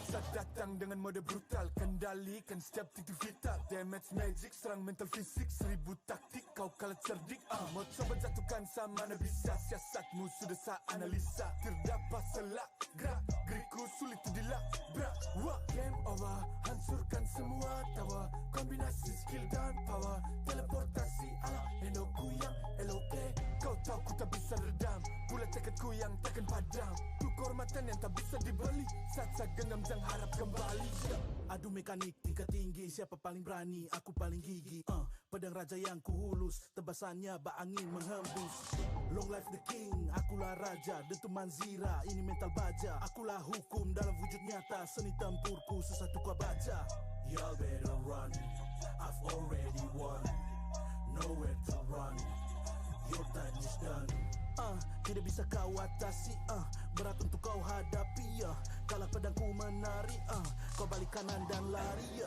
Saat datang dengan mode brutal, kendalikan setiap titik vital. Damage magic, serang mental fisik, 1000 taktik, kau kalah cerdik. Mau coba jatuhkan sama mana bisa, siasatmu sudah saya analisa. Terdapat selak, gerak, geriku sulit tu dilabrak. Game over, hancurkan semua tawa. Kombinasi skill dan power, teleportasi ala Enoku yang LOK. Kau tahu ku tak bisa redam, pula tekadku yang takkan padam. Tu kehormatan yang tak bisa dibeli, saat saya genggam jangan harap kembali. Adu mekanik tingkat tinggi, siapa paling berani? Aku paling gigi. Pedang raja yang ku hulus, tebasannya bak angin menghembus. Long life the king, akulah raja, dentuman zira, ini mental baja. Akulah hukum dalam wujud nyata, seni tempurku sesatu kau baca. Y'all better run, I've already won, nowhere to run, your time is done. Tidak bisa kau atasi, berat untuk kau hadapi, Kalah pedangku menari, kau balik kanan dan lari,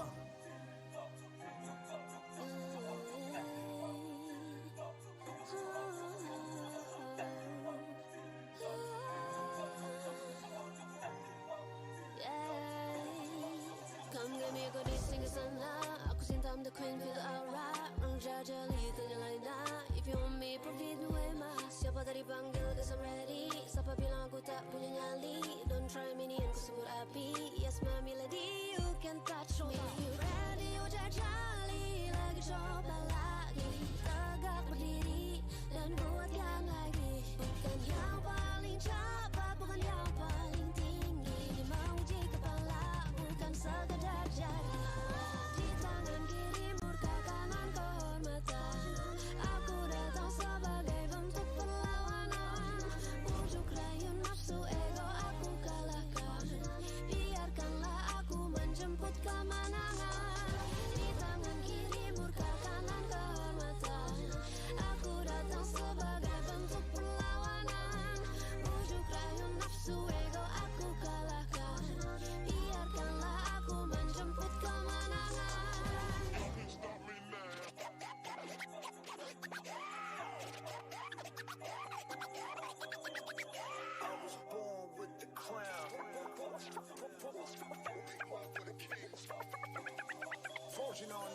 Come get me, go this thing is aku cinta I'm the queen, feel the aura. Raja litanya lain dah. If you want me, profit me way mas. Siapa tadi panggil, cause I'm ready. Siapa bilang aku tak punya nyali? Don't try me, ni yang kusebut api. Yes, my melody, you can touch me. You ready, you jajali. Lagi coba lagi, tegak berdiri dan buatkan lagi. Bukan yang paling cepat, bukan yang paling tinggi. Dia menguji kepala, bukan sekadar jadi. Di tangan kiri murka, kanan kehormatan. Aku datang sebagai bentuk perlawanan. Bujuk rayu nafsu ego aku kalahkan. Biarkanlah aku menjemput kemenangan. Di tangan kiri murka, kanan kehormatan. Aku datang sebagai bentuk perlawanan. Bujuk rayu nafsu ego aku kalahkan. Biarkanlah aku menjemput kemenangan. I was born with the crown. Fortune on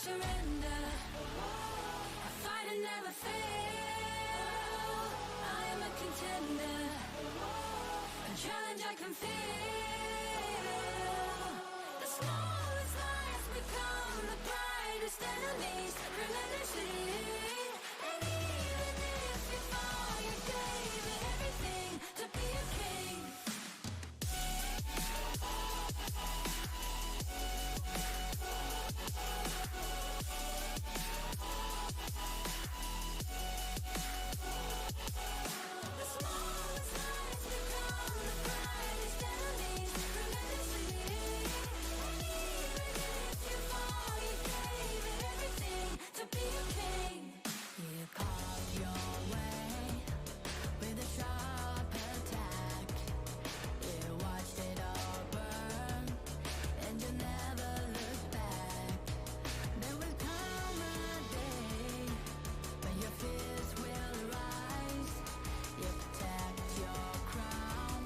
surrender. I fight and never fail. I am a contender. A challenge I can feel. The smallest lies become the brightest enemies. Relentlessly. And even if you fall, you gave it everything to be a king. The smallest lies become the brightest enemies. Relentlessly. And even if you fall, you gave it everything to be a king. You carved your way with a sharp attack. You watched it all burn, and you never looked back. There will come a day when your fears will rise. You protect your crown,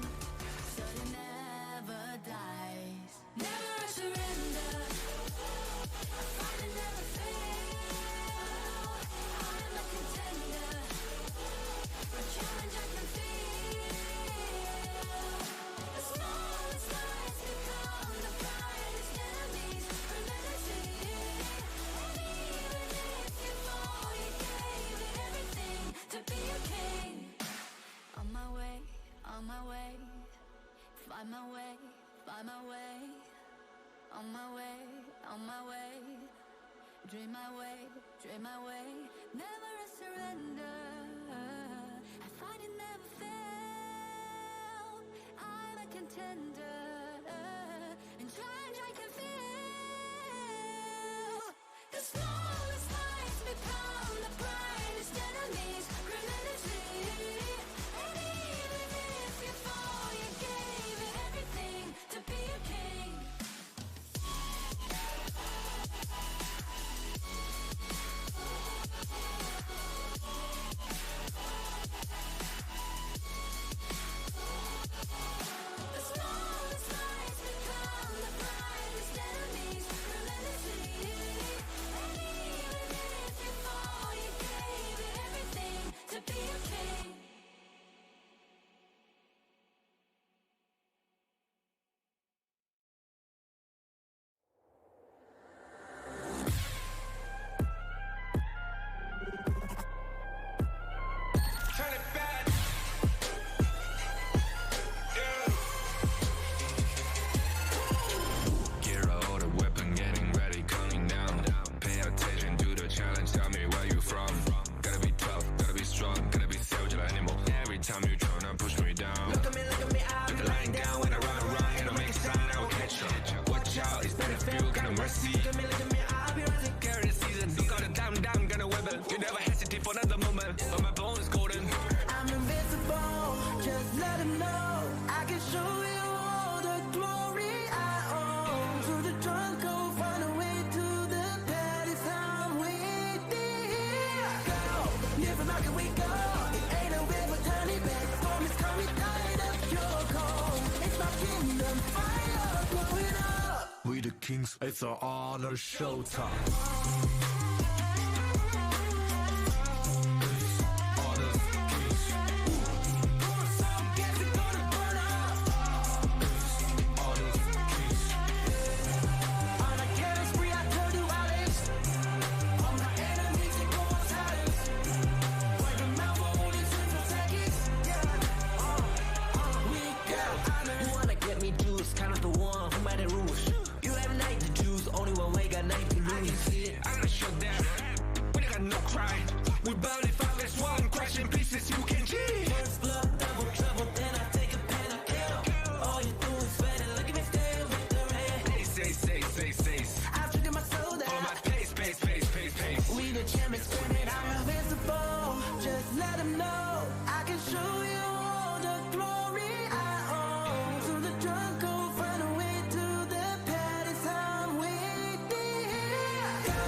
so it never dies. Never surrender. I fight and never fail. I am a contender. A challenge I can feel. The smallest lies become the brightest enemies. Relentlessly. And even if you fall, you gave it everything to be a king. On my way, on my way. Find my way, find my way. On my way, on my way. Dream my way, dream my way. Never a surrender. I fight and never fail. I'm a contender. And challenge I can feel. The smallest lies become the brightest enemies. Relentlessly. And even if you fall, you gave it everything to be a king. The smallest lies become the brightest enemies. Relentlessly. And even if you fall, you gave it everything to be a king. Turn it back. Gear out the weapon, getting ready, coming down. Pay attention to the challenge, tell me where you from. Gotta be tough, gotta be strong, gotta be savage like animal. Every time you tryna push me down. Look at me, I'll be lying down when I run around. And I make a sign, I will catch up. Watch out, it's better feel, kind of mercy. Look at me, I'll be rising. Carry the season, look out the time, gonna weapon. You never hesitate for another moment, but my bone is golden. I'm invincible, just let him know. I can show you all the glory I own. Through the jungle, find a way to the palace. I'm waiting. Go, live and can we go? It ain't a way for turning back. Storm is coming, tired of your call. It's my kingdom, fire blowing up. We the kings, it's our honor showtime. On a careless spree, I turn to violence. All my enemies, they go on silence. Wipe them out for only 6 seconds. We go. You wanna get me juice, kind of the one who made the rules. You have night to choose, only one way, got night to lose. I'm gonna shut down. We got no crime. We barely found this one. Crashing pieces, you can cheat. First blood, double trouble, then I take a pen, I kill. All you do is sweat and look at me stay with the red. Say. I've taken my soul On down. my pace. We the champions, granted I'm invincible. Just let him know I can show you all the glory I own. Through the jungle, find a way to the palace. I'm waiting. Go,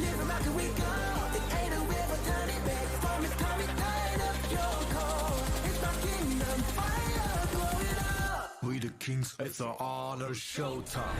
live and can we go? It ain't a way for turning back. Storm is coming, tired of your call. It's my kingdom, fire blowing up. We the kings, it's our honor showtime.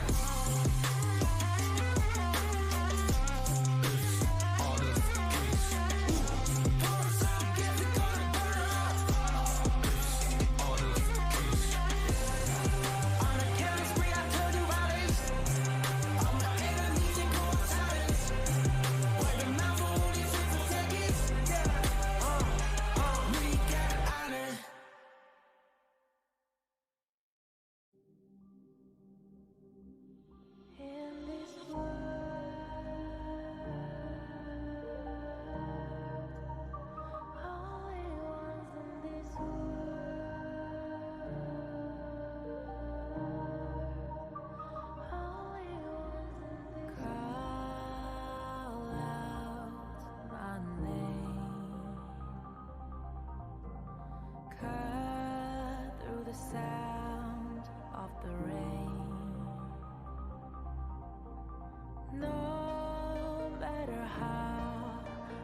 No matter how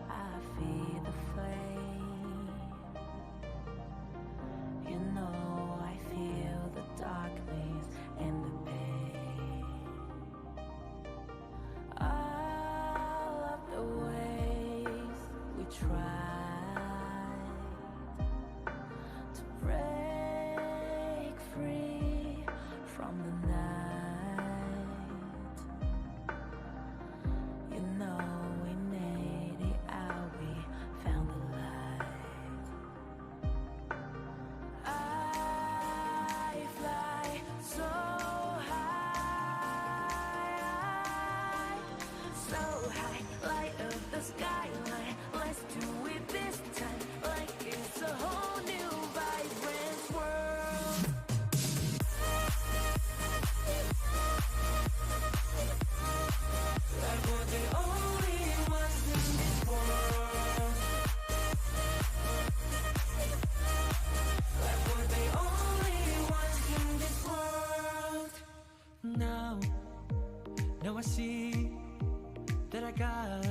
I feed the flame, you know I feel the darkness and the pain. All of the ways we tried to break free from the night, you know we made it out, we found the light. I fly so high, light up the skyline. Let's do it this time, like it's a whole new vibrant world. Like we're the only ones in this world. Like we're the only ones in this world. Now I see that I got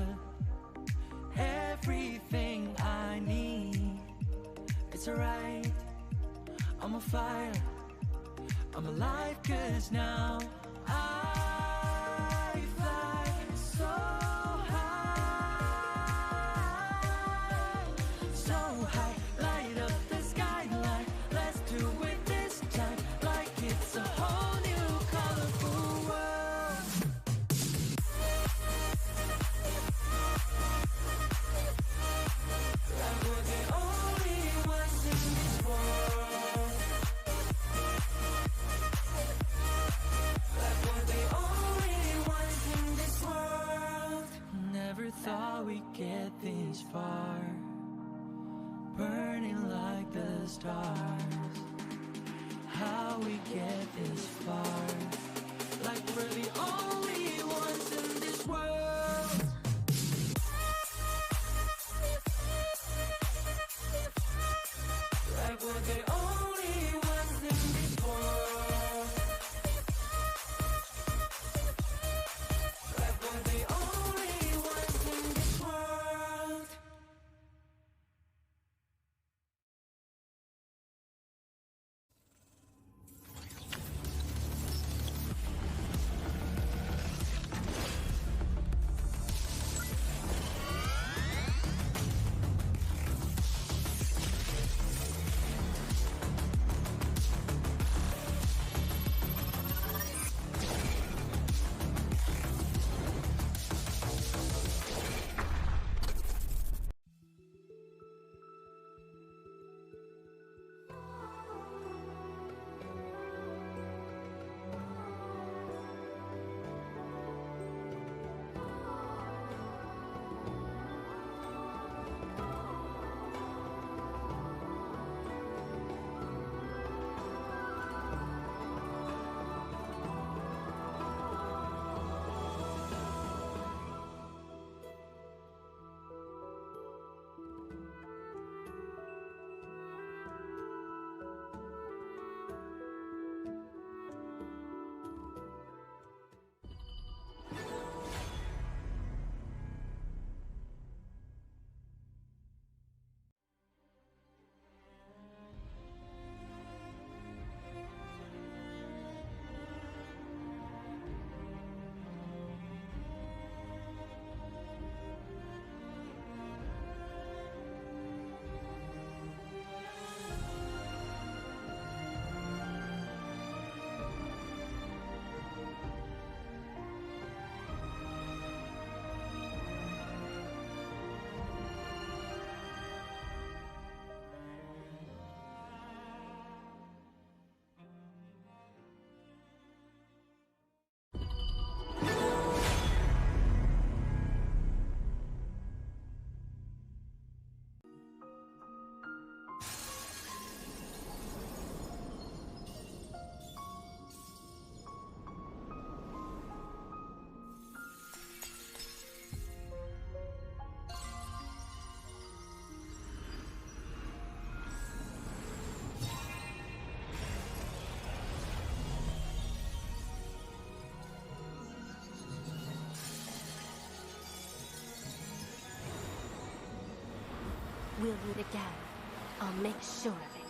everything I need. It's alright, I'm on fire, I'm alive, 'cause now I fly so high, light up the skyline. Let's do it this time, like it's a whole new colorful world. Like we're the only ones in this world. Like we're the only ones in this world. Never thought we'd get this far, burning like the stars. How we get this far, like we're the only ones in this world. Like we're the only ones in this world. Like we're the only ones in this world. We'll do it again. I'll make sure of it.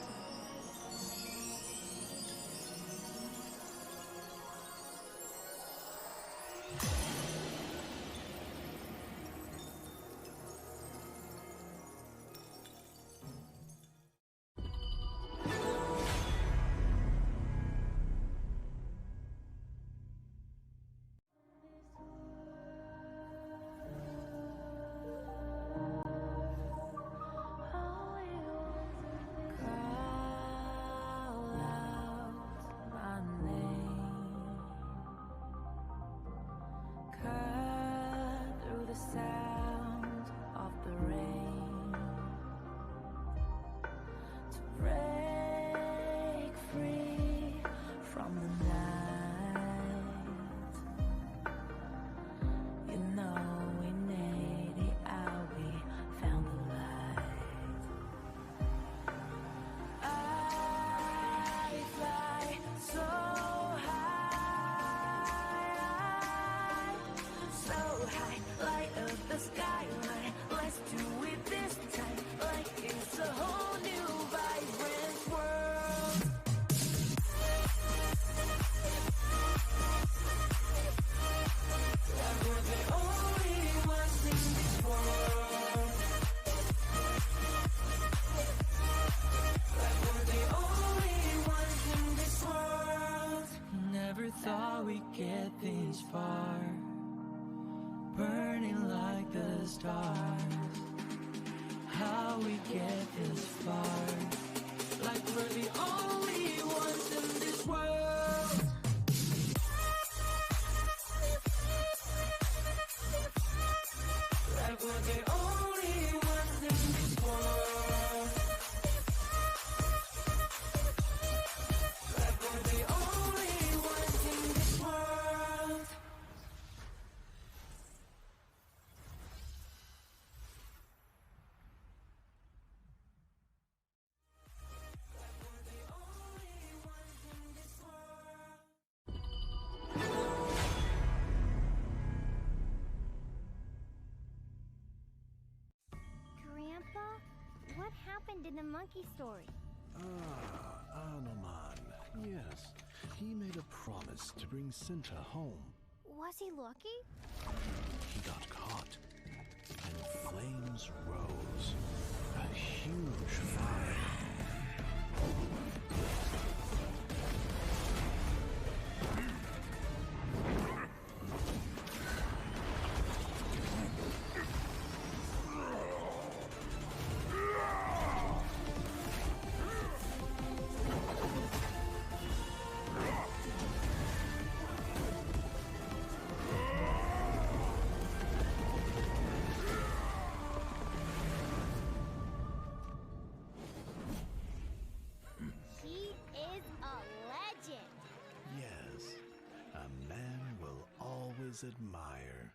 Thought we'd get this far, burning like the stars. How we get this far, like we're the only ones in this world. Like we're the only ones in this world. Like we're the only ones in this world. Grandpa, what happened in the monkey story? Anoman. Yes, he made a promise to bring Cinta home. Was he lucky? He got caught, and flames rose. A huge fire. He is a legend. Yes, a man will always admire.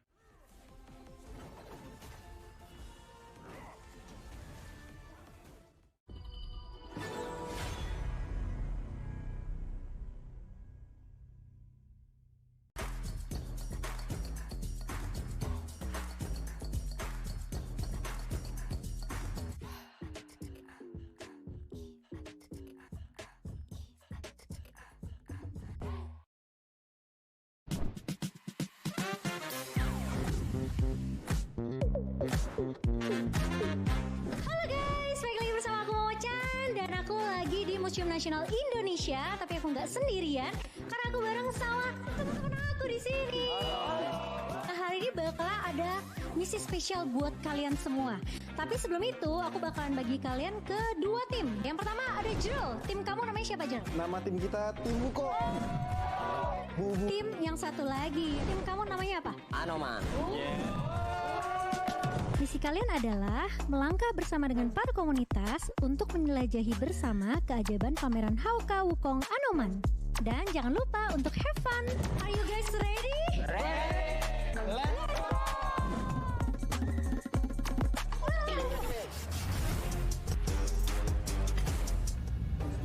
Halo guys, balik lagi bersama aku Mocan. Dan aku lagi di Museum Nasional Indonesia. Tapi aku nggak sendirian, karena aku bareng sama teman-teman aku di sini. Nah, hari ini bakal ada misi spesial buat kalian semua. Tapi sebelum itu, aku bakalan bagi kalian ke dua tim. Yang pertama ada Jrel. Tim kamu namanya siapa, Jrel? Nama tim kita tim Buko. Tim yang satu lagi, tim kamu namanya apa? Anoman. Misi kalian adalah melangkah bersama dengan para komunitas untuk menjelajahi bersama keajaiban pameran Hauka Wukong Anoman. Dan jangan lupa untuk have fun. Are you guys ready?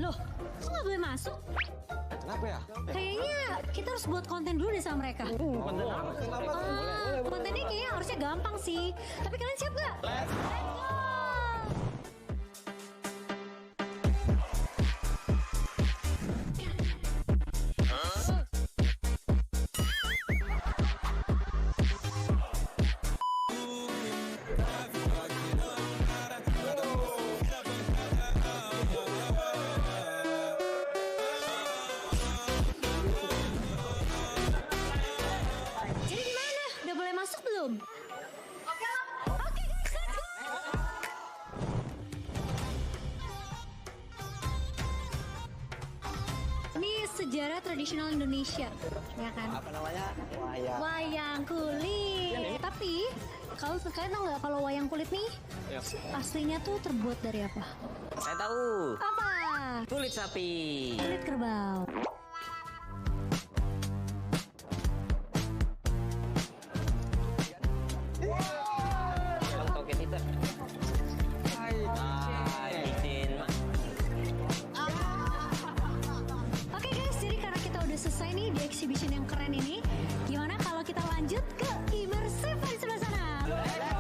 Loh, kok nggak boleh masuk? Kenapa ya? Kayaknya kita harus buat konten dulu deh sama mereka. Kontennya kayaknya harusnya gampang sih. Tapi kalian siap gak? Let's go! museum. Oke guys, let's go. Ini sejarah tradisional Indonesia, ya kan? Apa namanya? Wayang kulit. Tapi kalau kalian tahu nggak kalau wayang kulit nih aslinya tuh terbuat dari apa? Saya tahu. Apa? Kulit sapi. Kulit kerbau. Bang toket itu. Oke guys, jadi karena kita udah selesai nih di exhibition yang keren ini, gimana kalau kita lanjut ke immersive di sebelah sana? Let's go!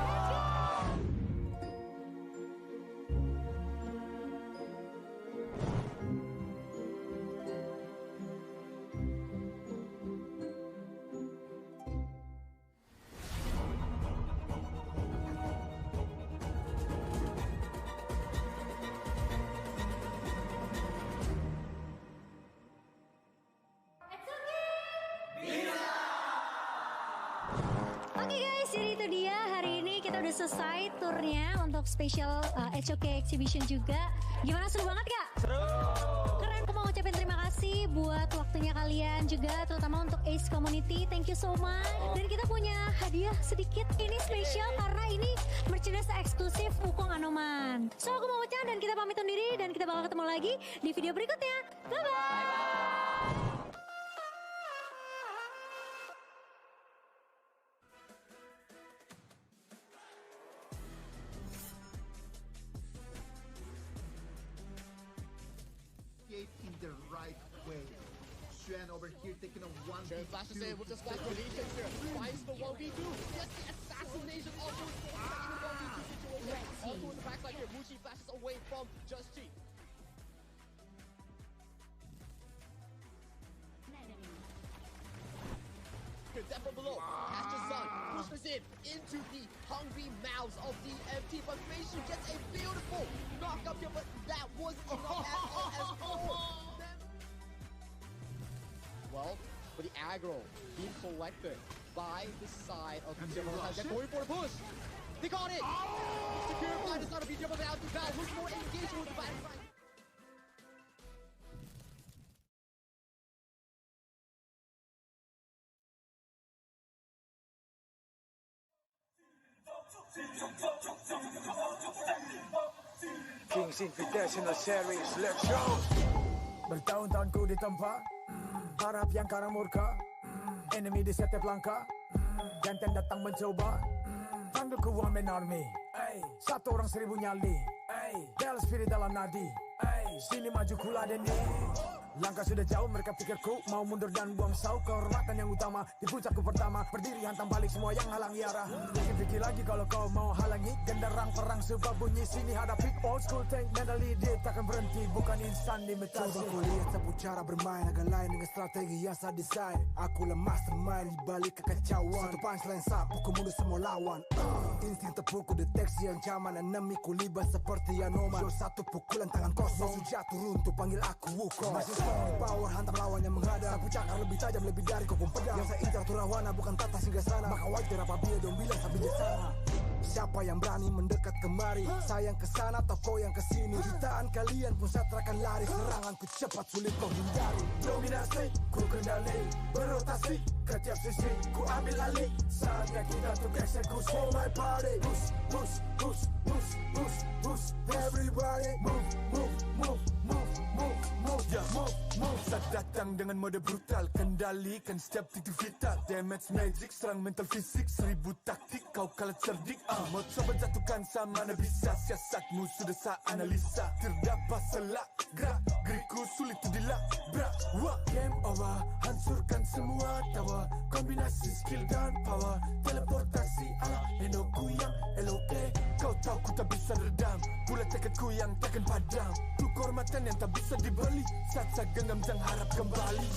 Oke guys, jadi itu dia hari ini kita udah selesai turnya untuk special HOK exhibition juga. Gimana, seru banget gak? Seru! Keren, aku mau ngucapin terima kasih buat waktunya kalian juga, terutama untuk ACE Community. Thank you so much. Dan kita punya hadiah sedikit. Ini spesial karena ini merchandise eksklusif Wukong Anoman. So aku mau ucapkan dan kita pamit undur diri dan kita bakal ketemu lagi di video berikutnya. Bye-bye! In the right way. Xuan over here taking a 1v2. Flashes in with the splash combination here. Finds the 1v2. Gets the assassination also in the 1v2 situation. Also in the backside here. Mushi flashes away from Just G. Death from below. Catches Sun. Pushes in into the hungry mouths of the MT. But Meishu gets a beautiful knock up here. But that was enough as well. Well, for the aggro being collected by the side of the Zero. They're going for the push. They got it. Secure Blind is not a BGM, but out the battle. Looks more engagement with the battle. Kings Invitational Series, let's go. Bertahun-tahun ku ditempa, harap yang karang murka, enemy di setiap langkah, Ganteng datang mencoba, panggil ku one man army, satu orang 1000 nyali, Del spirit dalam nadi, sini maju kuladeni. Langkah sudah jauh, mereka pikirku mau mundur dan buang sau. Kehormatan yang utama di puncakku pertama, berdiri hantam balik semua yang halangi arah. Pikir lagi kalau kau mau halangi, genderang perang sebab bunyi sini hadapi. Old school tank mentally dia takkan berhenti, bukan instan imitasi. Coba kau lihat sapu cara bermain agak lain dengan strategi yang saya desain. Aku lemah mastermind di balik kekacauan. Satu punchline sapu ku mundur semua lawan. Insting tepuku deteksi ancaman, enemiku libat seperti Anoman. Satu pukulan tangan kosong, jatuh runtuh panggil aku Wukong. Power hantam lawan yang menghadap, sapu cakar lebih tajam lebih dari kopong pedang. Yang saya incar turawana bukan tata singgah sana, maka wajar apabila dong bilang sampai bijaksana. Siapa yang berani mendekat kemari, sayang kesana atau kau yang kesini. Jutaan kalian pun saya terakan lari, seranganku cepat sulit kau hindari. Dominasi ku kendali, berotasi ke tiap sisi ku ambil alih. Saatnya kita untuk eksekusi. For my party, push, push, push, push, push, push. Everybody move, move, move, move, move, move, yeah, move, move. Saat datang dengan mode brutal, kendalikan setiap titik vital. Damage magic, serang mental fisik, 1000 taktik, kau kalah cerdik. Mau coba jatuhkan sama mana bisa, siasatmu sudah saya analisa. Terdapat selak, gerak, geriku sulit tu dilabrak. Game over, hancurkan semua tawa. Kombinasi skill dan power, teleportasi ala Enoku yang eloke. Kau tahu ku tak bisa redam, pula tekadku yang takkan padam. Tuh kehormatan yang tak bisa dibeli, saat saya genggam jangan harap kembali.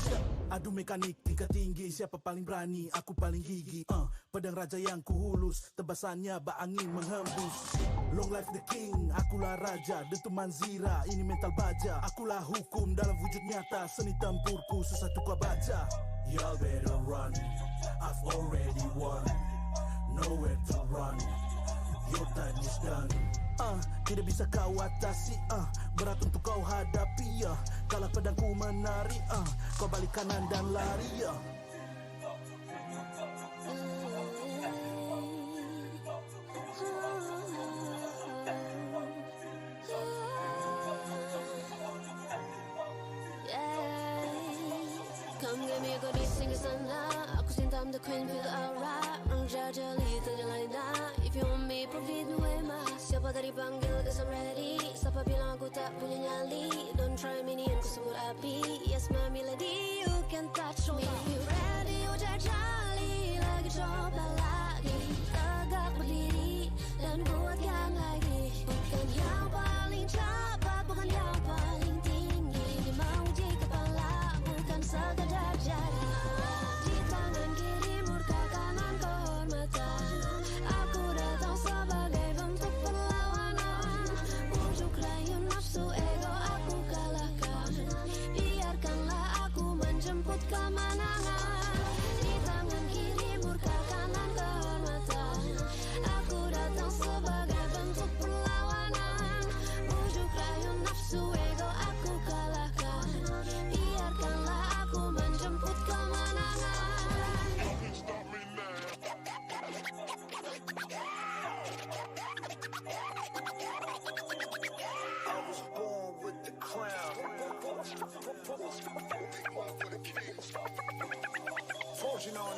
Adu mekanik tingkat tinggi, siapa paling berani, aku paling gigi. Pedang raja yang kuhulus, tebasannya bak angin menghembus. Long life the king, akulah raja, dentuman zira, ini mental baja. Akulah hukum dalam wujud nyata, seni tempurku susah tukar baca. Y'all better run, I've already won. No tidak bisa kau atasi, berat untuk kau hadapi, kalau pedangku menari, kau balik kanan dan lari, Come give me a good sing a sana. Aku cinta I'm the queen, feel the aura. Orang jajali ternyalain dah. If you want me, profit me way mas. Siapa tadi panggil, cause I'm ready. Siapa bilang aku tak punya nyali. Don't try me, ni aku sebut api. Yes my milady, you can touch me. You ready, oh jajali. Lagi coba lagi. Tegak berdiri dan buatkan lagi. Bukan yang paling cepat, bukan yang paling tinggi. Dia menguji kepala, bukan sekadar jadi. Di tangan kiri murka, kanan kehormatan. Aku datang sebagai bentuk perlawanan. Bujuk rayu nafsu ego aku kalahkan. Biarkanlah aku menjemput kemenangan. Di tangan kiri murka, kanan kehormatan. Aku datang sebagai bentuk perlawanan. Bujuk rayu nafsu ego aku kalahkan. Biarkanlah aku menjemput kemenangan. I was born with the crown. For the kings. Fortune on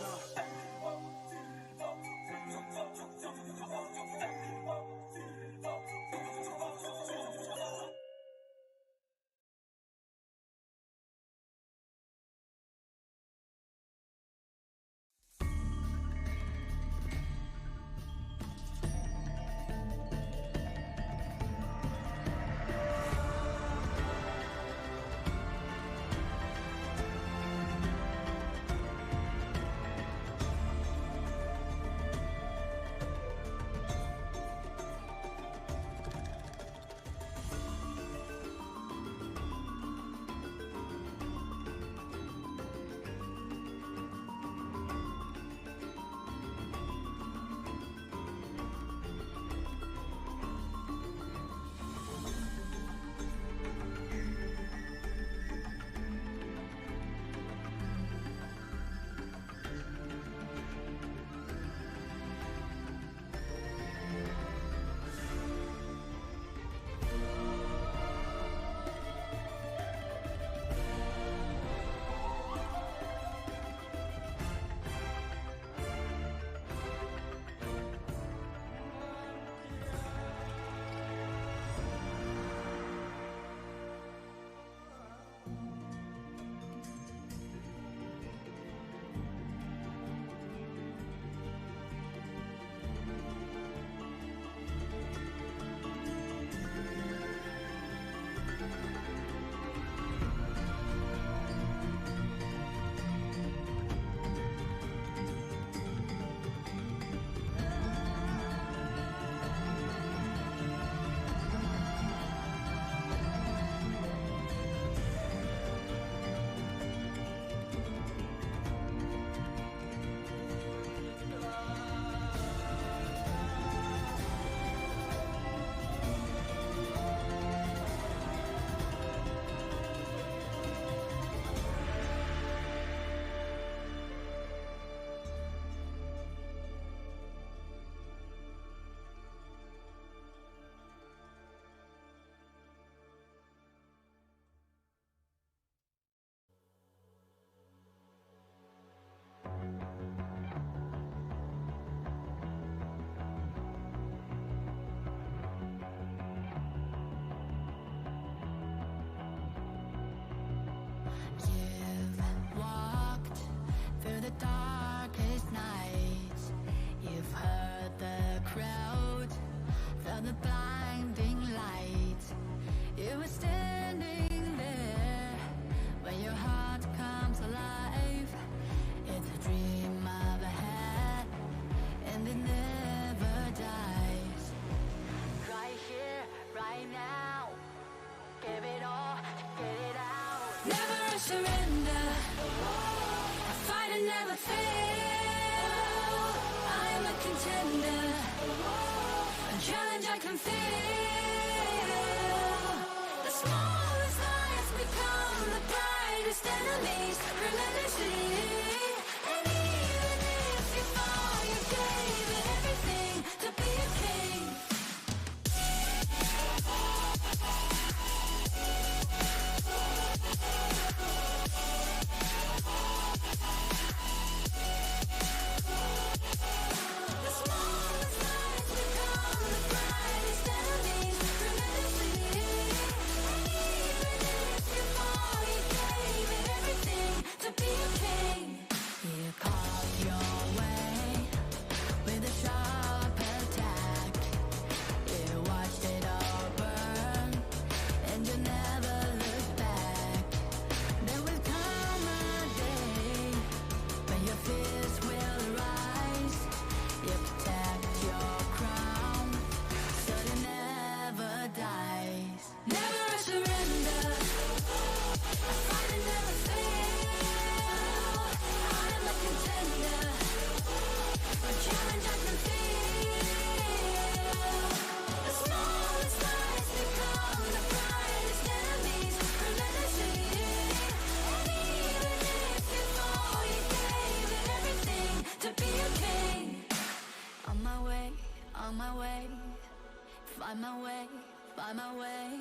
surrender. I fight and never fail. I am a contender. A challenge I can feel. On my way, find my way, find my way.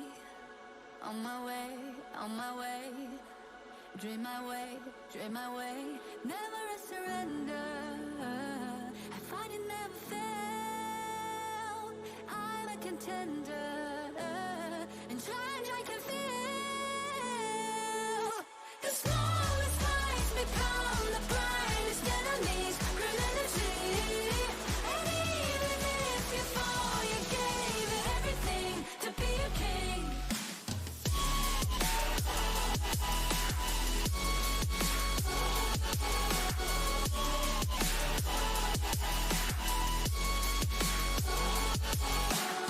On my way, on my way. Dream my way, dream my way. Never a surrender. I find it never failed. I'm a contender. And challenge I can feel. The smallest lights become the brightest enemies. Grenadity. And even if you fall, you gave it everything to be a king.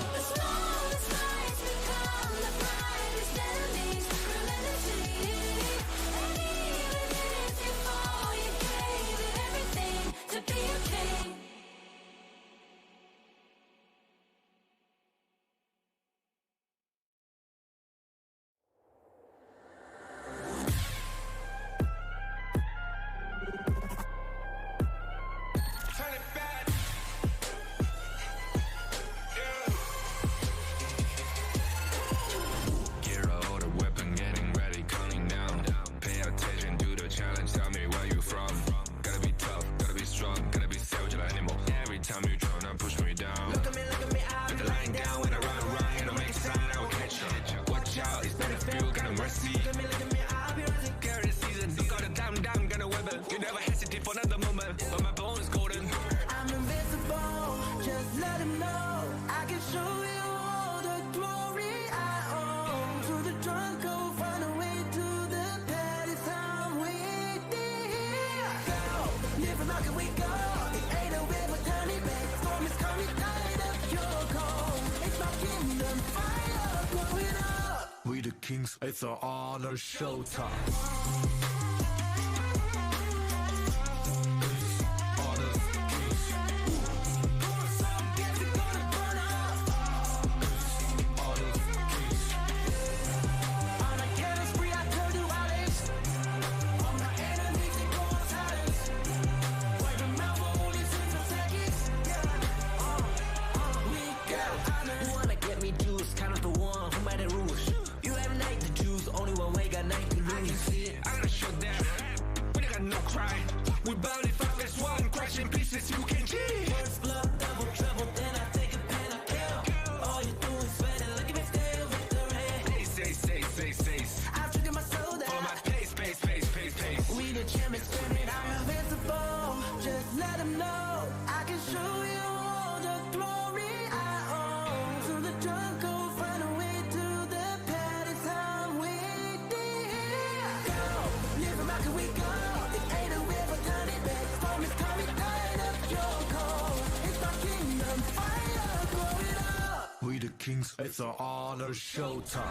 The smallest lights become the brightest enemies. Grenadity. And even if you fall, you gave it everything to be a king. Turn it back. Gear out a weapon, getting ready, counting down. Pay attention to the challenge, tell me where you from. Gotta be tough, gotta be strong, gotta be savage animal. Every time you tryna push me down. Look at me, I'll be lying down. When I run, you don't make a sign, I will catch you. Watch out, it's better feel, got no mercy. Look at me, I'll be rising. Carry the season, you got a damn, got a weapon. You never hesitate for another moment, but my bone is golden. I'm invincible, just let him know. I can show you all the glory I own. To the drunk, go find a way to the pad. It's how we did. Go, live and can we go? It ain't a way but turn it back. Storm is coming, light up your cold. It's my kingdom, fire blowing up. We the kings, it's our honor showtime. On a careless spree, I told you all this. On my enemies, they go on silence. Wipe them out for only 6 seconds. We got honor. You wanna get me juice, kind of the one who made the rules. You have night to choose, only one way, got night to lose. I can see it, I'm gonna show them. We got no cry. We bout it, fuck this one. Crash in pieces, you can cheat. First blood, double trouble, then I take a pen, I kill. All you do is spend it, look at me still victory. Say. I've triggered my soul down. For my pace. We the champions, spirit, I'm invincible. Just let them know I can show you all the glory I own. To the drunk, go find a way to the pad. It's how we did. Go, live and can we go? It ain't a way but turn it back. Storm is coming, light up your cold. It's my kingdom, fire blowing up. We the kings, it's our honor showtime.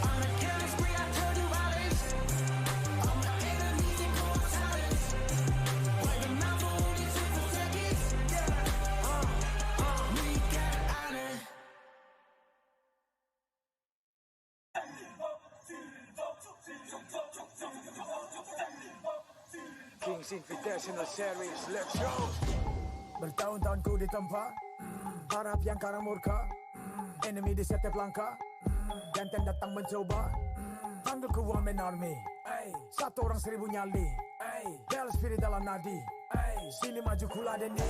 On a careless spree, I told you all this. On my enemies, they go on silence. Wipe them out for only 6 seconds. We got honor. Kings Invitational Series, let's go. Bertahun-tahun ku ditempa, harap yang karang murka, enemy di setiap langkah, ganteng datang mencoba, panggil ku one man army, satu orang 1000 nyali, bel spirit dalam nadi, sini maju kuladeni.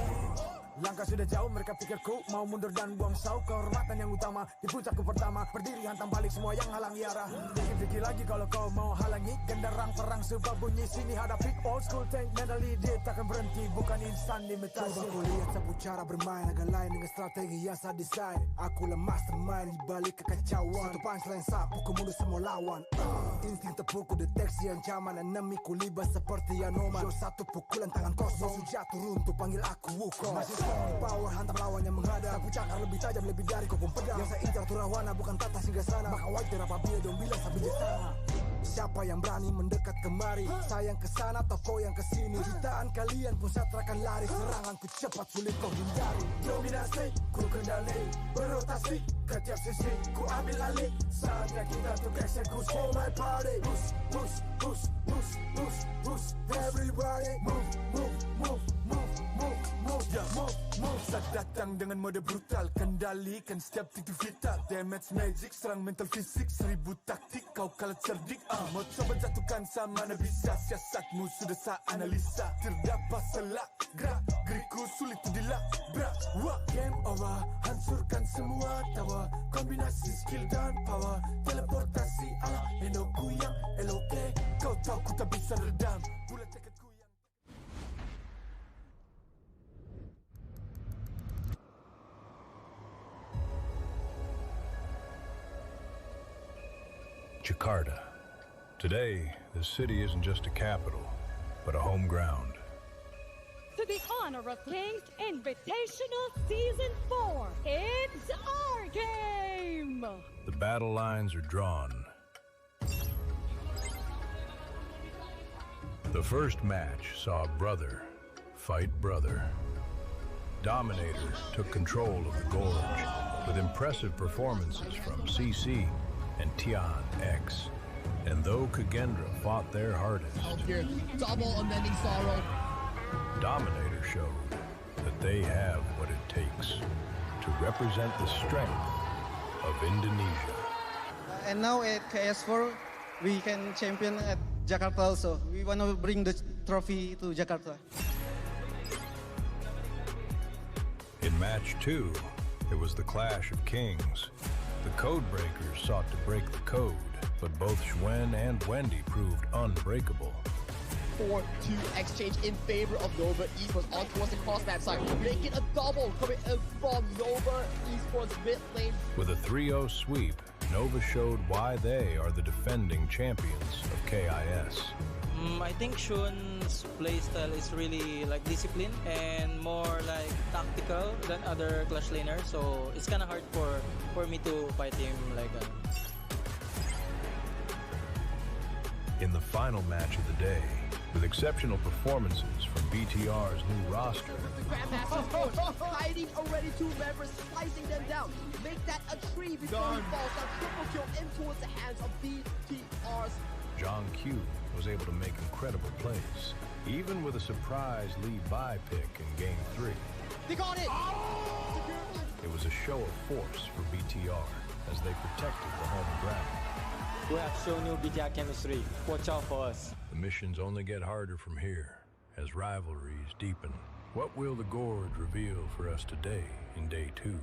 Langkah sudah jauh, mereka pikirku mau mundur dan buang sau. Kehormatan yang utama di puncakku pertama, berdiri hantam balik semua yang halangi arah. Pikir-pikir lagi kalau kau mau halangi, genderang perang sebab bunyi sini hadapi. Old school tank mentally dia takkan berhenti, bukan instan limitasi. Coba kau lihat sapu cara bermain agak lain dengan strategi yang saya desain. Akulah mastermind di balik kekacauan. Satu punchline sapu ku mundur semua lawan. Insting terpukul deteksi ancaman, enemiku libas seperti Anoman. Show satu pukulan tangan kosong, musuh jatuh runtuh panggil aku Wukong. Masih strong power hantam lawan yang menghadap. Sapu cakar lebih tajam lebih dari kopong pedang. Yang saya incar turawana bukan tata singgah sana. Maka wajar apabila dong bilang saya bijaksana. Siapa yang berani mendekat kemari? Saya yang kesana atau kau yang kesini? Jutaan kalian pun saya akan lari. Seranganku cepat sulit kau hindari. Dominasi, ku kendali, berotasi ke tiap sisi, ku ambil alih. Saatnya kita untuk eksekusi. Oh my party, push, push, push, push, push, push. Everybody move, move, move, move, move, move, yeah, move, move. Saat datang dengan mode brutal, kendalikan setiap titik vital. Damage magic, serang mental fisik, 1000 taktik, kau kalah cerdik. Mau coba jatuhkan sama mana bisa, siasatmu sudah saya analisa. Terdapat selak, gerak, geriku sulit tu dilabrak. Wah, game over, hancurkan semua tawa. Kombinasi skill dan power, teleportasi ala Enoku yang eloke. Kau tahu ku tak bisa redam, pula tekadku yang... Jakarta. Today, the city isn't just a capital, but a home ground. To the honor of Kings Invitational Season 4, it's our game! The battle lines are drawn. The first match saw brother fight brother. Dominator took control of the gorge with impressive performances from CC and Tian X. And though Kagendra fought their hardest, here, double unending sorrow. Dominator showed that they have what it takes to represent the strength of Indonesia. And now at KIS4, we can champion at Jakarta also. We want to bring the trophy to Jakarta. In match 2, it was the clash of kings. The code breakers sought to break the code, but both Xuen and Wendy proved unbreakable. 4-2 exchange in favor of Nova Esports on towards the cross that side, making a double coming in from Nova Esports mid lane. With a 3-0 sweep, Nova showed why they are the defending champions of KIS. I think Shun's playstyle is really like disciplined and more like tactical than other Clash laners, so it's kind of hard for me to fight him like that. In the final match of the day, with exceptional performances from BTR's new roster, The Grandmaster's force, hiding already 2 members, slicing them down. Make that a tree before he falls. Now triple kill in towards the hands of BTR's. John Q was able to make incredible plays, even with a surprise lead buy pick in Game 3. They got it! It was a show of force for BTR as they protected the home ground. We have shown you BTR chemistry. Watch out for us. The missions only get harder from here as rivalries deepen. What will the Gorge reveal for us today in Day 2?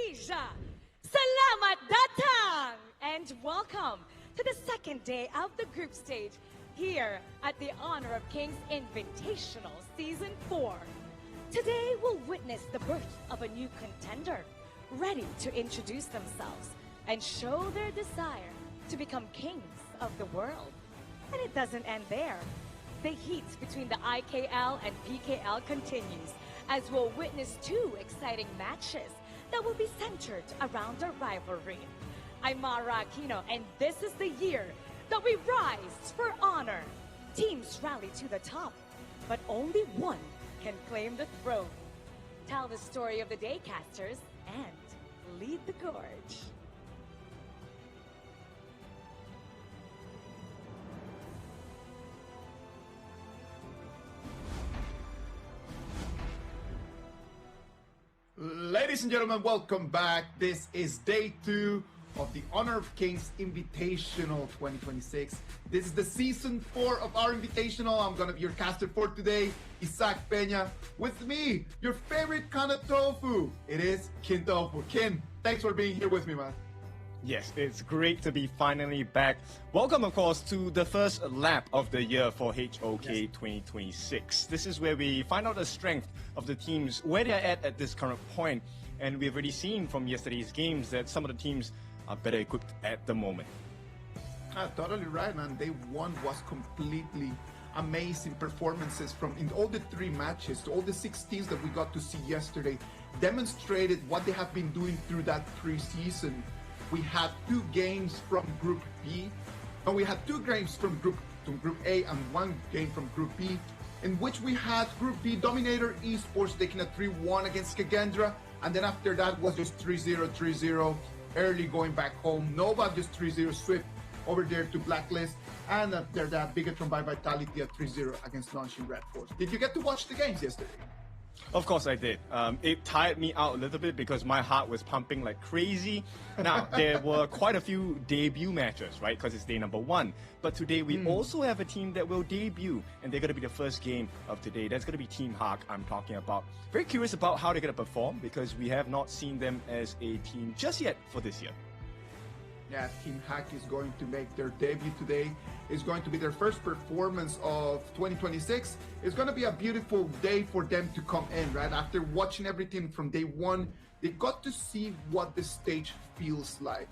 Indonesia, selamat datang and welcome to the second day of the group stage here at the Honor of Kings Invitational Season 4. Today we'll witness the birth of a new contender, ready to introduce themselves and show their desire to become kings of the world. And it doesn't end there. The heat between the IKL and PKL continues as we'll witness 2 exciting matches that will be centered around a rivalry. I'm Mara Aquino, and this is the year that we rise for honor. Teams rally to the top, but only one can claim the throne. Tell the story of the Daycasters and lead the Gorge. Ladies and gentlemen, welcome back. This is day 2 of the Honor of Kings Invitational 2026. This is the season 4 of our Invitational. I'm gonna be your caster for today, Isaac Peña. With me, your favorite kind of tofu. It is Kin Tofu. Kin, thanks for being here with me, man. Yes, it's great to be finally back. Welcome, of course, to the first lap of the year for HOK 2026. This is where we find out the strength of the teams, where they're at this current point. And we've already seen from yesterday's games that some of the teams are better equipped at the moment. Totally right, man. Day one was completely amazing performances from in all the 3 matches. All the 6 teams that we got to see yesterday demonstrated what they have been doing through that preseason. We had 2 games from Group B, and we had 2 games from Group A and 1 game from Group B, in which we had Group B Dominator Esports taking a 3-1 against Kagendra, and then after that was just 3-0, 3-0, early going back home. Nova just 3-0 swept over there to Blacklist, and after that, Bigatron by Vitality at 3-0 against Launching Red Force. Did you get to watch the games yesterday? Of course I did. It tired me out a little bit because my heart was pumping like crazy. Now, there were quite a few debut matches, right? Because it's day number 1. But today we also have a team that will debut, and they're going to be the first game of today. That's going to be Team Hawk I'm talking about. Very curious about how they're going to perform because we have not seen them as a team just yet for this year. Yeah, Team Hack is going to make their debut today. It's going to be their first performance of 2026. It's going to be a beautiful day for them to come in, right? After watching everything from day 1, they got to see what the stage feels like.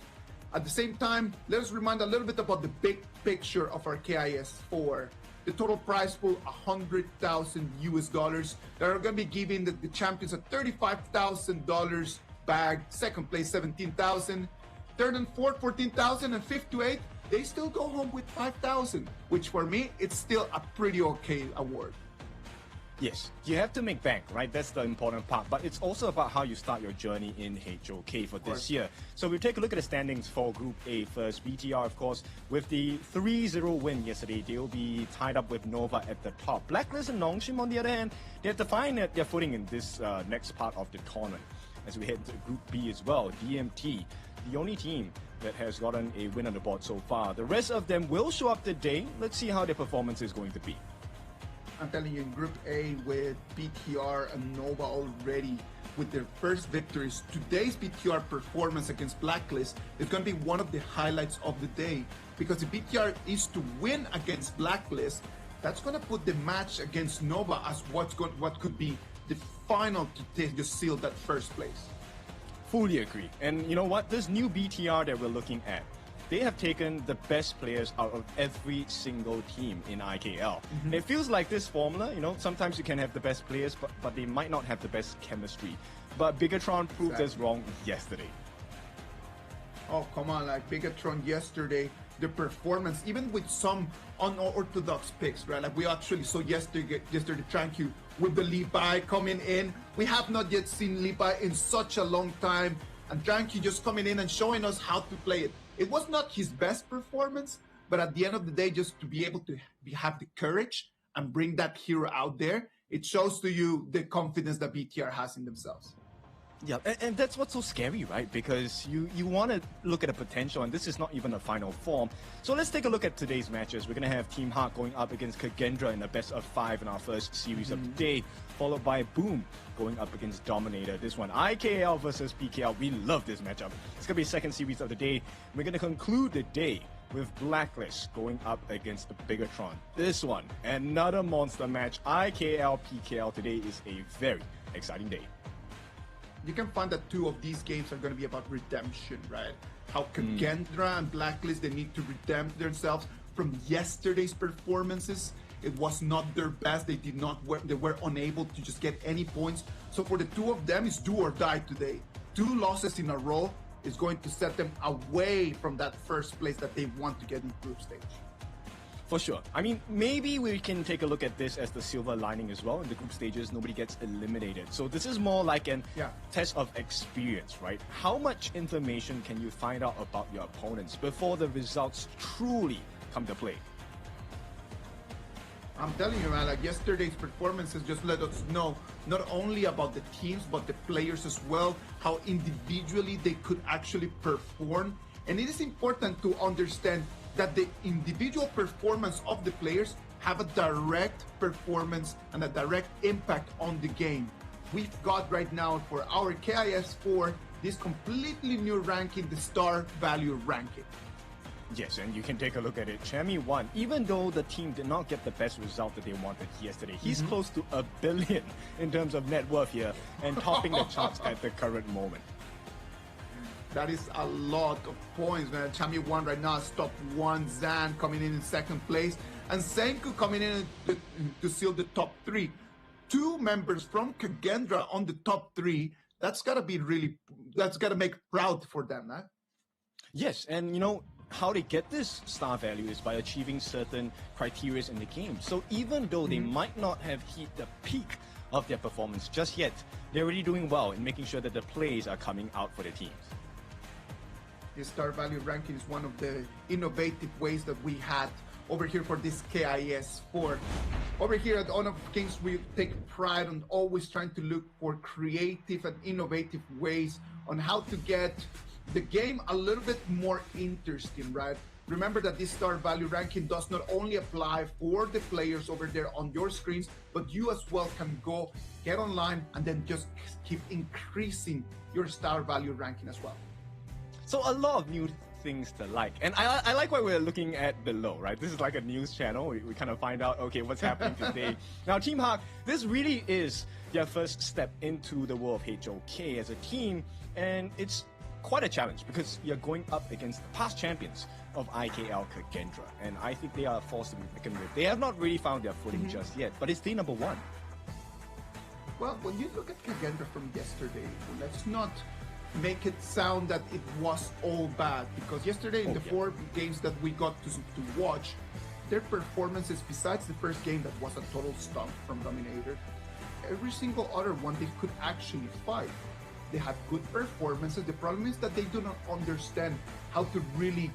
At the same time, let us remind a little bit about the big picture of our KIS4. The total prize pool, $100,000 that are going to be giving the champions a $35,000 bag. Second place, $17,000. Third and fourth, $14,000, and fifth to eighth, they still go home with $5,000, which for me, it's still a pretty okay award. Yes, you have to make bank, right? That's the important part. But it's also about how you start your journey in HOK for this year. So we'll take a look at the standings for Group A first. BTR, of course, with the 3-0 win yesterday, they'll be tied up with Nova at the top. Blacklist and Nongshim, on the other hand, they have to find their footing in this next part of the tournament. As we head to Group B as well, DMT, the only team that has gotten a win on the board so far. The rest of them will show up today. Let's see how their performance is going to be. I'm telling you, in Group A with BTR and Nova already with their first victories, today's BTR performance against Blacklist is going to be one of the highlights of the day. Because if BTR is to win against Blacklist, that's going to put the match against Nova as what could be the final to just seal that first place. Fully agree. And you know what? This new BTR that we're looking at, they have taken the best players out of every single team in IKL. It feels like this formula, you know, sometimes you can have the best players, but they might not have the best chemistry. But Bigatron proved us wrong yesterday. Oh, come on, like Bigatron yesterday, the performance, even with some unorthodox picks, right? Like we actually saw yesterday Tranquil with the Levi coming in. We have not yet seen Levi in such a long time. And Tranquil just coming in and showing us how to play it. It was not his best performance, but at the end of the day, just to be able to have the courage and bring that hero out there, it shows to you the confidence that BTR has in themselves. Yeah, and that's what's so scary, right? Because you want to look at the potential, and this is not even a final form. So let's take a look at today's matches. We're going to have Team Hawk going up against Kagendra in the best of 5 in our first series of the day, followed by Boom going up against Dominator. This one, IKL versus PKL. We love this matchup. It's going to be second series of the day. We're going to conclude the day with Blacklist going up against Bigatron. This one, another monster match. IKL PKL today is a very exciting day. You can find that 2 of these games are going to be about redemption, right? How Kagendra and Blacklist, they need to redeem themselves from yesterday's performances. It was not their best. They were unable to just get any points. So for the 2 of them, it's do or die today. 2 losses in a row is going to set them away from that first place that they want to get in group stage. For sure. I mean, maybe we can take a look at this as the silver lining as well. In the group stages, nobody gets eliminated. So this is more like an test of experience, right? How much information can you find out about your opponents before the results truly come to play? I'm telling you, man, like yesterday's performances just let us know not only about the teams, but the players as well, how individually they could actually perform. And it is important to understand that the individual performance of the players have a direct performance and a direct impact on the game. We've got right now for our KIS4 this completely new ranking, the star value ranking. Yes, and you can take a look at it. Chami won, even though the team did not get the best result that they wanted yesterday. He's close to $1 billion in terms of net worth here and topping the charts at the current moment. That is a lot of points, man. Chami won right now, top 1. Zan coming in second place, and Senku coming in to seal the top 3. 2 members from Kagendra on the top 3. That's gotta make proud for them, man. Yes, and you know, how they get this star value is by achieving certain criteria in the game. So even though they might not have hit the peak of their performance just yet, they're already doing well in making sure that the plays are coming out for the teams. This star value ranking is one of the innovative ways that we had over here for this KIS4. Over here at Honor of Kings, we take pride on always trying to look for creative and innovative ways on how to get the game a little bit more interesting, right? Remember that this star value ranking does not only apply for the players over there on your screens, but you as well can go get online and then just keep increasing your star value ranking as well. So a lot of new things to like. And I like what we're looking at below, right? This is like a news channel. We kind of find out, okay, what's happening today. Now, Team Hawk, this really is their first step into the world of HOK as a team. And it's quite a challenge because you're going up against the past champions of IKL Kagendra. And I think they are a force to be reckoned with. They have not really found their footing just yet, but it's day number 1. Well, when you look at Kagendra from yesterday, let's not make it sound that it was all bad, because yesterday in the 4 games that we got to watch, their performances, besides the first game that was a total stomp from Dominator, every single other one they could actually fight. They had good performances. The problem is that they do not understand how to really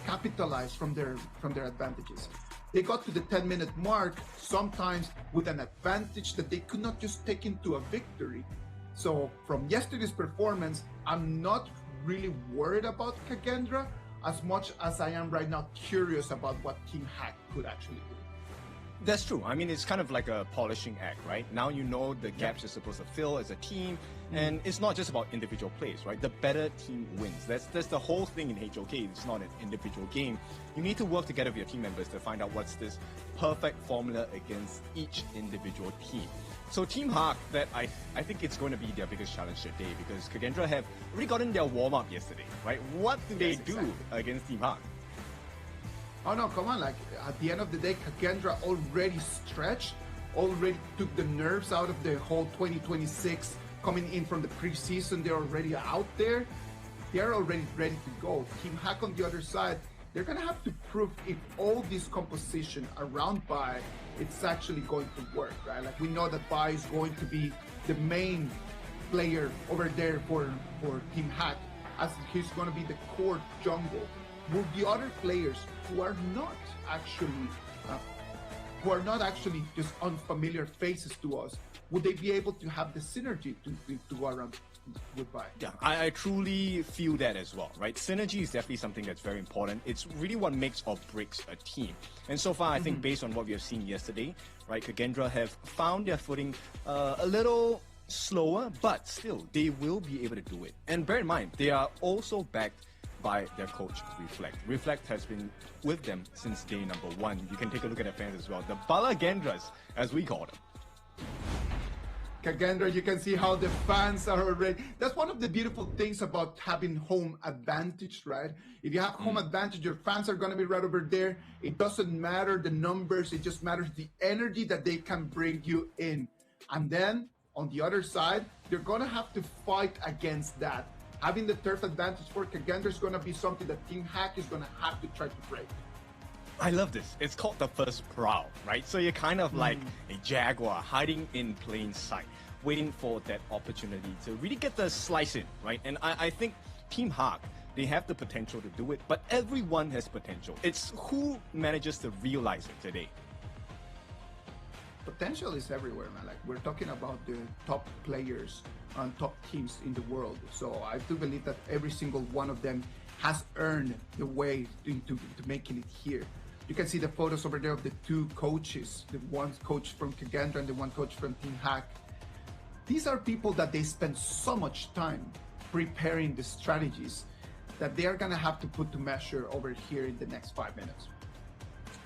capitalize from their advantages. They got to the 10-minute mark sometimes with an advantage that they could not just take into a victory. So from yesterday's performance, I'm not really worried about Kagendra as much as I am right now curious about what Team Hack could actually do. That's true. I mean, it's kind of like a polishing act, right? Now you know the gaps you're supposed to fill as a team, and it's not just about individual plays, right? The better team wins. That's the whole thing in HOK. It's not an individual game. You need to work together with your team members to find out what's this perfect formula against each individual team. So Team Hawk, that I think it's going to be their biggest challenge today, because Kagendra have already gotten their warm-up yesterday, right? What do they do against Team Hawk? Oh no, come on, like at the end of the day, Kagendra already stretched, already took the nerves out of the whole 2026 coming in from the preseason. They're already out there. They're already ready to go. Team Hack on the other side, they're gonna have to prove if all this composition around Bai, it's actually going to work, right? Like we know that Bai is going to be the main player over there for Team Hack, as he's gonna be the core jungle. Will the other players who are not actually just unfamiliar faces to us, would they be able to have the synergy to go around with Bai? Yeah, I truly feel that as well, right? Synergy is definitely something that's very important. It's really what makes or breaks a team. And so far, I think based on what we have seen yesterday, right, Kagendra have found their footing a little slower, but still, they will be able to do it. And bear in mind, they are also backed by their coach, Reflect. Reflect has been with them since day number 1. You can take a look at their fans as well. The Balagendras, as we call them. Kagendra, you can see how the fans are already. That's one of the beautiful things about having home advantage, right? If you have home advantage, your fans are going to be right over there. It doesn't matter the numbers. It just matters the energy that they can bring you in. And then on the other side, they're going to have to fight against that. Having the turf advantage for Kagendra is going to be something that Team Hack is going to have to try to break. I love this. It's called the first prowl, right? So you're kind of like a jaguar hiding in plain sight, waiting for that opportunity to really get the slice in, right? And I think Team Hawk, they have the potential to do it, but everyone has potential. It's who manages to realize it today. Potential is everywhere, man. Like we're talking about the top players and top teams in the world. So I do believe that every single one of them has earned the way to making it here. You can see the photos over there of the 2 coaches, the one coach from Kagendra and the one coach from Team Hack. These are people that they spend so much time preparing the strategies that they are going to have to put to measure over here in the next 5 minutes.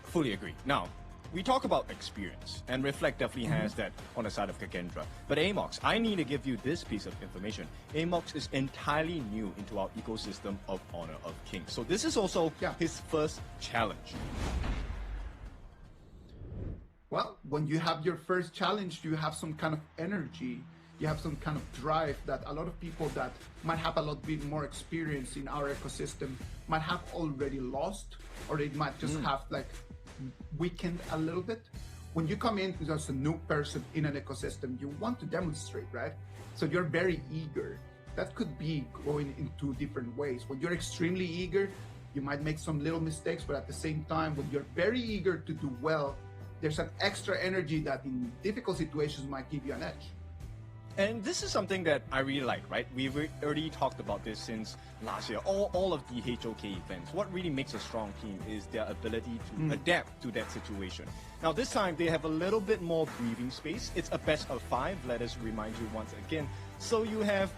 Fully agree. Now, we talk about experience, and Reflect definitely has that on the side of Kagendra. But Amox, I need to give you this piece of information. Amox is entirely new into our ecosystem of Honor of Kings. So this is also his first challenge. Well, when you have your first challenge, you have some kind of energy, you have some kind of drive that a lot of people that might have a lot bit more experience in our ecosystem might have already lost, or they might just have like weakened a little bit. When you come in as a new person in an ecosystem, you want to demonstrate, right? So you're very eager. That could be going in two different ways. When you're extremely eager, you might make some little mistakes, but at the same time, when you're very eager to do well, there's an extra energy that in difficult situations might give you an edge. And this is something that I really like, right? We've already talked about this since last year. All of the HOK events. What really makes a strong team is their ability to adapt to that situation. Now this time they have a little bit more breathing space. It's a best of 5, let us remind you once again. So you have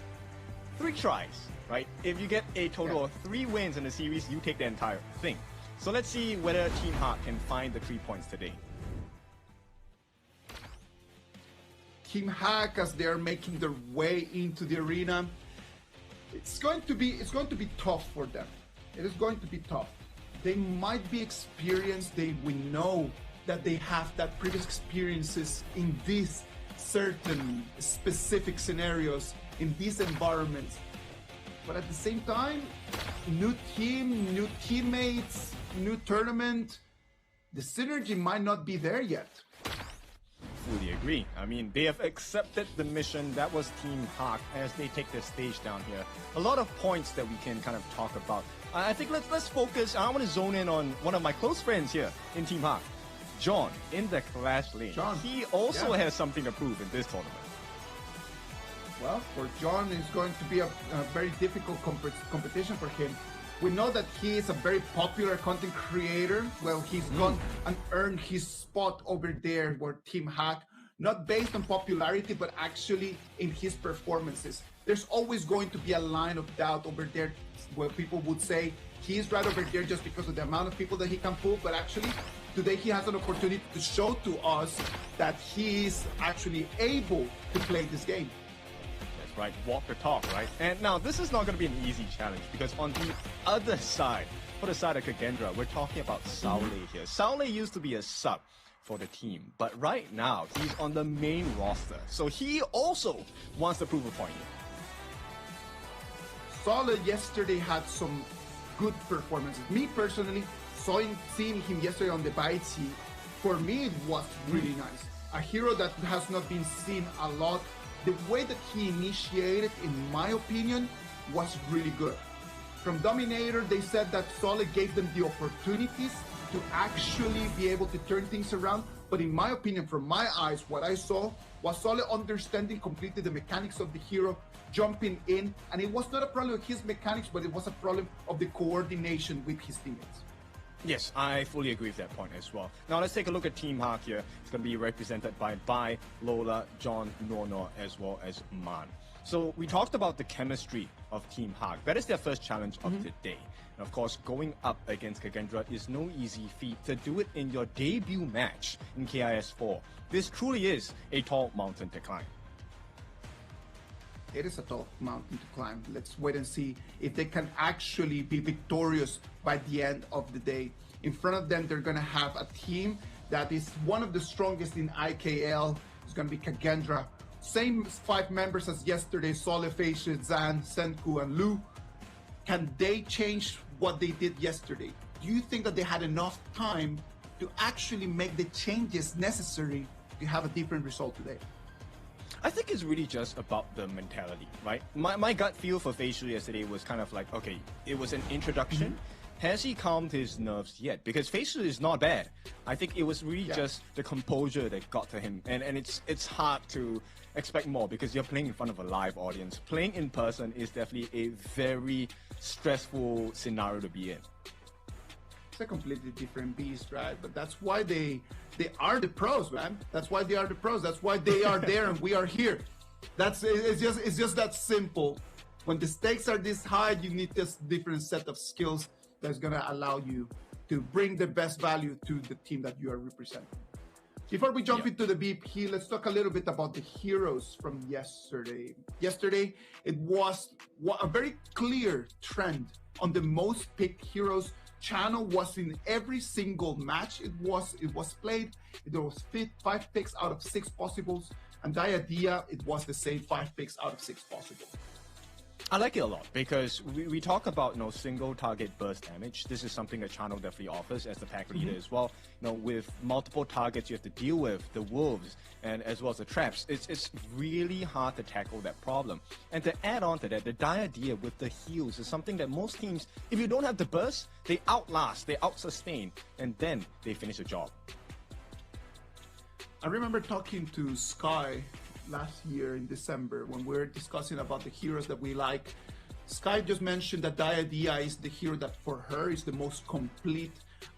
3 tries, right? If you get a total of 3 wins in the series, you take the entire thing. So let's see whether Team Heart can find the 3 points today. Team Hack, as they are making their way into the arena, it's going to be tough for them. It is going to be tough. They might be experienced. We know that they have that previous experiences in these certain specific scenarios, in these environments. But at the same time, new team, new teammates, new tournament, the synergy might not be there yet. Fully agree. I mean, they have accepted the mission. That was Team Hawk as they take the stage down here. A lot of points that we can kind of talk about. I think let's focus. I want to zone in on one of my close friends here in Team Hawk, John, in the Clash lane. John, he also has something to prove in this tournament. Well, for John, it's going to be a very difficult competition for him. We know that he is a very popular content creator. Well, he's gone and earned his spot over there where Team Hack, not based on popularity, but actually in his performances. There's always going to be a line of doubt over there where people would say he's right over there just because of the amount of people that he can pull, but actually today he has an opportunity to show to us that he is actually able to play this game. Right, walk the talk, right? And now this is not going to be an easy challenge because on the other side, for the side of Kagendra, we're talking about Saule here. Saule used to be a sub for the team, but right now he's on the main roster, so he also wants to prove a point here. Saule yesterday had some good performances. Me personally, seeing him yesterday on the Baitsi, for me it was really nice. A hero that has not been seen a lot. The way that he initiated, in my opinion, was really good. From Dominator, they said that Saule gave them the opportunities to actually be able to turn things around. But in my opinion, from my eyes, what I saw was Saule understanding completely the mechanics of the hero, jumping in. And it was not a problem with his mechanics, but it was a problem of the coordination with his teammates. Yes, I fully agree with that point as well. Now let's take a look at Team Hawk here. It's going to be represented by Bai, Lola, John, Nornor, as well as Man. So we talked about the chemistry of Team Hawk. That is their first challenge of the day. And of course, going up against Kagendra is no easy feat. To do it in your debut match in KIS4, this truly is a tall mountain to climb. It is a tall mountain to climb. Let's wait and see if they can actually be victorious by the end of the day. In front of them, they're going to have a team that is one of the strongest in IKL. It's going to be Kagendra. Same 5 members as yesterday, Saule, Feisha, Zan, Senku, and Lu. Can they change what they did yesterday? Do you think that they had enough time to actually make the changes necessary to have a different result today? I think it's really just about the mentality, right? My gut feel for Facial yesterday was kind of like, okay, it was an introduction. Has he calmed his nerves yet? Because Facial is not bad. I think it was really just the composure that got to him. And it's hard to expect more because you're playing in front of a live audience. Playing in person is definitely a very stressful scenario to be in. It's a completely different beast, right? But that's why they are the pros, man. That's why they are the pros. That's why they are there and we are here. It's just that simple. when the stakes are this high, you need this different set of skills that's going to allow you to bring the best value to the team that you are representing. Before we jump into the BP, let's talk a little bit about the heroes from yesterday. Yesterday, it was a very clear trend on the most picked heroes. Channel was in every single match it was played. There was 5 picks out of 6 possibles, and Diadia, it was the same 5 picks out of 6 possible. I like it a lot because we talk about single target burst damage. This is something that Channel definitely offers as the pack leader as well. With multiple targets you have to deal with, the wolves and as well as the traps, it's really hard to tackle that problem. And to add on to that, the Diadia with the heals is something that most teams, if you don't have the burst, they outlast, they outsustain, and then they finish the job. I remember talking to Sky last year in December when we were discussing about the heroes that we like. Sky just mentioned that Diadia is the hero that for her is the most complete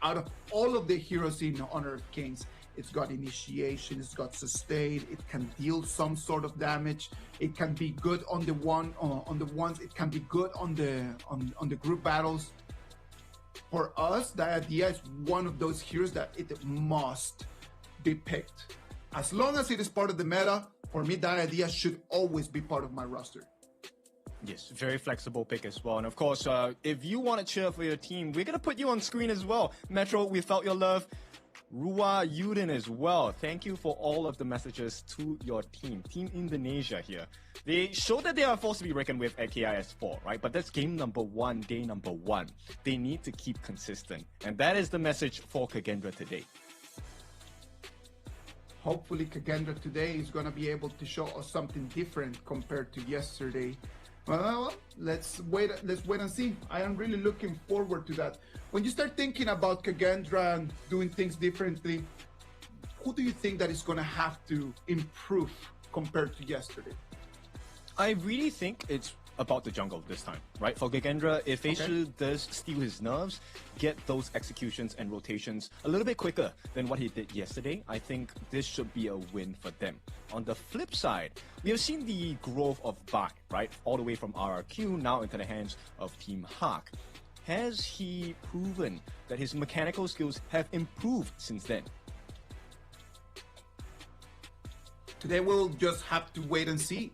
out of all of the heroes in Honor of Kings. It's got initiation, it's got sustain, it can deal some sort of damage, it can be good on the ones, it can be good on the group battles. For us, Diadia is one of those heroes that it must be picked. As long as it is part of the meta, for me, Diadia should always be part of my roster. Yes, very flexible pick as well. And of course, if you want to cheer for your team, we're going to put you on screen as well. Metro, we felt your love. Rua Yudin as well. Thank you for all of the messages to your team. Team Indonesia here. They showed that they are forced to be reckoned with at KIS4, right? But that's game number 1, day number 1. They need to keep consistent. And that is the message for Kagendra today. Hopefully Kagendra today is going to be able to show us something different compared to yesterday. Well, let's wait and see. I am really looking forward to that. When you start thinking about Kagendra and doing things differently, who do you think that is going to have to improve compared to yesterday? I really think it's about the jungle this time, right? For Kagendra, if Facial does steal his nerves, get those executions and rotations a little bit quicker than what he did yesterday, I think this should be a win for them. On the flip side, we have seen the growth of Bart, right? All the way from RRQ now into the hands of Team Hawk. Has he proven that his mechanical skills have improved since then? Today we'll just have to wait and see.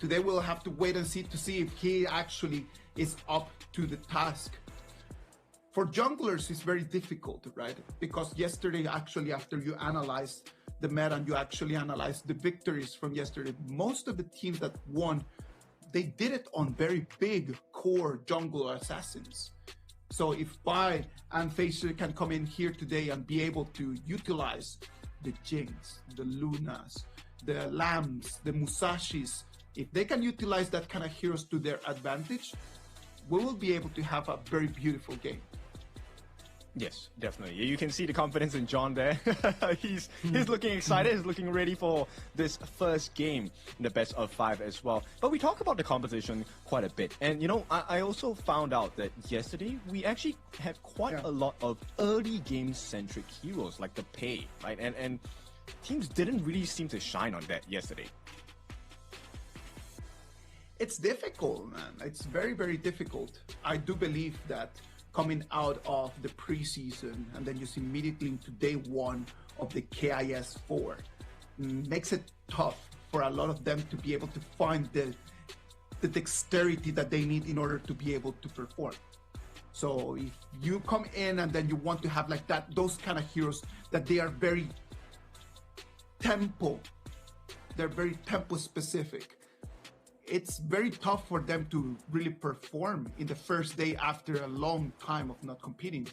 Today we'll have to wait and see to see if he actually is up to the task. For junglers, it's very difficult, right? Because yesterday, actually, after you analyze the meta and you actually analyze the victories from yesterday, most of the teams that won, they did it on very big core jungle assassins. So if Bai and Facer can come in here today and be able to utilize the Jinx, the Lunas, the Lambs, the Musashis, if they can utilize that kind of heroes to their advantage, we will be able to have a very beautiful game. Yes, definitely. You can see the confidence in John there. he's looking excited. He's looking ready for this first game in the best of 5 as well. But we talk about the competition quite a bit. And, I also found out that yesterday we actually had quite a lot of early game-centric heroes like the Pei, right? And teams didn't really seem to shine on that yesterday. It's difficult, man. It's very, very difficult. I do believe that coming out of the preseason and then just immediately into day 1 of the KIS4 makes it tough for a lot of them to be able to find the dexterity that they need in order to be able to perform. So if you come in and then you want to have like that, those kind of heroes that they are very tempo specific. It's very tough for them to really perform in the first day after a long time of not competing.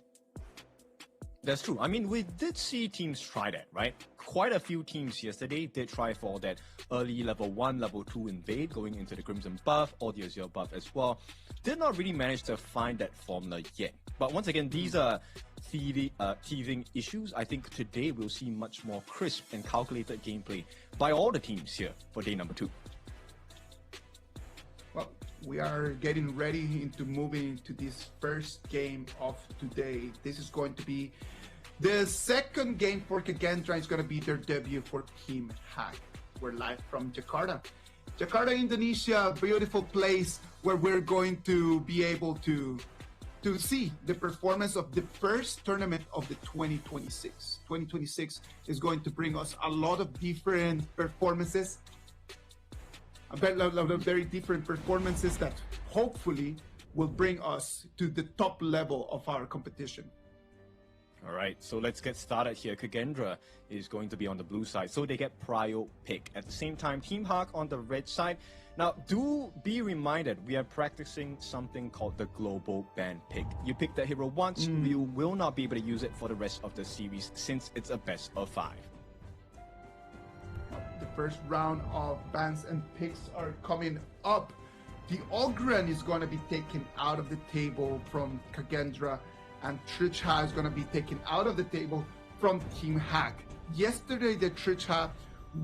That's true. I mean, we did see teams try that, right? Quite a few teams yesterday did try for that early level 1, level 2 invade going into the Crimson buff or the Azure buff as well. Did not really manage to find that formula yet. But once again, these are teething issues. I think today we'll see much more crisp and calculated gameplay by all the teams here for day number 2. Well, we are getting ready into moving into this first game of today. This is going to be the second game for Kagendra. It's going to be their debut for Team Hack. We're live from Jakarta. Jakarta, Indonesia, beautiful place where we're going to be able to see the performance of the first tournament of the 2026. 2026 is going to bring us a lot of different performances, a lot of very different performances that hopefully will bring us to the top level of our competition. All right, so let's get started here. Kagendra is going to be on the blue side, so they get prio pick. At the same time, Team Hawk on the red side. Now, do be reminded, we are practicing something called the global ban pick. You pick the hero once, you will not be able to use it for the rest of the series since it's a best of 5. The first round of bans and picks are coming up. The Ogren is going to be taken out of the table from Kagendra, and Tricha is going to be taken out of the table from Team Hack. Yesterday, the Tricha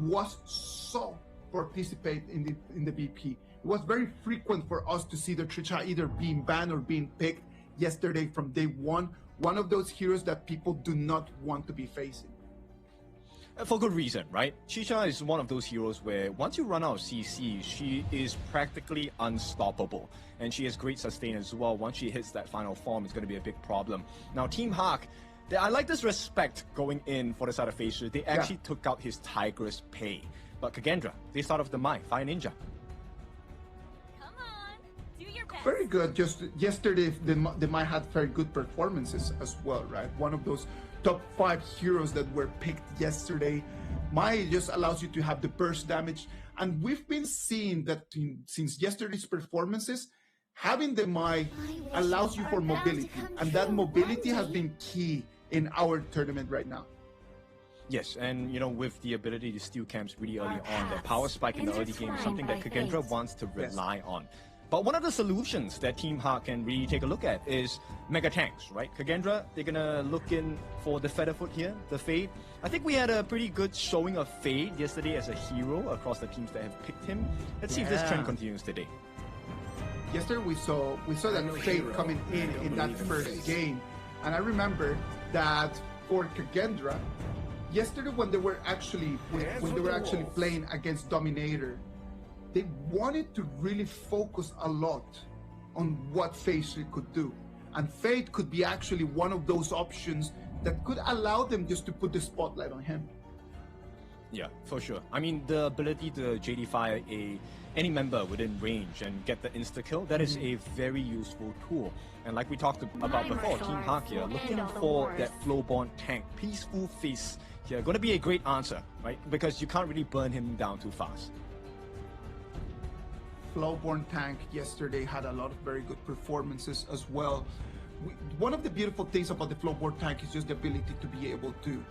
was so participate in the VP. It was very frequent for us to see the Tricha either being banned or being picked yesterday from day one. One of those heroes that people do not want to be facing. For good reason, right? Chicha is one of those heroes where once you run out of CC, she is practically unstoppable. And she has great sustain as well. Once she hits that final form, it's going to be a big problem. Now, Team Hawk, I like this respect going in for the side of Facer. They actually took out his Tigress Pay. But Kagendra, they start off the Mai, Fire Ninja. Come on, do your best. Very good. Just yesterday, they might have very good performances as well, right? One of those top 5 heroes that were picked yesterday. Mai just allows you to have the burst damage. And we've been seeing that since yesterday's performances, having the Mai allows you for mobility. And that mobility has been key in our tournament right now. Yes, and with the ability to steal camps really early on, that power spike in the early game is something that Kagendra wants to rely on. But one of the solutions that Team Hawk can really take a look at is Mega Tanks, right? Kagendra, they're gonna look in for the Featherfoot here, the Fade. I think we had a pretty good showing of Fade yesterday as a hero across the teams that have picked him. Let's see if this trend continues today. Yesterday we saw that Fade coming in that first game. And I remember that for Kagendra, yesterday when they were actually playing against Dominator, they wanted to really focus a lot on what Facer could do. And Fade could be actually one of those options that could allow them just to put the spotlight on him. Yeah, for sure. I mean, the ability to JD fire any member within range and get the insta-kill, that is a very useful tool. And like we talked about before, Team Hawk here, looking for that Flowborn tank, Peaceful Face here, going to be a great answer, right? Because you can't really burn him down too fast. Flowborn tank yesterday had a lot of very good performances as well. One of the beautiful things about the Flowborn tank is just the ability to be able to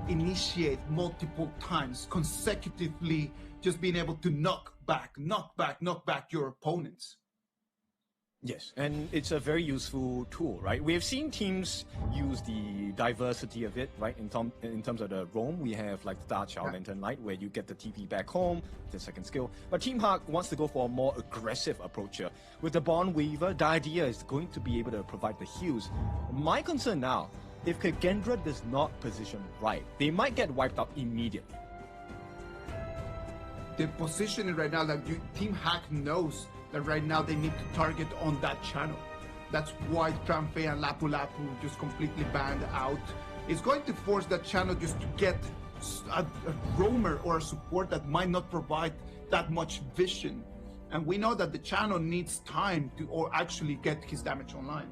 initiate multiple times consecutively, just being able to knock back your opponents. Yes, and it's a very useful tool, right? We have seen teams use the diversity of it, right? In terms of the roam, we have like the Da Chao Lantern Light, where you get the TP back home, the second skill. But Team Hawk wants to go for a more aggressive approach here. With the Bond Weaver, the idea is going to be able to provide the heals. My concern now, if Kagendra does not position right, they might get wiped out immediately. The positioning right now that Team Hack knows that right now they need to target on that channel. That's why Tramfe and Lapu Lapu just completely banned out. It's going to force that channel just to get a roamer or a support that might not provide that much vision. And we know that the channel needs time to actually get his damage online.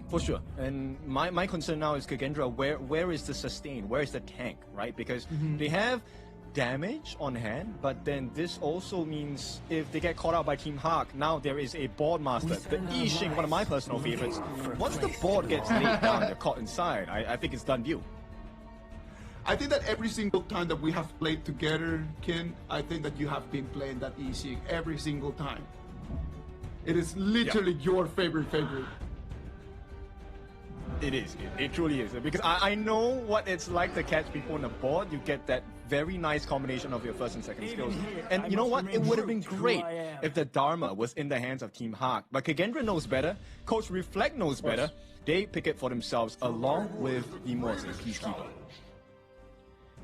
For sure. And my concern now is Kagendra, where is the sustain? Where is the tank, right? Because they have damage on hand, but then this also means if they get caught out by Team Hawk, now there is a board master, the Yixing, one of my personal favorites. Once the board gets laid down, they're caught inside. I think it's done deal. I think that every single time that we have played together, Ken, I think that you have been playing that Yixing every single time. It is literally your favorite. It is. It truly is. Because I know what it's like to catch people on the board. You get that very nice combination of your first and second skills. And you know what? It would have been great if the Dharma was in the hands of Team Hawk. But Kagendra knows better. Coach Reflect knows better. They pick it for themselves along with the Immortals Peacekeeper.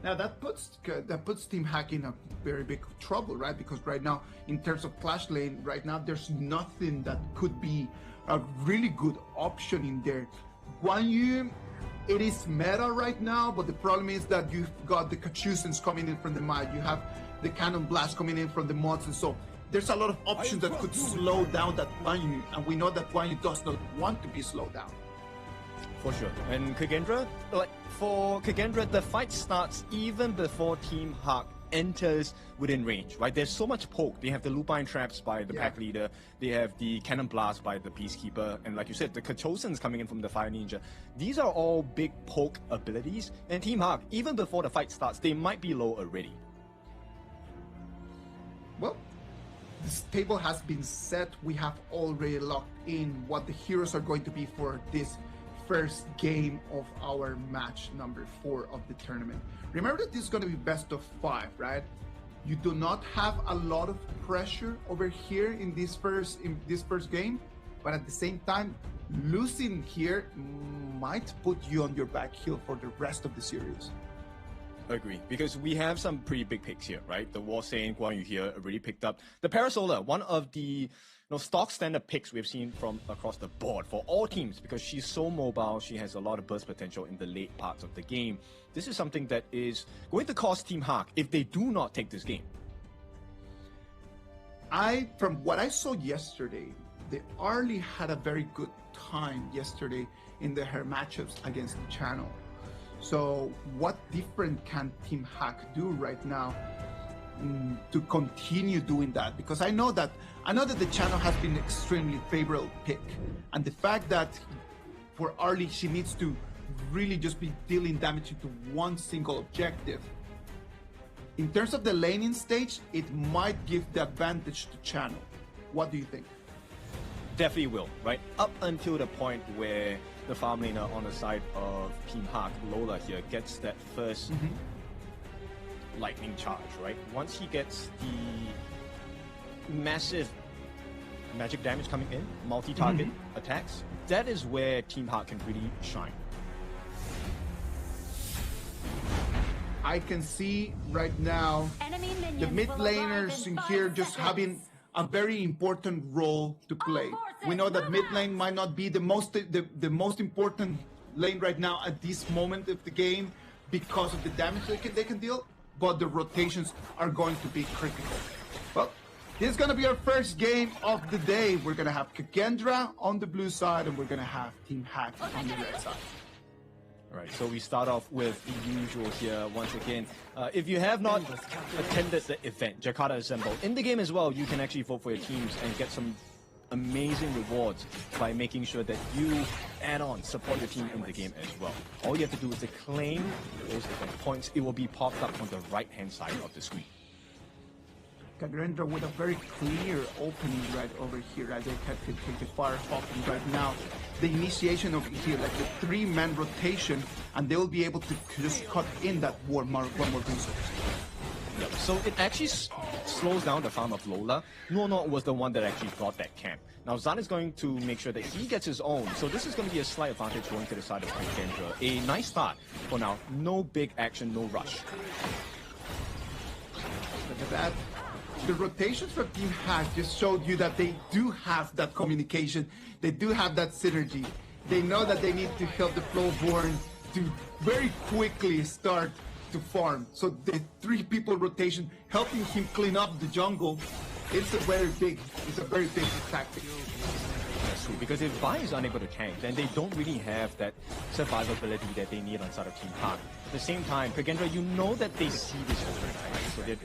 Now that puts Team Hack in a very big trouble, right? Because right now, in terms of Clash Lane, right now there's nothing that could be a really good option in there. Guan Yu, it is meta right now, but the problem is that you've got the Kachusens coming in from the mid, you have the Cannon Blast coming in from the mods, and so there's a lot of options that could slow down that Guan Yu, and we know that Guan Yu does not want to be slowed down. For sure. And Kagendra, like for Kagendra, the fight starts even before Team Hawk enters within range, right? There's so much poke. They have the Lupine Traps by the pack leader, they have the Cannon Blast by the Peacekeeper, and like you said, the Kachosens coming in from the Fire Ninja. These are all big poke abilities, and Team Hawk, even before the fight starts, they might be low already. Well, this table has been set. We have already locked in what the heroes are going to be for this first game of our match number 4 of the tournament. Remember that this is going to be best of 5, right? You do not have a lot of pressure over here in this first game, but at the same time, losing here might put you on your back heel for the rest of the series. Agree, because we have some pretty big picks here, right? The War Saint, Guan Yu here already picked up. The Parasolar, one of the stock standard picks we've seen from across the board for all teams, because she's so mobile, she has a lot of burst potential in the late parts of the game. This is something that is going to cost Team Hawk if they do not take this game. From what I saw yesterday, the Arlie had a very good time yesterday in her matchups against the channel. So what different can Team Hack do right now to continue doing that? Because I know that the channel has been extremely favorable pick, and the fact that for Arlie she needs to really just be dealing damage into one single objective. In terms of the laning stage, it might give the advantage to channel. What do you think? Definitely will, right? Up until the point where the farm laner on the side of Team Hawk, Lola here, gets that first lightning charge, right? Once he gets the massive magic damage coming in, multi-target attacks, that is where Team Hawk can really shine. I can see right now the mid laners in here just having a very important role to play. We know that mid lane might not be the most important lane right now at this moment of the game because of the damage they can deal, but the rotations are going to be critical. Well, this is going to be our first game of the day. We're going to have Kagendra on the blue side, and we're going to have Team Hack on the red side. All right, so we start off with the usual here once again. If you have not attended the event, Jakarta Assemble, in the game as well, you can actually vote for your teams and get some amazing rewards by making sure that you add on, support your team in the game as well. All you have to do is to claim those event points. It will be popped up on the right-hand side of the screen. Kagendra with a very clear opening right over here as they can take the fire hopping right now. The initiation over here, like the 3-man rotation, and they will be able to just cut in that one more resource. Yep. So it actually slows down the farm of Lola. Nuonor was the one that actually got that camp. Now Zan is going to make sure that he gets his own. So this is going to be a slight advantage going to the side of Kagendra. A nice start for now. No big action, no rush. Look at that. The rotations from Team Hack just showed you that they do have that communication. They do have that synergy. They know that they need to help the Flowborn to very quickly start to farm. So the 3-people rotation helping him clean up the jungle, it's a very big tactic. That's true, because if Vi is unable to tank, then they don't really have that survivability that they need on side of Team Hawk. At the same time, Kagendra, you know that they see this overtime, so they're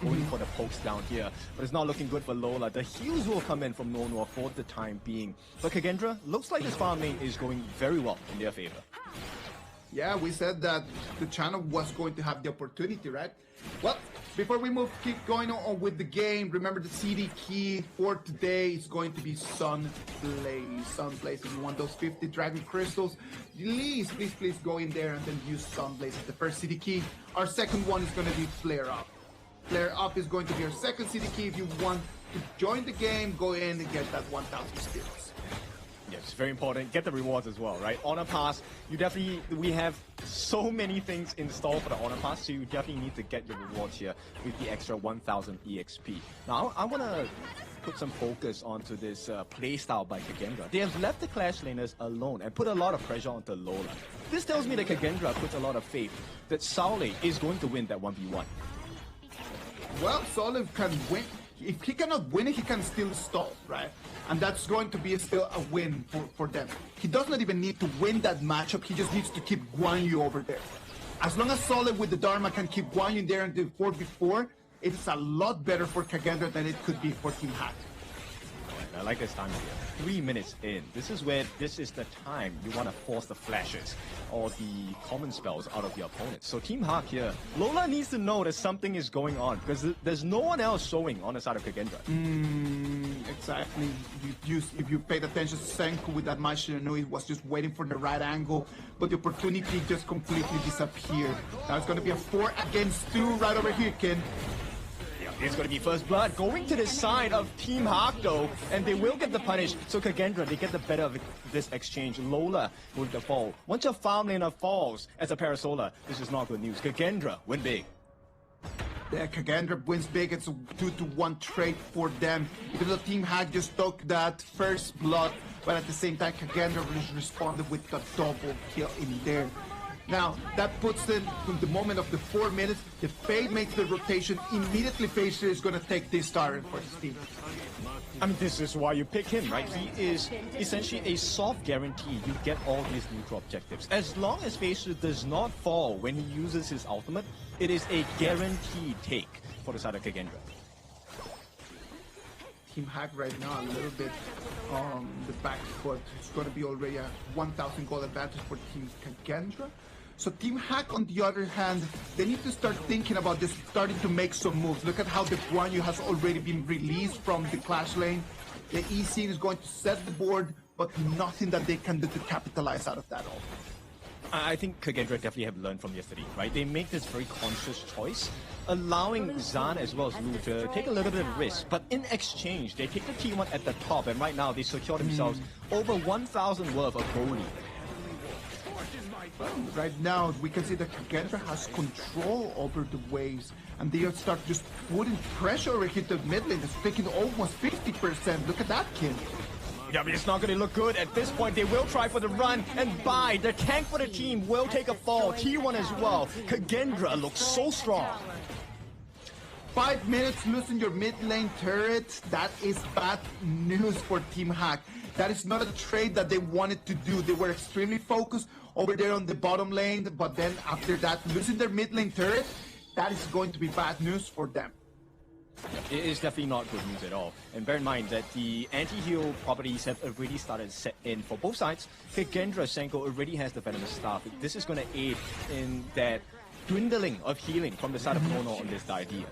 going for the pokes down here, but it's not looking good for Lola. The heals will come in from Nuonor for the time being. But Kagendra, looks like this farm lane is going very well in their favor. Yeah, we said that the channel was going to have the opportunity, right? Well, before we keep going on with the game, remember the CD key for today is going to be Sunblaze. Sunblaze, if you want those 50 Dragon Crystals, please go in there and then use Sunblaze as the first CD key. Our second one is going to be Flare Up. Flare Up is going to be our second CD key. If you want to join the game, go in and get that 1,000 spirits. Yes, very important. Get the rewards as well, right? Honor Pass, we have so many things in store for the Honor Pass, so you definitely need to get your rewards here with the extra 1000 EXP. Now, I want to put some focus onto this playstyle by Kagendra. They have left the Clash Laners alone and put a lot of pressure onto Lola. This tells me that Kagendra puts a lot of faith that Saule is going to win that 1v1. Well, Saule can win. If he cannot win it, he can still stall, right? And that's going to be still a win for them. He does not even need to win that matchup. He just needs to keep Guan Yu over there. As long as Saule with the Dharma can keep Guan Yu there and do 4v4, it is a lot better for Kagendra than it could be for Team Hack. I like this time here. 3 minutes in. This is the time you want to force the flashes or the common spells out of your opponent. So Team Hack here, Lola needs to know that something is going on because there's no one else showing on the side of Kagendra. Exactly. If you paid attention to Senku with that Mashi Nui, was just waiting for the right angle, but the opportunity just completely disappeared. Now it's going to be a 4 against 2 right over here, Ken. It's going to be first blood going to the side of Team Hack though, and they will get the punish. So Kagendra, they get the better of this exchange. Lola with the fall. Once your farm laner falls as a Parasola, this is not good news. Kagendra win big. Yeah, Kagendra wins big. It's a 2-1 trade for them. Even though Team Hack just took that first blood, but at the same time Kagendra responded with a double kill in there. Now, that puts them from the moment of the 4 minutes. The Fade makes the rotation. Immediately, Facer is going to take this star for his team. I mean, this is why you pick him, right? He is essentially a soft guarantee you get all these neutral objectives. As long as Facer does not fall when he uses his ultimate, it is a guaranteed take for the side of Kagendra. Team Hack right now a little bit on the back foot. It's going to be already a 1,000 gold advantage for Team Kagendra. So Team Hack, on the other hand, they need to start thinking about just starting to make some moves. Look at how the Guan Yu has already been released from the Clash lane. The EC is going to set the board, but nothing that they can do to capitalize out of that all. I think Kagendra definitely have learned from yesterday, right? They make this very conscious choice, allowing Zan as well as Lu to take a little bit of risk. But in exchange, they take the T1 at the top, and right now they secure themselves over 1,000 worth of gold. Right now, we can see that Kagendra has control over the waves, and they start just putting pressure over here to mid lane. It's taking almost 50%. Look at that, kid. Yeah, but it's not going to look good. At this point, they will try for the run and buy. The tank for the team will take a fall. T1 as well. Kagendra looks so strong. 5 minutes losing your mid lane turret. That is bad news for Team Hack. That is not a trade that they wanted to do. They were extremely focused over there on the bottom lane, but then after that, losing their mid lane turret, that is going to be bad news for them. It is definitely not good news at all. And bear in mind that the anti-heal properties have already started set in for both sides. Kagendra Senko already has the Venomous Staff. This is going to aid in that dwindling of healing from the side of Mono on this idea.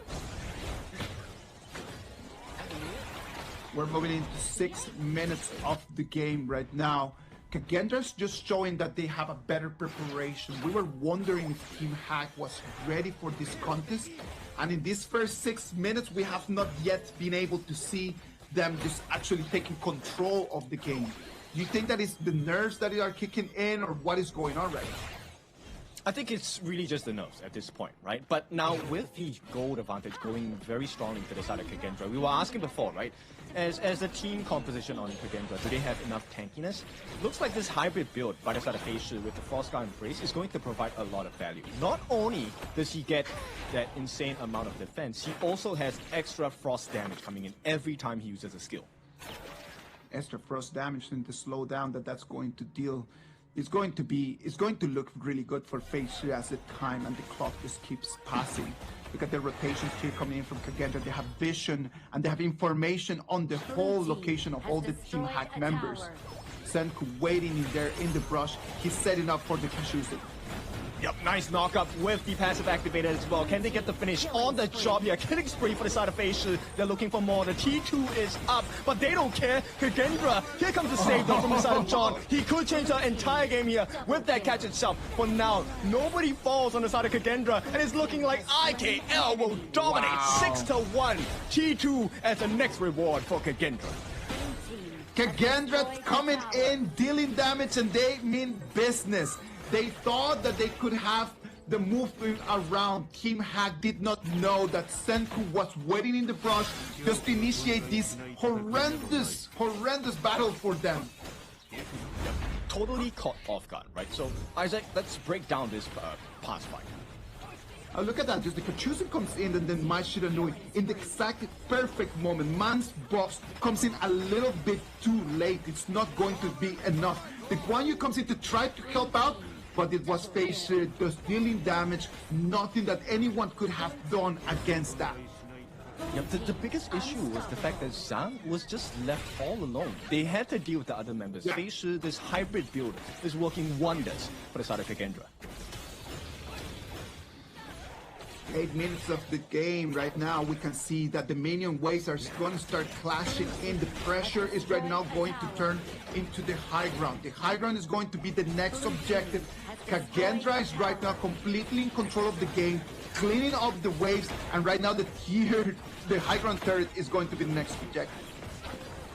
We're moving into 6 minutes of the game right now. Kagendra's just showing that they have a better preparation. We were wondering if Team Hack was ready for this contest. And in these first 6 minutes, we have not yet been able to see them just actually taking control of the game. Do you think that it's the nerves that are kicking in, or what is going on right now? I think it's really just the nerves at this point, right? But now with the gold advantage going very strongly to the side of Kagendra, we were asking before, right? As the team composition on Kagendra, do they have enough tankiness? Looks like this hybrid build by the side of Facial with the Frostguard Embrace is going to provide a lot of value. Not only does he get that insane amount of defense, he also has extra frost damage coming in every time he uses a skill. Extra frost damage and the slowdown that's going to deal. It's going to look really good for Facial as the time and the clock just keeps passing. Look at the rotations here coming in from Kagendra. They have vision and they have information on the whole location of all the Team Hack members. Senku waiting in there in the brush. He's setting up for the Kashuzi. Yep, nice knockup with the passive activated as well. Can they get the finish on the job here? Killing spree for the side of Facial. They're looking for more. The T2 is up, but they don't care. Kagendra, here comes the save though from the side of John. He could change the entire game here with that catch itself. For now, nobody falls on the side of Kagendra, and it's looking like IKL will dominate 6-1. T2 as the next reward for Kagendra. Kagendra coming in, dealing damage, and they mean business. They thought that they could have the movement around. Team Hack did not know that Senku was waiting in the brush just to initiate this horrendous battle for them. Totally caught off guard, right? So, Isaac, let's break down this past fight. Look at that, just the Kachusen comes in and then Shiranui in the exact perfect moment. Man's box comes in a little bit too late. It's not going to be enough. The Guan Yu comes in to try to help out, but it was Facer just dealing damage. Nothing that anyone could have done against that. Yeah, the biggest issue was the fact that Zhang was just left all alone. They had to deal with the other members. Yeah. Facer, this hybrid build, is working wonders for the side of Kagendra. 8 minutes of the game right now, we can see that the minion waves are going to start clashing in. The pressure is right now going to turn into the high ground. The high ground is going to be the next objective. Kagendra is right now completely in control of the game, cleaning up the waves, and right now the high ground turret is going to be the next objective.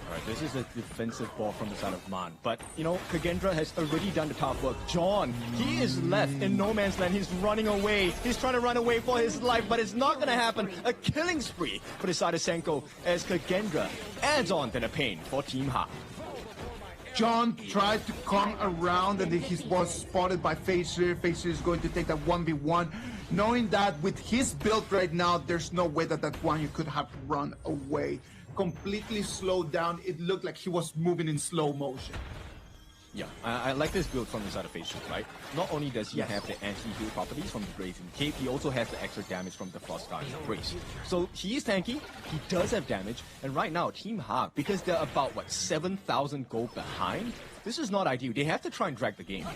Alright, this is a defensive ball from the side of Man. But, you know, Kagendra has already done the top work. John, he is left in no man's land. He's running away. He's trying to run away for his life, but it's not going to happen. A killing spree for the side of Senko as Kagendra adds on to the pain for Team Ha. John tried to come around and he was spotted by Facer. Facer is going to take that 1v1, knowing that with his build right now, there's no way that Guan Yu could have run away. Completely slowed down. It looked like he was moving in slow motion. Yeah, I like this build from the side of Facer, right? Not only does he have the anti-heal properties from the Blazing Cape, he also has the extra damage from the Frost Guard Brace. So he is tanky, he does have damage, and right now Team Ha, because they're about, what, 7,000 gold behind, this is not ideal. They have to try and drag the game.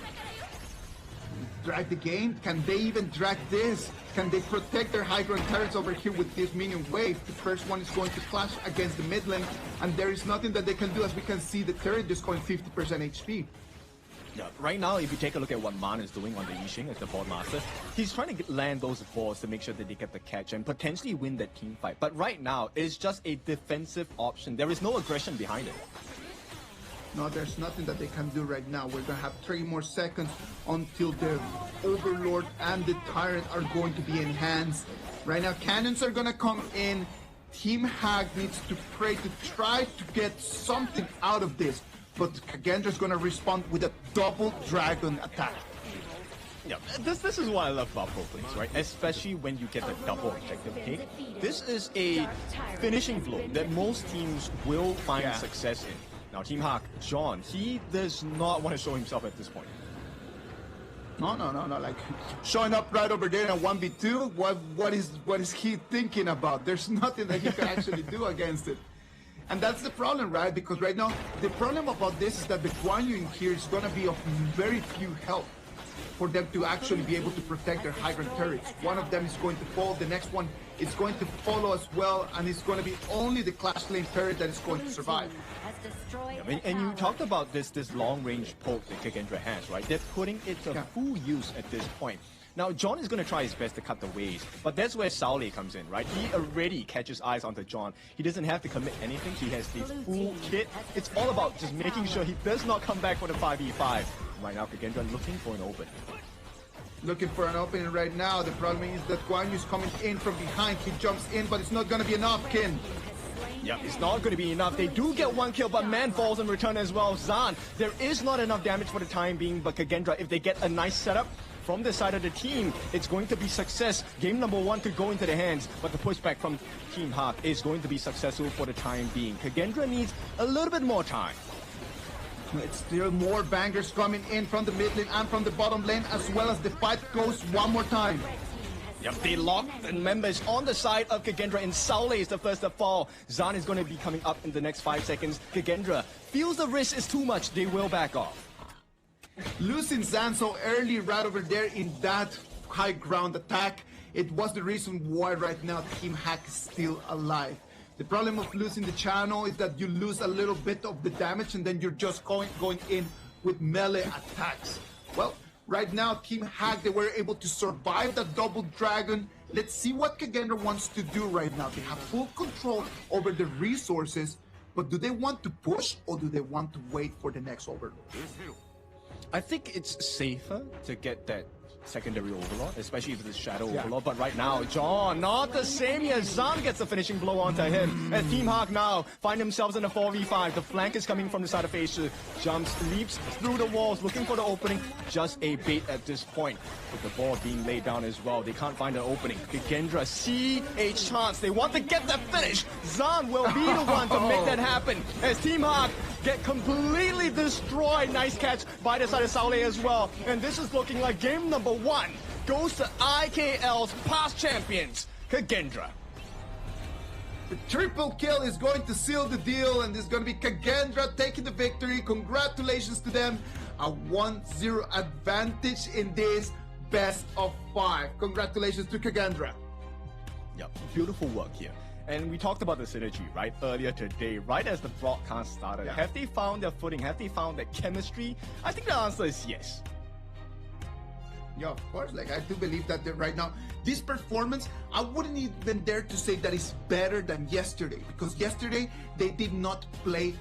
Drag the game? Can they even drag this? Can they protect their high ground turrets over here with this minion wave? The first one is going to clash against the mid lane, and there is nothing that they can do. As we can see, the turret just going 50% HP. Yeah, right now, if you take a look at what Man is doing on the Yixing as the board master, he's trying to land those balls to make sure that they get the catch and potentially win that team fight. But right now, it's just a defensive option. There is no aggression behind it. No, there's nothing that they can do right now. We're going to have 3 more seconds until the Overlord and the Tyrant are going to be enhanced. Right now, cannons are going to come in. Team Hag needs to pray to try to get something out of this. But Kagendra is going to respond with a double dragon attack. Yeah, this is what I love about pro plays, right? Especially when you get the double objective pick. This is a finishing blow that most teams will find success in. Now, Team Hawk, John, he does not want to show himself at this point. No. Like, showing up right over there in a 1v2, what is he thinking about? There's nothing that he can actually do against it. And that's the problem, right? Because right now, the problem about this is that the Guan Yu in here is going to be of very few help for them to actually be able to protect their high ground turrets. One of them is going to fall, the next one is going to follow as well, and it's going to be only the Clash Lane turret that is going to survive. Yeah, and you talked about this long-range poke that Kagendra has, right? They're putting it to full use at this point. Now, John is going to try his best to cut the waves, but that's where Saule comes in, right? He already catches eyes onto John. He doesn't have to commit anything. He has this full kit. It's all about just making sure he does not come back for the 5v5. Right now, Kagendra looking for an open. Looking for an opening right now. The problem is that Guan Yu is coming in from behind. He jumps in, but it's not going to be enough, Kin. Yeah, it's not going to be enough. They do get 1 kill, but Man falls in return as well. Zan, there is not enough damage for the time being, but Kagendra, if they get a nice setup from the side of the team, it's going to be success. Game number 1 could go into the hands, but the pushback from Team Hawk is going to be successful for the time being. Kagendra needs a little bit more time. It's still more bangers coming in from the mid lane and from the bottom lane, as well as the fight goes one more time. Yep, they lock the members on the side of Kagendra, and Saule is the first to fall. Zan is going to be coming up in the next 5 seconds. Kagendra feels the risk is too much. They will back off. Losing Zan so early right over there in that high ground attack, it was the reason why right now Team Hack is still alive. The problem of losing the channel is that you lose a little bit of the damage and then you're just going in with melee attacks. Well, right now, Team Hack, they were able to survive that double dragon. Let's see what Kagendra wants to do right now. They have full control over the resources, But do they want to push or do they want to wait for the next overload? I think it's safer to get that secondary overlord, especially if it's shadow overlord. But right now, John, not the same here. Zan gets the finishing blow onto him. And Team Hawk now find themselves in a 4v5. The flank is coming from the side of Asia. Jumps, leaps through the walls, looking for the opening. Just a bait at this point. With the ball being laid down as well, they can't find an opening. Kagendra see a chance. They want to get the finish. Zan will be the one to make that happen. As Team Hawk get completely destroyed. Nice catch by the side of Saule as well. And this is looking like game number 1 goes to IKL's past champions, Kagendra. The triple kill is going to seal the deal, and it's going to be Kagendra taking the victory. Congratulations to them. A 1-0 advantage in this best of 5. Congratulations to Kagendra. Yep, beautiful work here. And we talked about the synergy, right, earlier today, right as the broadcast started. Yeah. Have they found their footing? Have they found that chemistry? I think the answer is yes. Yeah, of course. Like, I do believe that right now, this performance, I wouldn't even dare to say that it's better than yesterday. Because yesterday, they did not play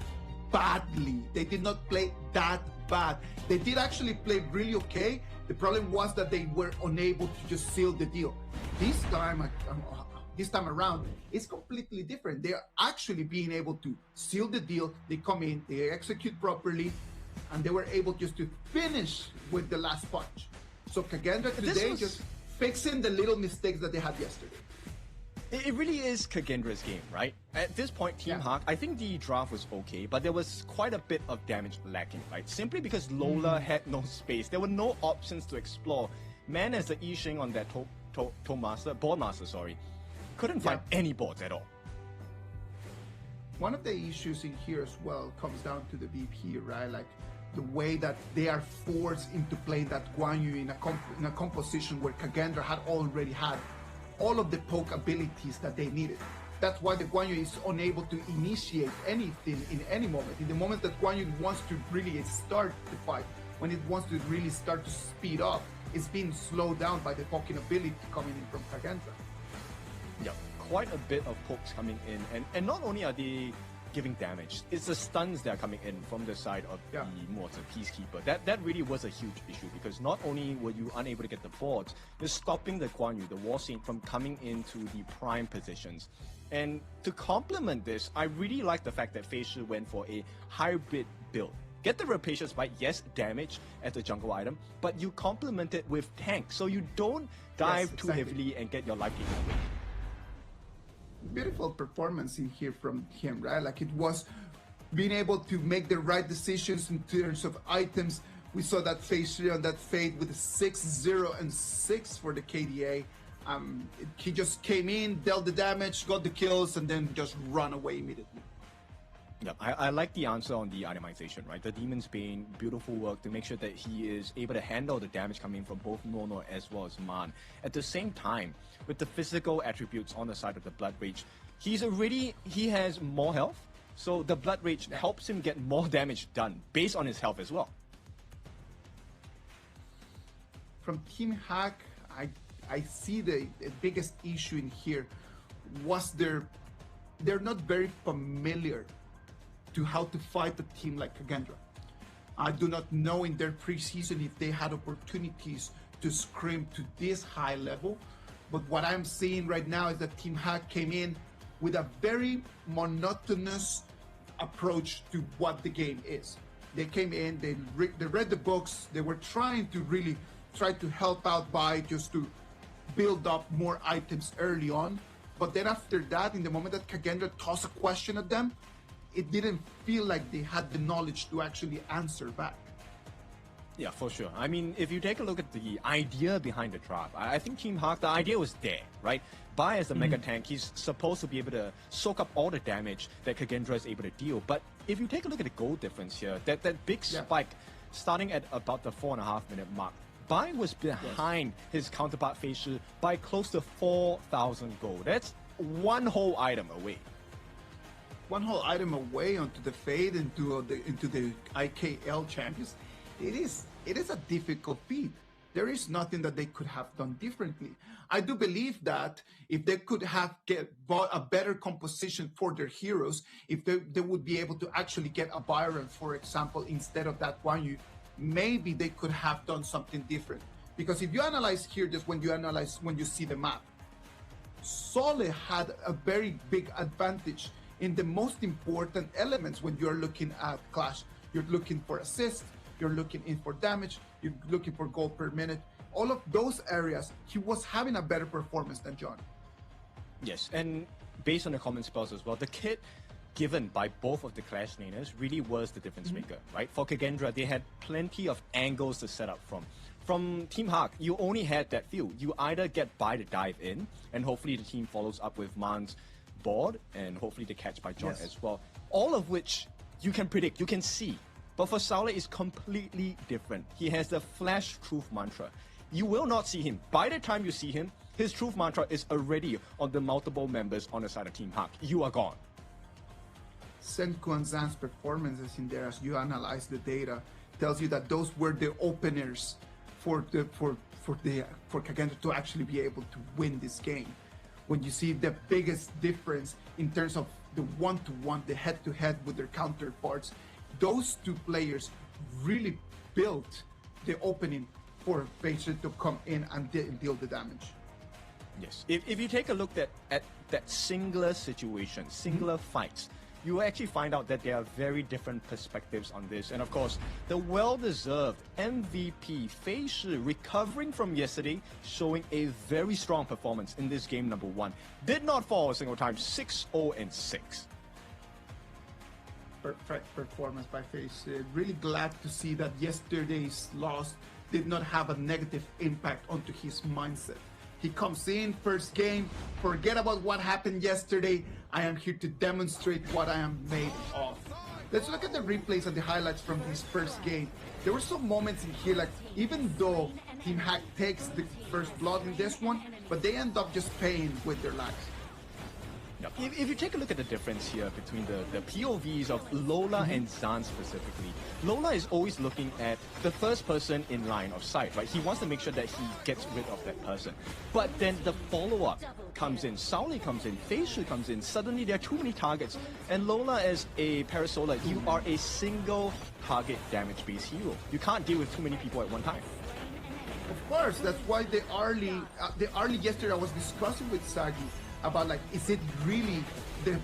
badly. They did not play that bad. They did actually play really okay. The problem was that they were unable to just seal the deal. This time around, it's completely different. They're actually being able to seal the deal. They come in, they execute properly, and they were able just to finish with the last punch. So Kagendra today just fixing the little mistakes that they had yesterday. It really is Kagendra's game, right? At this point, Team Hawk, I think the draft was okay, but there was quite a bit of damage lacking, right? Simply because Lola had no space. There were no options to explore. Man, as the Yixing on that board master, couldn't find any boards at all. One of the issues in here as well comes down to the VP, right? Like the way that they are forced into playing that Guan Yu in a composition where Kagendra had already had all of the poke abilities that they needed. That's why the Guan Yu is unable to initiate anything in any moment. In the moment that Guan Yu wants to really start the fight, when it wants to really start to speed up, it's being slowed down by the poking ability coming in from Kagendra. Yeah, quite a bit of pokes coming in, and not only are they giving damage, it's the stuns that are coming in from the side of the Mortar Peacekeeper. That really was a huge issue, because not only were you unable to get the boards, you're stopping the Guan Yu, the War Saint, from coming into the prime positions. And to complement this, I really like the fact that Fei Shi went for a hybrid build. Get the Rapacious Bite, yes, damage as a jungle item, but you complement it with tank, so you don't dive too heavily and get your life taken away. Beautiful performance in here from him, right? Like, it was being able to make the right decisions in terms of items. We saw that Phase 3 on that Fade with a 6-0 and 6 for the KDA. He just came in, dealt the damage, got the kills, and then just run away immediately. Yeah, I like the answer on the itemization, right? The Demon's Bane, beautiful work to make sure that he is able to handle the damage coming from both Nono as well as Man. At the same time, with the physical attributes on the side of the Blood Rage, he has more health, so the Blood Rage helps him get more damage done based on his health as well. From Team Hack, I see the biggest issue in here was they're not very familiar to how to fight a team like Kagendra. I do not know in their preseason if they had opportunities to scrim to this high level, but what I'm seeing right now is that Team Hack came in with a very monotonous approach to what the game is. They came in, they read the books, they were trying to really try to help out by just to build up more items early on, but then after that, in the moment that Kagendra tossed a question at them, it didn't feel like they had the knowledge to actually answer back. Yeah, for sure. I mean, if you take a look at the idea behind the draft, I think Team Hawk, the idea was there, right? Bai as the mega tank, he's supposed to be able to soak up all the damage that Kagendra is able to deal. But if you take a look at the goal difference here, that big spike starting at about the 4.5 minute mark, Bai was behind his counterpart Fei Shi by close to 4,000 gold. That's one whole item away. One whole item away onto the Fade, into the IKL champions. It is a difficult feat. there is nothing that they could have done differently. I do believe that if they could have bought a better composition for their heroes, if they would be able to actually get a Byron, for example, instead of that Guan Yu, maybe they could have done something different. Because if you analyze here, just when you see the map, Sole had a very big advantage in the most important elements when you're looking at Clash. You're looking for assist, you're looking in for damage, you're looking for gold per minute. All of those areas, he was having a better performance than John. Yes, and based on the common spells as well, the kit given by both of the Clash laners really was the difference maker, right? For Kagendra, they had plenty of angles to set up from. From Team Hawk, you only had that few. You either get by to dive in, and hopefully the team follows up with Man's board, and hopefully the catch by John as well. All of which you can predict, you can see. But for Saule, it's completely different. He has the Flash Truth Mantra. You will not see him. By the time you see him, his Truth Mantra is already on the multiple members on the side of Team Hawk. You are gone. Senku and Zan's performances in there, as you analyze the data, tells you that those were the openers for Kagendra to actually be able to win this game. When you see the biggest difference in terms of the one-to-one, the head-to-head with their counterparts, those two players really built the opening for Facer to come in and deal the damage. Yes. If you take a look at that singular situation, singular fights, you will actually find out that there are very different perspectives on this. And of course, the well-deserved MVP Fei Shi, recovering from yesterday, showing a very strong performance in this game number 1. Did not fall a single time, 6-0-6. Perfect performance by Fei Shi. Really glad to see that yesterday's loss did not have a negative impact onto his mindset. He comes in, first game, forget about what happened yesterday. I am here to demonstrate what I am made of. Let's look at the replays and the highlights from this first game. There were some moments in here, like even though Team Hack takes the first blood in this one, but they end up just paying with their lives. If you take a look at the difference here between the POVs of Lola and Zan specifically, Lola is always looking at the first person in line of sight, right? He wants to make sure that he gets rid of that person. But then the follow-up comes in, Saule comes in, Fei Shi comes in, suddenly there are too many targets. And Lola, as a Parasola, you are a single target damage-based hero. You can't deal with too many people at one time. Of course, that's why the early yesterday I was discussing with Sagi about, like, is it really the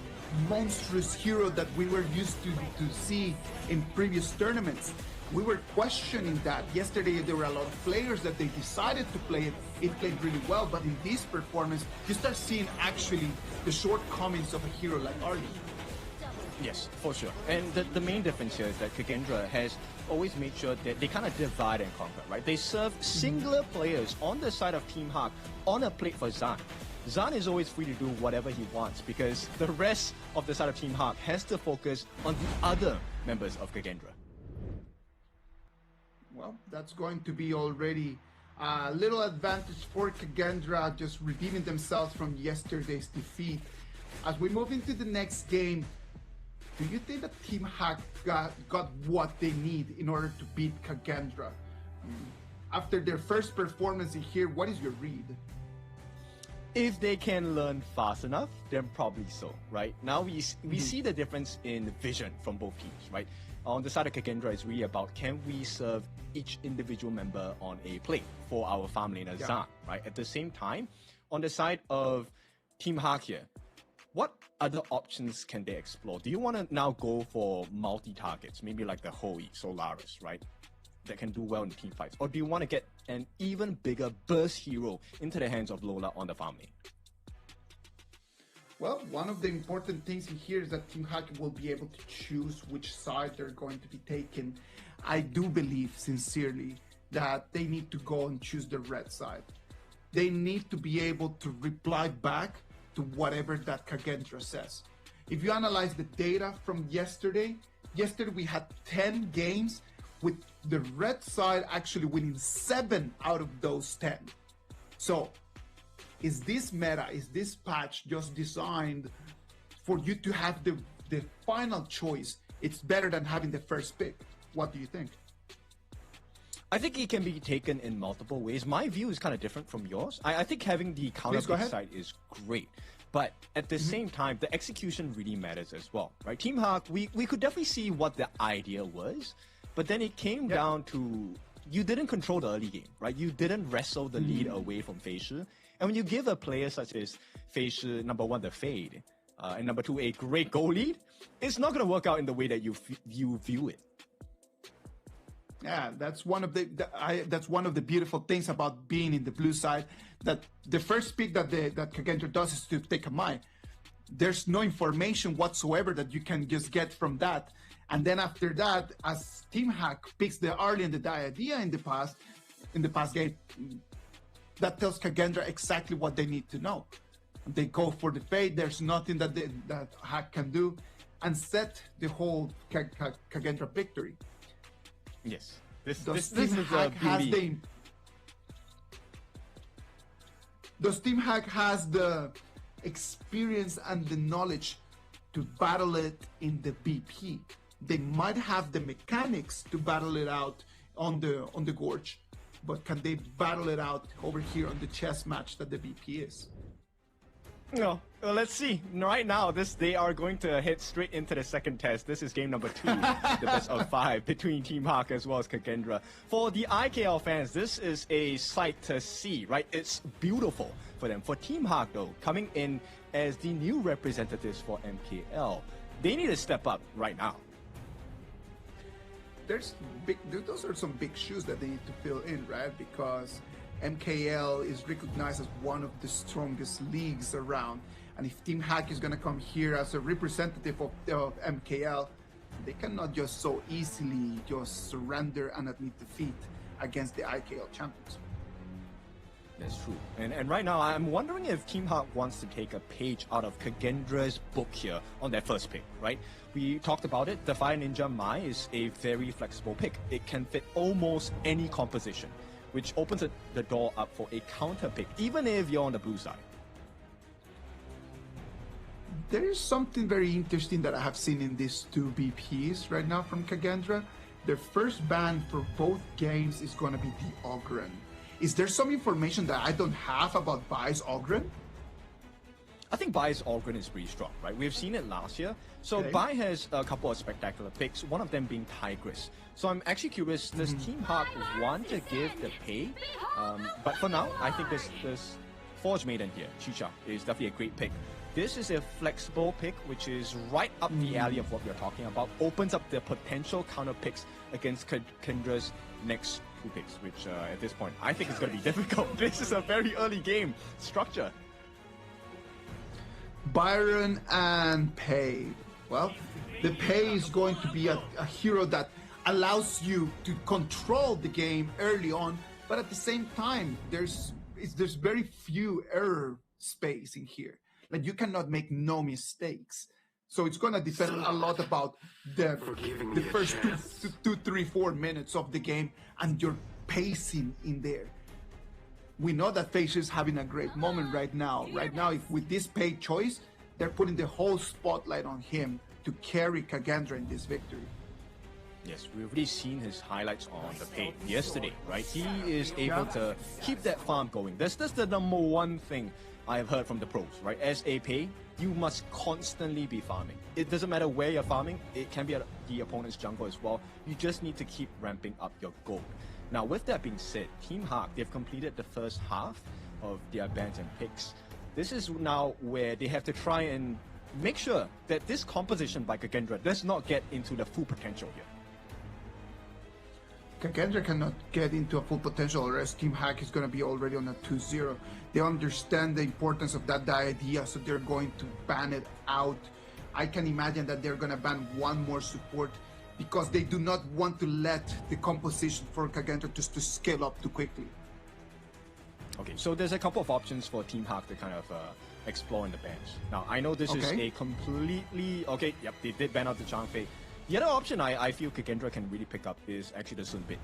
monstrous hero that we were used to see in previous tournaments? We were questioning that. Yesterday there were a lot of players that they decided to play it. It played really well, but in this performance, you start seeing actually the shortcomings of a hero like Arlie. Yes, for sure. And the main difference here is that Kagendra has always made sure that they kind of divide and conquer, right? They serve singular players on the side of Team Hawk on a plate for Zan. Zan is always free to do whatever he wants because the rest of the side of Team Hawk has to focus on the other members of Kagendra. Well, that's going to be already a little advantage for Kagendra, just redeeming themselves from yesterday's defeat. As we move into the next game, do you think that Team Hawk got what they need in order to beat Kagendra? After their first performance in here, what is your read? If they can learn fast enough, then probably so, right? Now we see the difference in vision from both teams, right? On the side of Kagendra, it's really about can we serve each individual member on a plate for our farm laner Zan, right? At the same time, on the side of Team Hawk here, what other options can they explore? Do you want to now go for multi-targets, maybe like the Hoey, Solaris, right? That can do well in team fights? Or do you want to get an even bigger burst hero into the hands of Lola on the farm lane? Well, one of the important things in here is that Team Hawk will be able to choose which side they're going to be taking. I do believe sincerely that they need to go and choose the red side. They need to be able to reply back to whatever that Kagendra says. If you analyze the data from yesterday we had 10 games with the red side actually winning 7 out of those 10. So is this meta, is this patch just designed for you to have the final choice? It's better than having the first pick. What do you think? I think it can be taken in multiple ways. My view is kind of different from yours. I think having the counter Please go pick ahead. side is great. But at the same time, the execution really matters as well, right? Team Hawk, we could definitely see what the idea was, but then it came down to you didn't control the early game, right? You didn't wrestle the lead away from Fei Shi. And when you give a player such as Fei Shi, number one, the fade, and number two, a great goal lead, it's not going to work out in the way that you view it. Yeah, that's one of the beautiful things about being in the blue side. That the first pick that Kagendra does is to take a Mai. There's no information whatsoever that you can just get from that. And then after that, as Team Hack picks the early and the idea in the past game, that tells Kagendra exactly what they need to know. They go for the fade. There's nothing that Hack can do, and set the whole Kagendra victory. Yes, this is a beauty. Does Team Hack has the experience and the knowledge to battle it in the BP? They might have the mechanics to battle it out on the Gorge, but can they battle it out over here on the chess match that the BP is? No, well, let's see. Right now, they are going to head straight into the second test. This is game number 2, the best of 5 between Team Hawk as well as Kagendra. For the IKL fans, this is a sight to see, right? It's beautiful for them. For Team Hawk, though, coming in as the new representatives for MKL, they need to step up right now. Those are some big shoes that they need to fill in, right? Because MKL is recognized as one of the strongest leagues around, and if Team Hack is going to come here as a representative of MKL, they cannot just so easily just surrender and admit defeat against the IKL champions. That's true. And right now, I'm wondering if Team Hawk wants to take a page out of Kagendra's book here on their first pick, right? We talked about it. The Fire Ninja Mai is a very flexible pick. It can fit almost any composition, which opens the door up for a counter pick, even if you're on the blue side. There is something very interesting that I have seen in these two BPs right now from Kagendra. Their first ban for both games is going to be the Ogren. Is there some information that I don't have about Bai's Ogren? I think Bai's Ogren is pretty strong, right? We've seen it last year. So Bai has a couple of spectacular picks, one of them being Tigress. So I'm actually curious, does Team Hawk want to give the pay? But for now, I think this Forge Maiden here, Chicha, is definitely a great pick. This is a flexible pick, which is right up the alley of what we're talking about. Opens up the potential counter picks against Kendra's next 2 picks, which at this point, I think is going to be difficult. This is a very early game structure. Byron and Pei. Well, the Pei is going to be a hero that allows you to control the game early on, but at the same time, there's very few error space in here. Like, you cannot make no mistakes. So it's going to depend a lot about the first 2, 3, 4 minutes of the game and your pacing in there. We know that Fei Shi is having a great moment right now. Right now, if with this Pei choice, they're putting the whole spotlight on him to carry Kagendra in this victory. Yes, we've already seen his highlights on the Pei yesterday, right? He is able to keep that farm going. That's the number one thing I have heard from the pros, right? As a Pei, you must constantly be farming. It doesn't matter where you're farming. It can be at the opponent's jungle as well. You just need to keep ramping up your gold. Now, with that being said, Team Hawk, they've completed the first half of their bans and picks. This is now where they have to try and make sure that this composition by Kagendra does not get into the full potential here. Kagendra cannot get into a full potential, or else Team Hack is going to be already on a 2-0. They understand the importance of that idea, so they're going to ban it out. I can imagine that they're going to ban one more support because they do not want to let the composition for Kagendra just to scale up too quickly. Okay, so there's a couple of options for Team Hawk to kind of explore in the bench. Now, I know this is a completely... Okay, yep, they did ban out the Changfei. The other option I feel Kagendra can really pick up is actually the Sun Bit,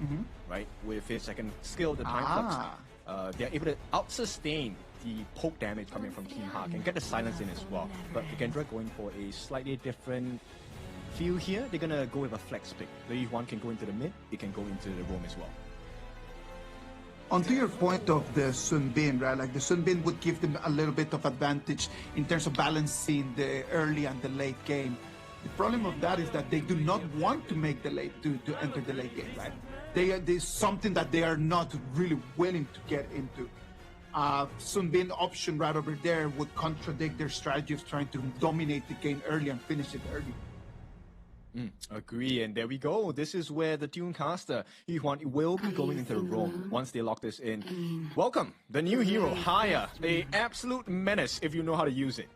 right? With his second skill, the Time Flux, they're able to out-sustain the poke damage coming from Team Hawk and get the silence in as well. But Kagendra going for a slightly different feel here. They're going to go with a flex pick. If one can go into the mid, it can go into the roam as well. onto your point of the Sunbin, right? Like the Sunbin would give them a little bit of advantage in terms of balancing the early and the late game. The problem of that is that they do not want to make the late to enter the late game, right? There's something that they are not really willing to get into. Sunbin option right over there would contradict their strategy of trying to dominate the game early and finish it early. Agree, and there we go. This is where the Tunecaster Yuhuan will be going into the room once they lock this in. Welcome, the new hero, Haya, a absolute menace if you know how to use it.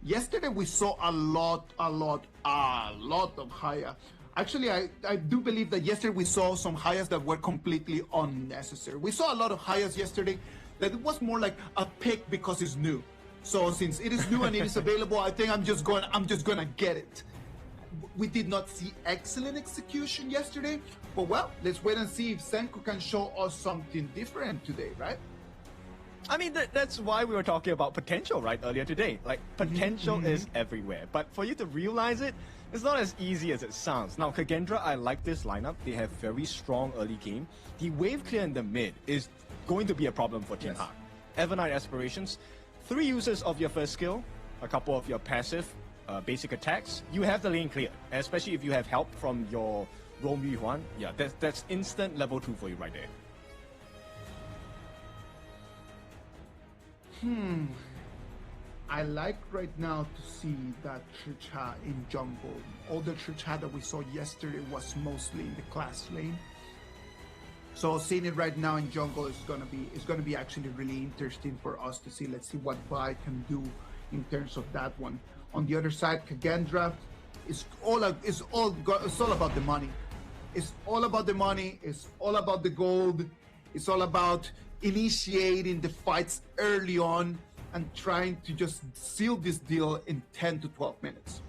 Yesterday we saw a lot of Haya. Actually, I do believe that yesterday we saw some Hayas that were completely unnecessary. We saw a lot of Hayas yesterday that it was more like a pick because it's new. So since it is new and it is available, I think I'm just gonna get it. We did not see excellent execution yesterday, but well, let's wait and see if Senku can show us something different today, right? I mean, that's why we were talking about potential, right, earlier today. Like, potential is everywhere, but for you to realize it, it's not as easy as it sounds. Now, Kagendra, I like this lineup. They have very strong early game. The wave clear in the mid is going to be a problem for Team Hak. Evernight Aspirations, 3 uses of your first skill, a couple of your passive basic attacks. You have the lane clear, especially if you have help from your Roam Yuhuan. Yeah, that's instant level 2 for you right there. I like right now to see that Chicha in jungle. All the Chicha that we saw yesterday was mostly in the class lane. So seeing it right now in jungle is gonna be actually really interesting for us to see. Let's see what Vi can do in terms of that one. On the other side, Kagendra is all about the money. It's all about the money. It's all about the gold. It's all about initiating the fights early on and trying to just seal this deal in 10 to 12 minutes.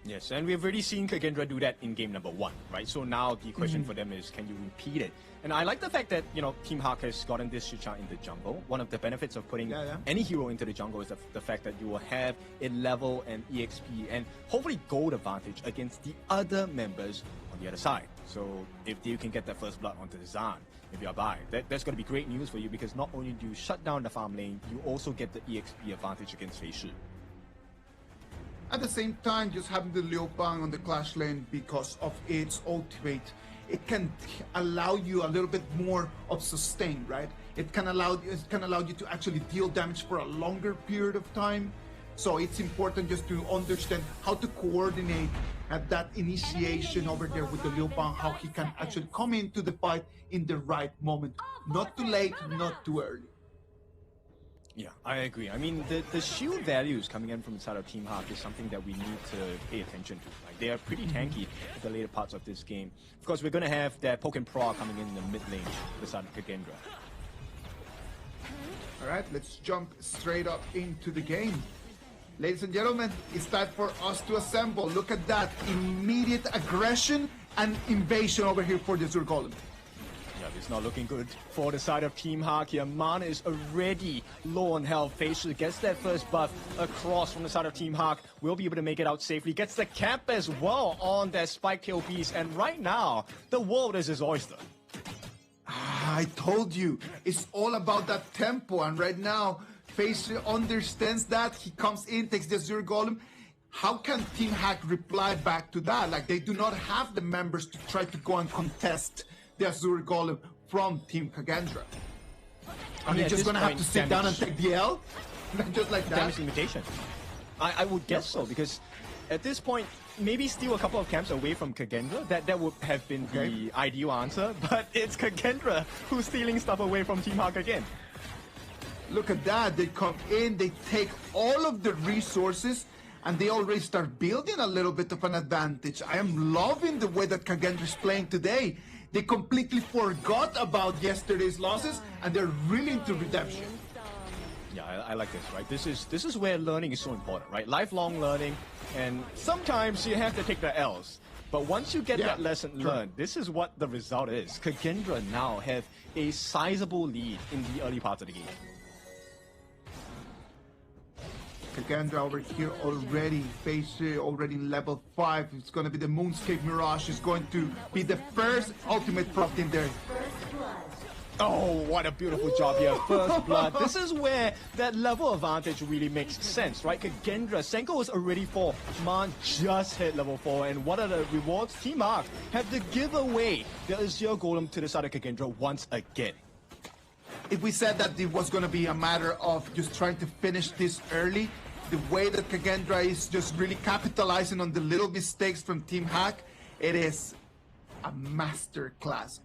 Yes, and we've already seen Kagendra do that in game number 1, right? So now the question for them is, can you repeat it? And I like the fact that, you know, Team Hak has gotten this Chicha in the jungle. One of the benefits of putting any hero into the jungle is the fact that you will have a level and EXP and hopefully gold advantage against the other members on the other side. So if you can get that first blood onto the Zan, if you're by, that's going to be great news for you, because not only do you shut down the farm lane, you also get the EXP advantage against Fei Shi. At the same time, just having the Liu Bang on the clash lane because of its ultimate, it can allow you a little bit more of sustain, right? It can allow you to actually deal damage for a longer period of time. So it's important just to understand how to coordinate at that initiation over there with the Liu Bang, how he can actually come into the fight in the right moment. Not too late, not too early. Yeah, I agree. I mean, the shield values coming in from the side of Team Hak is something that we need to pay attention to. Like, they are pretty tanky at the later parts of this game. Of course, we're going to have that Poke and Pro coming in the mid lane the side of Kagendra. Alright, let's jump straight up into the game. Ladies and gentlemen, it's time for us to assemble. Look at that. Immediate aggression and invasion over here for the Azure Golem. Yeah, it's not looking good for the side of Team Hak here. Mana is already low on health. Fei Shi gets that first buff across from the side of Team Hak. Will be able to make it out safely. Gets the cap as well on that Spike Tail Beast. And right now, the world is his oyster. I told you, it's all about that tempo. And right now, Fei Shi understands that. He comes in, takes the Azure Golem. How can Team Hak reply back to that? Like, they do not have the members to try to go and contest the Azure Golem from Team Kagendra. Are they just going to have to sit down and take the L? Just like that? Damage limitation. I would guess so, because at this point, maybe steal a couple of camps away from Kagendra. That would have been the ideal answer, but it's Kagendra who's stealing stuff away from Team Hak again. Look at that. They come in, they take all of the resources, and they already start building a little bit of an advantage. I am loving the way that Kagendra is playing today. They completely forgot about yesterday's losses, and they're really into redemption. Yeah, I like this, right? This is where learning is so important, right? Lifelong learning, and sometimes you have to take the L's. But once you get that lesson learned, this is what the result is. Kagendra now have a sizable lead in the early parts of the game. Kagendra over here already, Fei Shi already in level 5. It's going to be the Moonscape Mirage. It's going to be the first ultimate prompt in there. Oh, what a beautiful job here. First blood. This is where that level advantage really makes sense, right? Kagendra, Senko was already 4. Man just hit level 4. And what are the rewards? Team Arc have to give away the Azure Golem to the side of Kagendra once again. If we said that it was going to be a matter of just trying to finish this early, the way that Kagendra is just really capitalizing on the little mistakes from Team Hack, it is a master class.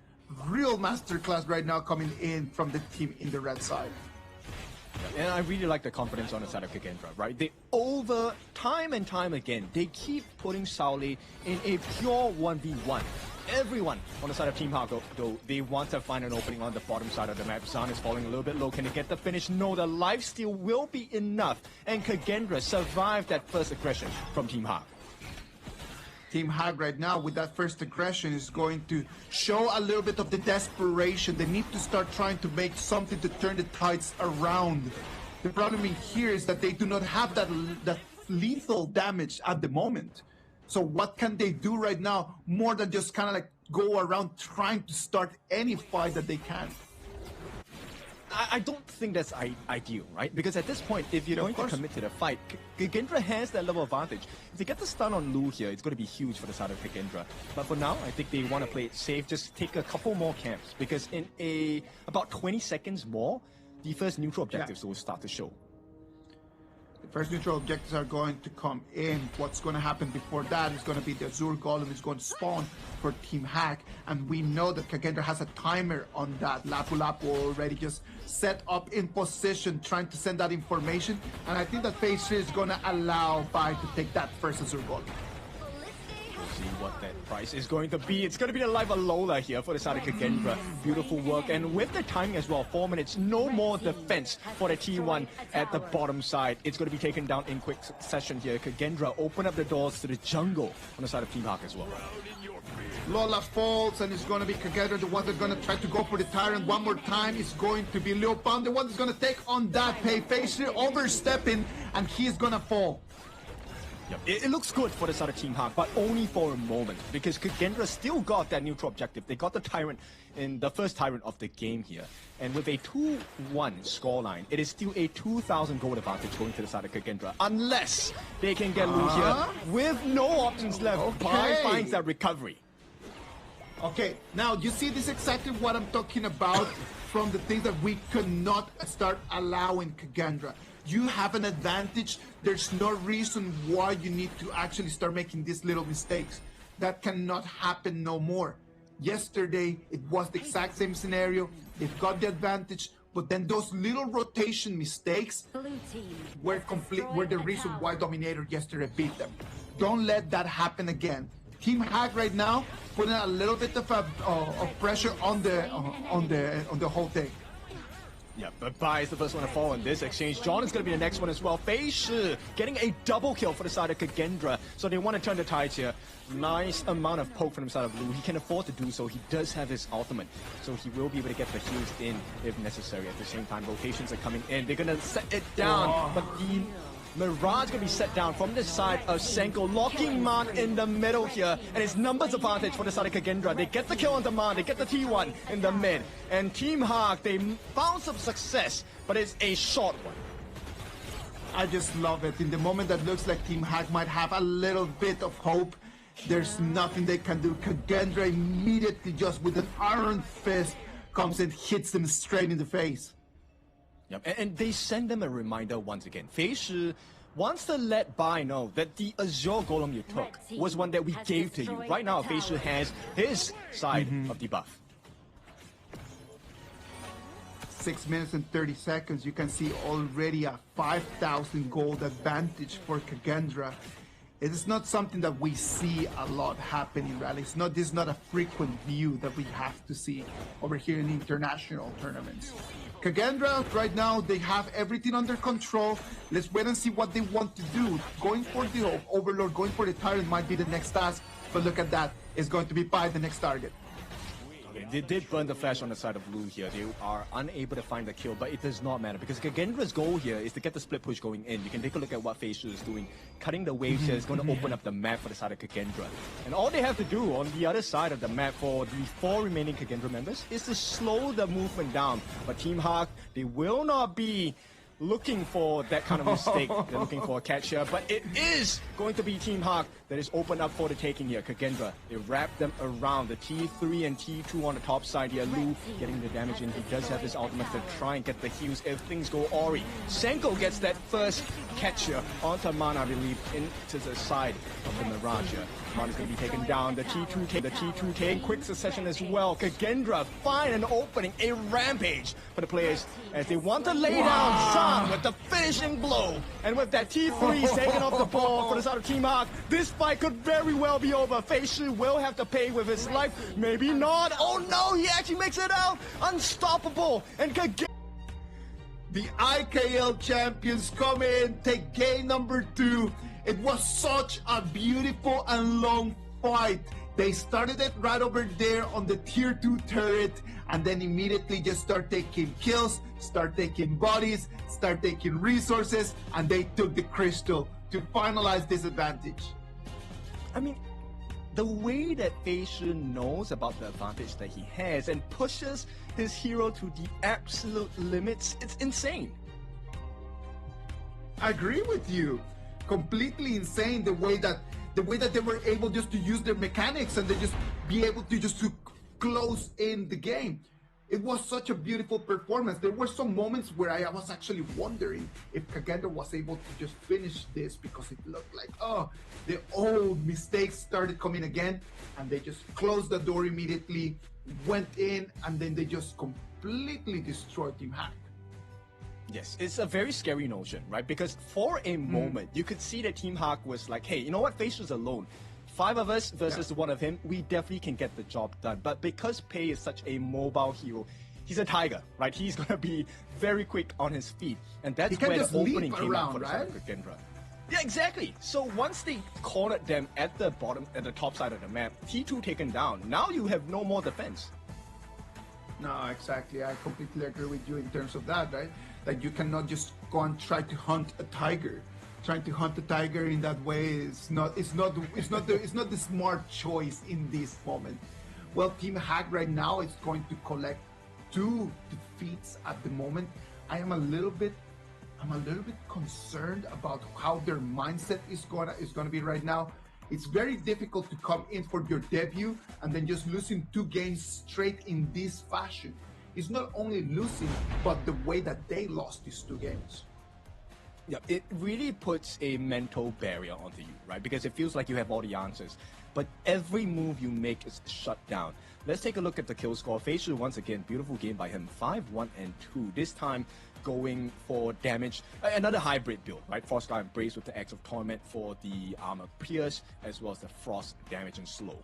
Real masterclass right now coming in from the team in the red side. And I really like the confidence on the side of Kagendra, right? They over time and time again, they keep putting Sauli in a pure 1v1. Everyone on the side of Team Hawk, though, they want to find an opening on the bottom side of the map. Zan is falling a little bit low. Can they get the finish? No, the lifesteal will be enough. And Kagendra survived that first aggression from Team Hawk. Team Hag right now with that first aggression is going to show a little bit of the desperation. They need to start trying to make something to turn the tides around. The problem in here is that they do not have that lethal damage at the moment. So what can they do right now more than just kind of like go around trying to start any fight that they can? I don't think that's ideal, right? Because at this point, if you're going to commit to the fight, Kagendra has that level of advantage. If they get the stun on Lu here, it's going to be huge for the side of Kagendra. But for now, I think they want to play it safe, just take a couple more camps. Because in about 20 seconds more, the first neutral objectives will start to show. The first neutral objectives are going to come in. What's going to happen before that is going to be the Azure Golem is going to spawn for Team Hack. And we know that Kagendra has a timer on that. Lapu Lapu already just set up in position, trying to send that information. And I think that Phase 3 is going to allow Bai to take that first Azure Golem. We'll see what that price is going to be. It's going to be the live Alola here for the side of Kagendra. Beautiful work. And with the timing as well, 4 minutes, no more defense for the T1 at the bottom side. It's going to be taken down in quick succession here. Kagendra open up the doors to the jungle on the side of Team Hawk as well. Lola falls, and it's going to be Kagendra, the one that's going to try to go for the Tyrant one more time. It's going to be Leopold, the one that's going to take on that pay. Phase 3 overstepping, and he is going to fall. Yep. It looks good for the side of Team Hawk, but only for a moment, because Kagendra still got that neutral objective. They got the Tyrant in the first Tyrant of the game here. And with a 2-1 scoreline, it is still a 2,000 gold advantage going to the side of Kagendra, unless they can get Lu here with no options left. Bai finds that recovery. Okay, now you see this exactly what I'm talking about from the things that we could not start allowing Kagendra. You have an advantage. There's no reason why you need to actually start making these little mistakes. That cannot happen no more. Yesterday, it was the exact same scenario. They've got the advantage, but then those little rotation mistakes were the reason why Dominator yesterday beat them. Don't let that happen again. Team Hack right now putting a little bit of pressure on the whole thing. Yeah, but Bai is the first one to fall in this exchange. John is going to be the next one as well. Fei Shi getting a double kill for the side of Kagendra. So they want to turn the tides here. Nice amount of poke from the side of Lu. He can afford to do so. He does have his ultimate. So he will be able to get the heals in if necessary. At the same time, rotations are coming in. They're going to set it down. But the Mirage going to be set down from the side of Senko, locking Man in the middle here, and it's numbers advantage for the side of Kagendra. They get the kill on the Man, they get the T1 in the mid, and Team Hawk, they found some success, but it's a short one. I just love it. In the moment that looks like Team Hawk might have a little bit of hope, there's nothing they can do. Kagendra immediately, just with an iron fist, comes and hits them straight in the face. Yep. And they send them a reminder once again. Fei Shi wants to let Bai know that the Azure Golem you took was one that we gave to you. Right now, Fei Shi has his side of the buff. 6 minutes and 30 seconds, you can see already a 5,000 gold advantage for Kagendra. It is not something that we see a lot happen in rallies. This is not a frequent view that we have to see over here in international tournaments. Kagendra, right now, they have everything under control. Let's wait and see what they want to do. Going for the Overlord, going for the Tyrant might be the next task. But look at that. It's going to be Bai the next target. Okay, They did burn the flash on the side of Lu here. They are unable to find the kill, but it does not matter because Kagendra's goal here is to get the split push going in. You can take a look at what Phase Shu is doing. Cutting the waves here is going to open up the map for the side of Kagendra. And all they have to do on the other side of the map for the 4 remaining Kagendra members is to slow the movement down. But Team Hawk, they will not be looking for that kind of mistake. They're looking for a catch here, but it is going to be Team Hawk that is opened up for the taking here. Kagendra, they wrap them around. The T3 and T2 on the top side here. Lu getting the damage in. He does have his ultimate to try and get the heals if things go Ori. Senko gets that first catch here onto Mana, I believe, into the side of the Mirage here. Mana's going to be taken down. The T2 take quick succession as well. Kagendra find an opening, a rampage for the players as they want to lay down Zan with the finishing blow. And with that T3 taking off the ball for the side of Team Hawk, this fight could very well be over. Phase Shu will have to pay with his life. Maybe not. Oh no, he actually makes it out. Unstoppable. And Kagendra. The IKL champions come in, take game number 2. It was such a beautiful and long fight. They started it right over there on the tier 2 turret and then immediately just start taking kills, start taking bodies, start taking resources, and they took the crystal to finalize this advantage. I mean, the way that Phase Shu knows about the advantage that he has and pushes his hero to the absolute limits, it's insane. I agree with you. Completely insane the way that they were able just to use their mechanics and they just be able to just to close in the game. It was such a beautiful performance. There were some moments where I was actually wondering if Kagendra was able to just finish this because it looked like, oh, the old mistakes started coming again, and they just closed the door immediately, went in, and then they just completely destroyed Team Hack. Yes, it's a very scary notion, right? Because for a moment, you could see that Team Hawk was like, hey, you know what? Phase Shu's alone. 5 of us versus one of him, we definitely can get the job done. But because Pei is such a mobile hero, he's a tiger, right? He's going to be very quick on his feet. And that's where the opening came out for the side of Kagendra. Yeah, exactly. So once they cornered them at the bottom, at the top side of the map, T2 taken down. Now you have no more defense. No, exactly. I completely agree with you in terms of that, right? Like you cannot just go and try to hunt a tiger. Trying to hunt a tiger in that way is not the smart choice in this moment. Well, Team Hack right now is going to collect 2 defeats at the moment. I'm a little bit concerned about how their mindset is gonna be right now. It's very difficult to come in for your debut and then just losing 2 games straight in this fashion. It's not only losing, but the way that they lost these 2 games. Yeah, it really puts a mental barrier onto you, right? Because it feels like you have all the answers, but every move you make is shut down. Let's take a look at the kill score. Phase Shu, once again, beautiful game by him, 5-1 and 2. This time going for damage, another hybrid build, right? Frostguard Embrace with the Axe of Torment for the Armor Pierce, as well as the Frost damage and slow.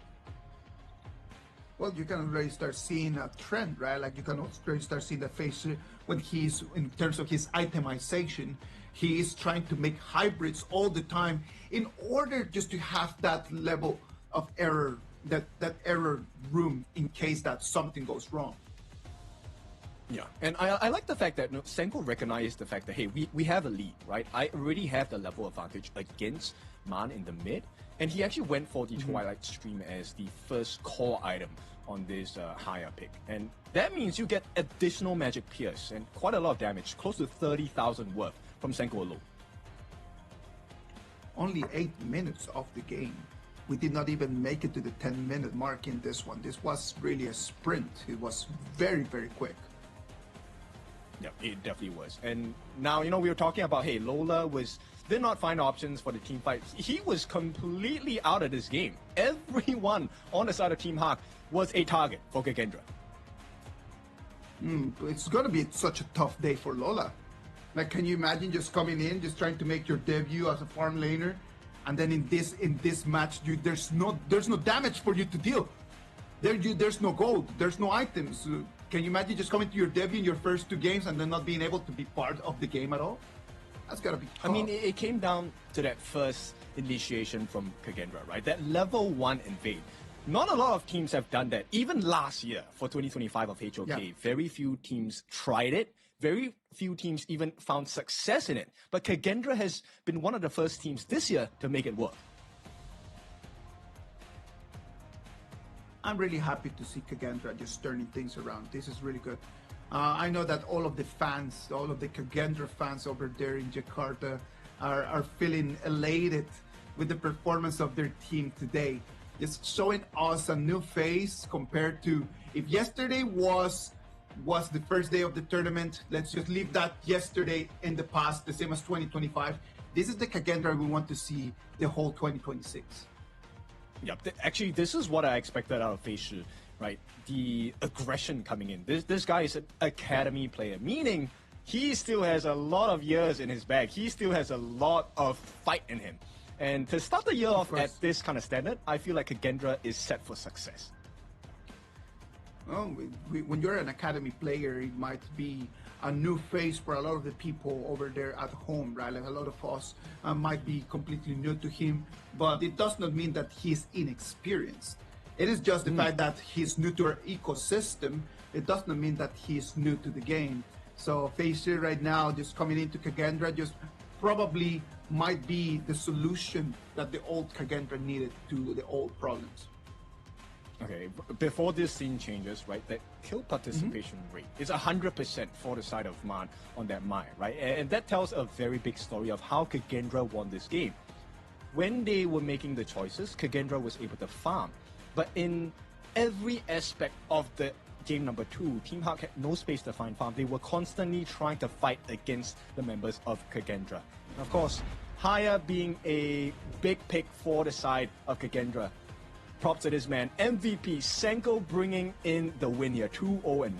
Well, you can already start seeing a trend, right? Like you can already start seeing the Phase Shu when he's, in terms of his itemization, he is trying to make hybrids all the time in order just to have that level of error, that error room in case that something goes wrong. Yeah, and I like the fact that Senko recognized the fact that, hey, we have a lead, right? I already have the level advantage against Man in the mid, and he actually went for the Twilight Stream as the first core item on this higher pick. And that means you get additional Magic Pierce and quite a lot of damage, close to 30,000 worth from Senko alone. Only 8 minutes of the game. We did not even make it to the 10-minute mark in this one. This was really a sprint. It was very, very quick. Yeah, it definitely was. And now, you know, we were talking about, hey, Lola did not find options for the team fight. He was completely out of this game. Everyone on the side of Team Hawk was a target for Kagendra. It's going to be such a tough day for Lola. Like, can you imagine just coming in, just trying to make your debut as a farm laner, and then in this match, there's no damage for you to deal. There's no gold, there's no items. Can you imagine just coming to your debut in your first 2 games and then not being able to be part of the game at all? That's gotta be tough. I mean, it came down to that first initiation from Kagendra, right? That level 1 invade. Not a lot of teams have done that. Even last year for 2025 of HOK, very few teams tried it. Very few teams even found success in it. But Kagendra has been one of the first teams this year to make it work. I'm really happy to see Kagendra just turning things around. This is really good. I know that all of the fans, all of the Kagendra fans over there in Jakarta are feeling elated with the performance of their team today. Just showing us a new face compared to if yesterday was the first day of the tournament. Let's just leave that yesterday in the past, the same as 2025. This is the Kagendra we want to see the whole 2026. Yep, actually, this is what I expected out of Fei Shi, right? The aggression coming in. This guy is an academy player, meaning he still has a lot of years in his bag. He still has a lot of fight in him. And to start the year off at this kind of standard, I feel like Kagendra is set for success. Well, when you're an academy player, it might be a new face for a lot of the people over there at home, right? Like a lot of us might be completely new to him, but it does not mean that he's inexperienced. It is just the fact that he's new to our ecosystem. It does not mean that he's new to the game. So Fei Shi right now, just coming into Kagendra, just probably might be the solution that the old Kagendra needed to the old problems. Okay, before this scene changes, right, the kill participation rate is 100% for the side of Man on that Mai, right? And that tells a very big story of how Kagendra won this game. When they were making the choices, Kagendra was able to farm. But in every aspect of the game number 2, Team Hawk had no space to find farm. They were constantly trying to fight against the members of Kagendra. And of course, Haya being a big pick for the side of Kagendra. Props to this man, MVP Senko bringing in the win here, 2-0-1.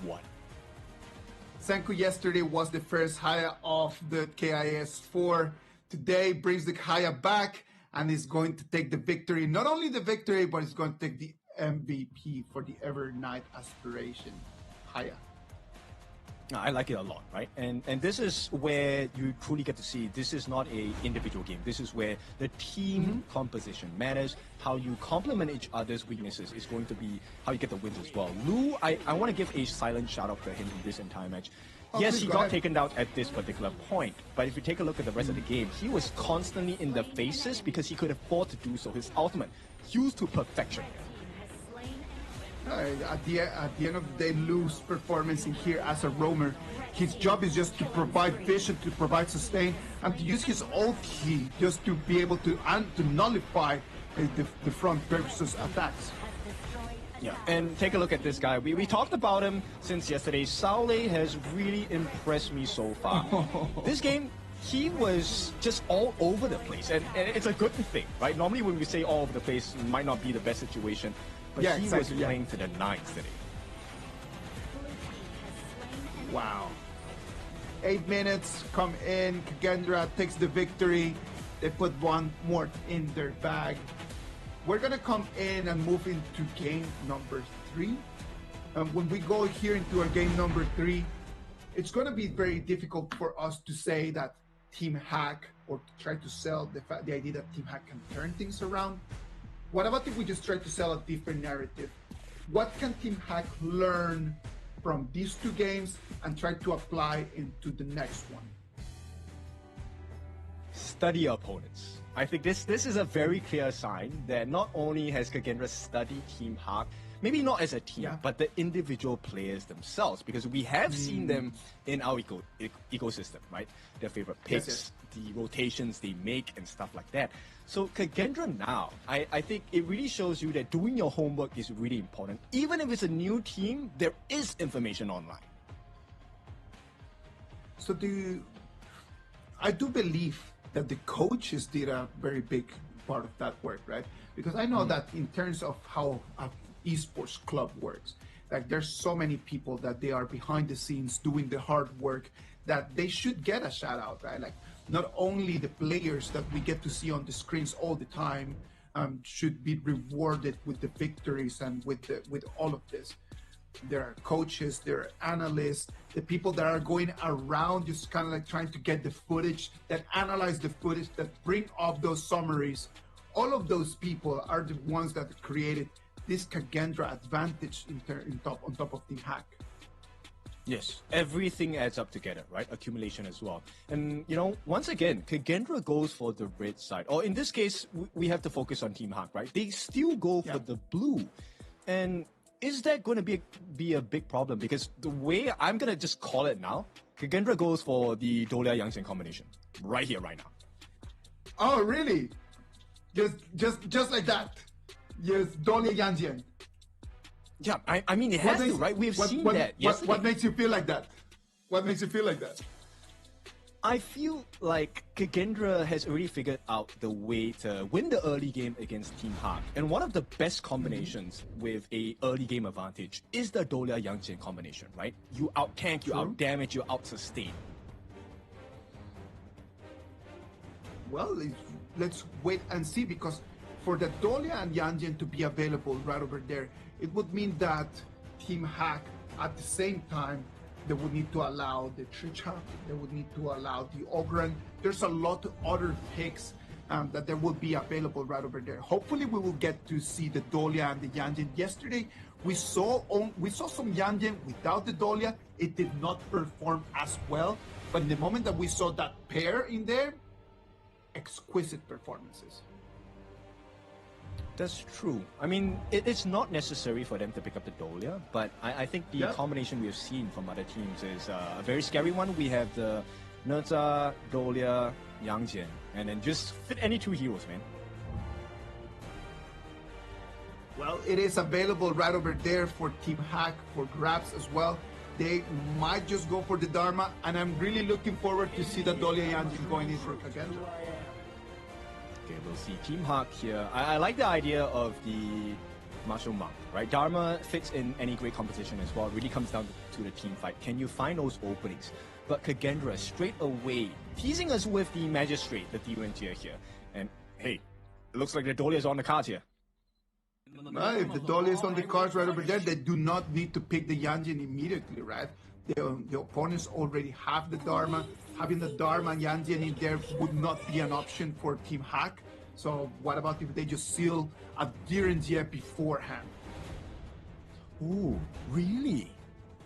Senko yesterday was the first Haya of the KIS4. Today brings the Haya back and is going to take the victory. Not only the victory, but it's going to take the MVP for the Evernight aspiration. Haya. I like it a lot, right? And this is where you truly get to see this is not a individual game. This is where the team composition matters. How you complement each other's weaknesses is going to be how you get the wins as well. Lu, I want to give a silent shout out to him in this entire match. Yes, he got taken down at this particular point, but if you take a look at the rest of the game, he was constantly in the faces because he could afford to do so. His ultimate, used to perfection. At the end of the day, Lu's performance in here as a roamer, his job is just to provide vision, to provide sustain, and to use his ulti just to be able to nullify the front versus attacks. Yeah, and take a look at this guy. We talked about him since yesterday. Saule has really impressed me so far. This game, he was just all over the place, and it's a good thing, right? Normally when we say all over the place, it might not be the best situation. But he was playing to the nines today. Wow. 8 minutes, come in, Kagendra takes the victory. They put one more in their bag. We're gonna come in and move into game number 3. When we go here into our game number 3, it's gonna be very difficult for us to say that Team Hack or to try to sell the idea that Team Hack can turn things around. What about if we just try to sell a different narrative? What can Team Hack learn from these 2 games and try to apply into the next one? Study your opponents. I think this is a very clear sign that not only has Kagendra studied Team Hawk, maybe not as a team, but the individual players themselves, because we have seen them in our ecosystem, right? Their favorite picks, the rotations they make and stuff like that. So Kagendra now, I think it really shows you that doing your homework is really important. Even if it's a new team, there is information online. So I do believe that the coaches did a very big part of that work, right? Because I know that in terms of how an esports club works, like there's so many people that they are behind the scenes doing the hard work that they should get a shout out, right? Like not only the players that we get to see on the screens all the time should be rewarded with the victories and with all of this. There are coaches, there are analysts, the people that are going around just kind of like trying to get the footage, that analyze the footage, that bring up those summaries. All of those people are the ones that created this Kagendra advantage on top of Team Hack. Yes, everything adds up together, right? Accumulation as well. And, once again, Kagendra goes for the red side. Or in this case, we have to focus on Team Hack, right? They still go for the blue. And is that going to be a big problem? Because the way I'm going to just call it now, Kagendra goes for the Dolia Yangjian combination. Right here, right now. Oh, really? Just like that? Yes, Dolia Yangjian. Yeah, I mean, it has to, right? We've seen that yesterday. What makes you feel like that? What makes you feel like that? I feel like Kagendra has already figured out the way to win the early game against Team Hack. And one of the best combinations with a early game advantage is the Dolia Yangjian combination, right? You out-tank, you out-damage, you out-sustain. Well, let's wait and see, because for the Dolia and Yangjian to be available right over there, it would mean that Team Hack at the same time, they would need to allow the Tricha, they would need to allow the Ogren. There's a lot of other picks that there will be available right over there. Hopefully we will get to see the Dolia and the Yangjian. Yesterday, we saw some Yangjian without the Dolia. It did not perform as well. But in the moment that we saw that pair in there, exquisite performances. That's true. I mean, it's not necessary for them to pick up the Dolia, but I think the combination we've seen from other teams is a very scary one. We have the Nerza, Dolia, Yangjian, and then just fit any two heroes, man. Well, it is available right over there for Team Hack for grabs as well. They might just go for the Dharma, and I'm really looking forward to see the Dolia Yangjian going in for Kagendra. Okay, we'll see Team Hack here. I like the idea of the Martial Monk, right? Dharma fits in any great competition as well. It really comes down to the team fight. Can you find those openings? But Kagendra straight away teasing us with the Magistrate, the D-Ranger here. And hey, it looks like the Dolia is on the cards here. Well, if the Dolia is on the cards right over there, they do not need to pick the Yangjian immediately, right? The opponents already have the Dharma. Having the Dharma and Yangjian in there would not be an option for Team Hack. So what about if they just seal a Direnjie beforehand? Ooh, really?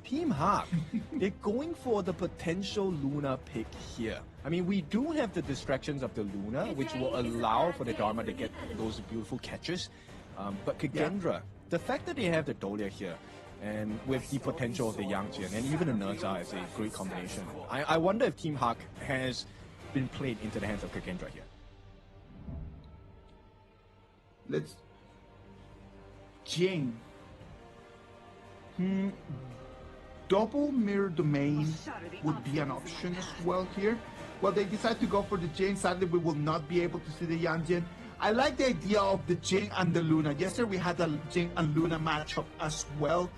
Team Hack, they're going for the potential Luna pick here. I mean, we do have the distractions of the Luna, which will allow for the Dharma to get those beautiful catches. But Kagendra, the fact that they have the Dolia here, and with the potential of the Yangjian and even the Nerza is a great combination. I wonder if Team Hack has been played into the hands of Kagendra here. Let's... Jing. Double mirror domain would be an option as well here. Well, they decide to go for the Jing. Sadly, we will not be able to see the Yangjian. I like the idea of the Jing and the Luna. Yesterday we had a Jing and Luna matchup as well.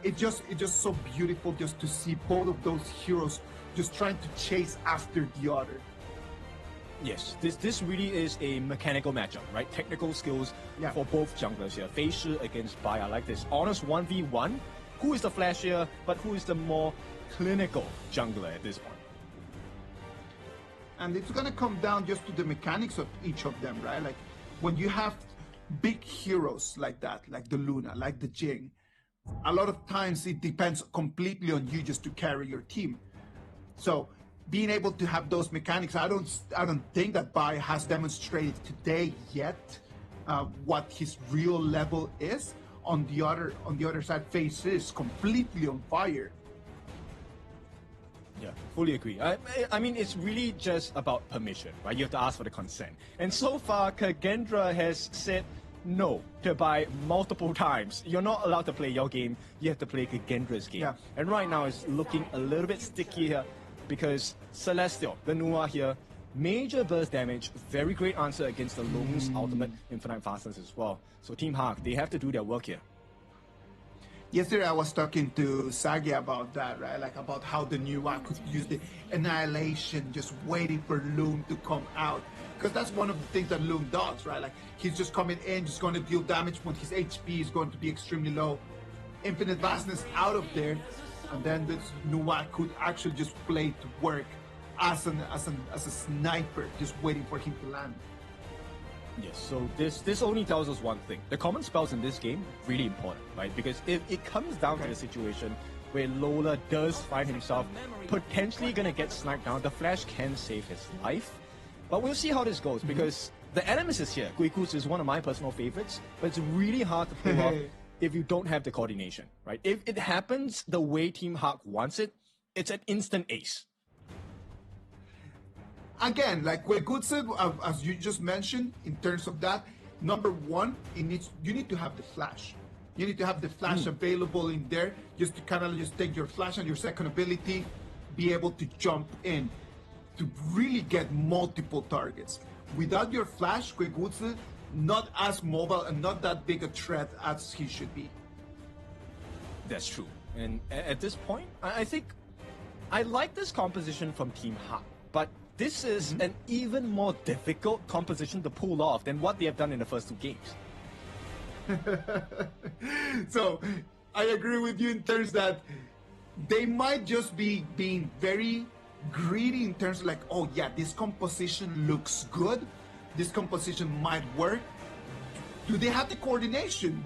It's just so beautiful just to see both of those heroes just trying to chase after the other. Yes, this really is a mechanical matchup, right? Technical skills for both junglers here. Fei Shi against Bai. I like this. Honest 1v1. Who is the flashier, but who is the more clinical jungler at this point? And it's gonna come down just to the mechanics of each of them, right? Like when you have big heroes like that, like the Luna, like the Jing, a lot of times it depends completely on you just to carry your team. So being able to have those mechanics, I don't think that Bai has demonstrated today yet what his real level is. On the other side, Fei Shi is completely on fire. Yeah, fully agree. I mean, it's really just about permission, right? You have to ask for the consent. And so far, Kagendra has said no to Bai multiple times. You're not allowed to play your game. You have to play Kagendra's game. Yeah. And right now, it's looking a little bit sticky here because Celestial, the Nua here, major burst damage, very great answer against the Lung's ultimate infinite fastness as well. So Team Hack, they have to do their work here. Yesterday I was talking to Sagi about that, right? Like about how the new one could use the annihilation, just waiting for Loom to come out. Because that's one of the things that Loom does, right? Like he's just coming in, just going to deal damage when his HP is going to be extremely low. Infinite vastness out of there, and then this Nuwa could actually just play to work as a sniper, just waiting for him to land. Yes, so this only tells us one thing. The common spells in this game, really important, right? Because if it comes down to the situation where Lola does find himself potentially gonna get sniped down, the flash can save his life. But we'll see how this goes, because the Animus is here. Guikus is one of my personal favorites, but it's really hard to pull off if you don't have the coordination, right? If it happens the way Team Hawk wants it, it's an instant ace. Again, like Guigutsu, as you just mentioned, in terms of that, number one, you need to have the flash. You need to have the flash available in there, just to kind of just take your flash and your second ability, be able to jump in to really get multiple targets. Without your flash, Guigutsu, not as mobile and not that big a threat as he should be. That's true. And at this point, I think I like this composition from Team Hawk, but this is an even more difficult composition to pull off than what they have done in the first two games. So, I agree with you in terms that they might just be being very greedy in terms of like, oh yeah, this composition looks good, this composition might work. Do they have the coordination?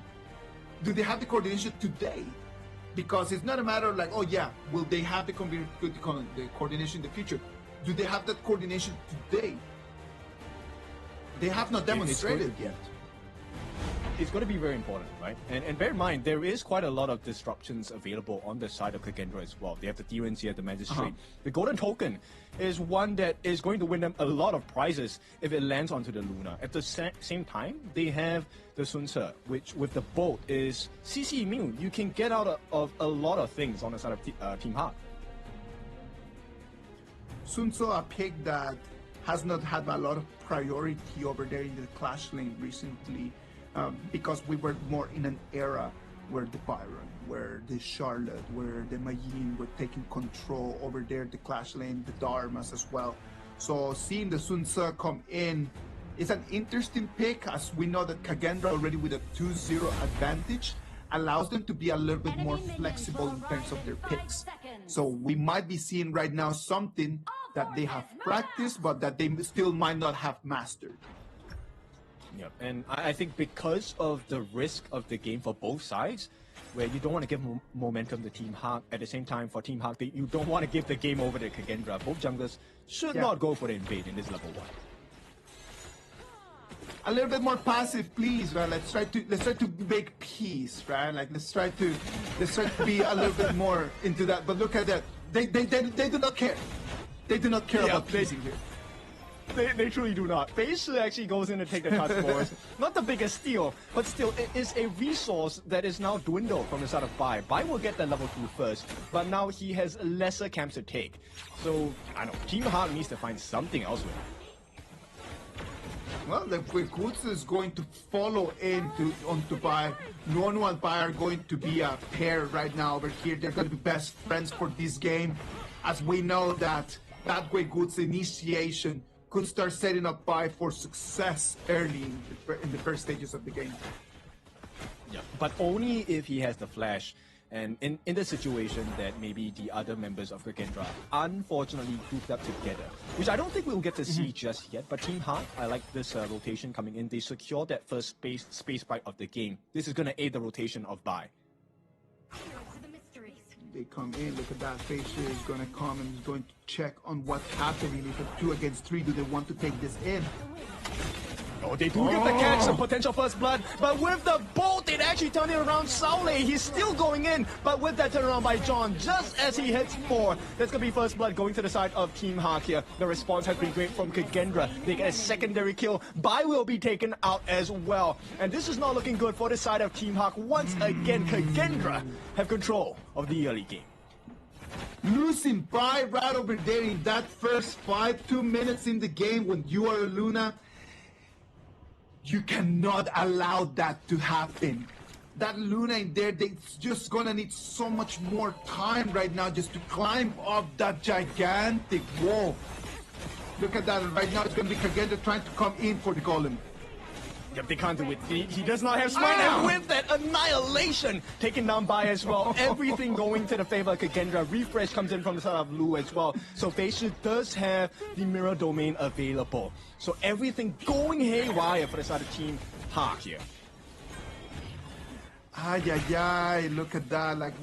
Do they have the coordination today? Because it's not a matter of like, oh yeah, will they have the coordination in the future? Do they have that coordination today? They have not demonstrated yet. It's going to be very important, right? And bear in mind, there is quite a lot of disruptions available on the side of Kagendra as well. They have the Tyrants here, the Magistrate. The Golden Token is one that is going to win them a lot of prizes if it lands onto the Luna. At the same time, they have the Sun Tzu, which with the Bolt is CC immune. You can get out of a lot of things on the side of Team Hawk. Sun Tzu, a pick that has not had a lot of priority over there in the Clash lane recently, because we were more in an era where the Byron, where the Charlotte, where the Majin were taking control over there, the Clash lane, the Dharmas as well. So seeing the Sun Tzu come in is an interesting pick, as we know that Kagendra already with a 2-0 advantage allows them to be a little bit more flexible in terms of their picks. So we might be seeing right now something that they have practiced, but that they still might not have mastered. Yep, and I think because of the risk of the game for both sides, where you don't want to give momentum to Team Hawk, at the same time for Team Hawk, you don't want to give the game over to Kagendra. Both junglers should not go for the invade in this level 1. A little bit more passive, please, right? Let's try to make peace, right? Like let's try to be a little bit more into that. But look at that. They do not care. They do not care about pleasing here. They truly do not. Base actually goes in to take the touch force. Not the biggest steal, but still, it is a resource that is now dwindled from the side of Bai. Bai will get that level 2 first, but now he has lesser camps to take. So, I don't know, Team Hawk needs to find something else with it. Well, the Guigutsu is going to follow onto Bai. Nuonu and Bai are going to be a pair right now over here. They're going to be best friends for this game, as we know that Guigutsu initiation could start setting up Bai for success early in the first stages of the game. Yeah, but only if he has the flash. And in the situation that maybe the other members of Kagendra unfortunately grouped up together, which I don't think we'll get to see just yet. But Team Hawk, I like this rotation coming in. They secure that first space bite of the game. This is going to aid the rotation of Bai. They come in, look at that, Facial is going to come and is going to check on what's happening. If it's 2 against 3, do they want to take this in? Oh, they do get the catch, some potential first blood, but with the bolt, it actually turned it around. Saule, he's still going in, but with that turnaround by John, just as he hits 4, that's going to be first blood going to the side of Team Hawk here. The response has been great from Kagendra. They get a secondary kill. Bai will be taken out as well. And this is not looking good for the side of Team Hawk. Once again, Kagendra have control of the early game. Losing Bai right over there in that first fight, 2 minutes in the game when you are a Luna, you cannot allow that to happen. That Luna in there, they're just gonna need so much more time right now just to climb up that gigantic wall. Look at that, right now it's gonna be Kagendra trying to come in for the golem. Yep, they can't do it. He does not have smite, and with that annihilation taken down by as well. Everything going to the favor of Kagendra. Refresh comes in from the side of Lu as well. So Feishu does have the mirror domain available. So everything going haywire for the side of Team Hawk here. Look at that. Like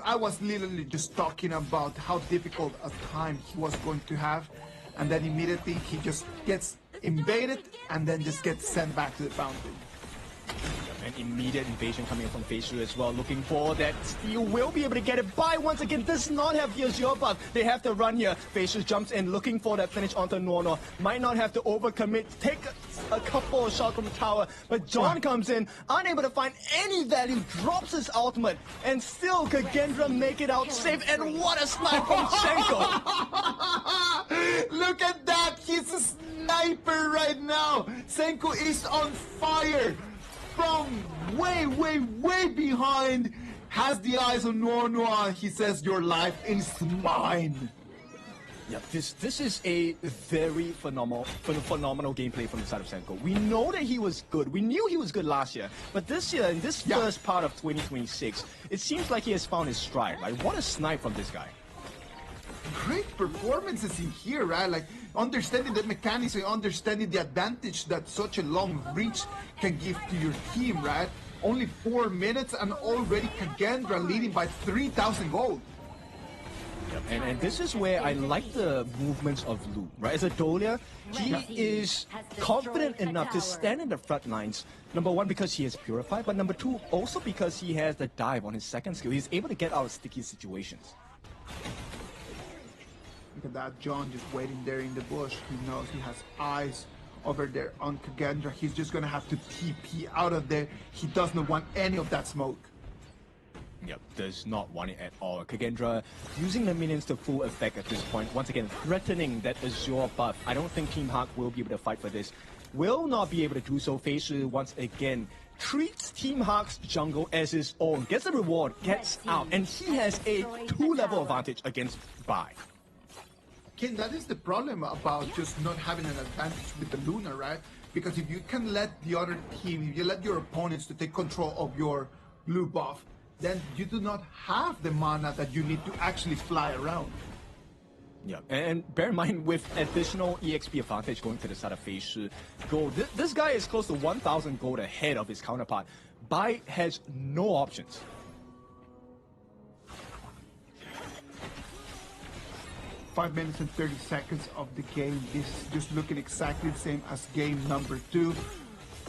I was literally just talking about how difficult a time he was going to have, and then immediately he just gets invaded and then just gets sent back to the fountain. An immediate invasion coming from Feishu as well, looking for that steal, will be able to get it by once again, does not have the Azure buff. They have to run here. Feishu jumps in, looking for that finish onto Norno. Might not have to overcommit, take a couple of shots from the tower, but John comes in, unable to find any value, drops his ultimate, and still Kagendra make it out safe, and what a snipe from Senko! Look at that, he's a sniper right now! Senko is on fire! From way behind, has the eyes on Noa. He says, "Your life is mine." Yeah, this is a very phenomenal gameplay from the side of Senko. We know that he was good. We knew he was good last year, but this year, in this first part of 2026, it seems like he has found his stride. Like, what a snipe from this guy. Great performances in here, right? Like, understanding the mechanics and understanding the advantage that such a long reach can give to your team, right? Only 4 minutes and already Kagendra leading by 3,000 gold. Yep. And this is where I like the movements of Lu, right? As a Dolia, he is confident enough to stand in the front lines. Number one, because he is purified, but number two, also because he has the dive on his second skill. He's able to get out of sticky situations. Look at that, John just waiting there in the bush. He knows he has eyes over there on Kagendra. He's just gonna have to TP out of there. He does not want any of that smoke. Yep, does not want it at all. Kagendra using the minions to full effect at this point. Once again, threatening that Azure buff. I don't think Team Hawk will be able to fight for this. Will not be able to do so. Feishu once again treats Team Hawk's jungle as his own. Gets the reward, gets out, and he has a 2-level advantage against Bai. Ken, that is the problem about just not having an advantage with the Luna, right? Because if you can let the other team, if you let your opponents to take control of your blue buff, then you do not have the mana that you need to actually fly around. Yeah, and bear in mind, with additional EXP advantage going to the side of Feishu, gold, this guy is close to 1,000 gold ahead of his counterpart. Bai has no options. Five minutes and 30 seconds of the game. This is just looking exactly the same as game number 2.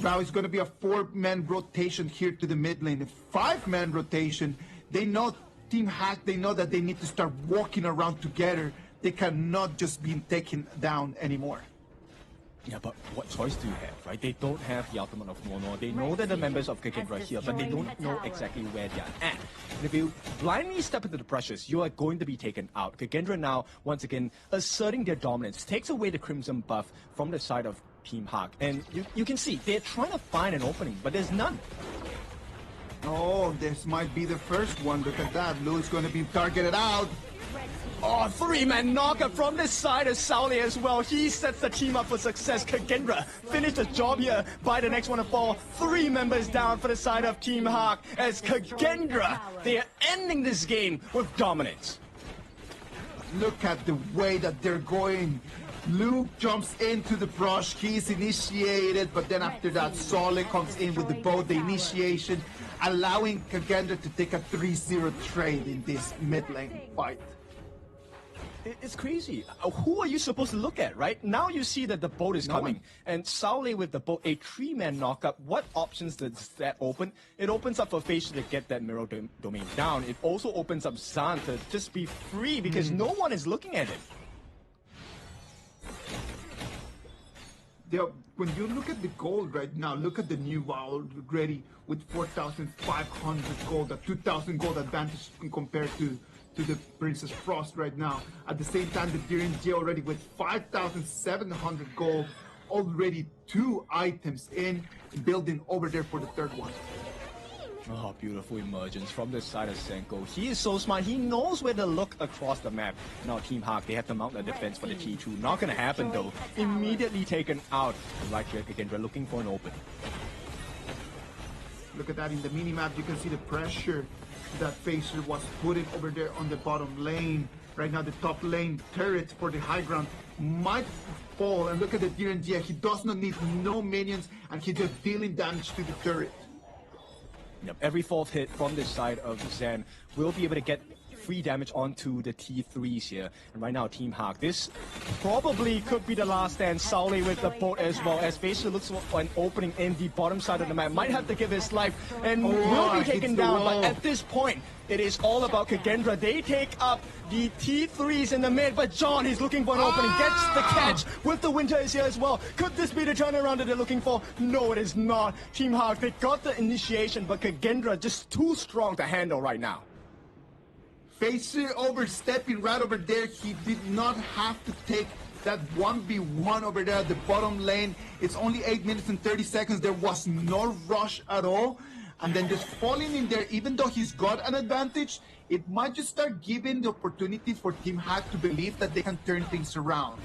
Now it's going to be a 4-man rotation here to the mid lane. A 5-man rotation. They know Team Hack, they know that they need to start walking around together. They cannot just be taken down anymore. Yeah, but what choice do you have, right? They don't have the ultimate of Mono. They know that the members of Kagendra are here, but they don't know exactly where they are at. And if you blindly step into the pressures, you are going to be taken out. Kagendra now, once again, asserting their dominance, takes away the Crimson buff from the side of Team Hawk. And you can see, they're trying to find an opening, but there's none. Oh, this might be the first one. Look at that. Lu is going to be targeted out. Oh, 3-man knockup from this side of Sauli as well. He sets the team up for success. Kagendra finished the job here by the next one to fall. 3 members down for the side of Team Hawk as Kagendra, they are ending this game with dominance. Look at the way that they're going. Luke jumps into the brush. He's initiated, but then after that, Sauli comes in with both the initiation, allowing Kagendra to take a 3-0 trade in this mid lane fight. It's crazy. Who are you supposed to look at, right? Now you see that the boat is coming. And Sauli with the boat, a 3-man knockup. What options does that open? It opens up for Feishu to get that mirror domain down. It also opens up Zan to just be free because no one is looking at it. When you look at the gold right now, look at the new WoW already with 4,500 gold, a 2,000 gold advantage compared to the Princess Frost right now. At the same time, the Dirin already with 5,700 gold, already 2 items in, building over there for the 3rd one. Oh, beautiful emergence from the side of Senko. He is so smart. He knows where to look across the map. Now, Team Hawk, they have to mount the defense for the T2. Not going to happen, though. Immediately taken out. Like Kagendra looking for an open. Look at that in the mini-map. You can see the pressure that Facer was putting over there on the bottom lane. Right now, the top lane turret for the high ground might fall. And look at the DRNG. He does not need no minions, and he's just dealing damage to the turret. Yep, every fourth hit from this side of Zen will be able to get free damage onto the T3s here. And right now, Team Hawk, this probably could be the last stand. Sauli with the boat as well, as Facer looks for an opening in the bottom side of the map. Might have to give his life and will be taken down. But at this point, it is all about Kagendra. They take up the T3s in the mid, but John, he's looking for an opening, gets the catch with the Winter is here as well. Could this be the turnaround that they're looking for? No, it is not. Team Hawk, they got the initiation, but Kagendra just too strong to handle right now. Facer overstepping right over there. He did not have to take that 1v1 over there at the bottom lane. It's only 8 minutes and 30 seconds. There was no rush at all. And then just falling in there, even though he's got an advantage, it might just start giving the opportunity for Team Hack to believe that they can turn things around.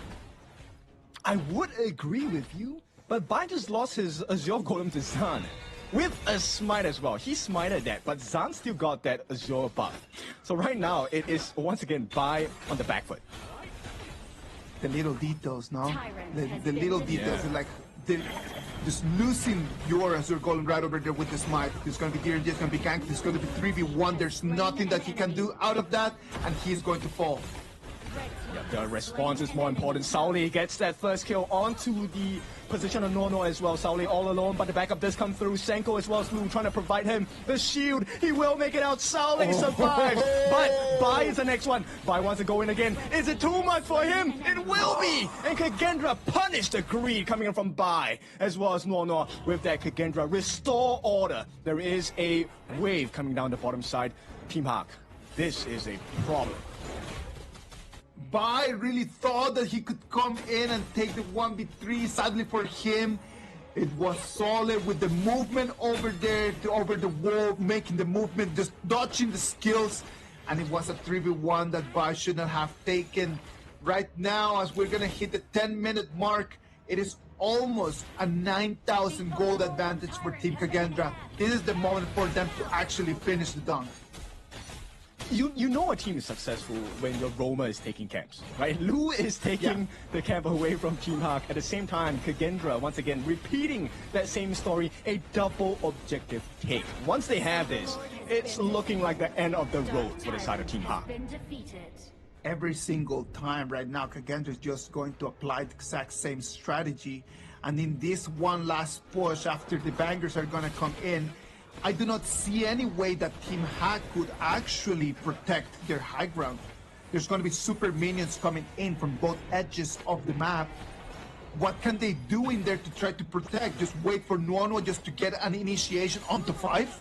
I would agree with you, but Bai just lost his Azure Golem to Zan. With a smite as well. He smited that, but Zan still got that Azure buff. So right now, it is once again Bai on the back foot. The little details, no? The little details, like just losing your Azure Golem right over there with the smite. There's going to be DRG, it's going to be ganked, it's going to be 3v1. There's nothing that he can do out of that, and he's going to fall. Yeah, the response is more important. Sauli gets that first kill onto the position of Nono as well. Sauli all alone, but the backup does come through. Senko as well, Slew trying to provide him the shield. He will make it out. Sauli survives, but Bai is the next one. Bai wants to go in again. Is it too much for him? It will be! And Kagendra punished the greed coming in from Bai, as well as Nono with that Kagendra. Restore order. There is a wave coming down the bottom side. Team Hawk, this is a problem. Bai really thought that he could come in and take the 1v3. Sadly for him, it was solid with the movement over there, over the wall, making the movement, just dodging the skills. And it was a 3v1 that Bai should not have taken. Right now, as we're going to hit the 10-minute mark, it is almost a 9,000 gold advantage for Team Kagendra. This is the moment for them to actually finish the dunk. You know a team is successful when your Roma is taking camps, right? Lu is taking the camp away from Team Hawk. At the same time, Kagendra, once again, repeating that same story, a double objective take. Once they have this, it's looking like the end of the road for the side of Team Hawk. Every single time right now, Kagendra is just going to apply the exact same strategy. And in this one last push, after the bangers are going to come in, I do not see any way that Team Hack could actually protect their high ground. There's going to be super minions coming in from both edges of the map. What can they do in there to try to protect? Just wait for Nuono just to get an initiation onto 5?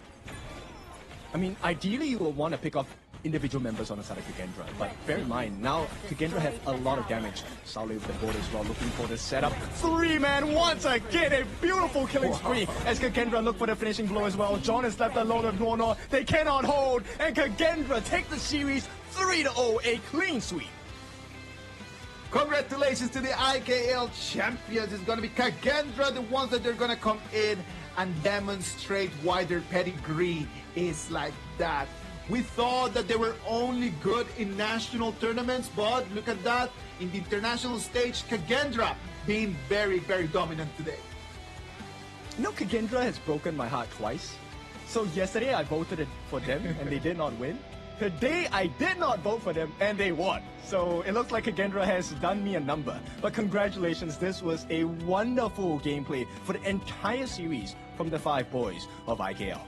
I mean, ideally you will want to pick up individual members on the side of Kagendra, but bear in mind, now Kagendra has a lot of damage. Sauli with the board as well, looking for the setup. 3-man once again, a beautiful killing spree as Kagendra look for the finishing blow as well. John is left alone with Nono. They cannot hold, and Kagendra take the series 3-0, a clean sweep. Congratulations to the IKL champions. It's going to be Kagendra, the ones that they're going to come in and demonstrate why their pedigree is like that. We thought that they were only good in national tournaments, but look at that. In the international stage, Kagendra being very, very dominant today. You know, Kagendra has broken my heart twice. So yesterday I voted for them and they did not win. Today I did not vote for them and they won. So it looks like Kagendra has done me a number. But congratulations, this was a wonderful gameplay for the entire series from the 5 boys of IKL.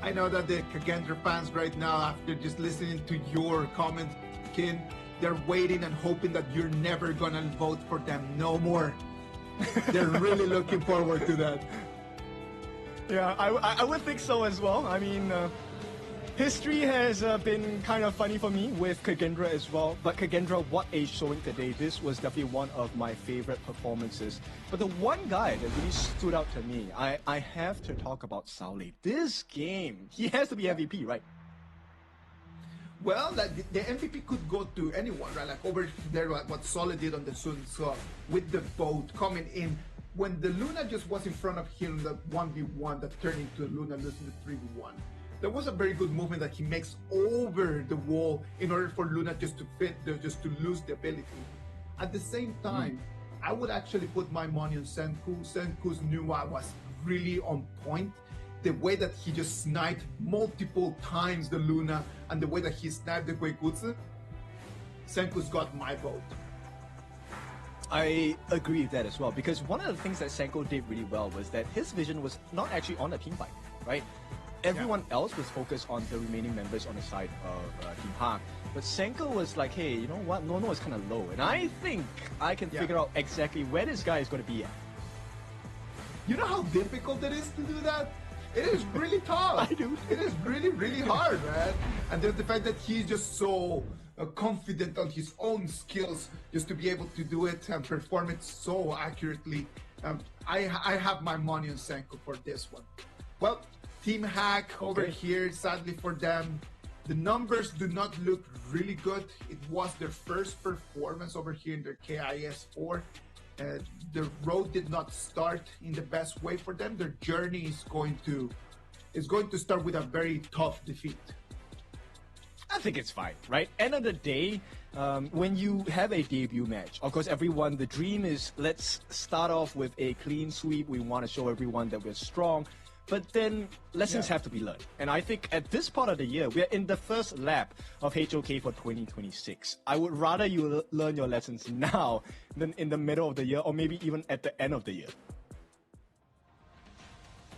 I know that the Kagendra fans right now, after just listening to your comment, Kin, they're waiting and hoping that you're never gonna vote for them no more. They're really looking forward to that. Yeah, I would think so as well. I mean, history has been kind of funny for me with Kagendra as well. But Kagendra, what a showing today. This was definitely one of my favorite performances. But the one guy that really stood out to me, I have to talk about Sauli. This game, he has to be MVP, right? Well, like the MVP could go to anyone, right? Like over there, what Solid did on the Sun, so with the boat coming in, when the Luna just was in front of him, that 1v1 that turned into Luna losing the 3v1, there was a very good movement that he makes over the wall in order for Luna just to fit, just to lose the ability. At the same time, I would actually put my money on Senku. Senku's Nuwa was really on point. The way that he just sniped multiple times the Luna and the way that he sniped the Goikutsu, Senku's got my vote. I agree with that as well, because one of the things that Senko did really well was that his vision was not actually on the team fight, right? Everyone else was focused on the remaining members on the side of Team Hak. But Senko was like, hey, you know what? Nono is kind of low. And I think I can figure out exactly where this guy is going to be at. You know how difficult it is to do that? It is really tough. I do. It is really, really hard, man. And there's the fact that he's just so confident on his own skills just to be able to do it and perform it so accurately. I have my money on Senko for this one. Well, Team Hack over here, sadly for them, the numbers do not look really good. It was their first performance over here in their KIS4. The road did not start in the best way for them. Their journey is going to start with a very tough defeat. I think it's fine, right? End of the day, when you have a debut match, of course, everyone, the dream is let's start off with a clean sweep. We want to show everyone that we're strong. But then lessons have to be learned. And I think at this part of the year, we're in the first lap of HOK for 2026. I would rather you learn your lessons now than in the middle of the year or maybe even at the end of the year.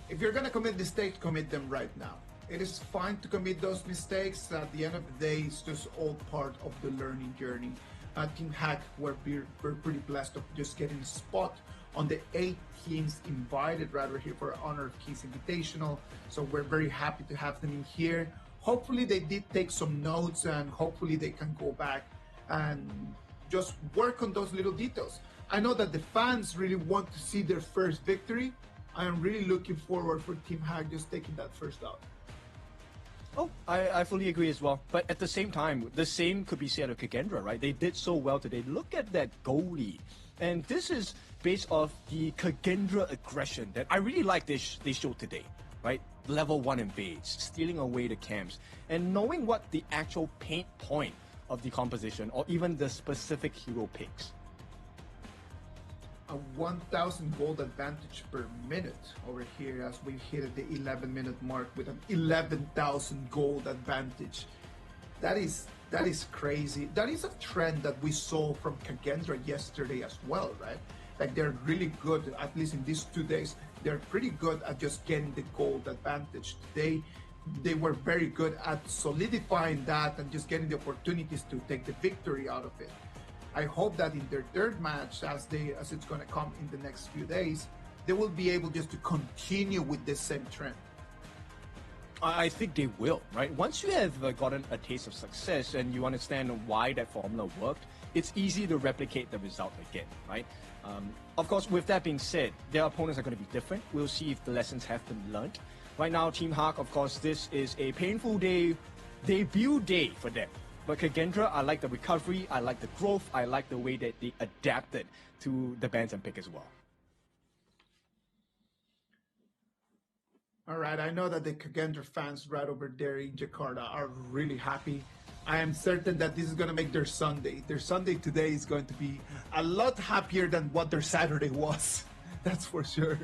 If you're going to commit mistakes, commit them right now. It is fine to commit those mistakes. At the end of the day, it's just all part of the learning journey. Team Hack, we're pretty blessed of just getting a spot on the 8 teams invited rather here for Honor of Kings Invitational. So we're very happy to have them in here. Hopefully they did take some notes and hopefully they can go back and just work on those little details. I know that the fans really want to see their first victory. I am really looking forward for Team Hack just taking that first out. Oh, I fully agree as well. But at the same time, the same could be said of Kagendra, right? They did so well today. Look at that goalie. And this is based off the Kagendra aggression that I really like they showed today, right? Level 1 invades, stealing away the camps, and knowing what the actual pain point of the composition or even the specific hero picks. A 1,000 gold advantage per minute over here as we hit the 11-minute mark with an 11,000 gold advantage. That is crazy. That is a trend that we saw from Kagendra yesterday as well, right? Like they're really good, at least in these 2 days, they're pretty good at just getting the gold advantage. Today, they were very good at solidifying that and just getting the opportunities to take the victory out of it. I hope that in their third match, as it's going to come in the next few days, they will be able just to continue with the same trend. I think they will, right? Once you have gotten a taste of success and you understand why that formula worked, it's easy to replicate the result again, right? Of course, with that being said, their opponents are going to be different. We'll see if the lessons have been learned. Right now, Team Hak, of course, this is a painful debut day for them. But Kagendra, I like the recovery, I like the growth, I like the way that they adapted to the bands and pick as well. All right, I know that the Kagendra fans right over there in Jakarta are really happy. I am certain that this is going to make their Sunday. Their Sunday today is going to be a lot happier than what their Saturday was. That's for sure.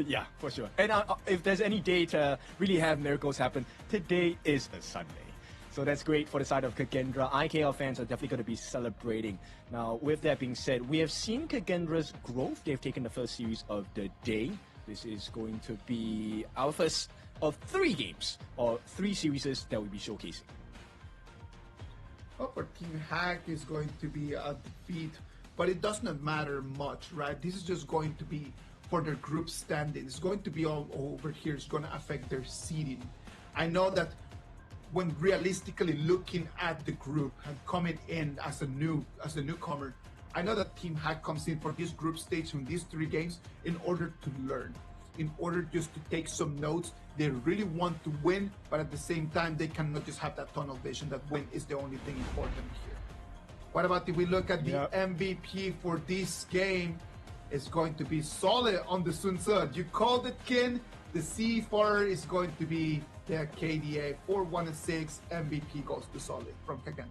Yeah, for sure. And if there's any day to really have miracles happen, today is a Sunday. So that's great for the side of Kagendra. IKL fans are definitely going to be celebrating. Now, with that being said, we have seen Kagendra's growth. They've taken the first series of the day. This is going to be our first of 3 games, or 3 series that we'll be showcasing. Well, for Team Hack is going to be a defeat, but it does not matter much, right? This is just going to be for their group standing. It's going to be all over here. It's going to affect their seeding. I know that when realistically looking at the group and coming in as a newcomer, I know that Team Hack comes in for this group stage in these 3 games in order to learn, in order just to take some notes. They really want to win, but at the same time, they cannot just have that tunnel vision that win is the only thing important here. What about if we look at the MVP for this game? is going to be solid on the Sunset. You called it, Kin. The C4 is going to be the KDA 4-1-6. MVP goes to solid from Kagan.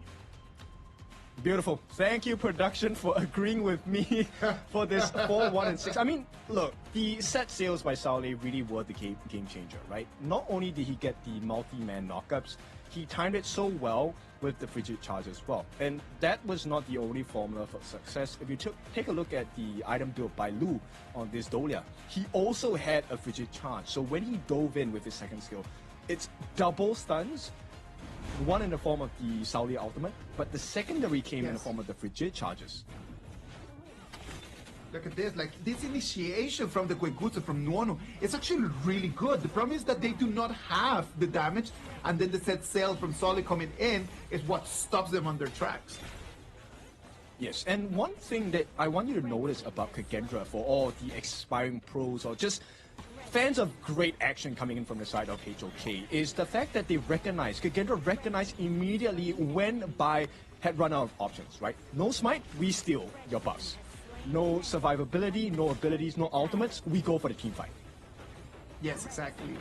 Beautiful. Thank you, production, for agreeing with me for this 4-1-6. I mean, look, the set sales by Saule really were the game changer, right? Not only did he get the multi-man knockups, he timed it so well with the frigid charge as well. And that was not the only formula for success. If you take a look at the item build by Lu on this Dolia, he also had a frigid charge. So when he dove in with his second skill, it's double stuns, one in the form of the Saudi ultimate, but the secondary came in the form of the frigid charges. Look at this, like this initiation from the Guegutsu from Nuono, it's actually really good. The problem is that they do not have the damage, and then the set sail from Solid coming in is what stops them on their tracks. Yes, and one thing that I want you to notice about Kagendra for all the expiring pros or just fans of great action coming in from the side of HOK is the fact that they recognize, Kagendra recognized immediately when Bai had run out of options, right? No smite, we steal your buffs. No survivability, no abilities, no ultimates, we go for the team fight. Yes, exactly.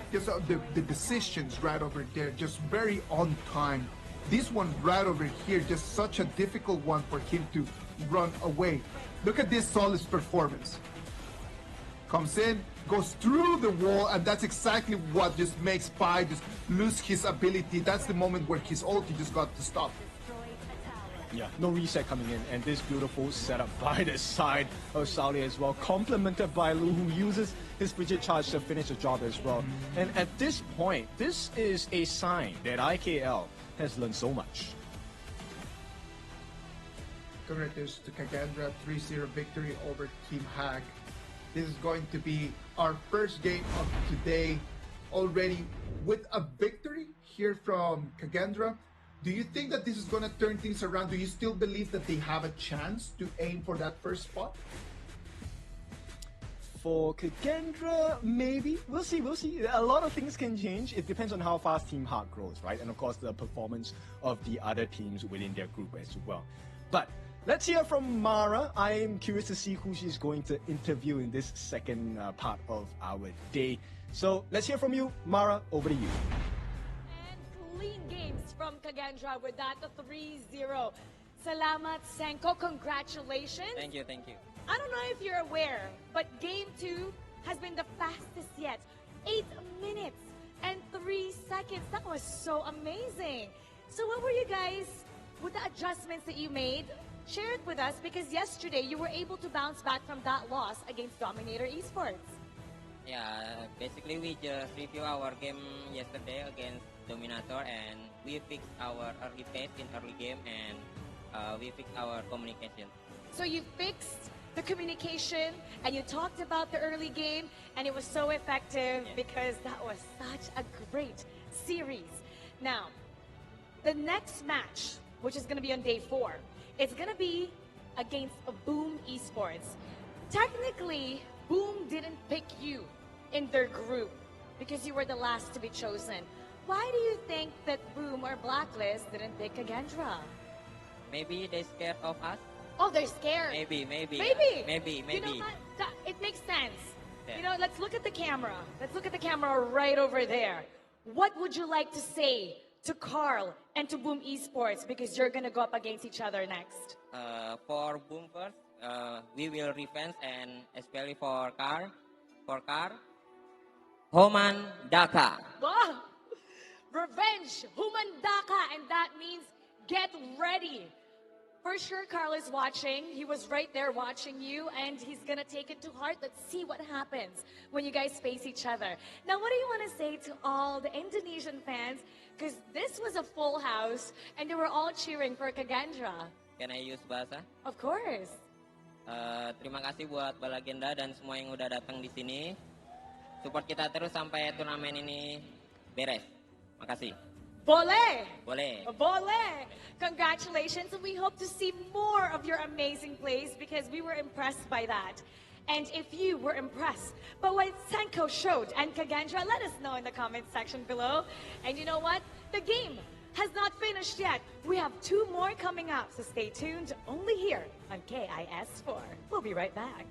Just the decisions right over there, just very on time. This one right over here, just such a difficult one for him to run away. Look at this Solid's performance. Comes in, goes through the wall, and that's exactly what just makes Pai just lose his ability. That's the moment where his ulti just got to stop. Yeah, no reset coming in, and this beautiful setup by the side of Saudi as well, complemented by Lu, who uses his frigid charge to finish the job as well. And at this point, this is a sign that IKL has learned so much. Congratulations to Kagendra, 3-0 victory over Team Hack. This is going to be our first game of today already with a victory here from Kagendra. Do you think that this is going to turn things around? Do you still believe that they have a chance to aim for that first spot? For Kagendra, maybe. We'll see, we'll see. A lot of things can change. It depends on how fast Team Heart grows, right? And of course, the performance of the other teams within their group as well. But let's hear from Mara. I'm curious to see who she's going to interview in this second part of our day. So let's hear from you, Mara. Over to you. And clean games from Kagendra with that 3-0. Salamat, Senko. Congratulations. Thank you, thank you. I don't know if you're aware, but Game 2 has been the fastest yet. 8 minutes and 3 seconds. That was so amazing. So what were you guys, with the adjustments that you made, share it with us, because yesterday you were able to bounce back from that loss against Dominator Esports. Yeah, basically we just review our game yesterday against Dominator, and we fixed our early pace in early game, and we fixed our communication. So you fixed the communication, and you talked about the early game, and it was so effective because that was such a great series. Now, the next match, which is going to be on day 4, it's going to be against Boom Esports. Technically, Boom didn't pick you in their group because you were the last to be chosen. Why do you think that Boom or Blacklist didn't pick Kagendra? Maybe they scared of us. Oh, they're scared. Maybe. Maybe. You know what? It makes sense. Yeah. You know, let's look at the camera. Let's look at the camera right over there. What would you like to say to Carl and to Boom Esports, because you're going to go up against each other next? For Boom first, we will revenge, and especially for Car, Homan Daka. Wow. Revenge, Human Daka, and that means get ready. For sure, Carl is watching. He was right there watching you, and he's going to take it to heart. Let's see what happens when you guys face each other. Now, what do you want to say to all the Indonesian fans? Because this was a full house, and they were all cheering for Kagendra. Can I use bahasa? Of course. Terima kasih buat Balagenda dan semua yang udah datang di sini. Support kita terus sampai turnamen ini beres. Makasih. Bole! Boleh. Bole! Congratulations, and we hope to see more of your amazing plays, because we were impressed by that. And if you were impressed by what Senko showed and Kagendra, let us know in the comment section below. And you know what? The game has not finished yet. We have 2 more coming. coming up, so stay tuned only here on KIS4. We'll be right back.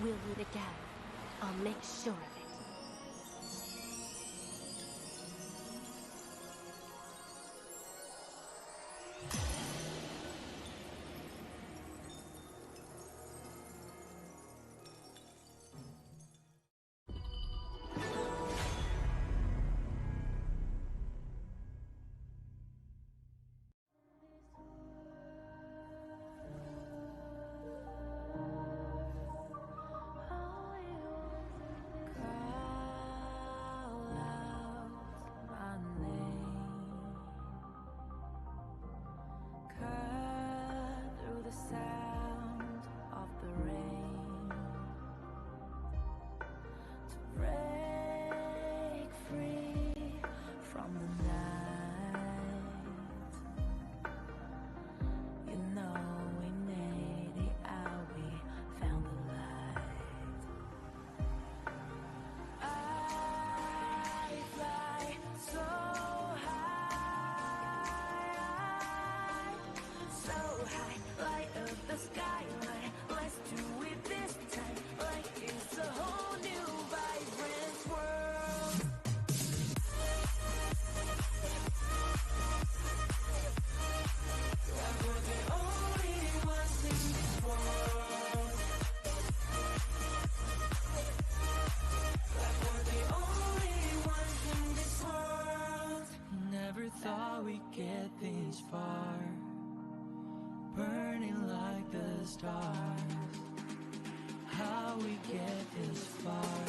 We'll meet again. I'll make sure of it. how we get this far, burning like the stars. How we get this far,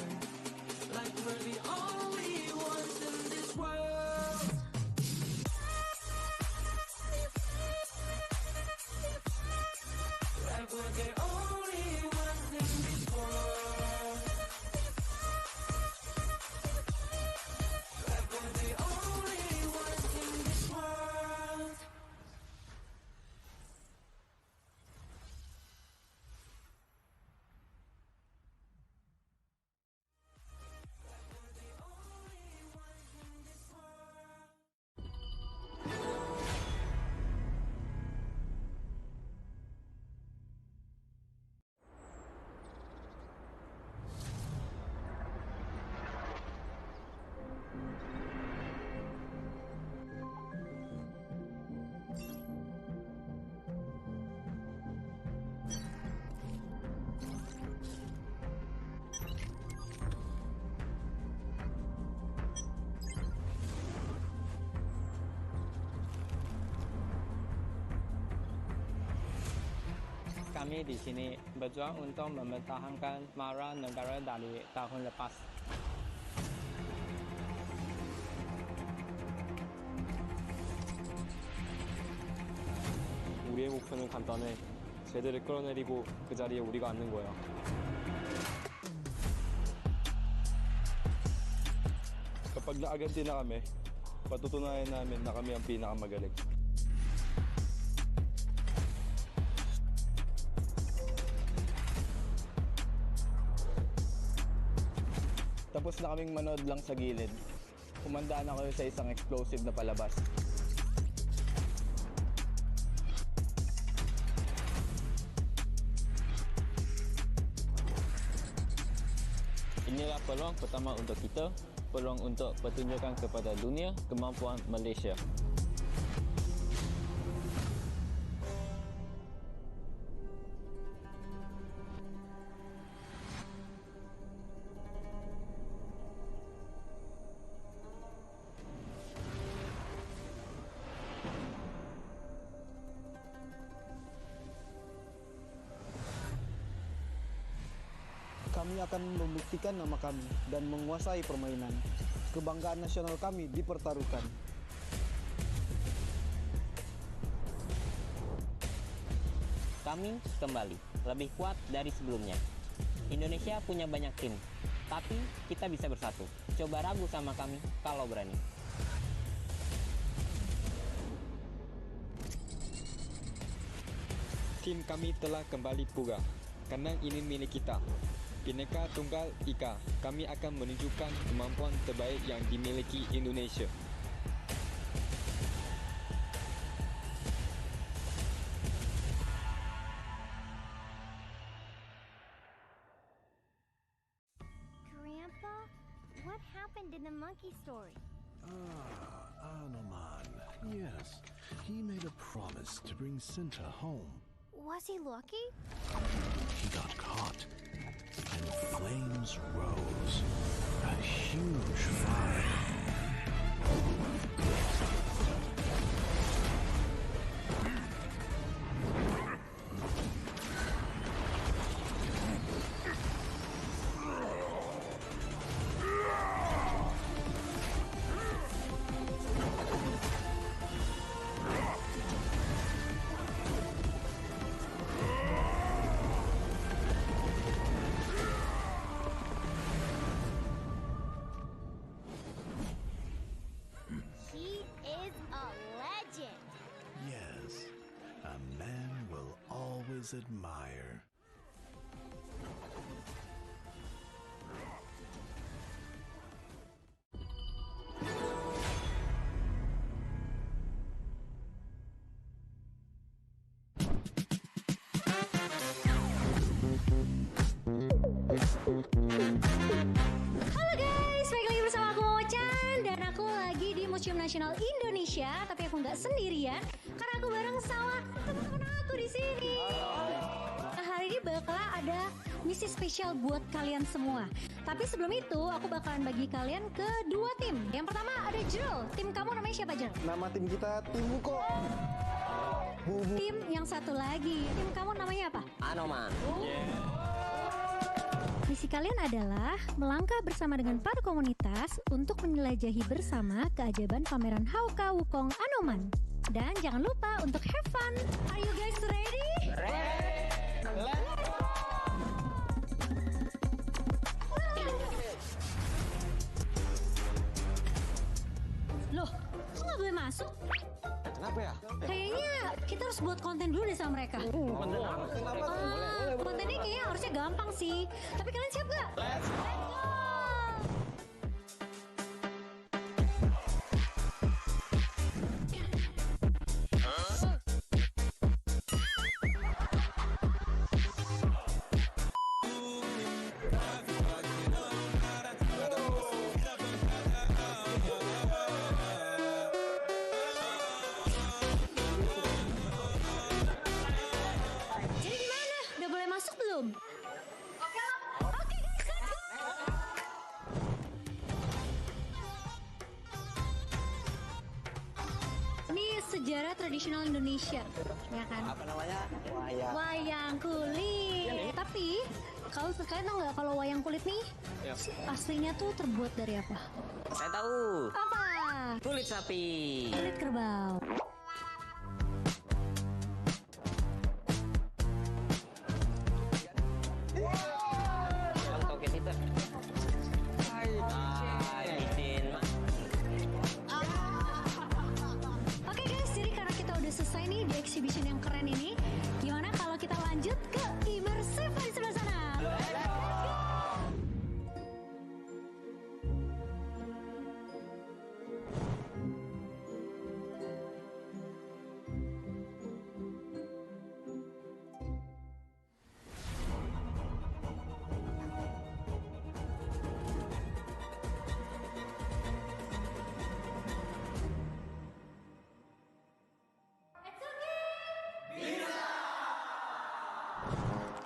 like we're the only ones in this world. Like we're the only ones in this world. Like we're the only ones in this world. Kami di sini berjuang untuk mempertahankan marwah negara dari tahun lepas. 우리의 목표는 간단해. 쟤들을 끌어내리고 그 자리에 우리가 앉는 거야. Kapag naaganti na kami, patutunayan namin na kami ang pinakamagaling. Tapos na kaming manood lang sa gilid. Kumandaan ako sa isang explosive na palabas. Inilah peluang pertama untuk kita, peluang untuk pertunjukan kepada dunia kemampuan Malaysia. Kami akan membuktikan nama kami dan menguasai permainan. Kebanggaan nasional kami dipertaruhkan. Kami kembali, lebih kuat dari sebelumnya. Indonesia punya banyak tim, tapi kita bisa bersatu. Coba ragu sama kami kalau berani. Tim kami telah kembali pula. Kandang ini milik kita. Bhinneka Tunggal Ika, kami akan menunjukkan kemampuan terbaik yang dimiliki Indonesia. Grandpa, what happened in the monkey story? Anoman. Yes, he made a promise to bring Cinta home. Was he lucky? He got caught, and flames rose. A huge fire. Admire. Halo guys, balik lagi bersama aku Chan dan aku lagi di Museum Nasional Indonesia, tapi aku nggak sendirian karena aku bareng sama teman-teman aku di sini. Nah, hari ini bakal ada misi spesial buat kalian semua. Tapi sebelum itu, aku bakalan bagi kalian ke 2 tim. Yang pertama ada Jrul. Tim kamu namanya siapa, Jrul? Nama tim kita tim Buko. Tim yang satu lagi, tim kamu namanya apa? Anoman. Misi kalian adalah melangkah bersama dengan para komunitas untuk menjelajahi bersama keajaiban pameran Hauka Wukong Anoman. Dan jangan lupa untuk have fun. Are you guys ready? Loh, kok nggak boleh masuk? Kenapa ya? Kayaknya kita harus buat konten dulu deh sama mereka. Kontennya kayaknya harusnya gampang sih. Tapi kalian siap gak? Let's go! Jadi gimana? Udah boleh masuk belum? Oke guys, let's go! Ini sejarah tradisional Indonesia, ya kan? Apa namanya? Wayang kulit. Tapi kalian tahu nggak kalau wayang kulit nih aslinya tuh terbuat dari apa? Saya tahu. Apa? Kulit sapi. Kulit kerbau. Toket itu. Izin. Oke guys, jadi karena kita udah selesai nih di exhibition yang keren ini, gimana kalau kita lanjut ke immersive di sebelah sana?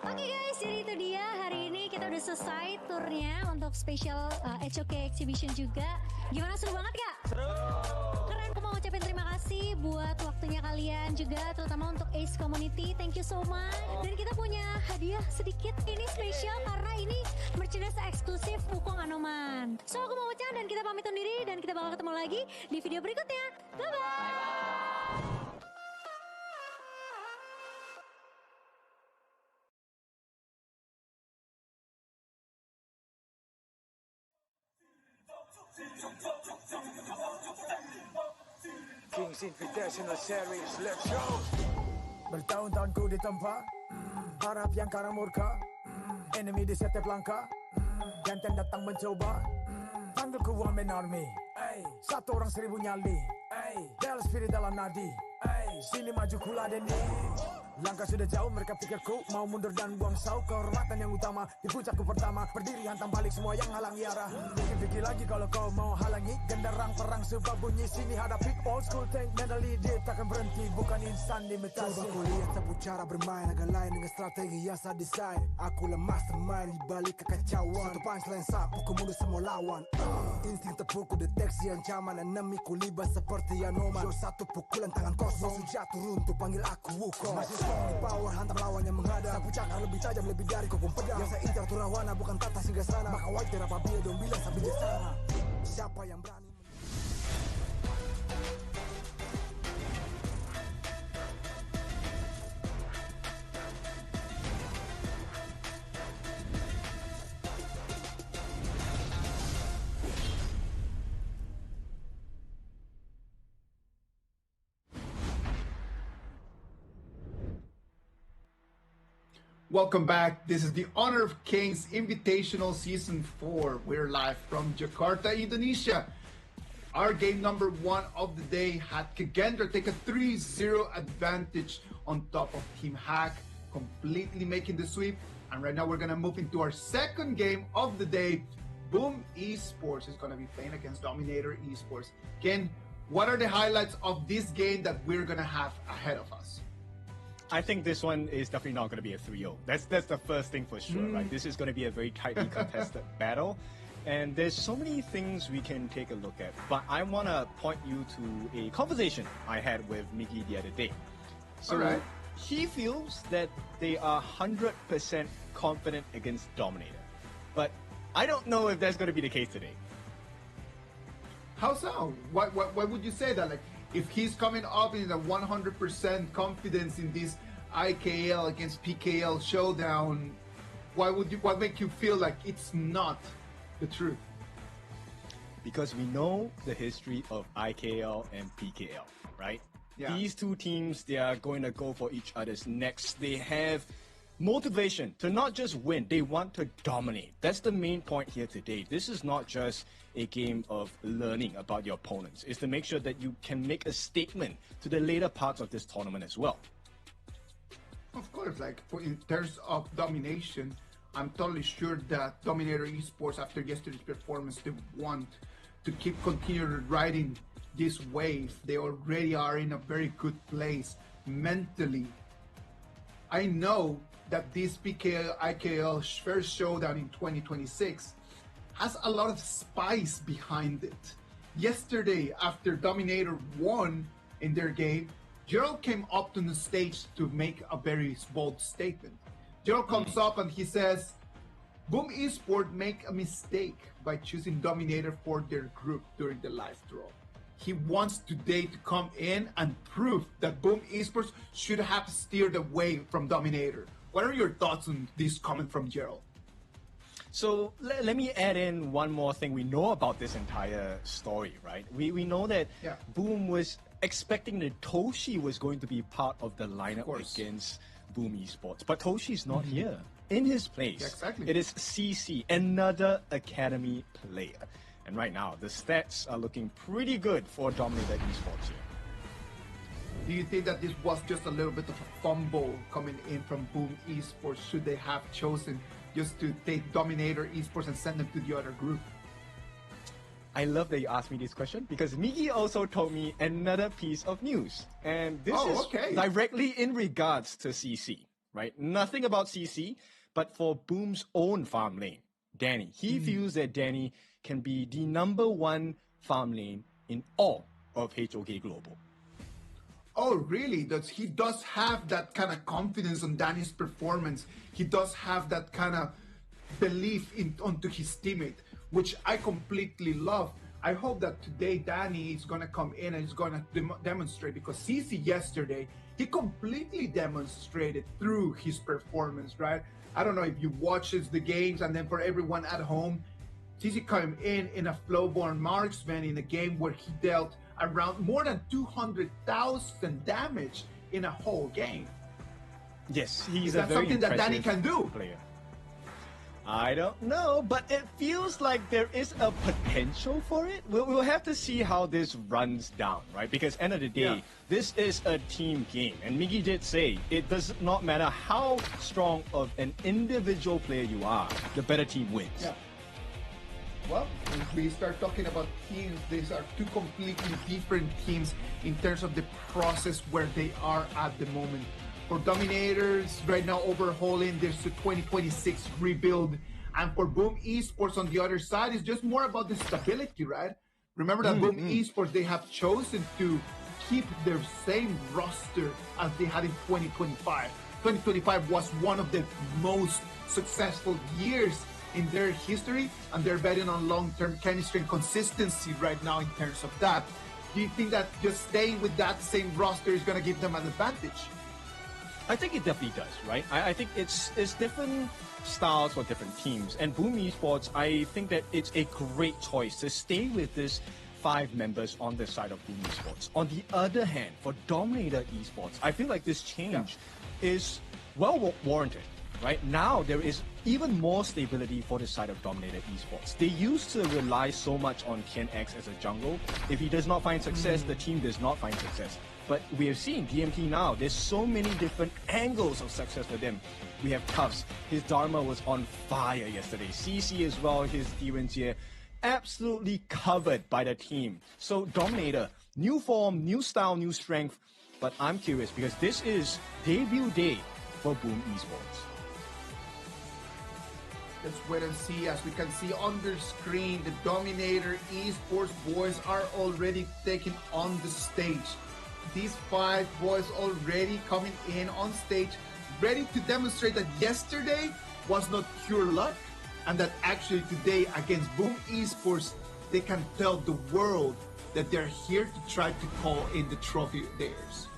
Oke guys, jadi itu dia hari ini kita udah selesai turnya untuk special HOK exhibition juga. Gimana, seru banget gak? Seru! Keren, aku mau ngucapin terima kasih buat waktunya kalian juga, terutama untuk Ace Community. Thank you so much. Dan kita punya hadiah sedikit. Ini spesial karena ini merchandise eksklusif Wukong Anoman. So aku mau ucapkan dan kita pamit undur diri dan kita bakal ketemu lagi di video berikutnya. Bye-bye! Kings Invitational Series, let's go. Bertahun-tahun ku ditempa, harap yang karang murka, enemy di setiap langkah, ganteng datang mencoba, panggil ku one man army, satu orang 1000 nyali, Del spirit dalam nadi, sini maju ku ladeni. Langkah sudah jauh, mereka pikirku mau mundur dan buang sau. Kehormatan yang utama, di puncakku pertama, berdiri hantam balik semua yang halangi arah. Pikir-pikir lagi kalau kau mau halangi, genderang perang sebab bunyi sini hadapi. Old school tank mentally, dia takkan berhenti, bukan instan imitasi. Coba ku lihat sapu cara bermain agak lain dengan strategi yang saya desain. Aku lemah mastermind di balik kekacauan. Satu punchline sapu ku mundur semua lawan. Insting tepuk ku deteksi ancaman, enemy ku libat seperti Anoman. Yo satu pukulan tangan kosong, jatuh runtuh panggil aku Wukong. Power hantam lawan yang menghadap, sapu cakar lebih tajam lebih dari kopong pedang. Yang saya incar turawana bukan tata singgah sana, maka wajar apabila dong bilang sampai di sana. Siapa yang berani? Welcome back. This is the Honor of Kings Invitational Season 4. We're live from Jakarta, Indonesia. Our game number 1 of the day had Kagendra take a 3-0 advantage on top of Team Hack, completely making the sweep. And right now we're going to move into our second game of the day. Boom Esports is going to be playing against Dominator Esports. Ken, what are the highlights of this game that we're going to have ahead of us? I think this one is definitely not going to be a 3-0. That's the first thing for sure, right? This is going to be a very tightly contested battle. And there's so many things we can take a look at. But I want to point you to a conversation I had with Miggy the other day. So he feels that they are 100% confident against Dominator. But I don't know if that's going to be the case today. How so? Why would you say that? Like, if he's coming up in a 100% confidence in this IKL against PKL showdown, what make you feel like it's not the truth? Because we know the history of IKL and PKL, right? Yeah. These two teams, they are going to go for each other's necks. They have motivation to not just win, they want to dominate. That's the main point here today. This is not just a game of learning about your opponents. It's to make sure that you can make a statement to the later parts of this tournament as well. Of course, like in terms of domination, I'm totally sure that Dominator Esports, after yesterday's performance, they want to continue riding this wave. They already are in a very good place mentally. I know that this IKL first showdown in 2026 has a lot of spice behind it. Yesterday, after Dominator won in their game, Gerald came up to the stage to make a very bold statement. Gerald comes up and he says, Boom Esports make a mistake by choosing Dominator for their group during the live draw. He wants today to come in and prove that Boom Esports should have steered away from Dominator. What are your thoughts on this comment from Gerald? So let me add in one more thing we know about this entire story, right? We know that Boom was expecting that Toshi was going to be part of the lineup against Boom Esports. But Toshi's not here. In his place, it is CC, another Academy player. And right now, the stats are looking pretty good for Dominator Esports here. Do you think that this was just a little bit of a fumble coming in from Boom Esports? Should they have chosen just to take Dominator Esports and send them to the other group? I love that you asked me this question because Miggy also told me another piece of news. And this is directly in regards to CC, right? Nothing about CC, but for Boom's own farm lane, Danny. He feels that Danny can be the #1 farm lane in all of HOK Global. Oh, really? He does have that kind of confidence on Danny's performance. He does have that kind of belief onto his teammate, which I completely love. I hope that today Danny is going to come in and is going to demonstrate, because CC yesterday, he completely demonstrated through his performance, right? I don't know if you watches the games, and then for everyone at home, CC came in a flowborn marksman in a game where he dealt around more than 200,000 damage in a whole game. Yes, he's a very something that Danny can do. Player. I don't know, but it feels like there is a potential for it. We'll have to see how this runs down, right? Because end of the day, this is a team game. And Miggy did say, it does not matter how strong of an individual player you are, the better team wins. Yeah. Well, if we start talking about teams, these are two completely different teams in terms of the process where they are at the moment. For Dominators, right now overhauling, there's a 2026 rebuild. And for Boom Esports on the other side, it's just more about the stability, right? Remember that Boom Esports, they have chosen to keep their same roster as they had in 2025. 2025 was one of the most successful years in their history, and they're betting on long-term chemistry and consistency right now in terms of that. Do you think that just staying with that same roster is going to give them an advantage? I think it definitely does, right? I think it's different styles for different teams. And Boom Esports, I think that it's a great choice to stay with this 5 members on the side of Boom Esports. On the other hand, for Dominator Esports, I feel like this change is well warranted. Right now, there is even more stability for the side of Dominator Esports. They used to rely so much on TNX as a jungle. If he does not find success, the team does not find success. But we have seen DMT now, there's so many different angles of success for them. We have Tufts, his Dharma was on fire yesterday. CC as well, his Demons here, absolutely covered by the team. So Dominator, new form, new style, new strength. but I'm curious because this is debut day for Boom Esports. Let's wait and see. As we can see on the screen, the Dominator Esports boys are already taken on the stage. These 5 boys already coming in on stage, ready to demonstrate that yesterday was not pure luck, and that actually today against Boom Esports, they can tell the world that they're here to try to call in the trophy theirs.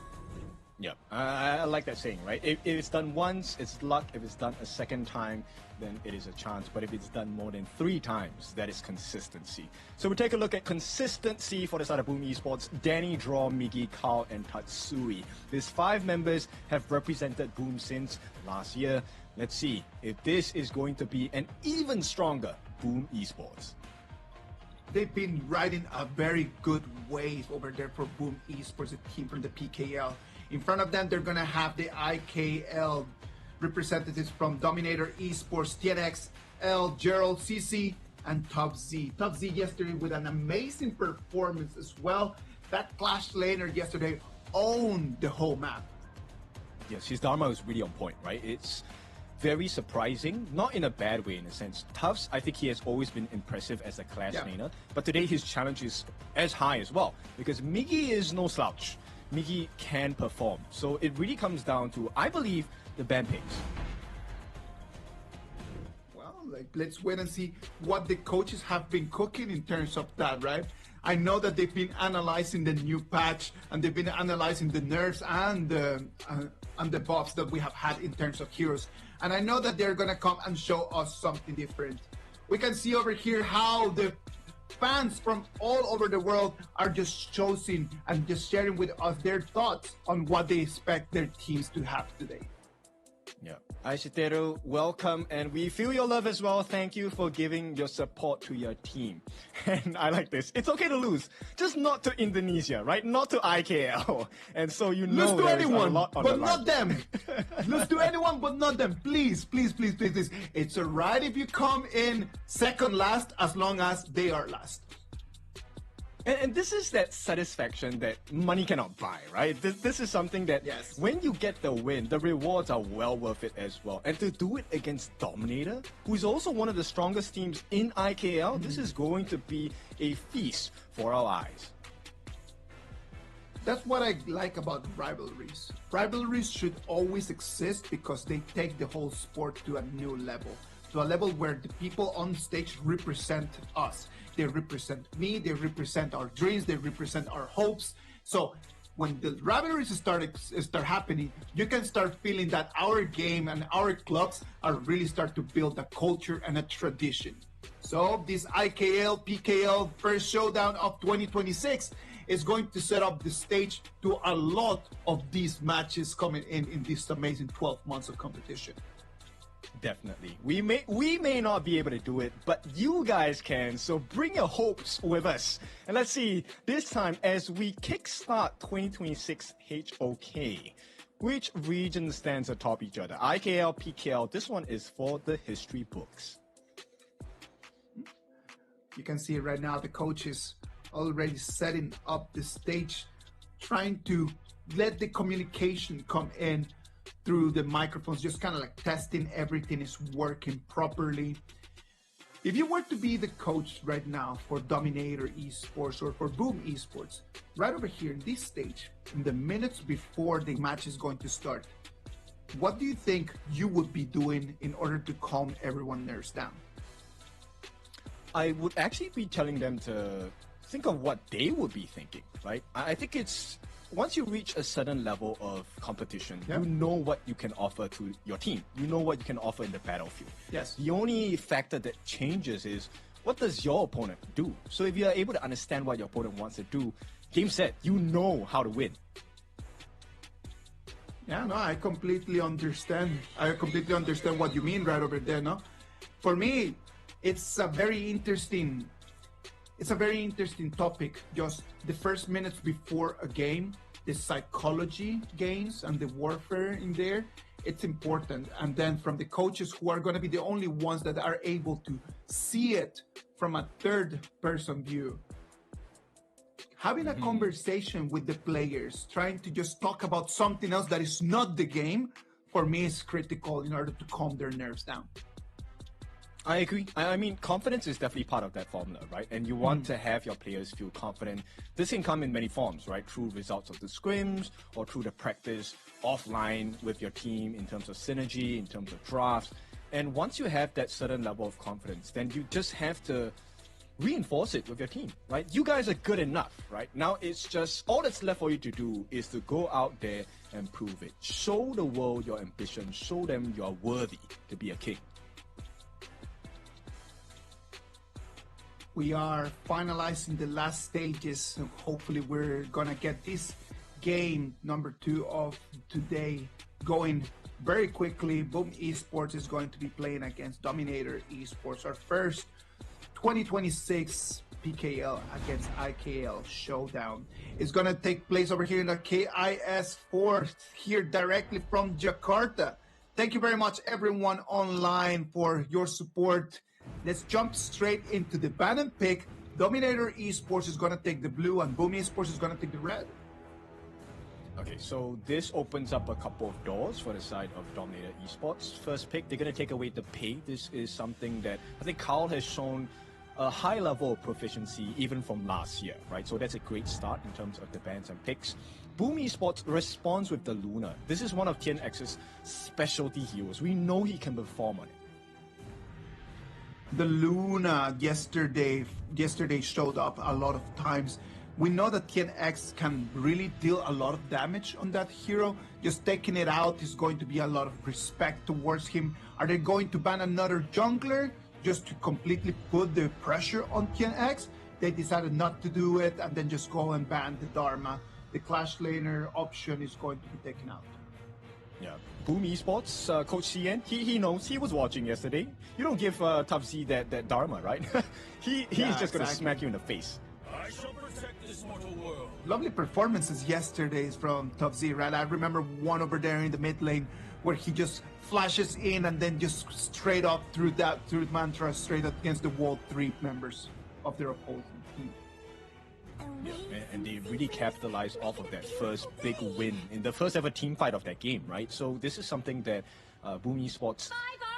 Yeah, I like that saying, right? If it's done once, it's luck. If it's done a second time, then it is a chance. But if it's done more than 3 times, that is consistency. So we take a look at consistency for the side of Boom Esports. Danny, Draw, Miggy, Carl, and Tatsui. These 5 members have represented Boom since last year. Let's see if this is going to be an even stronger Boom Esports. They've been riding a very good wave over there for Boom Esports, a team from the PKL. In front of them, they're going to have the IKL representatives from Dominator Esports, TNX, L, Gerald, CC, and Top Z. Top Z yesterday with an amazing performance as well. That Clash laner yesterday owned the whole map. Yes, his Dharma is really on point, right? It's very surprising, not in a bad way in a sense. Tufts, I think he has always been impressive as a Clash laner, but today his challenge is as high as well, because Miggy is no slouch. Miggy can perform. So it really comes down to, I believe, the ban picks. Well, let's wait and see what the coaches have been cooking in terms of that, right? I know that they've been analyzing the new patch, and they've been analyzing the nerfs and the buffs that we have had in terms of heroes. And I know that they're gonna come and show us something different. We can see over here how the fans from all over the world are just choosing and just sharing with us their thoughts on what they expect their teams to have today. Yeah. Aishiteru, welcome, and we feel your love as well. Thank you for giving your support to your team. And I like this. It's okay to lose, just not to Indonesia, right? Not to IKL. And so you know lose to anyone, but not them. Lose to anyone, but not them. Please, please, please, please, please. It's alright if you come in second last, as long as they are last. And this is that satisfaction that money cannot buy, right? This is something that when you get the win, the rewards are well worth it as well. And to do it against Dominator, who is also one of the strongest teams in IKL, this is going to be a feast for our eyes. That's what I like about rivalries. Rivalries should always exist because they take the whole sport to a new level. To a level where the people on stage represent us. They represent me, they represent our dreams, they represent our hopes. So when the rivalries start happening, you can start feeling that our game and our clubs are really start to build a culture and a tradition. So this IKL, PKL first showdown of 2026 is going to set up the stage to a lot of these matches coming in this amazing 12 months of competition. Definitely. We may not be able to do it, but you guys can, so bring your hopes with us. And let's see, this time as we kickstart 2026 HOK, which region stands atop each other? IKL, PKL, this one is for the history books. You can see right now the coaches already setting up the stage, trying to let the communication come in through the microphones, just kind of like testing everything is working properly. If you were to be the coach right now for Dominator Esports or for Boom Esports, right over here in this stage, in the minutes before the match is going to start, what do you think you would be doing in order to calm everyone's nerves down? I would actually be telling them to think of what they would be thinking, right? I think it's once you reach a certain level of competition, you know what you can offer to your team. You know what you can offer in the battlefield. Yes. The only factor that changes is what does your opponent do? So if you are able to understand what your opponent wants to do, game set, you know how to win. Yeah, no, I completely understand. I completely understand what you mean right over there, no? For me, it's a very interesting topic. Just the first minutes before a game, the psychology gains and the warfare in there, it's important. And then from the coaches who are going to be the only ones that are able to see it from a third person view. having a conversation with the players, trying to just talk about something else that is not the game, for me is critical in order to calm their nerves down. I agree. I mean, confidence is definitely part of that formula, right? And you want to have your players feel confident. This can come in many forms, right? Through results of the scrims or through the practice offline with your team in terms of synergy, in terms of drafts. And once you have that certain level of confidence, then you just have to reinforce it with your team, right? You guys are good enough, right? Now it's just all that's left for you to do is to go out there and prove it. Show the world your ambition. Show them you're worthy to be a king. We are finalizing the last stages. So hopefully we're gonna get this game number 2 of today going very quickly. Boom Esports is going to be playing against Dominator Esports. Our first 2026 PKL against IKL showdown is gonna take place over here in the KIS4 here directly from Jakarta. Thank you very much everyone online for your support. Let's jump straight into the banner pick. Dominator Esports is going to take the blue and Boom Esports is going to take the red. Okay, so this opens up a couple of doors for the side of Dominator Esports. First pick, they're going to take away the pay. This is something that I think Carl has shown a high level of proficiency even from last year, right? So that's a great start in terms of the bans and picks. Boom Esports responds with the Luna. This is one of TNX's specialty heroes. We know he can perform on it. The Luna yesterday showed up a lot of times. We know that TNX can really deal a lot of damage on that hero. Just taking it out is going to be a lot of respect towards him. Are they going to ban another jungler just to completely put the pressure on TNX? They decided not to do it and then just go and ban the Dharma. The Clash Laner option is going to be taken out. Yeah, Boom Esports, Coach CN, he knows, he was watching yesterday. You don't give Tough Z that Dharma, right? He's just going to smack you in the face. I shall protect this mortal world. Lovely performances yesterday from Tough Z, right? I remember one over there in the mid lane where he just flashes in and then just straight up through Mantra, straight up against the wall 3 members of their opposing team. Yeah, and they really capitalized off of that first big win in the first ever team fight of that game, right? So this is something that Boom Esports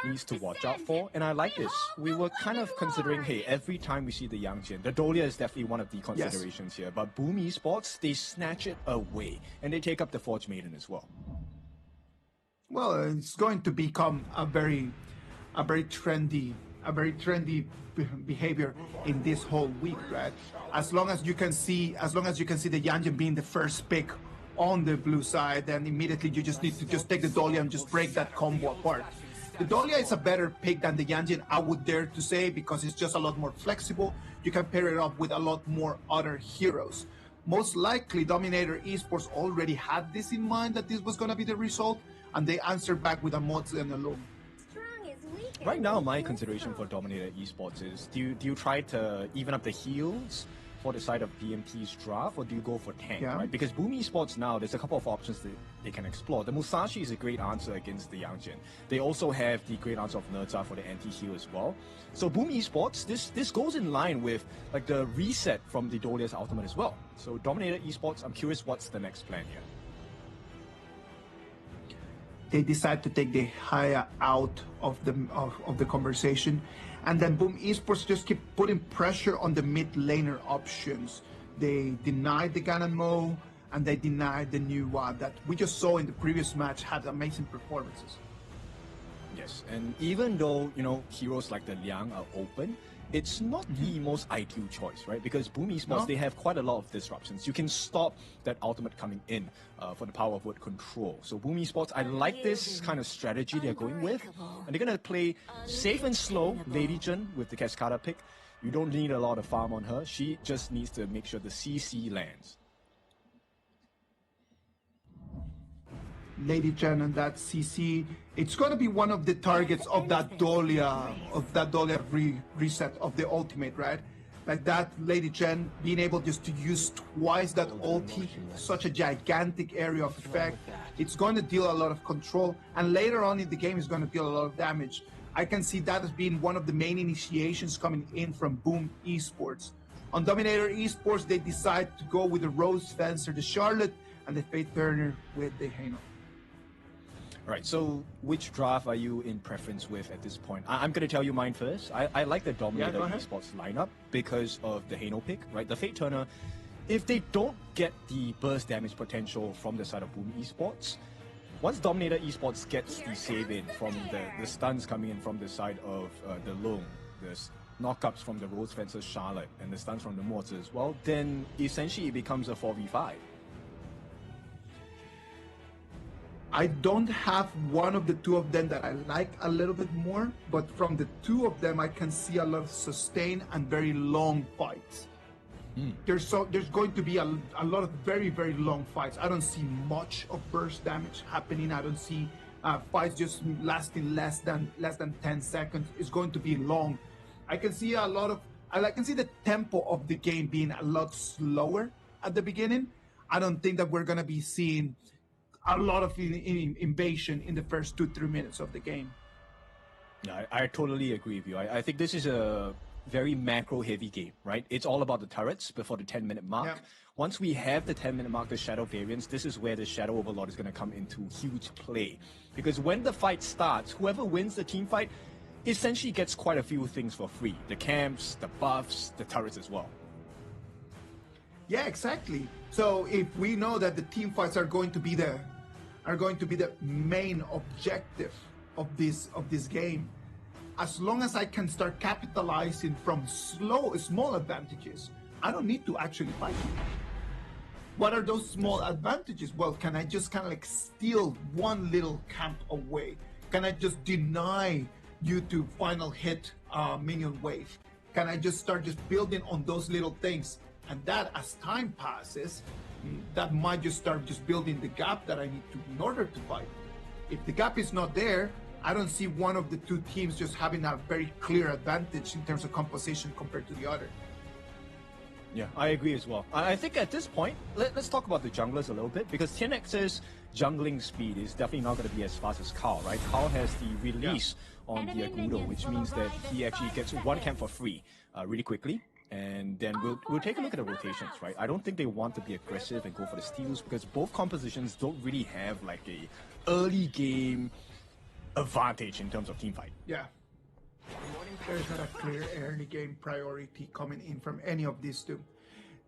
needs to watch out for, and I like this. We were kind of considering, hey, every time we see the Yangjin, the Dolia is definitely one of the considerations here, but Boom Esports, they snatch it away, and they take up the Forge Maiden as well. Well, it's going to become a very trendy behavior in this whole week, right? As long as you can see the Yanjin being the first pick on the blue side, then immediately you just need to just take the Dolia and just break that combo apart. The Dolia is a better pick than the Yanjin, I would dare to say, because it's just a lot more flexible. You can pair it up with a lot more other heroes. Most likely, Dominator Esports already had this in mind, that this was going to be the result, and they answered back with a Mods and a Loam. Right now, my consideration for Dominator Esports is, do you try to even up the heals for the side of BMT's draft, or do you go for tank, right? Because Boom Esports now, there's a couple of options that they can explore. The Musashi is a great answer against the Yangjin. They also have the great answer of Nerza for the anti-heal as well. So Boom Esports, this goes in line with like the reset from the Dolia's ultimate as well. So Dominator Esports, I'm curious what's the next plan here. They decide to take the Haya out of the conversation, and then Boom Esports just keep putting pressure on the mid laner options. They denied the Ganon Mo, and they denied the new that we just saw in the previous match had amazing performances. Yes, and even though, you know, heroes like the Liang are open, it's not the most ideal choice, right? Because Boom Esports, they have quite a lot of disruptions. You can stop that ultimate coming in for the power of word control. So Boom Esports, I like this kind of strategy they're going with. And they're going to play safe and slow Lady Jun with the Cascada pick. You don't need a lot of farm on her. She just needs to make sure the CC lands. Lady Chen and that CC, it's going to be one of the targets of that Dolia, reset of the ultimate, right? Like that Lady Chen being able just to use twice that ulti, such a gigantic area of effect. It's going to deal a lot of control, and later on in the game, it's going to deal a lot of damage. I can see that as being one of the main initiations coming in from Boom Esports. On Dominator Esports, they decide to go with the Rose Fencer, the Charlotte, and the Faith Turner with the Hano. All right, so which draft are you in preference with at this point? I'm going to tell you mine first. I like the Dominator Esports lineup because of the Hano pick, right? The Fate Turner, if they don't get the burst damage potential from the side of Boom Esports, once Dominator Esports gets the save in from the stuns coming in from the side of the Lung, the knockups from the Rose Fencer Charlotte, and the stuns from the Mortars, well, then essentially it becomes a 4v5. I don't have one of the two of them that I like a little bit more, but from the two of them, I can see a lot of sustained and very long fights. There's going to be a lot of very, very long fights. I don't see much of burst damage happening. I don't see fights just lasting less than 10 seconds. It's going to be long. I can see I can see the tempo of the game being a lot slower at the beginning. I don't think that we're gonna be seeing a lot of invasion in the first 2-3 minutes of the game. Yeah, I totally agree with you. I think this is a very macro-heavy game, right? It's all about the turrets before the 10-minute mark. Yeah. Once we have the 10-minute mark, the Shadow variants, this is where the Shadow Overlord is going to come into huge play. Because when the fight starts, whoever wins the team fight essentially gets quite a few things for free. The camps, the buffs, the turrets as well. Yeah, exactly. So if we know that the team fights are going to be the main objective of this game, as long as I can start capitalizing from small advantages, I don't need to actually fight you. What are those small advantages? Well, can I just kind of like steal one little camp away? Can I just deny you to final hit minion wave? Can I just start building on those little things? And that, as time passes, that might just start building the gap that I need to in order to fight. If the gap is not there, I don't see one of the two teams just having a very clear advantage in terms of composition compared to the other. Yeah, I agree as well. I think at this point, let's talk about the junglers a little bit, because TNX's jungling speed is definitely not going to be as fast as Carl, right? Carl has the release on the Agudo, which means that he actually gets one camp for free really quickly. And then we'll take a look at the rotations, right? I don't think they want to be aggressive and go for the steals, because both compositions don't really have like a early game advantage in terms of team fight. Yeah. There's not a clear early game priority coming in from any of these two.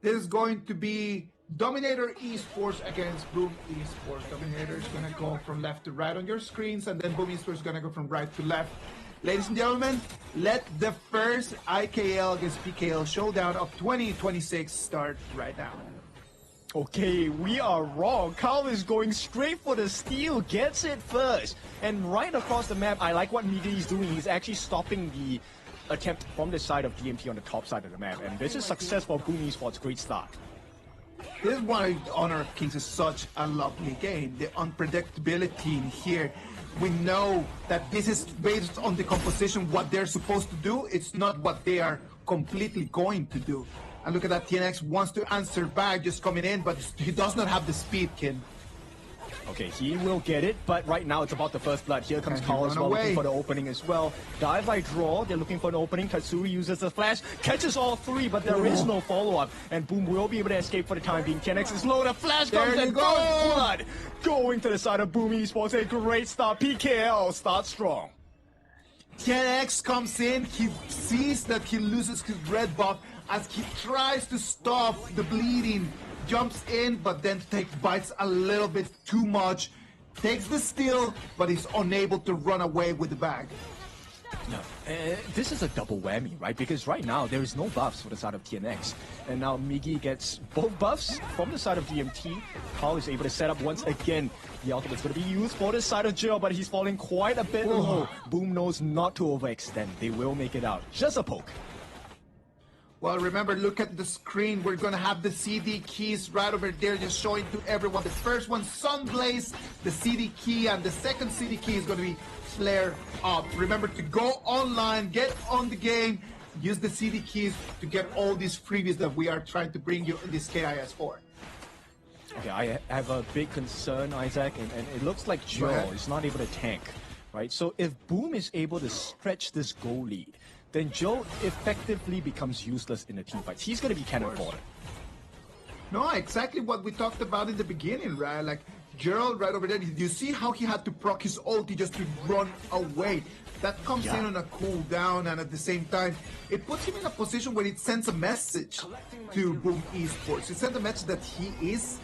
This is going to be Dominator Esports against Boom Esports. Dominator is going to go from left to right on your screens, and then Boom Esports is going to go from right to left. Ladies and gentlemen, let the first IKL against PKL showdown of 2026 start right now. Okay, we are wrong. Carl is going straight for the steal, gets it first. And right across the map, I like what Migi is doing. He's actually stopping the attempt from the side of DMT on the top side of the map. And this is success for Boom Esports. Great start. This is why Honor of Kings is such a lovely game. The unpredictability in here. We know that this is based on the composition, what they're supposed to do. It's not what they are completely going to do. And look at that, TNX wants to answer back, just coming in, but he does not have the speed, kid. Okay, he will get it, but right now it's about the first blood. Here comes Carl as well, looking for the opening as well. Dive by draw, they're looking for an opening. Katsuri uses the flash, catches all three, but there is no follow-up. And Boom will be able to escape for the time being. TNX is low, the flash comes and blood going to the side of Boom Esports. A great start. PKL starts strong. TNX comes in, he sees that he loses his red buff as he tries to stop the bleeding. Jumps in, but then bites a little bit too much. Takes the steal, but he's unable to run away with the bag. No, this is a double whammy, right? Because right now there is no buffs for the side of TNX. And now Migi gets both buffs from the side of DMT. Carl is able to set up once again. The ultimate is going to be used for the side of Jill, but he's falling quite a bit low. Boom knows not to overextend. They will make it out. Just a poke. Well, remember, look at the screen. We're going to have the CD keys right over there, just showing to everyone. The first one, Sunblaze, the CD key, and the second CD key is going to be Flare Up. Remember to go online, get on the game, use the CD keys to get all these freebies that we are trying to bring you in this KIS4. Okay, I have a big concern, Isaac, and it looks like Joe is not able to tank, right? So if Boom is able to stretch this goal lead, then Joe effectively becomes useless in the team fights. He's going to be cannon fodder. No, exactly what we talked about in the beginning, right? Like, Gerald right over there, you see how he had to proc his ulti just to run away. That comes in on a cooldown, and at the same time, it puts him in a position where it sends a message to Boom Esports. It sends a message that he is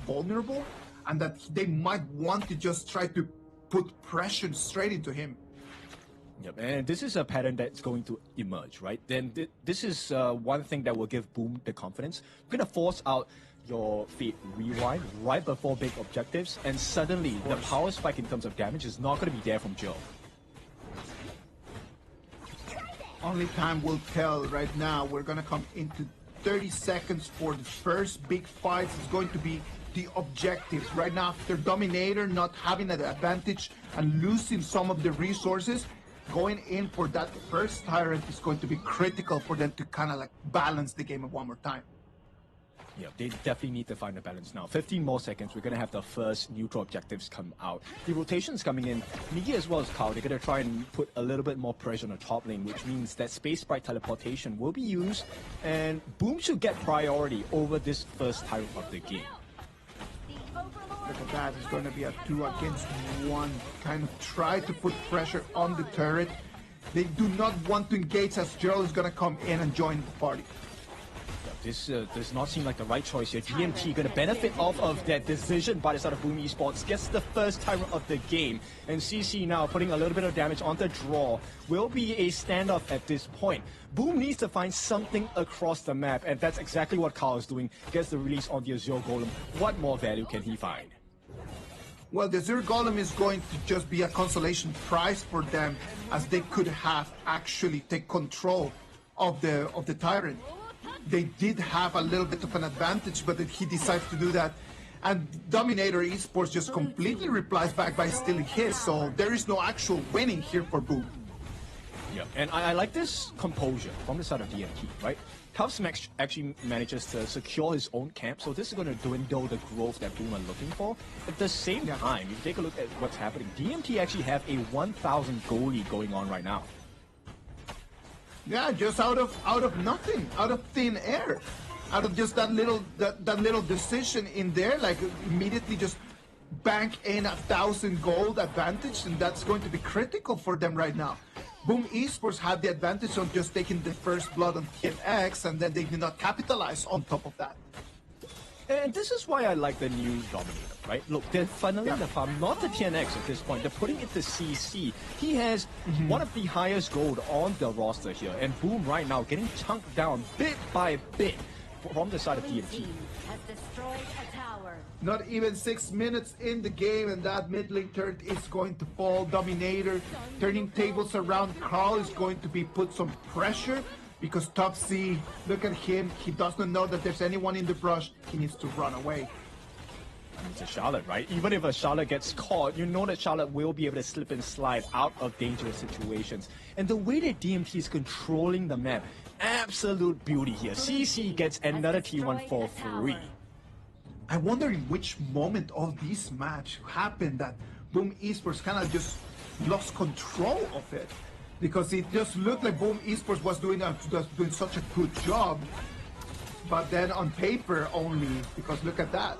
vulnerable, and that they might want to just try to put pressure straight into him. Yep, and this is a pattern that's going to emerge, right? Then this is one thing that will give Boom the confidence. We're going to force out your Fate Rewind right before big objectives, and suddenly the power spike in terms of damage is not going to be there from Joe. Only time will tell right now. We're going to come into 30 seconds for the first big fights. It's going to be the objectives. Right now, after Dominator not having an advantage and losing some of the resources, going in for that first Tyrant is going to be critical for them to kind of like balance the game one more time. Yeah, they definitely need to find a balance now. 15 more seconds, we're going to have the first neutral objectives come out. The rotations coming in, Miggy as well as Kyle, they're going to try and put a little bit more pressure on the top lane, which means that Space Sprite teleportation will be used, and Boom should get priority over this first Tyrant of the game. Look at that, it's going to be a 2 against 1. Kind of try to put pressure on the turret. They do not want to engage as Gerald is going to come in and join the party. This does not seem like the right choice here. DMT going to benefit off of that decision by the side of Boom Esports. Gets the first Tyrant of the game. And CC now putting a little bit of damage on the draw. Will be a standoff at this point. Boom needs to find something across the map. And that's exactly what Carl is doing. Gets the release on the Azure Golem. What more value can he find? Well, the Azure Golem is going to just be a consolation prize for them, as they could have actually take control of the Tyrant. They did have a little bit of an advantage, but he decides to do that. And Dominator Esports just completely replies back by stealing his, so there is no actual winning here for Boom. Yeah, and I like this composure from the side of DMT, right? Tough Smash actually manages to secure his own camp, so this is going to dwindle the growth that Boom are looking for. At the same time, if you take a look at what's happening, DMT actually have a 1,000 goal lead going on right now. Yeah, just out of nothing, out of thin air, out of just that little decision in there, like immediately just bank in 1,000 gold advantage, and that's going to be critical for them right now. Boom Esports had the advantage on just taking the first blood on TNX, and then they did not capitalize on top of that. And this is why I like the new Dominator, right? Look, they're funneling the farm, not the TNX at this point. They're putting it to CC. He has one of the highest gold on the roster here. And Boom right now getting chunked down bit by bit from the side of DMT. Not even 6 minutes in the game, and that mid lane turret is going to fall. Dominator turning tables around. Carl is going to be put some pressure, because Top C, look at him, he does not know that there's anyone in the brush. He needs to run away. And it's a Charlotte, right? Even if a Charlotte gets caught, you know that Charlotte will be able to slip and slide out of dangerous situations. And the way that DMT is controlling the map, absolute beauty here. CC gets another T1 for free. I wonder in which moment of this match happened that Boom Esports kind of just lost control of it. Because it just looked like Boom Esports was doing such a good job, but then on paper only, because look at that.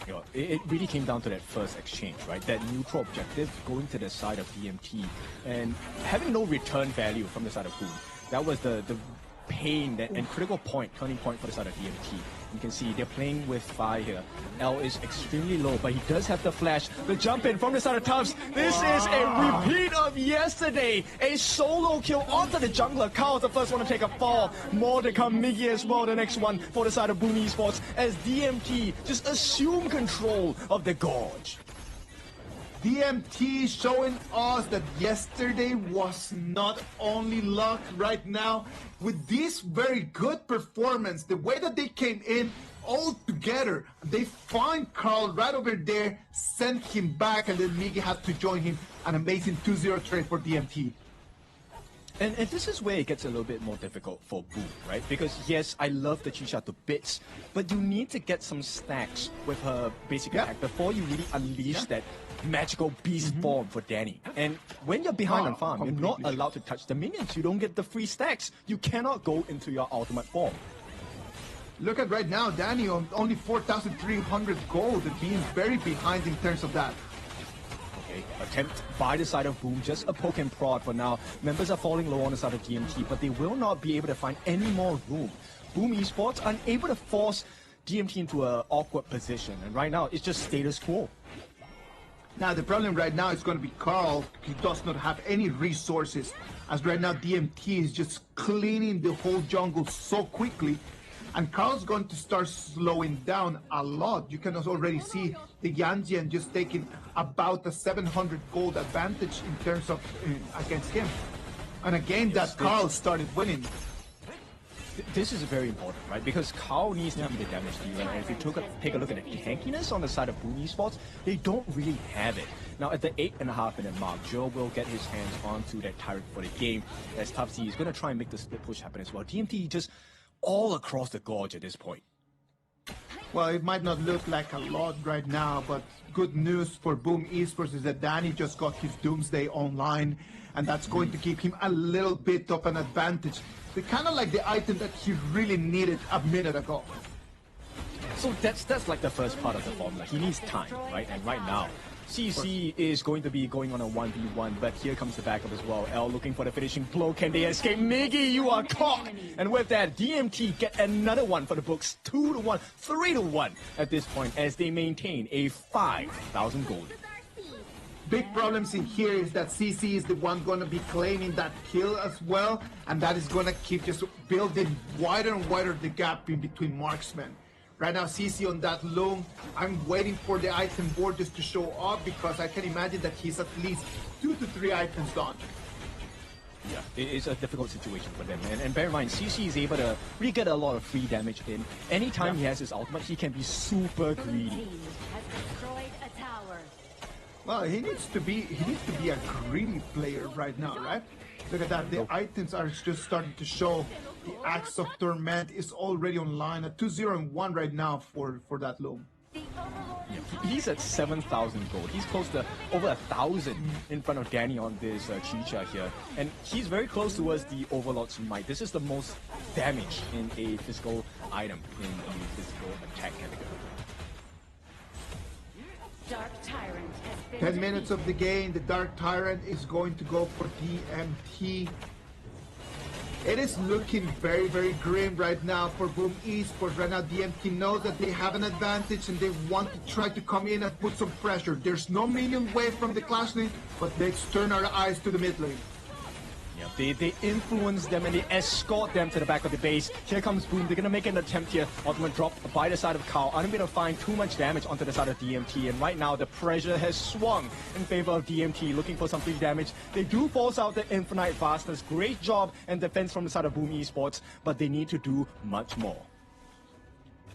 You know, it really came down to that first exchange, right? That neutral objective going to the side of DMT and having no return value from the side of Boom. That was the pain and critical point, turning point for the side of DMT. You can see they're playing with fire here. L is extremely low, but he does have the flash. The jump in from the side of Tufts. This is a repeat of yesterday. A solo kill onto the jungler. Kyle's the first one to take a fall. More to come. Miggy as well, the next one for the side of Boom Esports, as DMT just assume control of the gorge. DMT showing us that yesterday was not only luck. Right now, with this very good performance, the way that they came in all together, they find Carl right over there, sent him back, and then Miggy had to join him. An amazing 2-0 trade for DMT. And this is where it gets a little bit more difficult for Boom, right? Because yes, I love the Chisha to bits, but you need to get some stacks with her basic attack before you really unleash that magical beast form for Danny. And when you're behind on farm, you're not allowed to touch the minions. You don't get the free stacks. You cannot go into your ultimate form. Look at right now, Danny on only 4,300 gold, being very behind in terms of that. Okay, attempt by the side of Boom, just a poke and prod for now. Members are falling low on the side of DMT, but they will not be able to find any more room. Boom Esports unable to force DMT into an awkward position, and right now it's just status quo. Now the problem right now is going to be Carl. He does not have any resources, as right now DMT is just cleaning the whole jungle so quickly. And Carl's going to start slowing down a lot. You can already see the Yanjian just taking about a 700 gold advantage in terms of against him. And again, that Carl started winning. This is very important, right? Because Carl needs to be the damage dealer. And if you take a look at the tankiness on the side of Boom Esports, they don't really have it. Now, at the 8.5 minute mark, Joe will get his hands onto that Tyrant for the game, as Topsy is going to try and make the split push happen as well. DMT just all across the gorge at this point. Well, it might not look like a lot right now, but good news for Boom Esports is that Danny just got his Doomsday online, and that's going to give him a little bit of an advantage. They kind of like the item that he really needed a minute ago. So that's like the first part of the formula. He needs time, right? And right now, CC is going to be going on a 1v1, but here comes the backup as well. L looking for the finishing blow. Can they escape? Miggy, you are caught! And with that, DMT get another one for the books. 2-1, 3-1 at this point as they maintain a 5,000 gold. Big problems in here is that CC is the one going to be claiming that kill as well, and that is going to keep just building wider and wider the gap in between marksmen. Right now, CC on that loom, I'm waiting for the item board just to show up because I can imagine that he's at least 2 to 3 items gone. Yeah, it is a difficult situation for them. And bear in mind, CC is able to really get a lot of free damage in. Anytime he has his ultimate, he can be super greedy. Well, he needs to be a greedy player right now, right? Look at that, the items are just starting to show. The Axe of Torment is already online at 2-0-1 right now for that loom. Yeah, he's at 7,000 gold. He's close to over 1,000 in front of Danny on this Chicha here. And he's very close towards the Overlord's Might. This is the most damage in a physical item in the physical attack category. Dark Tyrant has been 10 minutes of the game, the Dark Tyrant is going to go for DMT. It is looking very, very grim right now for Boom Esports. Right now, DMT knows that they have an advantage and they want to try to come in and put some pressure. There's no minion wave from the Clash lane, but let's turn our eyes to the mid lane. Yeah, they influence them and they escort them to the back of the base. Here comes Boom. They're going to make an attempt here. Ultimate drop by the side of Carl. Unable to find too much damage onto the side of DMT. And right now, the pressure has swung in favor of DMT, looking for some free damage. They do force out the Infinite Vastness. Great job and defense from the side of Boom Esports, but they need to do much more.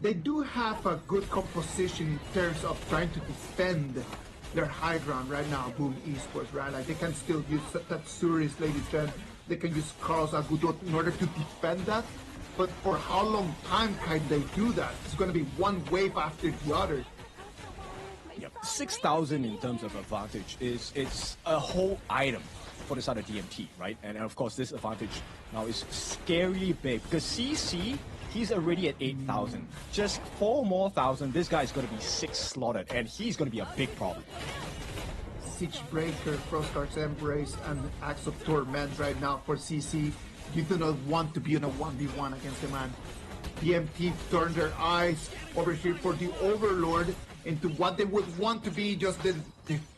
They do have a good composition in terms of trying to defend their high ground right now, Boom Esports, right? Like they can still use Tatsuri's Lady Trend, they can use Carl's Agudot in order to defend that. But for how long time can they do that? It's going to be one wave after the other. Yep, 6,000 in terms of advantage it's a whole item for the side of DMT, right? And of course, this advantage now is scarily big because CC, he's already at 8,000. Just 4 more thousand, this guy is going to be 6 slaughtered, and he's going to be a big problem. Siege Breaker, Frostark's Embrace, and Axe of Torment right now for CC. You do not want to be in a 1v1 against the man. DMT turned their eyes over here for the Overlord into what they would want to be just the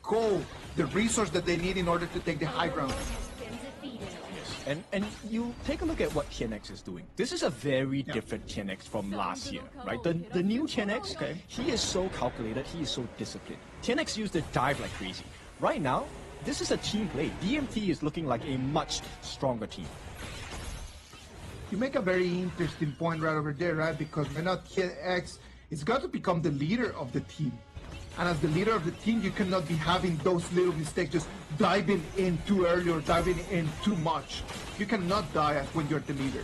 goal, the resource that they need in order to take the high ground. And you take a look at what TNX is doing. This is a very different TNX from last year, right? The new TNX, he is so calculated, he is so disciplined. TNX used to dive like crazy. Right now, this is a team play. DMT is looking like a much stronger team. You make a very interesting point right over there, right? Because right now TNX is got to become the leader of the team. And as the leader of the team, you cannot be having those little mistakes, just diving in too early or diving in too much. You cannot die when you're the leader.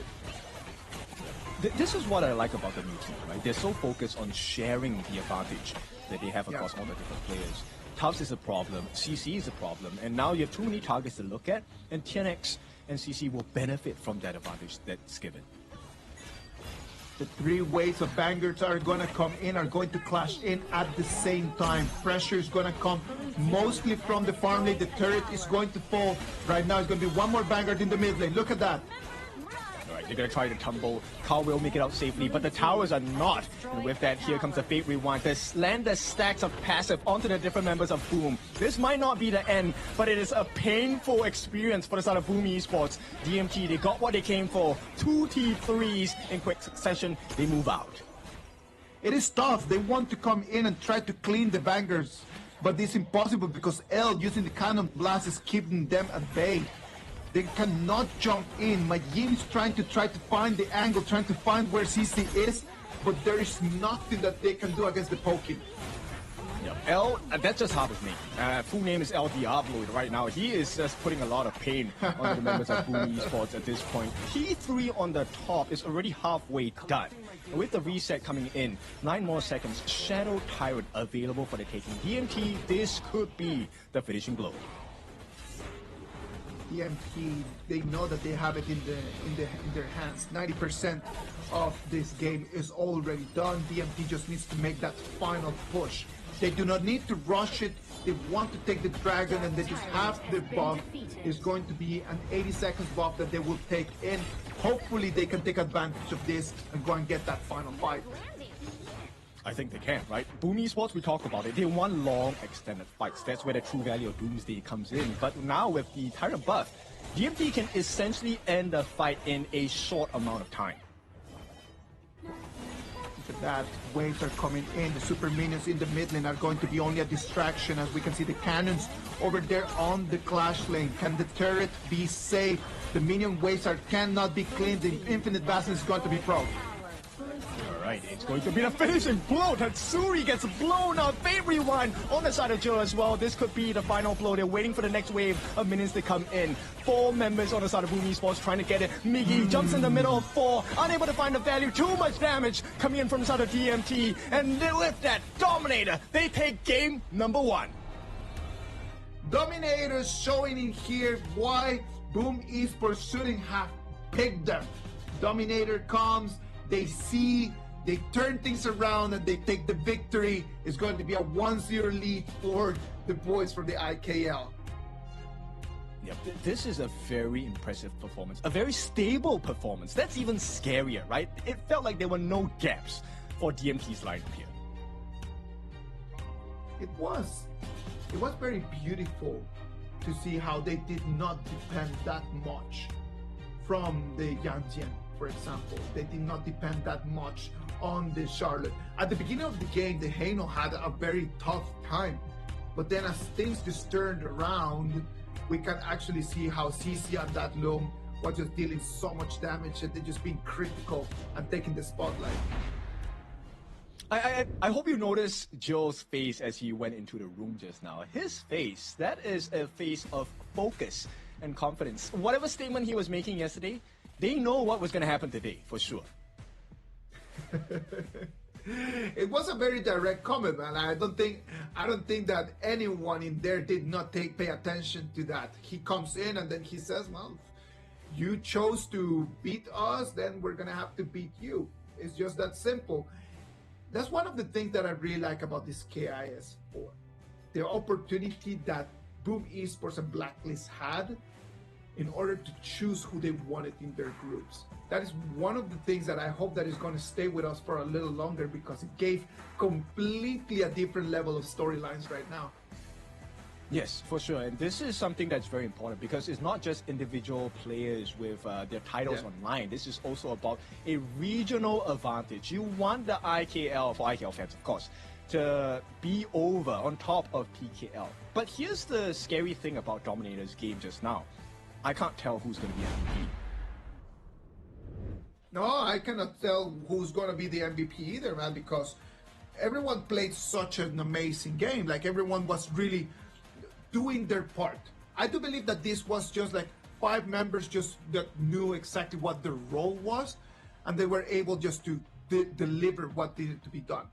This is what I like about the new team, right? They're so focused on sharing the advantage that they have across all the different players. Tufts is a problem, CC is a problem, and now you have too many targets to look at, and TNX and CC will benefit from that advantage that's given. The three waves of Vanguards are going to come in, are going to clash in at the same time. Pressure is going to come mostly from the farm lane. The turret is going to fall. Right now, it's going to be one more Vanguard in the mid lane. Look at that. All right, they're going to try to tumble. Carl will make it out safely, but the towers are not. And with that, here comes the Fate Rewind. The slender stacks of passive onto the different members of Boom. This might not be the end, but it is a painful experience for the side of Boom Esports. DMT, they got what they came for. 2 T3s in quick succession. They move out. It is tough. They want to come in and try to clean the Vanguards, but it's impossible because L using the Cannon Blast is keeping them at bay. They cannot jump in. Majin is trying to find the angle, trying to find where CC is, but there is nothing that they can do against the poking. Yep. L, that's just half his name. Full name is El Diablo right now. He is just putting a lot of pain on the members of Boom Esports at this point. T3 on the top is already halfway done. With the reset coming in, 9 more seconds, Shadow Tyrant available for the taking. DMT, this could be the finishing blow. DMT, they know that they have it in their hands. 90% of this game is already done. DMT just needs to make that final push. They do not need to rush it. They want to take the dragon, and they just have the buff. It's going to be an 80 seconds buff that they will take in. Hopefully they can take advantage of this and go and get that final fight. I think they can, right? Boom Esports, we talked about it. They want long, extended fights. That's where the true value of Doomsday comes in. But now with the Tyrant buff, DMT can essentially end the fight in a short amount of time. Look at that. Waves are coming in. The super minions in the mid lane are going to be only a distraction, as we can see the cannons over there on the clash lane. Can the turret be safe? The minion waves cannot be cleaned. The infinite bastion is going to be pro. Alright, it's going to be the finishing blow. Tatsuri gets blown out. Fate Rewind on the side of Joe as well. This could be the final blow. They're waiting for the next wave of minions to come in. 4 members on the side of Boom Esports trying to get it. Miggy jumps in the middle of 4, unable to find the value. Too much damage coming in from the side of DMT. And with that, Dominator, they take game number 1. Dominators showing in here why Boom Esports shouldn't have picked them. Dominator comes, they see, they turn things around, and they take the victory. It's going to be a 1-0 lead for the boys from the IKL. Yep, this is a very impressive performance, a very stable performance. That's even scarier, right? It felt like there were no gaps for DMT's lineup here. It was very beautiful to see how they did not depend that much from the Yanjian, for example. They did not depend that much on the Charlotte. At the beginning of the game, the Heino had a very tough time. But then as things just turned around, we can actually see how CC and that Loom was just dealing so much damage and they just being critical and taking the spotlight. I hope you noticed Joe's face as he went into the room just now. His face, that is a face of focus and confidence. Whatever statement he was making yesterday, they know what was going to happen today, for sure. It was a very direct comment, man. I don't think that anyone in there did not pay attention to that. He comes in and then he says, well, you chose to beat us, then we're gonna have to beat you. It's just that simple. That's one of the things that I really like about this KIS4. The opportunity that Boom Esports and Blacklist had in order to choose who they wanted in their groups. That is one of the things that I hope that is going to stay with us for a little longer, because it gave completely a different level of storylines right now. Yes, for sure. And this is something that's very important, because it's not just individual players with their titles online. This is also about a regional advantage. You want the IKL, for IKL fans, of course, to be over on top of PKL. But here's the scary thing about Dominator's game just now. I can't tell who's going to be MVP. No, I cannot tell who's going to be the MVP either, man, because everyone played such an amazing game. Like everyone was really doing their part. I do believe that this was just like 5 members just that knew exactly what their role was, and they were able just to deliver what needed to be done.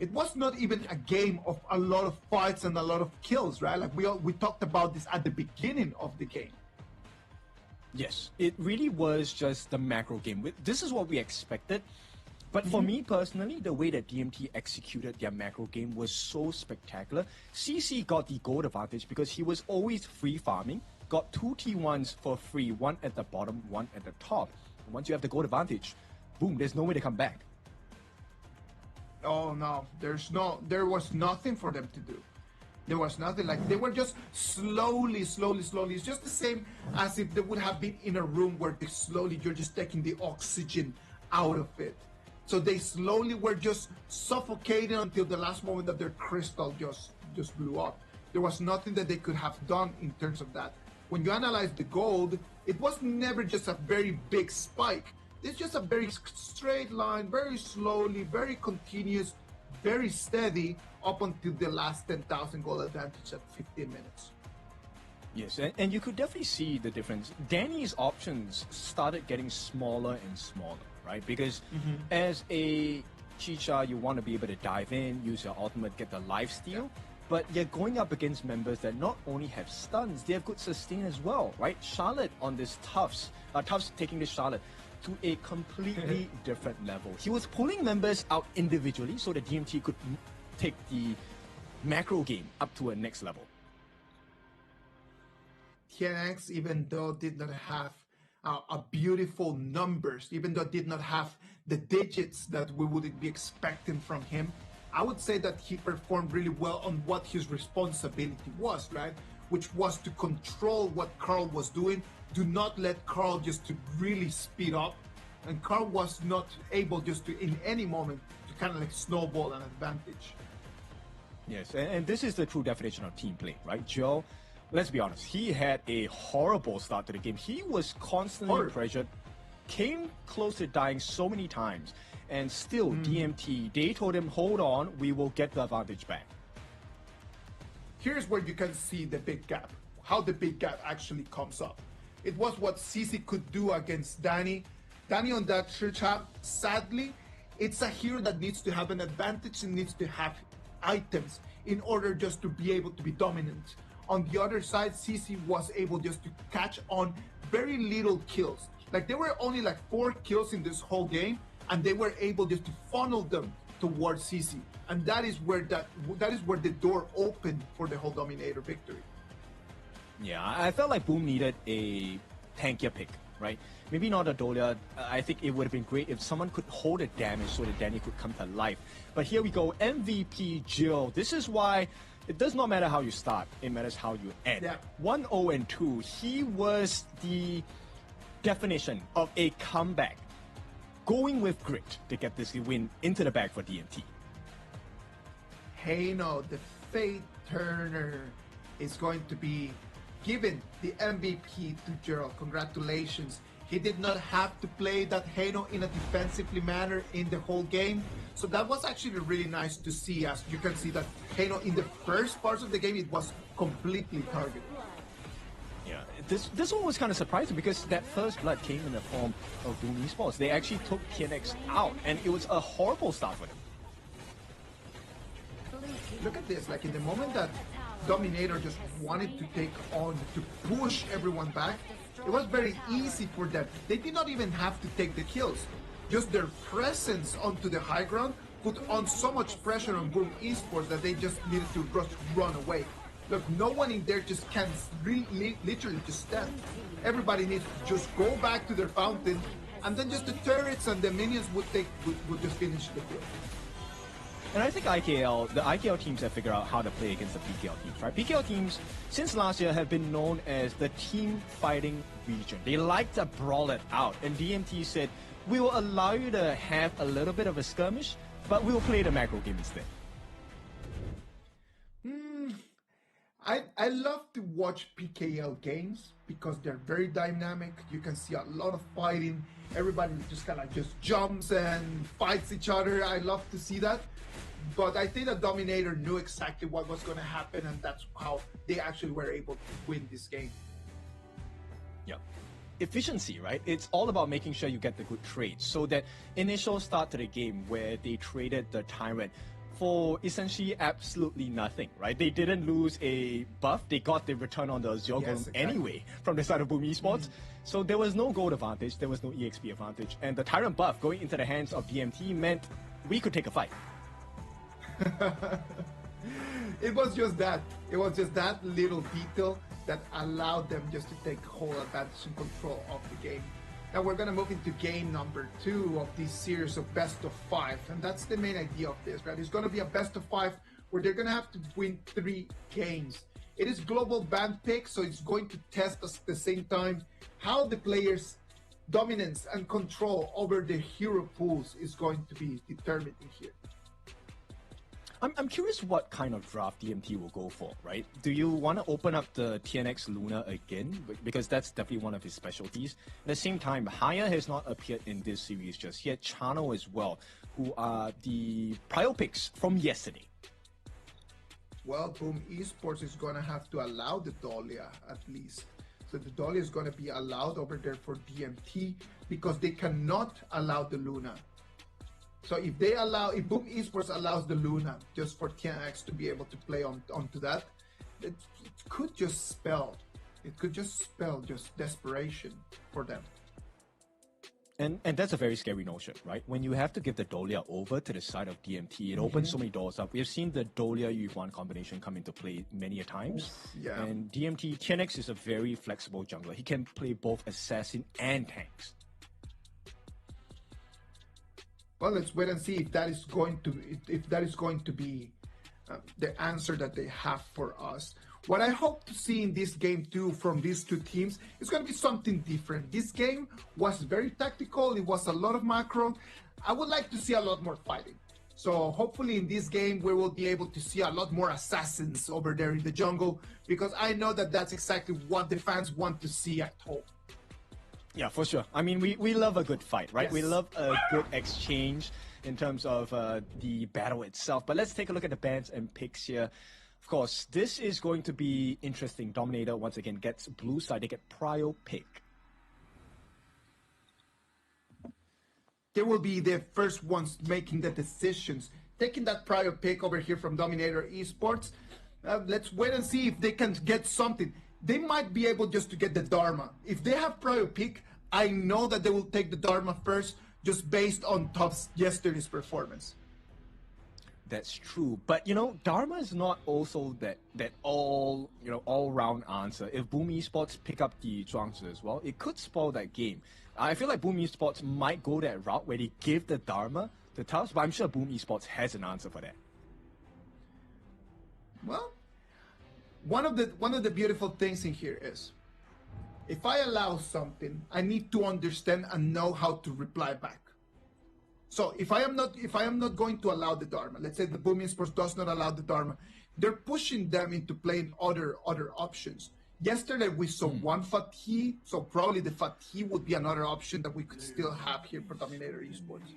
It was not even a game of a lot of fights and a lot of kills, right? Like we talked about this at the beginning of the game. Yes, it really was just the macro game. This is what we expected. But for me personally, the way that DMT executed their macro game was so spectacular. CC got the gold advantage because he was always free farming, got 2 T1s for free, one at the bottom, one at the top. And once you have the gold advantage, boom, there's no way to come back. Oh no, there was nothing for them to do. There was nothing. Like they were just slowly. It's just the same as if they would have been in a room where you're just taking the oxygen out of it. So they slowly were just suffocating until the last moment that their crystal just blew up. There was nothing that they could have done in terms of that. When you analyze the gold, it was never just a very big spike. It's just a very straight line, very slowly, very continuous, very steady up until the last 10,000 gold advantage at 15 minutes. Yes, and you could definitely see the difference. Danny's options started getting smaller and smaller, right? Because as a Chicha, you want to be able to dive in, use your ultimate, get the lifesteal, but you're going up against members that not only have stuns, they have good sustain as well, right? Charlotte on this Tufts taking this Charlotte to a completely different level. He was pulling members out individually so that DMT could take the macro game up to a next level. TNX, even though did not have a beautiful numbers, even though did not have the digits that we would be expecting from him, I would say that he performed really well on what his responsibility was, right? Which was to control what Carl was doing. Do not let Carl just to really speed up. And Carl was not able just to, in any moment, to kind of like snowball an advantage. Yes, and this is the true definition of team play, right? Joe, let's be honest, he had a horrible start to the game. He was constantly pressured, came close to dying so many times, and still DMT, they told him, hold on, we will get the advantage back. Here's where you can see the big gap, how the big gap actually comes up. It was what CC could do against Danny. Danny on that Shircha, sadly, it's a hero that needs to have an advantage and needs to have items in order just to be able to be dominant. On the other side, CC was able just to catch on very little kills. Like there were only like 4 kills in this whole game, and they were able just to funnel them towards CC. And that is where the door opened for the whole Dominator victory. Yeah, I felt like Boom needed a tankier pick, right? Maybe not a Dolia. I think it would have been great if someone could hold the damage so that Danny could come to life. But here we go, MVP Jill. This is why it does not matter how you start, it matters how you end. Yeah. 1-0-2, he was the definition of a comeback. Going with grit to get this win into the bag for DMT. Heino, the Fate Turner, is going to be given the MVP to Gerald. Congratulations. He did not have to play that Heino in a defensively manner in the whole game. So that was actually really nice to see. As you can see that Heino in the first parts of the game, it was completely targeted. Yeah, this one was kind of surprising because that first blood came in the form of Boom Esports. They actually took TNX out, and it was a horrible start for them. Look at this, like in the moment that Dominator just wanted to take on, to push everyone back, it was very easy for them. They did not even have to take the kills. Just their presence onto the high ground put on so much pressure on Boom Esports that they just needed to just run away. Look, no one in there just can literally just stand. Everybody needs to just go back to their fountain, and then just the turrets and the minions would just finish the kill. And I think the IKL teams have figured out how to play against the PKL teams, right? PKL teams, since last year, have been known as the team fighting region. They like to brawl it out. And DMT said, we will allow you to have a little bit of a skirmish, but we will play the macro game instead. I love to watch PKL games because they're very dynamic. You can see a lot of fighting. Everybody just kind of just jumps and fights each other. I love to see that. But I think the Dominator knew exactly what was going to happen, and that's how they actually were able to win this game. Yeah. Efficiency, right? It's all about making sure you get the good trades. So that initial start to the game where they traded the Tyrant for essentially absolutely nothing, right? They didn't lose a buff. They got the return on the Azure Golem anyway from the side of Boom Esports. So there was no gold advantage. There was no EXP advantage. And the Tyrant buff going into the hands of DMT meant we could take a fight. It was just that. It was just that little detail that allowed them just to take whole advantage and control of the game. Now we're going to move into game number 2 of this series of best of 5. And that's the main idea of this, right? It's going to be a best of 5 where they're going to have to win 3 games. It is global ban pick, so it's going to test us at the same time how the players' dominance and control over the hero pools is going to be determined in here. I'm curious what kind of draft DMT will go for, right? Do you want to open up the TNX Luna again? Because that's definitely one of his specialties. At the same time, Haya has not appeared in this series just yet. Chano as well, who are the prior picks from yesterday. Well, Boom Esports is going to have to allow the Dahlia at least. So the Dahlia is going to be allowed over there for DMT because they cannot allow the Luna. So if Boom Esports allows the Luna just for TNX to be able to play onto that, it could just spell just desperation for them. And that's a very scary notion, right? When you have to give the Dahlia over to the side of DMT, it opens so many doors up. We've seen the Dahlia Yuan combination come into play many a times. Yeah. And DMT, TNX is a very flexible jungler. He can play both assassin and tanks. Well, let's wait and see if that is going to be the answer that they have for us. What I hope to see in this game too from these two teams is going to be something different. This game was very tactical. It was a lot of macro. I would like to see a lot more fighting. So hopefully in this game we will be able to see a lot more assassins over there in the jungle, because I know that that's exactly what the fans want to see at home. Yeah, for sure. I mean, we love a good fight, right? Yes. We love a good exchange in terms of the battle itself. But let's take a look at the bans and picks here. Of course, this is going to be interesting. Dominator, once again, gets blue side. They get prio pick. They will be the first ones making the decisions. Taking that prior pick over here from Dominator Esports. Let's wait and see if they can get something. They might be able just to get the Dharma. If they have prior pick, I know that they will take the Dharma first, just based on Top's yesterday's performance. That's true, but Dharma is not also that all all-round answer. If Boom Esports pick up the Zhuangzi as well, it could spoil that game. I feel like Boom Esports might go that route where they give the Dharma to Taos, but I'm sure Boom Esports has an answer for that. Well, one of the beautiful things in here is, if I allow something, I need to understand and know how to reply back. So if I am not going to allow the Dharma, let's say the Boom Esports does not allow the Dharma, they're pushing them into playing other options. Yesterday we saw one Fatih, so probably the Fatih would be another option that we could still have here for Dominator Esports.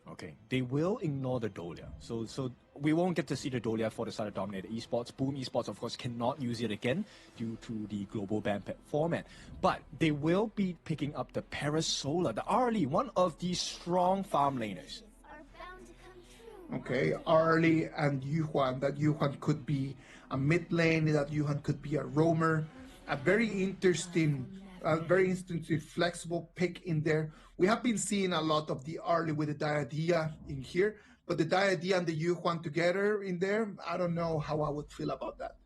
Okay, they will ignore the Dahlia. So we won't get to see the Dahlia for the side of Dominator Esports. Boom Esports, of course, cannot use it again due to the global ban format. But they will be picking up the Parasola, the Arlie, one of the strong farm laners. Okay, Arlie and Yuan. That Yuan could be a mid lane, that Yuan could be a roamer. A very interesting, flexible pick in there. We have been seeing a lot of the Arlie with the Diadia in here, but the Diadia and the Yuan together in there, I don't know how I would feel about that.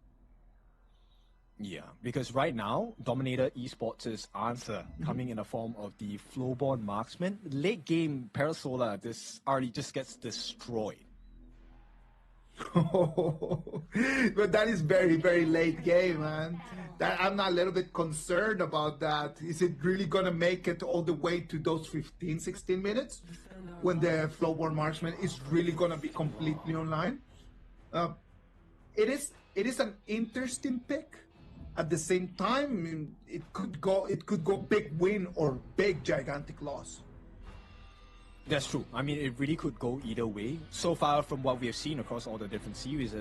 Yeah, because right now, Dominator Esports' answer coming in the form of the Flowborn Marksman. Late game, Parasola, this Arlie just gets destroyed. But that is very, very late game, man. I'm not a little bit concerned about that. Is it really going to make it all the way to those 15, 16 minutes when the Flowborn Marksman is really going to be completely online? it is an interesting pick. At the same time, I mean, it could go big win or big gigantic loss. That's true. I mean, it really could go either way. So far from what we have seen across all the different series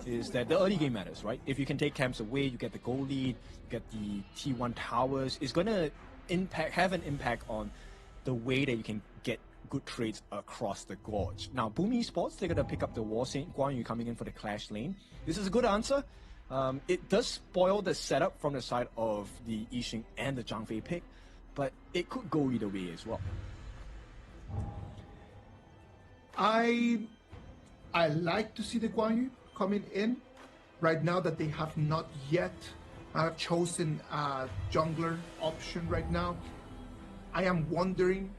is that the early game matters, right? If you can take camps away, you get the goal lead, you get the T1 towers. It's going to have an impact on the way that you can get good trades across the gorge. Now, Boom Esports, they're going to pick up the War Saint, Guan Yu coming in for the Clash lane. This is a good answer. It does spoil the setup from the side of the Yixing and the Zhang Fei pick, but it could go either way as well. I like to see the Guan Yu coming in right now that they have not yet chosen a jungler option right now. I am wondering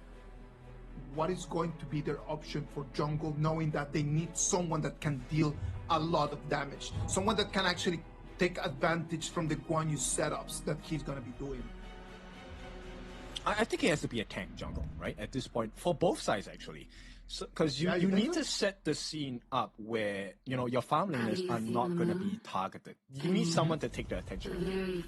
what is going to be their option for jungle, knowing that they need someone that can deal a lot of damage, someone that can actually take advantage from the Guan Yu setups that he's going to be doing. I think it has to be a tank jungle, right, at this point, for both sides actually. Because you need to set the scene up where, you know, your farm laners are not going to be targeted. You need someone to take the attention.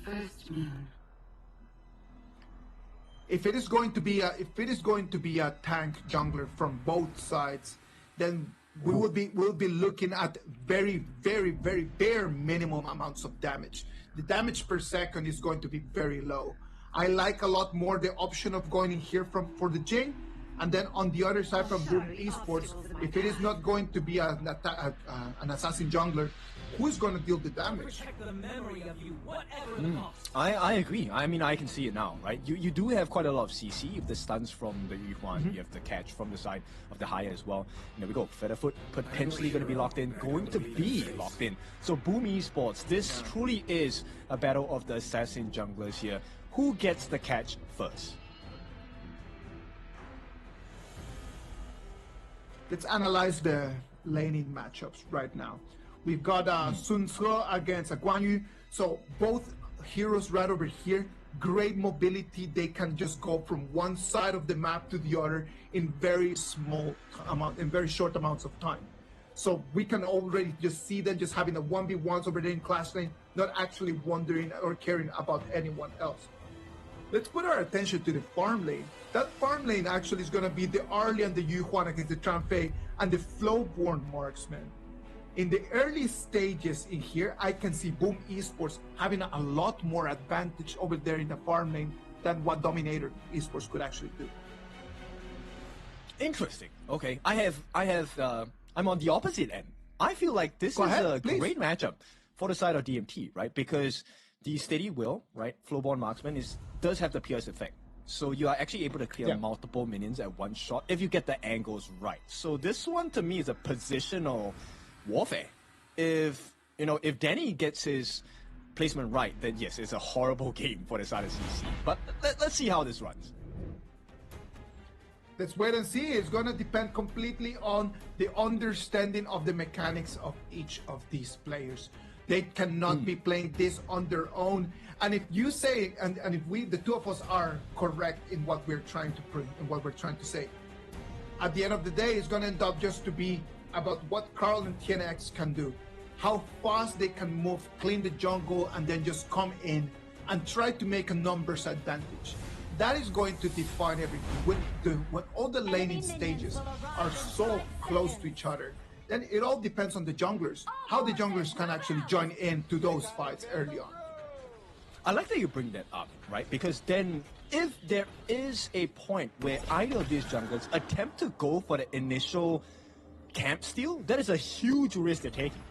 If it is going to be a tank jungler from both sides, then we'll be looking at very, very, very bare minimum amounts of damage. The damage per second is going to be very low. I like a lot more the option of going in here for the Jing, and then on the other side from Boom Esports, if it is not going to be an assassin jungler, who's going to deal the damage? I agree. I mean, I can see it now, right? You do have quite a lot of CC with the stuns from the Yuhuan. You have the catch from the side of the Haya as well. And there we go. Featherfoot potentially going to be locked in, going to be locked in. So Boom Esports, this truly is a battle of the assassin junglers here. Who gets the catch first? Let's analyze the laning matchups right now. We've got Sun Ce against Guan Yu. So both heroes right over here, great mobility. They can just go from one side of the map to the other in very short amounts of time. So we can already just see them just having a 1v1s over there in Clash lane, not actually wondering or caring about anyone else. Let's put our attention to the farm lane. That farm lane actually is going to be the Arlie and the Yuhuan against the Zhang Fei and the Flowborn marksman. In the early stages in here, I can see Boom Esports having a lot more advantage over there in the farm lane than what Dominator Esports could actually do. Interesting. Okay, I'm on the opposite end. I feel like this is a great matchup for the side of DMT, right? Because the Steady Will, right, Flowborn marksman does have the pierce effect. So you are actually able to clear multiple minions at one shot if you get the angles right. So this one to me is a positional warfare. If Danny gets his placement right, then yes, it's a horrible game for the side of CC. But let's see how this runs. Let's wait and see. It's going to depend completely on the understanding of the mechanics of each of these players. They cannot be playing this on their own. And if you say, and if the two of us are correct in what we're trying to bring and what we're trying to say, at the end of the day, it's going to end up just to be about what Carl and TNX can do, how fast they can move, clean the jungle, and then just come in and try to make a numbers advantage. That is going to define everything. When all the laning stages are so close to each other, then it all depends on the junglers, how the junglers can actually join in to those fights early on. I like that you bring that up, right? Because then if there is a point where either of these junglers attempt to go for the initial camp steal, that is a huge risk they're taking.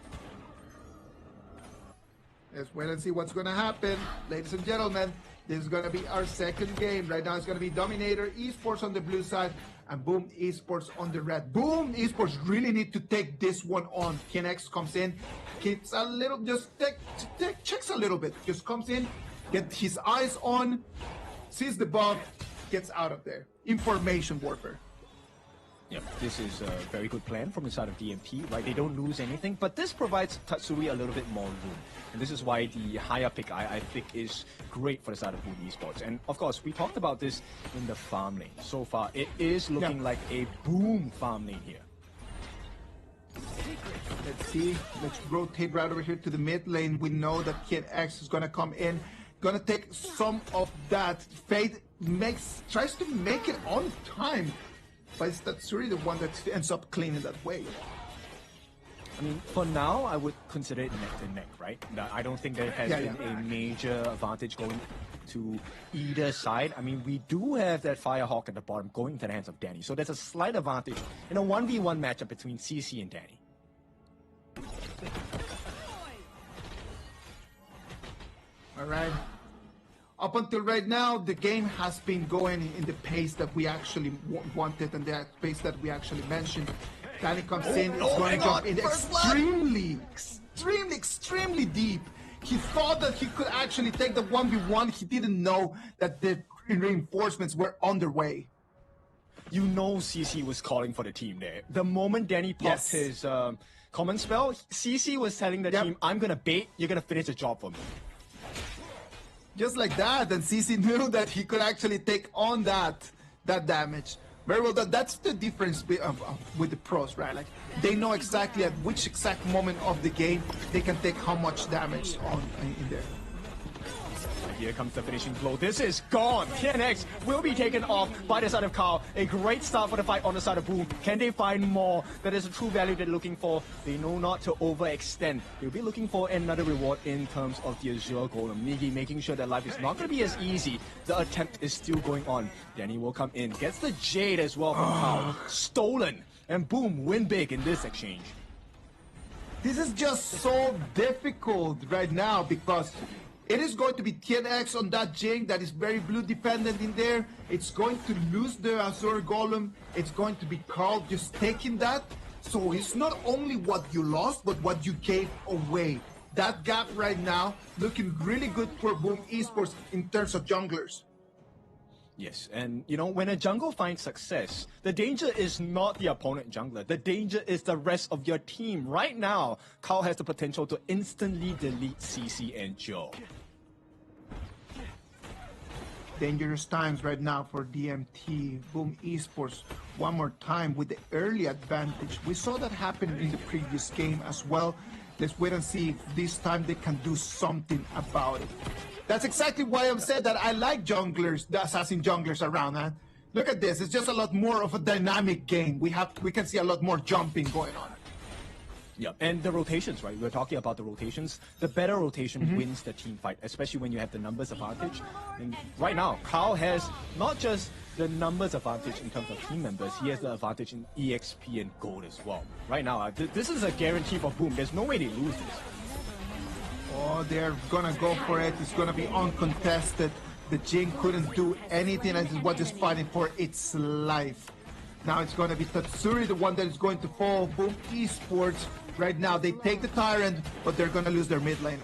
Let's wait and see what's going to happen. Ladies and gentlemen, this is going to be our second game. Right now it's going to be Dominator Esports on the blue side and Boom Esports on the red. Boom Esports really need to take this one on. TNX comes in, keeps a little, just checks a little bit, just comes in, get his eyes on, sees the buff, gets out of there. Information warfare. Yep, this is a very good plan from the side of DMT, right? They don't lose anything, but this provides Tatsuri a little bit more room. And this is why the higher pick I think is great for the side of Boom Esports. And of course, we talked about this in the farm lane. So far, it is looking like a Boom farm lane here. Let's see. Let's rotate right over here to the mid lane. We know that KIS4 is gonna come in, gonna take some of that. Fade tries to make it on time, but it's Tatsuri the one that ends up cleaning that way. I mean, for now, I would consider it neck to neck, right? I don't think there has been a major advantage going to either side. I mean, we do have that Firehawk at the bottom going into the hands of Danny, so there's a slight advantage in a 1v1 matchup between CC and Danny. All right. Up until right now, the game has been going in the pace that we actually wanted and the pace that we actually mentioned. Danny comes in, it's going to jump in extremely deep. He thought that he could actually take the 1v1. He didn't know that the reinforcements were underway. You know CC was calling for the team there. The moment Danny popped his common spell, CC was telling the team, I'm going to bait, you're going to finish the job for me. Just like that, and CC knew that he could actually take on that damage. Very well done. That's the difference with the pros, right? Like, they know exactly at which exact moment of the game they can take how much damage in there. Here comes the finishing blow. This is gone. KIS4 will be taken off by the side of Carl. A great start for the fight on the side of Boom. Can they find more? That is a true value they're looking for. They know not to overextend. They'll be looking for another reward in terms of the Azure Golem. Migi making sure that life is not going to be as easy. The attempt is still going on. Danny will come in. Gets the Jade as well from Carl. Stolen. And Boom win big in this exchange. This is just so difficult right now because it is going to be KIS4 on that Jing that is very blue dependent in there. It's going to lose the Azure Golem. It's going to be Carl just taking that. So it's not only what you lost, but what you gave away. That gap right now looking really good for Boom Esports in terms of junglers. Yes, and you know, when a jungle finds success, the danger is not the opponent jungler. The danger is the rest of your team. Right now, Carl has the potential to instantly delete CC and Joe. Dangerous times right now for DMT. Boom Esports one more time with the early advantage. We saw that happen in the previous game as well. Let's wait and see if this time they can do something about it. That's exactly why I've said that I like junglers, the assassin junglers around, man. Look at this. It's just a lot more of a dynamic game. We can see a lot more jumping going on. Yeah, and the rotations, right? We're talking about the rotations. The better rotation wins the team fight, especially when you have the numbers advantage. And right now, Carl has not just the numbers advantage in terms of team members, he has the advantage in EXP and gold as well. Right now, this is a guarantee for Boom. There's no way they lose this. Oh, they're gonna go for it. It's gonna be uncontested. The Jing couldn't do anything and it was just fighting for its life. Now it's gonna be Tatsuri, the one that is going to fall. Boom Esports. Right now, they take the Tyrant, but they're gonna lose their mid laner.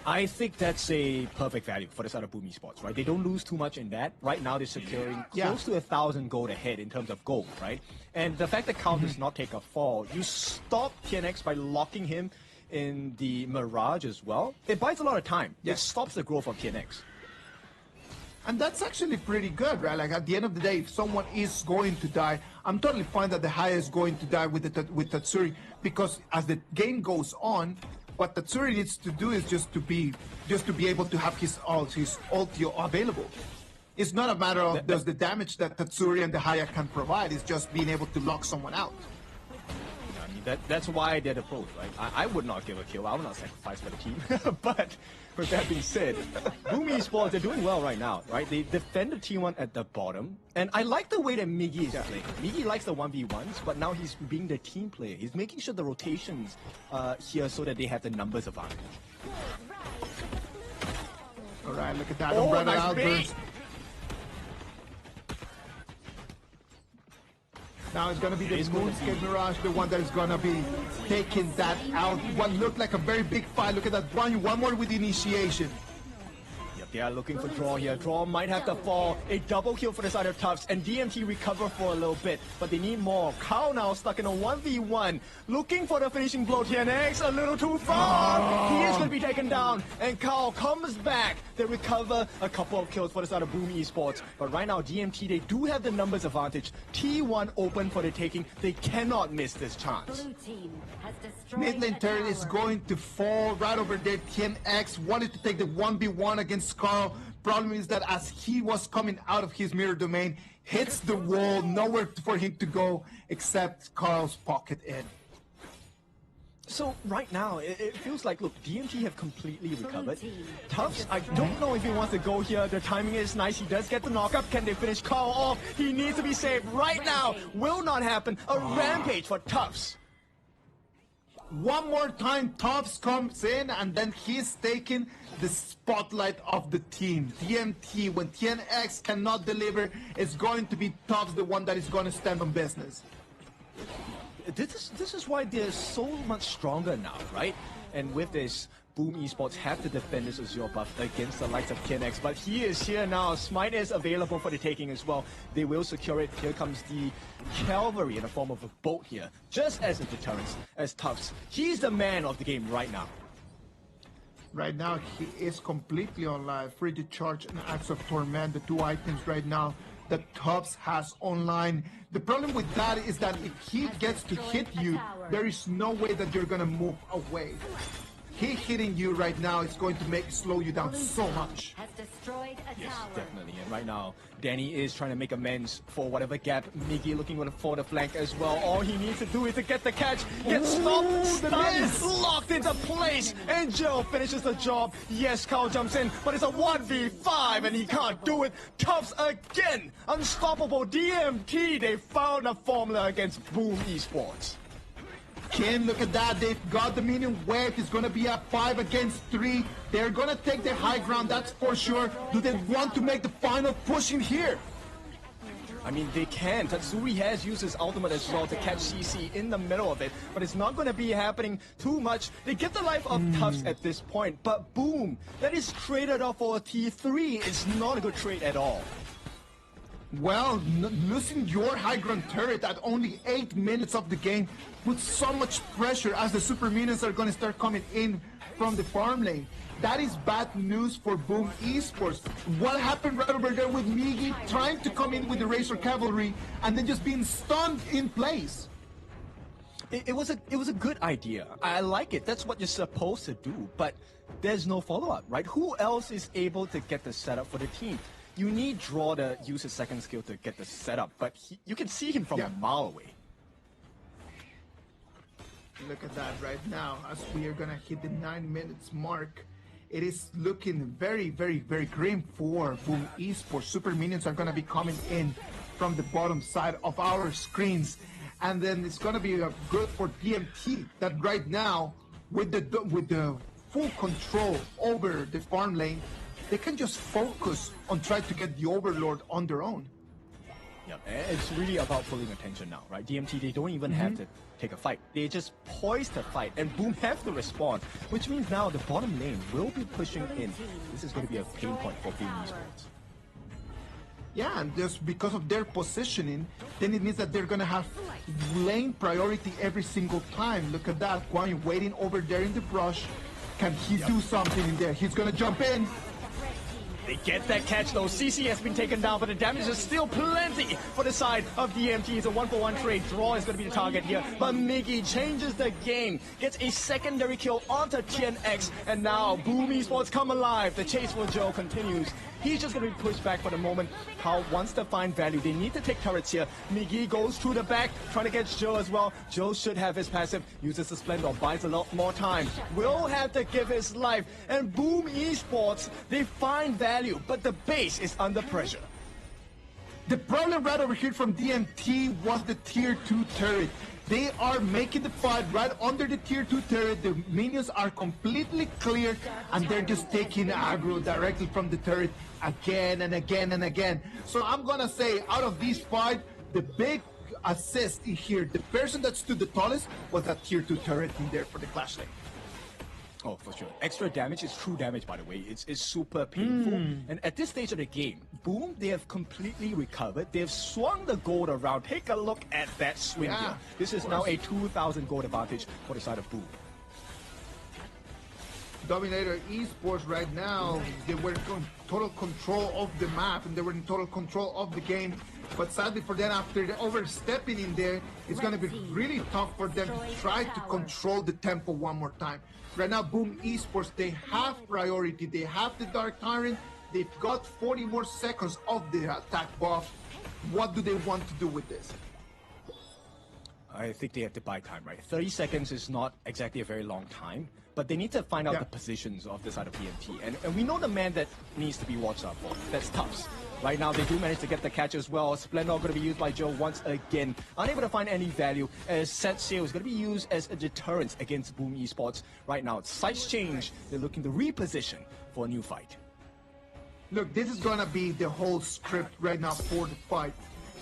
I think that's a perfect value for the side of Boom Esports, right? They don't lose too much in that. Right now, they're securing close to 1,000 gold ahead in terms of gold, right? And the fact that Carl does not take a fall, you stop KIS4 by locking him in the Mirage as well. It buys a lot of time. It stops the growth of KIS4. And that's actually pretty good, right? Like at the end of the day, if someone is going to die, I'm totally fine that the Haya is going to die with Tatsuri, because as the game goes on, what Tatsuri needs to do is just to be able to have his ulti available. It's not a matter of does the damage that Tatsuri and the Haya can provide. It's just being able to lock someone out. I mean, that's why they're the pros, right? I would not give a kill. I would not sacrifice for the team. But with that being said, Boom Esports, they're doing well right now, right? They defend the T1 at the bottom. And I like the way that Migi is playing. Migi likes the 1v1s, but now he's being the team player. He's making sure the rotations here so that they have the numbers advantage. All right, look at that. Umbrella outburst. Now it's going to be the Moonscape Mirage, the one that is going to be taking that out. What looked like a very big fight. Look at that one more with the initiation. Yep. They are looking for Draw here. Draw might have to fall. A double kill for the side of Tufts, and DMT recover for a little bit, but they need more. Kao now stuck in a 1v1, looking for the finishing blow. TNX a little too far. He is going to be taken down, and Kao comes back. They recover a couple of kills for the side of Boom Esports, but right now DMT, they do have the numbers advantage. T1 open for the taking. They cannot miss this chance. Blue team has destroyed Mid lane a turret is tower. going to fall right over there. TNX wanted to take the 1v1 against Carl. Problem is that as he was coming out of his mirror domain, hits the wall, nowhere for him to go except Carl's pocket in. So right now, it feels like, look, DMT have completely recovered. Tufts, I don't know if he wants to go here. The timing is nice. He does get the knockup. Can they finish Carl off? He needs to be saved right now. Will not happen. A rampage for Tufts. One more time, Tufts comes in, and then he's taking the spotlight of the team. DMT, when TNX cannot deliver, it's going to be Tufts the one that is going to stand on business. This is why they're so much stronger now, right? And with this, Boom Esports have to defend this Azure buff against the likes of TNX, but he is here now. Smite is available for the taking as well. They will secure it. Here comes the cavalry in the form of a boat here, just as a deterrence as Tufts. He's the man of the game right now. Right now, he is completely online, free to charge an Axe of Torment, the two items right now that Tufts has online. The problem with that is that if he gets to hit you, there is no way that you're gonna move away. He hitting you right now is going to slow you down so much. Has destroyed a Yes, tower. definitely. And right now, Danny is trying to make amends for whatever gap. Miggy looking for the flank as well. All he needs to do is to get the catch, get stopped, stunned, locked into place, and Joe finishes the job. Yes, Kao jumps in, but it's a 1v5 and he can't do it. Tufts again, unstoppable. DMT, they found a formula against Boom Esports. Kim, look at that. They've got the minion wave. It's going to be a 5 against 3. They're going to take the high ground, that's for sure. Do they want to make the final push in here? I mean, they can. Tatsuri has used his ultimate as well to catch CC in the middle of it, but it's not going to be happening too much. They get the life of Tufts at this point, but Boom, that is traded off for a T3 is not a good trade at all. Well, losing your high ground turret at only 8 minutes of the game puts so much pressure as the super minions are going to start coming in from the farm lane. That is bad news for Boom Esports. What happened right over there with Miggy trying to come in with the Razor Cavalry and then just being stunned in place? It was a good idea. I like it. That's what you're supposed to do, but there's no follow-up, right? Who else is able to get the setup for the team? You need Draw to use his second skill to get the setup, but you can see him from a mile away. Look at that right now as we are going to hit the 9 minutes mark. It is looking very, very, very grim for Boom Esports. Super minions are going to be coming in from the bottom side of our screens. And then it's going to be good for DMT that right now, with the full control over the farm lane, they can just focus on trying to get the Overlord on their own. Yeah, it's really about pulling attention now, right? DMT, they don't even have to take a fight. They just poise to fight, and Boom have to respond, which means now the bottom lane will be pushing in. This is going to be a pain point for Boom Esports. Yeah, and just because of their positioning, then it means that they're going to have lane priority every single time. Look at that, Guan Yu waiting over there in the brush. Can he do something in there? He's going to jump in. They get that catch though. CC has been taken down, but the damage is still plenty for the side of DMT. It's a 1-for-1 trade. Draw is going to be the target here, but Miggy changes the game, gets a secondary kill onto TNX, and now Boom Esports come alive. The chase for Joe continues. He's just going to be pushed back for the moment. Kao wants to find value. They need to take turrets here. Miggy goes through the back, trying to get Joe as well. Joe should have his passive, uses the Splendor, buys a lot more time. Will have to give his life. And Boom Esports, they find value, but the base is under pressure. The problem right over here from DMT was the tier 2 turret. They are making the fight right under the tier 2 turret. The minions are completely clear, and they're just taking aggro directly from the turret again and again and again. So I'm gonna say, out of these fight, the big assist in here, the person that stood the tallest was that tier 2 turret in there for the Clash lane. Oh, for sure. Extra damage is true damage, by the way. It's super painful. And at this stage of the game, Boom, they have completely recovered. They've swung the gold around. Take a look at that swing here. This is now a 2,000 gold advantage for the side of Boom. Dominator Esports right now, they were in total control of the map and they were in total control of the game. But sadly for them, after overstepping in there, it's going to be really tough for them to try to control the tempo one more time. Right now, Boom Esports, they have priority. They have the Dark Tyrant. They've got 40 more seconds of the attack buff. What do they want to do with this? I think they have to buy time, right? 30 seconds is not exactly a very long time, but they need to find out the positions of the side of DMT. And we know the man that needs to be watched out for. That's Tufts. Right now, they do manage to get the catch as well. Splendor going to be used by Joe once again. Unable to find any value, as Set Sail is going to be used as a deterrent against Boom Esports. Right now, sights change. They're looking to reposition for a new fight. Look, this is going to be the whole script right now for the fight.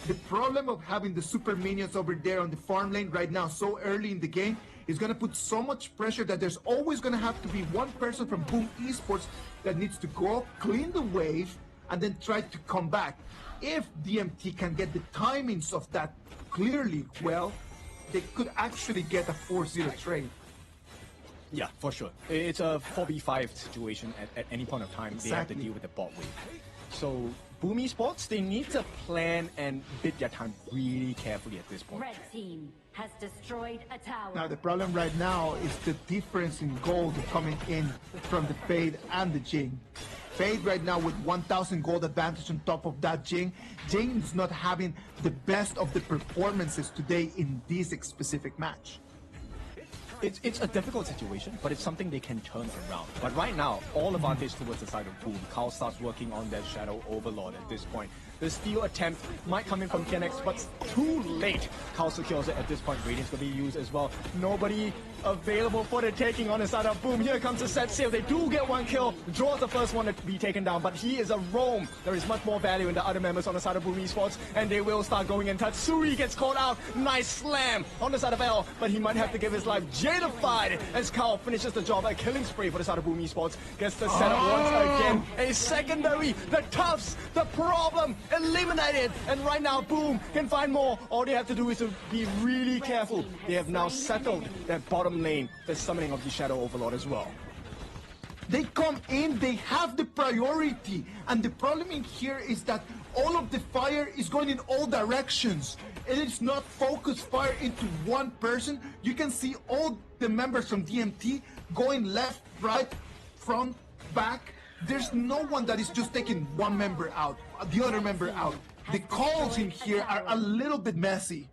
The problem of having the super minions over there on the farm lane right now so early in the game is going to put so much pressure that there's always going to have to be one person from Boom Esports that needs to go, clean the wave, and then try to come back. If DMT can get the timings of that clearly well, they could actually get a 4-0 trade. Yeah, for sure. It's a 4v5 situation at any point of time. They have to deal with the bot wave. So Boom Esports, they need to plan and bid their time really carefully at this point. Red team has destroyed a tower. Now the problem right now is the difference in gold coming in from the Fade and the Jing. Fade right now with 1,000 gold advantage on top of that Jing. Jing is not having the best of the performances today in this specific match. It's a difficult situation, but it's something they can turn around. But right now, all advantage towards the side of Boom. Carl starts working on that Shadow Overlord at this point. The steal attempt might come in from TNX, but too late. Carl secures it at this point. Radiant's going to be used as well. Nobody available for the taking on the side of Boom. Here comes the Set Sail. They do get one kill. Draws the first one to be taken down, but he is a roam. There is much more value in the other members on the side of Boom Esports, and they will start going in. Tatsuri gets caught out. Nice slam on the side of L, but he might have to give his life. Jadified as Carl finishes the job. A killing spree for the side of Boom Esports. Gets the setup once again. A secondary. The Tufts, the problem, eliminated. And right now, Boom can find more. All they have to do is to be really careful. They have now settled that bottom lane, the summoning of the Shadow Overlord as well. They come in, they have the priority. And the problem in here is that all of the fire is going in all directions. And it's not focused fire into one person. You can see all the members from DMT going left, right, front, back. There's no one that is just taking one member out, the other member out. The calls in here are a little bit messy.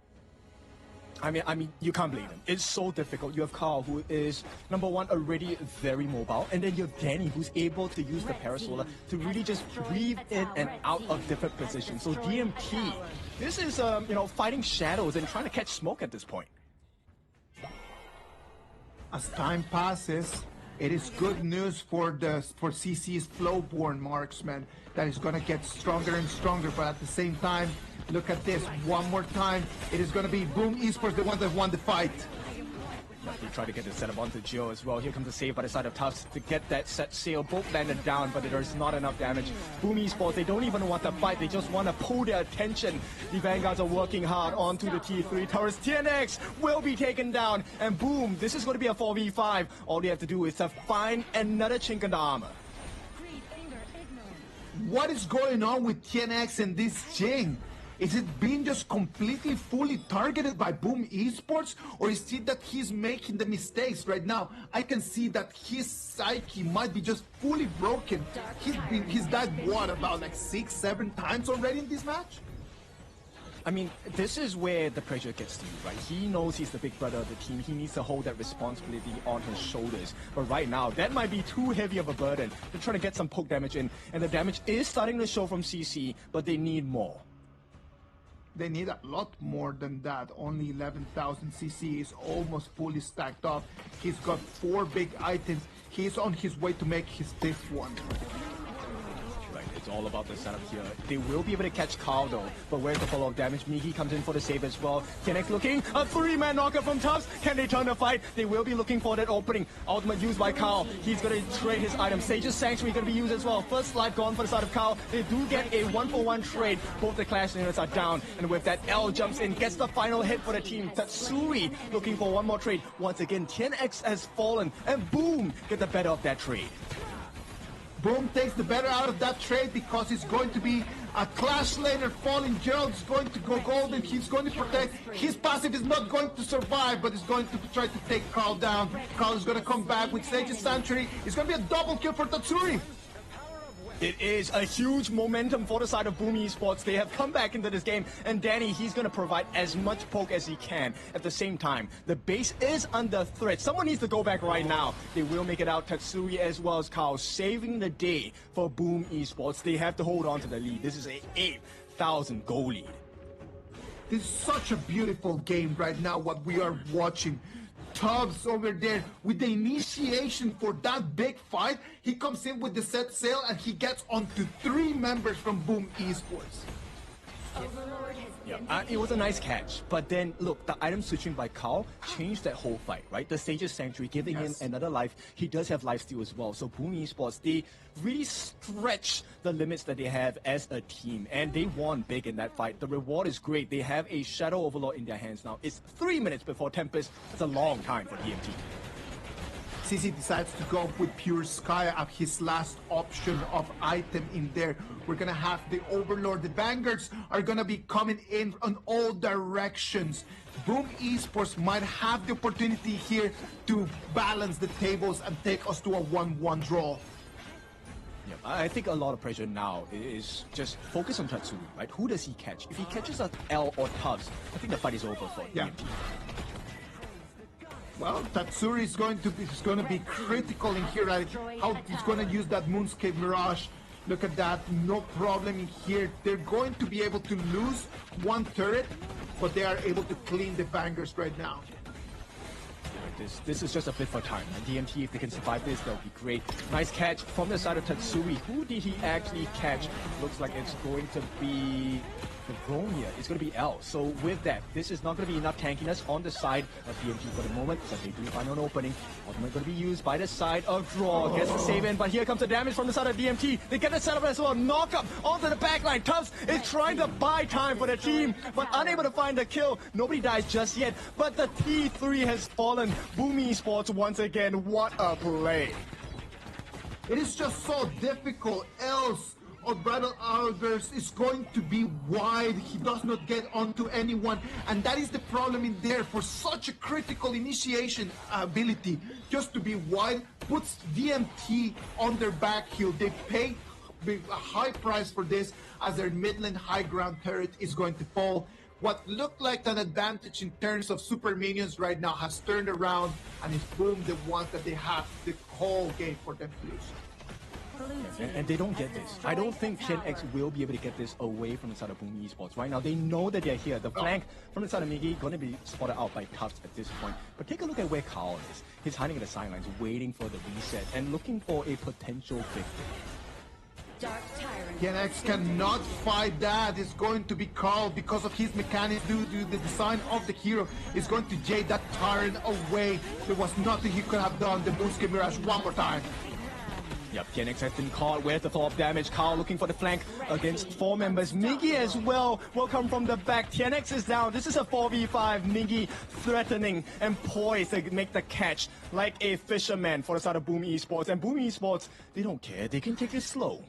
I mean, you can't blame him. It's so difficult. You have Carl, who is, number one, already very mobile, and then you have Danny, who's able to use the Parasolar to really just weave in and out of different positions. So DMT, this is, fighting shadows and trying to catch smoke at this point. As time passes, it is good news for CC's Flowborn marksman that is going to get stronger and stronger, but at the same time, look at this one more time. It is going to be Boom Esports, the one that won the fight. They try to get the setup onto Gio as well. Here comes the save by the side of Tufts to get that Set Sail. Both landed down, but there's not enough damage. Boom Esports, they don't even want to fight. They just want to pull their attention. The Vanguards are working hard onto the T3 turrets. TNX will be taken down. And boom, this is going to be a 4v5. All they have to do is to find another chink in the armor. What is going on with TNX and this Jing? Is it being just completely fully targeted by Boom Esports, or is it that he's making the mistakes right now? I can see that his psyche might be just fully broken. He's died what, about like 6-7 times already in this match? I mean, this is where the pressure gets to you, right? He knows he's the big brother of the team. He needs to hold that responsibility on his shoulders. But right now, that might be too heavy of a burden. They're trying to get some poke damage in, and the damage is starting to show from CC, but they need more. They need a lot more than that. Only 11,000 CC is almost fully stacked up. He's got 4 big items. He's on his way to make his 5th one. Right, It's all about the setup here. They will be able to catch Carl though, but where's the follow-up damage? Migi comes in for the save as well. TNX looking, a 3-man knocker from Tubbs. Can they turn the fight? They will be looking for that opening. Ultimate used by Carl. He's going to trade his item. Sage's Sanctuary going to be used as well. First life gone for the side of Carl. They do get a 1-for-1 trade. Both the Clash Leaders are down, and with that, L jumps in, gets the final hit for the team. Tatsuri looking for one more trade. Once again, TNX has fallen, and boom, get the better of that trade. Boom takes the better out of that trade because it's going to be a Clash laner falling. Gerald's going to go golden. He's going to protect. His passive is not going to survive, but is going to try to take Carl down. Carl is going to come back with Sage's Sanctuary. It's going to be a double kill for Tatsuri. It is a huge momentum for the side of Boom Esports. They have come back into this game, and Danny, he's going to provide as much poke as he can. At the same time, the base is under threat. Someone needs to go back right now. They will make it out. Tatsuri as well as Carl saving the day for Boom Esports. They have to hold on to the lead. This is a 8,000 goal lead. This is such a beautiful game right now, what we are watching. Tubbs over there with the initiation for that big fight. He comes in with the set sail and he gets onto 3 members from Boom Esports. Yeah, it was a nice catch, but then look, the item switching by Carl changed that whole fight, right? The Sage's Sanctuary giving him another life. He does have lifesteal as well, so Boom Esports, they really stretch the limits that they have as a team, and they won big in that fight. The reward is great. They have a Shadow Overlord in their hands now. It's 3 minutes before Tempest. It's a long time for DMT. CC decides to go with Pure Sky as his last option of item in there. We're gonna have the Overlord. The Vanguards are gonna be coming in on all directions. Boom Esports might have the opportunity here to balance the tables and take us to a 1-1 draw. Yeah, I think a lot of pressure now is just focus on Tatsuri, right? Who does he catch? If he catches an L or Tubbs, I think the fight is over for DMT. Well, Tatsuri is going to be critical in here, right? How he's going to use that Moonscape Mirage. Look at that, no problem in here. They're going to be able to lose 1 turret, but they are able to clean the Vanguards right now. This is just a bit for time. And DMT, if they can survive this, that would be great. Nice catch from the side of Tatsuri. Who did he actually catch? Looks like it's going to be the Bronya. It's going to be L. So with that, this is not going to be enough tankiness on the side of DMT for the moment, but they do find an opening. Ultimate going to be used by the side of Draw. Gets the save in, but here comes the damage from the side of DMT. They get the setup as well. Knock up onto the backline. Tubbs is trying to buy time for the team, but unable to find the kill. Nobody dies just yet, but the T3 has fallen. Boom Esports once again. What a play. It is just so difficult, else Brattle Albers is going to be wide. He does not get onto anyone, and that is the problem in there. For such a critical initiation ability, just to be wide puts DMT on their back heel. They pay a high price for this, as their Midland high ground turret is going to fall. What looked like an advantage in terms of super minions right now has turned around, and it's Boom the ones that they have the whole game for them to lose. And they don't get this. I don't think TNX will be able to get this away from the side of Boom Esports. Right now, they know that they're here. The flank from the side of Migi going to be spotted out by Tubbs at this point. But take a look at where Carl is. He's hiding at the sidelines, waiting for the reset and looking for a potential victory. TNX cannot fight that. It's going to be Carl because of his mechanics due to the design of the hero. Is going to jade that Tyrant away. There was nothing he could have done. The Moonscape Mirage one more time. Yep, TNX has been caught. Where's the follow-up damage? Carl looking for the flank against 4 members. Migi as well will come from the back. TNX is down. This is a 4v5. Migi threatening and poised to make the catch like a fisherman for the side of Boom Esports. And Boom Esports, they don't care. They can take it slow.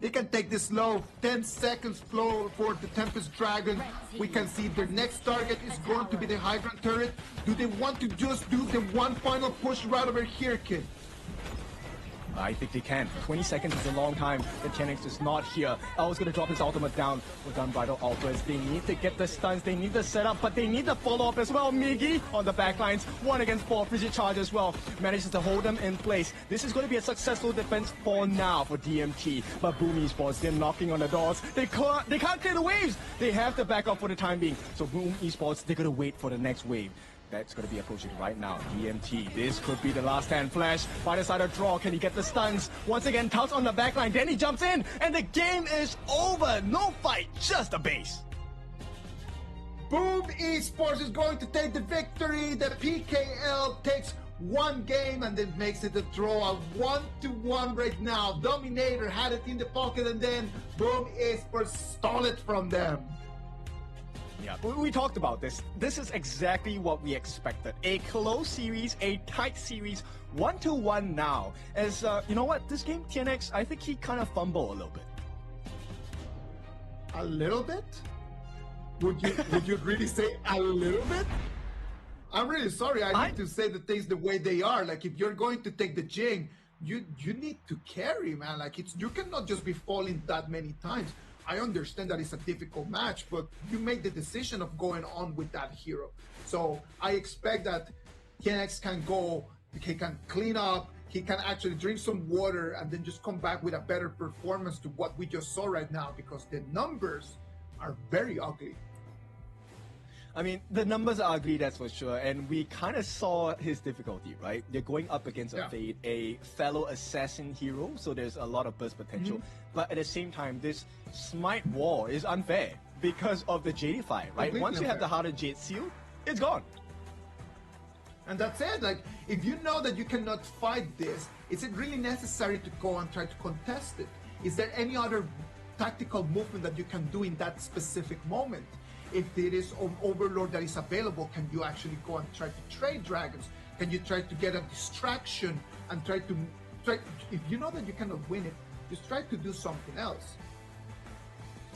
They can take this slow. 10 seconds flow for the Tempest Dragon. We can see their next target is going to be the high ground turret. Do they want to just do the one final push right over here, kid? I think they can. 20 seconds is a long time. The TNX is not here. L's going to drop his ultimate down with Unbridled Alphas. They need to get the stuns. They need the setup, but they need the follow-up as well. Migi on the backlines. 1 against 4. Frigid Charge as well. Manages to hold them in place. This is going to be a successful defense for now for DMT. But Boom Esports, they're knocking on the doors. They can't clear the waves. They have to back up for the time being. So Boom Esports, they're going to wait for the next wave. That's going to be approaching right now. DMT. This could be the last stand. Flash by the side of draw. Can he get the stuns? Once again, Taos on the backline. Then he jumps in, and the game is over. No fight, just a base. Boom Esports is going to take the victory. The PKL takes one game and then makes it a draw. A 1-1 right now. Dominator had it in the pocket, and then Boom Esports stole it from them. Yeah, we talked about this. This is exactly what we expected. A close series, a tight series, 1-1 now. As, you know what, this game, TNX, I think he kind of fumbled a little bit. A little bit? Would you really say a little bit? I'm really sorry. I need to say the things the way they are. Like, if you're going to take the Jing, you need to carry, man. Like, you cannot just be falling that many times. I understand that it's a difficult match, but you made the decision of going on with that hero. So I expect that TNX can go, he can clean up, he can actually drink some water, and then just come back with a better performance to what we just saw right now, because the numbers are very ugly. I mean, the numbers are ugly, that's for sure, and we kind of saw his difficulty, right? They're going up against a Fade, a fellow assassin hero, so there's a lot of burst potential. But at the same time, this Smite wall is unfair because of the Jadify, right? Completely Once you have the unfair. harder Jade Seal, it's gone. And that's it. Like, if you know that you cannot fight this, is it really necessary to go and try to contest it? Is there any other tactical movement that you can do in that specific moment? If there is an Overlord that is available, can you actually go and try to trade dragons? Can you try to get a distraction and try, if you know that you cannot win it, just try to do something else.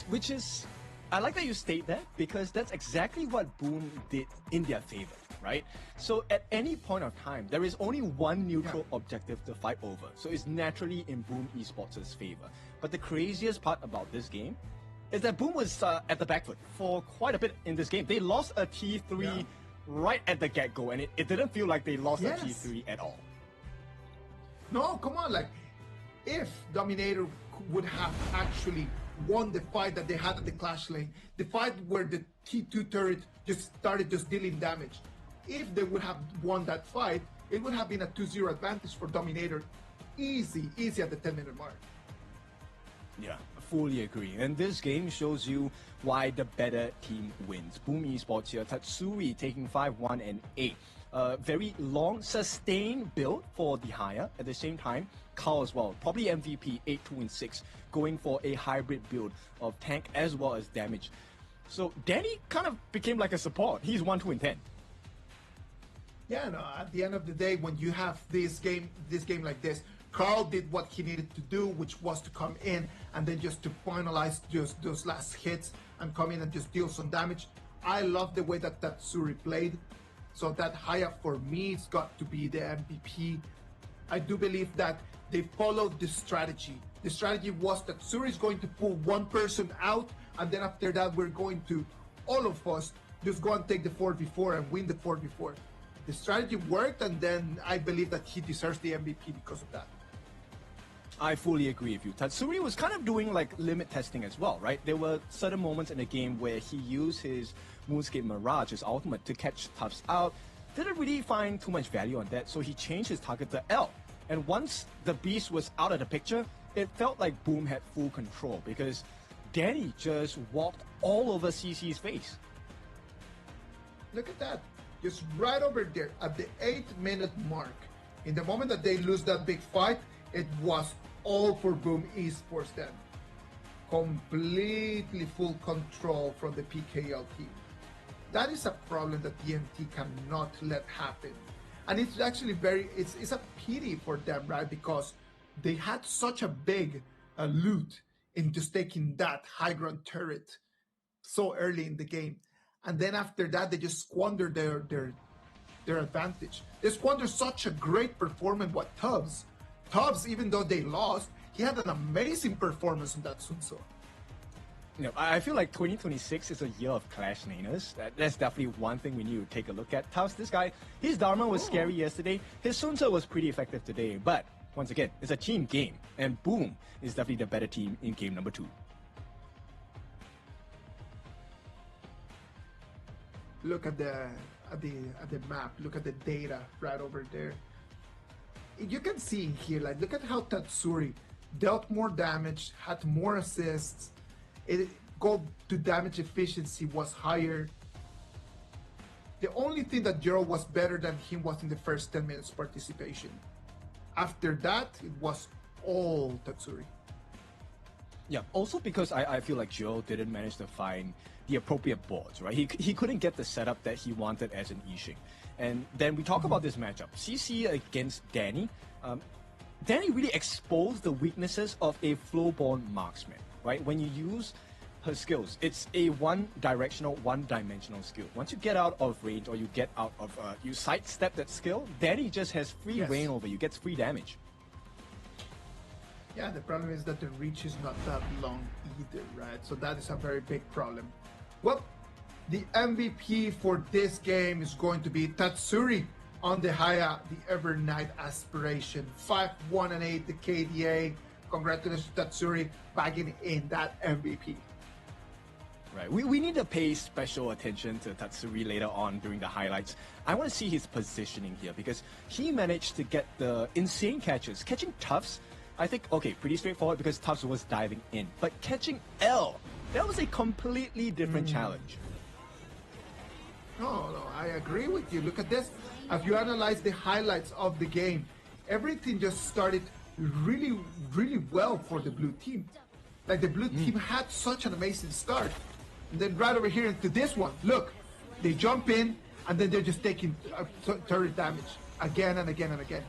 Which is, I like that you state that, because that's exactly what Boom did in their favor, right? So at any point of time, there is only one neutral objective to fight over. So it's naturally in Boom Esports' favor. But the craziest part about this game is that Boom was at the back foot for quite a bit in this game. They lost a T3 right at the get-go, and it didn't feel like they lost a T3 at all. No, come on, like, if Dominator would have actually won the fight that they had at the Clash lane, the fight where the T2 turret just started just dealing damage, if they would have won that fight, it would have been a 2-0 advantage for Dominator. Easy at the 10-minute mark. Yeah, fully agree. And this game shows you why the better team wins. Boom Esports here, Tatsuri taking 5-1 and 8. Very long, sustained build for the higher. At the same time, Carl as well, probably MVP, 8-2 and 6, going for a hybrid build of tank as well as damage. So Danny kind of became like a support. He's 1-2 and 10. Yeah, no, at the end of the day, when you have this game like this, Carl did what he needed to do, which was to come in and then just to finalize just those last hits and come in and just deal some damage. I love the way that Tatsuri played. So that Haya for me has got to be the MVP. I do believe that they followed the strategy. The strategy was that Tatsuri is going to pull one person out, and then after that we're going to, all of us, just go and take the 4v4 and win the 4v4. The strategy worked, and then I believe that he deserves the MVP because of that. I fully agree with you. Tatsuri was kind of doing like limit testing as well, right? There were certain moments in the game where he used his Moonscape Mirage, his ultimate, to catch Tufts out. Didn't really find too much value on that, so he changed his target to L. And once the Beast was out of the picture, it felt like Boom had full control because Danny just walked all over CC's face. Look at that. Just right over there at the 8-minute mark. In the moment that they lose that big fight, it was all for Boom Esports then. Completely full control from the PKL team. That is a problem that DMT cannot let happen. And it's actually it's a pity for them, right? Because they had such a big loot in just taking that high ground turret so early in the game. And then after that, they just squandered their advantage. They squandered such a great performance with Tubbs. Tubbs, even though they lost, he had an amazing performance in that Sun Tzu. You know, I feel like 2026 is a year of Clash laners. That's definitely one thing we need to take a look at. Taos, this guy, his Dharma was scary yesterday. His Sun Tzu was pretty effective today. But once again, it's a team game. And Boom is definitely the better team in game number 2. Look at the map. Look at the data right over there. You can see here, like, look at how Tatsuri dealt more damage, had more assists. Goal to damage efficiency was higher. The only thing that Gerald was better than him was in the first 10 minutes participation. After that, it was all Tatsuri. Yeah, also because I feel like Joe didn't manage to find the appropriate boards, right? He couldn't get the setup that he wanted as an Yixing. And then we talk about this matchup. CC against Danny. Danny really exposed the weaknesses of a flow-born marksman, right? When you use her skills, it's a one-directional, one-dimensional skill. Once you get out of range or you get out of, you sidestep that skill, Danny just has free reign over you, gets free damage. Yeah, the problem is that the reach is not that long either, right? So that is a very big problem. Well, the MVP for this game is going to be Tatsuri on the Haya, the Evernight Aspiration. 5-1-8, the KDA. Congratulations to Tatsuri bagging in that MVP. Right, we need to pay special attention to Tatsuri later on during the highlights. I want to see his positioning here because he managed to get the insane catches. Catching Tufts, I think, okay, pretty straightforward because Tufts was diving in. But catching L, that was a completely different challenge. No, I agree with you. Look at this. If you analyze the highlights of the game, everything just started really, really well for the blue team. Like, the blue team had such an amazing start. And then right over here into this one, look, they jump in and then they're just taking turret damage again and again and again.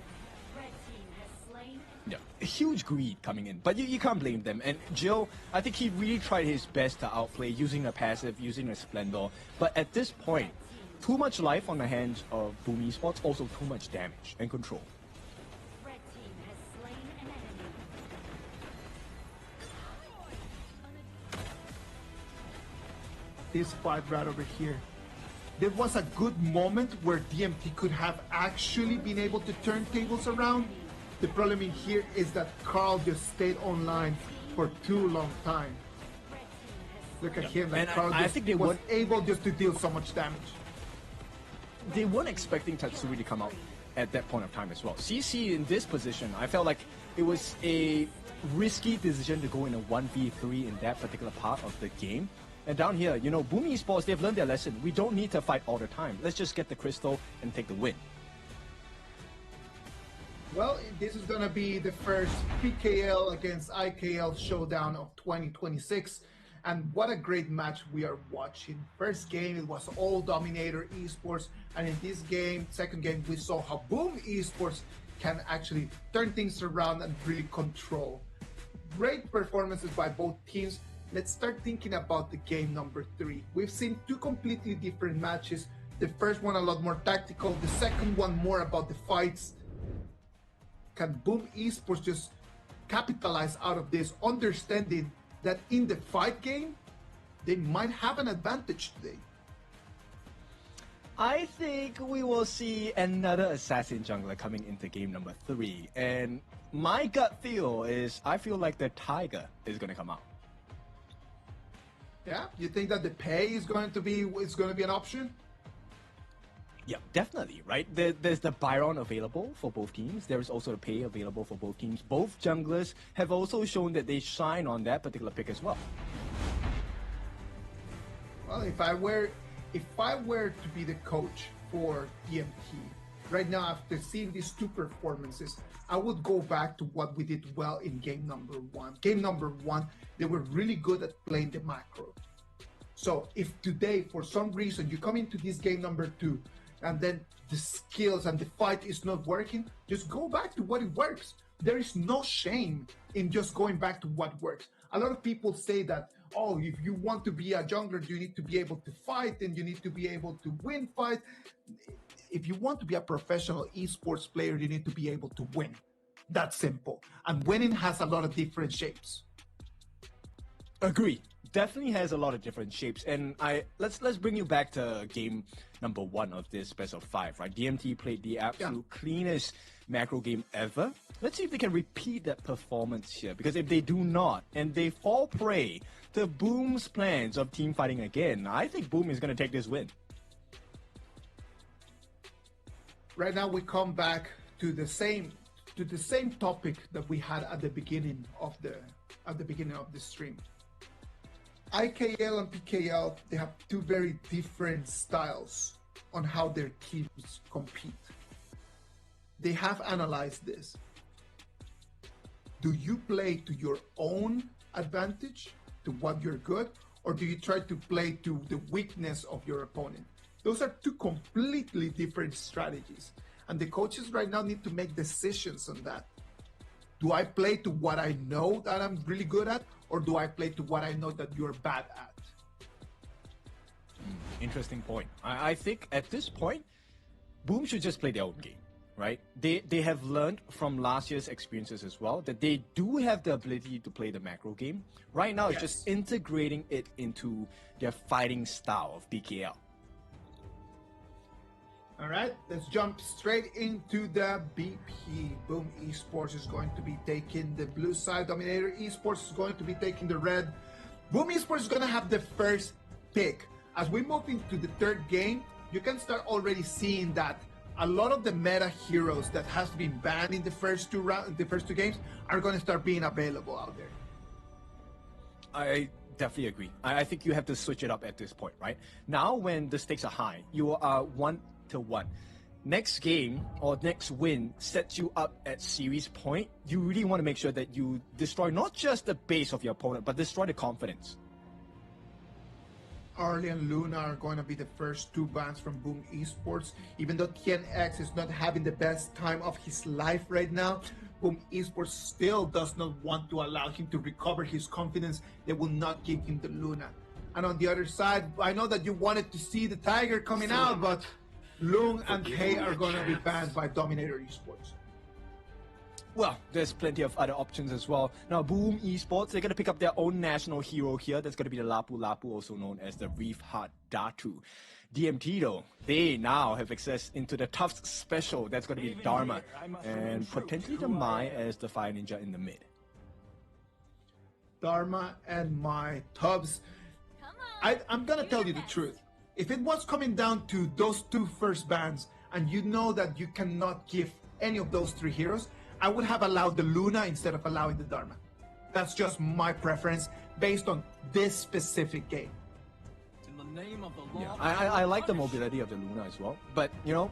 Yeah, huge greed coming in, but you can't blame them. And Jill, I think he really tried his best to outplay using a passive, using a Splendor. But at this point, too much life on the hands of Boom Esports, also too much damage and control. This fight right over here. There was a good moment where DMT could have actually been able to turn tables around. The problem in here is that Carl just stayed online for too long time. Look at him, like, Carl I think they was able just to deal so much damage. They weren't expecting Tatsuri to come out at that point of time as well. CC in this position, I felt like it was a risky decision to go in a 1v3 in that particular part of the game. And down here, you know, Boom Esports, they've learned their lesson. We don't need to fight all the time. Let's just get the crystal and take the win. Well, this is going to be the first PKL against IKL showdown of 2026. And what a great match we are watching. First game, it was all Dominator Esports. And in this game, second game, we saw how Boom Esports can actually turn things around and really control. Great performances by both teams. Let's start thinking about the game number 3. We've seen two completely different matches. The first one a lot more tactical. The second one more about the fights. Can Boom Esports just capitalize out of this, understanding that in the fight game, they might have an advantage today? I think we will see another assassin jungler coming into game number 3. And my gut feel is I feel like the Tiger is going to come out. Yeah, you think that the pay is going to be an option? Yeah, definitely, right? There's the Byron available for both teams. There is also the pay available for both teams. Both junglers have also shown that they shine on that particular pick as well. Well, if I were to be the coach for DMT, right now after seeing these two performances, I would go back to what we did well in game number 1. Game number 1, they were really good at playing the macro. So if today, for some reason, you come into this game number 2, and then the skills and the fight is not working, just go back to what it works. There is no shame in just going back to what works. A lot of people say that, oh, if you want to be a jungler, you need to be able to fight and you need to be able to win fights. If you want to be a professional esports player, you need to be able to win. That's simple. And winning has a lot of different shapes. Agree. Definitely has a lot of different shapes. And let's bring you back to game number 1 of this best of 5, right? DMT played the absolute cleanest macro game ever. Let's see if they can repeat that performance here. Because if they do not, and they fall prey to Boom's plans of team fighting again, I think Boom is going to take this win. right now we come back to the same topic that we had at the beginning of the stream. IKL and PKL, they have two very different styles on how their teams compete. They have analyzed this. Do you play to your own advantage, to what you're good, or do you try to play to the weakness of your opponent? Those are two completely different strategies. And the coaches right now need to make decisions on that. Do I play to what I know that I'm really good at, or do I play to what I know that you're bad at? Interesting point. I think at this point, Boom should just play their own game, right? They have learned from last year's experiences as well that they do have the ability to play the macro game. Right now, it's just integrating it into their fighting style of PKL. All right, let's jump straight into the BP. Boom Esports is going to be taking the blue side. Dominator Esports is going to be taking the red. Boom Esports is going to have the first pick. As we move into the third game, you can start already seeing that a lot of the meta heroes that has been banned in the first two games are going to start being available out there. I definitely agree. I think you have to switch it up at this point, right? Now, when the stakes are high, you are 1-1. Next game or next win sets you up at series point. You really want to make sure that you destroy not just the base of your opponent, but destroy the confidence. Arlie and Luna are going to be the first two bans from Boom Esports. Even though TNX is not having the best time of his life right now, Boom Esports still does not want to allow him to recover his confidence. They will not give him the Luna. And on the other side, I know that you wanted to see the Tiger coming out, but Lung and Hay are going to be banned by Dominator Esports. Well, there's plenty of other options as well. Now, Boom Esports, they're going to pick up their own national hero here. That's going to be the Lapu Lapu, also known as the Reef Heart Datu. DMT, though, they now have access into the Tufts special. That's going to be Dharma. And potentially the Mai as the Fire Ninja in the mid. Dharma and Mai Tubbs. I'm going to tell you the truth. If it was coming down to those two first bans, and you know that you cannot give any of those three heroes, I would have allowed the Luna instead of allowing the Dharma. That's just my preference based on this specific game. Yeah, I like the mobility of the Luna as well. But, you know,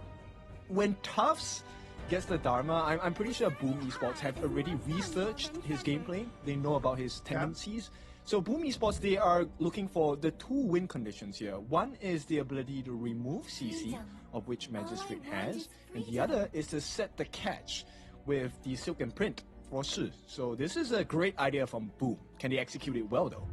when Tufts gets the Dharma, I'm pretty sure Boom Esports have already researched his gameplay. They know about his tendencies. So Boom Esports, they are looking for the two win conditions here. One is the ability to remove CC, of which Magistrate has, and the other is to set the catch with the Silk and Print for Shi. So this is a great idea from Boom. Can they execute it well though?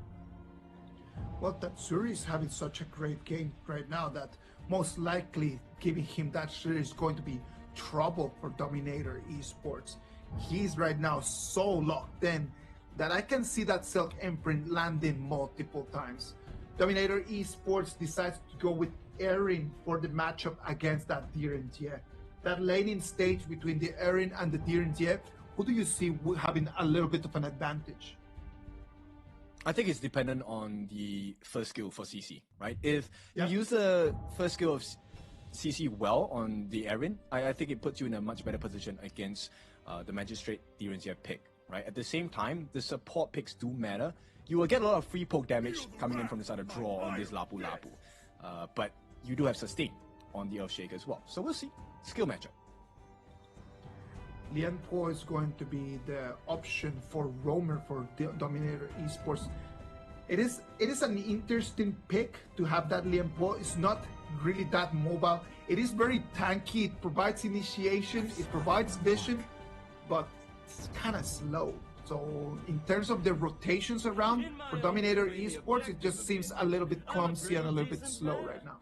Well, Tatsuri is having such a great game right now that most likely giving him that Shi is going to be trouble for Dominator Esports. He's right now so locked in that I can see that Silk Imprint landing multiple times. Dominator Esports decides to go with Erin for the matchup against that Direntie. That laning stage between the Erin and the Direntie, who do you see having a little bit of an advantage? I think it's dependent on the first skill for CC, right? If you use the first skill of CC well on the Erin, I think it puts you in a much better position against the Magistrate Direntie pick. Right? At the same time, the support picks do matter. You will get a lot of free poke damage coming in from the side of draw on this Lapu Lapu. But you do have sustain on the Earthshake as well. So we'll see. Skill matchup. Lian Po is going to be the option for Roamer for Dominator Esports. It is an interesting pick to have that Lian Po. It's not really that mobile. It is very tanky. It provides initiation. It provides vision. But it's kind of slow. So in terms of the rotations around for Dominator Esports, it just seems a little bit clumsy and a little bit slow right now.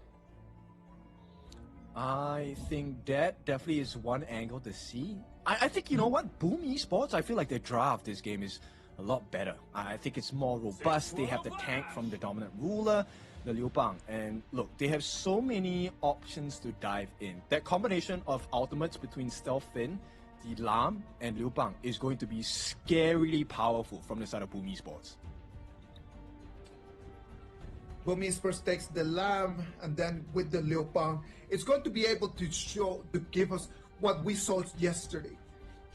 I think that definitely is one angle to see. I think, you know what, Boom Esports, I feel like their draft this game is a lot better. I think it's more robust. They have the tank from the dominant ruler, the Liu Bang, and look, they have so many options to dive in. That combination of ultimates between Stealth Fin, the Lam, and Liu Bang is going to be scarily powerful from the side of Boom Esports. Boom Esports takes the Lamb, and then with the Liupang, it's going to be able to give us what we saw yesterday.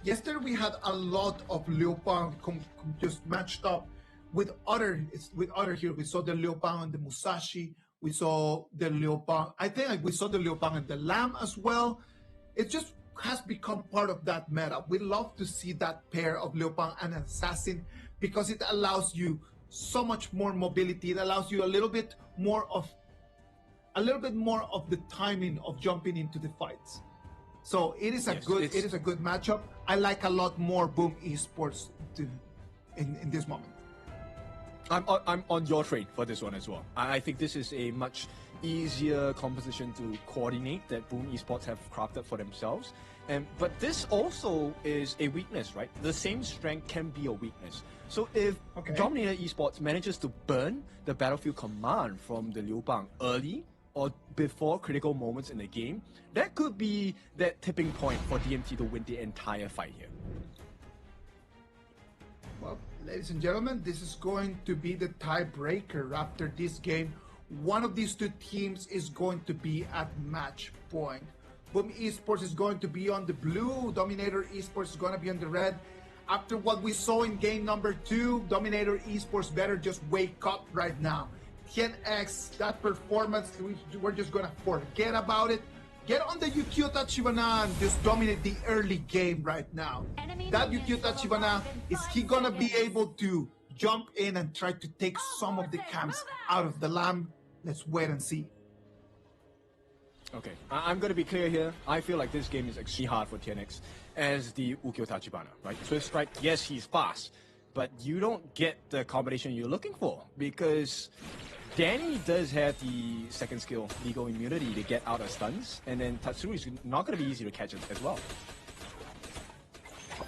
Yesterday we had a lot of Liupang just matched up with other here. We saw the Liupang and the Musashi. We saw the Liupang. I think we saw the Liupang and the Lamb as well. It just has become part of that meta. We love to see that pair of Liupang and Assassin because it allows you so much more mobility. It allows you a little bit more of the timing of jumping into the fights. So it is a good matchup. I like a lot more Boom Esports in this moment. I'm on your train for this one as well. I think this is a much easier composition to coordinate that Boom Esports have crafted for themselves. But this also is a weakness, right? The same strength can be a weakness. So if Dominator Esports manages to burn the battlefield command from the Liupang early or before critical moments in the game, that could be that tipping point for DMT to win the entire fight here. Well, ladies and gentlemen, this is going to be the tiebreaker. After this game, one of these two teams is going to be at match point. Boom Esports is going to be on the blue. Dominator Esports is going to be on the red. After what we saw in game number 2, Dominator Esports better just wake up right now. 10x, that performance, we're just going to forget about it. Get on the Yukio Tachibana and just dominate the early game right now. That Yukio Tachibana, is he going to be able to jump in and try to take some of the camps out of the Lamb? Let's wait and see. Okay, I'm going to be clear here. I feel like this game is extremely hard for TNX as the Ukyo Tachibana, right? Swift Strike, yes, he's fast, but you don't get the combination you're looking for because Danny does have the second skill, Legal Immunity, to get out of stuns, and then Tatsuri is not going to be easy to catch as well.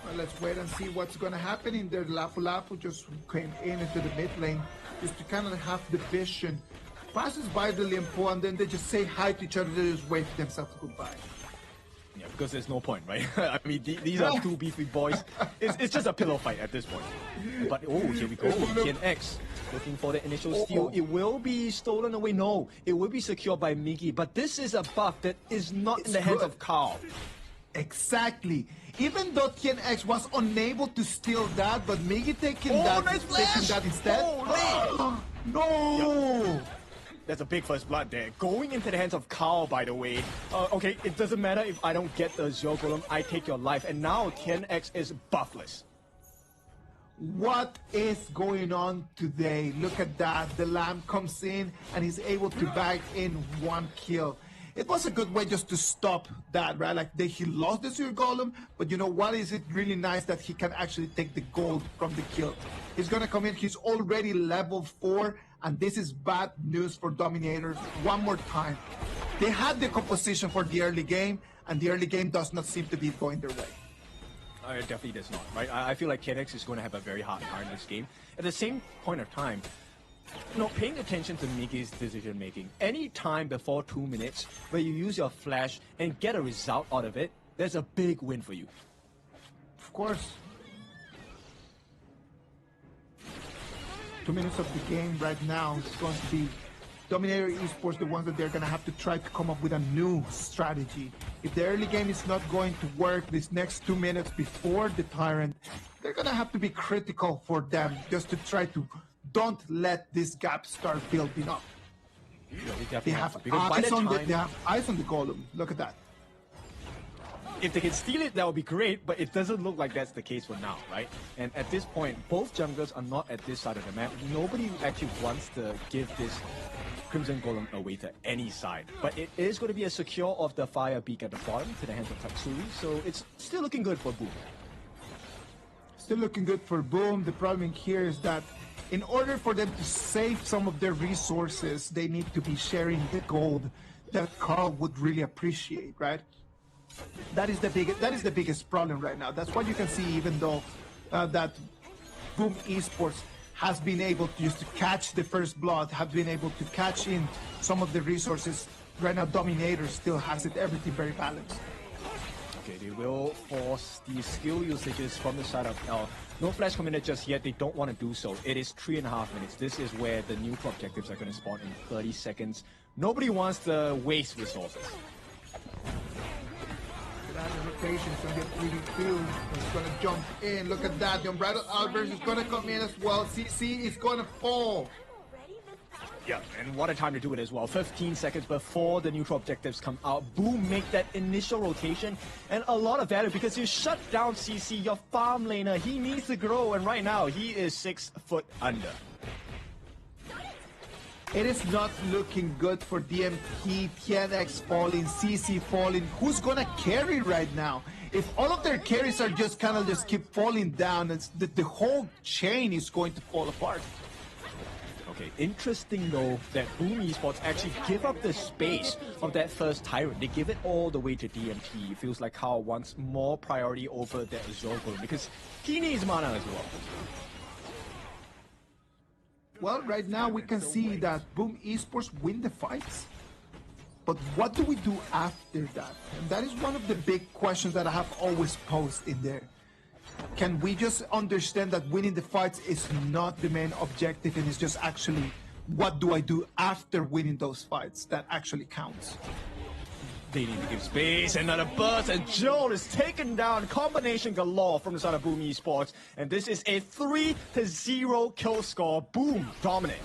Well, let's wait and see what's going to happen in there. Lapu Lapu just came into the mid lane just to kind of have the vision. Passes by the Limpo and then they just say hi to each other, they just wave themselves goodbye. Yeah, because there's no point, right? I mean, these are two beefy boys. It's just a pillow fight at this point. But, oh, here we go. TNX looking for the initial steal. It will be stolen away. No, it will be secured by Miggy. But this is a buff that is not in the hands of Carl. Exactly. Even though TNX was unable to steal that, but Miggy taking that instead. No! Yep. That's a big first blood there. Going into the hands of Carl, by the way. Okay, it doesn't matter if I don't get the Zero Golem, I take your life. And now TNX is buffless. What is going on today? Look at that. The Lamb comes in and he's able to bag in one kill. It was a good way just to stop that, right? Like he lost the Zero Golem, but you know what? Is it really nice that he can actually take the gold from the kill? He's gonna come in. He's already level 4. And this is bad news for Dominator. One more time. They had the composition for the early game, and the early game does not seem to be going their way. It definitely does not, right? I feel like KNX is going to have a very hard time in this game. At the same point of time, paying attention to Miggy's decision making. Any time before 2 minutes where you use your flash and get a result out of it, there's a big win for you. Of course. 2 minutes of the game right now is going to be Dominator Esports, the ones that they're going to have to try to come up with a new strategy. If the early game is not going to work this next 2 minutes before the Tyrant, they're going to have to be critical for them just to try to don't let this gap start building up. Yeah, they have eyes on the Golem. Look at that. If they can steal it, that would be great, but it doesn't look like that's the case for now, right? And at this point, both junglers are not at this side of the map. Nobody actually wants to give this Crimson Golem away to any side. But it is going to be a secure of the Fire Beak at the bottom to the hands of Tatsuri, so it's still looking good for Boom. Still looking good for Boom. The problem here is that in order for them to save some of their resources, they need to be sharing the gold that Carl would really appreciate, right? That is the biggest problem right now. That's what you can see, even though that Boom Esports has been able to just to catch the first blood, have been able to catch in some of the resources. Right now, Dominator still has it, everything very balanced. Okay, they will force the skill usages from the side of L. No flash committed just yet. They don't want to do so. It is 3.5 minutes. This is where the neutral objectives are going to spawn in 30 seconds. Nobody wants to waste resources. That rotation is going to get really filled. He's going to jump in. Look at that. The Unbridled Outburst is going to come in as well. CC is going to fall. Yeah, and what a time to do it as well. 15 seconds before the neutral objectives come out. Boom, make that initial rotation and a lot of value because you shut down CC, your farm laner. He needs to grow, and right now he is 6 foot under. It is not looking good for DMT, TNX falling, CC falling. Who's gonna carry right now? If all of their carries are just kind of just keep falling down, the whole chain is going to fall apart. Okay, interesting though that Boom Esports actually give up the space of that first Tyrant. They give it all the way to DMT. It feels like Kao wants more priority over that Azure Golem because he needs mana as well. Well, right now we can see that Boom Esports win the fights. But what do we do after that? And that is one of the big questions that I have always posed in there. Can we just understand that winning the fights is not the main objective and it's just actually what do I do after winning those fights that actually counts? They need to give space, another burst, and Joel is taken down. Combination galore from the side of Boom Esports. And this is a 3-0 kill score. Boom, dominant.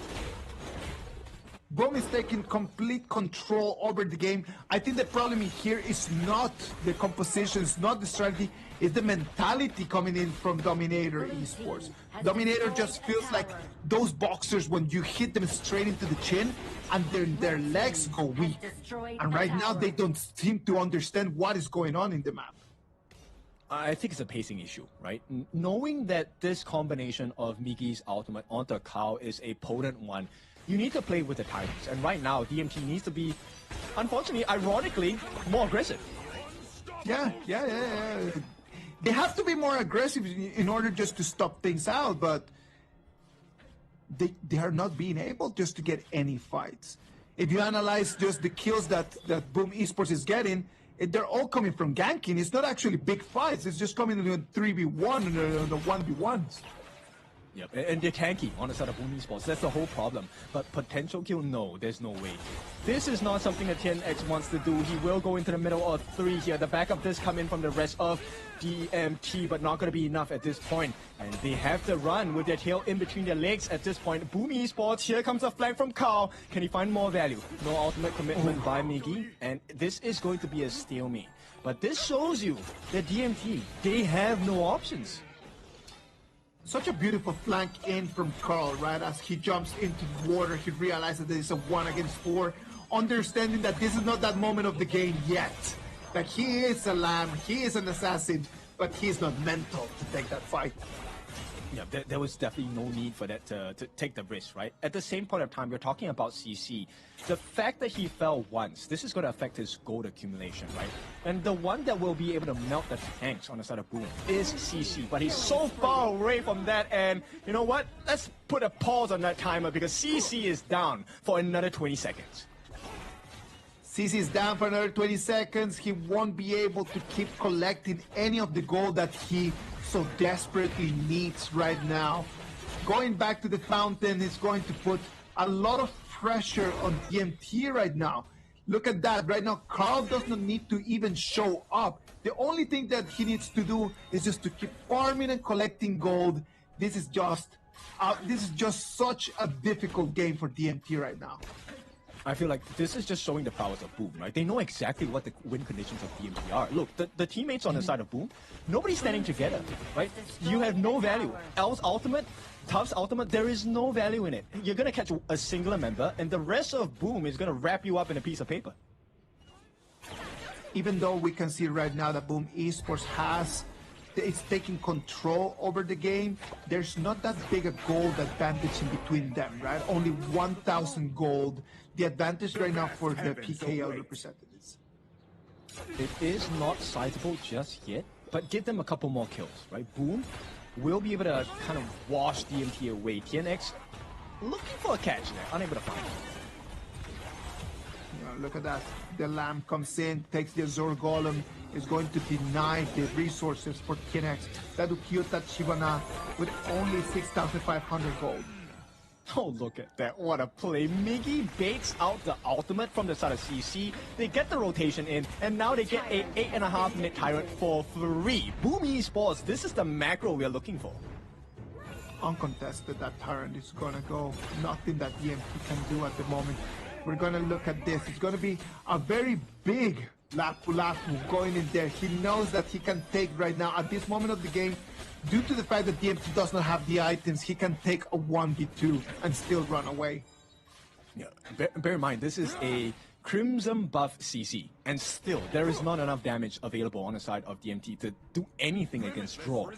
Boom is taking complete control over the game. I think the problem here is not the composition, it's not the strategy, it's the mentality coming in from Dominator Esports. Dominator just feels like those boxers when you hit them straight into the chin and their legs go weak. And right now they don't seem to understand what is going on in the map. I think it's a pacing issue, right? Knowing that this combination of Migi's ultimate onto Kao is a potent one, you need to play with the timings. And right now, DMT needs to be, unfortunately, ironically, more aggressive. Yeah. They have to be more aggressive in order just to stop things out, but they are not being able just to get any fights. If you analyze just the kills that Boom Esports is getting, they're all coming from ganking. It's not actually big fights. It's just coming in a 3v1 and the 1v1s. Yep, and they're tanky on the side of Boom Esports. That's the whole problem. But potential kill, no, there's no way. This is not something that TNX wants to do. He will go into the middle of 3 here. The backup does come in from the rest of DMT, but not going to be enough at this point. And they have to run with their tail in between their legs at this point. Boom Esports, here comes a flank from Kao. Can he find more value? No ultimate commitment by Migi, and this is going to be a stalemate. But this shows you that DMT, they have no options. Such a beautiful flank in from Carl, right? As he jumps into the water, he realizes that it's a 1 against 4, understanding that this is not that moment of the game yet. That he is a lamb, he is an assassin, but he's not mental to take that fight. Yeah, there was definitely no need for that to take the risk, right? At the same point of time, we're talking about CC. The fact that he fell once, this is going to affect his gold accumulation, right? And the one that will be able to melt the tanks on the side of Boom is CC, but he's so far away from that, and you know what? Let's put a pause on that timer because CC is down for another 20 seconds. CC is down for another 20 seconds. He won't be able to keep collecting any of the gold that he so desperately needs right now. Going back to the fountain is going to put a lot of pressure on DMT right now. Look at that. Right now, Carl does not need to even show up. The only thing that he needs to do is just to keep farming and collecting gold. This is just such a difficult game for DMT right now. I feel like this is just showing the powers of Boom, right? They know exactly what the win conditions of DMT are. Look, the teammates on the side of Boom, nobody's standing together, right? You have no value. L's ultimate, Tuff's ultimate, there is no value in it. You're going to catch a singular member, and the rest of Boom is going to wrap you up in a piece of paper. Even though we can see right now that Boom Esports it's taking control over the game, there's not that big a gold advantage in between them, right? Only 1,000 gold. The advantage right now for the PKL representatives. It is not sizable just yet, but give them a couple more kills, right? Boom will be able to kind of wash DMT away. TNX looking for a catch there, unable to find it. Look at that. The Lamb comes in, takes the Azure Golem. is going to deny the resources for KIS4 that Ukiota Chibana with only 6,500 gold. Oh, look at that. What a play. Miggy baits out the ultimate from the side of CC. They get the rotation in, and now they get a 8.5 minute tyrant for free. Boom Esports, this is the macro we're looking for. Uncontested, that tyrant is gonna go. Nothing that DMT can do at the moment. We're gonna look at this. It's gonna be a very big Lapu going in there. He knows that he can take right now at this moment of the game. Due to the fact that DMT does not have the items, he can take a 1v2 and still run away. Yeah, bear in mind, this is a Crimson buff CC, and still, there is not enough damage available on the side of DMT to do anything against Draw.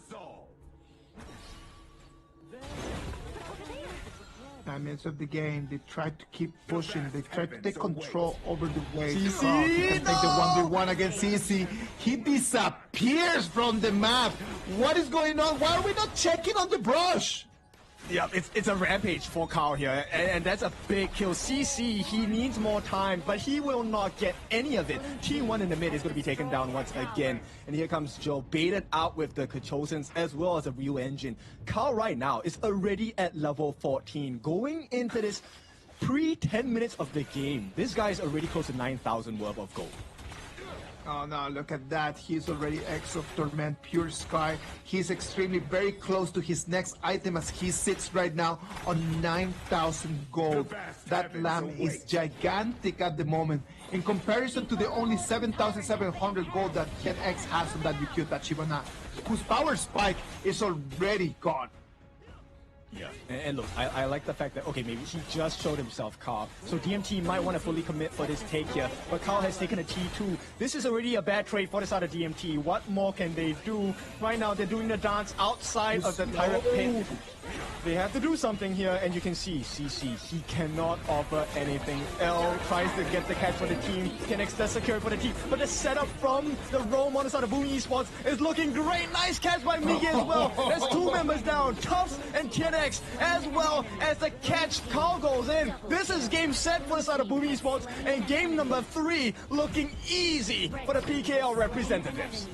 9 minutes of the game, they tried to keep pushing, they tried to take control over the wave. CC, he can take the 1v1 against CC. He disappears from the map. What is going on? Why are we not checking on the brush? Yeah, it's a rampage for Carl here, and that's a big kill. CC, he needs more time, but he will not get any of it. T1 in the mid is going to be taken down once again. And here comes Joe, baited out with the Kachosans as well as a Real Engine. Carl right now is already at level 14. Going into this pre-10 minutes of the game, this guy is already close to 9,000 worth of gold. Oh no, look at that. He's already X of Torment, Pure Sky. He's extremely very close to his next item as he sits right now on 9,000 gold. That lamb is gigantic at the moment. In comparison to the only 7,700 gold that KIS4 has on that Ukiota Chibana, whose power spike is already gone. Yeah, and look, I like the fact that, okay, maybe he just showed himself, Carl. So DMT might want to fully commit for this take here, but Carl has taken a T2. This is already a bad trade for the side of DMT. What more can they do? Right now, they're doing the dance outside of the Tyrant pit. They have to do something here, and you can see CC, he cannot offer anything. L tries to get the catch for the team, KIS4 does secure for the team, but the setup from the roam on the side of Boom Esports is looking great. Nice catch by Miggy as well. There's two members down, Tufts and KIS4, as well as the catch. Carl goes in. This is game set for the side of Boom Esports, and game number 3 looking easy for the PKL representatives.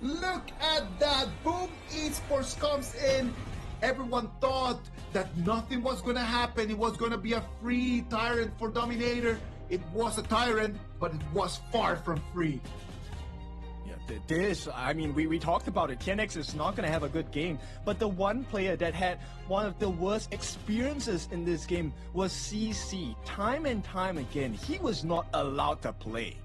Look at that! Boom Esports comes in. Everyone thought that nothing was going to happen. It was going to be a free tyrant for Dominator. It was a tyrant, but it was far from free. Yeah, I mean, we talked about it. KIS4 is not going to have a good game, but the one player that had one of the worst experiences in this game was CC. Time and time again, he was not allowed to play.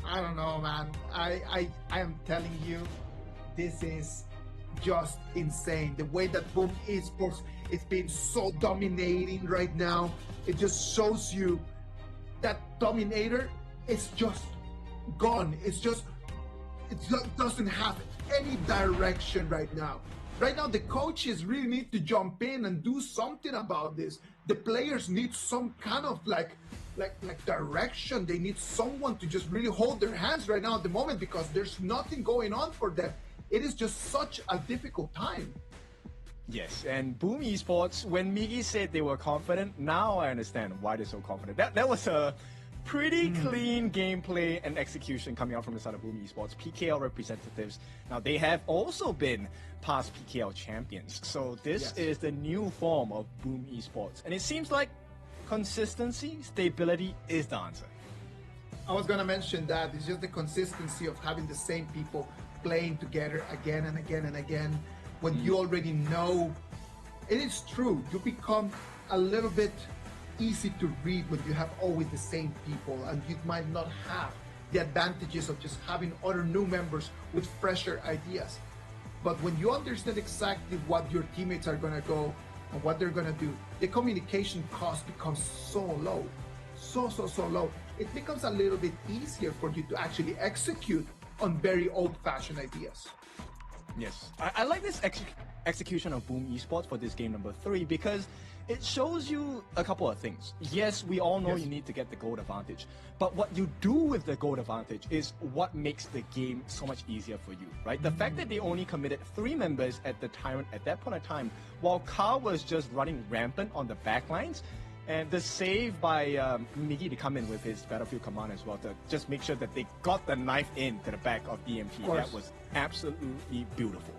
I don't know, man. I am telling you, this is just insane. The way that Boom Esports is being so dominating right now, it just shows you that Dominator is just gone. It doesn't have any direction right now. Right now, the coaches really need to jump in and do something about this. The players need some kind of like direction. They need someone to just really hold their hands right now at the moment, because there's nothing going on for them. It is just such a difficult time. Yes, and Boom Esports, when Miggy said they were confident, now I understand why they're so confident. That was a pretty clean gameplay and execution coming out from the side of Boom Esports. PKL representatives, now they have also been past PKL champions. So this is the new form of Boom Esports. And it seems like consistency, stability is the answer. I was going to mention that. It's just the consistency of having the same people playing together again and again and again. When you already know, it is true, you become a little bit easy to read when you have always the same people, and you might not have the advantages of just having other new members with fresher ideas. But when you understand exactly what your teammates are going to go and what they're going to do, the communication cost becomes so low, so low. It becomes a little bit easier for you to actually execute on very old-fashioned ideas. Yes, I like this execution of Boom Esports for this game number 3, because it shows you a couple of things. Yes, we all know you need to get the gold advantage, but what you do with the gold advantage is what makes the game so much easier for you, right? The fact that they only committed 3 members at the Tyrant at that point in time, while Carl was just running rampant on the backlines, And the save by Miggy to come in with his battlefield command as well to just make sure that they got the knife into the back of EMT. That was absolutely beautiful.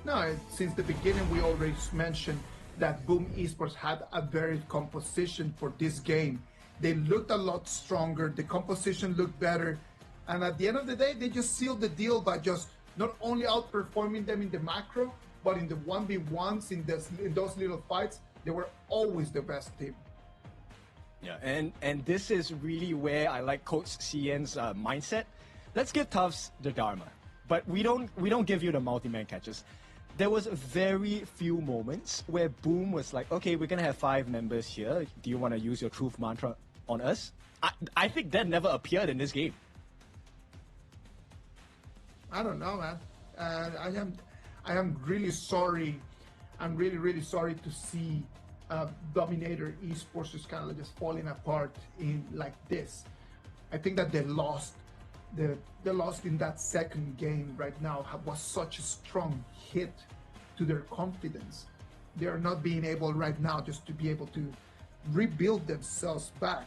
No, since the beginning we already mentioned that Boom Esports had a very composition for this game. They looked a lot stronger, the composition looked better, and at the end of the day, they just sealed the deal by just not only outperforming them in the macro, but in the 1v1s, in those little fights, they were always the best team. Yeah, and this is really where I like Coach CN's mindset. Let's give Tufts the Dharma, but we don't give you the multi-man catches. There was very few moments where Boom was like, okay, we're gonna have 5 members here. Do you want to use your truth mantra on us? I think that never appeared in this game. I don't know, man. I am really sorry. I'm really sorry to see Dominator Esports just kind of just falling apart in like this. I think that they lost. They lost in that second game right now. Was such a strong hit to their confidence. They are not being able right now just to be able to rebuild themselves back.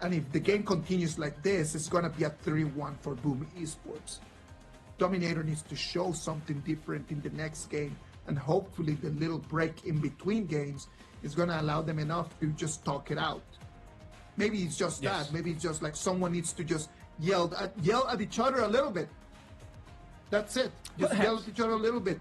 And if the game continues like this, it's gonna be a 3-1 for Boom Esports. Dominator needs to show something different in the next game, and hopefully the little break in between games is gonna allow them enough to just talk it out. Maybe it's just that. Maybe it's just like someone needs to just yell at each other a little bit. That's it. Just yell at each other a little bit.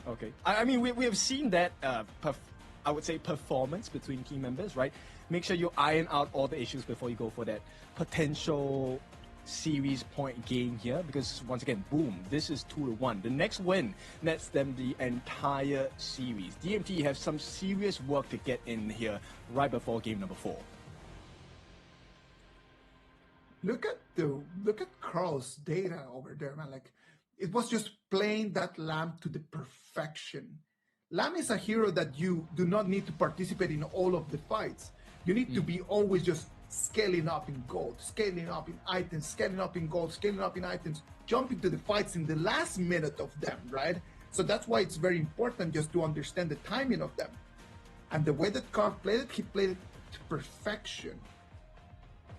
Okay. I mean, we have seen that, I would say, performance between team members, right? Make sure you iron out all the issues before you go for that potential series point game here, because once again, Boom, this is 2-1. The next win nets them the entire series. DMT have some serious work to get in here right before game number 4. Look at Carl's data over there, man. Like, it was just playing that Lamb to the perfection. Lamb is a hero that you do not need to participate in all of the fights. You need to be always just scaling up in gold, scaling up in items, scaling up in gold, scaling up in items, jumping to the fights in the last minute of them, right? So that's why it's very important just to understand the timing of them. And the way that Carl played it, he played it to perfection.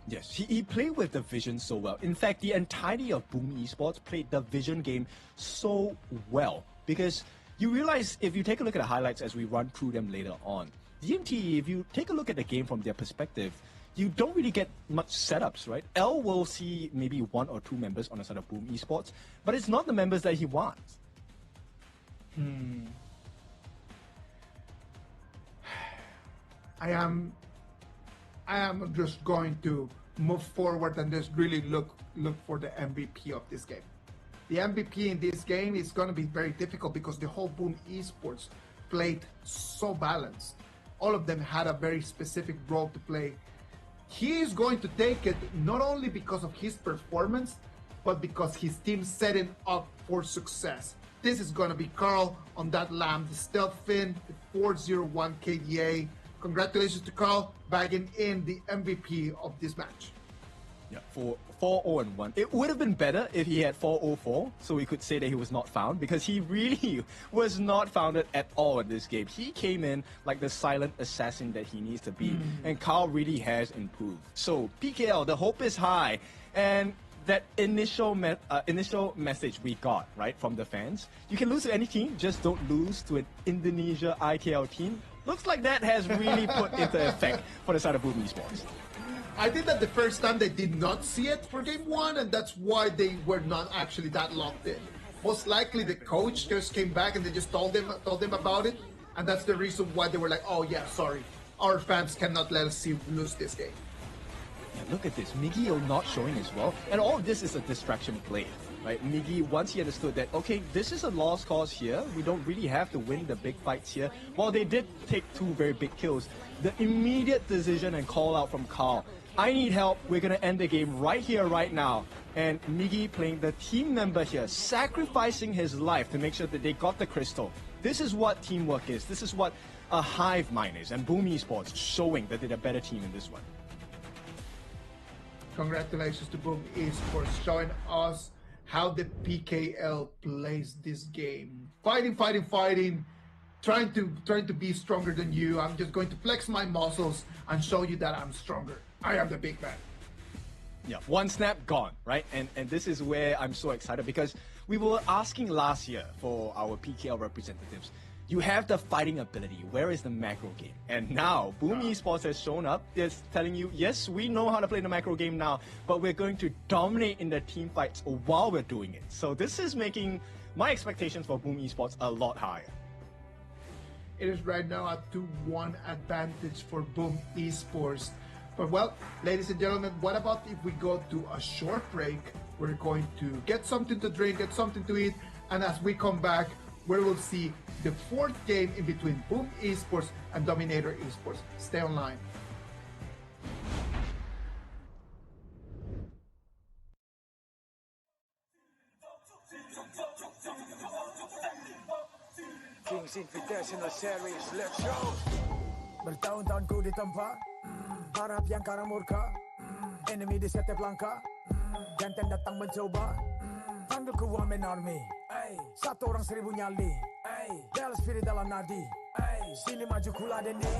Yes, he played with the vision so well. In fact, the entirety of Boom Esports played the vision game so well, because you realize, if you take a look at the highlights as we run through them later on, DMT, if you take a look at the game from their perspective, you don't really get much setups, right? L will see maybe 1 or 2 members on the side of Boom Esports, but it's not the members that he wants. I am just going to move forward and just really look for the MVP of this game. The MVP in this game is going to be very difficult because the whole Boom Esports played so balanced. All of them had a very specific role to play. He is going to take it not only because of his performance, but because his team set him up for success. This is going to be Carl on that Lamb, the Stealth Fin, the 401 KDA. Congratulations to Carl, bagging in the MVP of this match. Yeah, for 4-0-1. It would have been better if he had 4-0-4, so we could say that he was not found, because he really was not founded at all in this game. He came in like the silent assassin that he needs to be, and Carl really has improved. So PKL, the hope is high, and that initial message we got, right, from the fans, you can lose to any team, just don't lose to an Indonesia IKL team. Looks like that has really put into effect for the side of Boom Esports. I think that the first time they did not see it for game 1, and that's why they were not actually that locked in. Most likely the coach just came back and they just told them about it, and that's the reason why they were like, oh yeah, sorry, our fans cannot let us lose this game. Yeah, look at this, Miggy not showing as well, and all of this is a distraction play, right? Miggy, once he understood that, okay, this is a lost cause here, we don't really have to win the big fights here. While they did take 2 very big kills, the immediate decision and call out from Carl, I need help, we're going to end the game right here, right now. And Miggy playing the team member here, sacrificing his life to make sure that they got the crystal. This is what teamwork is. This is what a hive mind is. And Boom Esports showing that they're a better team in this one. Congratulations to Boom Esports showing us how the PKL plays this game. Fighting. trying to be stronger than you. I'm just going to flex my muscles and show you that I'm stronger. I am the big man. Yeah, one snap gone, right? And this is where I'm so excited because we were asking last year for our PKL representatives. You have the fighting ability. Where is the macro game? And now, Boom Esports has shown up. It's telling you, yes, we know how to play the macro game now, but we're going to dominate in the team fights while we're doing it. So this is making my expectations for Boom Esports a lot higher. It is right now a 2-1 advantage for Boom Esports. But well, ladies and gentlemen, what about if we go to a short break? We're going to get something to drink, get something to eat, and as we come back, we will see the fourth game in between Boom Esports and Dominator Esports. Stay online. Kings Invitational Series, let's go! Bertahun-tahun ku ditempa, harap yang karang murka, enemy di setiap langkah, jantan datang mencoba, panggil ku one man army, satu orang 1000 nyali, Bel spirit dalam nadi, sini maju ku ladeni.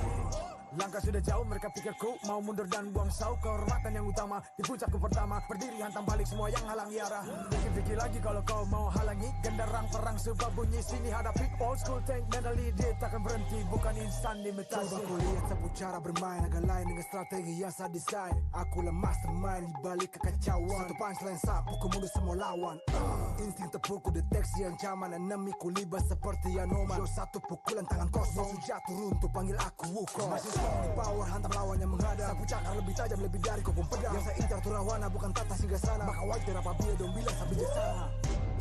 Langkah sudah jauh, mereka pikirku mau mundur dan buang sau. Kehormatan yang utama, di puncakku pertama, berdiri hantam balik semua yang halangi arah. Pikir-pikir lagi kalau kau mau halangi, genderang perang sebab bunyi sini hadapi. Old school tank mentally dia takkan berhenti, bukan instan imitasi. Coba ku lihat sapu cara bermain agak lain dengan strategi yang saya desain. Akulah mastermind di balik kekacauan. Satu punchline sapu ku mundur semua lawan. Insting tepukku deteksi ancaman, enemy ku libat seperti Anoman. Yo satu pukulan tangan kosong, jatuh runtuh panggil aku Wukong. Power hantam lawan yang menghadap. Sapu cakar lebih tajam lebih dari kopong pedang. Yang saya incar turawana bukan tata singgah sana. Maka wajar apabila dong bilang saya bijaksana.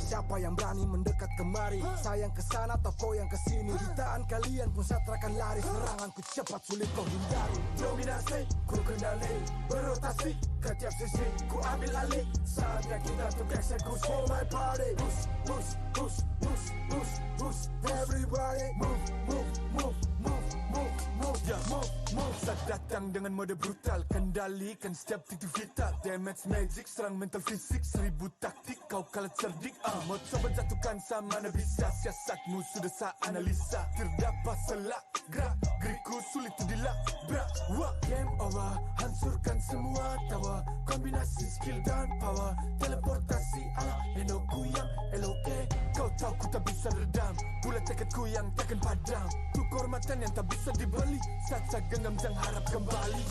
Siapa yang berani mendekat kemari? Saya yang kesana atau kau yang kesini? Jutaan kalian pun saya terakan lari. Seranganku cepat sulit kau hindari. Dominasi ku kendali, berotasi ke tiap sisi ku ambil alih. Saatnya kita untuk eksekusi. For my party, push, push, push, push, push, push. Everybody move, move, move, move, move, move, yeah, move, move. Saat datang dengan mode brutal, kendalikan setiap titik vital. Damage magic, serang mental fisik, 1000 taktik, kau kalah cerdik. Mau coba jatuhkan sama mana bisa, siasatmu sudah saya analisa. Terdapat selak, gerak, geriku sulit tu dilabrak. Wah, game over, hancurkan semua tawa. Kombinasi skill dan power, teleportasi ala Enoku yang LOK. Kau tahu ku tak bisa redam, bulat tekadku yang takkan padam. Tuh kehormatan yang tak bisa dibeli, saat saya genggam jangan harap kembali.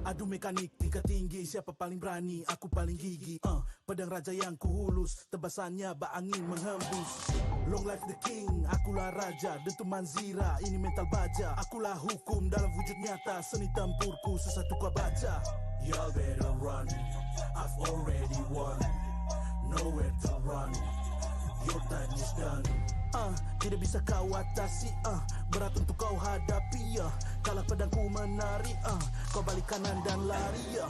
Adu mekanik tingkat tinggi, siapa paling berani, aku paling gigi. Pedang raja yang kuhulus, tebasannya bak angin menghembus. Long life the king, akulah raja, dentuman zira, ini mental baja. Akulah hukum dalam wujud nyata, seni tempurku susah tuh kau baca. Y'all better run, I've already won, nowhere to run, your time is done. Tidak bisa kau atasi, berat untuk kau hadapi, kalah pedangku menari, kau balik kanan dan lari,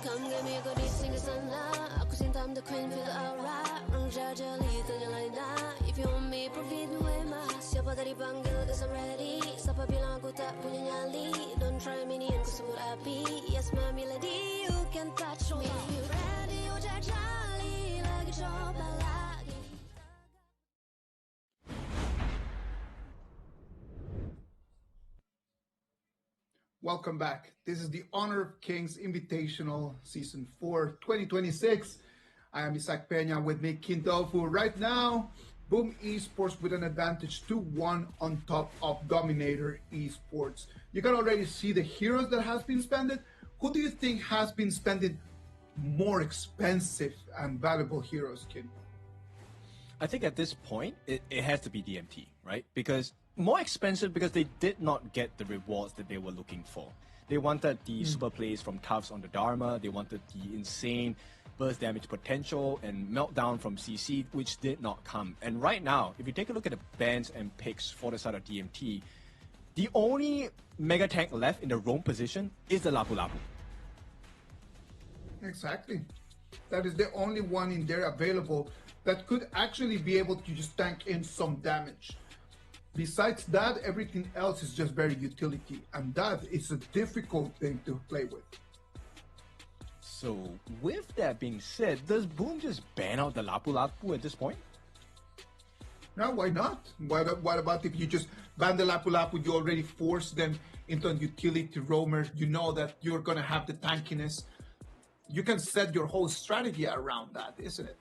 Come get me, go this single sana. Aku cinta I'm the queen, feel the aura. Orang jajali terjalan dah. If you want me, profit me way mas. Siapa tadi panggil, cause I'm ready. Siapa bilang aku tak punya nyali? Don't try me, ni aku sebut api. Yes, my melody, you can touch me. You ready, you jajali. Lagi coba lagi. Welcome back. This is the Honor of Kings Invitational Season 4 2026. I am Isaac Peña, with me Kindofu. Right now, Boom Esports with an advantage 2-1 on top of Dominator Esports. You can already see the heroes that has been spent. Who do you think has been spending more expensive and valuable heroes, Kin? I think at this point, it has to be DMT, right? Because more expensive because they did not get the rewards that they were looking for. They wanted the super plays from Tufts on the Dharma. They wanted the insane burst damage potential and meltdown from CC, which did not come. And right now, if you take a look at the bans and picks for the side of DMT, the only mega tank left in the roam position is the Lapu Lapu. Exactly. That is the only one in there available that could actually be able to just tank in some damage. Besides that, everything else is just very utility, and that is a difficult thing to play with. So, with that being said, does Boom just ban out the Lapu Lapu at this point? No, why not? What about if you just ban the Lapu Lapu, you already force them into a utility roamer, you know that you're going to have the tankiness. You can set your whole strategy around that, isn't it?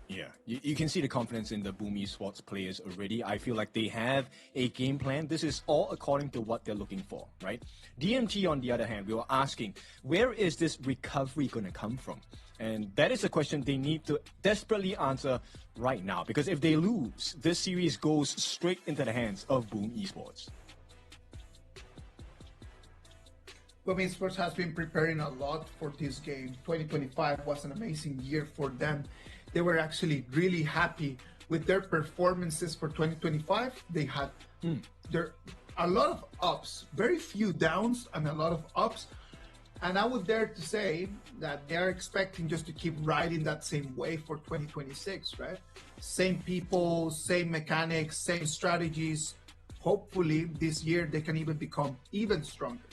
Yeah, you can see the confidence in the Boom Esports players already. I feel like they have a game plan. This is all according to what they're looking for, right? DMT, on the other hand, we were asking, where is this recovery going to come from? And that is a question they need to desperately answer right now. Because if they lose, this series goes straight into the hands of Boom Esports. Boom Esports has been preparing a lot for this game. 2025 was an amazing year for them. They were actually really happy with their performances for 2025. They had a lot of ups, very few downs and a lot of ups. And I would dare to say that they're expecting just to keep riding that same wave for 2026, right? Same people, same mechanics, same strategies. Hopefully this year they can even become even stronger.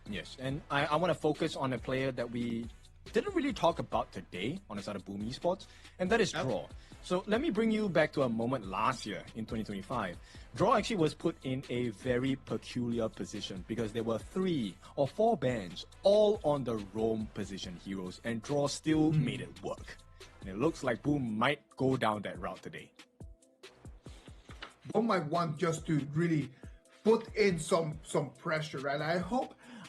Yes, and I want to focus on a player that we didn't really talk about today on the side of Boom Esports, and that is Draw. So let me bring you back to a moment last year in 2025. Draw actually was put in a very peculiar position because there were 3 or 4 bans all on the roam position heroes, and Draw still made it work. And it looks like Boom might go down that route today. Boom might want just to really put in some pressure, right?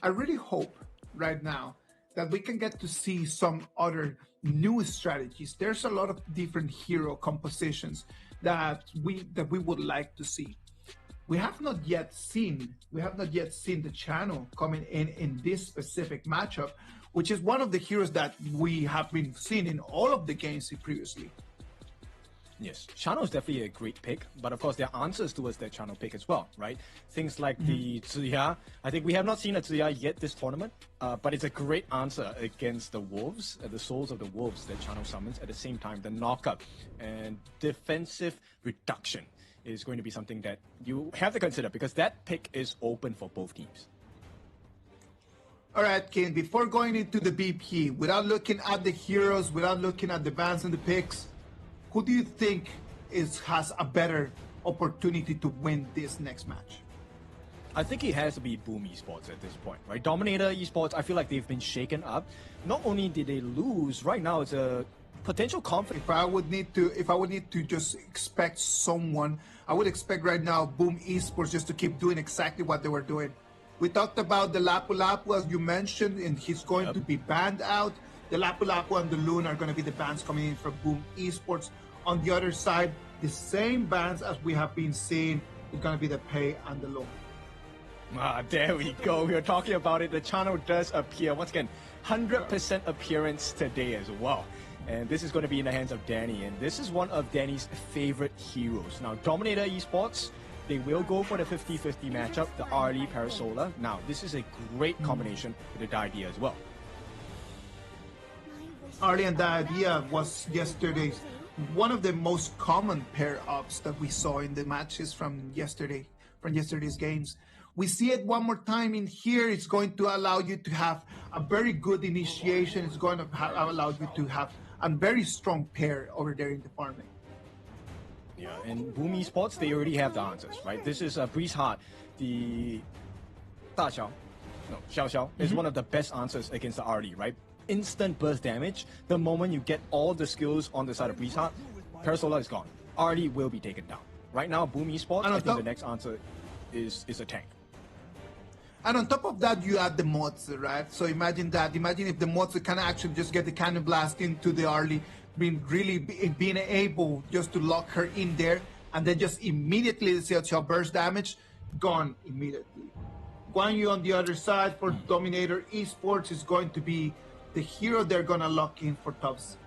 I really hope right now that we can get to see some other new strategies. There's a lot of different hero compositions that we would like to see. We have not yet seen the channel coming in this specific matchup, which is one of the heroes that we have been seeing in all of the games previously. Yes, Channel is definitely a great pick, but of course there are answers towards that Channel pick as well, right? Things like the Tsuya. I think we have not seen a Tsuya yet this tournament, but it's a great answer against the Wolves, the Souls of the Wolves that Channel summons. At the same time, the knockup and defensive reduction is going to be something that you have to consider because that pick is open for both teams. All right, Ken, before going into the BP, without looking at the heroes, without looking at the bans and the picks, who do you think has a better opportunity to win this next match? I think it has to be Boom Esports at this point, right? Dominator Esports, I feel like they've been shaken up. Not only did they lose, right now it's a potential conflict. If I would need to just expect someone, I would expect right now Boom Esports just to keep doing exactly what they were doing. We talked about the Lapu Lapu, as you mentioned, and he's going to be banned out. The Lapu Lapu and the Loon are going to be the bans coming in from Boom Esports. On the other side, the same bans as we have been seeing is going to be the Pei and the Loon. There we go. We were talking about it. The channel does appear. Once again, 100% appearance today as well. And this is going to be in the hands of Danny. And this is one of Danny's favorite heroes. Now, Dominator Esports, they will go for the 50-50 matchup, the Arlie Parasola. Now, this is a great combination with the idea as well. Arlie and the idea was yesterday's one of the most common pair ups that we saw in the matches from yesterday's games. We see it one more time in here. It's going to allow you to have a very good initiation. It's going to allow you to have a very strong pair over there in the farming. Yeah, and Boom Esports, they already have the answers, right? This is Breeze Heart, the Xiao Xiao is one of the best answers against the Arlie, right? Instant burst damage. The moment you get all the skills on the side of Breeze Heart, Parasola is gone. Arlie will be taken down. Right now, Boom Esports, I think the next answer is a tank. And on top of that, you add the mods, right? So imagine that. Imagine if the mods can actually just get the cannon blast into the Arlie, being able just to lock her in there, and then just immediately the Xiao Xiao burst damage, gone immediately. Guan Yu on the other side for Dominator Esports is going to be the hero they're going to lock in for tops.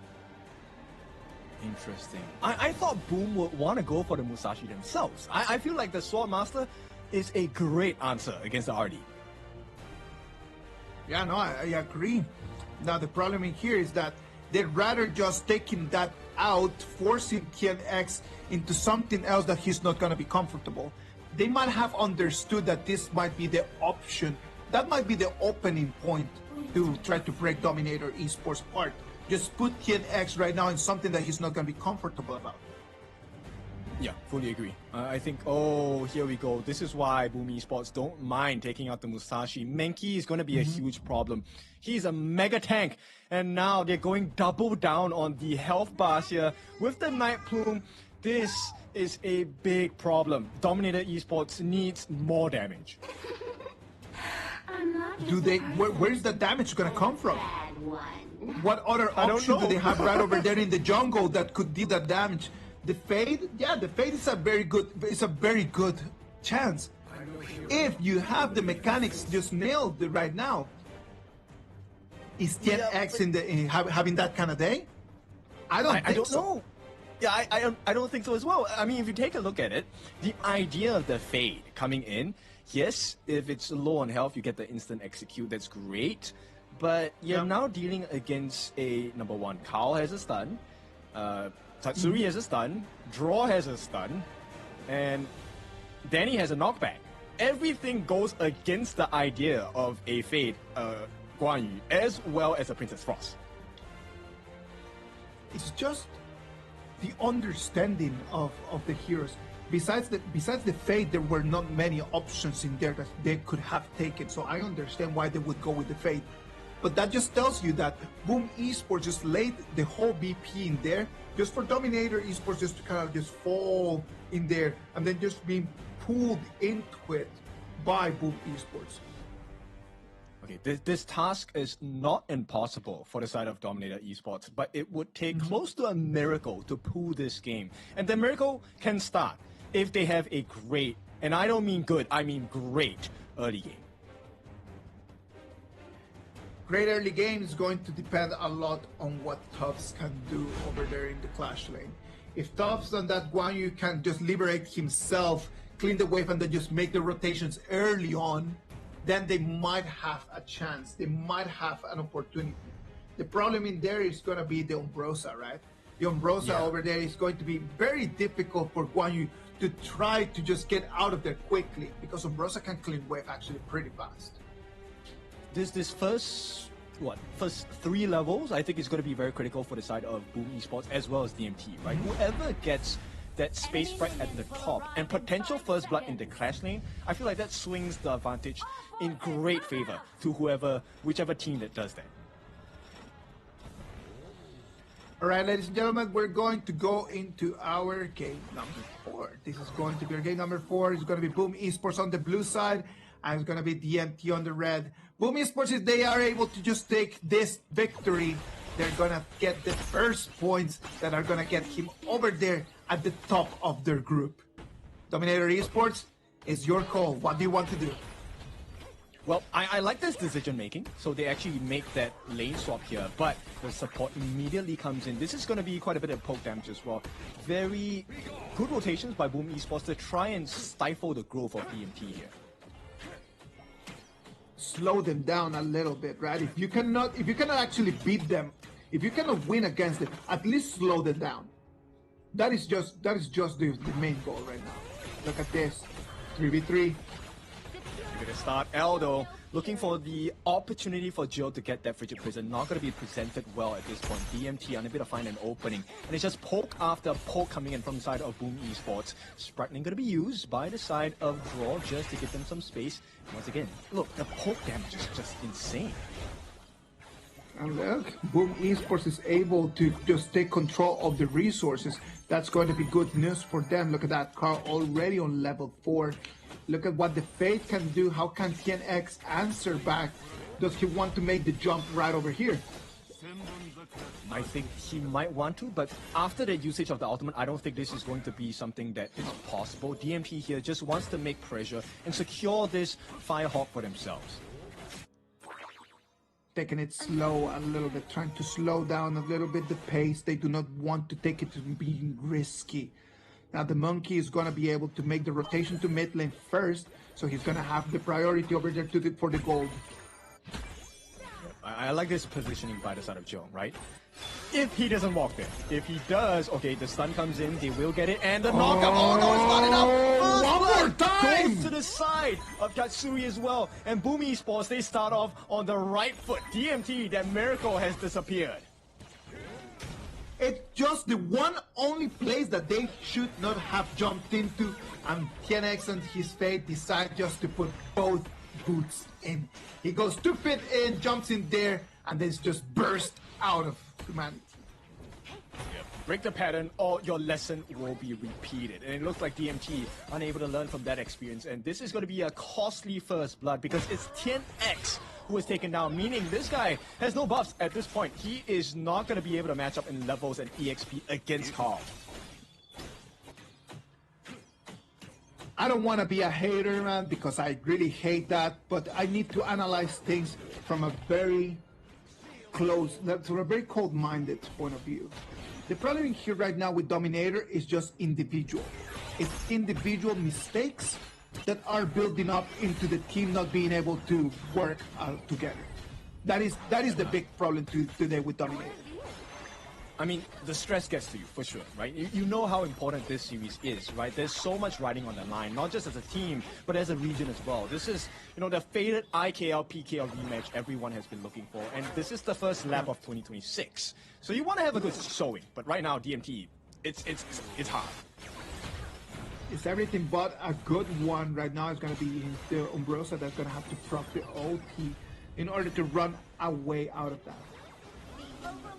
Interesting. I thought Boom would want to go for the Musashi themselves. I feel like the Swordmaster is a great answer against the Arlie. Yeah, no, I agree. Now, the problem in here is that they'd rather just taking that out, forcing TNX into something else that he's not going to be comfortable. They might have understood that this might be the option. That might be the opening point to try to break Dominator Esports apart. Just put TNX right now in something that he's not going to be comfortable about. Yeah, fully agree. I think, oh, here we go. This is why Boom Esports don't mind taking out the Musashi. Menki is going to be a huge problem. He's a mega tank. And now they're going double down on the health bars here. With the Night Plume, this is a big problem. Dominator Esports needs more damage. Where's the damage going to come from? What other option do they have right over there in the jungle that could do that damage? The Fade, yeah, the Fade is a very good chance. If you have the mechanics just nailed right now. Is TNX having that kind of day? I don't so. Know. Yeah, I don't think so as well. I mean, if you take a look at it, the idea of the Fade coming in, yes, if it's low on health, you get the instant execute, that's great. But you're now dealing against a, number one, Carl has a stun, Tatsuri has a stun, Draw has a stun, and Danny has a knockback. Everything goes against the idea of a Fade Guan Yu, as well as a Princess Frost. It's just the understanding of the heroes. Besides the Fade, there were not many options in there that they could have taken. So I understand why they would go with the Fade. But that just tells you that Boom Esports just laid the whole BP in there just for Dominator Esports just to kind of just fall in there and then just being pulled into it by Boom Esports. Okay, this task is not impossible for the side of Dominator Esports, but it would take close to a miracle to pull this game. And the miracle can start if they have a great, and I don't mean good, I mean great early game. Great early game is going to depend a lot on what Tufts can do over there in the Clash lane. If Tufts on that Guan Yu can just liberate himself, clean the wave, and then just make the rotations early on, then they might have a chance. They might have an opportunity. The problem in there is going to be the Umbrosa, right? The Umbrosa over there is going to be very difficult for Guan Yu to try to just get out of there quickly because Umbrosa can clean wave actually pretty fast. This first 3 levels, I think is going to be very critical for the side of Boom Esports as well as DMT, right? Whoever gets that space right at the top and potential first blood in the Clash lane, I feel like that swings the advantage in great favor to whichever team that does that. All right, ladies and gentlemen, we're going to go into our game number 4. This is going to be our game number 4. It's going to be Boom Esports on the blue side, and it's going to be DMT on the red. Boom Esports, if they are able to just take this victory, they're going to get the first points that are going to get him over there at the top of their group. Dominator Esports, it's your call. What do you want to do? Well, I like this decision making, so they actually make that lane swap here, but the support immediately comes in. This is going to be quite a bit of poke damage as well. Very good rotations by Boom Esports to try and stifle the growth of DMT here. Slow them down a little bit, right? If you cannot actually beat them, if you cannot win against them, at least slow them down. That is just the main goal right now. Look at this, 3v3. Give it a start. Aldo looking for the opportunity for Jill to get that Frigid Prison. Not going to be presented well at this point. DMT unable to find an opening. And it's just poke after poke coming in from the side of Boom Esports. Sprightling going to be used by the side of Draw just to give them some space. And once again, look, the poke damage is just insane. And look, Boom Esports is able to just take control of the resources. That's going to be good news for them. Look at that, Carl already on level 4. Look at what the Fate can do. How can TNX answer back? Does he want to make the jump right over here? I think he might want to, but after the usage of the ultimate, I don't think this is going to be something that is possible. DMT here just wants to make pressure and secure this Firehawk for themselves. Taking it slow a little bit, trying to slow down a little bit the pace. They do not want to take it to being risky. Now the Monkey is going to be able to make the rotation to mid lane first, so he's going to have the priority over there for the gold. I like this positioning by the side of Joe, right? If he doesn't walk there. If he does, okay, the stun comes in, they will get it, and the knockup, oh no, it's not enough! One more time! Goes to the side of Katsuri as well, and Boom Esports, they start off on the right foot. DMT, that miracle has disappeared. It's just the one only place that they should not have jumped into, and TNX and his fate decide just to put both boots in. He goes 2 feet in, jumps in there, and then just burst out of humanity. Break the pattern or your lesson will be repeated. And it looks like DMT unable to learn from that experience. And this is going to be a costly first blood because it's 10x who is taken down, meaning this guy has no buffs at this point. He is not going to be able to match up in levels and EXP against Carl. I don't want to be a hater, man, because I really hate that, but I need to analyze things from a very close, from a very cold-minded point of view. The problem here right now with Dominator is just individual. It's individual mistakes that are building up into the team not being able to work together. That is the big problem today with Dominator. I mean, the stress gets to you, for sure, right? You know how important this series is, right? There's so much riding on the line, not just as a team, but as a region as well. This is, you know, the faded IKL, PKL rematch everyone has been looking for, and this is the first lap of 2026. So you want to have a good showing, but right now, DMT, it's hard. It's everything but a good one right now. It's going to be the Umbrosa that's going to have to proc the OT in order to run a way out of that.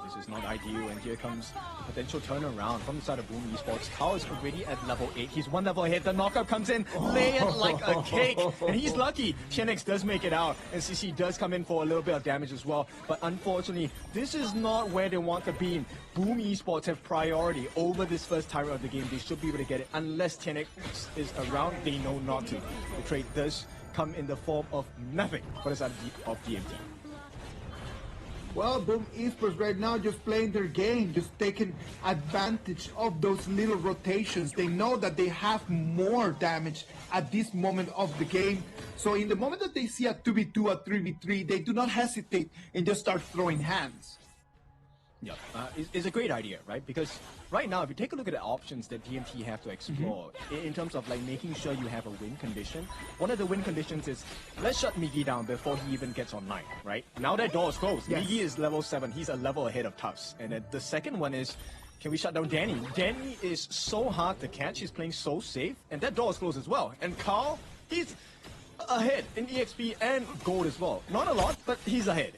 This is not ideal, and here comes potential turnaround from the side of Boom Esports. Kao is already at level 8. He's one level ahead. The knockup comes in, lay it like a cake, and he's lucky. Shenix does make it out, and CC does come in for a little bit of damage as well. But unfortunately, this is not where they want to be. Boom Esports have priority over this first tyrant of the game. They should be able to get it unless TNX is around. They know not to. The trade does come in the form of nothing for the side of DMT. Well, Boom Esports right now just playing their game, just taking advantage of those little rotations. They know that they have more damage at this moment of the game. So in the moment that they see a 2v2, a 3v3, they do not hesitate and just start throwing hands. Yeah, it's a great idea, right? Because right now, if you take a look at the options that DMT have to explore, in terms of like making sure you have a win condition, one of the win conditions is let's shut Miggy down before he even gets online, right? Now that door is closed. Yes. Miggy is level 7. He's a level ahead of Tufts. And then the second one is, can we shut down Danny? Danny is so hard to catch. He's playing so safe. And that door is closed as well. And Carl, he's ahead in EXP and gold as well. Not a lot, but he's ahead.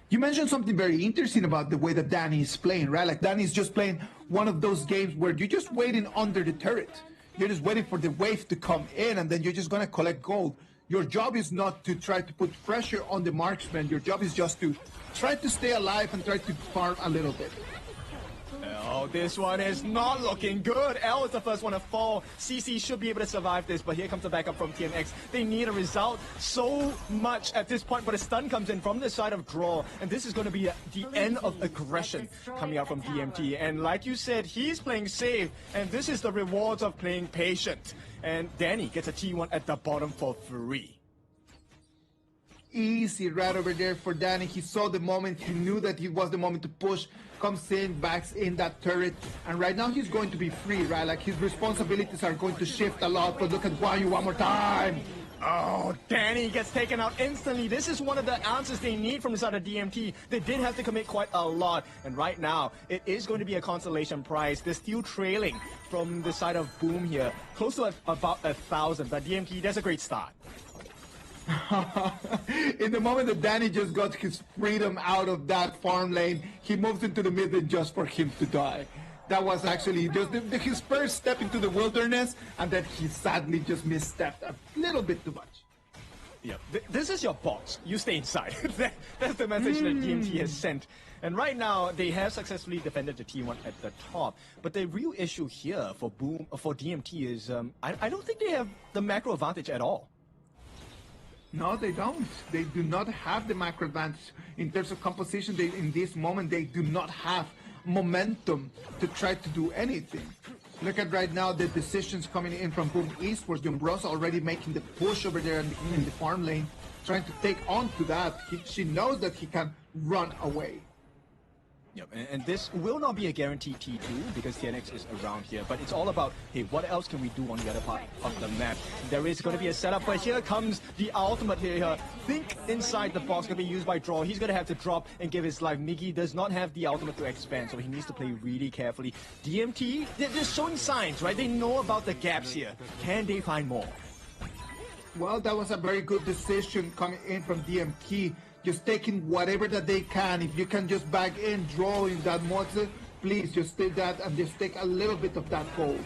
You mentioned something very interesting about the way that Danny is playing, right? Like Danny is just playing one of those games where you're just waiting under the turret. You're just waiting for the wave to come in, and then you're just going to collect gold. Your job is not to try to put pressure on the marksman. Your job is just to try to stay alive and try to farm a little bit. Oh, this one is not looking good. L is the first one to fall. CC should be able to survive this, but here comes the backup from TNX. They need a result so much at this point, but a stun comes in from the side of Draw, and this is going to be the end of aggression coming out from DMT. And like you said, he's playing safe, and this is the rewards of playing patient. And Danny gets a T1 at the bottom for free. Easy right over there for Danny. He saw the moment. He knew that it was the moment to push. Comes in, backs in that turret, and right now he's going to be free, right? Like his responsibilities are going to shift a lot, but look at Guanyu one more time. Oh, Danny gets taken out instantly. This is one of the answers they need from the side of DMT. They did have to commit quite a lot, and right now it is going to be a consolation prize. They're still trailing from the side of Boom here, close to about 1,000, but DMT, that's a great start. In the moment that Danny just got his freedom out of that farm lane, he moves into the mid lane just for him to die. That was actually just his first step into the wilderness, and then he sadly just misstepped a little bit too much. Yeah, this is your box. You stay inside. That's the message that DMT has sent. And right now, they have successfully defended the T1 at the top. But the real issue here for DMT is I don't think they have the macro advantage at all. No, they don't. They do not have the macro advantage. In terms of composition, in this moment, they do not have momentum to try to do anything. Look at right now the decisions coming in from Boom Esports. Umbrosa already making the push over there in the farm lane, trying to take on to that. She knows that he can run away. Yep, and this will not be a guaranteed T2 because TNX is around here, but it's all about, hey, what else can we do on the other part of the map? There is going to be a setup, but here comes the ultimate here. Think inside the box, going to be used by Draw. He's going to have to drop and give his life. Miggy does not have the ultimate to expand, so he needs to play really carefully. DMT, they're showing signs, right? They know about the gaps here. Can they find more? Well, that was a very good decision coming in from DMT. Just taking whatever that they can. If you can just back in, draw in that Moze, please just take that and just take a little bit of that gold.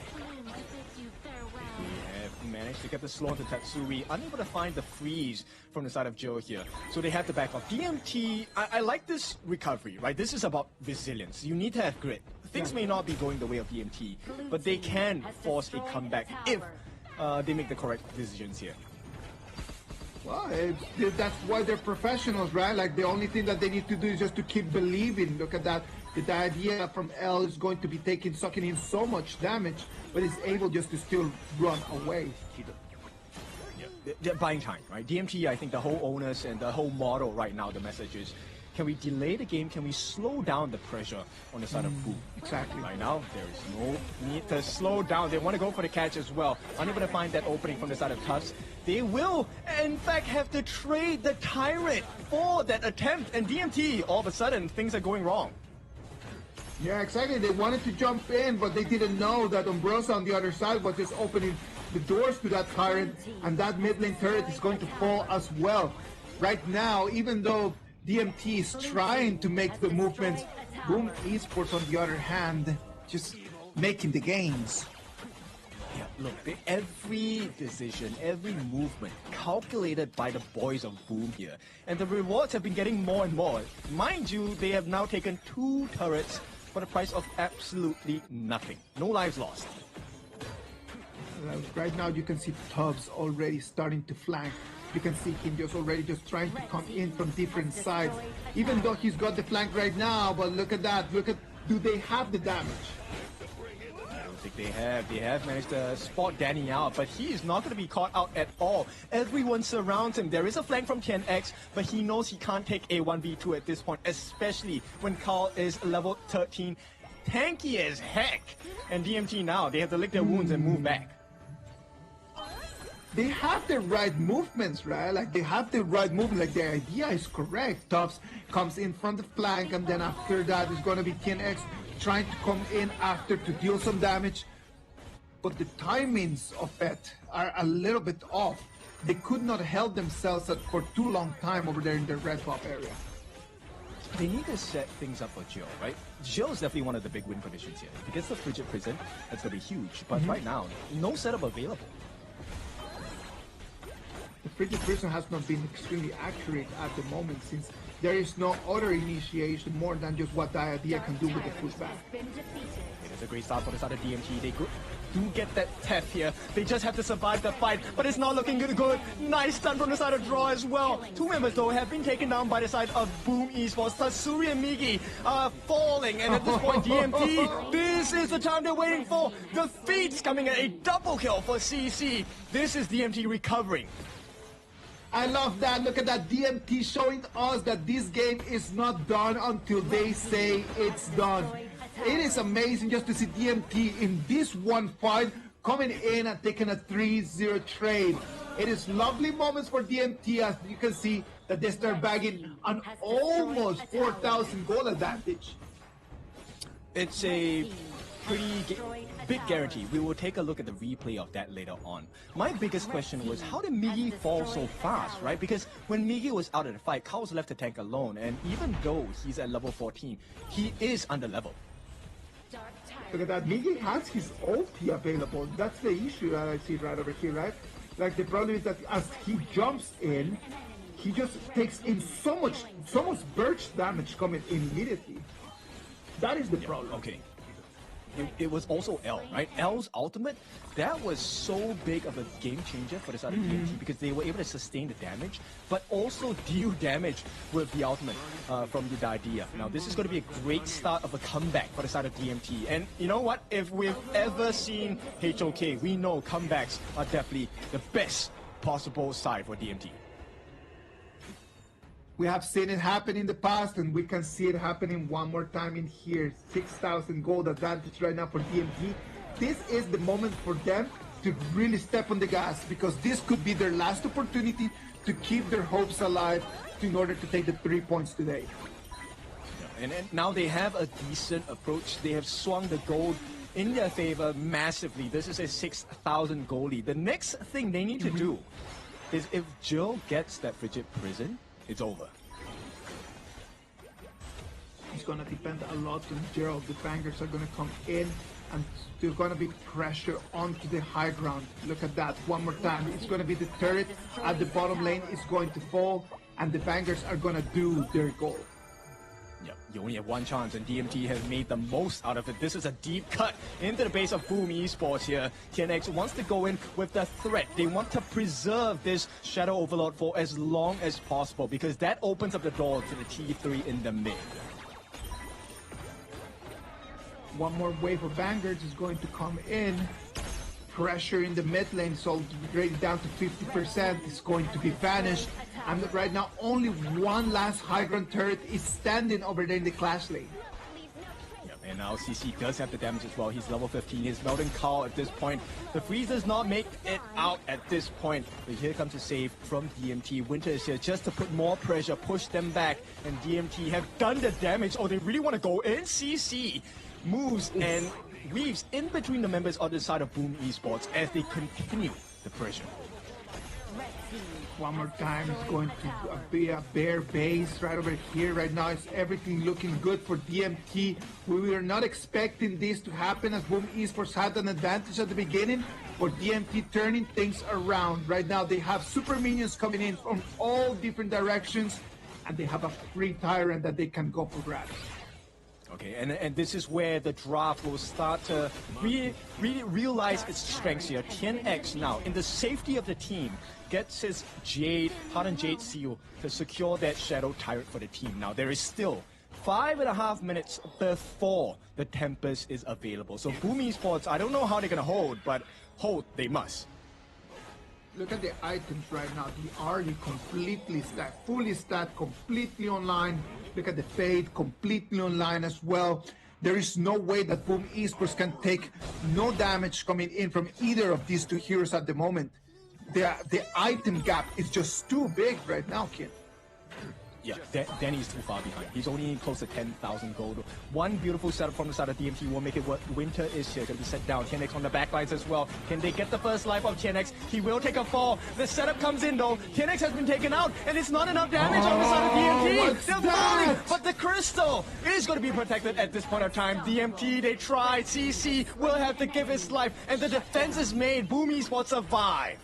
Yeah, managed to get the slow to Tatsui, unable to find the freeze from the side of Joe here. So they have to back off. DMT, I like this recovery, right? This is about resilience. You need to have grit. Things may not be going the way of DMT, but they can force a comeback if they make the correct decisions here. Well, that's why they're professionals, right? Like, the only thing that they need to do is just to keep believing. Look at that. The idea from L is going to be sucking in so much damage, but is able just to still run away. They're buying time, right? DMT, I think the whole owners and the whole model right now, the message is, can we delay the game? Can we slow down the pressure on the side of Boom? Exactly. Right now, there is no need to slow down. They want to go for the catch as well. Unable to find that opening from the side of Tufts. They will, in fact, have to trade the Tyrant for that attempt. And DMT, all of a sudden, things are going wrong. Yeah, exactly. They wanted to jump in, but they didn't know that Umbrosa on the other side was just opening the doors to that Tyrant. And that mid lane turret is going to fall as well. Right now, even though DMT is trying to make the movements, Boom Esports, on the other hand, just making the gains. Yeah, look, every decision, every movement calculated by the boys of Boom here. And the rewards have been getting more and more. Mind you, they have now taken 2 turrets for the price of absolutely nothing. No lives lost. Right now you can see Tubbs already starting to flank. You can see him just already trying to come in from different sides. Even though he's got the flank right now, but look at that. Do they have the damage? I don't think they have. They have managed to spot Danny out, but he is not going to be caught out at all. Everyone surrounds him. There is a flank from TNX, but he knows he can't take a 1v2 at this point, especially when Carl is level 13. Tanky as heck. And DMT now, they have to lick their wounds and move back. They have the right movements, right? Like, they have the right movement. Like, the idea is correct. Tubbs comes in from the flank, and then after that is going to be TNX trying to come in after to deal some damage. But the timings of it are a little bit off. They could not help themselves for too long time over there in the red buff area. They need to set things up for Jill, right? Jill is definitely one of the big win conditions here. If he gets the Frigid Prison, that's going to be huge. But right now, no setup available. The Frigid Prison has not been extremely accurate at the moment, since there is no other initiation more than just what the idea can do with the pushback. It is a great start for the side of DMT. They do get that Tef here. They just have to survive the fight, but it's not looking good. Nice stun from the side of Draw as well. 2 members, though, have been taken down by the side of Boom Esports. Tatsuri and Migi are falling, and at this point, DMT, this is the time they're waiting for. The feat's coming at a double kill for CC. This is DMT recovering. I love that. Look at that. DMT showing us that this game is not done until they say it's done. It is amazing just to see DMT in this one fight coming in and taking a 3-0 trade. It is lovely moments for DMT, as you can see that they start bagging an almost 4,000 goal advantage. It's a pretty big guarantee. We will take a look at the replay of that later on. My biggest question was, how did Migi fall so fast, right? Because when Migi was out of the fight, Carl was left to tank alone, and even though he's at level 14, he is under level. Look at that. Migi has his ulti available. That's the issue that I see right over here, right? Like, the problem is that as he jumps in, he just takes in so much burst damage coming immediately. That is the problem. Okay. it was also L, right? L's ultimate, that was so big of a game changer for the side of DMT because they were able to sustain the damage, but also deal damage with the ultimate from the idea. Now, this is going to be a great start of a comeback for the side of DMT. And you know what? If we've ever seen HOK, we know comebacks are definitely the best possible side for DMT. We have seen it happen in the past, and we can see it happening one more time in here. 6,000 gold advantage right now for DMT. This is the moment for them to really step on the gas, because this could be their last opportunity to keep their hopes alive in order to take the 3 points today. And now they have a decent approach. They have swung the gold in their favor massively. This is a 6,000 gold lead. The next thing they need to do is, if Jill gets that frigid prison, it's over. It's going to depend a lot on Gerald. The bangers are going to come in, and there's going to be pressure onto the high ground. Look at that one more time. It's going to be the turret at the bottom lane is going to fall, and the bangers are going to do their goal. Yep, you only have one chance, and DMT has made the most out of it. This is a deep cut into the base of Boom Esports here. TNX wants to go in with the threat. They want to preserve this Shadow Overlord for as long as possible, because that opens up the door to the T3 in the mid. One more wave of bangers is going to come in. Pressure in the mid lane, so already down to 50%. It's going to be vanished. And right now, only one last high ground turret is standing over there in the clash lane. Yep, and now CC does have the damage as well. He's level 15. He's melting Carl at this point. The freeze does not make it out at this point. But here comes a save from DMT. Winter is here just to put more pressure, push them back. And DMT have done the damage. Oh, they really want to go in. CC moves and weaves in between the members on the side of Boom Esports as they continue the pressure. One more time, it's going to be a bare base right over here. Right now, it's everything looking good for DMT. We were not expecting this to happen, as Boom Esports had an advantage at the beginning, but DMT turning things around. Right now, they have super minions coming in from all different directions, and they have a free tyrant that they can go for grabs. Okay, and this is where the draft will start to really realize its strengths here. TNX now, in the safety of the team, gets his Jade, Hardened Jade seal to secure that Shadow Tyrant for the team. Now, there is still 5.5 minutes before the Tempest is available. So Boom Esports, I don't know how they're going to hold, but hold they must. Look at the items right now. The Ari completely stacked, fully stacked, completely online. Look at the Fade, completely online as well. There is no way that Boom Esports can take no damage coming in from either of these two heroes at the moment. The item gap is just too big right now, kid. Yeah, Danny's too far behind. He's only close to 10,000 gold. One beautiful setup from the side of DMT will make it work. Winter is here, going to be set down. TNX on the backlines as well. Can they get the first life of TNX? He will take a fall. The setup comes in though. TNX has been taken out, and it's not enough damage on the side of DMT. They're falling, but the crystal is going to be protected at this point of time. DMT, they tried. CC will have to give his life, and the defense is made. Boom Esports survive.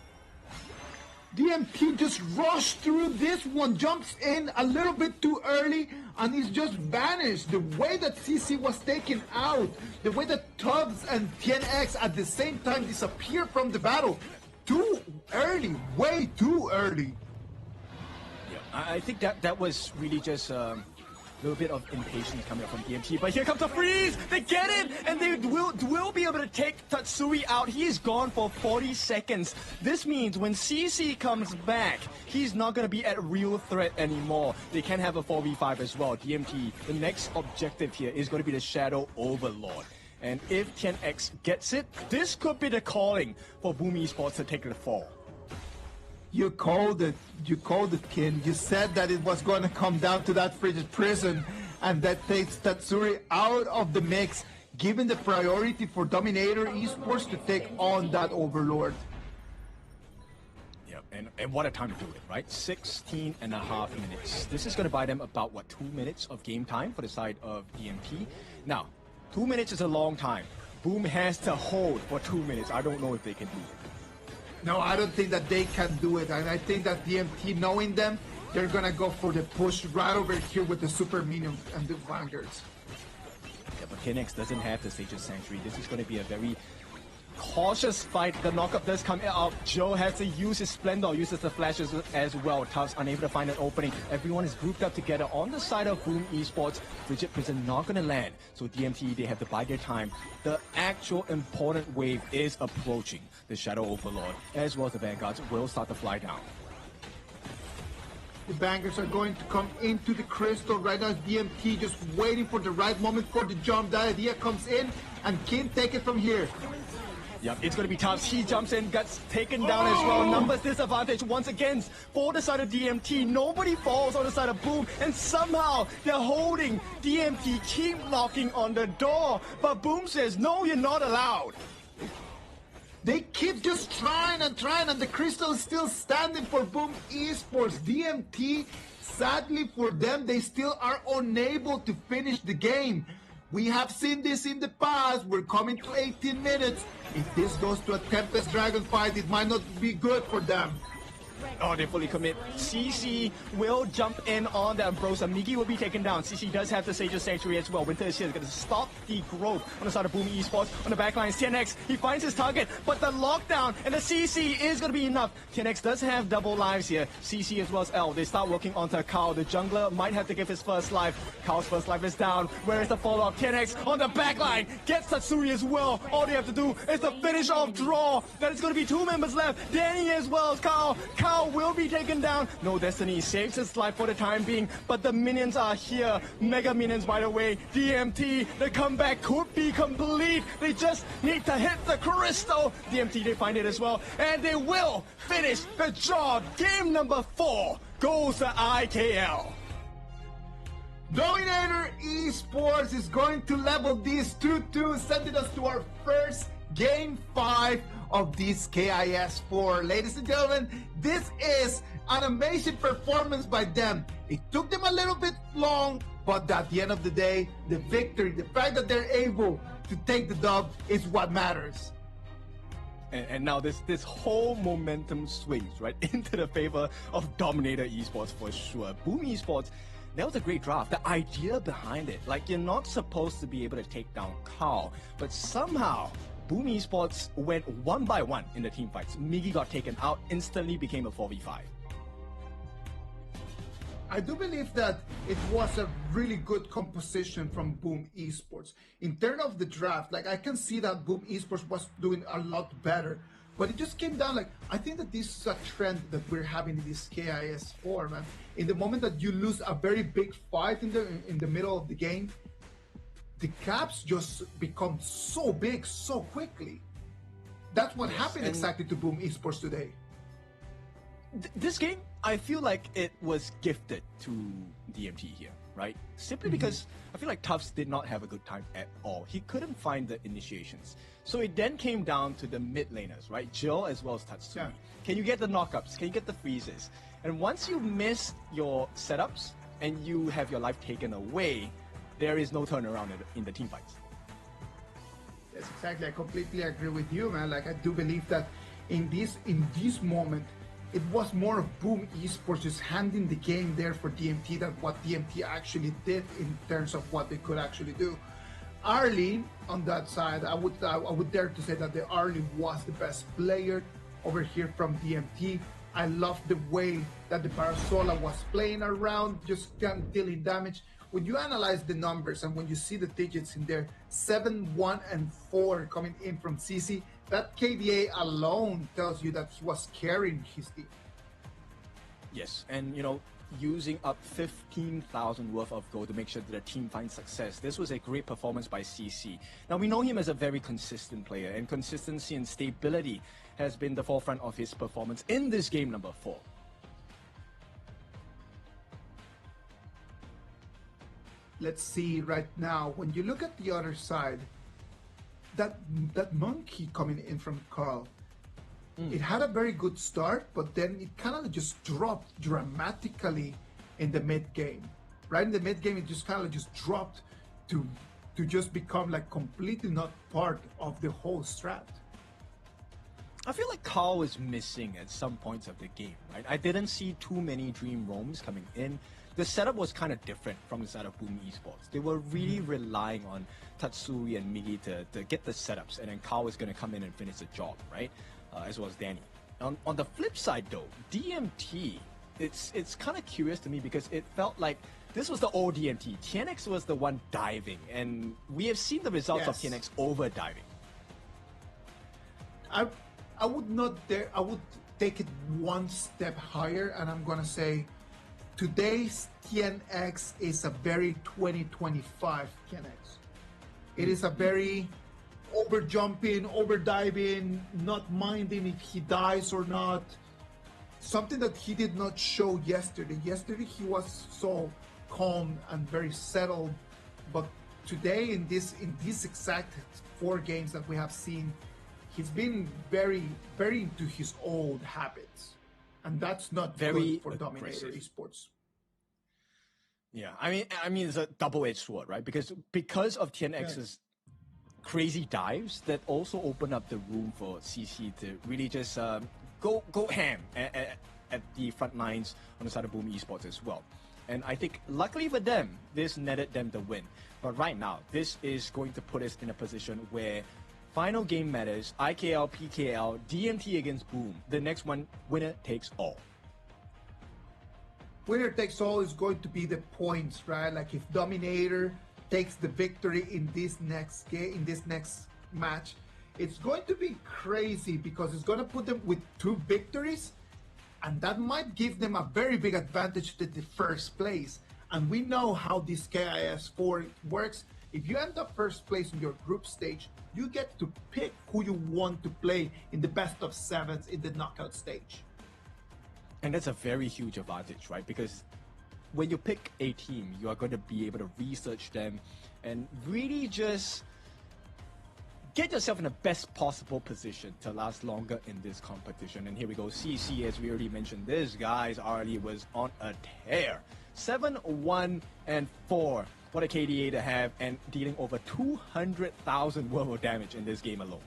DMT just rushed through this one, jumps in a little bit too early, and he's just vanished. The way that CC was taken out, the way that Tubbs and TNX at the same time disappear from the battle, too early, way too early. Yeah, I think that was really just a little bit of impatience coming up from DMT, but here comes the freeze! They get it! And they will be able to take Tatsui out. He is gone for 40 seconds. This means when CC comes back, he's not going to be at real threat anymore. They can have a 4v5 as well. DMT, the next objective here is going to be the Shadow Overlord. And if 10X gets it, this could be the calling for Boom Esports to take the fall. You called it, Kin. You said that it was going to come down to that frigid prison, and that takes Tatsuri out of the mix, given the priority for Dominator Esports to take on that Overlord. Yep, and what a time to do it, right? 16.5 minutes. This is going to buy them about, what, 2 minutes of game time for the side of DMT. Now, 2 minutes is a long time. Boom has to hold for 2 minutes. I don't know if they can do it. No, I don't think that they can do it, and I think that DMT, knowing them, they're gonna go for the push right over here with the super minions and the vanguards. Yep, but KNX doesn't have the Sage's Sanctuary. This is going to be a very cautious fight. The knockup does come out. Joe has to use his Splendor, uses the flashes as well. Tubbs unable to find an opening. Everyone is grouped up together on the side of Boom Esports. Frigid Prison not going to land, so DMT, they have to buy their time. The actual important wave is approaching. The Shadow Overlord, as well as the Vanguards, will start to fly down. The Bangers are going to come into the crystal right now. DMT just waiting for the right moment for the jump. That idea comes in, and can take it from here. Yep, it's going to be Tubbs. He jumps in, gets taken down as well. Numbers disadvantage once again for the side of DMT. Nobody falls on the side of Boom, and somehow they're holding DMT, keep knocking on the door. But Boom says, no, you're not allowed. They keep just trying, and the crystal is still standing for Boom Esports. DMT, sadly for them, they still are unable to finish the game. We have seen this in the past. We're coming to 18 minutes. If this goes to a Tempest Dragon fight, it might not be good for them. Oh, they fully commit. CC will jump in on the Ambrosia. Migi will be taken down. CC does have the Sage's Sanctuary as well. Winter is here. He's going to stop the growth on the side of Boom Esports. On the backline, TNX, he finds his target, but the lockdown and the CC is going to be enough. TNX does have double lives here. CC as well as L. They start working onto Kao. The jungler might have to give his first life. Kao's first life is down. Where is the follow-up? TNX on the backline gets Tatsuri as well. All they have to do is the finish off draw. That is going to be 2 members left. Danny as well as Kao. Kao will be taken down. No Destiny saves his life for the time being, but the minions are here. Mega minions, by the way. DMT, the comeback could be complete. They just need to hit the crystal. DMT, they find it as well, and they will finish the job. Game number 4 goes to IKL. Dominator Esports is going to level these 2-2, sending us to our first Game 5 of this KIS4. Ladies and gentlemen, this is an amazing performance by them. It took them a little bit long, but at the end of the day, the victory, the fact that they're able to take the dub is what matters. And now this whole momentum swings right into the favor of Dominator Esports for sure. Boom Esports, that was a great draft. The idea behind it, like you're not supposed to be able to take down Carl, but somehow Boom Esports went 1 by 1 in the team fights. Migi got taken out, instantly became a 4v5. I do believe that it was a really good composition from Boom Esports. In terms of the draft, like I can see that Boom Esports was doing a lot better, but it just came down like, I think that this is a trend that we're having in this KIS4, man. In the moment that you lose a very big fight in the middle of the game, the gaps just become so big so quickly. That's what happened exactly to Boom Esports today. This game, I feel like it was gifted to DMT here, right? Simply because I feel like Tufts did not have a good time at all. He couldn't find the initiations. So it then came down to the mid laners, right? Jill as well as Tatsumi. Yeah. Can you get the knockups? Can you get the freezes? And once you miss your setups and you have your life taken away, there is no turnaround in the team fights. Yes, exactly. I completely agree with you, man. Like I do believe that in this moment, it was more of Boom Esports just handing the game there for DMT than what DMT actually did in terms of what they could actually do. Arlie, on that side, I would dare to say that the Arlie was the best player over here from DMT. I love the way that the Parasola was playing around, just dealing damage. When you analyze the numbers and when you see the digits in there, 7, 1, and 4 coming in from CC, that KDA alone tells you that he was carrying his team. Yes, and you know, using up 15,000 worth of gold to make sure that the team finds success. This was a great performance by CC. Now we know him as a very consistent player, and consistency and stability has been the forefront of his performance in this game number 4. Let's see right now, when you look at the other side, that monkey coming in from Carl, it had a very good start, but then it kind of just dropped dramatically in the mid game. Right in the mid game, it just kind of just dropped to just become like completely not part of the whole strat. I feel like Carl was missing at some points of the game, right? I didn't see too many dream roams coming in. the setup was kind of different from the side of Boom Esports. They were really relying on Tatsui and Migi to get the setups, and then Kao was going to come in and finish the job, right? As well as Danny. On the flip side, though, DMT, it's kind of curious to me because it felt like this was the old DMT. TNX was the one diving, and we have seen the results of TNX over diving. I would not dare. I would take it one step higher, and I'm gonna say today's TNX is a very 2025 TNX. It is a very over jumping, over diving, not minding if he dies or not. Something that he did not show yesterday. Yesterday he was so calm and very settled, but today in this exact 4 games that we have seen, he's been very into his old habits, and that's not Very good for Dominator aggressive. Esports. Yeah, I mean, it's a double-edged sword, right? Because of TNX's crazy dives, that also opened up the room for CC to really just go ham at the front lines on the side of Boom Esports as well. And I think, luckily for them, this netted them the win. But right now, this is going to put us in a position where final game matters, IKL, PKL, DMT against Boom. The next one, winner takes all. Winner takes all is going to be the points, right? Like if Dominator takes the victory in this next game, in this next match, it's going to be crazy because it's going to put them with 2 victories, and that might give them a very big advantage to the first place. And we know how this KIS4 works. If you end up first place in your group stage, you get to pick who you want to play in the best of 7s in the knockout stage. And that's a very huge advantage, right? Because when you pick a team, you are going to be able to research them and really just get yourself in the best possible position to last longer in this competition. And here we go, CC, as we already mentioned, this guy's already was on a tear. 7-1-4. What a KDA to have, and dealing over 200,000 worth of damage in this game alone.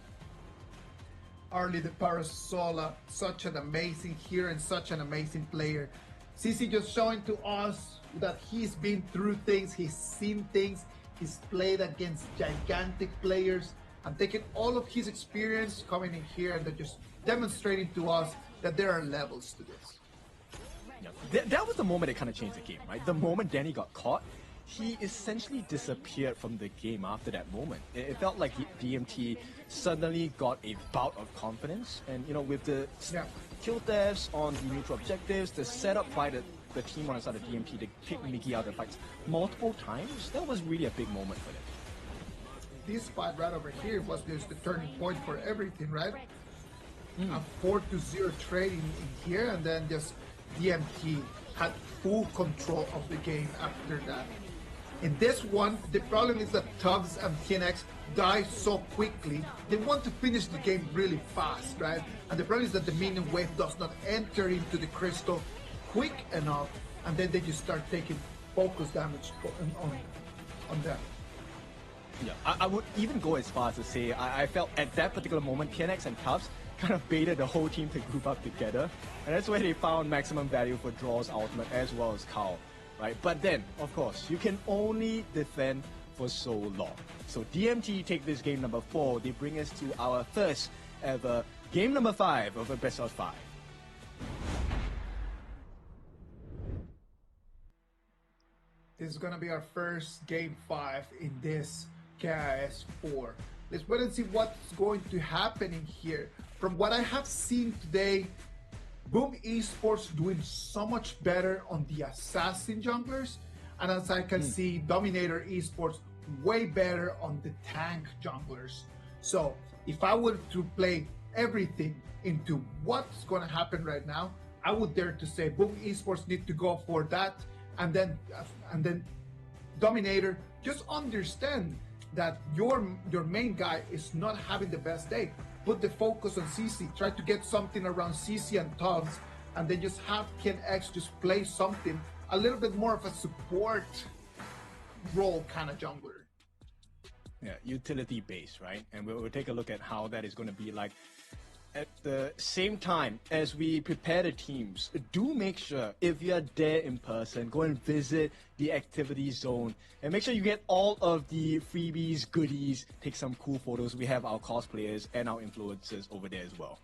Arlie the Parasola, such an amazing hero and such an amazing player. CC just showing to us that he's been through things, he's seen things, he's played against gigantic players, and taking all of his experience coming in here and they're just demonstrating to us that there are levels to this. Yeah. That was the moment it kind of changed the game, right? The moment Danny got caught, he essentially disappeared from the game after that moment. It felt like DMT suddenly got a bout of confidence, and you know, with the kill deaths on the neutral objectives, the setup by the team on the side of DMT to kick Migi out of the fights multiple times, that was really a big moment for them. This fight right over here was just the turning point for everything, right? A 4-0 trading in here, and then just DMT had full control of the game after that. In this one, the problem is that Tubbs and TNX die so quickly. They want to finish the game really fast, right? And the problem is that the minion wave does not enter into the crystal quick enough, and then they just start taking focus damage on them. Yeah, I would even go as far as to say I felt at that particular moment TNX and Tubbs kind of baited the whole team to group up together, and that's where they found maximum value for Draw's ultimate as well as Kao, right? But then, of course, you can only defend for so long. So DMT take this game number 4. They bring us to our first ever game number 5 of a best of 5. This is gonna be our first game 5 in this KIS4. Let's wait and see what's going to happen in here. From what I have seen today, Boom Esports doing so much better on the assassin junglers, and as I can see, Dominator Esports way better on the tank junglers. So if I were to play everything into what's going to happen right now, I would dare to say Boom Esports need to go for that, and then Dominator, just understand that your main guy is not having the best day. Put the focus on CC, try to get something around CC and Tubbs, and then just have KenX just play something a little bit more of a support role kind of jungler. Yeah, utility based, right? And we'll take a look at how that is going to be like. at the same time, as we prepare the teams, do make sure if you're there in person, go and visit the activity zone and make sure you get all of the freebies, goodies, take some cool photos. We have our cosplayers and our influencers over there as well.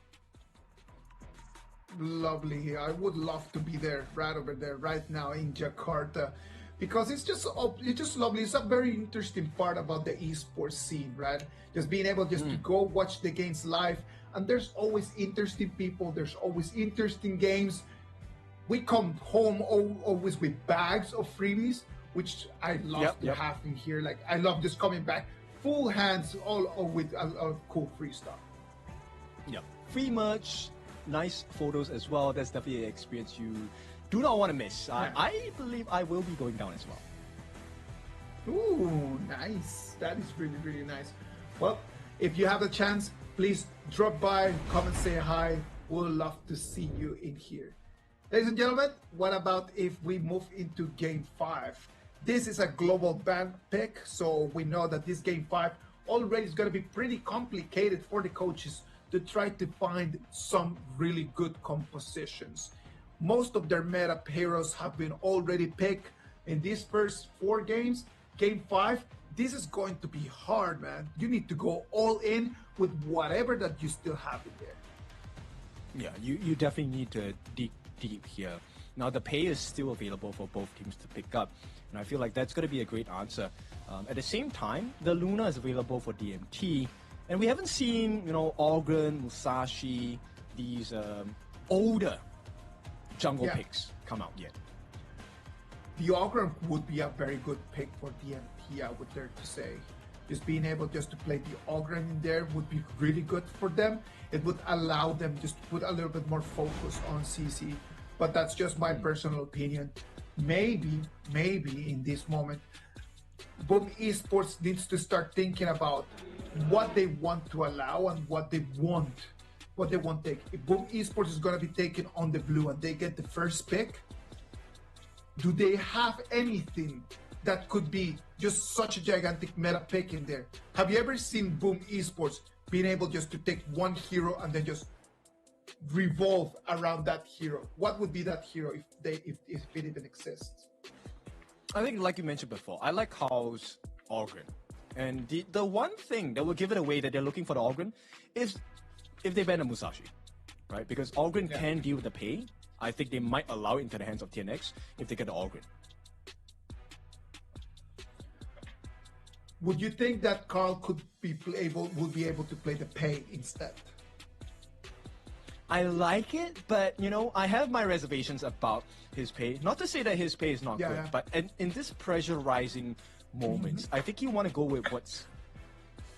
Lovely. I would love to be there, right over there, right now in Jakarta, because it's just lovely. It's a very interesting part about the esports scene, right? Just being able to go watch the games live, and there's always interesting people. There's always interesting games. We come home always with bags of freebies, which I love to have in here. Like, I love just coming back full hands, all with cool free stuff. Yeah, free merch, nice photos as well. That's definitely an experience you do not want to miss. I believe I will be going down as well. Ooh, nice. That is really, really nice. Well, if you have a chance, please drop by, come and say hi. We'll love to see you in here. Ladies and gentlemen, what about if we move into Game 5? This is a global band pick, so we know that this Game 5 already is going to be pretty complicated for the coaches to try to find some really good compositions. Most of their meta heroes have been already picked in these first 4 games. Game 5, this is going to be hard, man. You need to go all in with whatever that you still have in there. Yeah, you definitely need to dig deep here. Now, the pay is still available for both teams to pick up, and I feel like that's going to be a great answer. At the same time, the Luna is available for DMT, and we haven't seen, Ogren, Musashi, these older jungle picks come out yet. The Ogre would be a very good pick for DMT, I would dare to say. Just being able just to play the Ogre in there would be really good for them. It would allow them just to put a little bit more focus on CC. But that's just my personal opinion. Maybe in this moment, Boom Esports needs to start thinking about what they want to allow and what they won't take. If Boom Esports is going to be taken on the blue and they get the first pick, do they have anything that could be just such a gigantic meta pick in there? Have you ever seen Boom Esports being able just to take one hero and then just revolve around that hero? What would be that hero if it even exists? I think, like you mentioned before, I like Carl's Ogren. And the one thing that will give it away that they're looking for the Ogren is if they ban a Musashi, right? Because Ogren can deal with the pay. I think they might allow it into the hands of TNX if they get the Ogren. Would you think that Carl would be able to play the pay instead? I like it, but I have my reservations about his pay. Not to say that his pay is not good, but in this pressurizing moments, I think you want to go with what's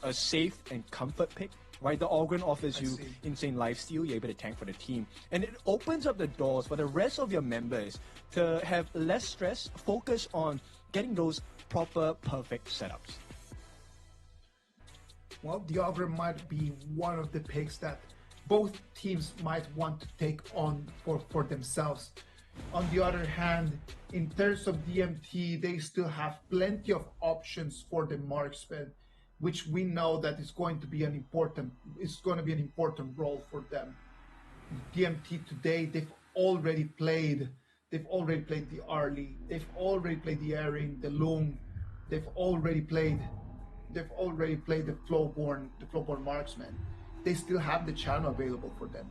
a safe and comfort pick. Right, the Ogren offers you insane lifesteal, you're able to tank for the team. And it opens up the doors for the rest of your members to have less stress, focus on getting those proper, perfect setups. Well, the Ogren might be one of the picks that both teams might want to take on for themselves. On the other hand, in terms of DMT, they still have plenty of options for the marksman, which we know that is going to be an important role for them. DMT today, they've already played the Arlie, they've already played the Airing, the Loom, they've already played the Flowborn marksman. They still have the channel available for them.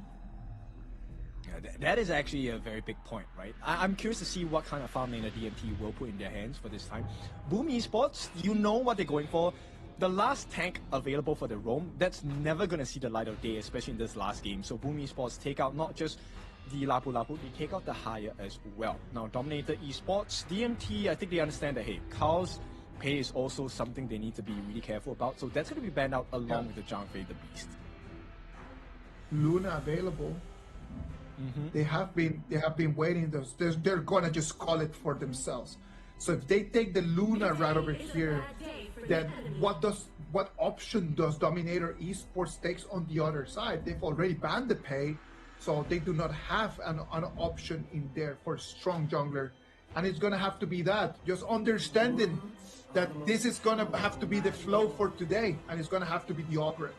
Yeah, that is actually a very big point, right? I'm curious to see what kind of farm lane the DMT will put in their hands for this time. Boom Esports, you know what they're going for. The last tank available for the roam, that's never going to see the light of day, especially in this last game. So Boom Esports take out not just the Lapu Lapu, they take out the Haya as well. Now, Dominator Esports, DMT, I think they understand that, hey, Carl's pay is also something they need to be really careful about. So that's going to be banned out along with the Zhang Fei, the Beast. Luna available. They have been waiting. They're going to just call it for themselves. So if they take the Luna right over here, then what option does Dominator Esports takes on the other side? They've already banned the pay, so they do not have an option in there for strong jungler. And it's going to have to be that. Just understanding that this is going to have to be the flow for today, and it's going to have to be the Ogre.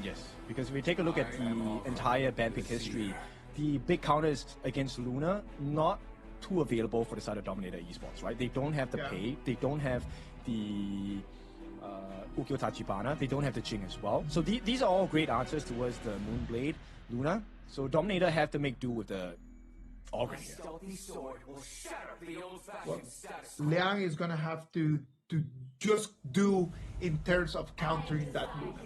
Yes, because if we take a look at the entire ban pick history, the big counters against Luna not too available for the side of Dominator Esports, right? They don't have the pay, they don't have the Ukyo Tachibana, they don't have the Jing as well. So these are all great answers towards the Moonblade Luna. So Dominator have to make do with the Ogre here. Well, Liang is gonna have to just do in terms of countering that Luna.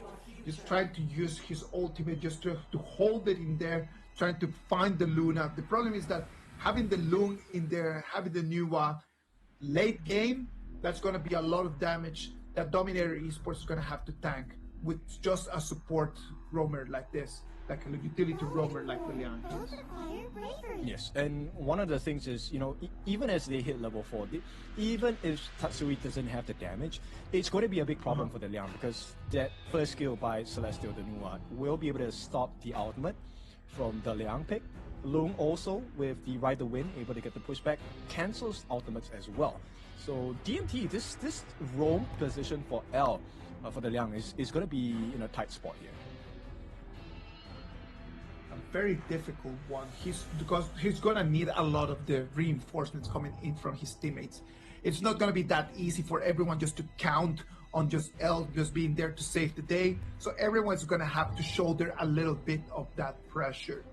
Just trying to use his ultimate just to hold it in there, trying to find the Luna. The problem is that having the Lung in there, having the Nuwa late game, that's gonna be a lot of damage that Dominator Esports is gonna have to tank with just a support roamer like this, like a utility roamer like the Liang is. Yes, and one of the things is, you know, even as they hit level 4, even if Tatsui doesn't have the damage, it's going to be a big problem for the Liang, because that first skill by Celestial the Nuwa will be able to stop the ultimate from the Liang pick. Lung also, with the Ride the Wind, able to get the pushback, cancels ultimates as well. So DMT, this roam position for L for the Liang is going to be in a tight spot here. A very difficult one. Because he's going to need a lot of the reinforcements coming in from his teammates. It's not going to be that easy for everyone just to count on just L just being there to save the day. So everyone's going to have to shoulder a little bit of that pressure.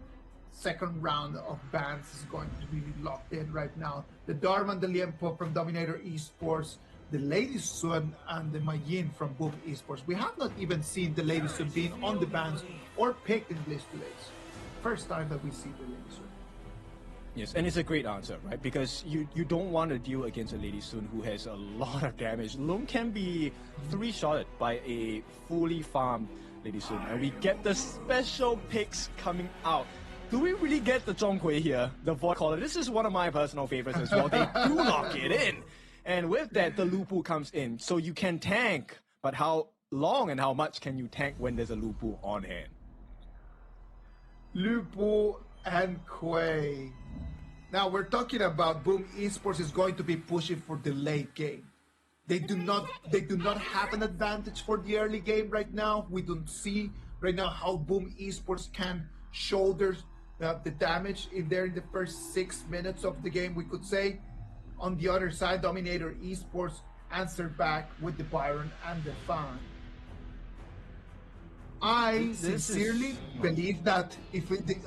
Second round of bans is going to be locked in right now. The Darman, the Liempo from Dominator Esports, the Lady Sun, and the Mayin from Boom Esports. We have not even seen the Lady Sun being on the bans or picked in Bliss Delays. First time that we see the Lady Sun. Yes, and it's a great answer, right? Because you don't want to deal against a Lady Sun who has a lot of damage. Lung can be 3-shotted by a fully farmed Lady Sun, and we get the special picks coming out. Do we really get the Zhonghui here, the Void Caller? This is one of my personal favorites as well. They do lock it in. And with that, the Lupu comes in. So you can tank, but how long and how much can you tank when there's a Lupu on hand? Lupu and Quay. Now we're talking about Boom Esports is going to be pushing for the late game. They do not have an advantage for the early game right now. We don't see right now how Boom Esports can shoulder the damage in there in the first 6 minutes of the game, we could say. On the other side, Dominator Esports answered back with the Byron and the Fan. I sincerely believe that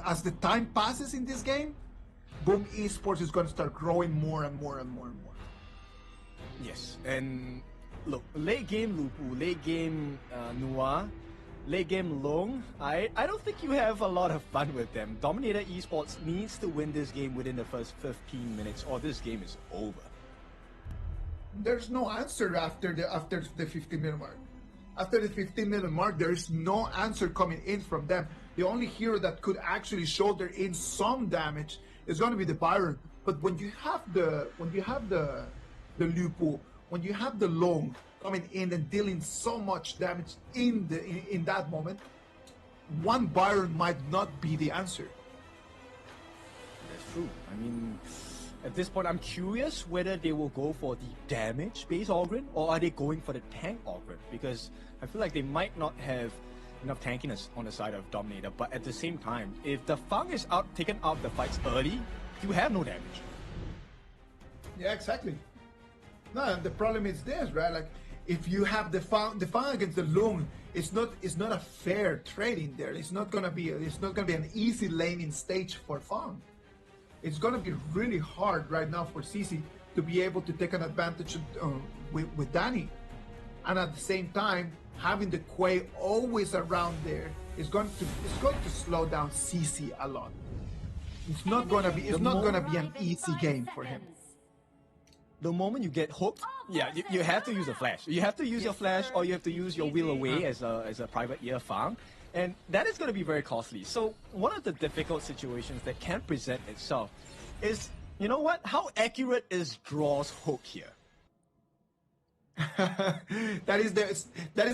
as the time passes in this game, Boom Esports is going to start growing more and more and more and more. Yes, and look, late game Lupu, late game Nuwa, late game Long, I don't think you have a lot of fun with them. Dominator Esports needs to win this game within the first 15 minutes or this game is over. There's no answer after the 15-minute mark. After the 15-minute mark, there is no answer coming in from them. The only hero that could actually shoulder in some damage is going to be the Byron. But when you have the Lupu, when you have the Long coming in and dealing so much damage in that moment, one Byron might not be the answer. That's true. I mean, at this point, I'm curious whether they will go for the damage-based Ogren or are they going for the tank Ogren? Because I feel like they might not have enough tankiness on the side of Dominator, but at the same time, if the Fang is taken out of the fights early, you have no damage. Yeah, exactly. No, the problem is this, right? Like, if you have the Fang against the Lung, it's not a fair trade in there. It's not gonna be an easy laning stage for Fang. It's gonna be really hard right now for CC to be able to take an advantage with Danny, and at the same time, having the Quay always around there is going to slow down CC a lot. It's not gonna be an easy game for him. The moment you get hooked, yeah, you have to use a flash. You have to use your flash, or you have to use your wheel away as a private ear Fang, and that is going to be very costly. So one of the difficult situations that can present itself is, you know what? How accurate is Draw's hook here? that is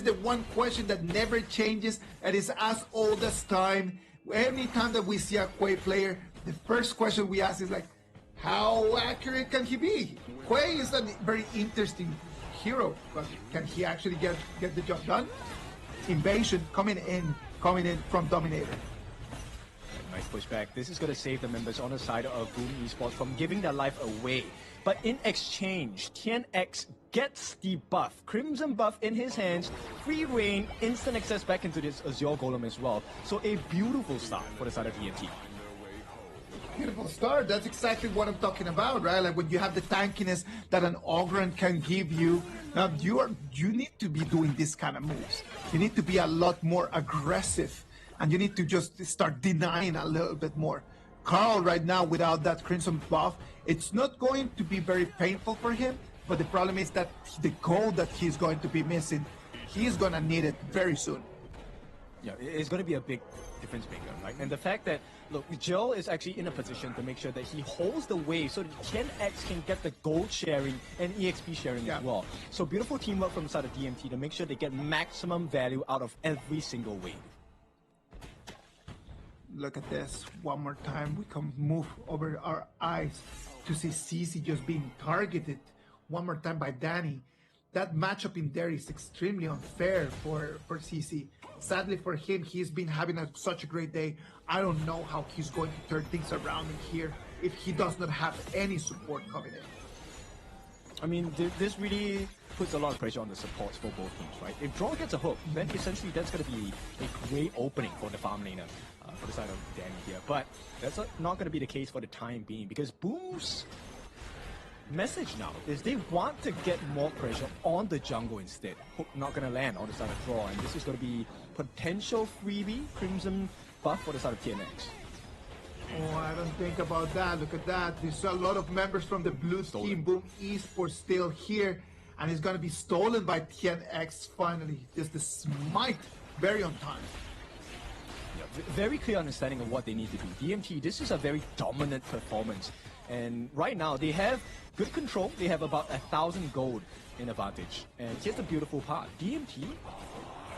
the one question that never changes, and is as old as time. Any time that we see a Quay player, the first question we ask is like, how accurate can he be? Quay is a very interesting hero, but can he actually get the job done? invasion coming in from Dominator. Nice pushback. This is going to save the members on the side of Boom Esports from giving their life away. But in exchange, TNX gets the buff. Crimson buff in his hands, free reign, instant access back into this Azure Golem as well. So a beautiful start for the side of DMT. Beautiful start. That's exactly what I'm talking about, right? Like when you have the tankiness that an Ogryn can give you. Now you need to be doing this kind of moves. You need to be a lot more aggressive, and you need to just start denying a little bit more. Carl right now, without that Crimson buff, it's not going to be very painful for him, but the problem is that the gold that he's going to be missing, he's going to need it very soon. Yeah, it's going to be a big difference maker, right? And the fact that, look, Joe is actually in a position to make sure that he holds the wave so that TNX can get the gold sharing and EXP sharing as well. So beautiful teamwork from the side of DMT to make sure they get maximum value out of every single wave. Look at this. One more time, we can move over our eyes to see CC just being targeted one more time by Danny. That matchup in there is extremely unfair for CC. Sadly for him, he's been having such a great day. I don't know how he's going to turn things around in here if he does not have any support coming in. I mean, this really puts a lot of pressure on the supports for both teams, right? If Draw gets a hook, then essentially that's going to be a great opening for the farm laner for the side of Danny here. But that's not going to be the case for the time being, because Boom's message now is they want to get more pressure on the jungle instead. Hook not going to land on the side of Draw, and this is going to be potential freebie Crimson buff for the side of TNX. Oh, I don't think about that. Look at that. There's a lot of members from the blue team, Boom Esports, still here. And it's going to be stolen by TNX finally. Just the smite, very on time. Yeah, very clear understanding of what they need to do. DMT, this is a very dominant performance. And right now, they have good control. They have about 1,000 gold in advantage. And here's the beautiful part. DMT,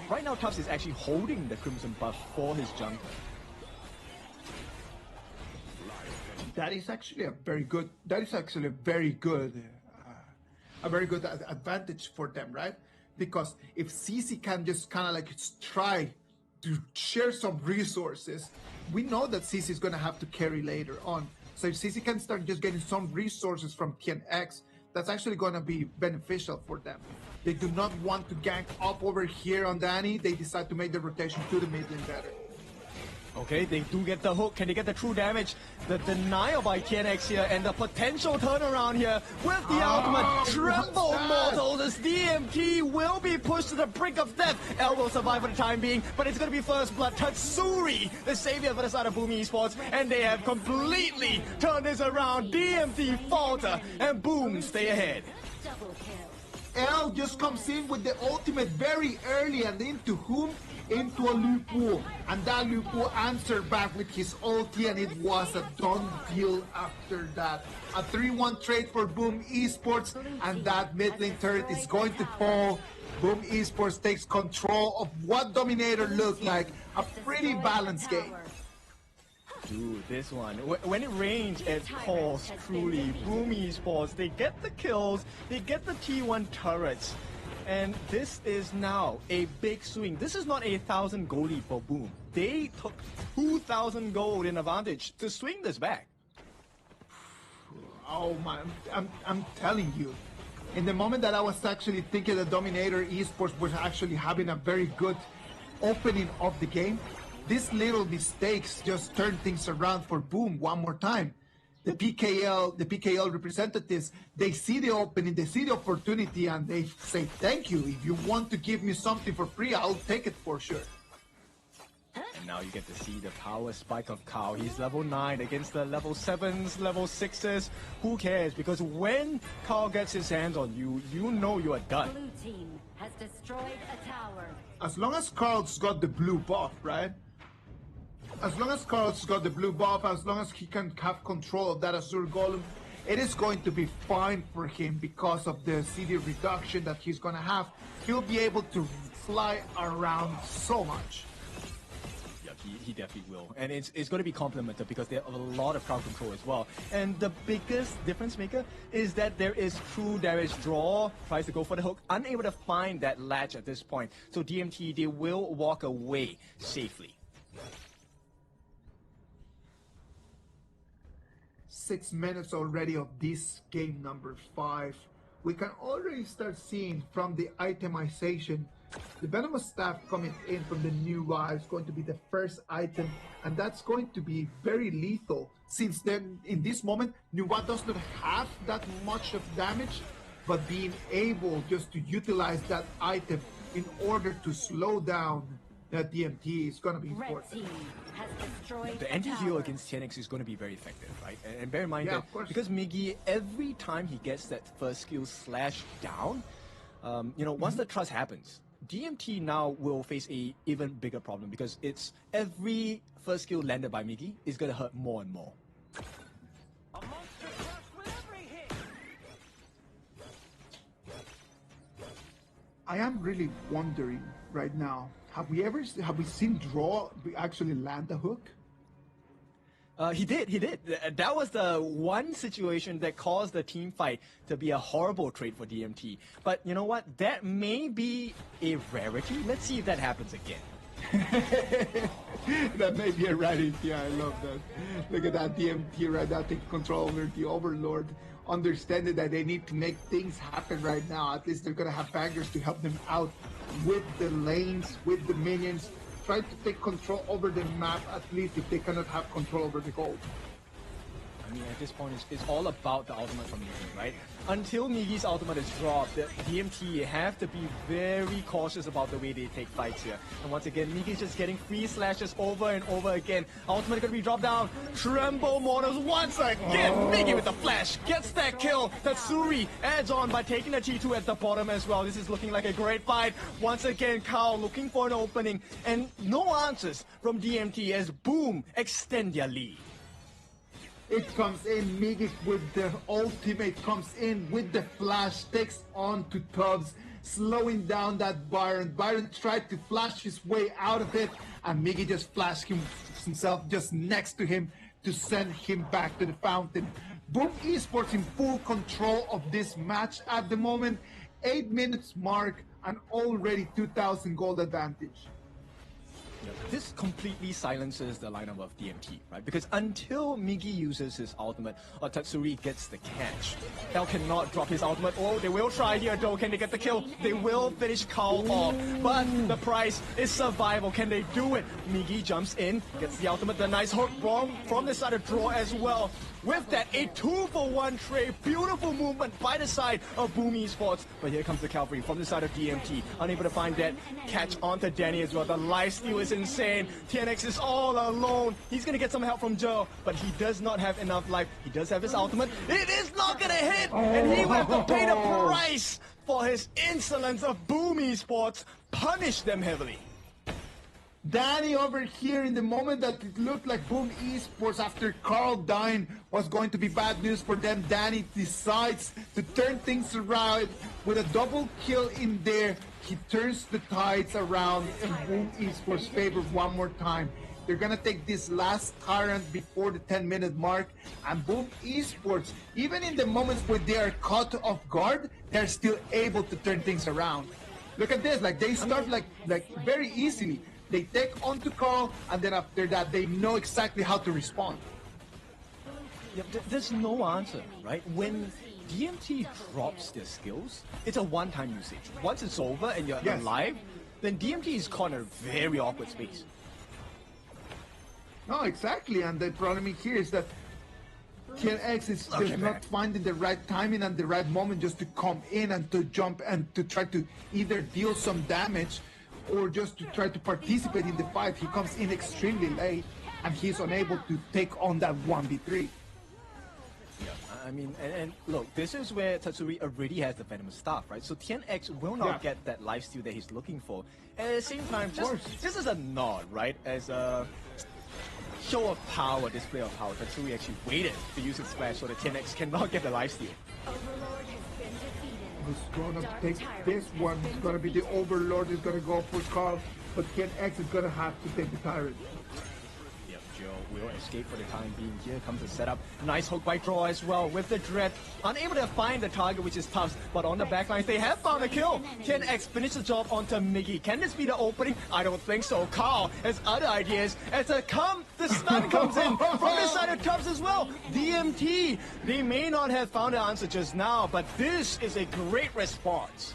right now, Tufts is actually holding the Crimson buff for his jungle. That is actually a very good. A very good advantage for them, right? Because if CC can just kind of like try to share some resources, we know that CC is going to have to carry later on. So if CC can start just getting some resources from TNX, that's actually going to be beneficial for them. They do not want to gank up over here on Danny. They decide to make the rotation to the mid lane better. Okay, they do get the hook. Can they get the true damage? The denial by TNX here and the potential turnaround here with the ultimate Tremble Mortal. This DMT will be pushed to the brink of death. El will survive for the time being, but it's going to be first blood. Tatsuri, the savior for the side of Boom Esports, and they have completely turned this around. DMT falter and Boom stay ahead. El just comes in with the ultimate very early, and into whom? Into a Lupu, and that Lupu answered back with his ulti, and it was a done deal after that. A 3-1 trade for Boom Esports, and that mid lane turret is going to fall. Boom Esports takes control of what Dominator looked like. A pretty balanced game. Dude, this one, when it rains, it calls truly. Boom Esports, they get the kills, they get the T1 turrets. And this is now a big swing. This is not 1,000 gold lead for Boom. They took 2,000 gold in advantage to swing this back. Oh man, I'm telling you. In the moment that I was actually thinking that Dominator Esports was actually having a very good opening of the game, these little mistakes just turn things around for Boom one more time. The PKL representatives, they see the opening, they see the opportunity, and they say, thank you. If you want to give me something for free, I'll take it for sure. And now you get to see the power spike of Kao. He's level 9 against the level 7s, level 6s. Who cares? Because when Kao gets his hands on you, you know you are done. Blue team has destroyed a tower. As long as Carl's got the blue buff, right? As long as Carl's got the blue buff, as long as he can have control of that Azure Golem, it is going to be fine for him because of the CD reduction that he's going to have. He'll be able to fly around so much. he definitely will. And it's going to be complemented because they have a lot of crowd control as well. And the biggest difference maker is that there is true damage draw, tries to go for the hook, unable to find that latch at this point. So DMT, they will walk away safely. 6 minutes already of this game number 5. We can already start seeing from the itemization, the Venomous Staff coming in from the new is going to be the first item, and that's going to be very lethal, since then in this moment Nuwa does not have that much of damage, but being able just to utilize that item in order to slow down that DMT is going to be important. The anti-heal against TNX is going to be very effective, right? And bear in mind that because Miggy, every time he gets that first skill slash down, once the trust happens, DMT now will face a even bigger problem, because it's every first skill landed by Miggy is going to hurt more and more. I am really wondering right now, have we seen Draw actually land the hook? He did. That was the one situation that caused the team fight to be a horrible trade for DMT. But you know what? That may be a rarity. Let's see if that happens again. That may be a rarity. I love that. Look at that DMT right now taking control over the Overlord. Understanding that they need to make things happen right now. At least they're going to have bangers to help them out with the lanes, with the minions. Try to take control over the map, at least if they cannot have control over the gold. I mean, at this point, it's all about the ultimate from Miggy, right? Until Miggy's ultimate is dropped, the DMT have to be very cautious about the way they take fights here. And once again, Miggy's just getting free slashes over and over again. Ultimate gonna be dropped down. Tremble Mortals once again. Miggy with the flash gets that kill. Tatsuri adds on by taking the T2 at the bottom as well. This is looking like a great fight. Once again, Kao looking for an opening, and no answers from DMT as Boom extend their lead. It comes in, Miggy with the ultimate comes in with the flash, takes on to Tubbs, slowing down that Byron. Byron tried to flash his way out of it, and Miggy just flashed himself just next to him to send him back to the fountain. Boom Esports in full control of this match at the moment. 8 minutes mark and already 2,000 gold advantage. This completely silences the lineup of DMT, right? Because until Miggy uses his ultimate or Tatsuri gets the catch, L cannot drop his ultimate. Oh, they will try here though. Can they get the kill? They will finish Kao off, but the price is survival. Can they do it? Miggy jumps in, gets the ultimate, the nice hook from the side of Draw as well. With that, a 2-for-1 trade. Beautiful movement by the side of Boom Esports. But here comes the Cavalry from the side of DMT. Unable to find that catch onto Danny as well. The lifesteal is insane. TNX is all alone. He's going to get some help from Joe, but he does not have enough life. He does have his ultimate. It is not going to hit, and he will have to pay the price for his insolence of Boom Esports. Punish them heavily. Danny over here, in the moment that it looked like Boom Esports after Carl dying was going to be bad news for them, Danny decides to turn things around with a double kill in there. He turns the tides around in Boom Esports' favor one more time. They're gonna take this last Tyrant before the 10-minute mark, and Boom Esports, even in the moments where they are caught off guard, they're still able to turn things around. Look at this, like they start like very easily. They take on to Carl, and then after that, they know exactly how to respond. Yeah, there's no answer, right? When DMT drops their skills, it's a one-time usage. Once it's over and you're alive, then DMT is caught in a very awkward space. No, exactly, and the problem here is that TNX is just not finding the right timing and the right moment just to come in and to jump and to try to either deal some damage or just to try to participate in the fight. He comes in extremely late, and he's unable to take on that 1v3. Yeah, I mean, and look, this is where Tatsuri already has the Venomous Staff, right? So TNX will not get that lifesteal that he's looking for. And at the same time, just as a nod, right? As a show of power, display of power, Tatsuri actually waited to use his splash so that TNX cannot get the lifesteal. who's gonna take this one. It's gonna be the Overlord. Is gonna go for Carl, but KIS4 is gonna have to take the Tyrant. Yep, Joe will escape for the time being. Here comes the setup. Nice hook by Draw as well with the Dread. Unable to find the target, which is tough, but on the backlines, they have found a kill. KIS4 finish the job onto Miggy. Can this be the opening? I don't think so. Carl has other ideas. As the stun comes in from the side of Tubbs as well. DMT, they may not have found the answer just now, but this is a great response.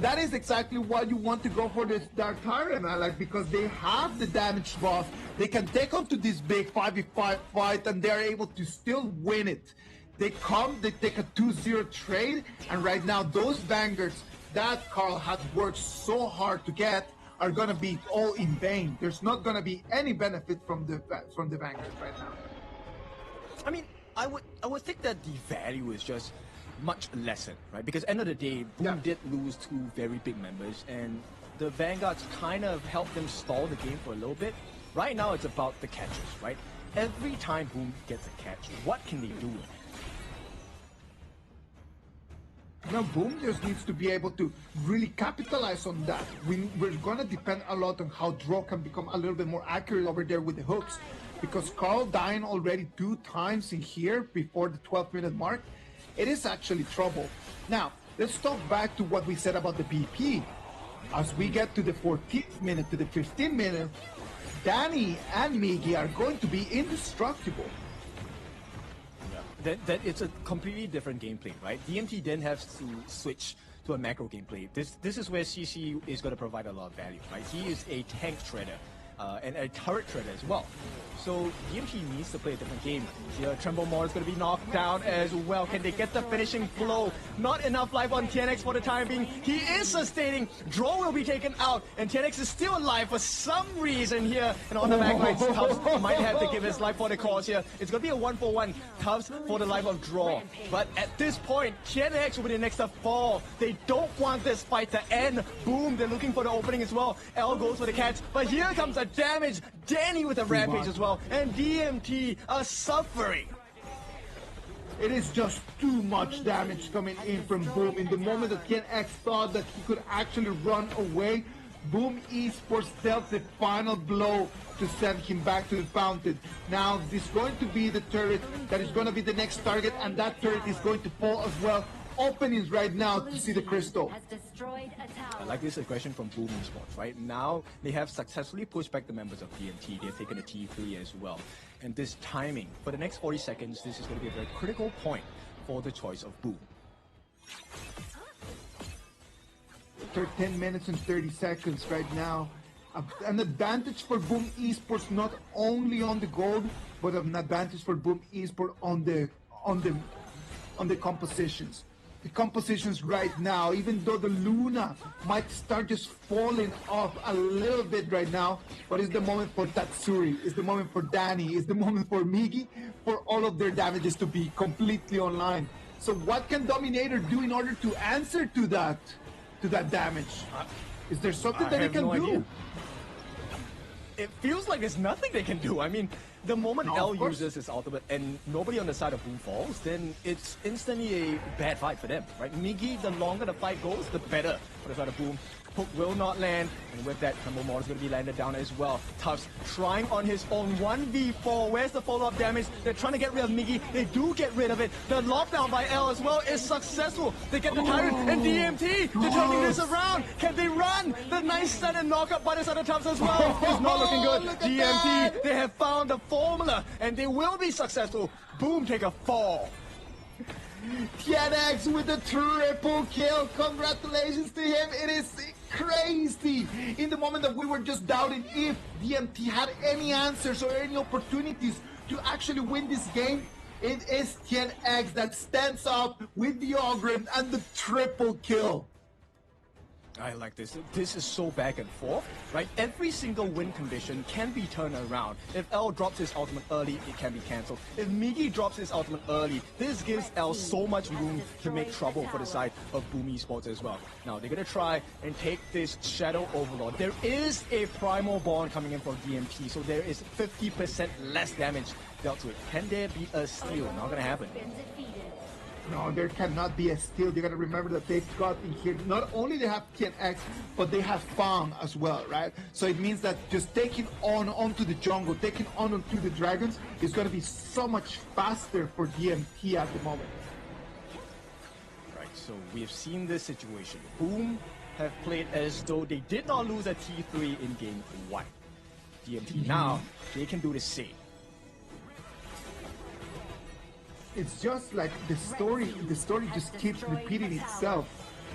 That is exactly why you want to go for this Dark Tyrant, Alec, because they have the damage buff. They can take on to this big 5v5 fight, and they're able to still win it. They take a 2-0 trade, and right now those Vanguards that Carl has worked so hard to get are gonna be all in vain. There's not gonna be any benefit from the Vanguards right now. I mean, I would think that the value is just much lessened, right? Because end of the day, Boom did lose 2 very big members, and the Vanguards kind of helped them stall the game for a little bit. Right now, it's about the catches, right? Every time Boom gets a catch, what can they do with it? Now, Boom just needs to be able to really capitalize on that. We're going to depend a lot on how Draw can become a little bit more accurate over there with the hooks. Because Carl dying already 2 times in here before the 12-minute mark, it is actually trouble. Now, let's talk back to what we said about the BP. As we get to the 14th minute, to the 15th minute, Danny and Miggy are going to be indestructible. That it's a completely different gameplay, right? DMT then has to switch to a macro gameplay. This is where CC is going to provide a lot of value, right? He is a tank trader and a turret trader as well. So DMT needs to play a different game. Here, Tremble Moore is going to be knocked down as well. Can they get the finishing blow? Not enough life on TNX for the time being. He is sustaining. Draw will be taken out, and TNX is still alive for some reason here. And on the backlines, Tubbs might have to give his life for the cause here. It's going to be a 1-for-1. Tubbs for the life of Draw. But at this point, TNX will be the next to fall. They don't want this fight to end. Boom, they're looking for the opening as well. L goes for the catch, but here comes a damage. Danny with a rampage as well, and DMT are suffering. It is just too much damage coming in from Boom. In the moment that KIS4 thought that he could actually run away, Boom Esports dealt the final blow to send him back to the fountain. Now, this is going to be the turret that is going to be the next target, and that turret is going to fall as well. Openings right now to see the crystal. I like this aggression from Boom Esports, right? Now they have successfully pushed back the members of DMT. They've taken a T3 as well. And this timing, for the next 40 seconds, this is going to be a very critical point for the choice of Boom. After 10 minutes and 30 seconds right now, an advantage for Boom Esports not only on the gold, but an advantage for Boom Esports on the compositions. The compositions right now, even though the Luna might start just falling off a little bit right now, but it's the moment for Tatsuri, it's the moment for Danny, it's the moment for Miggy, for all of their damages to be completely online. So what can Dominator do in order to answer to that damage? Is there something that he can do? Idea. It feels like there's nothing they can do. I mean, the moment L uses his ultimate and nobody on the side of Boom falls, then it's instantly a bad fight for them, right? Miggy, the longer the fight goes, the better for the side of Boom. Hook will not land, and with that, Tremble Moore is going to be landed down as well. Tubbs trying on his own 1v4. Where's the follow-up damage? They're trying to get rid of Miggy. They do get rid of it. The lockdown by L as well is successful. They get the Tyrant and DMT. They're turning this around. Can they run? The nice stun and knockup by the side of Tubbs as well. It's not looking good. DMT, they have found the formula, and they will be successful. Boom, take a fall. KIS4 with a triple kill. Congratulations to him. It is crazy. In the moment that we were just doubting if DMT had any answers or any opportunities to actually win this game, it is KIS4 that stands up with the Ogre and the triple kill. I like this. This is so back and forth, right? Every single win condition can be turned around. If L drops his ultimate early, it can be cancelled. If Miggy drops his ultimate early, this gives L so much room to make trouble for the side of Boom Esports as well. Now, they're going to try and take this Shadow Overlord. There is a Primal Bond coming in from DMT, so there is 50% less damage dealt to it. Can there be a steal? Not going to happen. No, there cannot be a steal. You gotta remember that they've got in here, not only they have TNX, but they have Fang as well, right? So it means that just taking onto the jungle, taking onto the dragons is gonna be so much faster for DMT at the moment. Right, so we have seen this situation. Boom have played as though they did not lose a T3 in game 1. DMT now, they can do the same. It's just like the story just keeps repeating itself.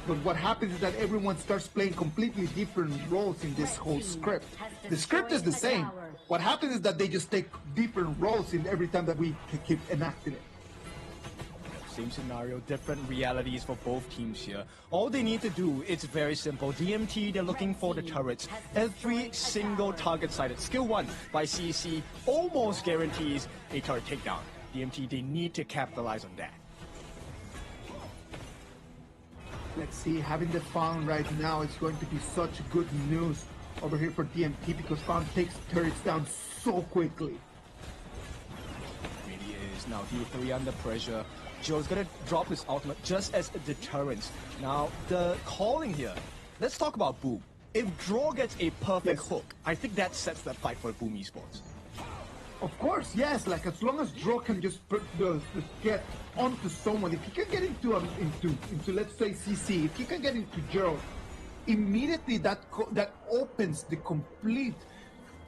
But what happens is that everyone starts playing completely different roles in this whole script. The script is the same. What happens is that they just take different roles in every time that we keep enacting it. Same scenario, different realities for both teams here. All they need to do, it's very simple. DMT, they're looking for the turrets. Every single target sighted. Skill 1 by CC almost guarantees a turret takedown. DMT, they need to capitalize on that. Let's see, having the Fang right now is going to be such good news over here for DMT because Fang takes turrets down so quickly. Really is. Now D3 under pressure. Joe's gonna drop his ultimate just as a deterrent. Now, the calling here. Let's talk about Boom. If Draw gets a perfect hook, I think that sets the fight for Boom Esports. Of course, yes. Like as long as Draw can just get onto someone, if he can get into let's say CC, if he can get into Gerald, immediately that opens the complete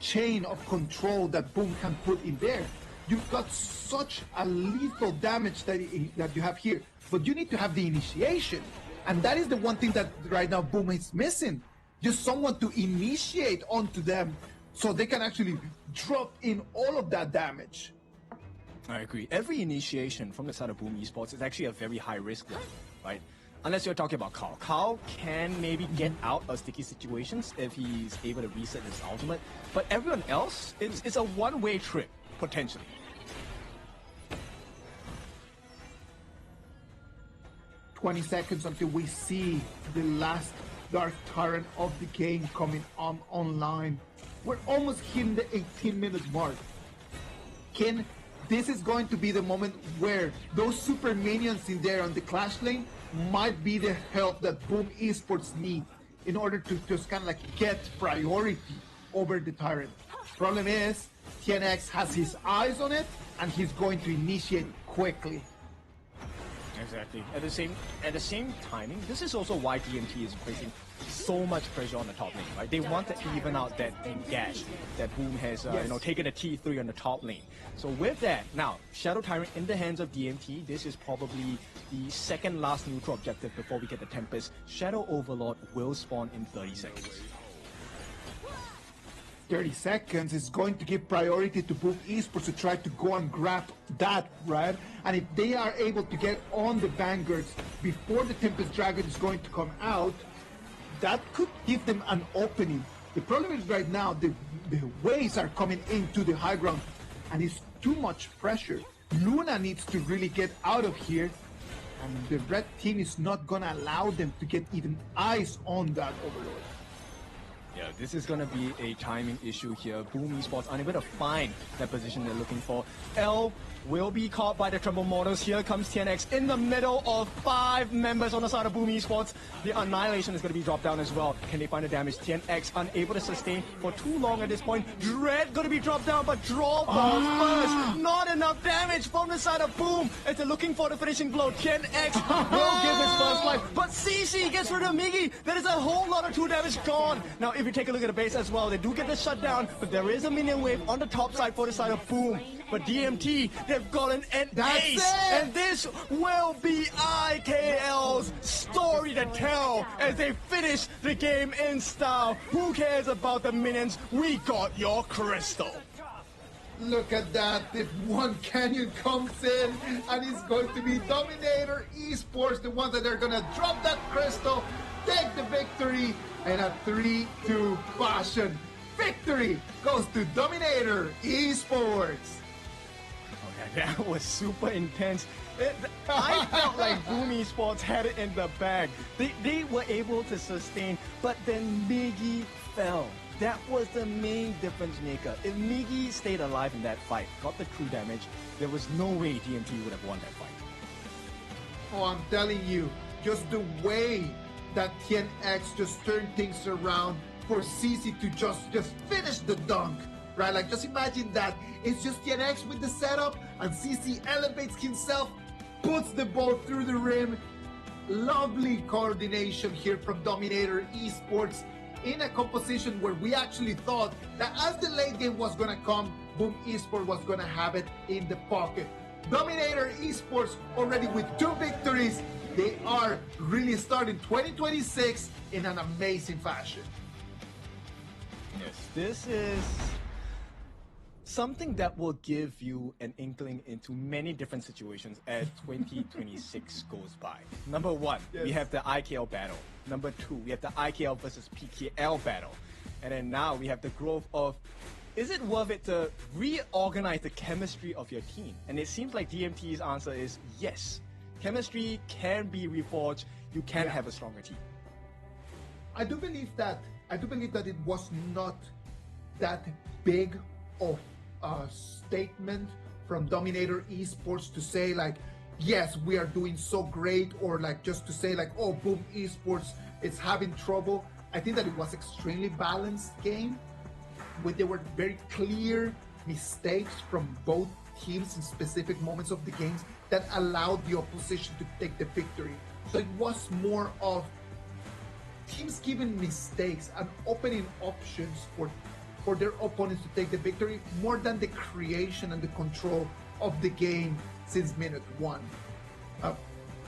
chain of control that Boom can put in there. You've got such a lethal damage that you have here, but you need to have the initiation, and that is the one thing that right now Boom is missing. Just someone to initiate onto them so they can actually drop in all of that damage. I agree. Every initiation from the side of Boom Esports is actually a very high risk one, right? Unless you're talking about Carl. Carl can maybe get out of sticky situations if he's able to reset his ultimate, but everyone else, it's a one-way trip, potentially. "20 seconds until we see the last Dark Tyrant of the game coming online. We're almost hitting the 18-minute mark. Ken, this is going to be the moment where those super minions in there on the Clash lane might be the help that Boom Esports need in order to just kind of like get priority over the Tyrant. Problem is, TNX has his eyes on it, and he's going to initiate quickly. Exactly. At the same timing, this is also why DMT is placing so much pressure on the top lane, right? They want to even out that engage that Boom has, taken a T3 on the top lane. So with that, now Shadow Tyrant in the hands of DMT. This is probably the second last neutral objective before we get the Tempest. Shadow Overlord will spawn in 30 seconds. 30 seconds is going to give priority to Boom Esports to try to go and grab that, right? And if they are able to get on the Vanguards before the Tempest Dragon is going to come out, that could give them an opening. The problem is right now, the waves are coming into the high ground, and it's too much pressure. Luna needs to really get out of here, and the red team is not going to allow them to get even eyes on that Overlord. Yeah, this is going to be a timing issue here. Boom Esports unable to find that position they're looking for. L will be caught by the Tremble Mortals. Here comes TNX in the middle of 5 members on the side of Boom Esports. The Annihilation is going to be dropped down as well. Can they find the damage? TNX unable to sustain for too long at this point. Dread going to be dropped down, but Draw falls first. Not enough damage from the side of Boom as they're looking for the finishing blow. TNX will give his first life, but CC gets rid of Miggy. There is a whole lot of 2 damage gone. Now, if you take a look at the base as well, they do get the shutdown, but there is a minion wave on the top side for the side of Boom. But DMT, they've gotten an ace, and this will be IKL's story to tell as they finish the game in style. Who cares about the minions? We got your crystal. Look at that. If one Canyon comes in, and it's going to be Dominator Esports, the one that they're going to drop that crystal, take the victory, and a 3-2 fashion. Victory goes to Dominator Esports. That was super intense. I felt like Boom Esports had it in the bag. They were able to sustain, but then Miggy fell. That was the main difference maker. If Miggy stayed alive in that fight, got the true damage, there was no way DMT would have won that fight. Oh, I'm telling you, just the way that TNX just turned things around for CC to just finish the dunk, right? Like, just imagine that. It's just TNX with the setup, and CC elevates himself, puts the ball through the rim. Lovely coordination here from Dominator Esports in a composition where we actually thought that as the late game was going to come, Boom Esports was going to have it in the pocket. Dominator Esports already with 2 victories. They are really starting 2026 in an amazing fashion. Yes, this is something that will give you an inkling into many different situations as 2026 goes by. Number 1, we have the IKL battle. Number 2, we have the IKL versus PKL battle. And then now we have the growth of, is it worth it to reorganize the chemistry of your team? And it seems like DMT's answer is yes. Chemistry can be reforged. You can have a stronger team. I do believe that it was not that big of a statement from Dominator Esports to say like, yes, we are doing so great, or like just to say like, oh, Boom Esports is having trouble. I think that it was extremely balanced game, where there were very clear mistakes from both teams in specific moments of the games that allowed the opposition to take the victory. So it was more of teams giving mistakes and opening options for their opponents to take the victory, more than the creation and the control of the game since minute 1.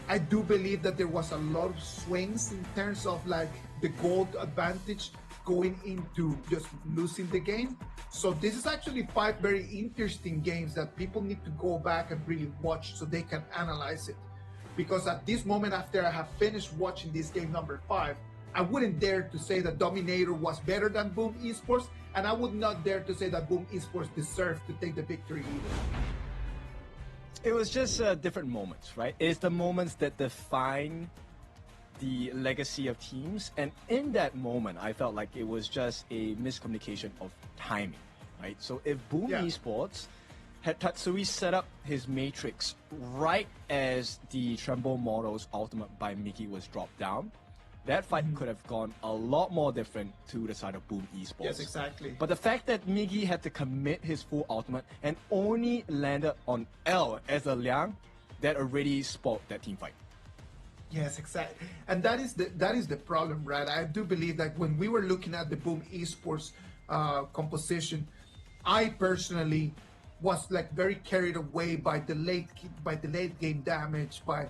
I do believe that there was a lot of swings in terms of like the gold advantage going into just losing the game. So this is actually 5 very interesting games that people need to go back and really watch so they can analyze it. Because at this moment, after I have finished watching this game number 5, I wouldn't dare to say that Dominator was better than Boom Esports, and I would not dare to say that Boom Esports deserved to take the victory either. It was just different moments, right? It's the moments that define the legacy of teams, and in that moment, I felt like it was just a miscommunication of timing, right? So if Boom Esports had Tatsui set up his matrix right as the Tremble Models ultimate by Mickey was dropped down, that fight could have gone a lot more different to the side of Boom Esports. Yes, exactly. But the fact that Miggy had to commit his full ultimate and only landed on L as a Liang, that already spoiled that team fight. Yes, exactly. And that is the problem, right? I do believe that when we were looking at the Boom Esports composition, I personally was like very carried away by the late game damage, by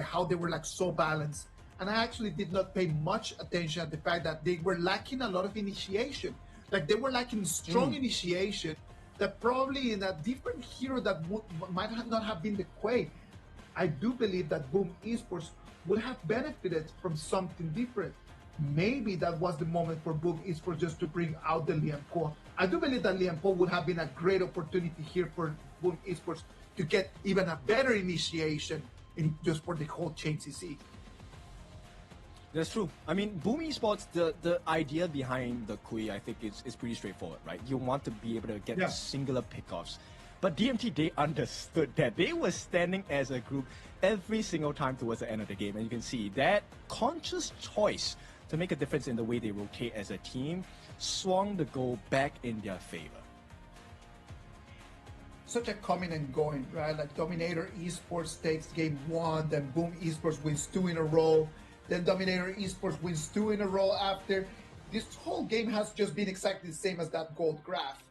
how they were like so balanced. And I actually did not pay much attention at the fact that they were lacking a lot of initiation. Like they were lacking strong initiation that probably in a different hero that might not have been the Quay. I do believe that Boom Esports would have benefited from something different. Maybe that was the moment for Boom Esports just to bring out the Liam Po. I do believe that Liam Po would have been a great opportunity here for Boom Esports to get even a better initiation in just for the whole chain CC. That's true. I mean, Boom Esports, the idea behind the Kui, I think is pretty straightforward, right? You want to be able to get singular pickoffs. But DMT, they understood that. They were standing as a group every single time towards the end of the game. And you can see that conscious choice to make a difference in the way they rotate as a team swung the goal back in their favor. Such a coming and going, right? Like Dominator Esports takes game 1, then Boom Esports wins 2 in a row. Then Dominator Esports wins 2 in a row after. This whole game has just been exactly the same as that gold graph.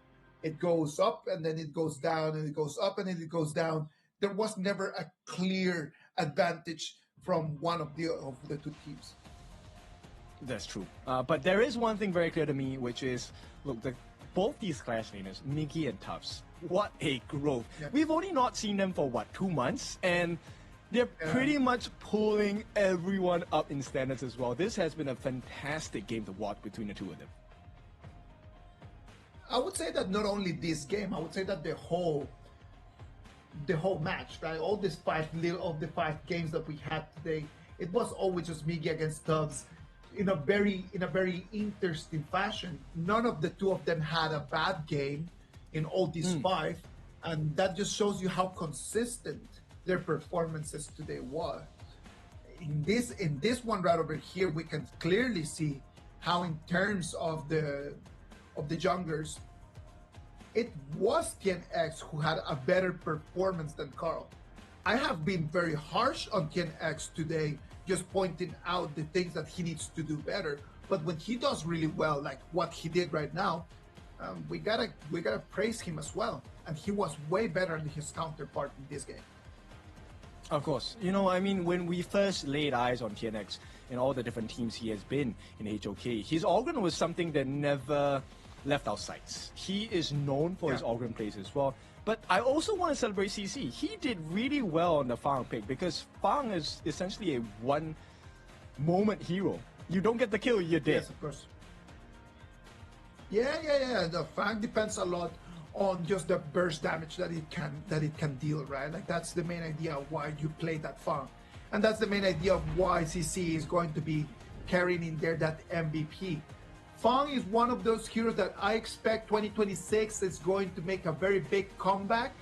It goes up and then it goes down and it goes up and then it goes down. There was never a clear advantage from one of the two teams. That's true. But there is one thing very clear to me, which is, look, both these Clash laners, Miggy and Tufts, what a growth. Yeah. We've only not seen them for, 2 months? And they're pretty much pulling everyone up in standards as well. This has been a fantastic game to watch between the two of them. I would say that not only this game, I would say that the whole match, right? All these 5 games that we had today, it was always just Miggy against Tubbs in a very interesting fashion. None of the two of them had a bad game in all these 5, and that just shows you how consistent their performances today were. in this one right over here, we can clearly see how in terms of the junglers, it was TNX who had a better performance than Carl. I have been very harsh on TNX today, just pointing out the things that he needs to do better. But when he does really well, like what he did right now, we gotta praise him as well. And he was way better than his counterpart in this game. Of course. You know, I mean, when we first laid eyes on TNX and all the different teams he has been in HOK, his Ogren was something that never left our sights. He is known for his Ogren plays as well. But I also want to celebrate CC. He did really well on the Fang pick because Fang is essentially a one-moment hero. You don't get the kill, you're dead. Yes, of course. Yeah. The Fang depends a lot on just the burst damage that it can deal, right? Like that's the main idea of why you play that Fang. And that's the main idea of why CC is going to be carrying in there that MVP. Fang is one of those heroes that I expect 2026 is going to make a very big comeback.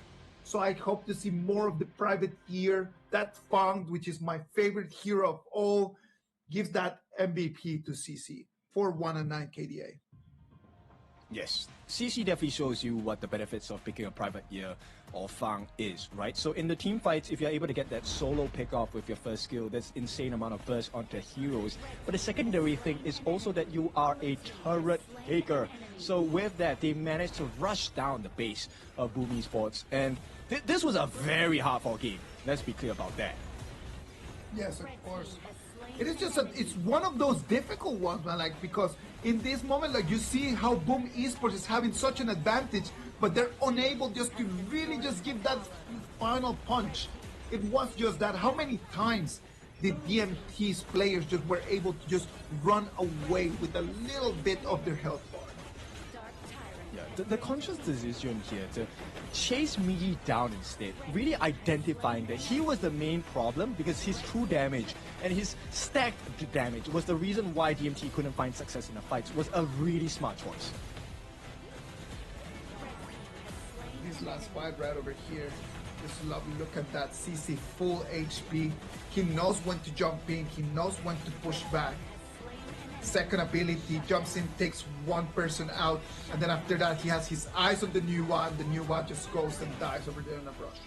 So I hope to see more of the privateer. That Fang, which is my favorite hero of all, gives that MVP to CC for 1-9 KDA. Yes, CC definitely shows you what the benefits of picking a privateer or Fang is, right? So in the team fights, if you're able to get that solo pick off with your first skill, that's insane amount of burst onto heroes. But the secondary thing is also that you are a turret taker. So with that, they managed to rush down the base of Boom Esports. And this was a very hard-fought game. Let's be clear about that. Yes, of course. It is just it's one of those difficult ones, man. Like because in this moment, like you see how Boom Esports is having such an advantage, but they're unable just to really just give that final punch. It was just that. How many times did DMT's players just were able to just run away with a little bit of their health bar? Yeah, the conscious decision here to chase Migi down instead, really identifying that he was the main problem because his true damage and his stacked damage was the reason why DMT couldn't find success in the fights, was a really smart choice. This last fight right over here, just lovely. Look at that. CC full HP. He knows when to jump in. He knows when to push back. Second ability, jumps in, takes one person out, and then after that he has his eyes on the new one. The new one just goes and dies over there in a brush.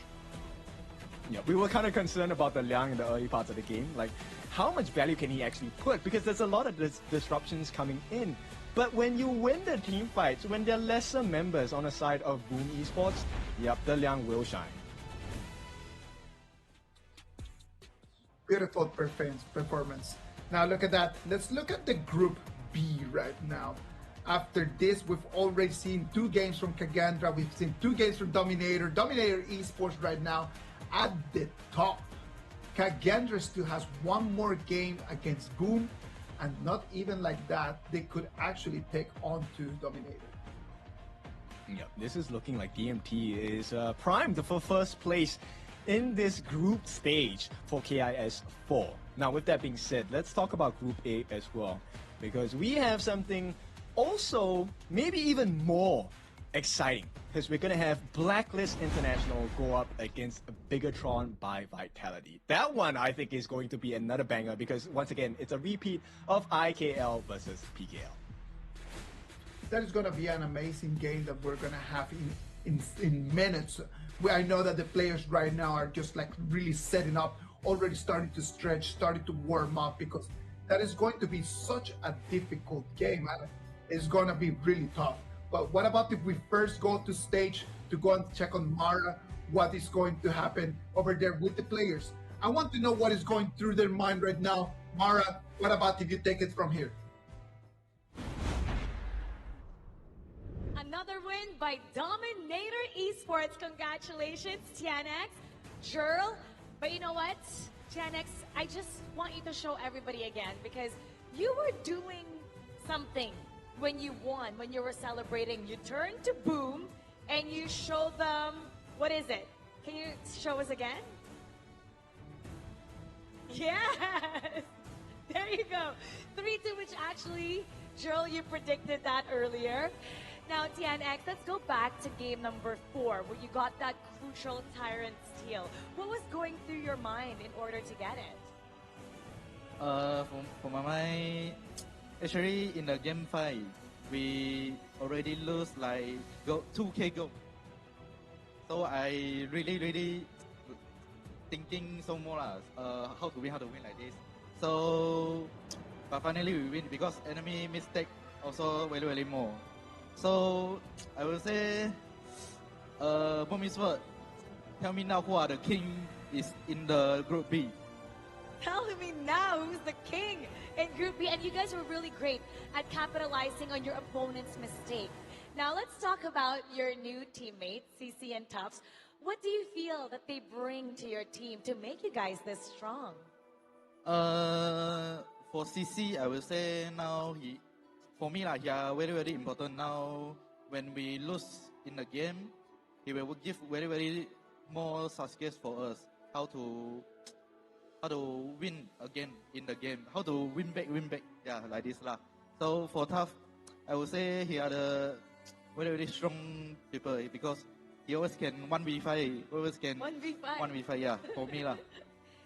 Yeah, we were kind of concerned about the Liang in the early parts of the game. Like, how much value can he actually put? Because there's a lot of disruptions coming in. But when you win the team fights, when there are lesser members on the side of Boom Esports, yep, the Liang will shine. Beautiful performance. Now look at that. Let's look at the Group B right now. After this, we've already seen 2 games from Kagendra. We've seen 2 games from Dominator. Dominator Esports right now at the top. Kagendra still has 1 more game against Boom. And not even like that, they could actually take on to Dominator. Yeah, this is looking like DMT is primed for first place in this group stage for KIS4. Now, with that being said, let's talk about Group A as well, because we have something also maybe even more exciting, because we're going to have Blacklist International go up against Bigatron by Vitality. That one, I think, is going to be another banger, because once again, it's a repeat of IKL versus PKL. That is going to be an amazing game that we're going to have in minutes. I know that the players right now are just like really setting up, already starting to stretch, starting to warm up, because that is going to be such a difficult game. It's going to be really tough. But what about if we first go to stage to go and check on Mara, what is going to happen over there with the players? I want to know what is going through their mind right now. Mara, what about if you take it from here? Another win by Dominator Esports. Congratulations, TNX, Jerl. But you know what, TNX, I just want you to show everybody again, because you were doing something when you won, when you were celebrating. You turned to Boom and you showed them, what is it? Can you show us again? Yes! There you go. 3-2, which actually, Jerl, you predicted that earlier. Now, TNX, let's go back to game number 4, where you got that crucial Tyrant steal. What was going through your mind in order to get it? For my actually in the game 5, we already lose like 2k goal. So I really thinking so more how to win like this. So but finally we win because enemy mistake also very more. So I will say Bomisword, tell me now who are the king is in the group B. Tell me now who's the king in Group B. And you guys were really great at capitalizing on your opponent's mistake. Now let's talk about your new teammates, CC and Tufts. What do you feel that they bring to your team to make you guys this strong? For CC, I will say now for me he are very important now. When we lose in the game, he will give very more success for us. How to win again in the game. How to win back. Yeah, like this lah. So for Tough, I would say he are the very strong people because he always can 1v5. Always can 1v5. Yeah, for me lah.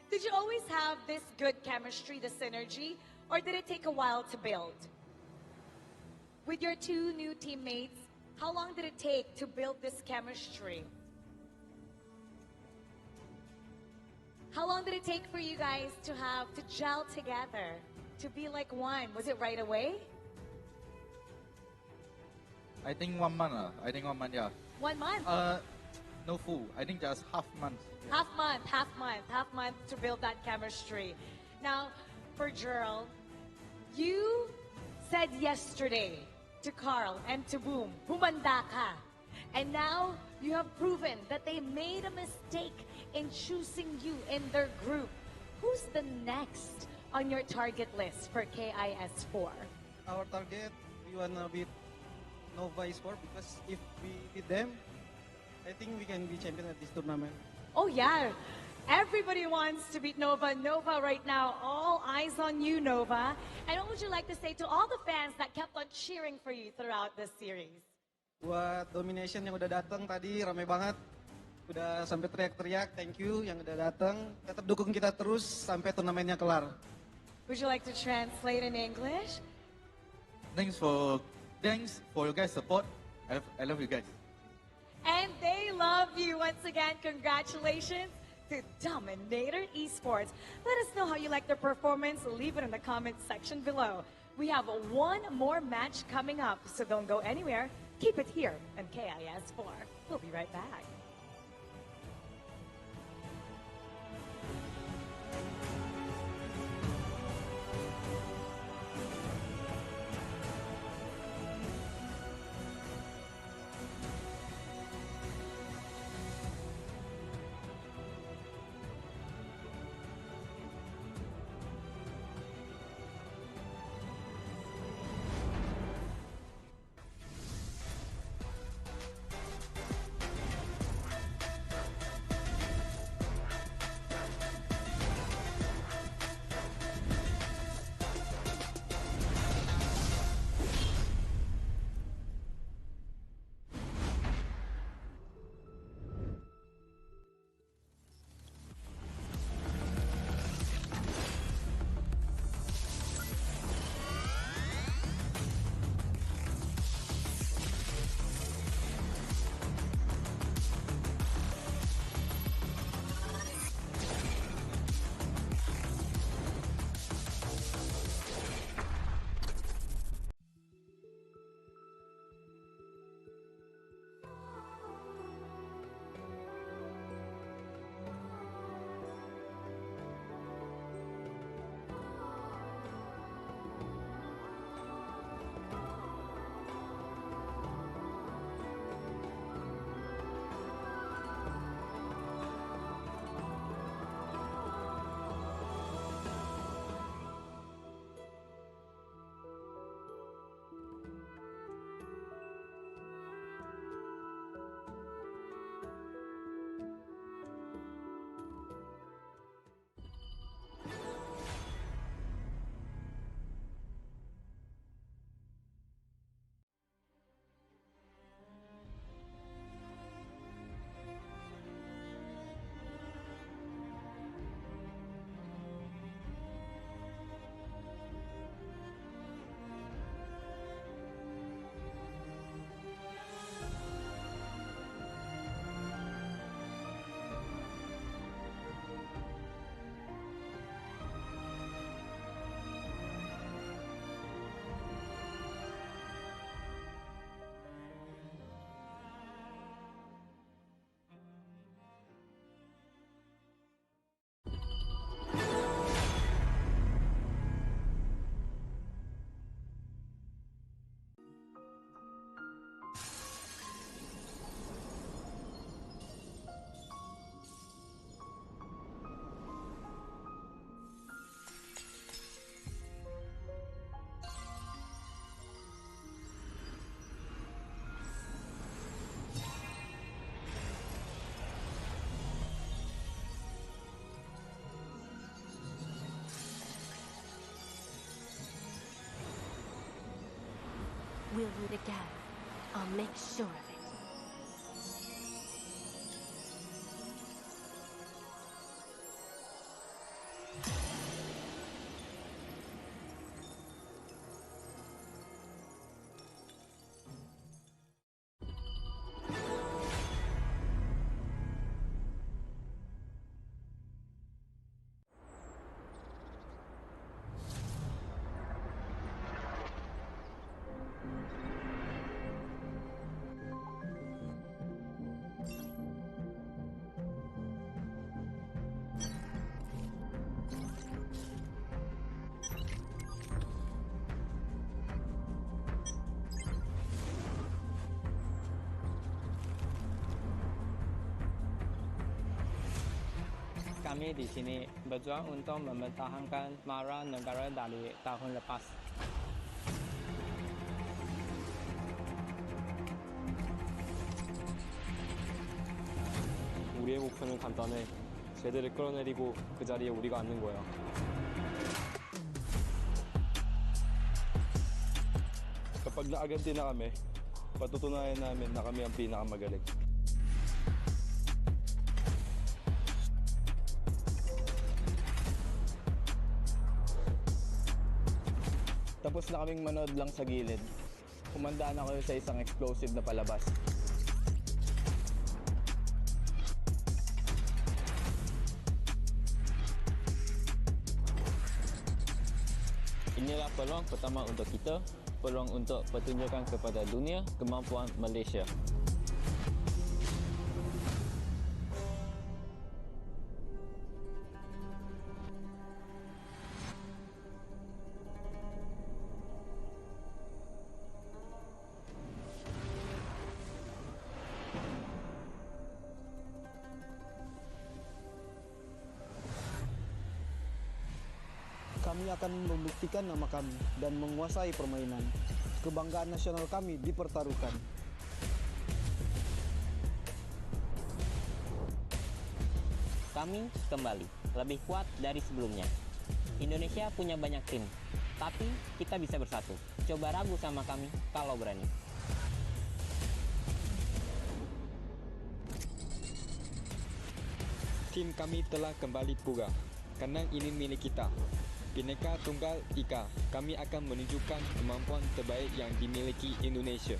Did you always have this good chemistry, the synergy, or did it take a while to build? With your two new teammates, how long did it take to build this chemistry? How long did it take for you guys to gel together, to be like one? Was it right away? I think 1 month. Yeah. 1 month? No full. I think just half month. Yeah. Half month to build that chemistry. Now, for Gerald, you said yesterday to Carl and to Boom, humanda ka. And now you have proven that they made a mistake in choosing you in their group. Who's the next on your target list for KIS4? Our target, we wanna beat Nova Esport because if we beat them, I think we can be champion at this tournament. Oh yeah, everybody wants to beat Nova. Nova right now, all eyes on you, Nova. And what would you like to say to all the fans that kept on cheering for you throughout this series? Buat Domination yang udah datang tadi, ramai banget. Udah sampai teriak-teriak, thank you yang udah datang. Tetap dukung kita terus sampai turnamennya kelar. Would you like to translate in English? Thanks for your guys' support. I love you guys. And they love you once again. Congratulations to Dominator Esports. Let us know how you like their performance. Leave it in the comment section below. We have one more match coming up, so don't go anywhere. Keep it here on KIS4. We'll be right back. We'll be together. I'll make sure of it. Kami di sini berjuang untuk mempertahankan mara negara dari tahun lepas. 우리의 목표는 간단해. 쟤들을 끌어내리고 그 자리에 우리가 앉는 거야. Kapag naaganti na kami, patutunayan namin na kami ang pinakamagaling. Tapos na kaming manood lang sa gilid. Kumandaan ako sa isang explosive na palabas. Inilah peluang pertama untuk kita, peluang untuk pertunjukan kepada dunia kemampuan Malaysia. Kami akan membuktikan nama kami dan menguasai permainan. Kebanggaan nasional kami dipertaruhkan. Kami kembali, lebih kuat dari sebelumnya. Indonesia punya banyak tim, tapi kita bisa bersatu. Coba ragu sama kami kalau berani. Tim kami telah kembali pulih. Kandang ini milik kita. Bhinneka Tunggal Ika, kami akan menunjukkan kemampuan terbaik yang dimiliki Indonesia.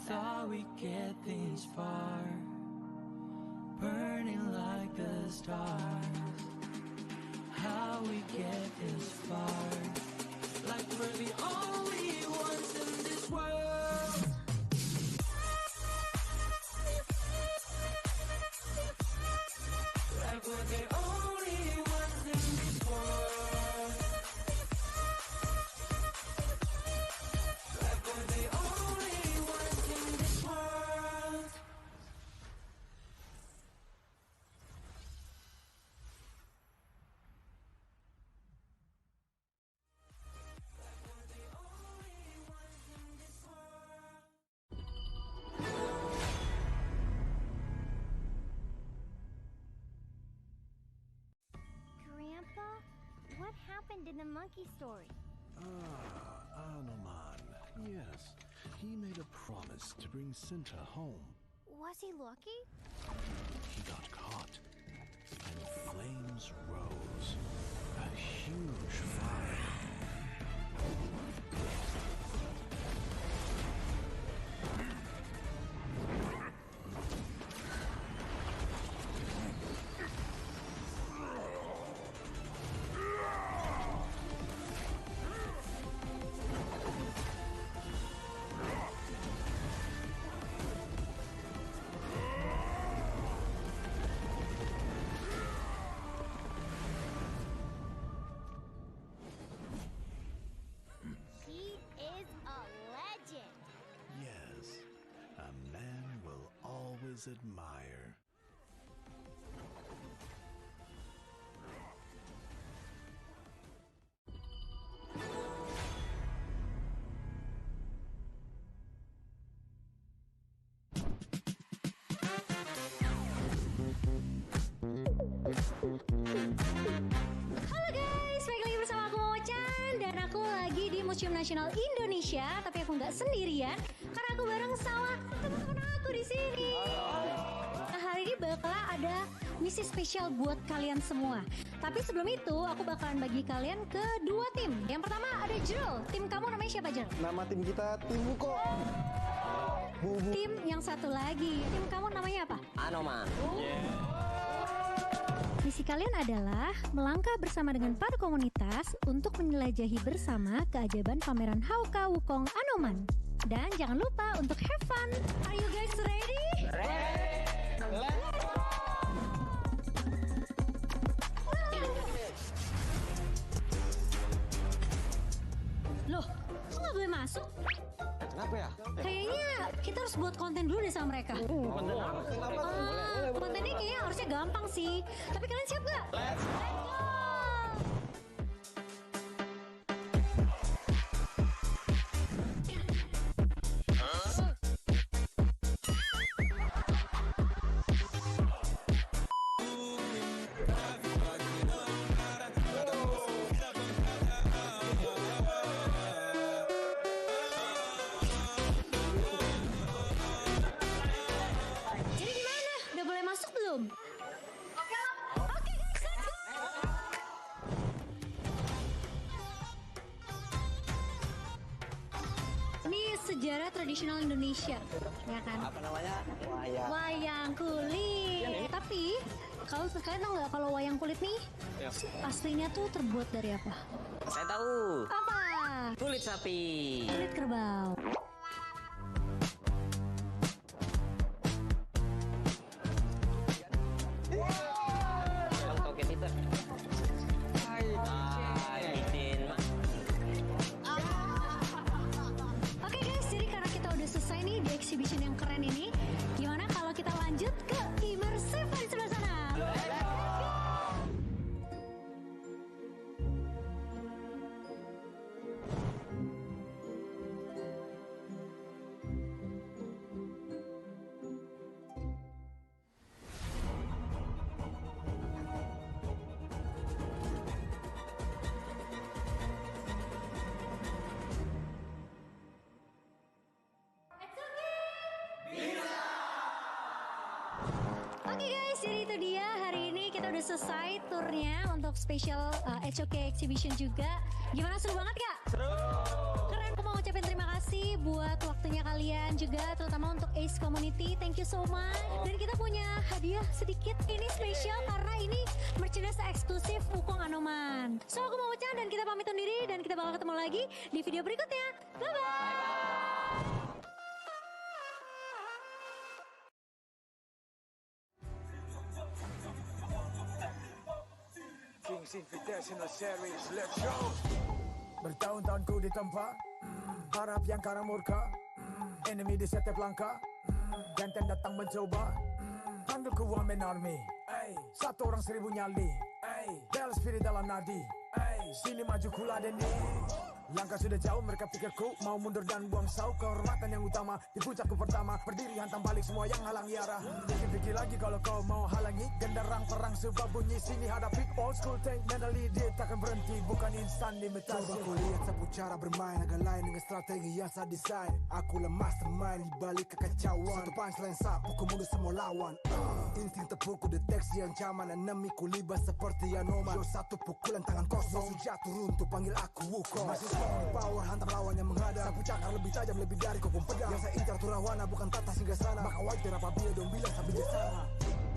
Thought we'd get this far, burning like the stars. How we get this far, like we're the only ones in this world. Like we're the only ones in this world. Like we're the only ones in this world. Like we're the only ones in this world. What happened in the monkey story? Anoman. Yes, he made a promise to bring Cinta home. Was he lucky? He got caught, and flames rose. A huge fire. He is a legend. Yes, a man will always admire. Halo guys, balik lagi bersama aku Momo-chan. Dan aku lagi di Museum Nasional Indonesia. Tapi aku nggak sendirian, karena aku bareng sama teman-teman aku di sini. Nah, hari ini bakal ada misi spesial buat kalian semua. Tapi sebelum itu, aku bakalan bagi kalian ke dua tim. Yang pertama ada Jrul. Tim kamu namanya siapa, Jrul? Nama tim kita tim Wuko. Tim yang satu lagi, tim kamu namanya apa? Anoman. Misi kalian adalah melangkah bersama dengan para komunitas untuk menjelajahi bersama keajaiban pameran Hauka Wukong Anoman. Dan jangan lupa untuk have fun. Are you guys ready? Loh, kok nggak boleh masuk? Kenapa ya? Kayaknya kita harus buat konten dulu deh sama mereka. Kontennya kayaknya harusnya gampang sih. Tapi kalian siap gak? Let's go! Jadi gimana? Udah boleh masuk belum? Oke guys, let's go! Ini sejarah tradisional Indonesia, ya kan? Apa namanya? Wayang kulit. Tapi kalau kalian tahu nggak kalau wayang kulit nih aslinya tuh terbuat dari apa? Saya tahu. Apa? Kulit sapi. Kulit kerbau. Yang token itu. Bikin. Oke guys, jadi karena kita udah selesai nih di exhibition yang keren ini, gimana kalau kita lanjut ke immersive di sebelah sana? Oke guys, jadi itu dia hari ini kita udah selesai turnya untuk special HOK exhibition juga. Gimana, seru banget gak? Seru! Keren, aku mau ngucapin terima kasih buat waktunya kalian juga, terutama untuk Ace Community. Thank you so much. Dan kita punya hadiah sedikit. Ini spesial karena ini merchandise eksklusif Wukong Anoman. So aku mau ucapkan dan kita pamit undur diri dan kita bakal ketemu lagi di video berikutnya. Bye-bye! Kings Invitational Series, let's go. Bertahun-tahun ku ditempa, harap yang karang murka, enemy di setiap langkah, ganteng datang mencoba, panggil ku one man army, satu orang 1000 nyali, bel spirit dalam nadi, sini maju kula deni. Langkah sudah jauh mereka pikirku mau mundur dan buang sau. Kehormatan yang utama di puncakku pertama. Berdiri hantam balik semua yang halangi arah. Pikir-pikir lagi kalau kau mau halangi. Genderang perang sebab bunyi sini hadapi. Old school tank mentally dia takkan berhenti. Bukan instan imitasi. Coba kau lihat sapu cara bermain agak lain dengan strategi yang saya desain. Akulah mastermind di balik kekacauan. Satu punchline sapu ku mundur semua lawan. Insting terpukul deteksi ancaman. Enemiku libas seperti anoman. Yo satu pukulan tangan kosong. Jatuh runtuh panggil aku Wukong. Masih strong power hantam lawan yang menghadap. Sapu cakar lebih tajam lebih dari kopong pedang. Yang saya incar turawana bukan tata singgah sana. Maka wajar apabila dong bilang saya bijaksana.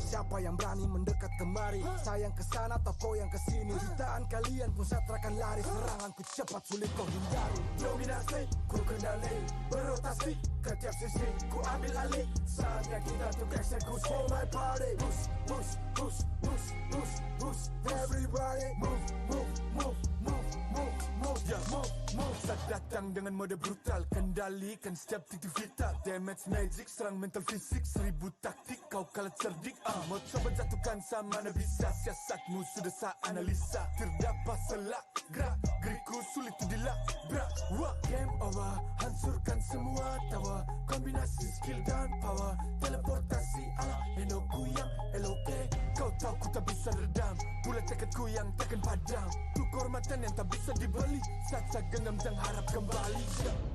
Siapa yang berani mendekat kemari? Saya yang kesana atau kau yang kesini? Jutaan kalian pun saya terakan lari. Seranganku cepat sulit kau hindari. Dominasi ku kendali, berotasi ke tiap sisi ku ambil alih. Saatnya kita untuk eksekusi. For my party, push, push, push, push, push, push. Everybody move, move, move, move, move, move, yeah, move, move. Saat datang dengan mode brutal, kendalikan setiap titik vital. Damage magic, serang mental fisik, 1000 taktik kau kalah cerdik. Mau coba jatuhkan sama mana bisa. Siasatmu sudah saya analisa. Terdapat selak gerak, geriku sulit tu dilabrak. Wah, game over, hancurkan semua tawa. Kombinasi skill dan power, teleportasi ala Enoku yang LOK. Kau tahu ku tak bisa redam, pula tekadku yang takkan padam. Tu kehormatan yang tak bisa dibeli. Saat genggam dan harap kembali.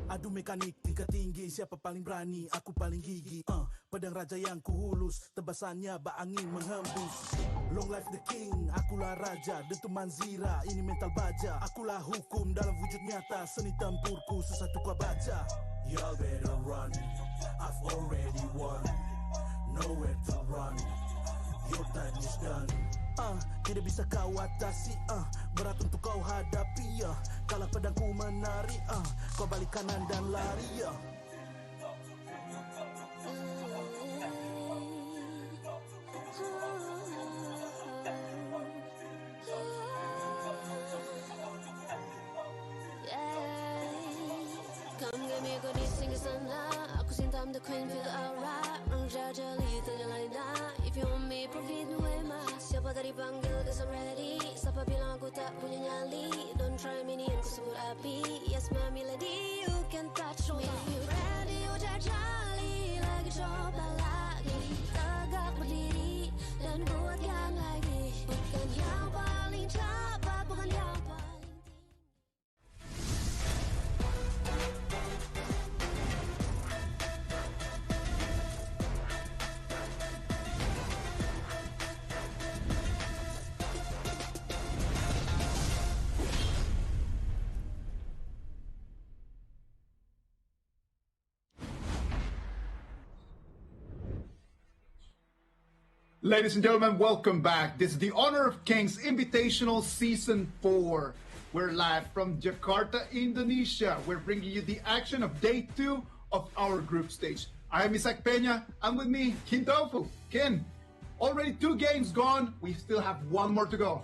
Adu mekanik tingkat tinggi, siapa paling berani? Aku paling gigi. Pedang raja yang kuhulus, tebasannya bak angin menghembus. Long life the king, akulah raja. Dentuman zira, ini mental baja. Akulah hukum dalam wujud nyata. Seni tempurku susah tukar baca. Y'all better run, I've already won. Nowhere to run, your time is done. Tidak bisa kau atasi, berat untuk kau hadapi, Kalau pedangku menari, kau balik kanan dan lari, Come get me go di singgah sana. Aku cinta I'm the queen, feel the aura. Orang jajali terjalan dah. If you want me, profit me way mas. Siapa tadi panggil, cause I'm ready. Siapa bilang aku tak punya nyali? Don't try me ni, aku sebut api. Yes, my melody, you can touch me. You ready, you jajali. Lagi coba lagi. Tegak berdiri dan kuatkan lagi. Bukan yang paling cepat, bukan yang paling. Ladies and gentlemen, welcome back. This is the Honor of Kings Invitational Season 4. We're live from Jakarta, Indonesia. We're bringing you the action of Day 2 of our group stage. I am Isaac Peña, and with me, Kin Tofu. Kin, already 2 games gone. We still have 1 more to go.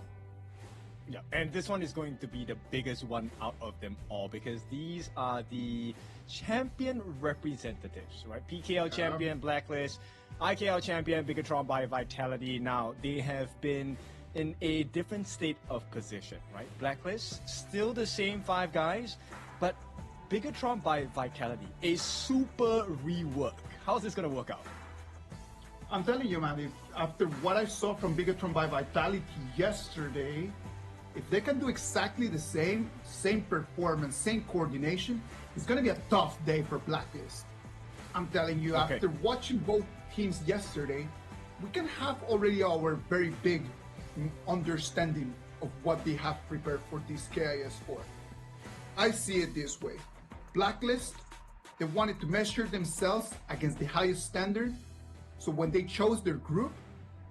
Yeah, and this one is going to be the biggest one out of them all because these are the champion representatives, right? PKL champion, Blacklist, IKL champion, Bigatron by Vitality. Now, they have been in a different state of position, right? Blacklist, still the same 5 guys, but Bigatron by Vitality, a super rework. How's this going to work out? I'm telling you, man, after what I saw from Bigatron by Vitality yesterday, if they can do exactly the same performance, same coordination, it's going to be a tough day for Blacklist. I'm telling you, after watching both teams yesterday, we can have already our very big understanding of what they have prepared for this KIS4. I see it this way. Blacklist, they wanted to measure themselves against the highest standard. So when they chose their group,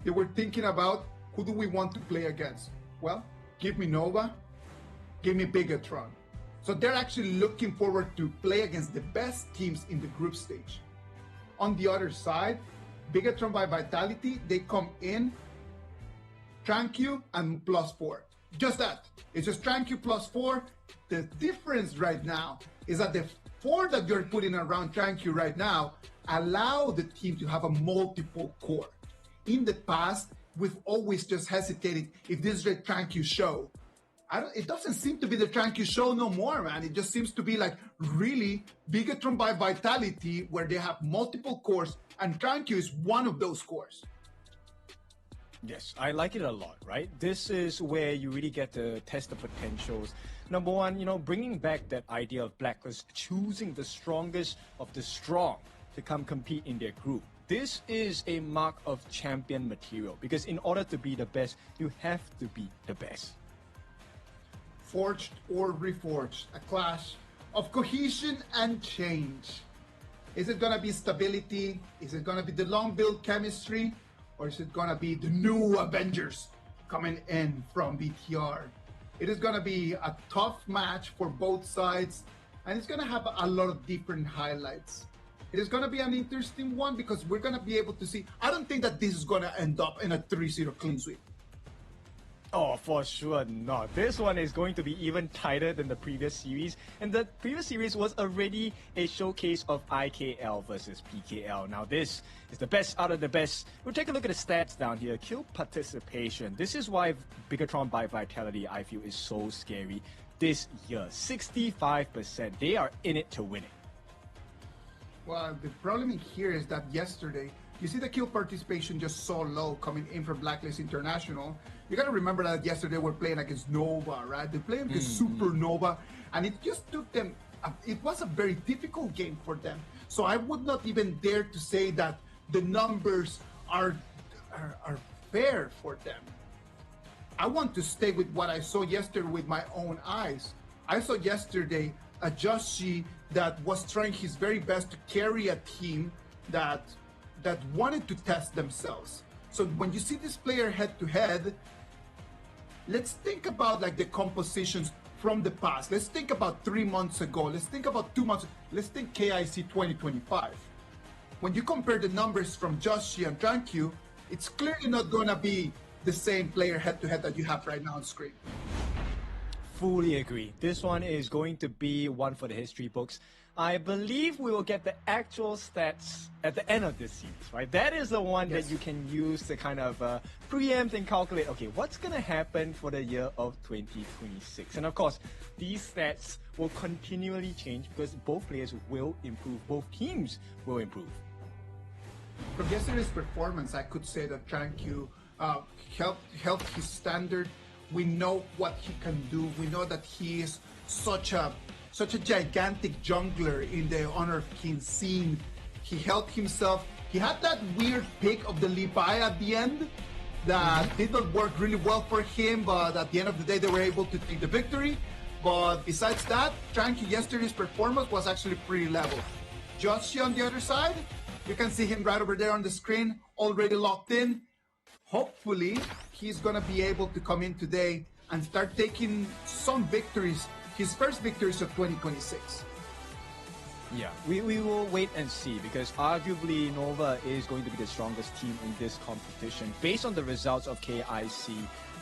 they were thinking about who do we want to play against? Well, give me Nova, give me Bigatron. So they're actually looking forward to play against the best teams in the group stage. On the other side, Bigatron by Vitality, they come in TranQ and +4. Just that. It's just TranQ +4. The difference right now is that the 4 that you're putting around TranQ right now allow the team to have a multiple core. In the past, we've always just hesitated if this is a TranQ show. it doesn't seem to be the Tranquil show no more, man. It just seems to be like really Bigatron by Vitality, where they have multiple cores, and Tranquil is one of those cores. Yes, I like it a lot, right? This is where you really get to test the potentials. Number one, you know, bringing back that idea of Blacklist choosing the strongest of the strong to come compete in their group. This is a mark of champion material, because in order to be the best, you have to be the best. Forged or reforged, a clash of cohesion and change. Is it gonna be stability? Is it gonna be the long build chemistry? Or is it gonna be the new Avengers coming in from BTR? It is gonna be a tough match for both sides, and it's gonna have a lot of different highlights. It is gonna be an interesting one because we're gonna be able to see. I don't think that this is gonna end up in a 3-0 clean sweep. Oh, for sure not. This one is going to be even tighter than the previous series. And the previous series was already a showcase of IKL versus PKL. Now this is the best out of the best. We'll take a look at the stats down here. Kill participation. This is why Bigatron by Vitality, I feel, is so scary this year. 65%. They are in it to win it. Well, the problem here is that yesterday, you see the kill participation just so low coming in from Blacklist International. You gotta remember that yesterday we're playing against Nova, right? They're playing against Supernova, and it just took them, it was a very difficult game for them. So I would not even dare to say that the numbers are fair for them. I want to stay with what I saw yesterday with my own eyes. I saw yesterday a Joshi that was trying his very best to carry a team that wanted to test themselves. So when you see this player head to head, let's think about like the compositions from the past. Let's think about 3 months ago. Let's think about 2 months. Let's think KIC 2025. When you compare the numbers from Joshi and Tranquil, it's clearly not gonna be the same player head to head that you have right now on screen. Fully agree. This one is going to be one for the history books. I believe we will get the actual stats at the end of this series, right? That is the one that you can use to kind of preempt and calculate, okay, what's going to happen for the year of 2026? And of course, these stats will continually change because both players will improve, both teams will improve. From yesterday's performance, I could say that Tranquil helped his standard. We know what he can do. We know that he is such a gigantic jungler in the Honor of Kings scene. He helped himself. He had that weird pick of the Levi at the end that did not work really well for him, but at the end of the day, they were able to take the victory. But besides that, Tranquil yesterday's performance was actually pretty level. Joshi on the other side, you can see him right over there on the screen, already locked in. Hopefully, he's gonna be able to come in today and start taking some victories, his first victories of 2026. Yeah, we will wait and see, because arguably Nova is going to be the strongest team in this competition based on the results of KIC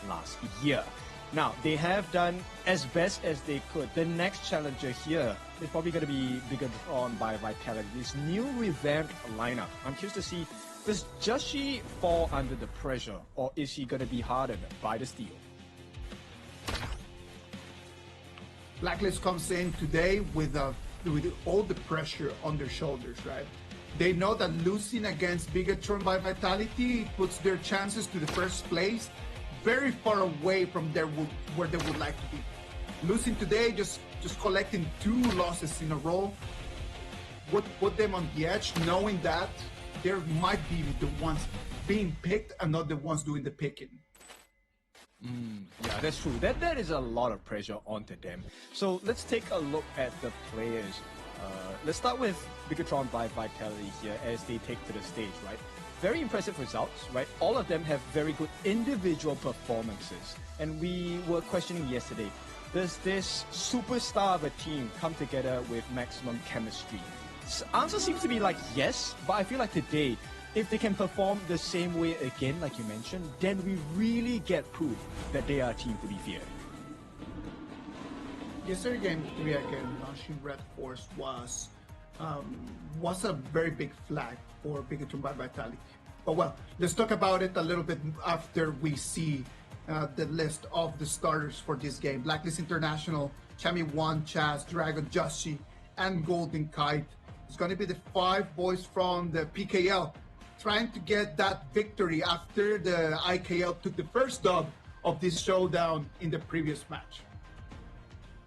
last year. Now, they have done as best as they could. The next challenger here is probably going to be Bigatron by Vitality. This new revamped lineup. I'm curious to see, does Joshi fall under the pressure, or is he going to be hardened by the steel? Blacklist comes in today with all the pressure on their shoulders, right? They know that losing against Bigatron by Vitality puts their chances to the first place very far away from where they would like to be. Losing today, just collecting 2 losses in a row, would put them on the edge, knowing that they might be the ones being picked and not the ones doing the picking. Yeah, that's true. That is a lot of pressure onto them. So let's take a look at the players. Let's start with Bigatron by Vitality here as they take to the stage, right? Very impressive results, right? All of them have very good individual performances. And we were questioning yesterday, does this superstar of a team come together with maximum chemistry? Answer seems to be like yes, but I feel like today, if they can perform the same way again, like you mentioned, then we really get proof that they are a team to be feared. Yesterday, game 3 again, launching Red Force was a very big flag for Bigatron by Vitality. But well, let's talk about it a little bit after we see the list of the starters for this game. Blacklist International, Chami1, Chaz, Dragon, Joshi, and Golden Kite. It's going to be the 5 boys from the PKL trying to get that victory after the IKL took the first dub of this showdown in the previous match.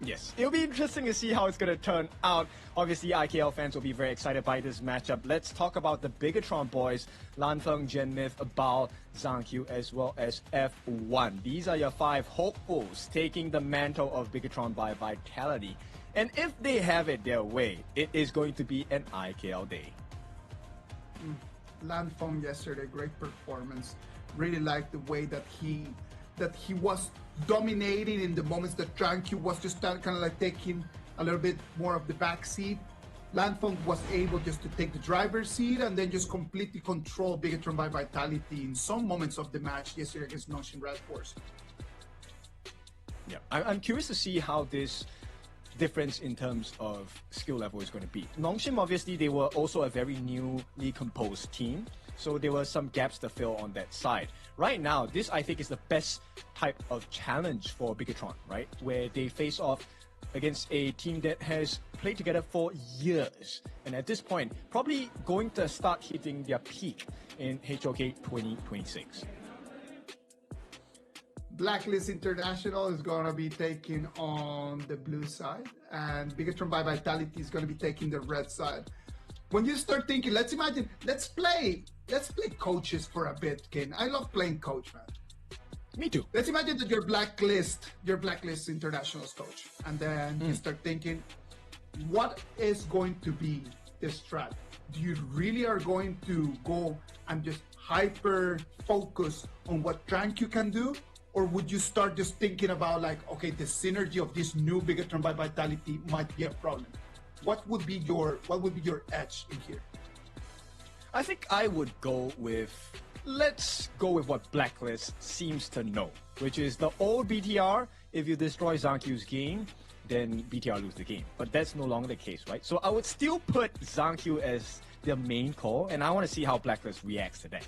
Yes, it'll be interesting to see how it's going to turn out. Obviously, IKL fans will be very excited by this matchup. Let's talk about the Bigatron boys, Lanfeng, Genmith, Bao, Zhangqiu, as well as F1. These are your 5 hopefuls taking the mantle of Bigatron by Vitality. And if they have it their way, it is going to be an IKL day. Lanfeng yesterday, great performance. Really liked the way that he was dominating in the moments that Zhangqiu was just kind of like taking a little bit more of the back seat. Lanfeng was able just to take the driver's seat and then just completely control Bigatron by Vitality in some moments of the match yesterday against Nongshim Red Force. Yeah, I'm curious to see how this difference in terms of skill level is going to be. Nongshim, obviously, they were also a very newly composed team, so there were some gaps to fill on that side. Right now, this I think is the best type of challenge for Bigatron, right? Where they face off against a team that has played together for years. And at this point, probably going to start hitting their peak in HOK 2026. Blacklist International is going to be taking on the blue side, and Bigatron by Vitality is going to be taking the red side. When you start thinking, let's play coaches for a bit, Ken. I love playing coach, man. Me too. Let's imagine that you're Blacklist International's coach, and then you start thinking, what is going to be the strat? Do you really are going to go and just hyper focus on what Zhangqiu can do? Or would you start just thinking about like, okay, the synergy of this new Bigatron by Vitality might be a problem? What would be your edge in here? I think I would go with, let's go with what Blacklist seems to know, which is the old BTR. If you destroy Zhangqiu's game, then BTR lose the game. But that's no longer the case, right? So I would still put Zhangqiu as the main call, and I want to see how Blacklist reacts to that.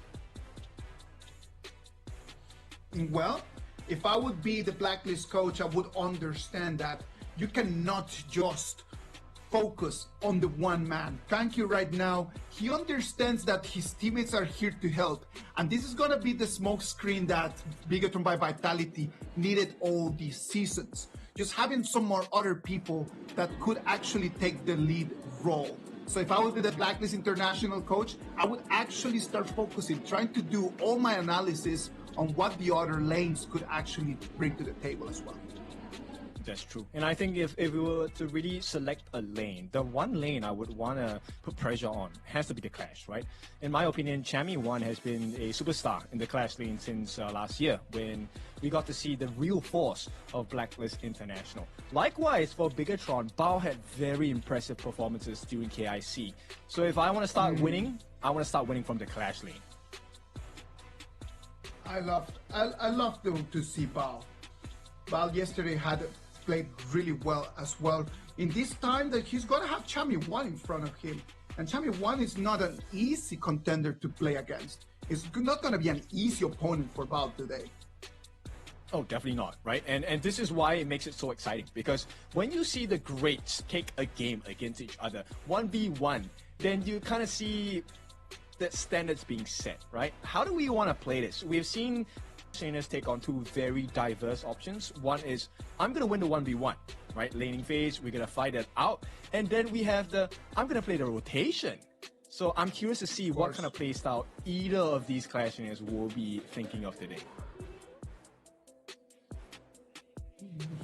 Well, if I would be the Blacklist coach, I would understand that you cannot just focus on the one man. Zhangqiu right now, he understands that his teammates are here to help. And this is going to be the smoke screen that Bigatron by Vitality needed all these seasons. Just having some more other people that could actually take the lead role. So if I would be the Blacklist International coach, I would actually start focusing, trying to do all my analysis on what the other lanes could actually bring to the table as well. That's true. And I think if we were to really select a lane, the one lane I would want to put pressure on has to be the Clash, right? In my opinion, Chami1 has been a superstar in the Clash lane since last year when we got to see the real force of Blacklist International. Likewise, for Bigatron, Bao had very impressive performances during KIC. So if I want to start winning, I want to start winning from the Clash lane. I love to see Bao. Bao yesterday had played really well as well. In this time that he's going to have Chami1 in front of him. And Chami1 is not an easy contender to play against. It's not going to be an easy opponent for Bao today. Oh, definitely not, right? And this is why it makes it so exciting, because when you see the greats take a game against each other, 1v1, then you kind of see the standards being set, right? How do we want to play this? We've seen trainers take on two very diverse options. One is, I'm going to win the 1v1, right? Laning phase, we're going to fight it out. And then we have the, I'm going to play the rotation. So I'm curious to see what kind of play style either of these Clash trainers will be thinking of today.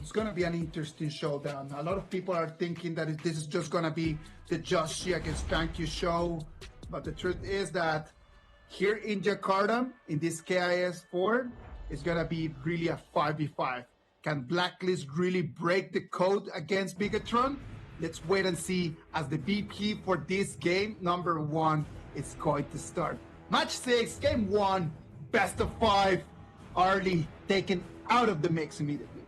It's going to be an interesting showdown. A lot of people are thinking that this is just going to be the Joshi against Zhangqiu show. But the truth is that here in Jakarta, in this KIS4, it's going to be really a 5v5. Can Blacklist really break the code against Bigatron? Let's wait and see as the BP for this game, number 1, is going to start. Match 6, game 1, best of 5. Arlie taken out of the mix immediately.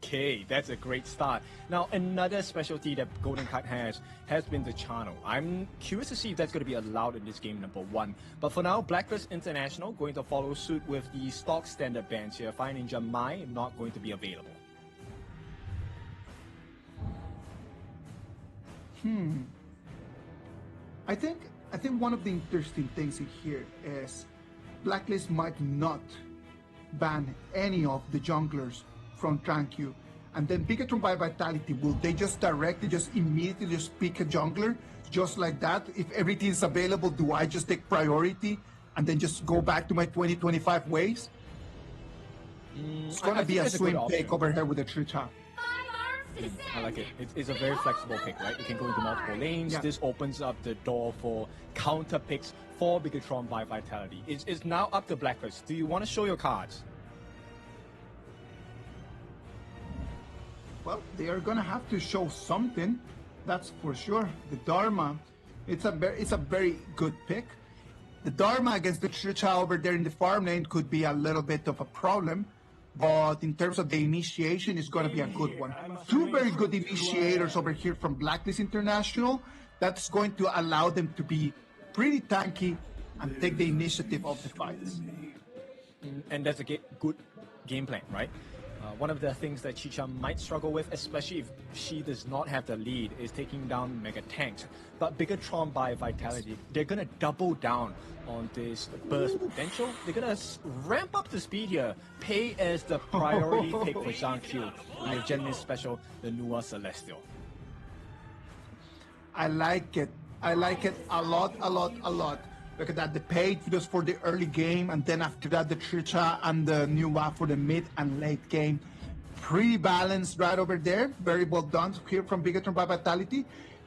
Okay, that's a great start. Now, another specialty that Golden Kite has been the channel. I'm curious to see if that's going to be allowed in this game, number 1. But for now, Blacklist International going to follow suit with the stock standard bans here. Fire Ninja Mai not going to be available. I think one of the interesting things in here is Blacklist might not ban any of the junglers from TranQ, and then Bigatron by Vitality, will they just immediately just pick a jungler just like that? If everything is available, do I just take priority and then just go back to my 2025 ways? It's gonna be a swing pick over here with the Tricha. I like it. It's a very flexible pick, right? It can go into multiple lanes. Yeah. This opens up the door for counter picks for Bigatron by Vitality. It's now up to Blacklist. Do you want to show your cards? Well, they are gonna have to show something, that's for sure. The Dharma, it's a very good pick. The Dharma against the Tricha over there in the farm lane could be a little bit of a problem, but in terms of the initiation, it's gonna be a good one. 2 very good initiators over here from Blacklist International. That's going to allow them to be pretty tanky and take the initiative of the fights. And that's a good game plan, right? One of the things that Chicha might struggle with, especially if she does not have the lead, is taking down mega tanks. But Bigatron by Vitality, they're going to double down on this burst potential. They're going to ramp up the speed here, pay as the priority pick for Zhang Q, and the Genesis special, the Nua Celestial. I like it. I like it a lot. Look at that, the paid just for the early game, and then after that the Tricha and the Nua for the mid and late game. Pretty balanced right over there. Very well done here from Bigatron by Vitality.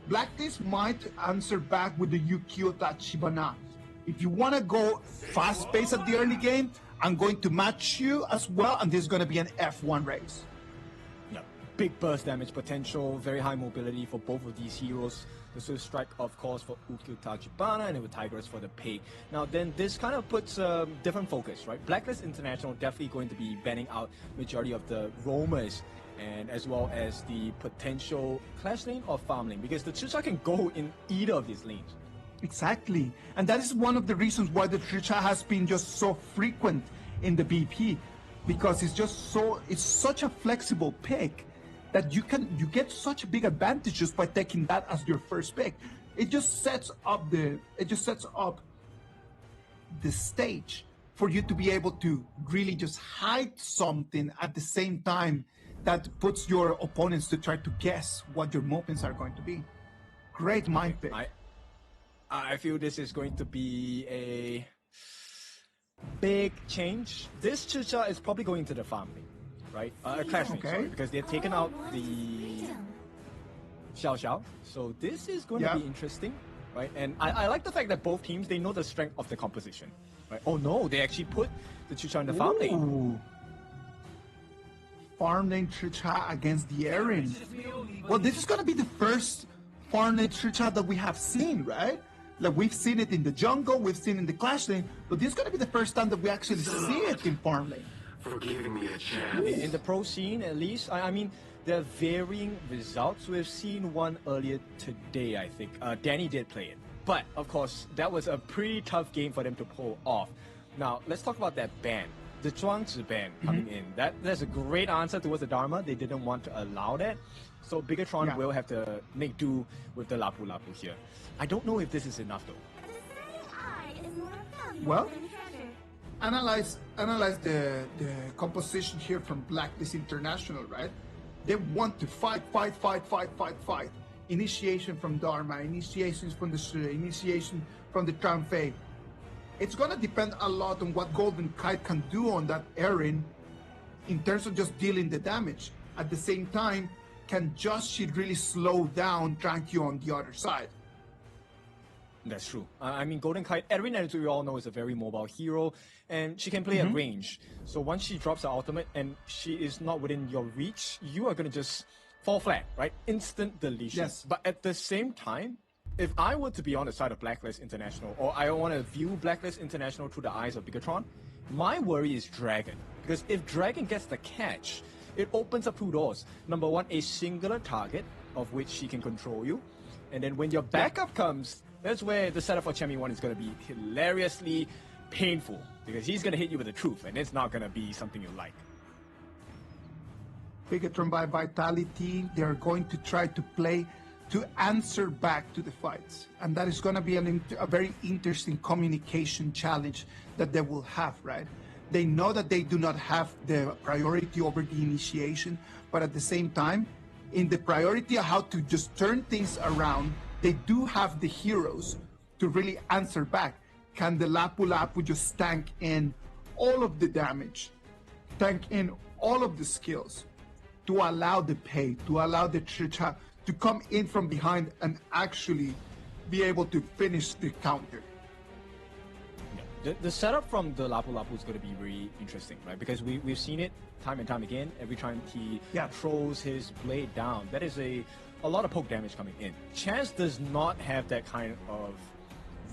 Blacklist might answer back with the Yukio Tachibana. If you want to go fast pace at the early game, I'm going to match you as well, and this is going to be an F1 race. Yeah, big burst damage potential, very high mobility for both of these heroes. The Swift Strike, of course, for Ukyo Tachibana, and with Tigers for the pay. Now, then this kind of puts a different focus, right? Blacklist International definitely going to be banning out majority of the roamers, and as well as the potential clash lane or farm lane, because the Tricha can go in either of these lanes. Exactly, and that is one of the reasons why the Tricha has been just so frequent in the BP, because it's such a flexible pick that you get such big advantages by taking that as your first pick. It just sets up the stage for you to be able to really just hide something at the same time that puts your opponents to try to guess what your movements are going to be. Great mind pick. I feel this is going to be a big change. This Chicha is probably going to the farm lane. Right? A clash lane, sorry, because they've taken out the Xiao Xiao. So this is going to be interesting, right? And I like the fact that both teams, they know the strength of the composition, right? Oh no, they actually put the Chicha in the farm lane. Farm lane Chicha against the Erin. Well, this is going to be the first farm lane Chicha that we have seen, right? Like, we've seen it in the jungle, we've seen it in the clash lane, but this is going to be the first time that we actually see it in farm lane. For giving me a chance. In the pro scene, at least, I mean, there are varying results. We've seen one earlier today, I think. Danny did play it. But, of course, that was a pretty tough game for them to pull off. Now, let's talk about that ban. The Zhuangzi ban coming in. That's a great answer towards the Dharma. They didn't want to allow that. So Bigatron will have to make do with the Lapu Lapu here. I don't know if this is enough, though. Well, analyze the composition here from Blacklist International, right? They want to fight. Initiation from Dharma, initiations from the Sura, initiation from the Tramfei. It's gonna depend a lot on what Golden Kite can do on that Erin in terms of just dealing the damage. At the same time, can Joshi really slow down Tranquil on the other side? That's true. I mean, Golden Kite, Erin, as we all know, is a very mobile hero, and she can play at range. So once she drops her ultimate and she is not within your reach, you are going to just fall flat, right? Instant deletion. Yes. But at the same time, if I were to be on the side of Blacklist International, or I want to view Blacklist International through the eyes of Bigatron, my worry is Dragon. Because if Dragon gets the catch, it opens up two doors. Number one, a singular target of which she can control you. And then when your backup comes, that's where the setup for Chemi 1 is going to be hilariously painful, because he's going to hit you with the truth, and it's not going to be something you like. Bigatron by Vitality, they're going to try to play to answer back to the fights. And that is going to be a very interesting communication challenge that they will have, right? They know that they do not have the priority over the initiation, but at the same time, in the priority of how to just turn things around, they do have the heroes to really answer back. Can the Lapu Lapu just tank in all of the damage, tank in all of the skills, to allow the pay, to allow the Chicha to come in from behind and actually be able to finish the counter? The setup from the Lapu Lapu is going to be very interesting, right? Because we've seen it time and time again. Every time he throws his blade down, that is a lot of poke damage coming in. Chance does not have that kind of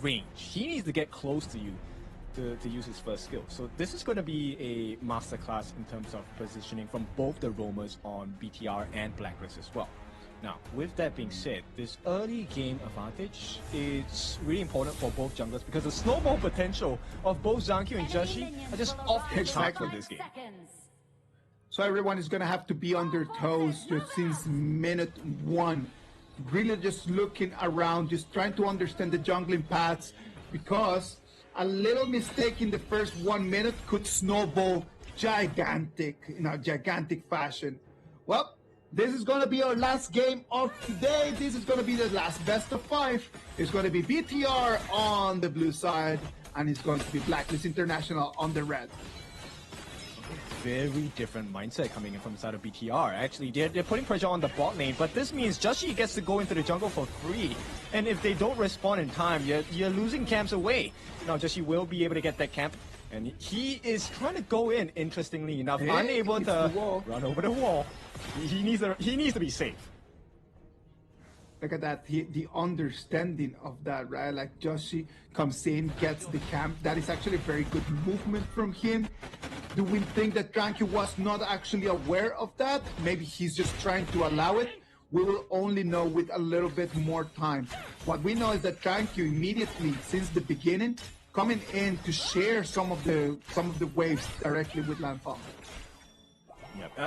range. He needs to get close to you to use his first skill. So this is going to be a masterclass in terms of positioning from both the roamers on BTR and Blacklist as well. Now, with that being said, this early game advantage is really important for both junglers because the snowball potential of both Zankyu and Joshi are just off the chart for this game. So everyone is going to have to be on their toes just since minute 1. Really just looking around, just trying to understand the jungling paths, because a little mistake in the first 1 minute could snowball gigantic, in a gigantic fashion. Well, this is going to be our last game of today. This is going to be the last best of 5. It's going to be BTR on the blue side, and it's going to be Blacklist International on the red. Very different mindset coming in from the side of BTR. Actually, they're putting pressure on the bot lane, but this means Joshi gets to go into the jungle for free. And if they don't respond in time, you're losing camps away. Now, Joshi will be able to get that camp, and he is trying to go in, interestingly enough, unable to run over the wall. He needs to be safe. Look at that, the understanding of that, right? Like Joshi comes in, gets the camp. That is actually a very good movement from him. Do we think that Tranquil was not actually aware of that? Maybe he's just trying to allow it. We will only know with a little bit more time. What we know is that Tranquil immediately, since the beginning, coming in to share some of the waves directly with Landfall.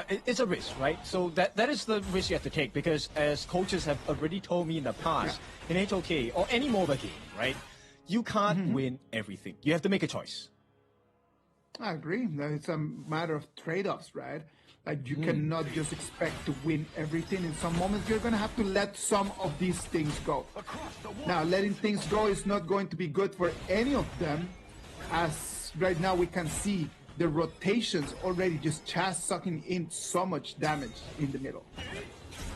It's a risk, right? So that is the risk you have to take, because as coaches have already told me in the past, in HOK or any MOBA game, right, you can't win everything. You have to make a choice. I agree. It's a matter of trade-offs, right? Like, you cannot just expect to win everything. In some moments, you're going to have to let some of these things go. Now, letting things go is not going to be good for any of them, as right now we can see the rotations already just Chaz sucking in so much damage in the middle.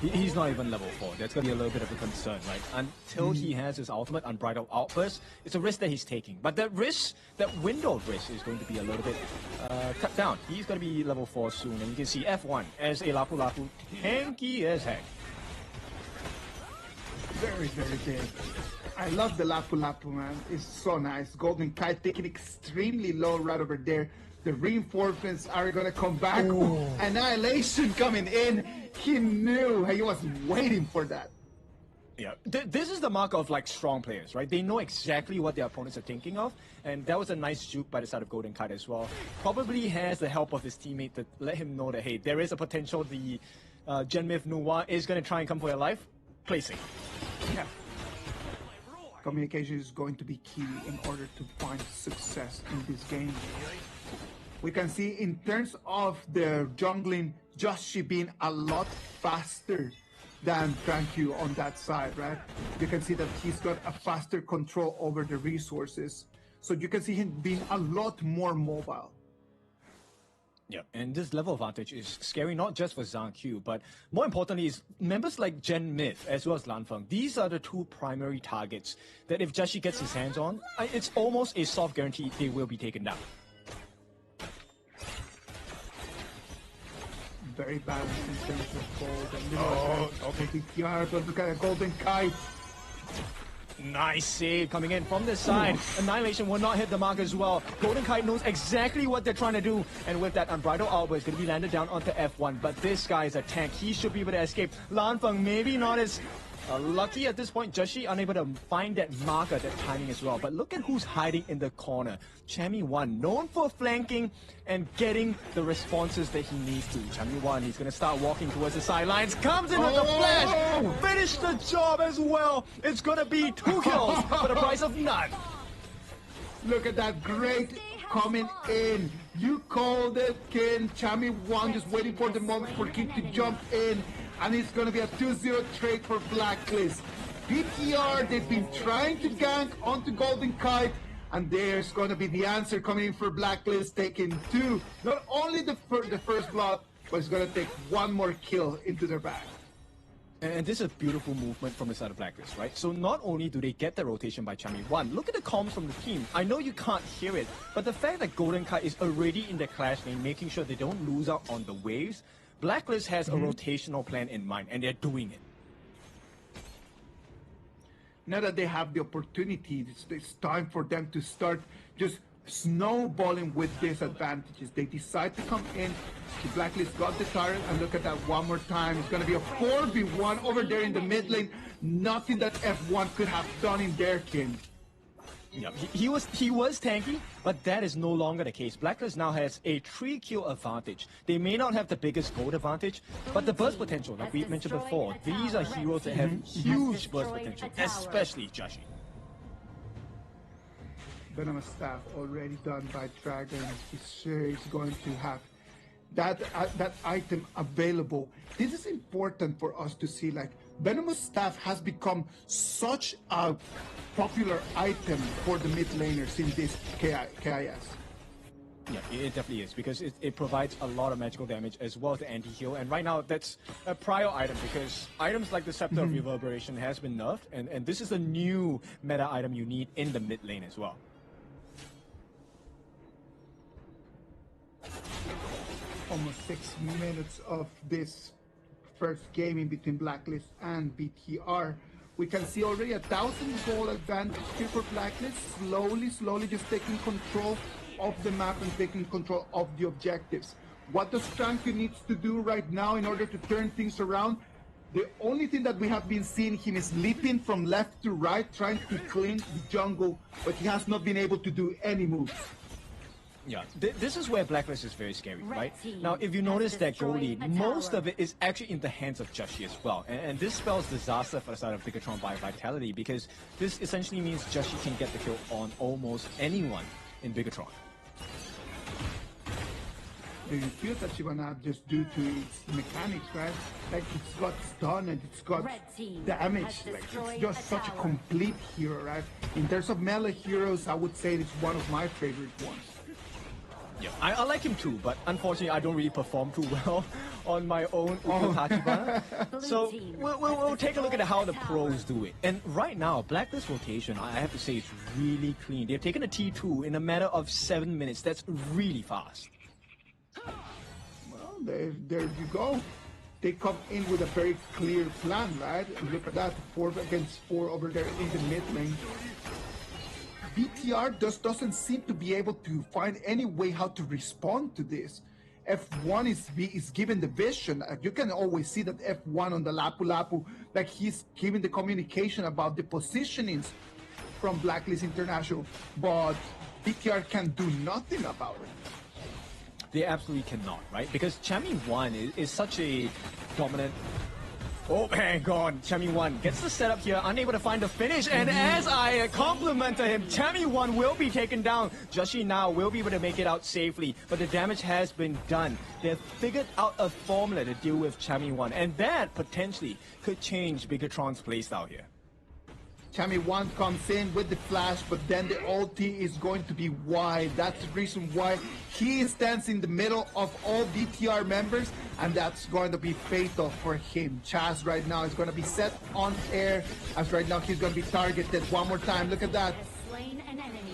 He's not even level 4. That's going to be a little bit of a concern, right? Until he has his ultimate Unbridled Outburst, it's a risk that he's taking. But that risk, that window of risk, is going to be a little bit cut down. He's going to be level 4 soon, and you can see F1 as a Lapu Lapu, tanky as heck. Very, very big. I love the Lapu Lapu, man. It's so nice. Golden Kite taking extremely low right over there. The reinforcements are going to come back. Ooh. Annihilation coming in. He knew. He was waiting for that. Yeah, this is the mark of like strong players, right? They know exactly what their opponents are thinking of, and that was a nice juke by the side of Golden Kite as well. Probably has the help of his teammate to let him know that, hey, there is a potential the Genmith Nuwa is going to try and come for your life. Play safe. Yeah. Communication is going to be key in order to find success in this game. We can see in terms of the jungling, Joshi being a lot faster than Tranquil on that side, right? You can see that he's got a faster control over the resources. So you can see him being a lot more mobile. Yeah, and this level advantage is scary not just for Zhang Q, but more importantly is members like Gen Myth as well as Lanfeng. These are the two primary targets that if Joshi gets his hands on, it's almost a soft guarantee they will be taken down. Very balanced in terms of gold. And okay. BTR, but look at a Golden Kite. Nice save coming in from this side. Annihilation will not hit the mark as well. Golden Kite knows exactly what they're trying to do. And with that Unbridled Elbow, it's going to be landed down onto F1. But this guy is a tank. He should be able to escape. Lan Feng maybe not as lucky at this point. Joshi unable to find that marker, that timing as well. But look at who's hiding in the corner. Chami Wan, known for flanking and getting the responses that he needs to. Chami Wan, he's going to start walking towards the sidelines. Comes in with the flash. Finish the job as well. It's going to be 2 kills for the price of none. Look at that, great coming in. You called it, Ken. Chami Wan just waiting for the moment for King to jump in. And it's going to be a 2-0 trade for Blacklist. BTR, they've been trying to gank onto Golden Kite, and there's going to be the answer coming in for Blacklist, taking 2. Not only the first blood, but it's going to take 1 more kill into their bag. And this is a beautiful movement from the side of Blacklist, right? So not only do they get the rotation by Chami Wan, look at the comms from the team. I know you can't hear it, but the fact that Golden Kite is already in the clash lane, making sure they don't lose out on the waves, Blacklist has a rotational plan in mind, and they're doing it. Now that they have the opportunity, it's time for them to start just snowballing with disadvantages. They decide to come in. The Blacklist got the turret, and look at that one more time. It's going to be a 4v1 over there in the mid lane. Nothing that F1 could have done in their kin. Yeah, he was tanky, but that is no longer the case. Blacklist now has a 3-kill advantage. They may not have the biggest gold advantage, but the burst potential, like we mentioned before, these are heroes that have huge burst potential, especially Joshi. Venomous Staff already done by Dragon. He's sure he's going to have that item available. This is important for us to see. Like, Venomous Staff has become such a popular item for the mid laners in this KIS. Yeah, it definitely is, because it provides a lot of magical damage as well as anti-heal, and right now that's a prior item, because items like the Scepter of Reverberation has been nerfed, and this is a new meta item you need in the mid lane as well. Almost 6 minutes of this first game in between Blacklist and BTR. We can see already 1,000 gold advantage here for Blacklist. Slowly just taking control of the map and taking control of the objectives. What does Frankie needs to do right now in order to turn things around? The only thing that we have been seeing him is leaping from left to right, trying to clean the jungle, but he has not been able to do any moves. Yeah, this is where Blacklist is very scary, right? Now, if you notice that gold lead, most of it is actually in the hands of Joshi as well. And this spells disaster for the side of Bigatron by Vitality, because this essentially means Joshi can get the kill on almost anyone in Bigatron. The feel that you're gonna just due to its mechanics, right? Like, it's got stun and it's got damage. Like, it's just such a complete hero, right? In terms of melee heroes, I would say it's one of my favorite ones. Yeah, I like him too, but unfortunately I don't really perform too well on my own Tachibana. So we'll take a look at how the pros do it. And right now, Blacklist rotation, I have to say, it's really clean. They've taken a T2 in a matter of 7 minutes. That's really fast. Well, there you go. They come in with a very clear plan, right? And look at that, 4 against 4 over there in the mid lane. BTR just doesn't seem to be able to find any way how to respond to this. F1 is given the vision. You can always see that F1 on the Lapu Lapu, like, he's giving the communication about the positionings from Blacklist International, but BTR can do nothing about it. They absolutely cannot, right? Because Chami Wan is such a dominant... Oh, hang on. Chami Wan gets the setup here, unable to find the finish, and as I complimented him, Chami Wan will be taken down. Joshi now will be able to make it out safely, but the damage has been done. They've figured out a formula to deal with Chami Wan, and that potentially could change Bigatron's playstyle here. Chami Wan comes in with the flash, but then the ulti is going to be wide. That's the reason why he stands in the middle of all BTR members, and that's going to be fatal for him. Chaz right now is going to be set on air, as right now he's going to be targeted one more time. Look at that.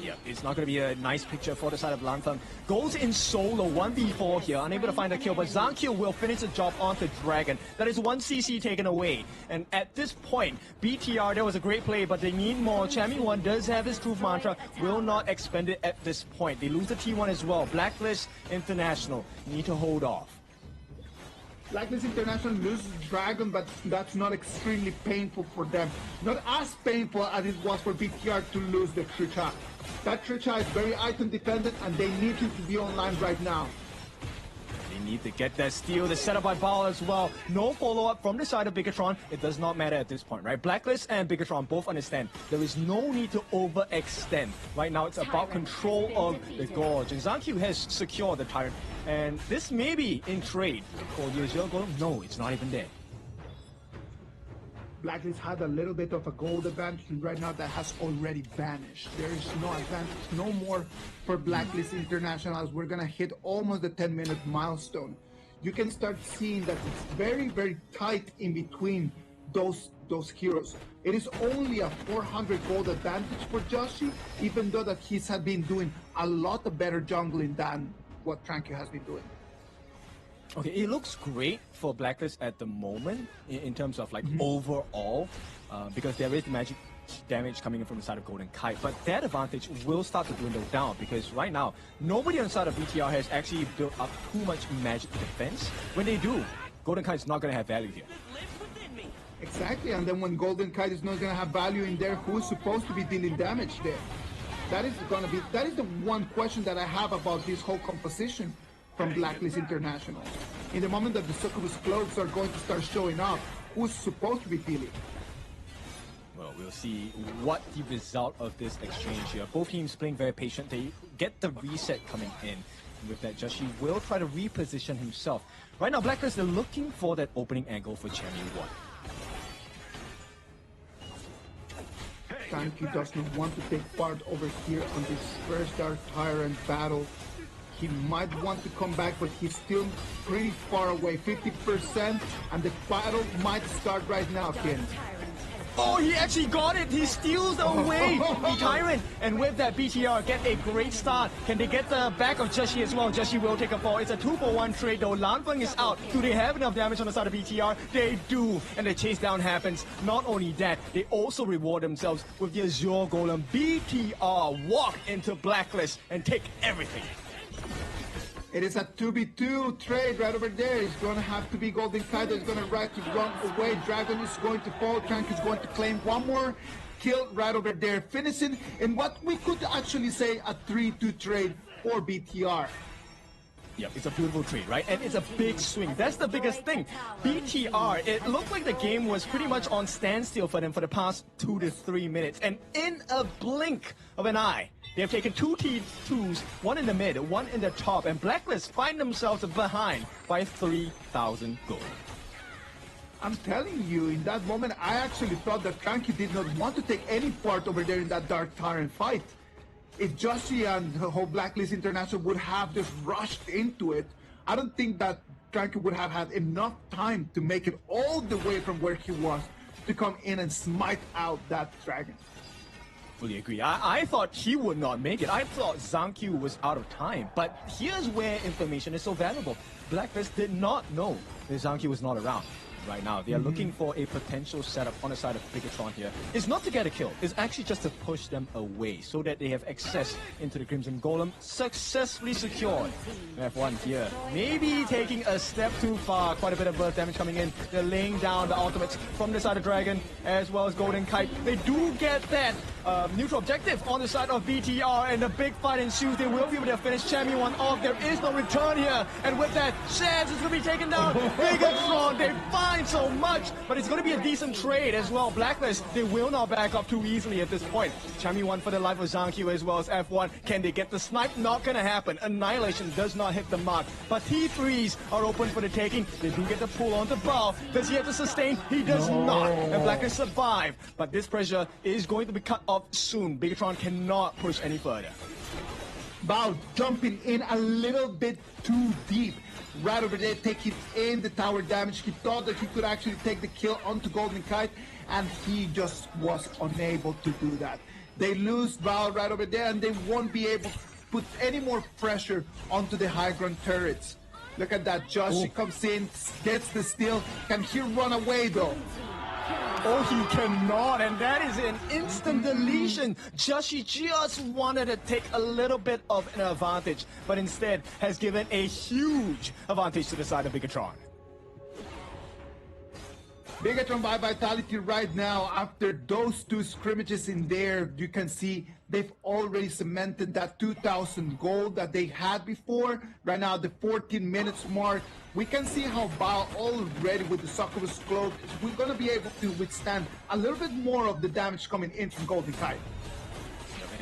Yeah, it's not going to be a nice picture for the side of Lanfeng. Goes in solo, 1v4 here, unable to find a kill, but ZanQ will finish the job onto Dragon. That is 1 CC taken away. And at this point, BTR, that was a great play, but they need more. Chammy1 does have his Truth Mantra, will not expend it at this point. They lose the T1 as well. Blacklist International need to hold off. Blacklist International loses Dragon, but that's not extremely painful for them. Not as painful as it was for BTR to lose the Tricha. That Tricha is very item dependent, and they need him to be online right now. They need to get that steal. The setup by Bao as well. No follow-up from the side of Bigatron. It does not matter at this point, right? Blacklist and Bigatron both understand there is no need to overextend. Right now, it's about control of the Gorge. And ZanQ has secured the Tyrant. And this may be in trade for Yuzhou Golem. No, it's not even there. Blacklist had a little bit of a gold advantage, and right now that has already vanished. There is no advantage, no more for Blacklist International, as we're gonna hit almost the 10-minute milestone. You can start seeing that it's very, very tight in between those heroes. It is only a 400 gold advantage for Joshi, even though that he's had been doing a lot of better jungling than what Tranquil has been doing. Okay, it looks great for Blacklist at the moment in terms of like overall, because there is magic damage coming in from the side of Golden Kite, but that advantage will start to dwindle down because right now, nobody on the side of BTR has actually built up too much magic defense. When they do, Golden Kite is not going to have value here. Exactly, and then when Golden Kite is not going to have value in there, who's supposed to be dealing damage there? That is the one question that I have about this whole composition from Blacklist International. In the moment that the Succubus cloaks are going to start showing up, who's supposed to be dealing? Well, we'll see what the result of this exchange here. Both teams playing very patient. They get the reset coming in. With that, Joshi will try to reposition himself. Right now, Blacklist are looking for that opening angle for Chammy1. Tanky does not want to take part over here on this first Dark Tyrant battle. He might want to come back, but he's still pretty far away, 50%, and the battle might start right now, Ken. Oh, he actually got it! He steals away the Tyrant! And with that, BTR get a great start. Can they get the back of Joshi as well? Joshi will take a fall. It's a 2-for-1 trade though. Lanfeng is out. Do they have enough damage on the side of BTR? They do! And the chase down happens. Not only that, they also reward themselves with the Azure Golem. BTR walk into Blacklist and take everything. It is a 2v2 trade right over there. It's going to have to be Golden Kite that's going to run away. Dragon is going to fall. Trank is going to claim one more kill right over there, finishing in what we could actually say a 3-2 trade for BTR. Yep, it's a beautiful trade, right? And it's a big swing. That's the biggest thing. BTR, it looked like the game was pretty much on standstill for them for the past 2 to 3 minutes. And in a blink of an eye, they have taken 2 T2s, one in the mid, one in the top, and Blacklist find themselves behind by 3,000 gold. I'm telling you, in that moment, I actually thought that Tranky did not want to take any part over there in that Dark Tyrant fight. If Joshi and the whole Blacklist International would have just rushed into it, I don't think that Tranky would have had enough time to make it all the way from where he was to come in and smite out that dragon. Fully agree. I thought he would not make it. I thought ZanQ was out of time. But here's where information is so valuable. Blacklist did not know that ZanQ was not around. Right now, they are looking for a potential setup on the side of Bigatron here. It's not to get a kill, it's actually just to push them away so that they have access into the Crimson Golem, successfully secured. F1 here, maybe taking a step too far, quite a bit of burst damage coming in. They're laying down the ultimates from the side of Dragon, as well as Golden Kite. They do get that neutral objective on the side of BTR, and the big fight ensues. They will be able to finish Chammy1 off. There is no return here, and with that, Shaz is going to be taken down. Bigatron, they find so much, but it's going to be a decent trade as well. Blacklist, they will not back up too easily at this point. Chammy1 for the life of ZanQ as well as F1. Can they get the snipe? Not going to happen. Annihilation does not hit the mark, but T3s are open for the taking. They do get the pull onto Bao. Does he have to sustain? He does not, and Blacklist survive, but this pressure is going to be cut off soon. Bigatron cannot push any further. Bao jumping in a little bit too deep. Right over there, taking in the tower damage. He thought that he could actually take the kill onto Golden Kite, and he just was unable to do that. They lose Bao right over there, and they won't be able to put any more pressure onto the high ground turrets. Look at that. Joshi comes in, gets the steal. Can he run away, though? Oh, he cannot, and that is an instant deletion. Joshi just wanted to take a little bit of an advantage, but instead has given a huge advantage to the side of Bigatron. Bigatron by Vitality right now, after those two scrimmages in there, you can see they've already cemented that 2,000 gold that they had before. Right now, the 14 minutes mark, we can see how Bao already with the Succubus Cloak, we're going to be able to withstand a little bit more of the damage coming in from Golden Kite.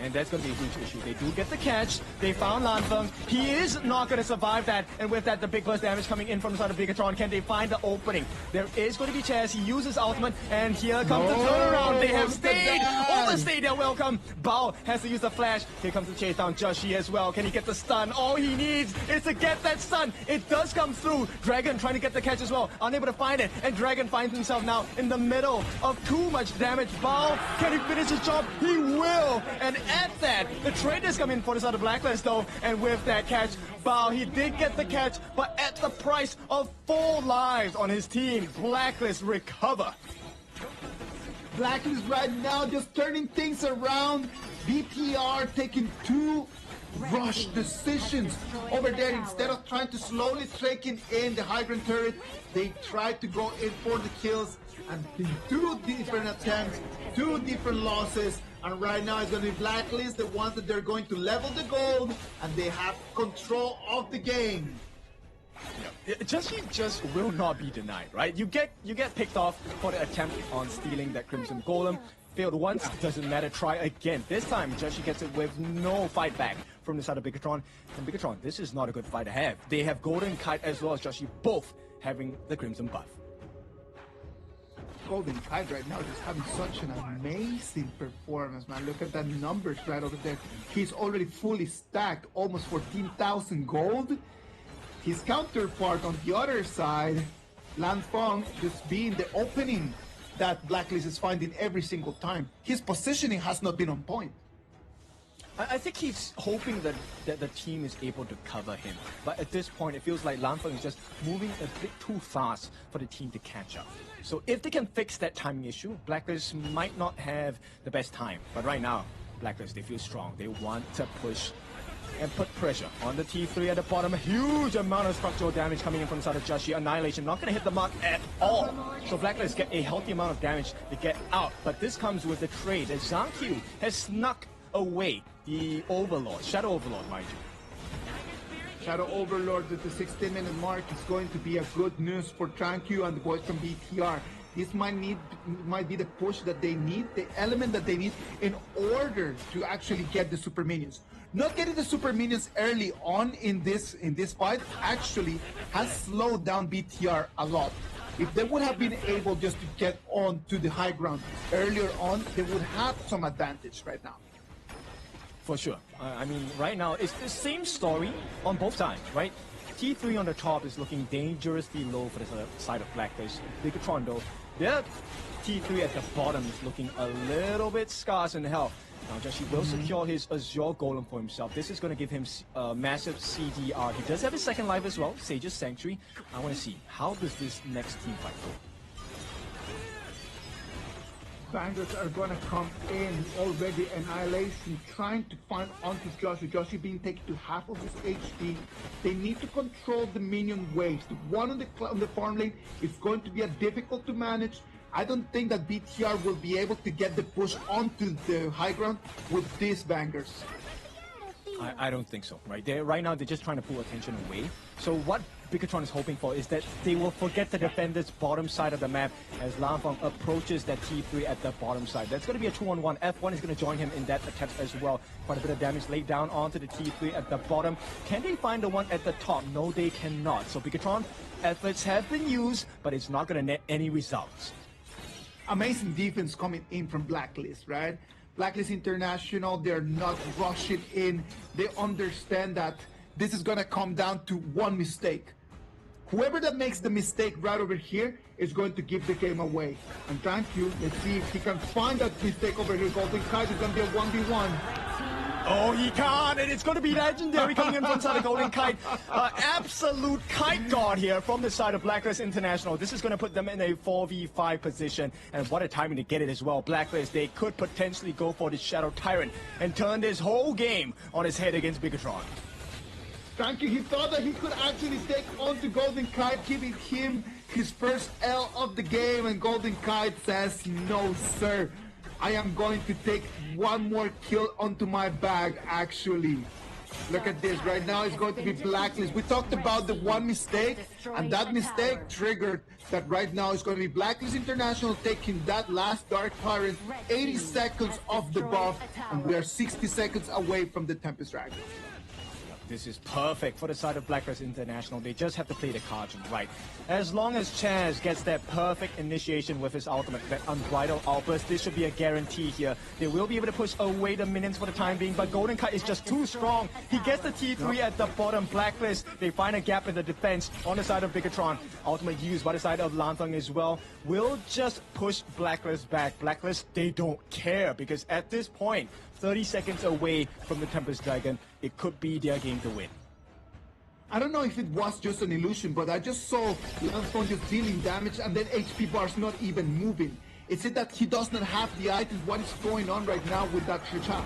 And that's going to be a huge issue. They do get the catch. They found Lanfeng. He is not going to survive that. And with that, the big burst damage coming in from the side of Bigatron. Can they find the opening? There is going to be chance. He uses ultimate. And here comes the turnaround. They have stayed. Overstayed their welcome. Bao has to use the flash. Here comes the chase down. Joshi as well. Can he get the stun? All he needs is to get that stun. It does come through. Dragon trying to get the catch as well. Unable to find it. And Dragon finds himself now in the middle of too much damage. Bao, can he finish his job? He will. And at that, the traders come in for the side of Blacklist though, and with that catch, Bao, he did get the catch, but at the price of 4 lives on his team. Blacklist recover. Blacklist right now just turning things around. BTR taking 2 rush decisions over there. Instead of trying to slowly taking in the high ground turret, they tried to go in for the kills, and in 2 different attempts, 2 different losses. And right now it's going to be Blacklist, the ones that they're going to level the gold, and they have control of the game. Joshi just will not be denied, right? You get picked off for the attempt on stealing that Crimson Golem. Failed once, doesn't matter, try again. This time, Joshi gets it with no fight back from the side of Bigatron. And Bigatron, this is not a good fight to have. They have Golden Kite as well as Joshi, both having the Crimson buff. Golden Kite right now just having such an amazing performance, man. Look at that numbers right over there. He's already fully stacked, almost 14,000 gold. His counterpart on the other side, Lanfeng, just being the opening that Blacklist is finding every single time. His positioning has not been on point. I think he's hoping that the team is able to cover him. But at this point, it feels like Lanfeng is just moving a bit too fast for the team to catch up. So if they can fix that timing issue, Blacklist might not have the best time. But right now, Blacklist, they feel strong. They want to push and put pressure on the T3 at the bottom. A huge amount of structural damage coming in from the side of Joshi. Annihilation not going to hit the mark at all. So Blacklist get a healthy amount of damage to get out. But this comes with the trade as Zhang Q has snuck away the Overlord, Shadow Overlord, mind you. Shadow Overlord at the 16-minute mark is going to be a good news for Tranquil and the boys from BTR. This might be the push that they need, the element that they need in order to actually get the super minions. Not getting the super minions early on in this fight actually has slowed down BTR a lot. If they would have been able just to get on to the high ground earlier on, they would have some advantage right now. For sure. I mean, right now, it's the same story on both sides, right? T3 on the top is looking dangerously low for the side of Blacklist. Bigatron, though, their T3 at the bottom is looking a little bit scarce in health. Now, Joshi will secure his Azure Golem for himself. This is going to give him massive CDR. He does have his second life as well, Sage's Sanctuary. I want to see, how does this next team fight go? Bangers are gonna come in already. Annihilation trying to find onto Joshi. Joshi being taken to half of his HP. They need to control the minion waves. The one on the farm lane is going to be difficult to manage. I don't think that BTR will be able to get the push onto the high ground with these bangers. I don't think so, right? Right now, they're just trying to pull attention away. So what Bigatron is hoping for is that they will forget to defend this bottom side of the map as Lanfeng approaches that T3 at the bottom side. That's going to be a 2-on-1. F1 is going to join him in that attempt as well. Quite a bit of damage laid down onto the T3 at the bottom. Can they find the one at the top? No, they cannot. So Bigatron, efforts have been used, but it's not going to net any results. Amazing defense coming in from Blacklist, right? Blacklist International, they're not rushing in. They understand that this is going to come down to one mistake. Whoever that makes the mistake right over here is going to give the game away. And thank you. Let's see if he can find that mistake over here. Golden Kite is going to be a 1v1. Oh, he can't, and it's going to be legendary coming in from side of Golden Kite. Absolute kite guard here from the side of Blacklist International. This is going to put them in a 4v5 position, and what a timing to get it as well. Blacklist, they could potentially go for the Shadow Tyrant and turn this whole game on his head against Bigatron. Thank you. He thought that he could actually take on to Golden Kite, giving him his first L of the game, and Golden Kite says, no, sir. I am going to take one more kill onto my bag, actually. Look at this. Right now it's going to be Blacklist. We talked about the one mistake, and that mistake triggered that right now it's going to be Blacklist International taking that last Dark Tyrant, 80 seconds off the buff, and we are 60 seconds away from the Tempest Dragon. This is perfect for the side of Blacklist International. They just have to play the cards right. As long as Chaz gets that perfect initiation with his ultimate, that unbridled outburst, this should be a guarantee here. They will be able to push away the minions for the time being, but Golden Kite is just too strong. He gets the T3 at the bottom. Blacklist, they find a gap in the defense on the side of Bigatron. Ultimate used by the side of Lanfeng as well. Will just push Blacklist back. Blacklist, they don't care, because at this point, 30 seconds away from the Tempest Dragon, it could be their game to win. I don't know if it was just an illusion, but I just saw Lanfeng just dealing damage and then HP bars not even moving. It's it that he does not have the items. What is going on right now with that Tricha?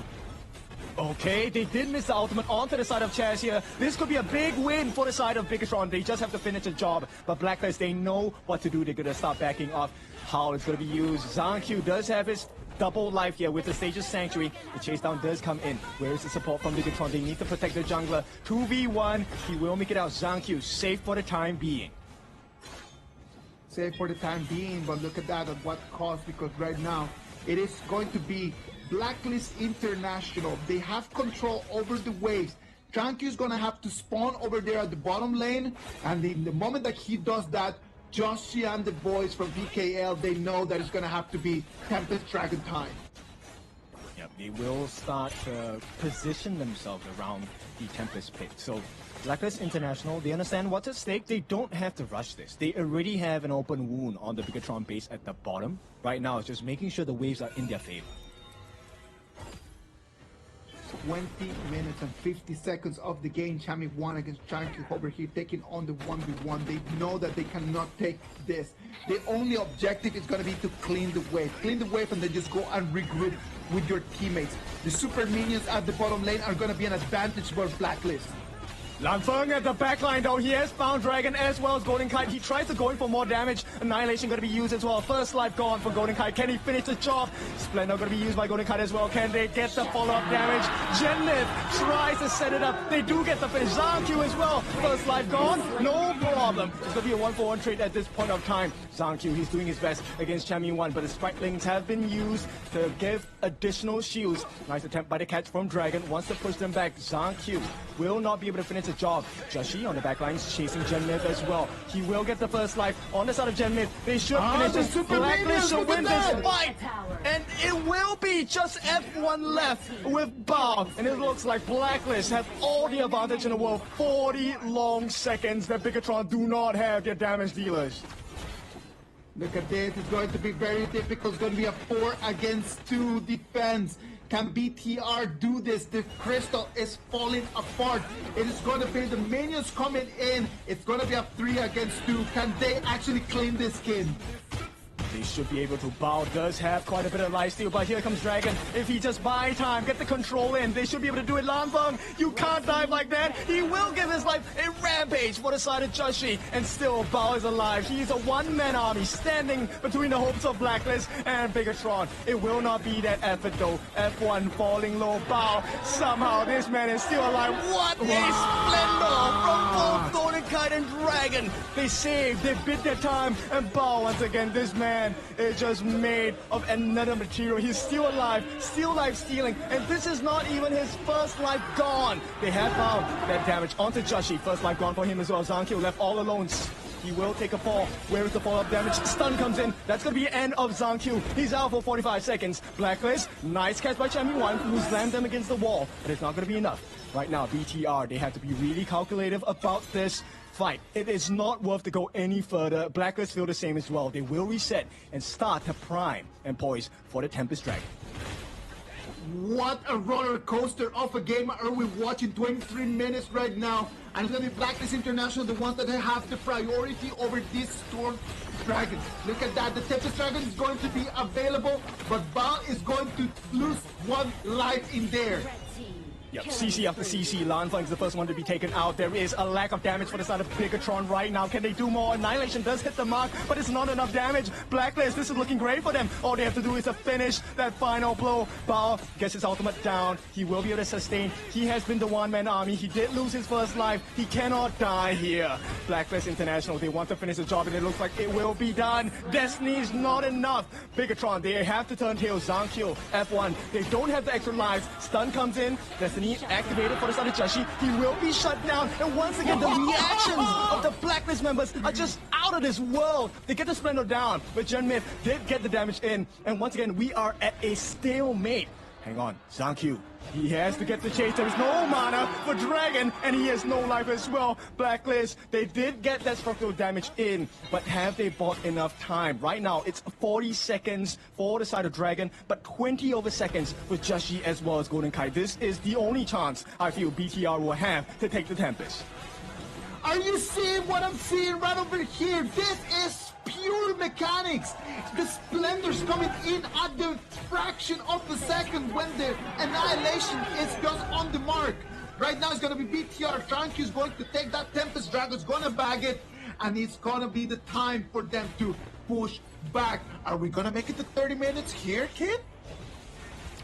Okay, they did miss the ultimate onto the side of Chaz here. This could be a big win for the side of Bigatron. They just have to finish the job. But Blacklist, they know what to do. They're going to start backing off. How it's going to be used. Zhang does have his double life here with the Sage's Sanctuary. The chase down does come in. Where is the support from Bigatron? They need to protect the jungler. 2v1. He will make it out. Zhang safe for the time being. Safe for the time being, but look at that, at what cost, because right now it is going to be Blacklist International. They have control over the waves. Zhang is going to have to spawn over there at the bottom lane, and in the moment that he does that, Joshi and the boys from PKL, they know that it's going to have to be Tempest Dragon time. Yep, they will start to position themselves around the Tempest pit. So Blacklist International, they understand what's at stake. They don't have to rush this. They already have an open wound on the Bigatron base at the bottom. Right now, it's just making sure the waves are in their favor. 20 minutes and 50 seconds of the game. Chami won against Chunky over here, taking on the 1v1. They know that they cannot take this. The only objective is going to be to clean the wave. Clean the wave and then just go and regroup with your teammates. The super minions at the bottom lane are going to be an advantage for Blacklist. Lanfeng at the backline though, he has found Dragon as well as Golden Kite. He tries to go in for more damage. Annihilation going to be used as well. First life gone for Golden Kite. Can he finish the job? Splendor going to be used by Golden Kite as well. Can they get the follow-up damage? Genlith tries to set it up. They do get the finish. Zhang as well. First life gone. No problem. It's going to be a 1-for-1 trade at this point of time. Zhang, he's doing his best against Chami 1, but the Spritlings have been used to give additional shields. Nice attempt by the catch from Dragon. Wants to push them back. Zhang will not be able to finish the job. Joshi on the backline is chasing Genlith as well. He will get the first life on the side of Genlith. They should finish this. Blacklist should win this fight. And it will be just F1 left with Bao. And it looks like Blacklist have all the advantage in the world. 40 long seconds that Bigatron do not have their damage dealers. Look at this. It's going to be very difficult. It's going to be a 4 against 2 defense. Can BTR do this? The crystal is falling apart. It is going to be the minions coming in. It's going to be a 3 against 2. Can they actually claim this skin? They should be able to. Bao does have quite a bit of lifesteal, but here comes Dragon. If he just buy time, get the control in, they should be able to do it. Lanfeng, you can't dive like that. He will give his life a rampage for the side of Joshi, and still Bao is alive. He's a one-man army standing between the hopes of Blacklist and Bigatron. It will not be that effort though. F1 falling low. Bao, somehow this man is still alive. What a splendor from both Golden Kite and Dragon. They saved, they bid their time, and Bao once again, this man is just made of another material. He's still alive, still life stealing, and this is not even his first life gone. They have found that damage onto Joshi. First life gone for him as well. Zhang left all alone. He will take a fall. Where is the follow-up damage? Stun comes in. That's going to be the end of Zhang. He's out for 45 seconds. Blacklist, nice catch by Chami 1, who slammed them against the wall, but it's not going to be enough. Right now, BTR, they have to be really calculative about this. fight. It is not worth to go any further. Blacklist feel the same as well. They will reset and start to prime and poise for the Tempest Dragon. What a roller coaster of a game are we watching? 23 minutes right now, and it's going to be Blacklist International, the ones that have the priority over this Storm Dragon. Look at that, the Tempest Dragon is going to be available, but Baal is going to lose one life in there. Yep, CC after CC, Lanfang is the first one to be taken out. There is a lack of damage for the side of Bigatron right now. Can they do more? Annihilation does hit the mark, but it's not enough damage. Blacklist, this is looking great for them. All they have to do is to finish that final blow. Bao gets his ultimate down. He will be able to sustain. He has been the one-man army. He did lose his first life. He cannot die here. Blacklist International, they want to finish the job, and it looks like it will be done. Destiny is not enough. Bigatron, they have to turn tail. Zhangqiu, F1. They don't have the extra lives. Stun comes in. Destiny activated for the side of Jashi. He will be shut down. And once again, the reactions of the Blacklist members are just out of this world. They get the Splendor down, but Genmith did get the damage in. And once again, we are at a stalemate. Hang on, Zhangqiu. He has to get the chase. There is no mana for Dragon, and he has no life as well. Blacklist, they did get that structural damage in, but have they bought enough time? Right now, it's 40 seconds for the side of Dragon, but 20 over seconds with Jashi as well as Golden Kai. This is the only chance I feel BTR will have to take the Tempest. Are you seeing what I'm seeing right over here? This is pure mechanics. The Splendor's coming in at the fraction of a second when the Annihilation is just on the mark. Right now it's going to be BTR. Zhangqiu is going to take that Tempest Dragon's going to bag it, and it's going to be the time for them to push back. Are we going to make it to 30 minutes here, kid?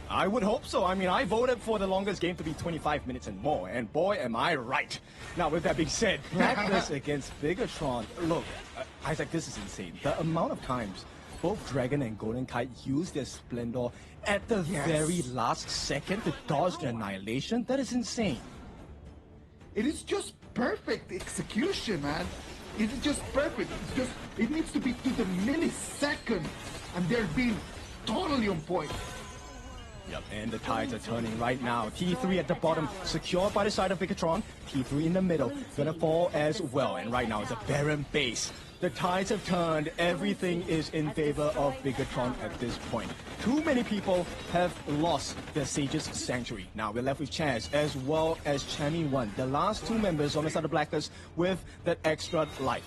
I would hope so. I mean, I voted for the longest game to be 25 minutes and more, and boy, am I right. Now, with that being said, Blacklist against Bigatron. Look, Isaac, this is insane. The amount of times both Dragon and Golden Kite use their Splendor at the very last second to dodge the Annihilation, that is insane. It is just perfect execution, man. It is just perfect. It's just, it needs to be to the millisecond, and they're being totally on point. Yep, and the tides are turning right now. T3 at the bottom, secured by the side of Bigatron. T3 in the middle, gonna fall as well. And right now it's a barren base. The tides have turned. Everything is in favor of Bigatron at this point. Too many people have lost their Sage's Sanctuary. Now we're left with Chaz as well as Chami 1, the last two members on the side of Blacklist with that extra life.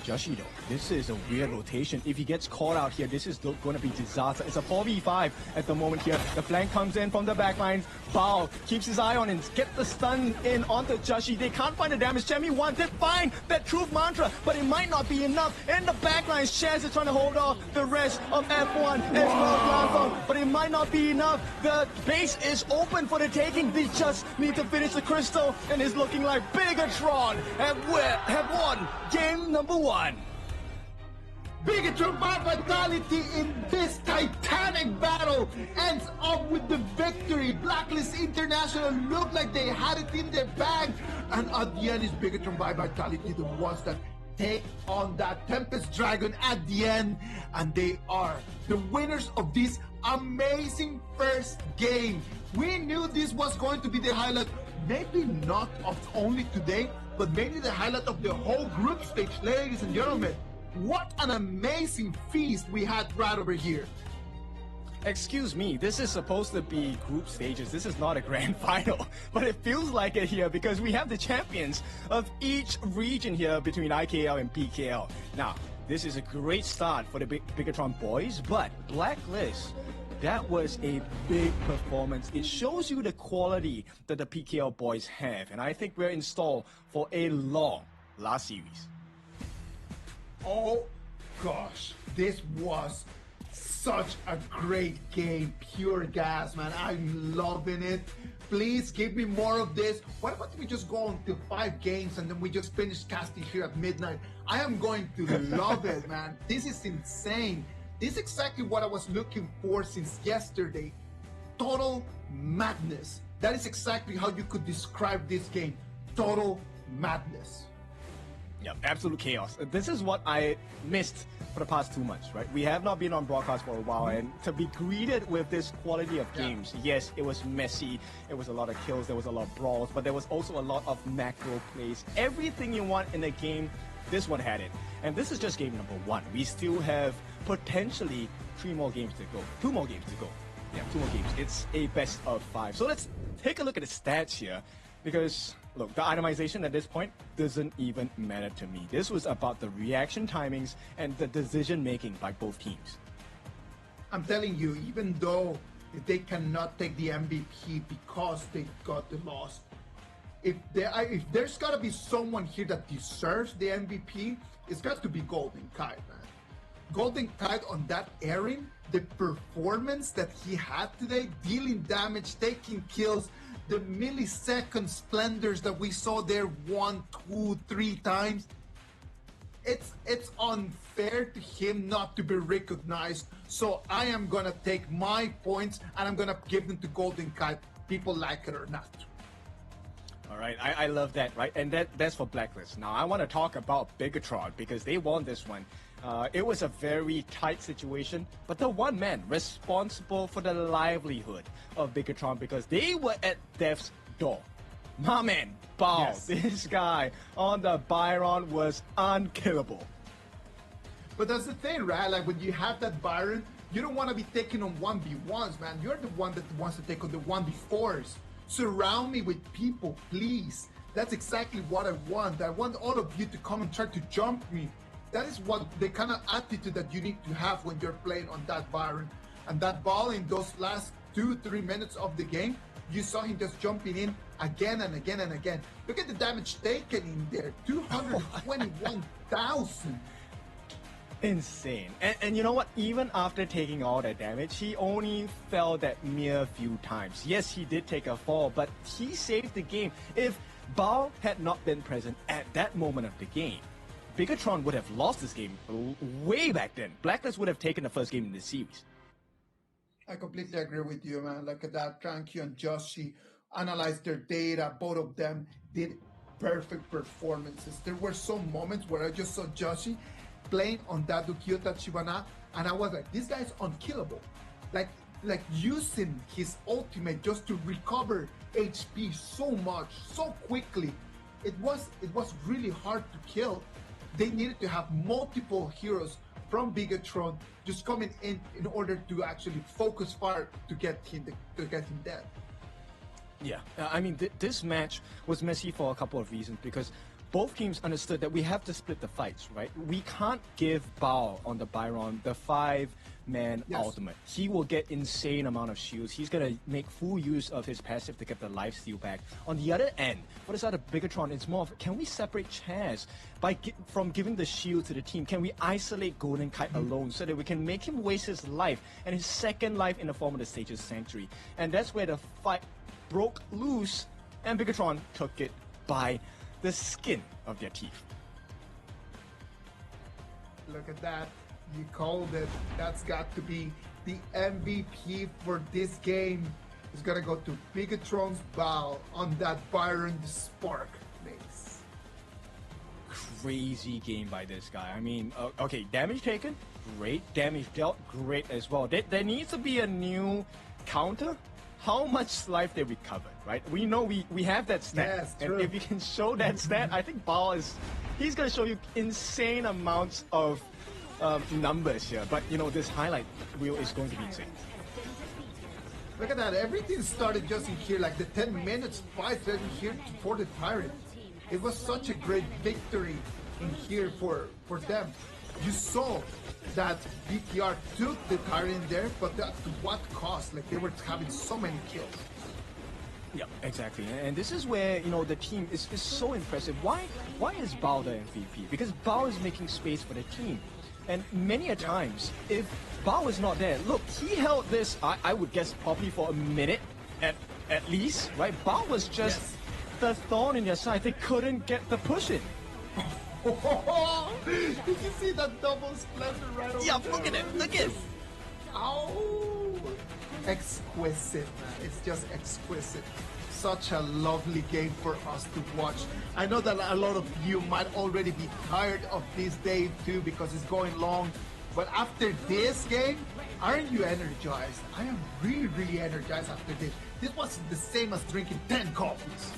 Jashi though, this is a weird rotation. If he gets caught out here, this is going to be disaster. It's a 4v5 at the moment here. The flank comes in from the backlines. Bao keeps his eye on him. Get the stun in onto Jashi. They can't find the damage. Chemi 1 did find that truth mantra, but it might not be enough. In the backlines, Chaz is trying to hold off the rest of F1 as well as Lanfang, but it might not be enough. The base is open for the taking. They just need to finish the crystal, and it's looking like Bigatron have won game number 1. Bigatron by Vitality in this titanic battle ends up with the victory. Blacklist International looked like they had it in their bag, and at the end is Bigatron by Vitality, the ones that take on that Tempest Dragon at the end, and they are the winners of this amazing first game. We knew this was going to be the highlight, maybe not of only today, but maybe the highlight of the whole group stage, ladies and gentlemen. What an amazing feast we had right over here. Excuse me, this is supposed to be group stages. This is not a grand final, but it feels like it here because we have the champions of each region here between IKL and PKL. Now, this is a great start for the Bigatron boys, but Blacklist, that was a big performance. It shows you the quality that the PKL boys have, and I think we're in store for a long last series. Oh gosh, this was such a great game. Pure gas, man. I'm loving it. Please give me more of this. What about we just go on to 5 games and then we just finish casting here at midnight? I am going to love it, man. This is insane. This is exactly what I was looking for since yesterday. Total madness. That is exactly how you could describe this game. Total madness. Yeah, absolute chaos. This is what I missed for the past 2 months, right? We have not been on broadcast for a while, and to be greeted with this quality of games, yes, it was messy, it was a lot of kills, there was a lot of brawls, but there was also a lot of macro plays. Everything you want in a game, this one had it. And this is just game number 1. We still have potentially 3 more games to go. 2 more games to go. Yeah, 2 more games. It's a best of 5. So let's take a look at the stats here, because look, the itemization at this point doesn't even matter to me. This was about the reaction timings and the decision making by both teams. I'm telling you, even though they cannot take the MVP because they got the loss, if there's got to be someone here that deserves the MVP, it's got to be Golden Kite, man. Golden Kite on that airing, the performance that he had today, dealing damage, taking kills, the millisecond splendors that we saw there 1, 2, 3 times, it's unfair to him not to be recognized. So I am gonna take my points and I'm gonna give them to Golden Kite, people like it or not. All right, I love that, right? And that's for Blacklist. Now I want to talk about Bigatron because they won this one. It was a very tight situation, but the one man responsible for the livelihood of Bigatron because they were at death's door. My man, Bao, Yes. this guy on the Byron was unkillable. But that's the thing, right? Like when you have that Byron, you don't want to be taking on 1v1s, man. You're the one that wants to take on the 1v4s. Surround me with people, please. That's exactly what I want. I want all of you to come and try to jump me. That is what the kind of attitude that you need to have when you're playing on that Byron. And that ball in those last 2-3 minutes of the game, you saw him just jumping in again and again and again. Look at the damage taken in there, 221,000. Insane. And you know what? Even after taking all that damage, he only fell that mere few times. Yes, he did take a fall, but he saved the game. If Bao had not been present at that moment of the game, Bigatron would have lost this game way back then. Blacklist would have taken the first game in the series. I completely agree with you, man. Look at that. Tranky and Joshi analyzed their data. Both of them did perfect performances. There were some moments where I just saw Joshi playing on that Dukyo Tachibana, and I was like, this guy's unkillable. Like using his ultimate just to recover HP so much, so quickly. It was really hard to kill. They needed to have multiple heroes from Bigatron just coming in order to actually focus fire to get him dead. Yeah, I mean, this match was messy for a couple of reasons because both teams understood that we have to split the fights, right? We can't give Bao on the Byron the 5-man ultimate. He will get insane amount of shields. He's going to make full use of his passive to get the lifesteal back. On the other end, for the side of Bigatron, it's more of, can we separate Chaz from giving the shield to the team? Can we isolate Golden Kite alone so that we can make him waste his life and his second life in the form of the Sage's Sanctuary? And that's where the fight broke loose and Bigatron took it by the skin of their teeth. Look at that. You called it. That's got to be the MVP for this game. It's gonna go to Bigatron's Bao on that Byron Spark base. Crazy game by this guy. I mean, okay, damage taken, great. Damage dealt, great as well. There needs to be a new counter. How much life they recovered, right? We know we have that stat. Yes, and true. if you can show that stat, I think Bao he's going to show you insane amounts of numbers here. But, you know, this highlight reel is going to be insane. Look at that. Everything started just in here, like the 10 minutes fight right in here for the Tyrant. It was such a great victory in here for them. You saw that BTR took the Tyrant there, but to what cost? Like, they were having so many kills. Yeah, exactly. And this is where, you know, the team is so impressive. Why is Bao the MVP? Because Bao is making space for the team. And many a times, if Bao is not there, look, he held this, I would guess, probably for a minute at least, right? Bao was just the thorn in their side. They couldn't get the push in. Did you see that double splatter right over there? Look at it. Look at it. Oh, exquisite, man. It's just exquisite. such a lovely game for us to watch. I know that a lot of you might already be tired of this day too because it's going long. But after this game, aren't you energized? I am really, really energized after this. This was the same as drinking 10 coffees.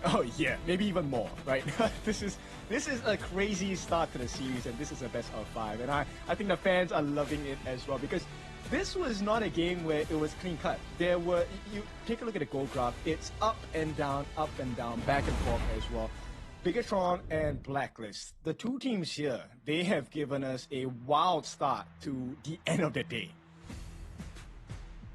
Oh yeah, maybe even more, right? This is a crazy start to the series, and this is a best of 5. And I think the fans are loving it as well, because this was not a game where it was clean cut. There were, you take a look at the goal graph, it's up and down, back and forth as well. Bigatron and Blacklist, the two teams here, they have given us a wild start to the end of the day.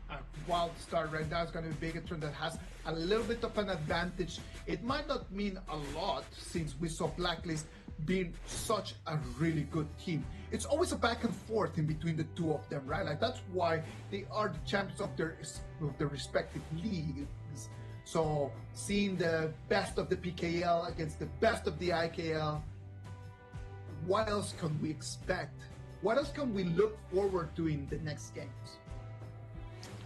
A wild start right now is going to be Bigatron that has a little bit of an advantage. It might not mean a lot since we saw Blacklist being such a really good team. It's always a back and forth in between the two of them, right? Like that's why they are the champions of their respective leagues. So seeing the best of the PKL against the best of the IKL, what else can we expect? What else can we look forward to in the next games?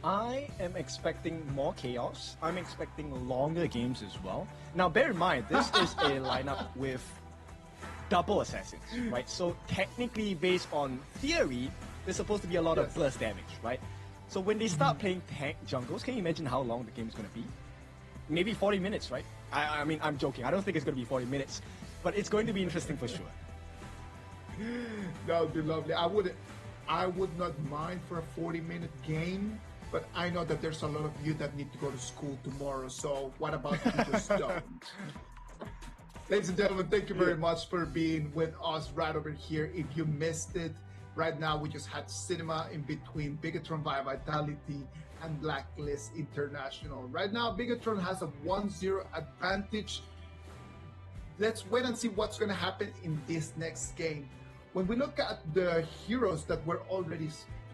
I am expecting more chaos. I'm expecting longer games as well. Now, bear in mind, this is a lineup with double assassins, right? So technically, based on theory, there's supposed to be a lot of burst damage, right? So when they start playing tank jungles, can you imagine how long the game is going to be? Maybe 40 minutes, right? I mean, I'm joking. I don't think it's going to be 40 minutes, but it's going to be interesting for sure. That would be lovely. I would not mind for a 40-minute game, but I know that there's a lot of you that need to go to school tomorrow. So what about you just don't? Ladies and gentlemen, thank you very much for being with us right over here. If you missed it, right now we just had cinema in between Bigatron via Vitality and Blacklist International. Right now, Bigatron has a 1-0 advantage. Let's wait and see what's going to happen in this next game. When we look at the heroes that were already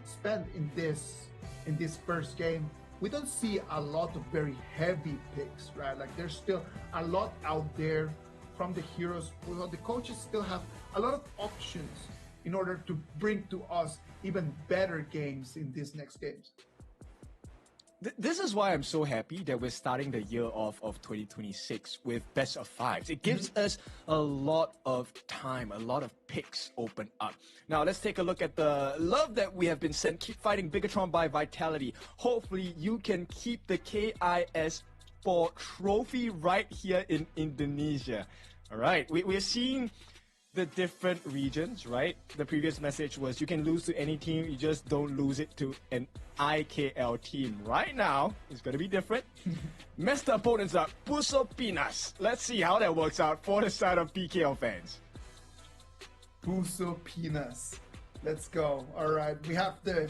spent in this first game, we don't see a lot of very heavy picks, right? Like there's still a lot out there from the heroes. Well, the coaches still have a lot of options in order to bring to us even better games in these next games. This is why I'm so happy that we're starting the year of 2026 with best of 5s. It gives us a lot of time, a lot of picks open up. Now let's take a look at the love that we have been sent. Keep fighting Bigatron by Vitality. Hopefully you can keep the KIS4 trophy right here in Indonesia. All right, we're seeing the different regions, right? The previous message was you can lose to any team, you just don't lose it to an IKL team. Right now, it's going to be different. Messed the opponents up, Puso Pinas. Let's see how that works out for the side of PKL fans. Puso Pinas. Let's go. All right, we have the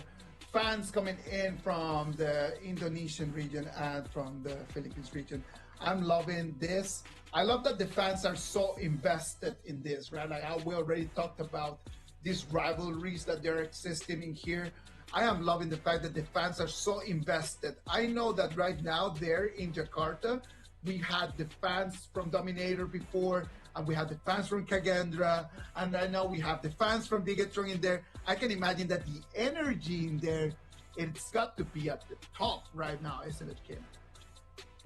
fans coming in from the Indonesian region and from the Philippines region. I'm loving this. I love that the fans are so invested in this, right? Like we already talked about these rivalries that they're existing in here. I am loving the fact that the fans are so invested. I know that right now there in Jakarta, we had the fans from Dominator before, and we had the fans from Kagendra, and right now we have the fans from Bigatron in there. I can imagine that the energy in there, it's got to be at the top right now, isn't it, Kim?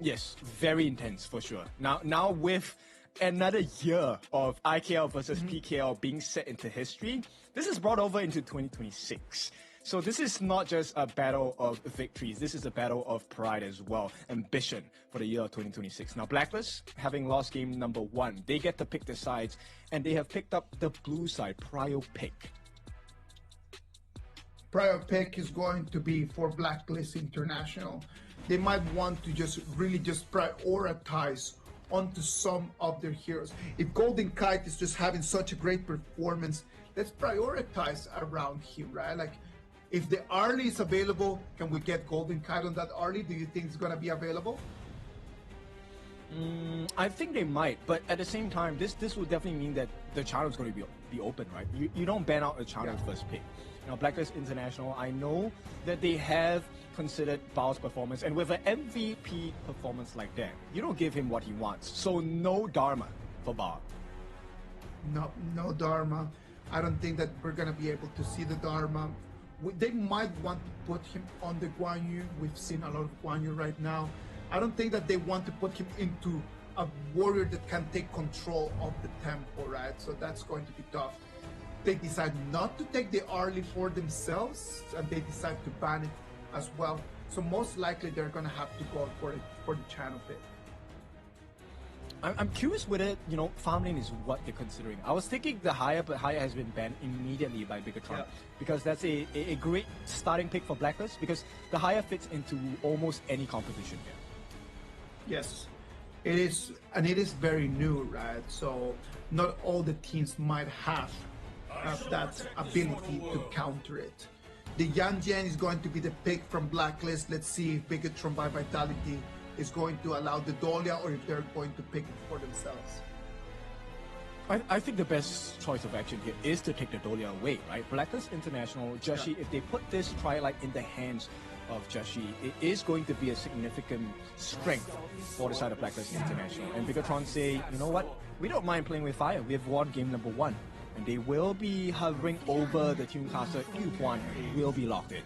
Yes, very intense for sure. Now with another year of IKL versus PKL being set into history, this is brought over into 2026. So this is not just a battle of victories, this is a battle of pride as well, ambition for the year of 2026. Now Blacklist, having lost game number 1, they get to pick the sides, and they have picked up the blue side, Prio Pick. Prior pick is going to be for Blacklist International. They might want to just really just prioritize onto some of their heroes. If Golden Kite is just having such a great performance, let's prioritize around him, right? Like if the Arlie is available, can we get Golden Kite on that Arlie? Do you think it's going to be available? I think they might, but at the same time, this will definitely mean that the channel is going to be open, right? You don't ban out a channel first pick. Now, Blacklist International, I know that they have considered Bao's performance, and with an MVP performance like that, you don't give him what he wants. So no Dharma for Bao. No Dharma. I don't think that we're going to be able to see the Dharma. They might want to put him on the Guan Yu. We've seen a lot of Guan Yu right now. I don't think that they want to put him into a warrior that can take control of the tempo, right? So that's going to be tough. They decide not to take the early for themselves, and they decide to ban it as well. So most likely they're gonna have to go for the channel pit. I'm curious whether, farm lane is what they're considering. I was thinking the Haya, but Haya has been banned immediately by Bigatron, because that's a great starting pick for Blacklist, because the Haya fits into almost any composition here. Yes, it is, and it is very new, right? So not all the teams might have that ability to counter it. The Yan Jian is going to be the pick from Blacklist. Let's see if Bigatron by Vitality is going to allow the Dolia, or if they're going to pick it for themselves. I think the best choice of action here is to take the Dolia away, right? Blacklist International, Jashi, if they put this Twilight in the hands of Jashi, it is going to be a significant strength for the side of Blacklist International. And Bigatron say, you know what? We don't mind playing with fire. We have won game number 1. And they will be hovering over the Tunecaster. Yu Huan will be locked in.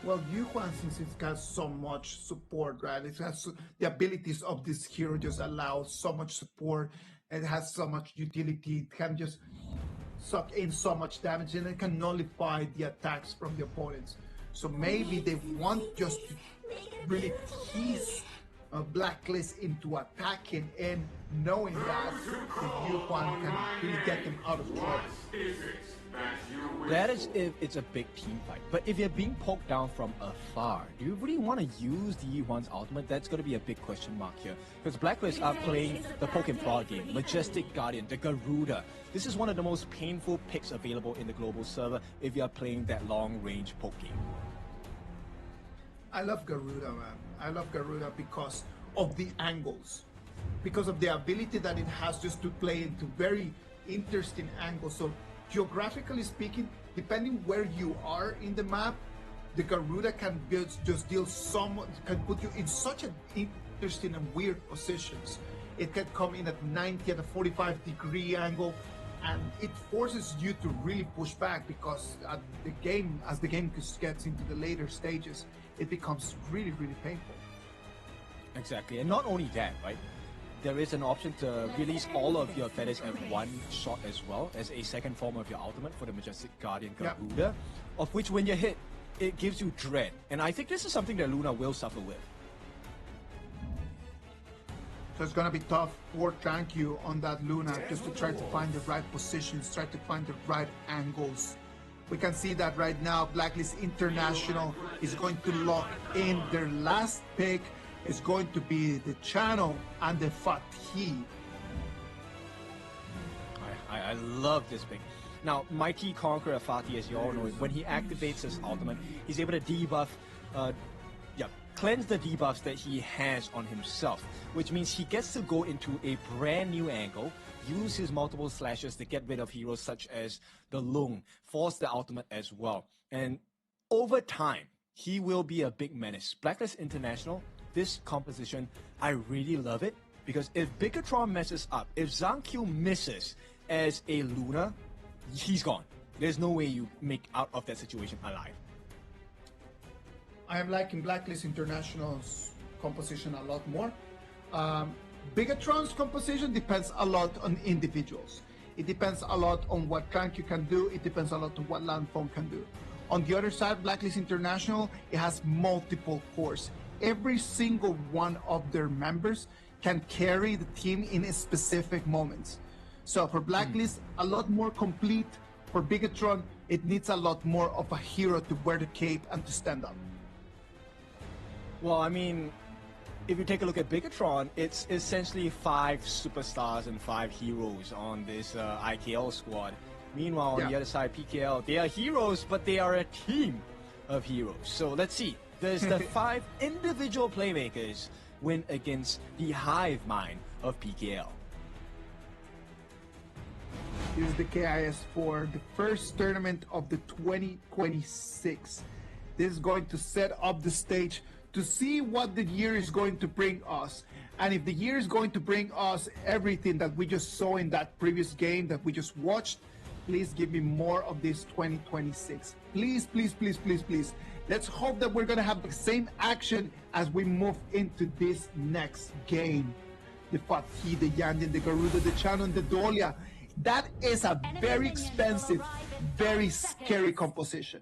Well, Yu Huan, since it's got so much support, right? It has the abilities of this hero just allow so much support. It has so much utility. It can just suck in so much damage, and it can nullify the attacks from the opponents. So maybe they want just to really tease Blacklist into attacking, and knowing that the Yu Huan can really get them out of trouble. That is if it's a big team fight. But if you're being poked down from afar, do you really want to use the Yu Huan's ultimate? That's going to be a big question mark here. Because Blacklist are playing the Poke and Prod game, Majestic Guardian, the Garuda. This is one of the most painful picks available in the global server if you're playing that long-range poke game. I love Garuda, man. I love Garuda because of the angles. Because of the ability that it has just to play into very interesting angles. So geographically speaking, depending where you are in the map, the Garuda can just deal can put you in such an interesting and weird positions. It can come in at 90 at a 45-degree angle, and it forces you to really push back, because as the game gets into the later stages, it becomes really, really painful. Exactly, and not only that, right? There is an option to release all of your feathers at one shot as well, as a second form of your ultimate for the Majestic Guardian Garuda, of which when you hit, it gives you dread. And I think this is something that Luna will suffer with. So it's going to be tough for Trankyu on that Luna, just to try to find the right positions, try to find the right angles. We can see that right now, Blacklist International is going to lock in their last pick. Is going to be the channel and the Fatih. I love this pick. Now, Mighty Conqueror Fatih, as you all know, when he activates his ultimate, he's able to debuff, cleanse the debuffs that he has on himself, which means he gets to go into a brand new angle, use his multiple slashes to get rid of heroes such as the Lung, force the ultimate as well. And over time, he will be a big menace. Blacklist International, this composition, I really love it, because if Bigatron messes up, if Zhang Qiu misses as a Luna, he's gone. There's no way you make out of that situation alive. I am liking Blacklist International's composition a lot more. Bigatron's composition depends a lot on individuals. It depends a lot on what Trankyu can do. It depends a lot on what Landfong can do. On the other side, Blacklist International, it has multiple cores. Every single one of their members can carry the team in specific moments. So for Blacklist, a lot more complete. For Bigatron, it needs a lot more of a hero to wear the cape and to stand up. Well, I mean, if you take a look at Bigatron, it's essentially 5 superstars and 5 heroes on this IKL squad. Meanwhile, on the other side, PKL, they are heroes, but they are a team of heroes. So let's see. Does the 5 individual playmakers win against the hive mind of PKL? This is the KIS4, the first tournament of the 2026. This is going to set up the stage to see what the year is going to bring us. And if the year is going to bring us everything that we just saw in that previous game that we just watched, please give me more of this 2026. Please, please, please, please, please. Let's hope that we're gonna have the same action as we move into this next game. The Fatih, the Yandin, the Garuda, the Chanon, the Dolia. That is a very expensive, very scary composition.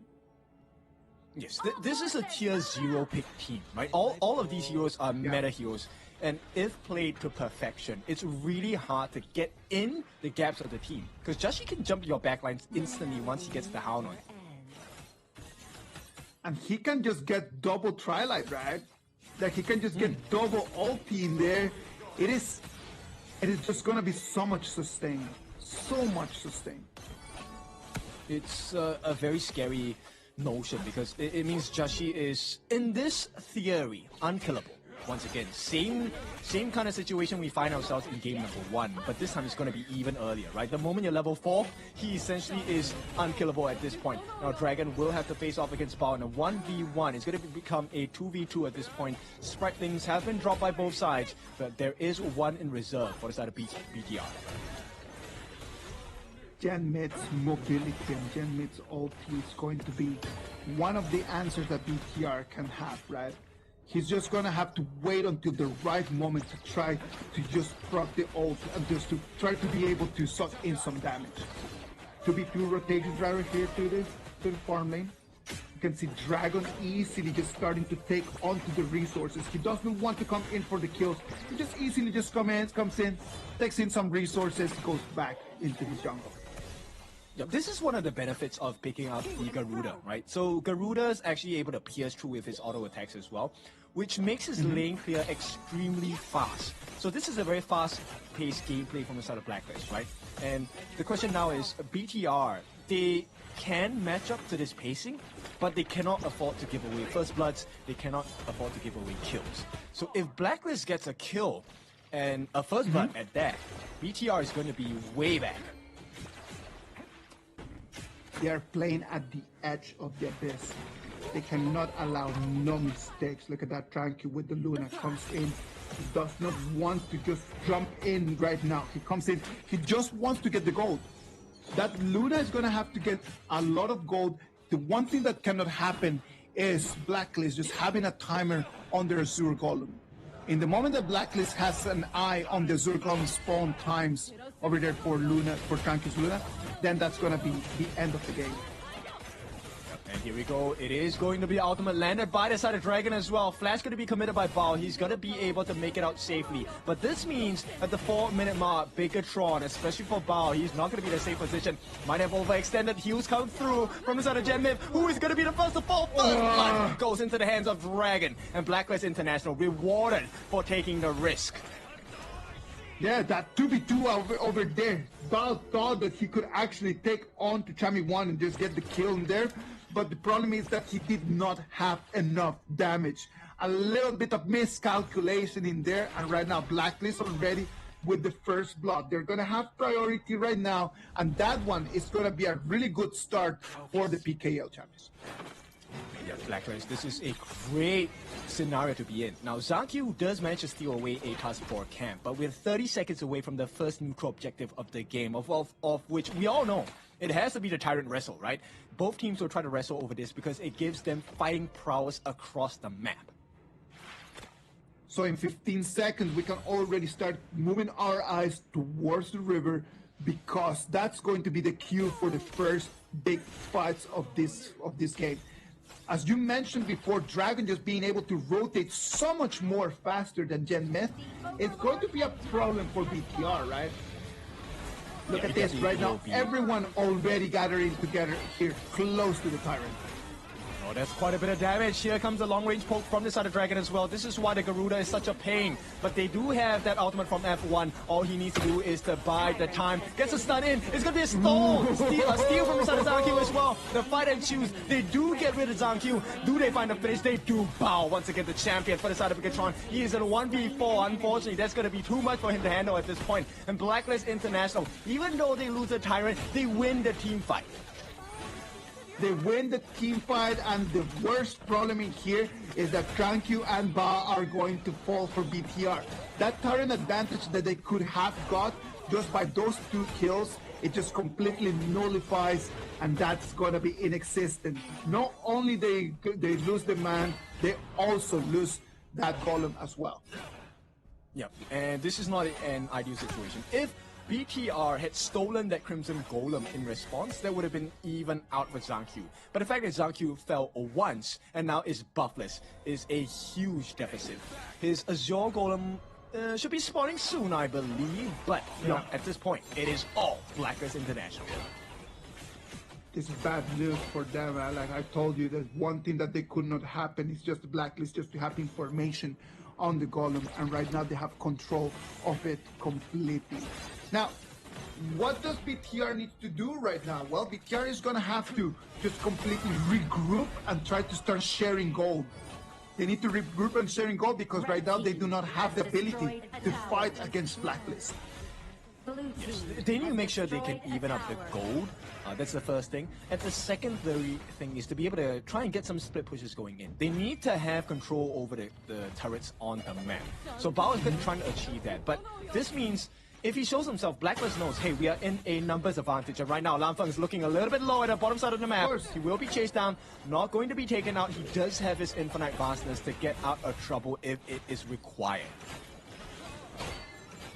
Yes, this is a tier 0 pick team, right? All of these heroes are meta heroes. And if played to perfection, it's really hard to get in the gaps of the team. Because Joshi can jump your backlines instantly once he gets the Hound on. And he can just get double Trilight, right? Like he can just get double ulti in there. It is just gonna be so much sustain. So much sustain. It's a very scary notion because it means Joshi is, in this theory, unkillable. Once again, same kind of situation we find ourselves in game number 1, but this time it's going to be even earlier, right? The moment you're level 4, he essentially is unkillable at this point. Now Dragon will have to face off against Bao in a 1v1. It's going to become a 2v2 at this point. Sprite things have been dropped by both sides, but there is one in reserve for the side of BTR. Gen mid's mobility and Gen mid's ulti is going to be one of the answers that BTR can have, right? He's just gonna have to wait until the right moment to try to just proc the ult and just to try to be able to suck in some damage. 2v2 rotation driver here to the farm lane. You can see Dragon easily just starting to take onto the resources. He doesn't want to come in for the kills. He just easily just comes in, takes in some resources, goes back into the jungle. Yeah, this is one of the benefits of picking up the Garuda, right? So Garuda is actually able to pierce through with his auto attacks as well, which makes his lane clear extremely fast. So this is a very fast-paced gameplay from the side of Blacklist, right? And the question now is, BTR, they can match up to this pacing, but they cannot afford to give away First Bloods, they cannot afford to give away kills. So if Blacklist gets a kill, and a First Blood at that, BTR is going to be way back. They are playing at the edge of the abyss. They cannot allow no mistakes. Look at that Tranquil with the Luna. Comes in. He does not want to just jump in right now. He comes in. He just wants to get the gold. That Luna is going to have to get a lot of gold. The one thing that cannot happen is Blacklist just having a timer on their Azure Golem. In the moment that Blacklist has an eye on the Azure Golem spawn times over there for Luna, for Tranquil's Luna, then that's going to be the end of the game. And here we go. It is going to be ultimate landed by the side of Dragon as well. Flash going to be committed by Bao. He's going to be able to make it out safely. But this means at the 4-minute mark, Bigatron, especially for Bao, he's not going to be in a safe position. Might have overextended. Heals come through from the side of Genmib. Who is going to be the first to fall? First blood goes into the hands of Dragon. And Blacklist International rewarded for taking the risk. Yeah, that 2v2 over there. Bao thought that he could actually take on to Chami1 and just get the kill in there. But the problem is that he did not have enough damage. A little bit of miscalculation in there. And right now, Blacklist already with the first blood. They're going to have priority right now. And that one is going to be a really good start for the PKL champions. Yeah, Blacklist, this is a great scenario to be in. Now, Zankyu does manage to steal away a task for camp, but we're 30 seconds away from the first neutral objective of the game, of which we all know it has to be the Tyrant Wrestle, right? Both teams will try to wrestle over this because it gives them fighting prowess across the map. So in 15 seconds, we can already start moving our eyes towards the river because that's going to be the cue for the first big fights of this game. As you mentioned before, Dragon just being able to rotate so much more faster than Genmib, it's going to be a problem for BTR, right? Look at this right now. Everyone already gathering together here close to the Tyrant. Oh, that's quite a bit of damage. Here comes a long-range poke from the side of Dragon as well. This is why the Garuda is such a pain. But they do have that ultimate from F1. All he needs to do is to bide the time. Gets a stun in. It's going to be a stall. A steal from the side of Zankyu as well. The fight and choose. They do get rid of Zankyu. Do they find a finish? They do. Bao once again the champion for the side of Bigatron. He is in a 1v4. Unfortunately, that's going to be too much for him to handle at this point. And Blacklist International, even though they lose the Tyrant, they win the team fight. They win the team fight, and the worst problem in here is that Tranquil and Ba are going to fall for BTR. That Tyrant advantage that they could have got just by those two kills it just completely nullifies, and that's gonna be inexistent. Not only they lose the man, they also lose that golem as well. Yeah, and this is not an ideal situation. If BTR had stolen that Crimson Golem in response, that would have been even out for Zhang-Q. But the fact that Zhang-Q fell once and now is buffless is a huge deficit. His Azure Golem should be spawning soon, I believe, but no, at this point, it is all Blacklist International. This is bad news for them. Like I told you, there's one thing that they could not happen. It's just the Blacklist just to have information on the golem, and right now they have control of it completely. Now, what does BTR need to do right now? Well, BTR is gonna have to just completely regroup and try to start sharing gold. They need to regroup and sharing gold because right now they do not have the ability to fight against Blacklist. Yes, they need to make sure they can even up the gold. That's the first thing. And the secondary thing is to be able to try and get some split pushes going in. They need to have control over the turrets on the map. So Bao has been trying to achieve that. But this means if he shows himself, Blacklist knows, hey, we are in a numbers advantage. And right now, Lanfeng is looking a little bit low at the bottom side of the map. He will be chased down, not going to be taken out. He does have his infinite vastness to get out of trouble if it is required.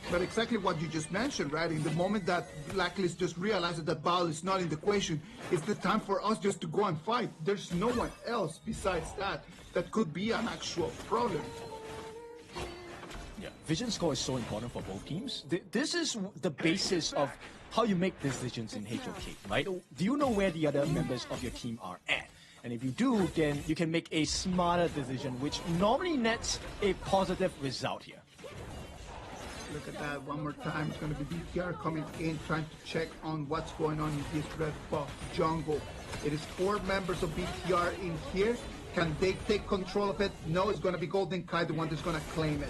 But exactly what you just mentioned, right? In the moment that Blacklist just realizes that Bao is not in the equation, it's the time for us just to go and fight. There's no one else besides that could be an actual problem. Yeah, vision score is so important for both teams. This is the basis of how you make decisions in HOK, right? Do you know where the other members of your team are at? And if you do, then you can make a smarter decision, which normally nets a positive result here. Look at that one more time. It's going to be BTR coming in, trying to check on what's going on in this red buff jungle. It is 4 members of BTR in here. Can they take control of it? No, it's going to be Golden Kai, the one that's going to claim it.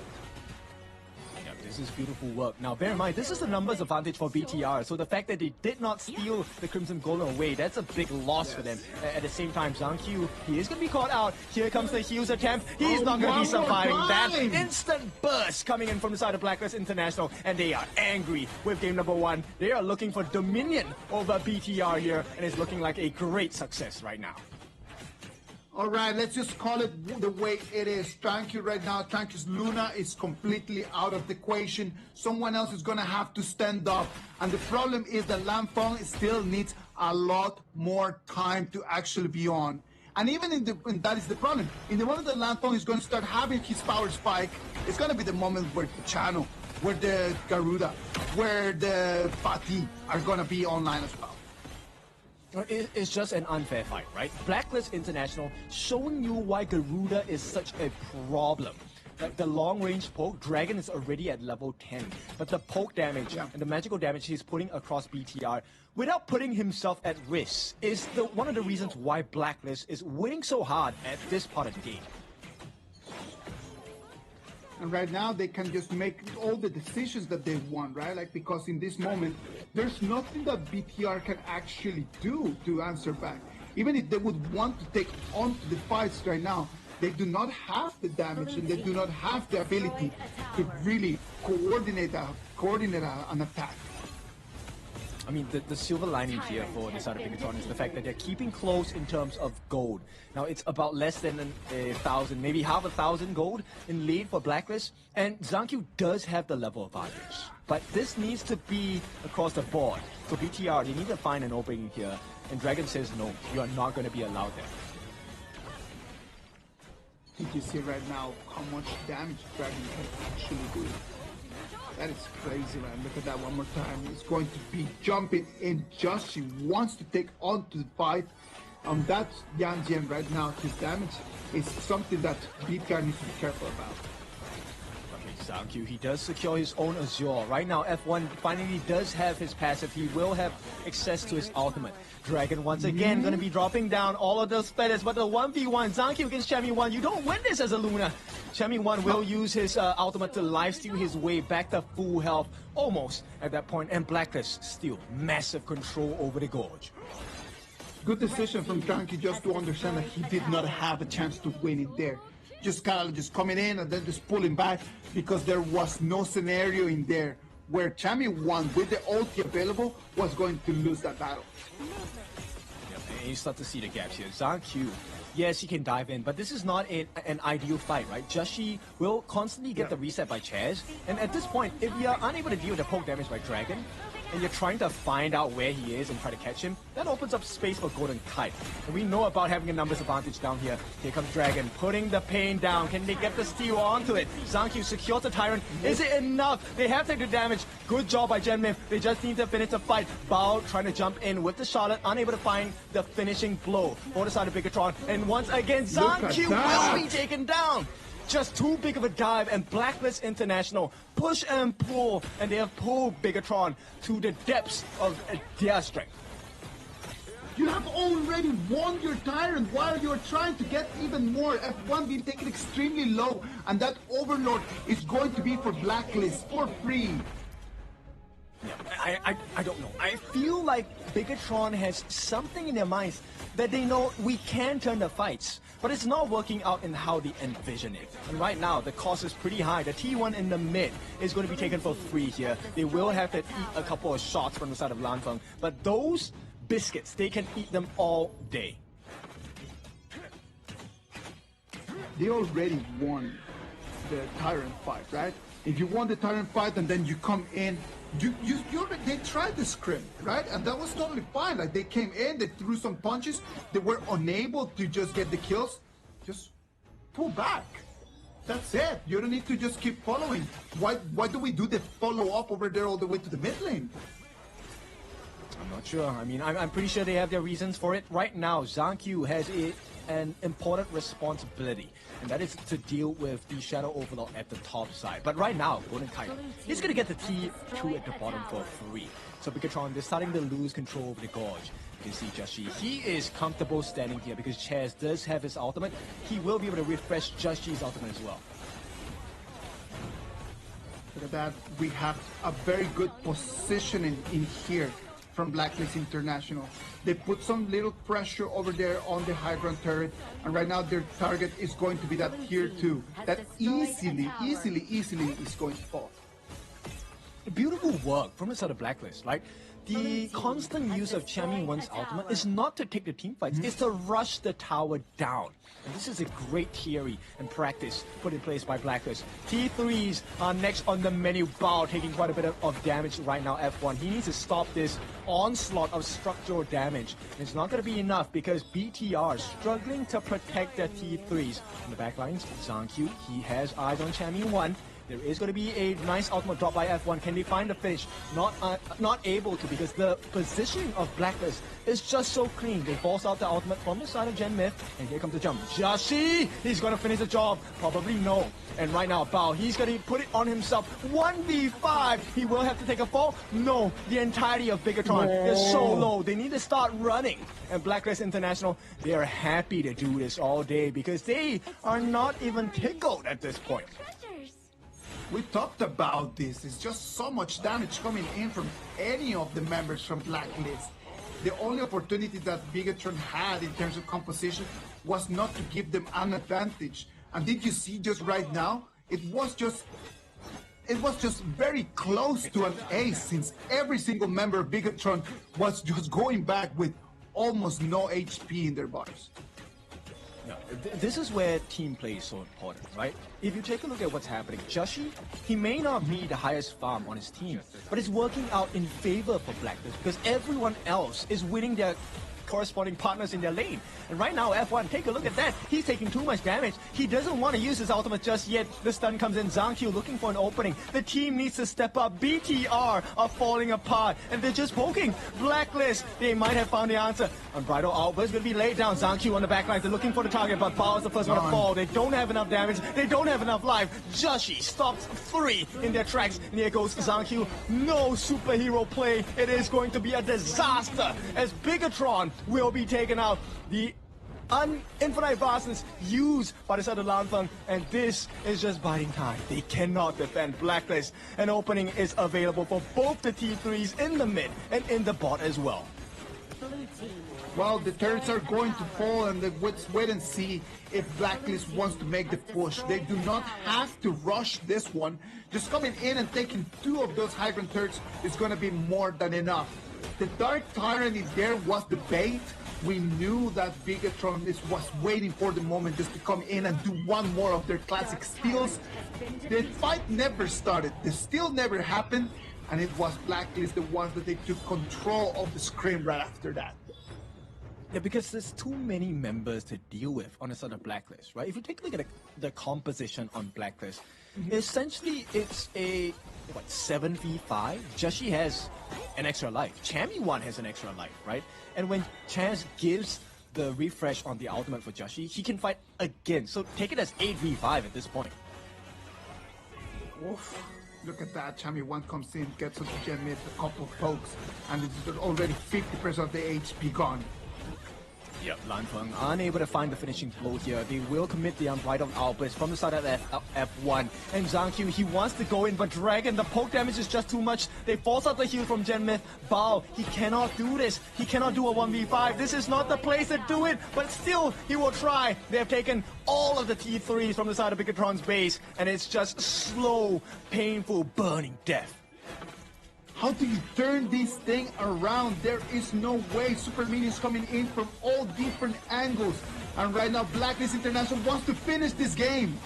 Yeah, this is beautiful work. Now, bear in mind, this is the numbers advantage for BTR. So the fact that they did not steal the Crimson Golem away, that's a big loss for them. At the same time, Zhang-Q, he is going to be caught out. Here comes the heals attempt. He's not going to be surviving that. Instant burst coming in from the side of Blacklist International, and they are angry with game number 1. They are looking for dominion over BTR here, and it's looking like a great success right now. All right, let's just call it the way it is. Thank you right now. Thank you. Luna is completely out of the equation. Someone else is going to have to stand up. And the problem is that Lanfeng still needs a lot more time to actually be on. And even and that is the problem. In the moment that Lanfeng is going to start having his power spike, it's going to be the moment where the Channel, where the Garuda, where the Fatih are going to be online as well. It's just an unfair fight, right? Blacklist International showing you why Garuda is such a problem. Like the long-range poke, Dragon is already at level 10. But the poke damage and the magical damage he's putting across BTR without putting himself at risk is one of the reasons why Blacklist is winning so hard at this part of the game. And right now they can just make all the decisions that they want, right? Like, because in this moment, there's nothing that BTR can actually do to answer back. Even if they would want to take on to the fights right now, they do not have the damage and they do not have the ability to really coordinate an attack. I mean, the silver lining here for the side of Bigatron is the fact that they're keeping close in terms of gold. Now, it's about less than 1,000, maybe half 1,000 gold in lead for Blacklist, and Zhang-Q does have the level advantage. But this needs to be across the board. So BTR, they need to find an opening here, and Dragon says no, you are not going to be allowed there. Did you see right now how much damage Dragon can actually do? That is crazy, man. Look at that one more time. He's going to be jumping in just. He wants to take on to the fight. That's Yang Jian right now. His damage is something that BTR needs to be careful about. Zhang-Q, he does secure his own Azure. Right now, F1 finally does have his passive. He will have access to his ultimate. Dragon once again going to be dropping down all of those feathers, but the 1v1, Zhang-Q against Chami1, you don't win this as a Luna. Chami1 will use his ultimate to lifesteal his way back to full health, almost at that point, and Blacklist still massive control over the gorge. Good decision from Zhang-Q just to understand that he did not have a chance to win it there. Just kind of just coming in and then just pulling back because there was no scenario in there where Chami1 with the ulti available was going to lose that battle. And you start to see the gaps here. ZhangQ, yes, he can dive in, but this is not an ideal fight, right? Joshi will constantly get the reset by Chaz, and at this point, if you're unable to deal with the poke damage by Dragon, and you're trying to find out where he is and try to catch him, that opens up space for Golden Kite. And we know about having a numbers advantage down here. Here comes Dragon, putting the pain down. Can they get the steal onto it? ZhangQ secures the Tyrant. Is it enough? They have taken damage. Good job by Genmith. They just need to finish the fight. Bao trying to jump in with the Charlotte, unable to find the finishing blow for the side of Bigatron. And once again, ZhangQ will be taken down. Just too big of a dive, and Blacklist International push and pull, and they have pulled Bigatron to the depths of their strength. You have already won your Tyrant while you're trying to get even more. F1 being taken extremely low, and that Overlord is going to be for Blacklist for free. Yeah, I don't know. I feel like Bigatron has something in their minds that they know we can turn the fights, but it's not working out in how they envision it. And right now, the cost is pretty high. The T1 in the mid is going to be taken for free here. They will have to eat a couple of shots from the side of Lanfeng, but those biscuits, they can eat them all day. They already won the Tyrant fight, right? If you won the Tyrant fight and then you come in, they tried the scrim, right? And that was totally fine. Like, they came in, they threw some punches, they were unable to just get the kills. Just pull back. That's it. You don't need to just keep following. Why do we do the follow-up over there all the way to the mid lane? I'm not sure. I mean, I'm pretty sure they have their reasons for it. Right now, ZhangQ has an important responsibility, and that is to deal with the Shadow Overlord at the top side. But right now, Golden Kite is going to get the T2 at the bottom for free. So Bigatron, they're starting to lose control over the Gorge. You can see Joshi, he is comfortable standing here because Chaz does have his ultimate. He will be able to refresh Joshi's ultimate as well. Look at that. We have a very good positioning in here from Blacklist International. They put some little pressure over there on the high ground turret, and right now their target is going to be that tier 2 that easily is going to fall. Beautiful work from the side of Blacklist. Like, the constant use of Chami1's ultimate is not to take the team fights, it's to rush the tower down. And this is a great theory and practice put in place by Blacklist. T3s are next on the menu. Bao taking quite a bit of damage right now, F1. He needs to stop this onslaught of structural damage. And it's not going to be enough because BTR struggling to protect their T3s. On the backlines, ZhangQ, he has eyes on Chami1. There is going to be a nice ultimate drop by F1. Can they find the finish? Not able to, because the positioning of Blacklist is just so clean. They force out the ultimate from the side of Genmith, and here comes the jump. Joshi! He's going to finish the job. Probably no. And right now, Bao, he's going to put it on himself. 1v5. He will have to take a fall. No. The entirety of Bigatron is so low. They need to start running. And Blacklist International, they are happy to do this all day because they are not even tickled at this point. We talked about this. It's just so much damage coming in from any of the members from Blacklist. The only opportunity that Bigatron had in terms of composition was not to give them an advantage. And did you see just right now? It was just very close to an ace, since every single member of Bigatron was just going back with almost no HP in their bodies. No, this is where team play is so important, right? If you take a look at what's happening, Joshi, he may not be the highest farm on his team, but it's working out in favor for Blacklist because everyone else is winning their corresponding partners in their lane. And right now, F1, take a look at that. He's taking too much damage. He doesn't want to use his ultimate just yet. The stun comes in. ZhangQ looking for an opening. The team needs to step up. BTR are falling apart, and they're just poking. Blacklist, they might have found the answer. Unbridled Outburst going to be laid down. ZhangQ on the back line. They're looking for the target, but Bao is the first one to fall. They don't have enough damage. They don't have enough life. Joshi stops 3 in their tracks. And here goes ZhangQ. No superhero play. It is going to be a disaster as Bigatron will be taken out. The infinite vastness used by the side of Lanfeng, and this is just biding time. They cannot defend Blacklist. An opening is available for both the T3s in the mid and in the bot as well. Well, the turrets are going to fall, and let's wait and see if Blacklist wants to make the push. They do not have to rush this one. Just coming in and taking 2 of those high ground turrets is going to be more than enough. The Dark Tyranny there was the bait. We knew that Bigatron was waiting for the moment just to come in and do one more of their classic steals. The fight never started. The steal never happened. And it was Blacklist the ones that they took control of the scrim right after that. Yeah, because there's too many members to deal with on a sort of Blacklist, right? If you take a look at the composition on Blacklist, essentially it's a 7v5. Joshi has an extra life. Chammy 1 has an extra life, right? And when Chaz gives the refresh on the ultimate for Joshi, he can fight again. So take it as 8v5 at this point. Oof. Look at that, Chammy 1 comes in, gets onto Gen Mid, a couple of pokes, and it's already 50% of the HP gone. Yep, Lanfeng unable to find the finishing blow here. They will commit the unbridled outburst from the side of F1. And Zhang Q, he wants to go in, but Dragon, the poke damage is just too much. They force out the heal from Gen Myth. Bao, he cannot do this. He cannot do a 1v5. This is not the place to do it, but still, he will try. They have taken all of the T3s from the side of Bigatron's base, and it's just slow, painful, burning death. How do you turn this thing around? There is no way. Super minions coming in from all different angles. And right now, Blacklist International wants to finish this game.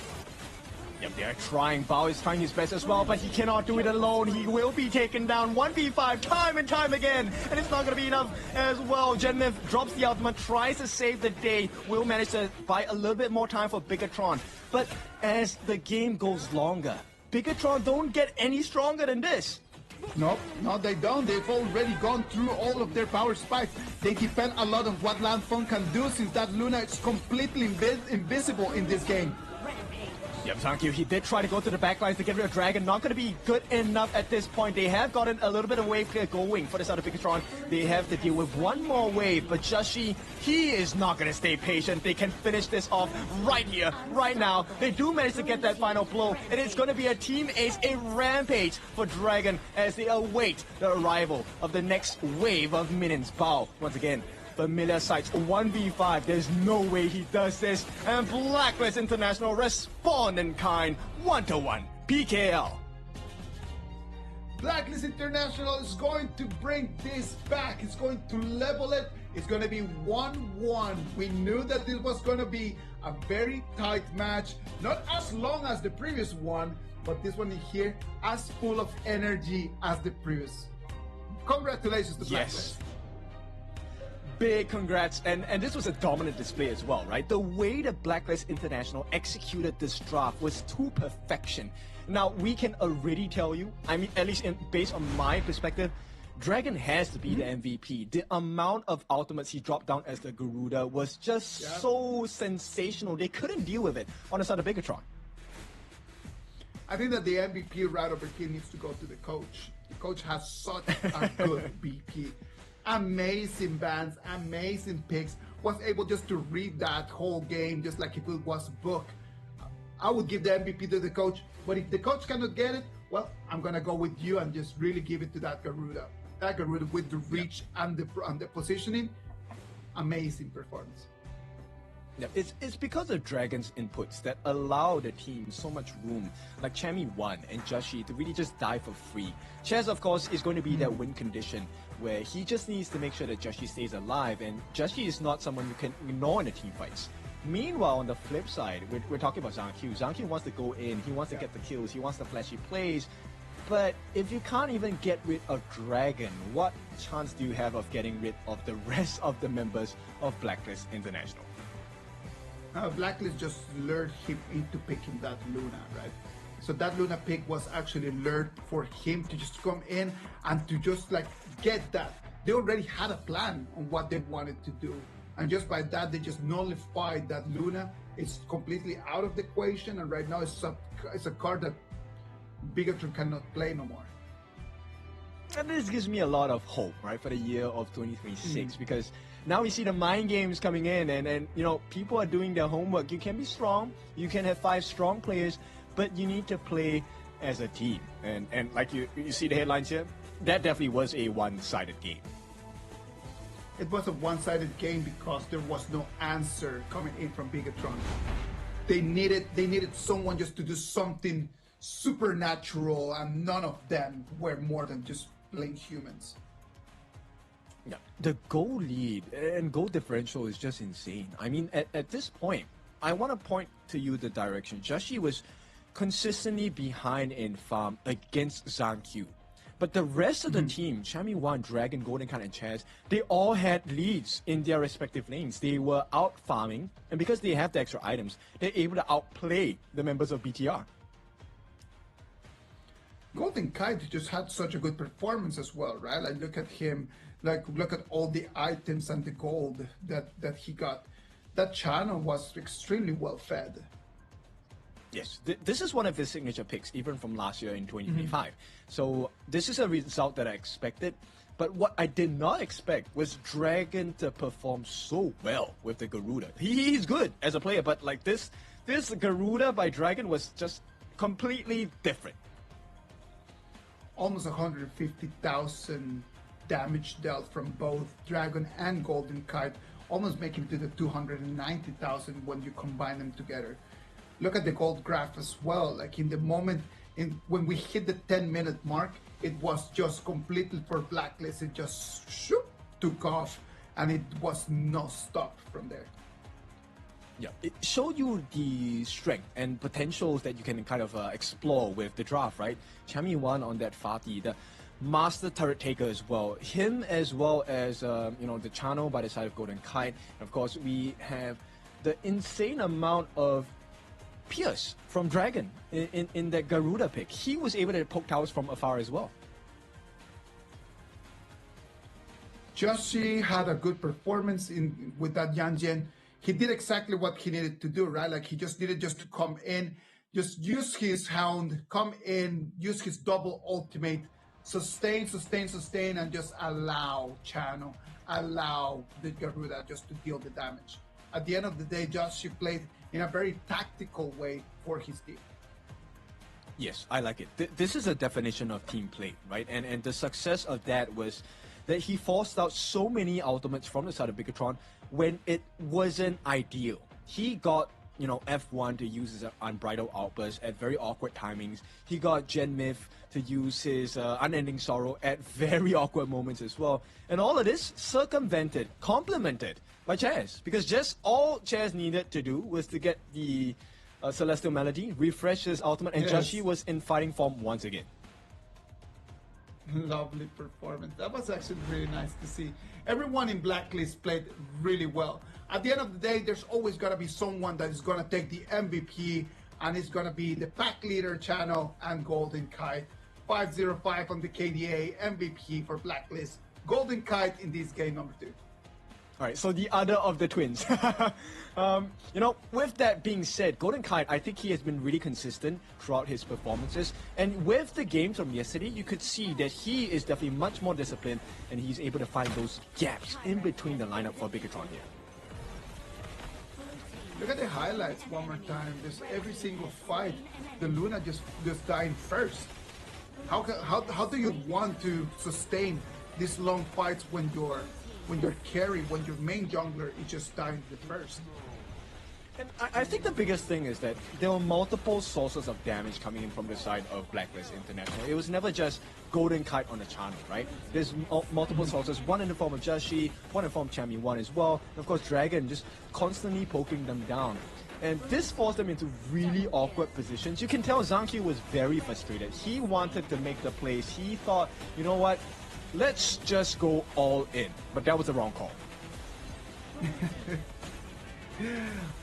Yep, they are trying. Bao is trying his best as well, but he cannot do it alone. He will be taken down 1v5 time and time again. And it's not going to be enough as well. Genmith drops the ultimate, tries to save the day. Will manage to buy a little bit more time for Bigatron. But as the game goes longer, Bigatron don't get any stronger than this. No, they don't. They've already gone through all of their power spikes. They depend a lot on what Lanfeng can do, since that Luna is completely invisible in this game. Yep, thank you. He did try to go to the backlines to get rid of Dragon. Not going to be good enough at this point. They have gotten a little bit of wave clear going for the side of Bigatron. They have to deal with one more wave, but Joshi, he is not going to stay patient. They can finish this off right here, right now. They do manage to get that final blow, and it's going to be a team ace, a rampage for Dragon as they await the arrival of the next wave of minions. Bao, once again, familiar sights, 1v5, there's no way he does this, and Blacklist International respond in kind, 1-1, PKL. Blacklist International is going to bring this back, it's going to level it, it's going to be 1-1. We knew that this was going to be a very tight match, not as long as the previous one, but this one here as full of energy as the previous. Congratulations to Blacklist. Yes. Big congrats, and this was a dominant display as well, right? The way that Blacklist International executed this draft was to perfection. Now, we can already tell you, I mean, at least based on my perspective, Dragon has to be the MVP. The amount of ultimates he dropped down as the Garuda was just so sensational. They couldn't deal with it on the side of Bigatron. I think that the MVP right over here needs to go to the coach. The coach has such a good BP. Amazing bans, amazing picks, was able just to read that whole game just like if it was a book. I would give the MVP to the coach, but if the coach cannot get it, well, I'm gonna go with you and just really give it to that Garuda. That Garuda with the reach and the positioning, amazing performance. Yeah, it's because of Dragon's inputs that allow the team so much room, like Chammy 1 and Joshi, to really just die for free. Chaz, of course, is going to be that win condition where he just needs to make sure that Joshi stays alive, and Joshi is not someone you can ignore in the team fights. Meanwhile, on the flip side, we're talking about Zhang Q. Zhang Q wants to go in, he wants to get the kills, he wants the flashy plays, but if you can't even get rid of Dragon, what chance do you have of getting rid of the rest of the members of Blacklist International? Blacklist just lured him into picking that Luna, right? So that Luna pick was actually lured for him to just come in and to just like get that. They already had a plan on what they wanted to do. And just by that, they just nullified that Luna. It's completely out of the equation. And right now it's a card that Bigatron cannot play no more. And this gives me a lot of hope, right, for the year of 2026, because now we see the mind games coming in, and you know, people are doing their homework. You can be strong, you can have 5 strong players, but you need to play as a team. And like you see the headlines here, that definitely was a one-sided game. it was a one-sided game because there was no answer coming in from Bigatron. They needed someone just to do something supernatural, and none of them were more than just plain humans. Yeah, the goal lead and goal differential is just insane. I mean, at this point, I want to point to you the direction. Joshi was consistently behind in farm against Zankyu. But the rest of the team, Chami Wan, Dragon, Golden Kite, and Chaz, they all had leads in their respective lanes. They were out farming, and because they have the extra items, they're able to outplay the members of BTR. Golden Kite just had such a good performance as well, right? Like, look at him, like, look at all the items and the gold that he got. That channel was extremely well fed. Yes, this is one of his signature picks, even from last year in 2025. So this is a result that I expected. But what I did not expect was Dragon to perform so well with the Garuda. He's good as a player, but like this Garuda by Dragon was just completely different. Almost 150,000 damage dealt from both Dragon and Golden Kite, almost making it to the 290,000 when you combine them together. Look at the gold graph as well. Like in the moment, when we hit the 10-minute mark, it was just completely for Blacklist. It just shoop, took off, and it was no stop from there. Yeah, it showed you the strength and potentials that you can kind of explore with the draft, right? Chami Wan on that Fatih, the master turret taker as well. Him as well as, the channel by the side of Golden Kite. And of course, we have the insane amount of Pierce from Dragon in that Garuda pick. He was able to poke towers from afar as well. Joshi had a good performance with that Yanjian. He did exactly what he needed to do, right? Like he just needed to come in, just use his hound, come in, use his double ultimate, sustain, and just allow Channel, allow the Garuda just to deal the damage. At the end of the day, Joshi played in a very tactical way for his team. Yes, I like it. This is a definition of team play, right? And the success of that was that he forced out so many ultimates from the side of Bigatron when it wasn't ideal. He got, F1 to use his unbridled outburst at very awkward timings. He got Gen Myth to use his unending sorrow at very awkward moments as well. And all of this circumvented, complemented by Chaz, because just all Chaz needed to do was to get the Celestial Melody, refresh his ultimate, and Joshi was in fighting form once again. Lovely performance. That was actually really nice to see. Everyone in Blacklist played really well. At the end of the day, there's always going to be someone that is going to take the MVP, and it's going to be the pack leader Channel and Golden Kite. 505 on the KDA, MVP for Blacklist. Golden Kite in this game number 2. All right, so the other of the twins. With that being said, Golden Kite, I think he has been really consistent throughout his performances. And with the games from yesterday, you could see that he is definitely much more disciplined, and he's able to find those gaps in between the lineup for Bigatron here. Look at the highlights one more time. Just every single fight, the Luna just dying first. How do you want to sustain these long fights when your carry, when your main jungler is just dying the first? And I think the biggest thing is that there were multiple sources of damage coming in from the side of Blacklist International. It was never just Golden Kite on the channel, right? There's multiple sources, one in the form of Joshi, one in the form of Chami Wan as well, and of course Dragon just constantly poking them down. And this forced them into really awkward positions. You can tell Zankyu was very frustrated. He wanted to make the plays. He thought, you know what, let's just go all in. But that was the wrong call.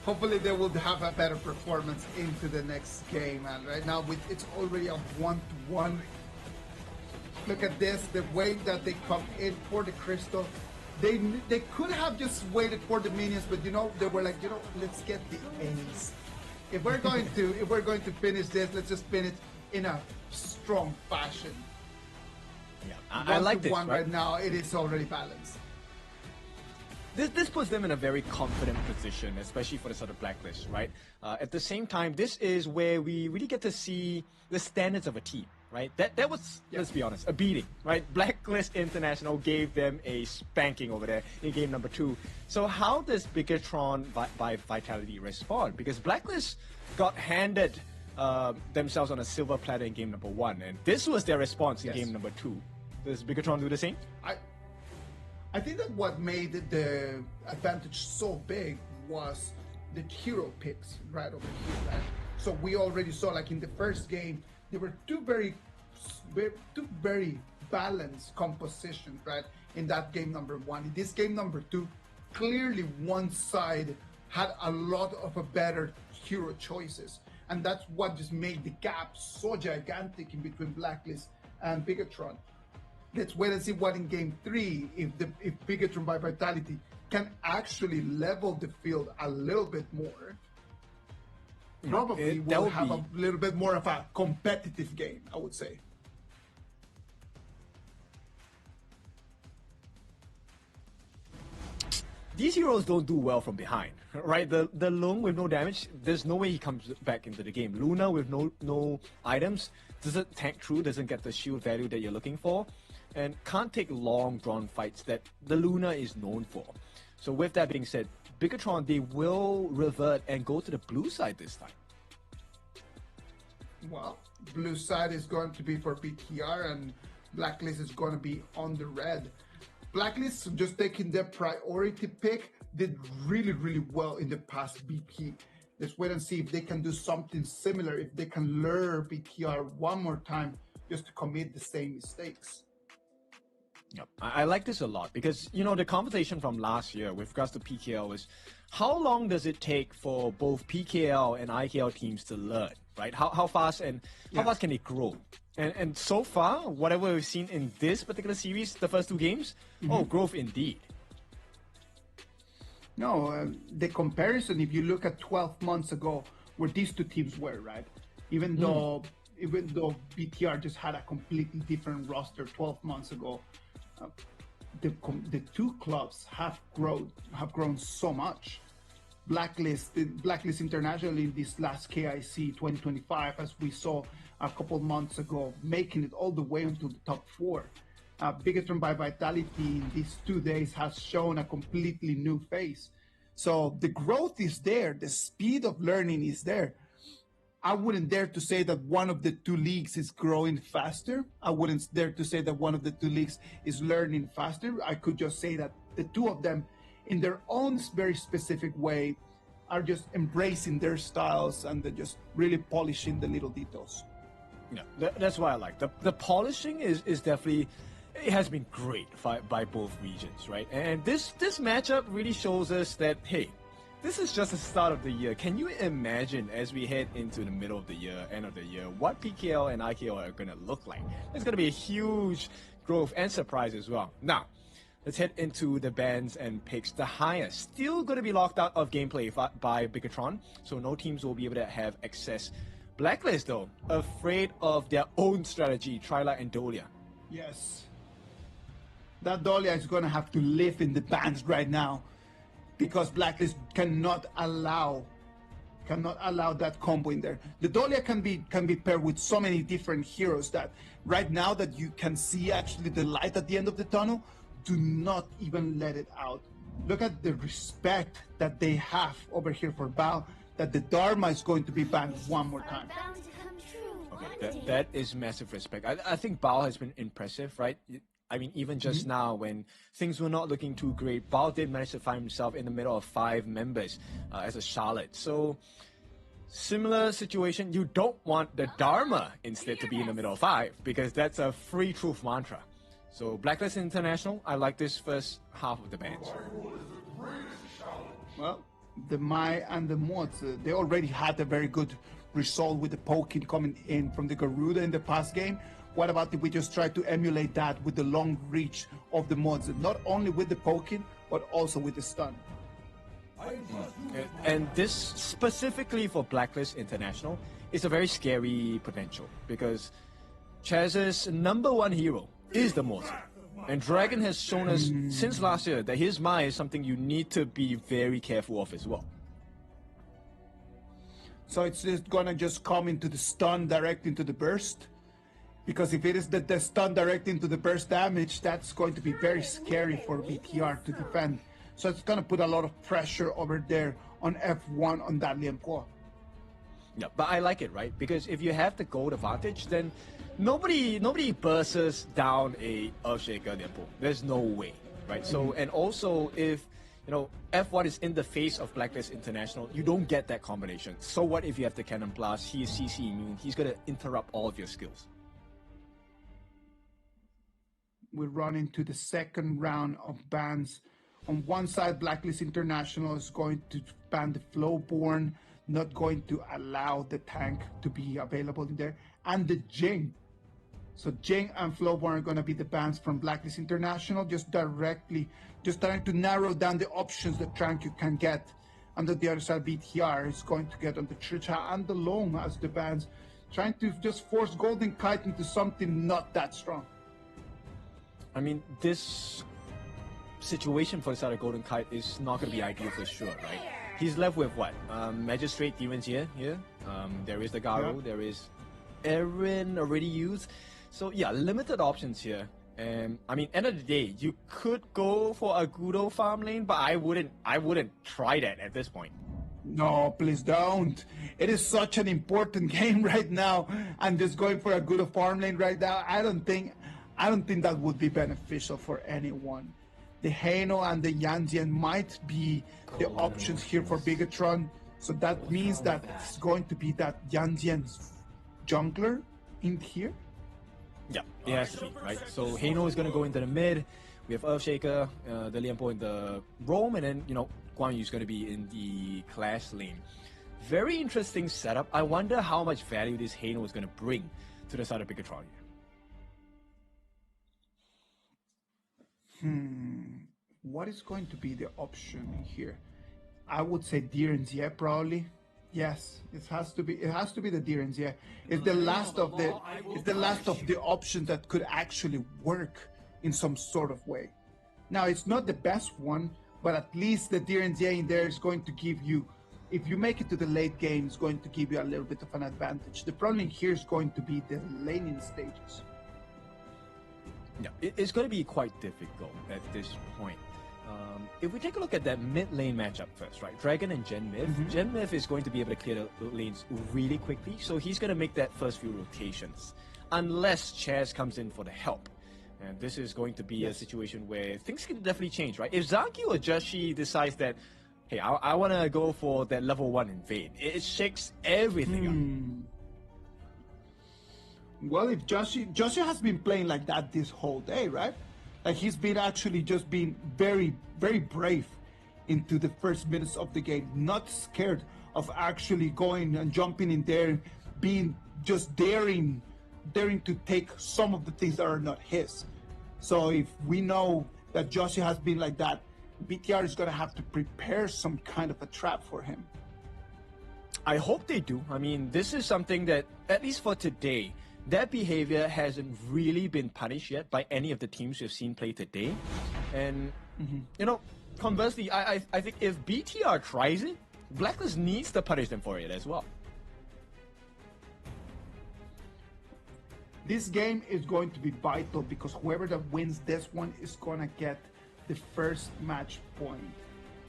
Hopefully they will have a better performance into the next game, and right now it's already a 1-1. Look at this, the way that they come in for the crystal. They could have just waited for the minions, but they were like, let's get the ace. If we're going to finish this, let's just finish in a strong fashion. Yeah, I like this. Right now, it is already balanced. This puts them in a very confident position, especially for the sort of Blacklist, right? At the same time, this is where we really get to see the standards of a team. right? That was, let's be honest, a beating, right? Blacklist International gave them a spanking over there in game number 2. So how does Bigatron by Vitality respond? Because Blacklist got handed themselves on a silver platter in game number 1, and this was their response in game number 2. Does Bigatron do the same? I think that what made the advantage so big was the hero picks right over here, right? So we already saw, like in the first game, there were two very balanced compositions, right? In that game number 1. In this game number 2, clearly one side had a lot of a better hero choices, and that's what just made the gap so gigantic in between Blacklist and Bigatron. Let's wait and see what in game 3, if Bigatron by Vitality can actually level the field a little bit more. Probably will have a little bit more of a competitive game, I would say. These heroes don't do well from behind, right? The Lung with no damage, there's no way he comes back into the game. Luna with no items, doesn't tank through, doesn't get the shield value that you're looking for, and can't take long drawn fights that the Luna is known for. So with that being said, Bigatron, they will revert and go to the blue side this time. Well, blue side is going to be for BTR and Blacklist is going to be on the red. Blacklist, just taking their priority pick, did really, really well in the past BP. Let's wait and see if they can do something similar, if they can lure BTR one more time just to commit the same mistakes. Yep. I like this a lot because, you know, the conversation from last year with regards to PKL was how long does it take for both PKL and IKL teams to learn, right? How fast and how fast can they grow? And so far, whatever we've seen in this particular series, the first 2 games, growth indeed. No, the comparison, if you look at 12 months ago, where these two teams were, right? Even though BTR just had a completely different roster 12 months ago, the two clubs have grown so much. Blacklist International in this last KIC 2025, as we saw a couple months ago, making it all the way into the top 4. Bigatron by Vitality in these 2 days has shown a completely new face. So the growth is there, the speed of learning is there. I wouldn't dare to say that one of the 2 leagues is growing faster. I wouldn't dare to say that one of the 2 leagues is learning faster. I could just say that the 2 of them, in their own very specific way, are just embracing their styles and they're just really polishing the little details. Yeah, that's what I like. The polishing is definitely, it has been great by both regions, right? And this matchup really shows us that, hey, this is just the start of the year. Can you imagine as we head into the middle of the year, end of the year, what PKL and IKL are going to look like? There's going to be a huge growth and surprise as well. Now, let's head into the bans and picks. The highest still going to be locked out of gameplay by Bigatron, so no teams will be able to have access. Blacklist, though, afraid of their own strategy, Trilite and Dolia. Yes. That Dolia is going to have to live in the bans right now, because Blacklist cannot allow that combo in there. The Dolia can be paired with so many different heroes that right now that you can see actually the light at the end of the tunnel, do not even let it out. Look at the respect that they have over here for Bao, that the Dharma is going to be banned one more time. Okay, that is massive respect. I think Bao has been impressive, right? I mean, even just now when things were not looking too great, Bao did manage to find himself in the middle of 5 members as a Charlotte. So, similar situation, you don't want the Dharma instead to be in the middle of 5, because that's a free truth mantra. So, Blacklist International, I like this first half of the bans. Well, the Mai and the Mods, they already had a very good result with the poking coming in from the Garuda in the past game. What about if we just try to emulate that with the long reach of the Mods, not only with the poking, but also with the stun? And this specifically for Blacklist International is a very scary potential, because Chaz's #1 hero is the Mods. And Dragon has shown us since last year that his Mai is something you need to be very careful of as well. So it's just gonna just come into the stun direct into the burst. Because if it is the stun direct into the burst damage, that's going to be very scary for BTR to defend. So it's going to put a lot of pressure over there on F1 on that Liam Kwa. Yeah, but I like it, right? Because if you have the gold advantage, then nobody bursts down a Earthshaker Liam Po. There's no way, right? So, and also if F1 is in the face of Blacklist International, you don't get that combination. So what if you have the Cannon Blast? He is CC immune. He's going to interrupt all of your skills. We run into the second round of bans. On one side, Blacklist International is going to ban the Flowborn, not going to allow the tank to be available in there, and the Jing. So Jing and Flowborn are going to be the bans from Blacklist International, just trying to narrow down the options that tank you can get. And on the other side, BTR is going to get on the Tricha and the Long as the bans, trying to just force Golden Kite into something not that strong. I mean, this situation for the side of Golden Kite is not going to be ideal for sure, right? He's left with what? Magistrate Demons here. There is the Garo, there is Aaron already used. So yeah, limited options here. And I mean, end of the day, you could go for a Gudo farm lane, but I wouldn't try that at this point. No, please don't. It is such an important game right now, and just going for a Gudo farm lane right now, I don't think that would be beneficial for anyone. The Heino and the Yanjian might be the options here for Bigatron, so that means that it's going to be that Yanjian's jungler in here. Yeah, it has to be, right? So Heino is going to go into the mid. We have Earthshaker, the Liam Po in the roam, and then, Guan Yu is going to be in the Clash lane. Very interesting setup. I wonder how much value this Heino is going to bring to the side of Bigatron here. What is going to be the option here? I would say Deer and Zia probably. Yes, it has to be the Deer and Zia. It's the last of the options that could actually work in some sort of way. Now it's not the best one, but at least the Deer and Zia in there is going to give you, if you make it to the late game, it's going to give you a little bit of an advantage. The problem here is going to be the laning stages. Yeah, it's going to be quite difficult at this point. If we take a look at that mid lane matchup first, right? Dragon and Gen Myth. Gen Myth is going to be able to clear the lanes really quickly, so he's going to make that first few rotations, unless Chaz comes in for the help. And this is going to be a situation where things can definitely change, right? If Zaki or Joshi decides that, hey, I want to go for that level 1 invade, it shakes everything up. Well, if Joshi has been playing like that this whole day, right? Like he's been actually just being very, very brave into the first minutes of the game, not scared of actually going and jumping in there, being just daring to take some of the things that are not his. So if we know that Joshi has been like that, BTR is going to have to prepare some kind of a trap for him. I hope they do. I mean, this is something that, at least for today, that behavior hasn't really been punished yet by any of the teams we've seen play today. And, conversely, I think if BTR tries it, Blacklist needs to punish them for it as well. This game is going to be vital because whoever that wins this one is going to get the first match point.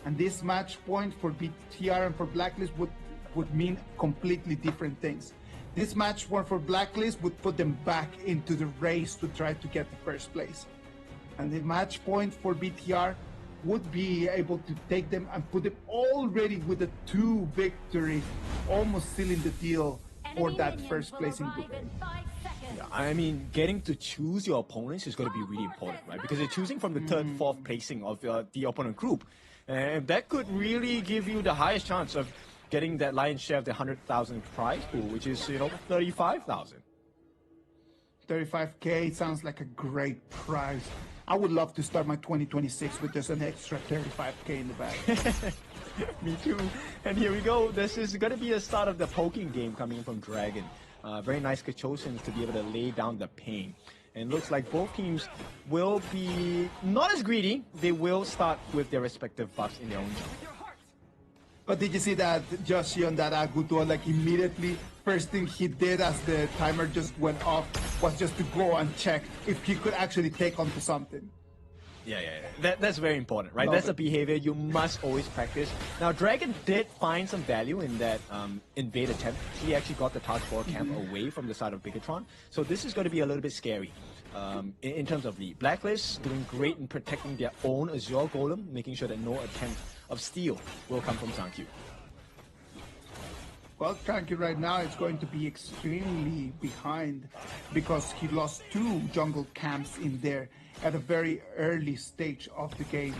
And this match point for BTR and for Blacklist would mean completely different things. This match point for Blacklist would put them back into the race to try to get the first place. And the match point for BTR would be able to take them and put them already with the 2 victories, almost sealing the deal for that first place in Group A. Yeah, I mean, getting to choose your opponents is going to be really important, right? Because you're choosing from the 3rd, 4th placing of the opponent group. And that could really give you the highest chance of getting that lion's share of the 100,000 prize pool, which is, 35,000. 35K sounds like a great prize. I would love to start my 2026 with just an extra 35K in the bag. Me too. And here we go. This is going to be a start of the poking game coming from Dragon. Very nice Kachosins to be able to lay down the pain. And looks like both teams will be not as greedy. They will start with their respective buffs in their own jump. But did you see that Joshi on that Aguto, like immediately, first thing he did as the timer just went off was just to go and check if he could actually take onto something. Yeah. That's very important, right? Love That's it. a behavior you must always practice. Now, Dragon did find some value in that invade attempt. He actually got the task force camp away from the side of Bigatron. So this is going to be a little bit scary. In terms of the Blacklist, doing great in protecting their own Azure Golem, making sure that no attempt of steal will come from Zankyu. Well, Zankyu right now is going to be extremely behind because he lost 2 jungle camps in there at a very early stage of the game.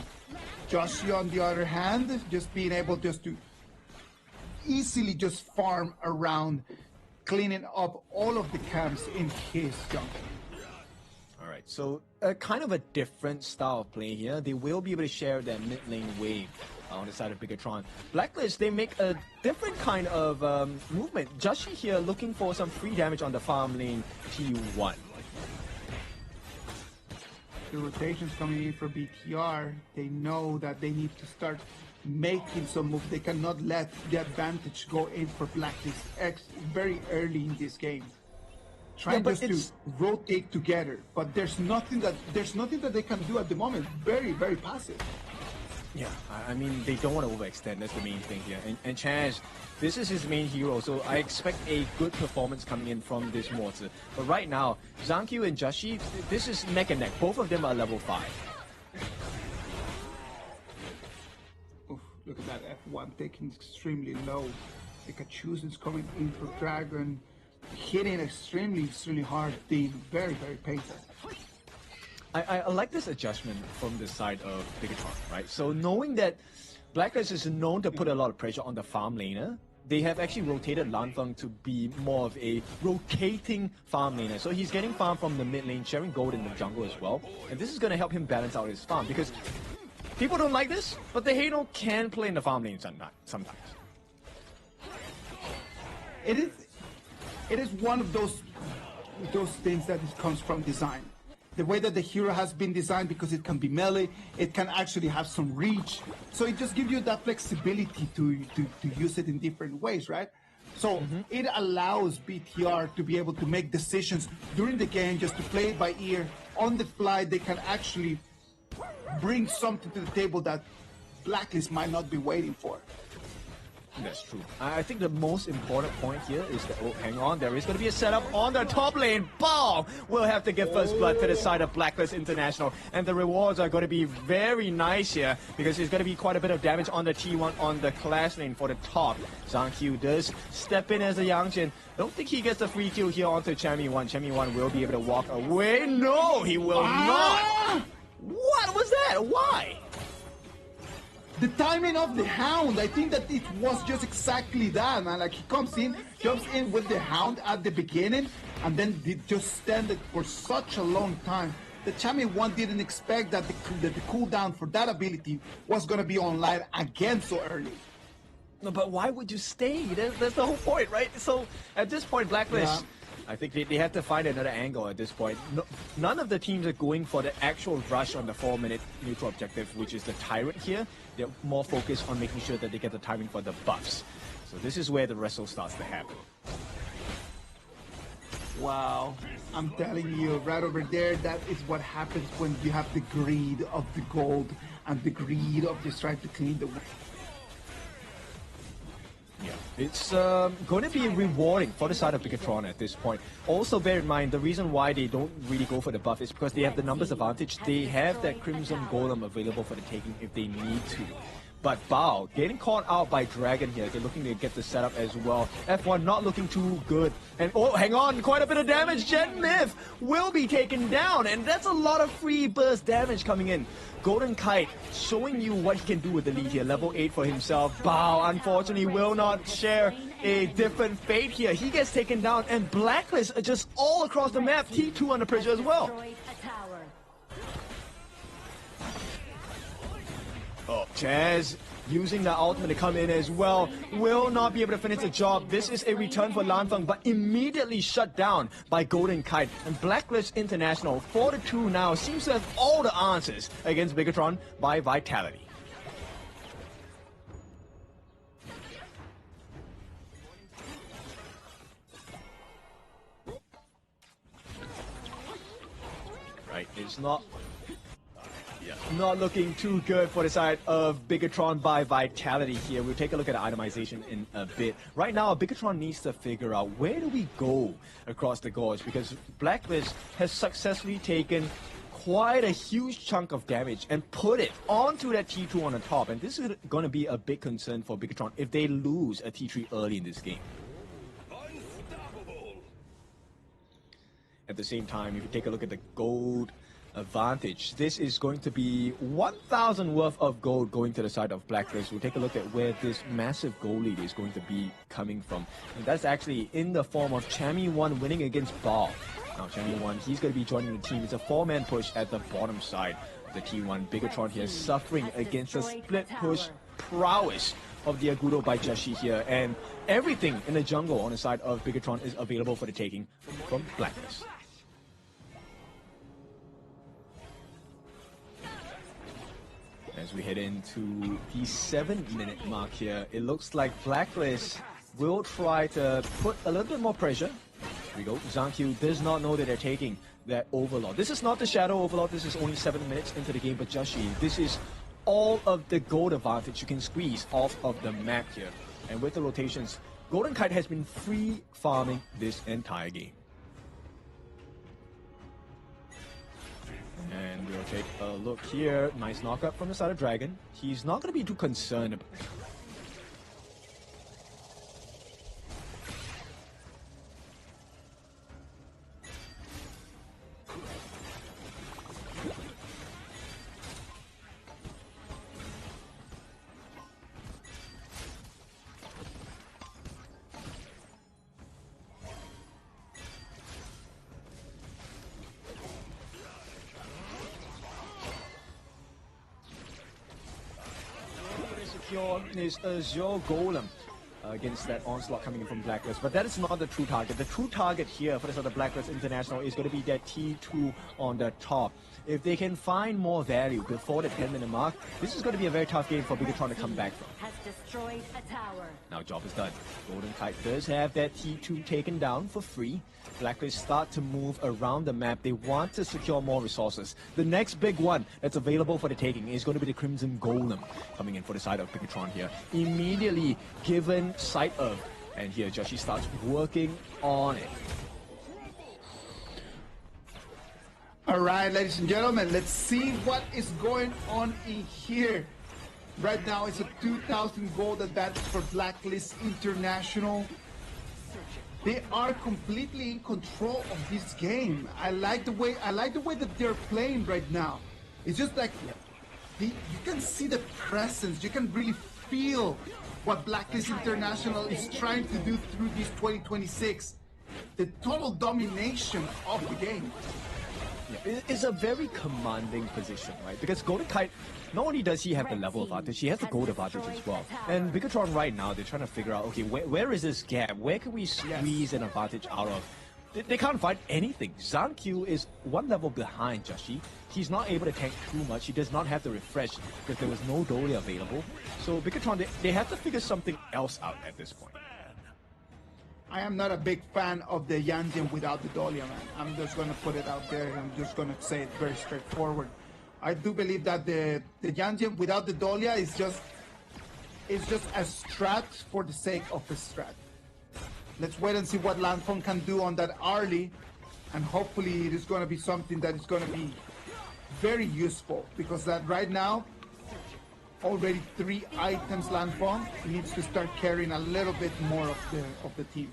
Joshi, on the other hand, just being able just to easily just farm around, cleaning up all of the camps in his jungle. All right, so kind of a different style of play here. They will be able to share their mid lane wave on the side of Bigatron. Blacklist, they make a different kind of movement. Joshi here looking for some free damage on the farm lane T1. The rotations coming in for BTR, they know that they need to start making some moves. They cannot let the advantage go in for Blacklist X very early in this game. Trying just to rotate together, but there's nothing that they can do at the moment. Very, very passive. Yeah, I mean, they don't want to overextend. That's the main thing here. And Chaz, this is his main hero, so I expect a good performance coming in from this mortar. But right now, Zankyu and Joshi, this is neck and neck. Both of them are level 5. Oof, look at that F1 taking extremely low. Pikachu is coming in for Dragon, hitting extremely hard, being very, very painful. I like this adjustment from the side of Bigatron, right? So knowing that Blacklist is known to put a lot of pressure on the farm laner, they have actually rotated Lanfeng to be more of a rotating farm laner. So he's getting farm from the mid lane, sharing gold in the jungle as well. And this is going to help him balance out his farm because people don't like this, but the Hano can play in the farm lane sometimes. It is one of those things that comes from design. The way that the hero has been designed, because it can be melee, it can actually have some reach. So it just gives you that flexibility to use it in different ways, right? So it allows BTR to be able to make decisions during the game, just to play it by ear. On the fly, they can actually bring something to the table that Blacklist might not be waiting for. That's true. I think the most important point here is that, oh, hang on, there is going to be a setup on the top lane. Boom! We'll have to give first blood to the side of Blacklist International. And the rewards are going to be very nice here because there's going to be quite a bit of damage on the T1 on the clash lane for the top. Zankyu does step in as a Yangjin. Don't think he gets a free kill here onto Chami1. Chami1 will be able to walk away. No, he will not! What was that? Why? The timing of the Hound, I think that it was just exactly that, man. Like, he comes in, jumps in with the Hound at the beginning, and then they just stand it for such a long time. The Chami1 didn't expect that the cooldown for that ability was going to be online again so early. No, but why would you stay? That's the whole point, right? So, at this point, Blacklist... Yeah. I think they have to find another angle at this point. No, none of the teams are going for the actual rush on the 4-minute neutral objective, which is the Tyrant here. They're more focused on making sure that they get the timing for the buffs. So this is where the wrestle starts to happen. Wow. I'm telling you, right over there, that is what happens when you have the greed of the gold and the greed of just trying to clean the... Yeah, it's going to be rewarding for the side of Bigatron at this point. Also bear in mind, the reason why they don't really go for the buff is because they have the numbers advantage. They have that Crimson Golem available for the taking if they need to. But Bao, getting caught out by Dragon here. They're looking to get the setup as well. F1 not looking too good. And oh, hang on, quite a bit of damage. Jet Myth will be taken down. And that's a lot of free burst damage coming in. Golden Kite showing you what he can do with the lead here. Level 8 for himself. Bao, unfortunately, will not share a different fate here. He gets taken down. And Blacklist are just all across the map. T2 under pressure as well. Oh, Chaz using the ultimate to come in as well. Will not be able to finish the job. This is a return for Lanfeng, but immediately shut down by Golden Kite. And Blacklist International, 4-2 now, seems to have all the answers against Bigatron by Vitality. right? It's not looking too good for the side of Bigatron by Vitality here. We'll take a look at the itemization in a bit. Right now, Bigatron needs to figure out where do we go across the gorge, because Blacklist has successfully taken quite a huge chunk of damage and put it onto that T2 on the top. And this is going to be a big concern for Bigatron if they lose a T3 early in this game. At the same time, if you take a look at the gold advantage, this is going to be 1,000 worth of gold going to the side of Blacklist. We'll take a look at where this massive gold lead is going to be coming from. And that's actually in the form of Chammy1 winning against Ball. Now Chammy1, he's going to be joining the team. It's a 4-man push at the bottom side of the T1. Bigatron here suffering against the split push prowess of the Agudo by Jashi here. And everything in the jungle on the side of Bigatron is available for the taking from Blacklist. As we head into the 7-minute mark here, it looks like Blacklist will try to put a little bit more pressure. Here we go. Zankyu does not know that they're taking that Overlord. This is not the Shadow Overlord. This is only 7 minutes into the game, but Jashi, this is all of the gold advantage you can squeeze off of the map here. And with the rotations, Golden Kite has been free farming this entire game. And we'll take a look here. Nice knockup from the side of Dragon. He's not going to be too concerned about it. Is Azure Golem against that onslaught coming in from Blacklist, but that is not the true target. The true target here for the sort of Blacklist International is going to be that T2 on the top. If they can find more value before the 10-minute mark, this is going to be a very tough game for Bigatron to come back from. Has destroyed a tower. Now job is done. Golden Kite does have that T2 taken down for free. Blacklist start to move around the map. They want to secure more resources. The next big one that's available for the taking is going to be the Crimson Golem coming in for the side of Bigatron here. Immediately given sight of. And here Jashi starts working on it. All right, ladies and gentlemen, let's see what is going on in here. Right now, it's a 2,000 gold advantage for Blacklist International. They are completely in control of this game. I like the way that they're playing right now. It's just like you can see the presence. You can really feel what Blacklist International is trying to do through this 2026. The total domination of the game. It's a very commanding position, right? Because Golden Kite, not only does he have the level advantage, he has the gold advantage as well. And Bigatron right now, they're trying to figure out, okay, where is this gap? Where can we squeeze an advantage out of? They can't find anything. Zankyu is one level behind Jashi. He's not able to tank too much. He does not have the refresh because there was no Dolia available. So Bigatron, they have to figure something else out at this point. I am not a big fan of the Yanjian without the Dolia, man. I'm just going to put it out there. I'm just going to say it very straightforward. I do believe that the Yanjian without the Dolia is just a strat for the sake of a strat. Let's wait and see what Landfong can do on that early, and hopefully it is going to be something that is going to be very useful, because that right now, already 3 items Landfong needs to start carrying a little bit more of the team.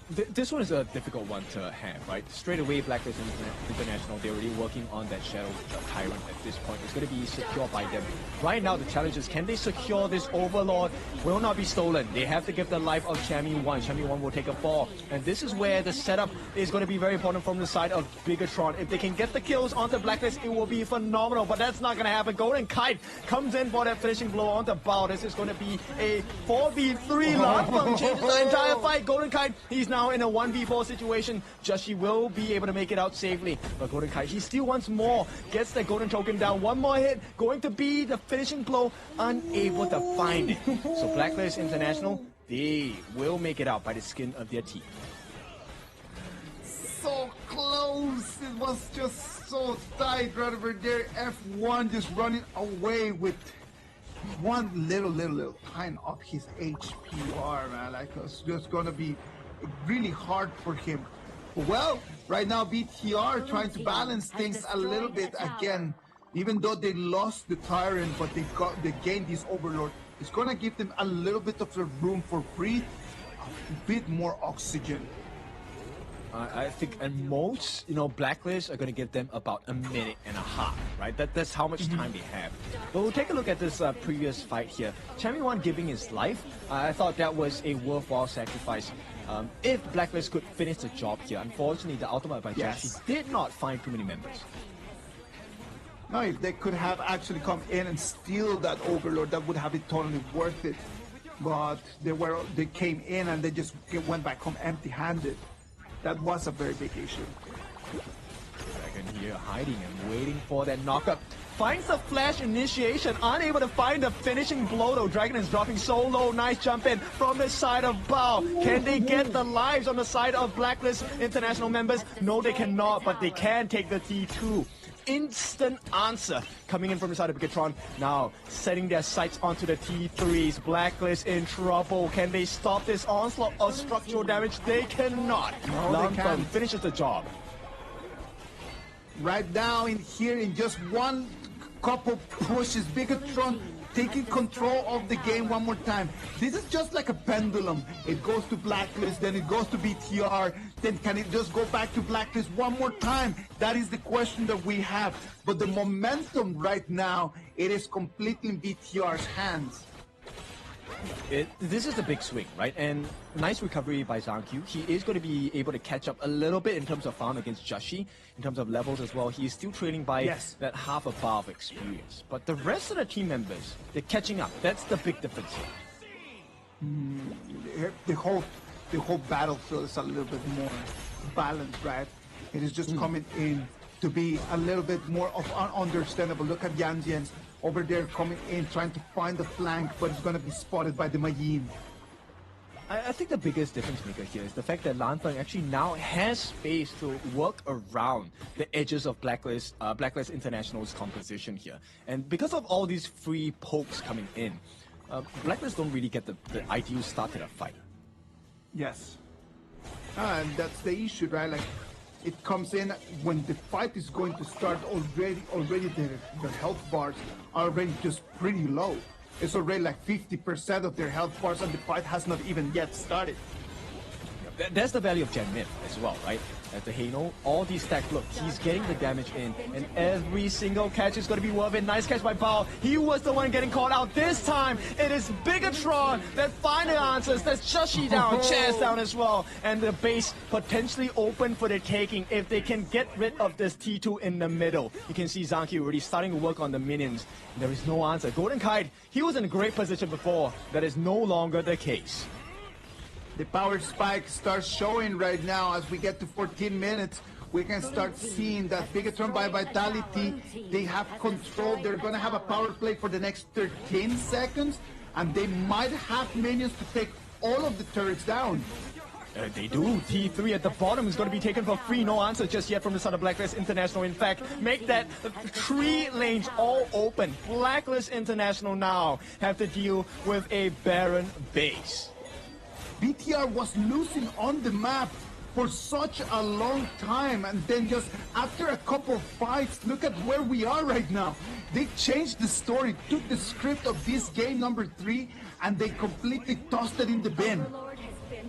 This one is a difficult one to have, right? Straight away, Blacklist International, they're already working on that Shadow Tyrant at this point. It's going to be secured by them. Right now, the challenge is, can they secure this Overlord? Will not be stolen. They have to give the life of Chammy1. Chammy1 will take a fall. And this is where the setup is going to be very important from the side of Bigatron. If they can get the kills onto Blacklist, it will be phenomenal. But that's not going to happen. Golden Kite comes in for that finishing blow onto Bao. This is going to be a 4v3 Landfong. Changes the entire fight. Golden Kite, he's now in a 1v4 situation. Jashi will be able to make it out safely. But Golden Kite, he still wants more. Gets the golden token down. One more hit. Going to be the finishing blow. Unable to find it. So Blacklist International, they will make it out by the skin of their teeth. So close. It was just so tight right over there. F1 just running away with one little time of his HPR, man. Like, it's just gonna be really hard for him. Well, right now BTR trying to balance things a little bit again. Even though they lost the Tyrant, but they gained this Overlord. It's gonna give them a little bit of the room for breathe, a bit more oxygen. I think at most, Blacklist are going to give them about a minute and a half, right? That's how much time they have. But we'll take a look at this previous fight here. Champion giving his life, I thought that was a worthwhile sacrifice. If Blacklist could finish the job here, unfortunately, the ultimate by Joshi did not find too many members. No, if they could have actually come in and steal that Overlord, that would have been totally worth it. But they came in and they just went back home empty-handed. That was a very big issue. Dragon here hiding and waiting for that knockup. Finds the flash initiation, unable to find the finishing blow though. Dragon is dropping so low. Nice jump in from the side of Bao. Can they get the lives on the side of Blacklist International members? No, they cannot, but they can take the T2. Instant answer coming in from the side of Bigatron. Now setting their sights onto the T3s. Blacklist in trouble. Can they stop this onslaught of structural damage? They cannot. No, they can't. Finishes the job. Right now in here, in just one couple pushes, Bigatron taking control of the game one more time. This is just like a pendulum. It goes to Blacklist, then it goes to BTR, then can it just go back to Blacklist one more time? That is the question that we have. But the momentum right now, it is completely in BTR's hands. This is the big swing, right? And nice recovery by Zhangqiu. He is going to be able to catch up a little bit in terms of farm against Joshi, in terms of levels as well. He is still trailing by that half a bar of experience. But the rest of the team members, they're catching up. That's the big difference here. The whole battlefield is a little bit more balanced, right? It is just coming in to be a little bit more of understandable. Look at Yan Jian over there coming in, trying to find the flank, but it's going to be spotted by the Mayin. I think the biggest difference maker here is the fact that Lanfeng actually now has space to work around the edges of Blacklist International's composition here. And because of all these free pokes coming in, Blacklist don't really get the ideal start to the fight. Yes. And that's the issue, right? Like, it comes in when the fight is going to start already their health bars are already just pretty low. It's already like 50% of their health bars and the fight has not even yet started. That's the value of Gen Myth as well, right? At the Hano, all these stacks, look, he's getting the damage in, and every single catch is going to be worth it. Nice catch by Bao. He was the one getting caught out. This time, it is Bigatron that finally answers. That's Joshi down, Chance down as well. And the base potentially open for the taking if they can get rid of this T2 in the middle. You can see Zhangqiu already starting to work on the minions. There is no answer. Golden Kite, he was in a great position before. That is no longer the case. The power spike starts showing right now. As we get to 14 minutes, we can start seeing that Bigatron by Vitality, they have control. They're going to have a power play for the next 13 seconds, and they might have minions to take all of the turrets down. They do. T3 at the bottom is going to be taken for free. No answer just yet from the side of Blacklist International. In fact, make that 3 lanes all open. Blacklist International now have to deal with a barren base. BTR was losing on the map for such a long time, and then just after a couple of fights, look at where we are right now. They changed the story, took the script of this game number 3, and they completely tossed it in the bin.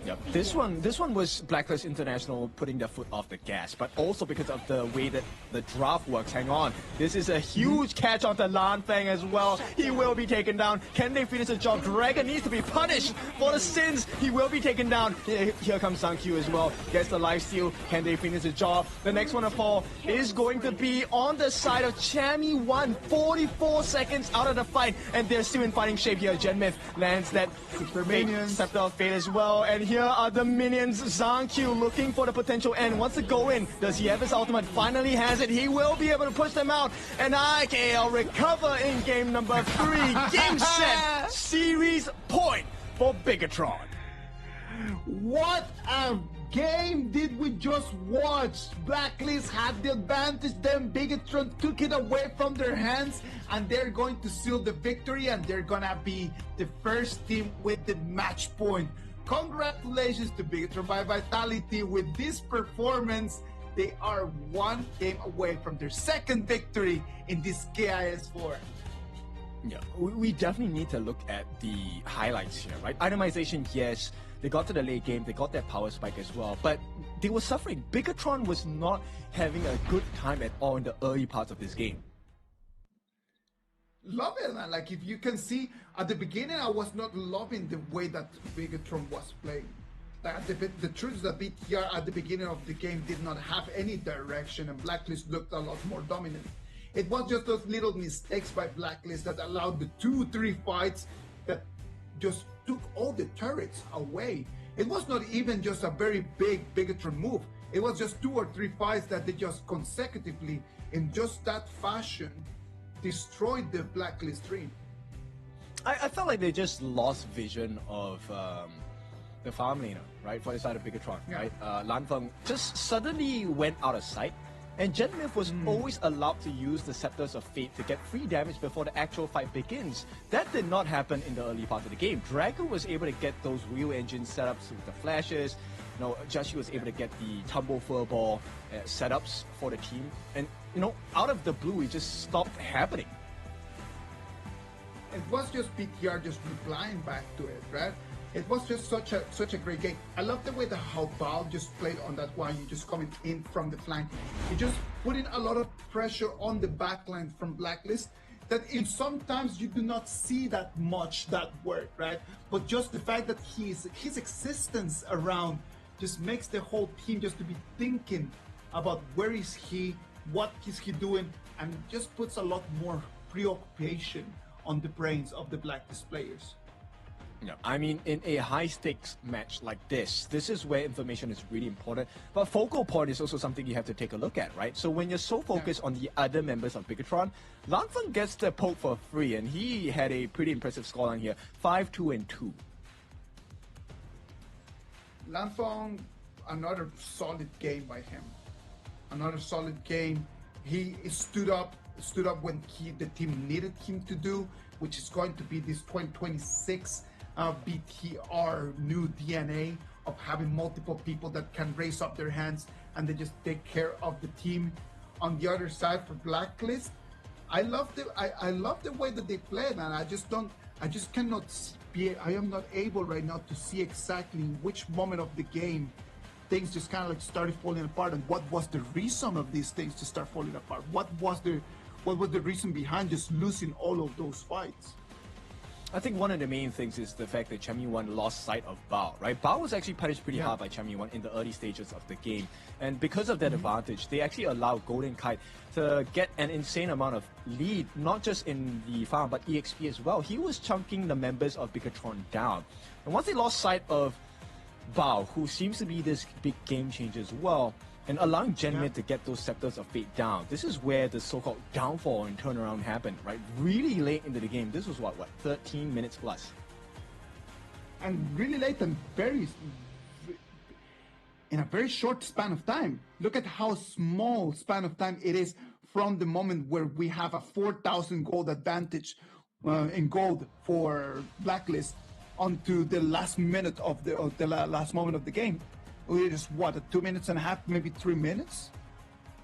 Yep. This one was Blacklist International putting their foot off the gas, but also because of the way that the draft works. Hang on. This is a huge catch onto Lanfeng as well. He will be taken down. Can they finish the job? Dragon needs to be punished for the sins. He will be taken down. Here comes Zhangqiu as well. Gets the lifesteal. Can they finish the job? The next one to fall is going to be on the side of Chami 1. 44 seconds out of the fight, and they're still in fighting shape here. Gen Myth lands that Scepter of Fate as well, and here are the minions. Zhangqiu looking for the potential end. Wants to go in. Does he have his ultimate? Finally has it. He will be able to push them out. And IKL recover in game number 3. Game set. Series point for Bigatron. What a game did we just watch? Blacklist had the advantage, then Bigetron took it away from their hands, and they're going to seal the victory, and they're gonna be the first team with the match point. Congratulations to Bigetron by Vitality. With this performance, they are one game away from their second victory in this KIS4. Yeah, we definitely need to look at the highlights here, right? Itemization, yes. They got to the late game, they got that power spike as well, but they were suffering. Bigetron was not having a good time at all in the early parts of this game. Love it, man. Like, if you can see, at the beginning, I was not loving the way that Bigetron was playing. Like, the truth is that BTR at the beginning of the game did not have any direction, and Blacklist looked a lot more dominant. It was just those little mistakes by Blacklist that allowed the 2-3 fights that just took all the turrets away. It was not even just a very big Bigetron move. It was just 2 or 3 fights that they just consecutively, in just that fashion, destroyed the Blacklist stream. I felt like they just lost vision of the farm laner, right, for the side of Bigetron, right? Lanfeng just suddenly went out of sight. And Genmith was always allowed to use the Scepters of Fate to get free damage before the actual fight begins. That did not happen in the early part of the game. Dragon was able to get those real engine setups with the flashes. You know, Joshi was able to get the Tumble Furball setups for the team. And, you know, out of the blue, it just stopped happening. It was just BTR just replying back to it, right? It was just such a great game. I love the way that how Bao just played on that one. You just coming in from the flank. You just putting a lot of pressure on the backline from Blacklist. That sometimes you do not see that much that work, right? But just the fact that his existence around just makes the whole team just to be thinking about where is he, what is he doing, and just puts a lot more preoccupation on the brains of the Blacklist players. Yeah, I mean, in a high-stakes match like this is where information is really important. But focal point is also something you have to take a look at, right? So when you're so focused on the other members of Bigetron, Lanfeng gets the poke for free, and he had a pretty impressive scoreline here, 5-2-2. Lanfeng, another solid game by him. Another solid game. He stood up when the team needed him to do, which is going to be this 2026 BTR new DNA of having multiple people that can raise up their hands and they just take care of the team. On the other side for Blacklist, I love the way that they play, man. I am not able right now to see exactly in which moment of the game things just kind of like started falling apart, and what was the reason of these things to start falling apart. What was the reason behind just losing all of those fights? I think one of the main things is the fact that Changming lost sight of Bao, right? Bao was actually punished pretty hard by Changming in the early stages of the game. And because of that advantage, they actually allowed Golden Kite to get an insane amount of lead, not just in the farm, but EXP as well. He was chunking the members of Bigetron down. And once they lost sight of Bao, who seems to be this big game changer as well, and allowing Genmith to get those Scepters of Fate down. This is where the so-called downfall and turnaround happened, right? Really late into the game. This was what, 13 minutes plus. And really late and in a very short span of time. Look at how small span of time it is from the moment where we have a 4,000 gold advantage in gold for Blacklist onto the last minute of the last moment of the game. It is what, 2.5 minutes, maybe 3 minutes?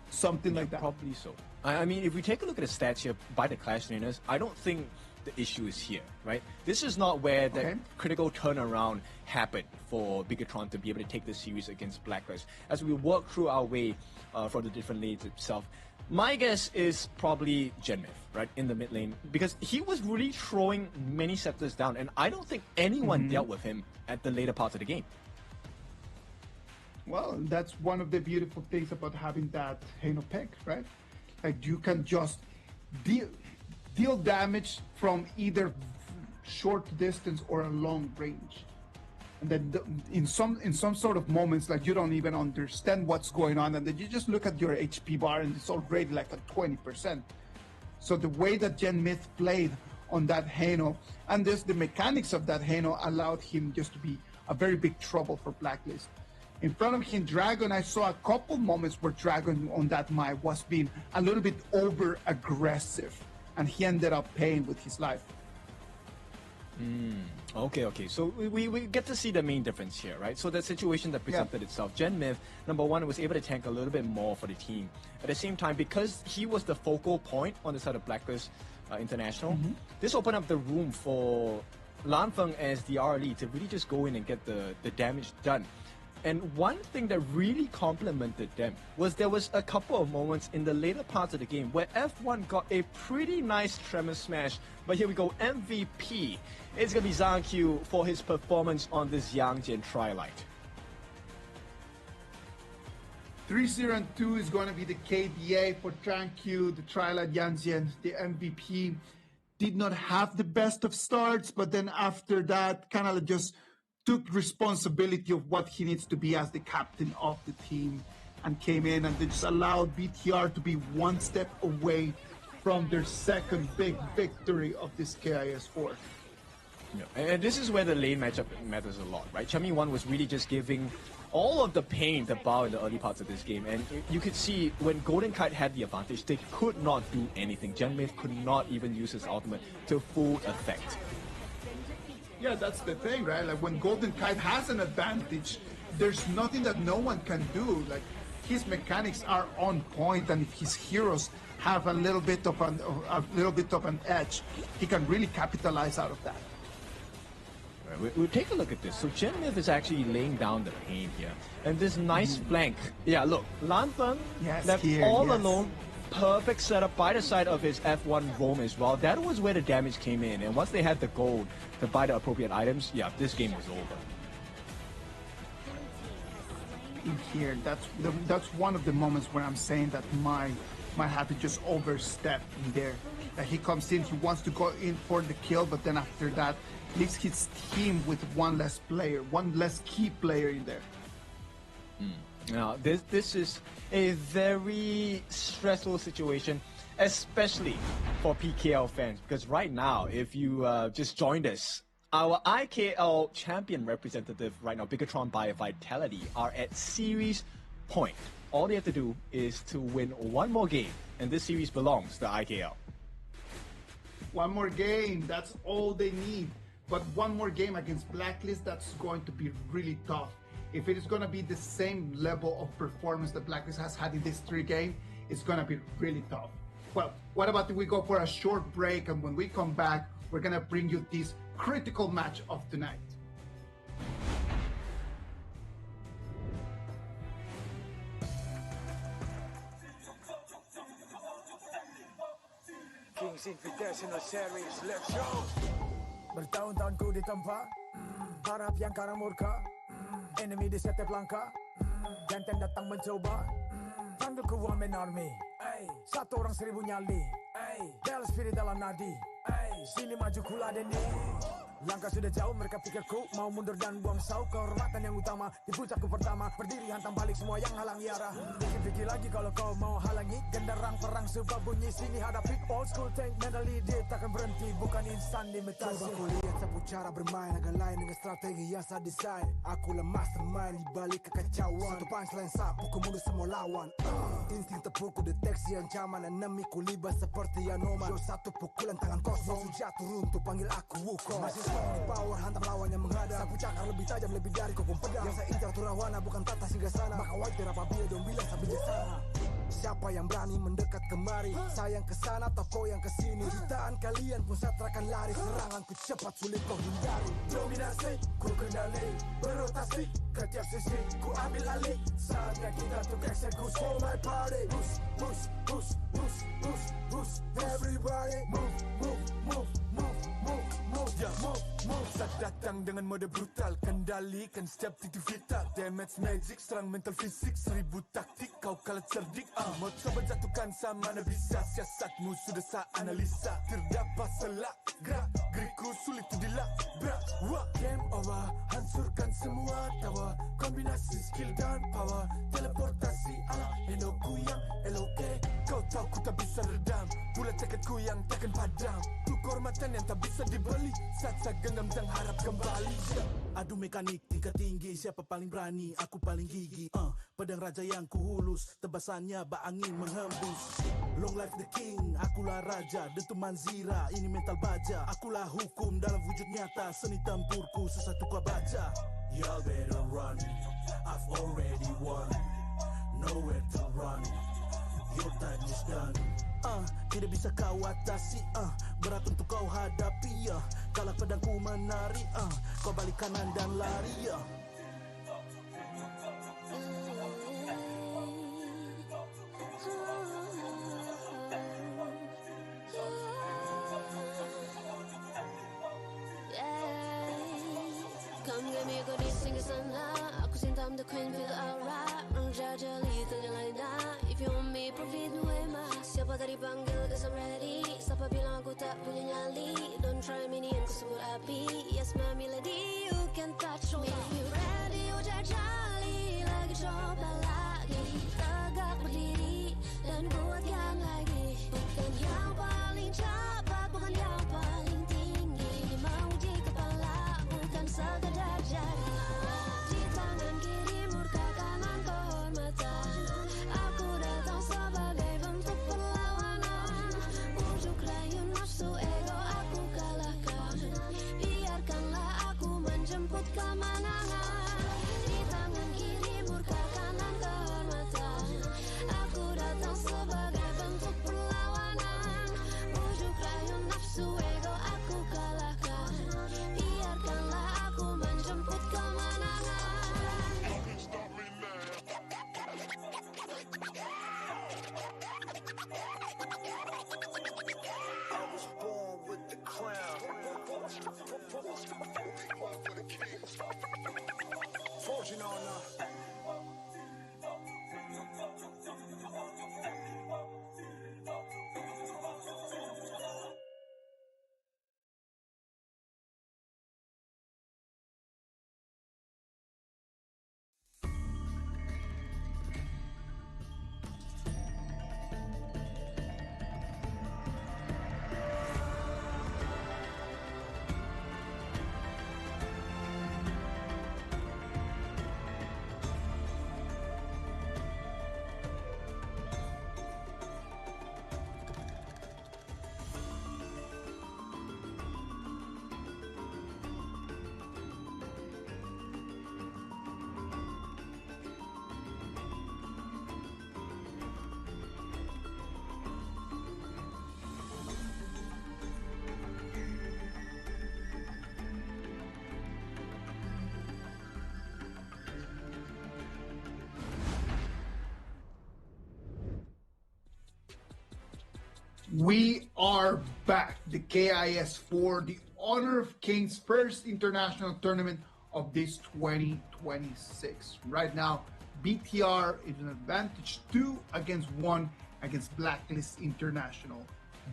Something like that. Probably so. I mean, if we take a look at the stats here by the Clash Trainers, I don't think the issue is here, right? This is not where the critical turnaround happened for Bigetron to be able to take the series against Blacklist. As we work through our way from the different lanes itself, my guess is probably Genmith, right, in the mid lane, because he was really throwing many Scepters down, and I don't think anyone dealt with him at the later parts of the game. Well, that's one of the beautiful things about having that Hano pick, right? Like, you can just deal damage from either short distance or a long range. And then in some sort of moments, like, you don't even understand what's going on, and then you just look at your HP bar and it's already like at 20%. So the way that Genmith played on that Hano, and the mechanics of that Hano allowed him just to be a very big trouble for Blacklist. In front of him, Dragon, I saw a couple moments where Dragon on that map was being a little bit over aggressive, and he ended up paying with his life. Okay. So we get to see the main difference here, right? So the situation that presented itself. Gen Myth, number one, was able to tank a little bit more for the team. At the same time, because he was the focal point on the side of Blacklist International, this opened up the room for Lan Feng as the RLE to really just go in and get the damage done. And one thing that really complimented them was there was a couple of moments in the later parts of the game where F1 got a pretty nice tremor smash. But here we go, MVP. It's going to be Zhang Q for his performance on this Yangjian Trilight. 3-0 and 2 is going to be the KDA for Zhang Q, the Trilight Yangjian, the MVP. Did not have the best of starts, but then after that, kind of just took responsibility of what he needs to be as the captain of the team and came in and they just allowed BTR to be one step away from their second big victory of this KIS4. Yeah. And this is where the lane matchup matters a lot, right? Chummy 1 was really just giving all of the pain to Bao in the early parts of this game, and you could see when Golden Kite had the advantage, they could not do anything. Gen Myth could not even use his ultimate to full effect. Yeah, that's the thing, right? Like when Golden Kite has an advantage, there's nothing that no one can do. Like his mechanics are on point, and if his heroes have a little bit of an edge, he can really capitalize out of that. Right, we'll take a look at this. So Gen Myth is actually laying down the pain here, and this nice flank. Yeah, look, Lan Feng left all alone. Perfect setup by the side of his F1 roam as well. That was where the damage came in, and once they had the gold to buy the appropriate items, yeah, this game was over. In here, that's one of the moments where I'm saying that might have to just overstep in there. That he comes in, he wants to go in for the kill, but then after that, leaves his team with one less player, one less key player in there. Now, this is a very stressful situation, especially for PKL fans, because right now, if you just joined us, our IKL champion representative right now, Bigatron by Vitality, are at series point. All they have to do is to win one more game, and this series belongs to IKL. One more game, that's all they need. But one more game against Blacklist, that's going to be really tough. If it is going to be the same level of performance that Blacklist has had in this 3 games, it's going to be really tough. Well, what about if we go for a short break, and when we come back, we're going to bring you this critical match of tonight. Kings Invitational Series, let's go! Bertahun-tahun ku ditempa, harap yang karang murka, enemy di setiap langkah, jantan datang mencoba, panggil ku Woman Army, satu orang 1000 nyali, bela spirit dalam nadi, sini maju kuladeni. Langkah sudah jauh, mereka pikirku mau mundur dan buang sau. Kehormatan yang utama di puncakku pertama, berdiri hantam balik semua yang halangi arah. Pikir-pikir lagi kalau kau mau halangi, genderang perang sebab bunyi sini hadapi old school tank mentally, dia takkan berhenti, bukan instan limitasi. Coba ku lihat sapu cara bermain agak lain dengan strategi yang saya desain. Aku lemah mastermind di balik kekacauan, satu punchline sapu ku mundur semua lawan. Insting tepuku deteksi ancaman, enemy ku libat seperti Anoman. Yo satu pukulan tangan kosong, jatuh runtuh panggil aku Wukong. Power hantam lawan yang menghadap, sapu cakar lebih tajam lebih dari kopong pedang. Yang saya incar turawana bukan tata singgah sana, maka wajar apabila dong bilang saya bijaksana. Siapa yang berani mendekat kemari, saya yang kesana atau kau yang kesini. Jutaan kalian pun saya terakan lari, seranganku cepat sulit kau hindari. Dominasi, ku kendali, berotasi ke tiap sisi, ku ambil alih. Saatnya kita untuk eksekusi for my party. Push, push, push, push, push, push. Everybody move, move, move, move, move, move, move, move. Saat datang dengan mode brutal, kendalikan setiap titik vital. Damage magic, serang mental fisik, 1000 taktik, kau kalah cerdik. Mau coba jatuhkan sama mana bisa, siasatmu sudah saya analisa. Terdapat selak, gerak, geriku sulit tu dilak. Game over, hancurkan semua tawa. Kombinasi skill dan power, teleportasi ala Enoku yang LOK. Kau tahu ku tak bisa redam, bulat tekadku yang takkan padam. Tuh kehormatan yang tak bisa dibeli, saat saya genggam dan harap kembali. Adu mekanik tingkat tinggi, siapa paling berani, aku paling gigi. Pedang raja yang kuhulus, tebasannya bak angin menghembus. Long life the king, akulah raja, dentuman zira, ini mental baja. Akulah hukum dalam wujud nyata, seni tempurku susah tukar baca. Y'all better run, I've already won, nowhere to run, your time is done. Tidak bisa kau atasi, berat untuk kau hadapi, kalau pedangku menari, kau balik kanan dan lari, Come get me, go this sing sana. Aku cinta I'm the queen, feel the aura. Raja little yang lain dah. If you want me, profit me way mas. Siapa tadi panggil, cause I'm ready. Siapa bilang aku tak punya nyali. Don't try me, ni yang kusebut api. Yes, my melody, you can touch me. If you ready, ujar jali. Lagi coba lagi. Tegak berdiri dan buat yang lagi. Bukan yang paling cepat, bukan yang paling tinggi. Menguji kepala, bukan sekadar jadi. Di tangan kiri murka, kanan kehormatan. Aku datang sebagai bentuk perlawanan. Bujuk rayu nafsu ego aku kalahkan. Biarkanlah aku menjemput kemenangan. Di tangan kiri murka, kanan kehormatan. Aku datang sebagai bentuk perlawanan. Bujuk rayu nafsu ego aku kalahkan. Biarkanlah aku menjemput kemenangan. I was born with the crown. Fortune on We are back. The KIS4, the Honor of Kings first international tournament of this 2026. Right now, BTR is an advantage 2 against 1 against Blacklist International.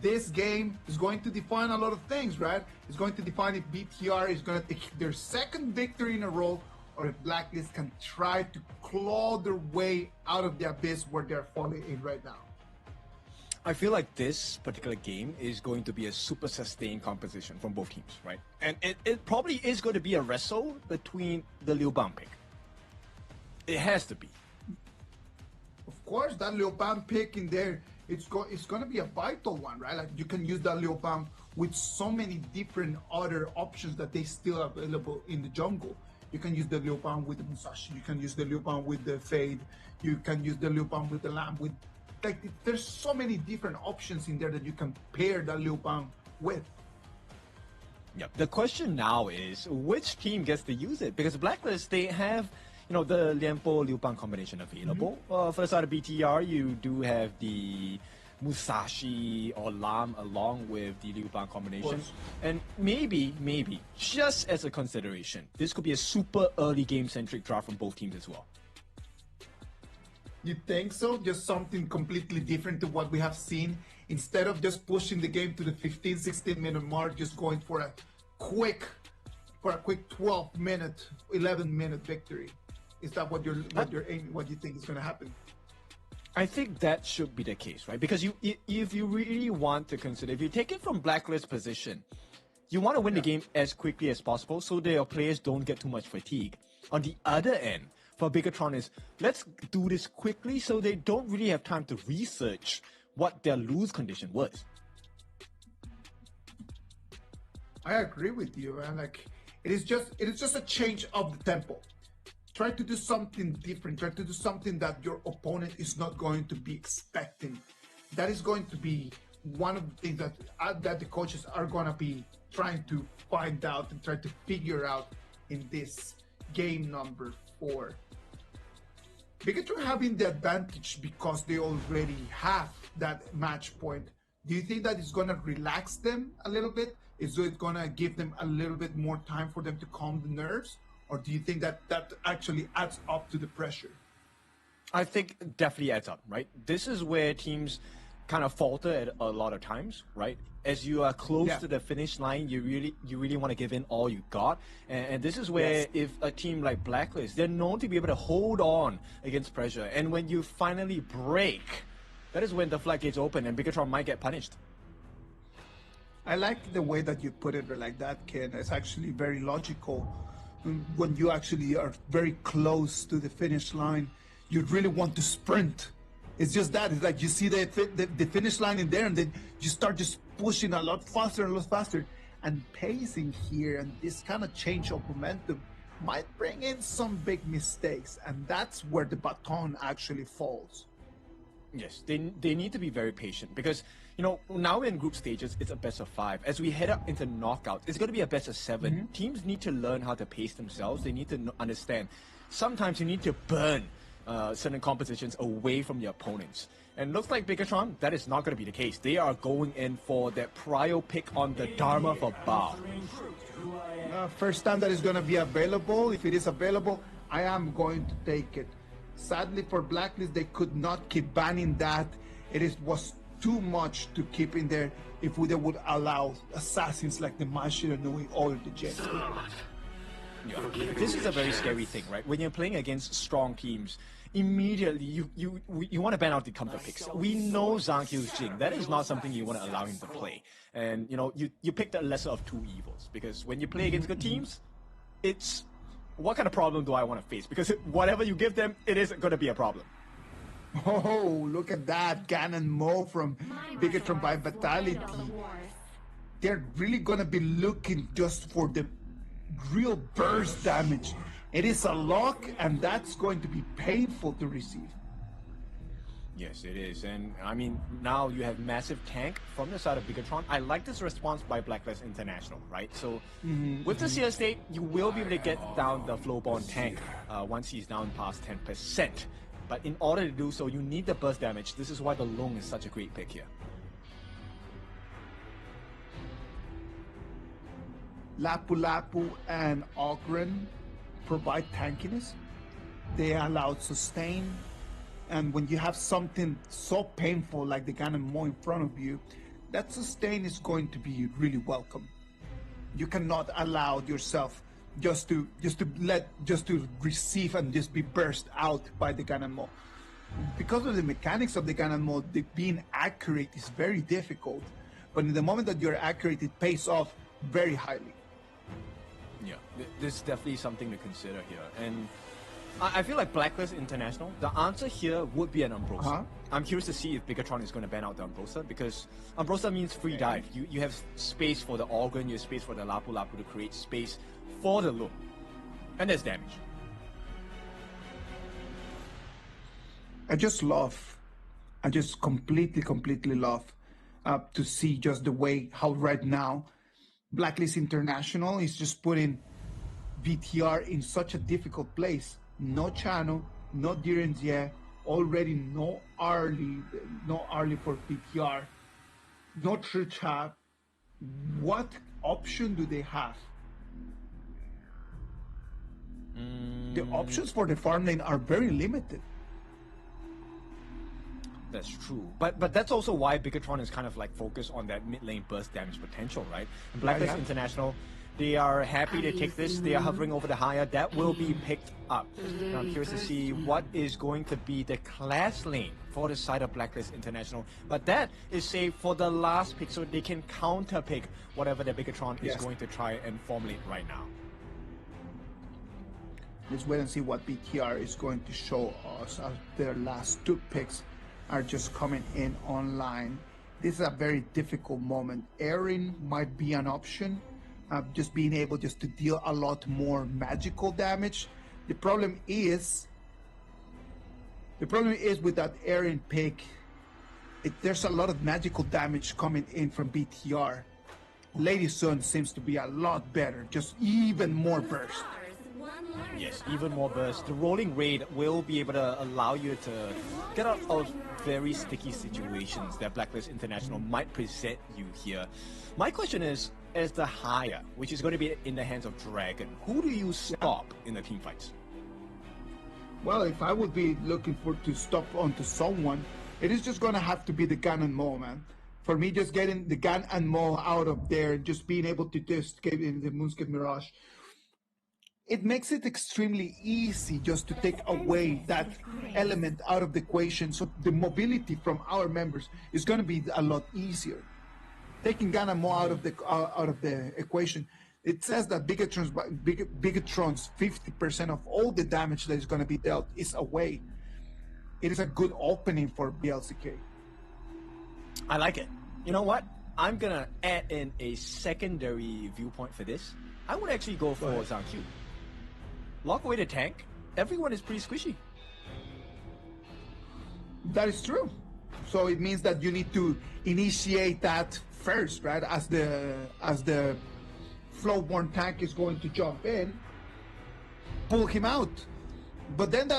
This game is going to define a lot of things, right? It's going to define if BTR is going to take their second victory in a row or if Blacklist can try to claw their way out of the abyss where they're falling in right now. I feel like this particular game is going to be a super sustained competition from both teams, right? And it probably is going to be a wrestle between the Liu Bang pick. It has to be. Of course, that Liu Bang pick in there, it's going to be a vital one, right? Like you can use that Liu Bang with so many different other options that they still available in the jungle. You can use the Liu Bang with the Musashi. You can use the Liu Bang with the Fade. You can use the Liu Bang with the Lamb. There's so many different options in there that you can pair the Liu Bang with. Yep. The question now is which team gets to use it? Because Blacklist, they have, the Lianpo Liu Bang combination available. For the side of BTR, you do have the Musashi or Lam along with the Liu Bang combination. And maybe, just as a consideration, this could be a super early game-centric draft from both teams as well. You think so? Just something completely different to what we have seen? Instead of just pushing the game to the 15-16 minute mark, just going for a quick for a quick 12-minute, 11-minute victory. Is that what you're aiming? What you think is going to happen? I think that should be the case, right? Because if you really want to consider, if you take it from Blacklist position, you want to win the game as quickly as possible so that your players don't get too much fatigue. On the other end, for Bigatron is, let's do this quickly so they don't really have time to research what their lose condition was. I agree with you, man. Like, it is just a change of the tempo. Try to do something different. Try to do something that your opponent is not going to be expecting. That is going to be one of the things that the coaches are going to be trying to find out and try to figure out in this game number 4. Bigatron having the advantage because they already have that match point. Do you think that it's going to relax them a little bit? Is it going to give them a little bit more time for them to calm the nerves? Or do you think that that actually adds up to the pressure? I think it definitely adds up, right? This is where teams kind of falter at a lot of times, right? As you are close to the finish line, you really want to give in all you got. And this is where if a team like Blacklist, they're known to be able to hold on against pressure. And when you finally break, that is when the floodgates open and Bigatron might get punished. I like the way that you put it like that, Ken. It's actually very logical. When you actually are very close to the finish line, you really want to sprint. It's just that. It's like you see the finish line in there, and then you start just pushing a lot faster and a lot faster. And pacing here and this kind of change of momentum might bring in some big mistakes. And that's where the baton actually falls. Yes, they need to be very patient because, you know, now we're in group stages, it's a best of 5. As we head up into knockout, it's going to be a best of 7. Teams need to learn how to pace themselves. They need to understand. Sometimes you need to burn certain compositions away from your opponents. And looks like Bigatron, that is not going to be the case. They are going in for that prio pick on the Dharma for Bao. First time that is going to be available. If it is available, I am going to take it. Sadly for Blacklist, they could not keep banning that. Was too much to keep in there if they would allow assassins like the Mashira knowing all of the jet. Yeah. This is a very scary thing, right? When you're playing against strong teams, immediately you want to ban out the comfort picks. We know Zhang Qiu's Jing. That is not something you want to allow him to play. And you know, you pick the lesser of two evils because when you play against good teams, it's what kind of problem do I want to face? Because whatever you give them, it is going to be a problem. Oh, look at that. Ganon Mo from Bigatron by Vitality. They're really going to be looking just for the real burst damage. It is a lock, and that's going to be painful to receive. Yes, it is. And I mean, now you have massive tank from the side of Bigatron. I like this response by Blacklist International, right? So with the CS state, you will be able to get down the Flowborn tank once he's down past 10%. But in order to do so, you need the burst damage. This is why the Long is such a great pick here. Lapu Lapu and Ogren provide tankiness. They allow sustain. And when you have something so painful like the Ganon Mo in front of you, that sustain is going to be really welcome. You cannot allow yourself just to receive and just be burst out by the Ganon Mo. Because of the mechanics of the Ganon Mo, being accurate is very difficult. But in the moment that you're accurate, it pays off very highly. Yeah, this is definitely something to consider here. And I feel like Blacklist International, the answer here would be an Umbrosa. I'm curious to see if Bigatron is going to ban out the Umbrosa, because Umbrosa means free dive. You have space for the Organ, you have space for the Lapu Lapu to create space for the Loom. And there's damage. I just completely love to see just the way how right now Blacklist International is just putting VTR in such a difficult place. No channel, no Direnzier, already no early for VTR, no Trichap. What option do they have? The options for the farm lane are very limited. That's true, but that's also why Bigatron is kind of like focused on that mid lane burst damage potential, right? And Blacklist International, They are happy to take this. They are hovering over the higher. That will be picked up. Now I'm curious to see what is going to be the class lane for the side of Blacklist International. But that is saved for the last pick, so they can counter pick whatever the Bigatron is going to try and formulate right now. Let's wait and see what BTR is going to show us as their last two picks are just coming in online. This is a very difficult moment. Airing might be an option, just being able just to deal a lot more magical damage. The problem is with that airing pick, there's a lot of magical damage coming in from BTR. Lady Sun seems to be a lot better, just even more burst. Yes, even more burst. The rolling raid will be able to allow you to get out of very sticky situations that Blacklist International might present you here. My question is, as the higher, which is going to be in the hands of Dragon, who do you stop in the team fights? Well, if I would be looking to stop onto someone, it is just going to have to be the Gun and Mo, man. For me, just getting the Gun and Mo out of there, just being able to just get in the Moonscape Mirage, it makes it extremely easy just to take away that element out of the equation. So the mobility from our members is going to be a lot easier. Taking Gun and Mo out of the equation, it says that Bigatron's 50% of all the damage that is going to be dealt is away. It is a good opening for BLCK. I like it. You know what? I'm going to add in a secondary viewpoint for this. I would actually go for Zhang Q. Lock away the tank. Everyone is pretty squishy. That is true. So it means that you need to initiate that first, right? As the Flowborn tank is going to jump in, pull him out. But then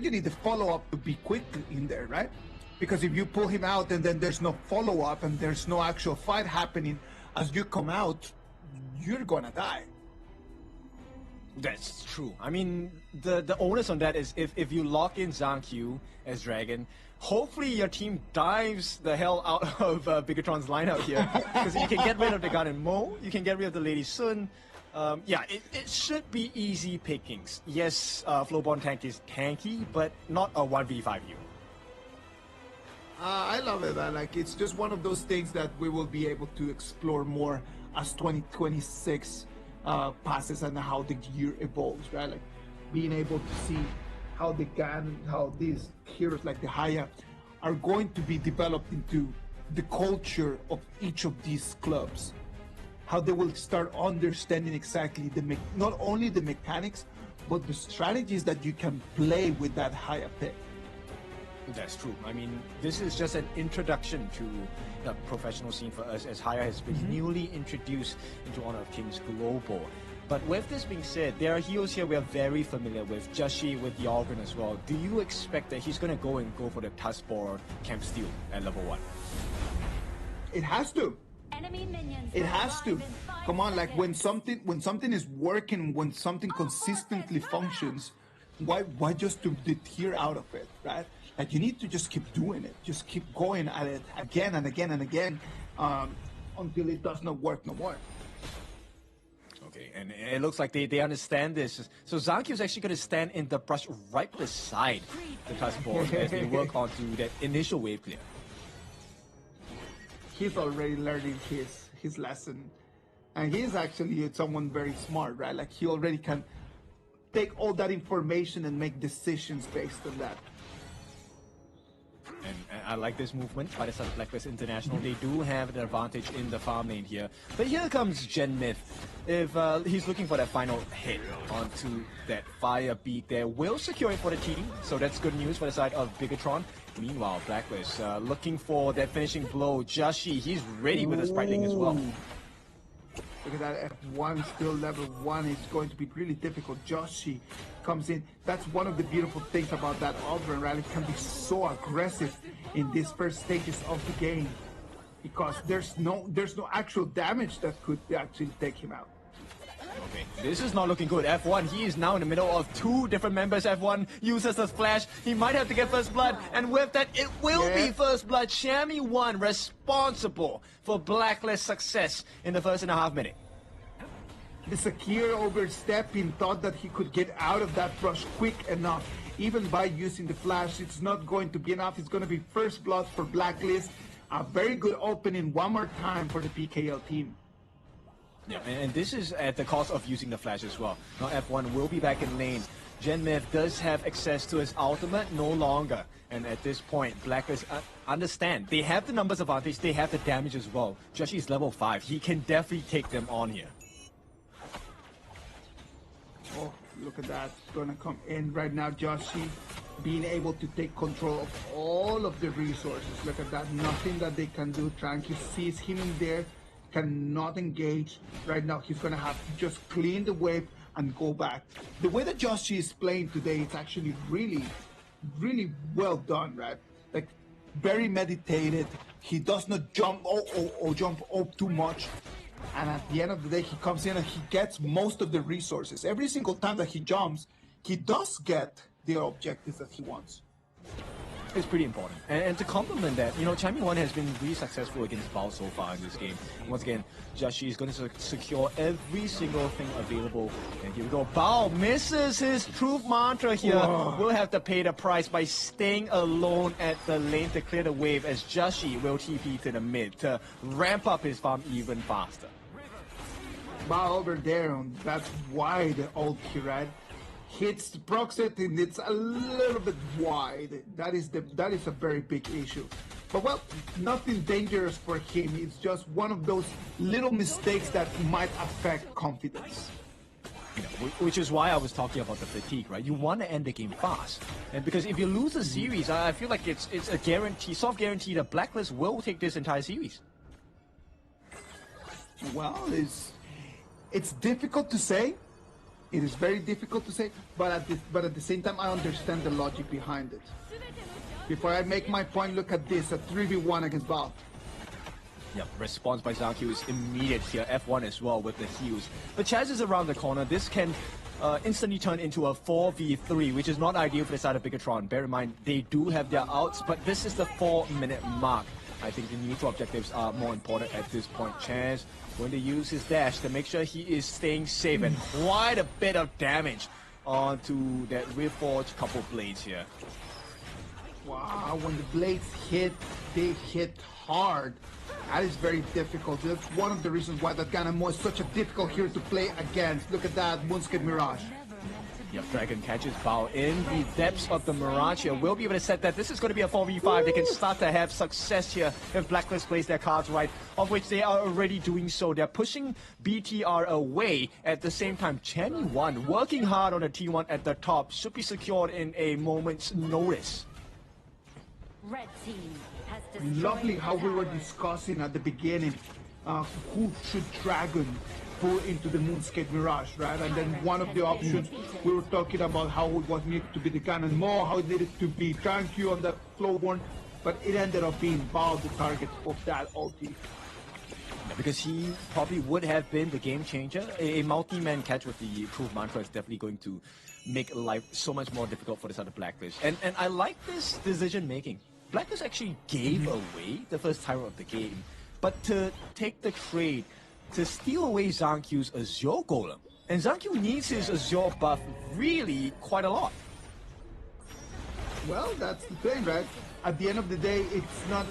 you need the follow-up to be quick in there, right? Because if you pull him out and then there's no follow-up and there's no actual fight happening as you come out, you're gonna die. That's true. I mean, the onus on that is if you lock in Zhang Q as Dragon, hopefully your team dives the hell out of Bigatron's lineup here. Because you can get rid of the Gun and Mo, you can get rid of the Lady Sun. Yeah, it should be easy pickings. Yes, Flowborn tank is tanky, but not a 1v5 you. I love it, man. Like, it's just one of those things that we will be able to explore more as 2026 passes and how the year evolves, right? Like being able to see how how these heroes like the Haya are going to be developed into the culture of each of these clubs. How they will start understanding exactly not only the mechanics, but the strategies that you can play with that Haya pick. That's true. I mean, this is just an introduction to the professional scene for us, as Haya has been newly introduced into Honor of Kings Global. But with this being said, there are heroes here we are very familiar with, Jashi with Yorgren as well. Do you expect that he's going to go for the Tuskbor Camp Steel at level 1? It has to. It has to. Come on, like when something is working, when something consistently functions, why just to deter out of it, right? Like, you need to just keep doing it. Just keep going at it again and again and again until it does not work no more. Okay, and it looks like they understand this. So Zhang Q is actually going to stand in the brush right beside the Tuskbor as they work on to that initial wave clear. He's already learning his lesson. And he's actually someone very smart, right? Like, he already can take all that information and make decisions based on that. And I like this movement by the side of Blacklist International. They do have an advantage in the farm lane here. But here comes Gen Myth. If he's looking for that final hit onto that fire beat there, will secure it for the TD. So that's good news for the side of Bigatron. Meanwhile, Blacklist looking for that finishing blow. Jashi, he's ready with the Spriteling as well. Look at that F1, still level 1. It's going to be really difficult. Jashi comes in. That's one of the beautiful things about that Auburn rally. It can be so aggressive in these first stages of the game because there's no actual damage that could actually take him out. Okay, this is not looking good. F1, he is now in the middle of two different members. F1 uses the flash. He might have to get first blood. And with that, it will be first blood. Shammy 1 responsible for Blacklist success in the first and a half minute. The Sakir overstepping, thought that he could get out of that rush quick enough. Even by using the flash, it's not going to be enough. It's going to be first blood for Blacklist. A very good opening one more time for the PKL team. Yeah, and this is at the cost of using the flash as well. Now F1 will be back in lane. Genmev does have access to his ultimate no longer. And at this point, Blacklist understand. They have the numbers advantage, they have the damage as well. Joshi is level 5. He can definitely take them on here. Oh, look at that. Gonna come in right now. Joshi being able to take control of all of the resources. Look at that. Nothing that they can do. Tranky sees him in there. Cannot engage. Right now, he's gonna have to just clean the wave and go back. The way that Joshi is playing today, it's actually really, really well done, right? Like, very meditated. He does not jump jump too much. And at the end of the day, he comes in and he gets most of the resources. Every single time that he jumps, he does get the objectives that he wants. It's pretty important. And to complement that, you know, Chimey 1 has been really successful against Bao so far in this game. Once again, Joshi is going to secure every single thing available. And here we go. Bao misses his truth mantra here. Whoa. Will have to pay the price by staying alone at the lane to clear the wave as Joshi will TP to the mid to ramp up his farm even faster. Bao over there on that wide ulti, right? Hits the proxet and it's a little bit wide. That is a very big issue. But well, nothing dangerous for him. It's just one of those little mistakes that might affect confidence. You know, which is why I was talking about the fatigue, right? You want to end the game fast. And because if you lose the series, I feel like it's a guarantee, soft guarantee that Blacklist will take this entire series. Well, it's difficult to say. It is very difficult to say, but at the same time, I understand the logic behind it. Before I make my point, look at this, a 3v1 against Bao. Yep, response by Zankyu is immediate here. F1 as well with the heals. But Chaz is around the corner. This can instantly turn into a 4v3, which is not ideal for the side of Bigatron. Bear in mind, they do have their outs, but this is the 4-minute mark. I think the neutral objectives are more important at this point. Chaz going to use his dash to make sure he is staying safe, and quite a bit of damage onto that reforged couple blades here. Wow, when the blades hit, they hit hard. That is very difficult. That's one of the reasons why that Ganamo is such a difficult hero to play against. Look at that, Moonscape Mirage. Yep, Dragon catches Bao in the depths of the Mirage here. We'll be able to set that. This is going to be a 4v5. They can start to have success here if Blacklist plays their cards right, of which they are already doing so. They're pushing BTR away. At the same time, Chimey 1 working hard on the T1 at the top. Should be secured in a moment's notice. Red team has destroyed Lovely how we were tower. discussing at the beginning who should Dragon pull into the Moonscape Mirage, right? And then one of the options, we were talking about how it was needed to be the Cannon Maw, how it needed to be Tranquil on the Flowborn, but it ended up being Bao the target of that ulti. Because he probably would have been the game changer. A multi-man catch with the Proof Mantra is definitely going to make life so much more difficult for this other Blacklist. And I like this decision making. Blacklist actually gave away the first Tyrant of the game, but to take the trade to steal away Zankyu's Azure Golem. And Zankyu needs his Azure buff really quite a lot. Well, that's the thing, right? At the end of the day, it's not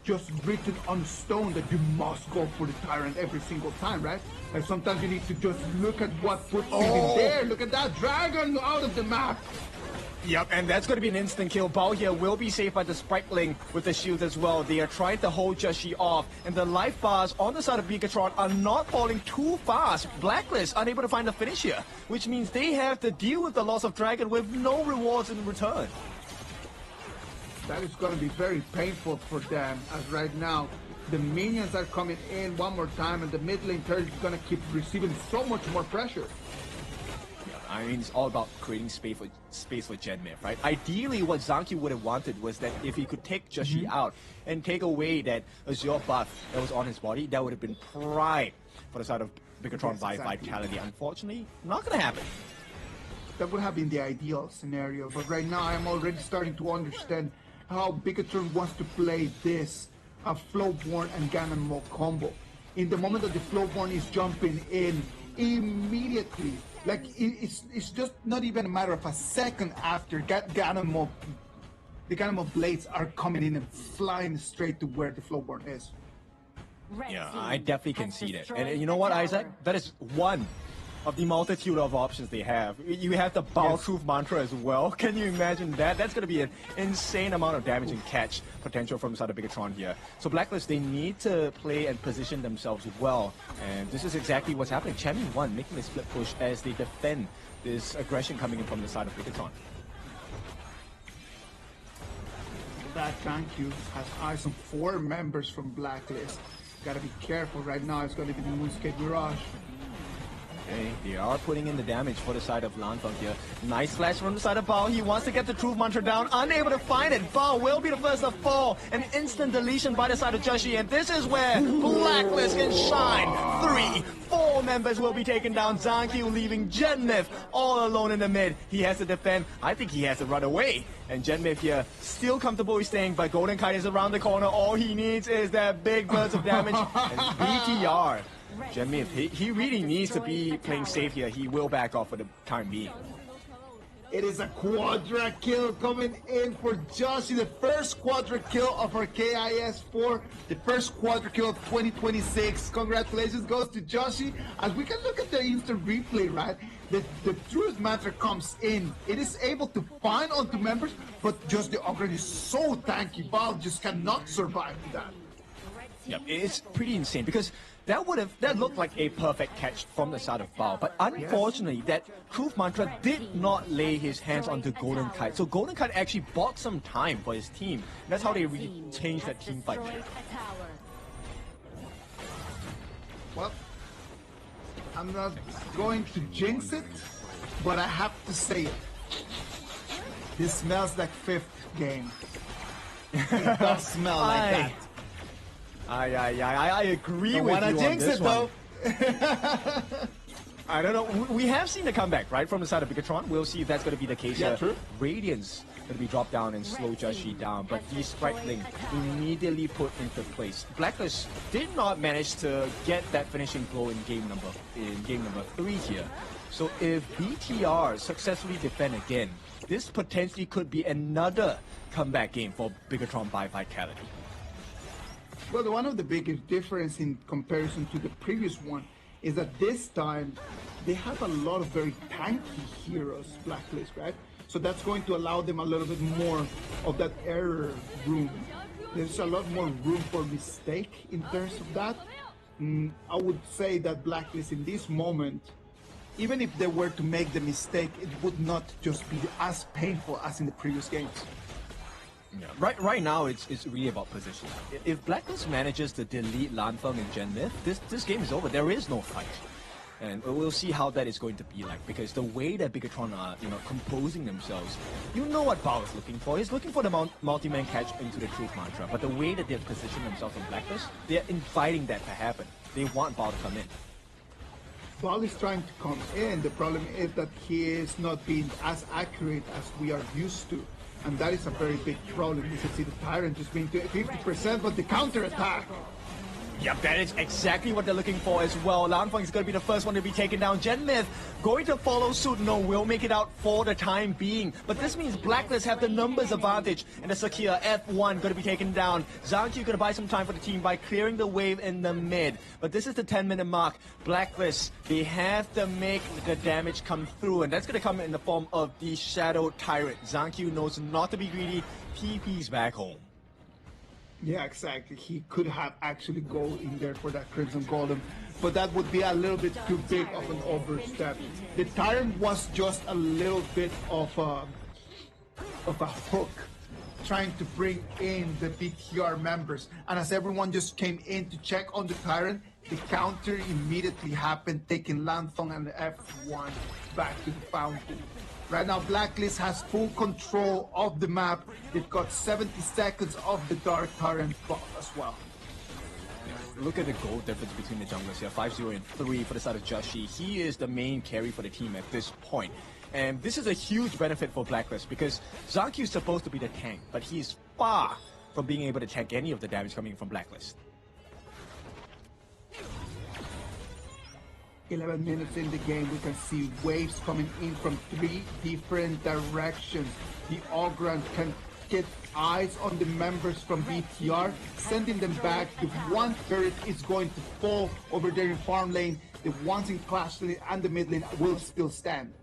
just written on stone that you must go for the Tyrant every single time, right? Like sometimes you need to just look at what puts you in there. Look at that Dragon out of the map. Yep, and that's going to be an instant kill. Bao here will be saved by the Spriteling with the shield as well. They are trying to hold Joshi off, and the life bars on the side of Bigatron are not falling too fast. Blacklist unable to find the finish here, which means they have to deal with the loss of Dragon with no rewards in return. That is going to be very painful for them, as right now the minions are coming in one more time, and the mid lane turret is going to keep receiving so much more pressure. I mean, it's all about creating space for Genmev, right? Ideally, what Zankyu would have wanted was that if he could take Joshi out and take away that Azure buff that was on his body, that would have been prime for the side of Bigatron by Vitality. Unfortunately, not going to happen. That would have been the ideal scenario, but right now I'm already starting to understand how Bigatron wants to play this Flowborn and Ganon Maw combo. In the moment that the Flowborn is jumping in, immediately. Like it's just not even a matter of a second after the Ganamo blades are coming in and flying straight to where the Flowborn is. Yeah, I definitely can see that. And you know what, Isaac? That is one of the multitude of options they have. You have the Bao Truth Mantra as well. Can you imagine that? That's going to be an insane amount of damage and catch potential from inside of Bigatron here. So Blacklist, they need to play and position themselves well. And this is exactly what's happening. Champion 1 making a split push as they defend this aggression coming in from the side of Bigatron. That thank you has eyes on 4 members from Blacklist. Gotta be careful right now. It's gonna be the Moonscape Mirage. Okay, they are putting in the damage for the side of Lanfeng here. Nice flash from the side of Bao. He wants to get the Truth Mantra down, unable to find it. Bao will be the first to fall. An instant deletion by the side of Joshi, and this is where Blacklist can shine. 3, 4 members will be taken down. Zankyu leaving Genmith all alone in the mid. He has to defend. I think he has to run away. And Genmith here still comfortable with staying, but Golden Kite is around the corner. All he needs is that big burst of damage. And BTR. Genmith, he really needs to be playing safe here. He will back off for the time being. It is a quadra kill coming in for Joshi. The first quadra kill of our KIS4. The first quadra kill of 2026. Congratulations goes to Joshi. As we can look at the instant replay, right? The Truth Mantra comes in. It is able to find onto members, but just the upgrade is so tanky. Bao just cannot survive that. Yep, it's pretty insane because that looked like a perfect catch from the side of Bao, but unfortunately that Truth Mantra did not lay his hands onto Golden Kite. So Golden Kite actually bought some time for his team. That's how they really changed that team fight. Well, I'm not going to jinx it, but I have to say it. This smells like 5th game. It does smell like that. I agree with you on jinx this it, one. though. I don't know. We have seen the comeback, right, from the side of Bigatron. We'll see if that's going to be the case. Yeah, true. Radiance going to be dropped down and slow Joshi down, but the Strike Link immediately put into place. Blacklist did not manage to get that finishing blow in game number 3 here. So if BTR successfully defend again, this potentially could be another comeback game for Bigatron by Vitality. Well, one of the biggest difference in comparison to the previous one is that this time they have a lot of very tanky heroes, Blacklist, right? So that's going to allow them a little bit more of that error room. There's a lot more room for mistake in terms of that. I would say that Blacklist in this moment, even if they were to make the mistake, it would not just be as painful as in the previous games. Yeah. Right now, it's really about position. If Blacklist manages to delete Lanfeng and Genmith, this game is over. There is no fight. And we'll see how that is going to be like, because the way that Bigatron are, composing themselves, you know what Bao is looking for. He's looking for the multi-man catch into the Truth Mantra. But the way that they've positioned themselves in Blacklist, they're inviting that to happen. They want Bao to come in. Bao is trying to come in. The problem is that he is not being as accurate as we are used to. And that is a very big problem. You can see the Tyrant just being 50%, but the counter-attack. Yep, that is exactly what they're looking for as well. Lanfeng is going to be the first one to be taken down. Genmith going to follow suit. No, will make it out for the time being. But this means Blacklist have the numbers advantage. And the Sakia F1 going to be taken down. Zankyu going to buy some time for the team by clearing the wave in the mid. But this is the 10-minute mark. Blacklist, they have to make the damage come through. And that's going to come in the form of the Shadow Tyrant. Zankyu knows not to be greedy. TP's back home. Yeah, exactly. He could have actually go in there for that Crimson Golem, but that would be a little bit too big of an overstep. The Tyrant was just a little bit of a hook, trying to bring in the BTR members. And as everyone just came in to check on the Tyrant, the counter immediately happened, taking Lanfeng and the F1 back to the fountain. Right now, Blacklist has full control of the map. They've got 70 seconds of the Dark Tyrant buff as well. Look at the goal difference between the junglers here. 5-0 and 3 for the side of Joshi. He is the main carry for the team at this point. And this is a huge benefit for Blacklist because Zankyu is supposed to be the tank, but he's far from being able to tank any of the damage coming from Blacklist. 11 minutes in the game, we can see waves coming in from 3 different directions. The Ogrand can get eyes on the members from BTR, sending them back. The one turret is going to fall over there in farm lane. The ones in clash lane and the mid lane will still stand.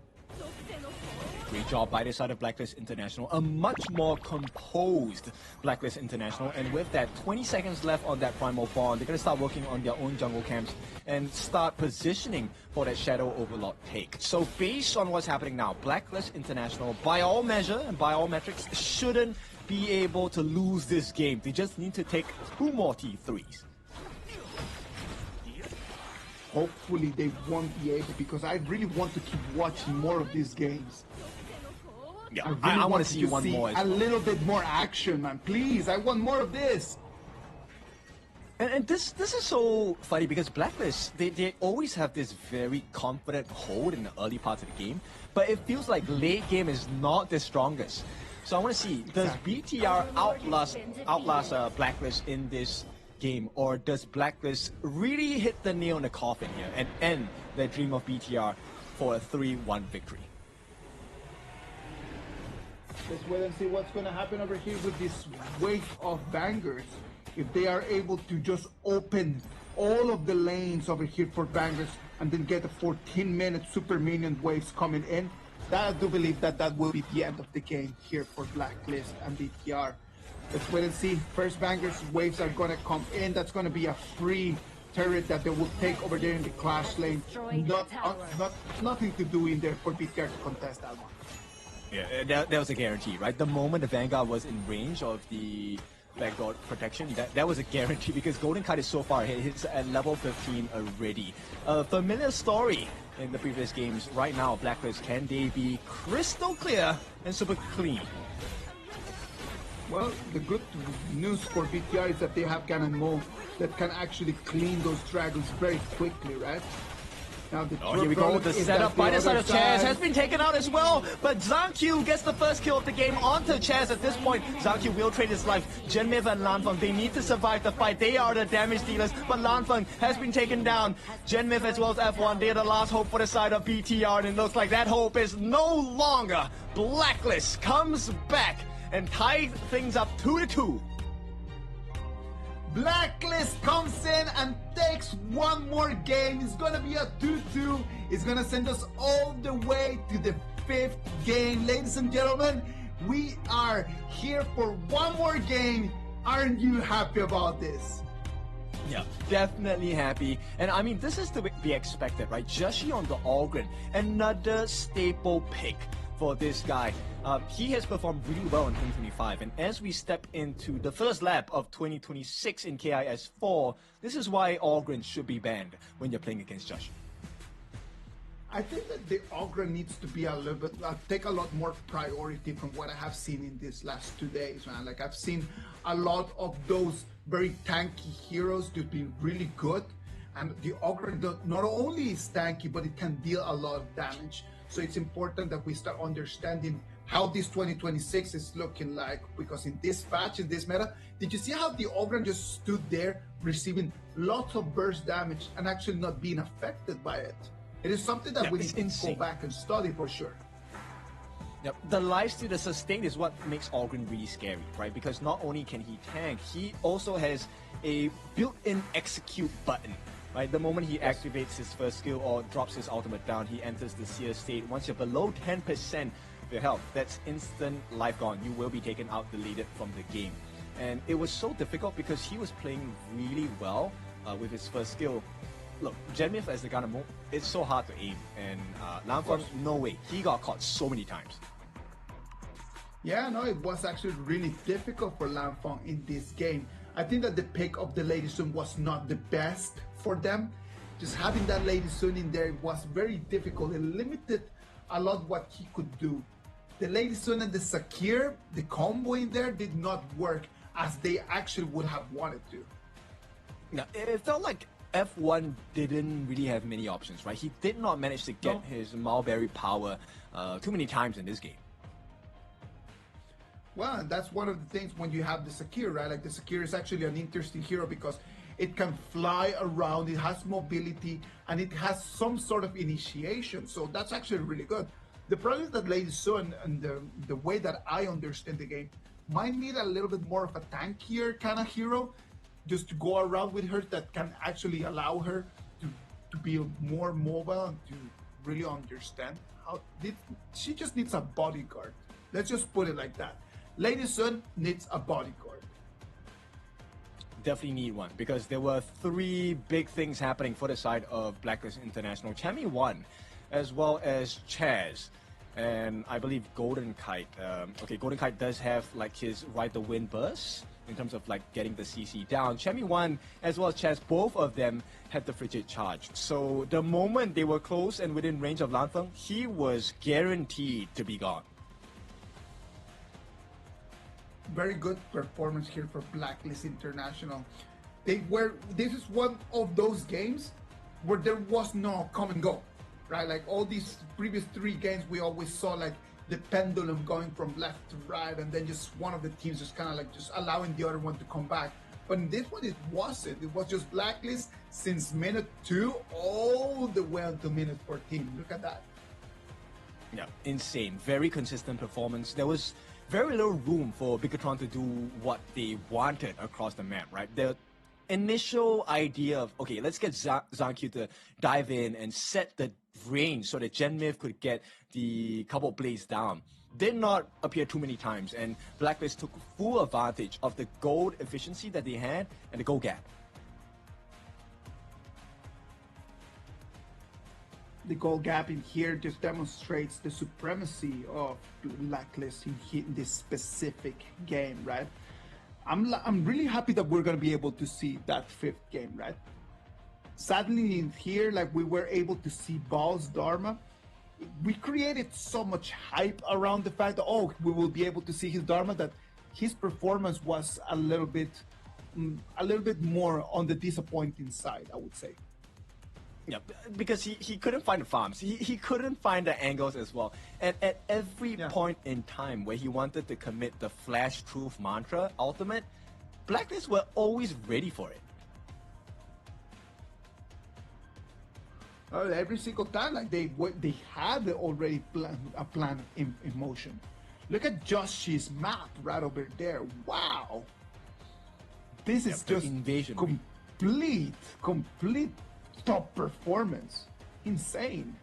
Great job by the side of Blacklist International, a much more composed Blacklist International, and with that 20 seconds left on that Primal Bond, they're going to start working on their own jungle camps and start positioning for that Shadow Overlord take. So based on what's happening now, Blacklist International, by all measure and by all metrics, shouldn't be able to lose this game. They just need to take 2 more T3s. Hopefully they won't be able, because I really want to keep watching more of these games. Yeah, I want to see one more. A little bit more action, man. Please, I want more of this. And this is so funny because Blacklist, they always have this very confident hold in the early parts of the game, but it feels like late game is not the strongest. So I want to see, does BTR outlast Blacklist in this game, or does Blacklist really hit the nail in the coffin here and end their dream of BTR for a 3-1 victory? Let's wait and see what's going to happen over here with this wave of bangers. If they are able to just open all of the lanes over here for bangers and then get a 14-minute super minion waves coming in, I do believe that that will be the end of the game here for Blacklist and BTR. Let's wait and see. First bangers waves are going to come in. That's going to be a free turret that they will take over there in the clash lane. Nothing to do in there for BTR to contest that one. Yeah, that was a guarantee, right? The moment the Vanguard was in range of the backdoor protection, that was a guarantee, because Golden Kite is so far ahead. He's at level 15 already. A familiar story in the previous games. Right now, Blacklist, can they be crystal clear and super clean? Well, the good news for BTR is that they have Cannon Mo that can actually clean those dragons very quickly, right? Now here we go. The setup by the side of Chaz has been taken out as well, but Zhang gets the first kill of the game onto Chaz at this point. Zhang will trade his life. Genmith and Lanfeng, they need to survive the fight. They are the damage dealers, but Lanfeng has been taken down. Genmith as well as F1, they are the last hope for the side of BTR, and it looks like that hope is no longer. Blacklist comes back and ties things up 2-2. Blacklist comes in and takes one more game. It's gonna be a 2-2. It's gonna send us all the way to the 5th game. Ladies and gentlemen, we are here for one more game. Aren't you happy about this? Yeah, definitely happy. And I mean, this is to be expected, right? Joshi on the Ogrand, another staple pick for this guy. He has performed really well in 2025, and as we step into the first lap of 2026 in KIS4, this is why Ogrand should be banned when you're playing against Josh. I think that the Ogrand needs to be a little bit, take a lot more priority from what I have seen in these last 2 days, man. Like, I've seen a lot of those very tanky heroes to be really good, and the Ogrand not only is tanky, but it can deal a lot of damage. So it's important that we start understanding how this 2026 is looking like, because in this patch, in this meta, did you see how the Ogrand just stood there receiving lots of burst damage and actually not being affected by it? It is something that we need to go back and study for sure. Yep. The lifesteal, the sustain is what makes Ogrand really scary, right? Because not only can he tank, he also has a built-in execute button. Right, the moment he activates his first skill or drops his ultimate down, he enters the seer state. Once you're below 10% of your health, that's instant life gone. You will be taken out, deleted from the game. And it was so difficult because he was playing really well with his first skill. Look, Genmith as the Ganamo, it's so hard to aim. And Lanfeng, no way. He got caught so many times. Yeah, no, it was actually really difficult for Lanfeng in this game. I think that the pick of the Lady Sun was not the best for them. Just having that Lady Sun in there was very difficult. It limited a lot what he could do. The Lady Sun and the Sakir, the combo in there did not work as they actually would have wanted to. Now, it felt like F1 didn't really have many options, right? He did not manage to get his Mulberry power too many times in this game. Well, that's one of the things when you have the Sakir, right? Like, the Sakir is actually an interesting hero because it can fly around, it has mobility, and it has some sort of initiation. So that's actually really good. The problem is that Lady Sun, and the way that I understand the game, might need a little bit more of a tankier kind of hero, just to go around with her, that can actually allow her to be more mobile and to really understand how she just needs a bodyguard. Let's just put it like that. Lady Sun needs a bodyguard. Definitely need one, because there were three big things happening for the side of Blacklist International. Chami won, as well as Chaz, and I believe Golden Kite. Okay, Golden Kite does have like his right to win burst in terms of like getting the CC down. Chami won, as well as Chaz, both of them had the frigid charge. So the moment they were close and within range of Lan Feng, he was guaranteed to be gone. Very good performance here for Blacklist International. This is one of those games where there was no come and go, right? Like all these previous three games, we always saw like the pendulum going from left to right, and then just one of the teams just kind of like just allowing the other one to come back. But in this one, it wasn't. It was just Blacklist since minute 2 all the way until minute 14. Look at that. Yeah, insane. Very consistent performance. There was very little room for Bigatron to do what they wanted across the map, right? The initial idea of, okay, let's get Zankyu to dive in and set the range so that Genmith could get the couple blades down did not appear too many times, and Blacklist took full advantage of the gold efficiency that they had and the gold gap. The goal gap in here just demonstrates the supremacy of Blacklist in this specific game, right? I'm really happy that we're gonna be able to see that 5th game, right? Sadly in here, like we were able to see Ball's Dharma. We created so much hype around the fact that, oh, we will be able to see his Dharma, that his performance was a little bit more on the disappointing side, I would say. Yeah, because he couldn't find the farms. He couldn't find the angles as well. And at every point in time where he wanted to commit the Flash Truth Mantra ultimate, Blacklist were always ready for it. Every single time, like they had already a plan in motion. Look at Joshi's map right over there. Wow, this is just invasion. Complete top performance. Insane.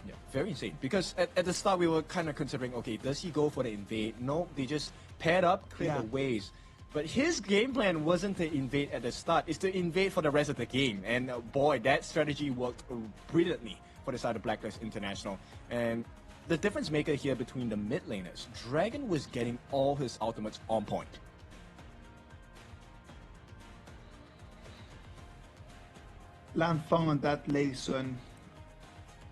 Yeah, very insane. Because at the start we were kind of considering, okay, does he go for the invade? No, they just paired up, cleared the ways. But his game plan wasn't to invade at the start, it's to invade for the rest of the game. And boy, that strategy worked brilliantly for the side of Blacklist International. And the difference maker here between the mid laners, Dragon was getting all his ultimates on point. Lan Feng on that Lady Sun,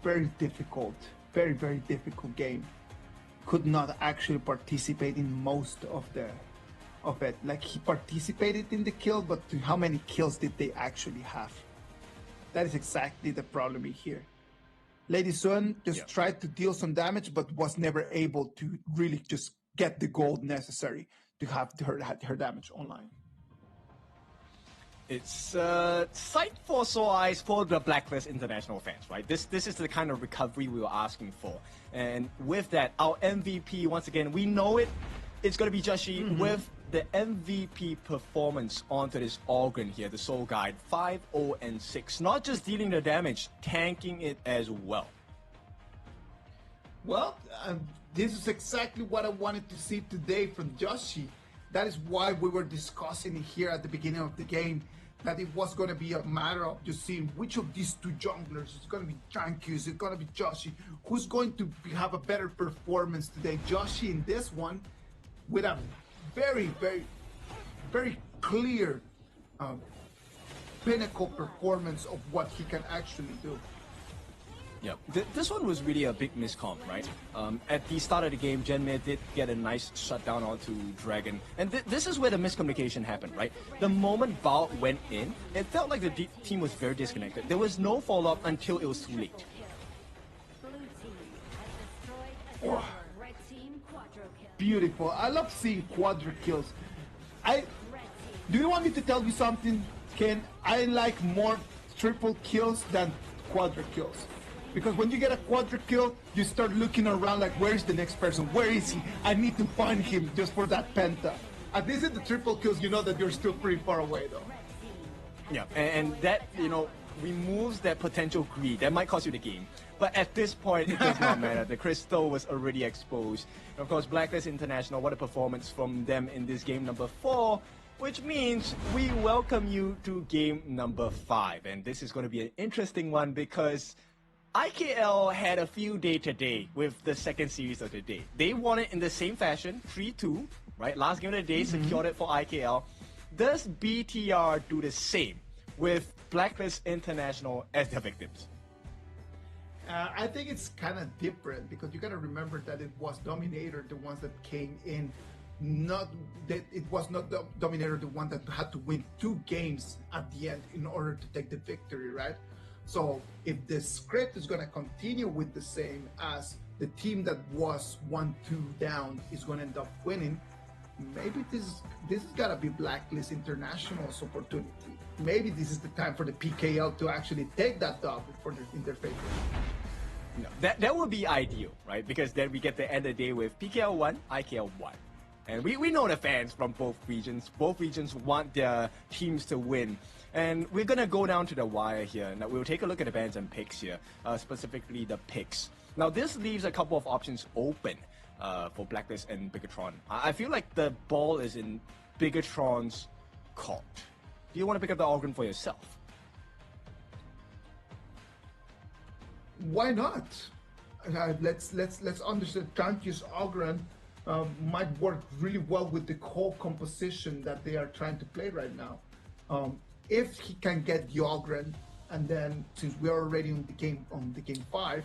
very difficult, very difficult game. Could not actually participate in most of it. Like he participated in the kill, but how many kills did they actually have? That is exactly the problem here. Lady Sun just tried to deal some damage, but was never able to really just get the gold necessary to have her damage online. It's sight for sore eyes for the Blacklist International fans, right? This is the kind of recovery we were asking for. And with that, our MVP, once again, we know it's going to be Joshi with the MVP performance onto this organ here, the Soul Guide, 5-0-6. Not just dealing the damage, tanking it as well. Well, this is exactly what I wanted to see today from Joshi. That is why we were discussing it here at the beginning of the game, that it was going to be a matter of just seeing which of these two junglers, is going to be Tranky, is it going to be Joshi, who's going to have a better performance today. Joshi in this one with a very clear pinnacle performance of what he can actually do. Yeah, this one was really a big miscom, right? At the start of the game, Genmei did get a nice shutdown onto Dragon. And this is where the miscommunication happened, right? The moment Bao went in, it felt like the team was very disconnected. There was no follow-up until it was too late. Oh, beautiful. I love seeing quadra kills. Do you want me to tell you something, Ken? I like more triple kills than quadra kills. Because when you get a quadra kill, you start looking around like, where is the next person? Where is he? I need to find him just for that penta. At least in the triple kills, you know that you're still pretty far away, though. Yeah, and that, removes that potential greed. That might cost you the game. But at this point, it does not matter. The crystal was already exposed. And of course, Blacklist International, what a performance from them in this game number 4, which means we welcome you to game number 5. And this is going to be an interesting one because IKL had a few day today with the second series of the day. They won it in the same fashion, 3-2, right? Last game of the day, secured it for IKL. Does BTR do the same with Blacklist International as their victims? I think it's kind of different because you got to remember that it was Dominator, the ones that came in. It was not the Dominator, the one that had to win 2 games at the end in order to take the victory, right? So if the script is going to continue with the same as the team that was 1-2 down is going to end up winning, maybe this has got to be Blacklist International's opportunity. Maybe this is the time for the PKL to actually take that dub in their favor. No, that would be ideal, right? Because then we get the end of the day with PKL 1, IKL 1. And we know the fans from both regions. Both regions want their teams to win. And we're going to go down to the wire here. Now, we'll take a look at the bans and picks here, specifically the picks. Now, this leaves a couple of options open for Blacklist and Bigatron. I feel like the ball is in Bigatron's court. Do you want to pick up the organ for yourself? Why not? Let's understand. Kanki's Ogren might work really well with the whole composition that they are trying to play right now. If he can get the Ogren, and then since we're already on the game 5,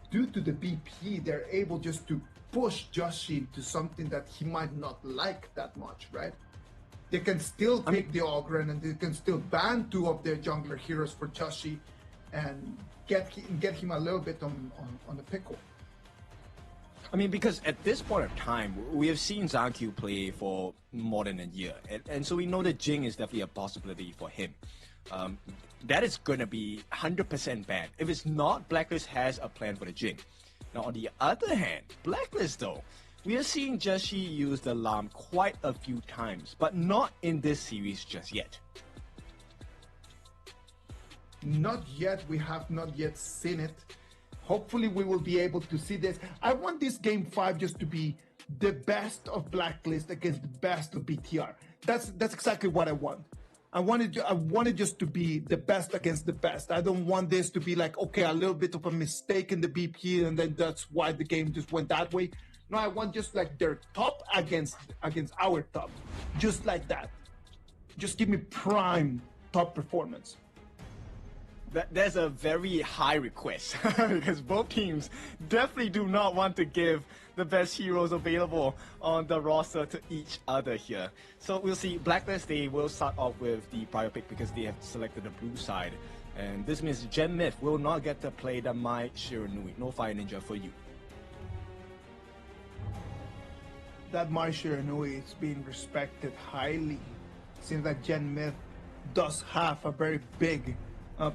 due to the BP, they're able just to push Joshi to something that he might not like that much, right? They can still take the Ogren and they can still ban 2 of their jungler heroes for Joshi and get him a little bit on the pickle. I mean, because at this point of time, we have seen Zankyu play for more than a year. And so we know that Jing is definitely a possibility for him. That is going to be 100% bad. If it's not, Blacklist has a plan for the Jing. Now, on the other hand, Blacklist, though, we are seeing Joshi use the Lam quite a few times, but not in this series just yet. Not yet. We have not yet seen it. Hopefully we will be able to see this. I want this game 5 just to be the best of Blacklist against the best of BTR. That's exactly what I want. I want it just to be the best against the best. I don't want this to be like, okay, a little bit of a mistake in the BP and then that's why the game just went that way. No, I want just like their top against our top. Just like that. Just give me prime top performance. That's a very high request because both teams definitely do not want to give the best heroes available on the roster to each other here. So we'll see. Blacklist, they will start off with the prior pick because they have selected the blue side. And this means Gen Myth will not get to play the Mai Shiranui. No Fire Ninja for you. That Mai Shiranui is being respected highly. Seems like Gen Myth does have a very big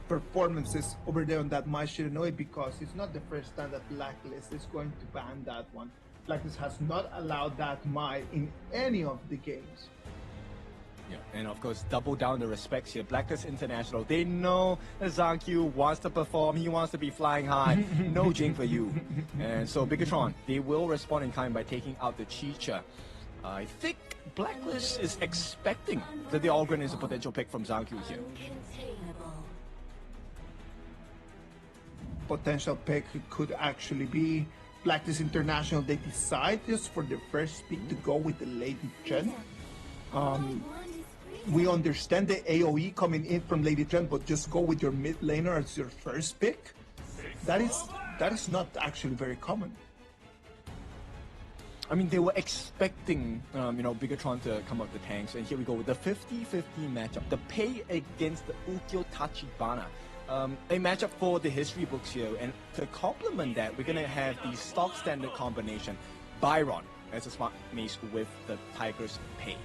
performances over there on that Mai Shiranui because it's not the first time that Blacklist is going to ban that one. Blacklist has not allowed that Mai in any of the games. Yeah, and of course, double down the respects here. Blacklist International, they know that Zankyu wants to perform, he wants to be flying high. No Jing for you. And so Bigatron, they will respond in kind by taking out the Chicha. I think Blacklist is expecting that the Ogren is a potential pick from Zankyu here. Potential pick could actually be Blacklist International. They decide just for their first pick to go with the Lady Chen. We understand the AoE coming in from Lady Chen, but just go with your mid laner as your first pick. That is not actually very common. I mean, they were expecting, Bigatron to come up the tanks, and here we go with the 50-50 matchup. The Pei against the Ukyo Tachibana. A matchup for the history books here, and to complement that, we're going to have the stock standard combination. Byron as a smart mace with the Tiger's Pei.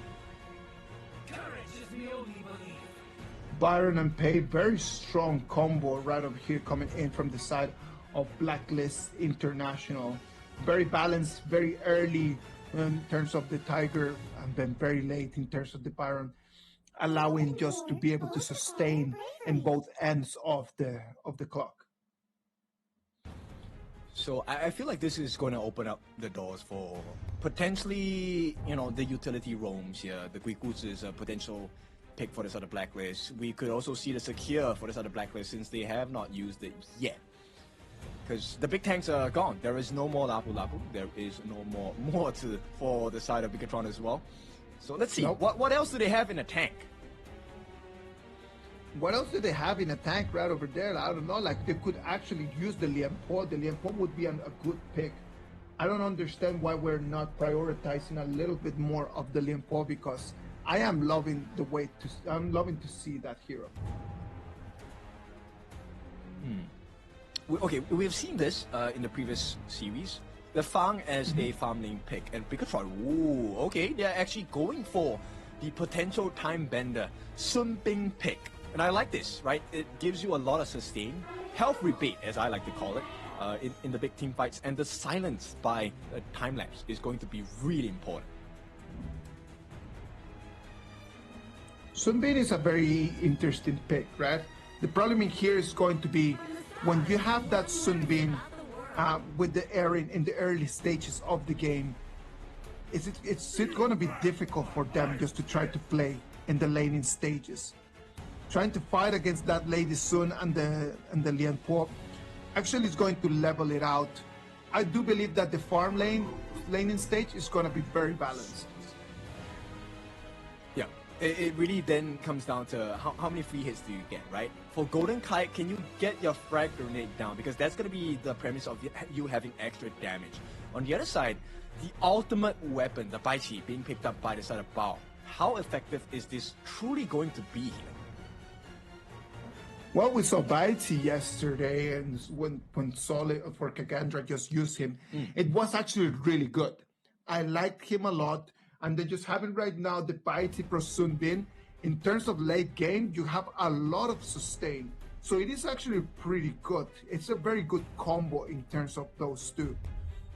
Byron and Pei, very strong combo right over here coming in from the side of Blacklist International. Very balanced, very early in terms of the Tiger, and then very late in terms of the Byron, allowing just to be able to sustain in both ends of the clock. So I feel like this is going to open up the doors for potentially, the utility roams here. The Guikus is a potential pick for this other Blacklist. We could also see the Secure for this other Blacklist since they have not used it yet. Because the big tanks are gone. There is no more Lapu Lapu. There is no more for the side of Bigatron as well. So let's see. Nope. What else do they have in a tank? What else do they have in a tank right over there? I don't know. Like, they could actually use the Lian Po. The Lian Po would be a good pick. I don't understand why we're not prioritizing a little bit more of the Lian Po, because I am loving I'm loving to see that hero. Okay, we've seen this in the previous series. The Fang as a farm lane pick, and Bigatron, ooh, okay, they're actually going for the potential time bender Sun Bing pick. And I like this, right? It gives you a lot of sustain, health rebate, as I like to call it, in the big team fights, and the silence by time lapse is going to be really important. Sun Bin is a very interesting pick, right? The problem in here is going to be when you have that Sun Bin with the Eren in the early stages of the game. It's going to be difficult for them just to try to play in the laning stages. Trying to fight against that Lady Sun and the Lian Po actually is going to level it out. I do believe that the farm laning stage is going to be very balanced. Yeah, it really then comes down to how many free hits do you get, right? For Golden Kite, can you get your frag grenade down? Because that's going to be the premise of you having extra damage. On the other side, the ultimate weapon, the Bai Qi, being picked up by the side of Bao. How effective is this truly going to be here? Well, we saw Baiti yesterday, and when Solid for Kagandra just used him, it was actually really good. I liked him a lot, and then just having right now the Baiti pro Sun Bin, in terms of late game, you have a lot of sustain. So it is actually pretty good. It's a very good combo in terms of those two.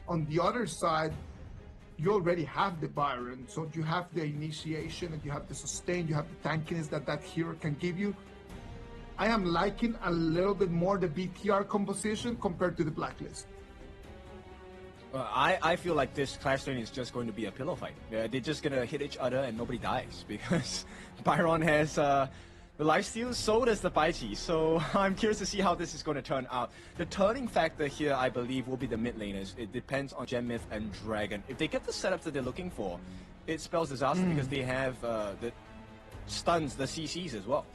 On the other side, you already have the Byron, so you have the initiation, and you have the sustain, you have the tankiness that hero can give you. I am liking a little bit more the BTR composition compared to the Blacklist. I feel like this Clash Lane is just going to be a pillow fight. They're just going to hit each other and nobody dies because Byron has the lifesteal, so does the Bai Qi. So I'm curious to see how this is going to turn out. The turning factor here, I believe, will be the mid laners. It depends on Gen Myth and Dragon. If they get the setups that they're looking for, it spells disaster because they have the stuns, the CCs as well.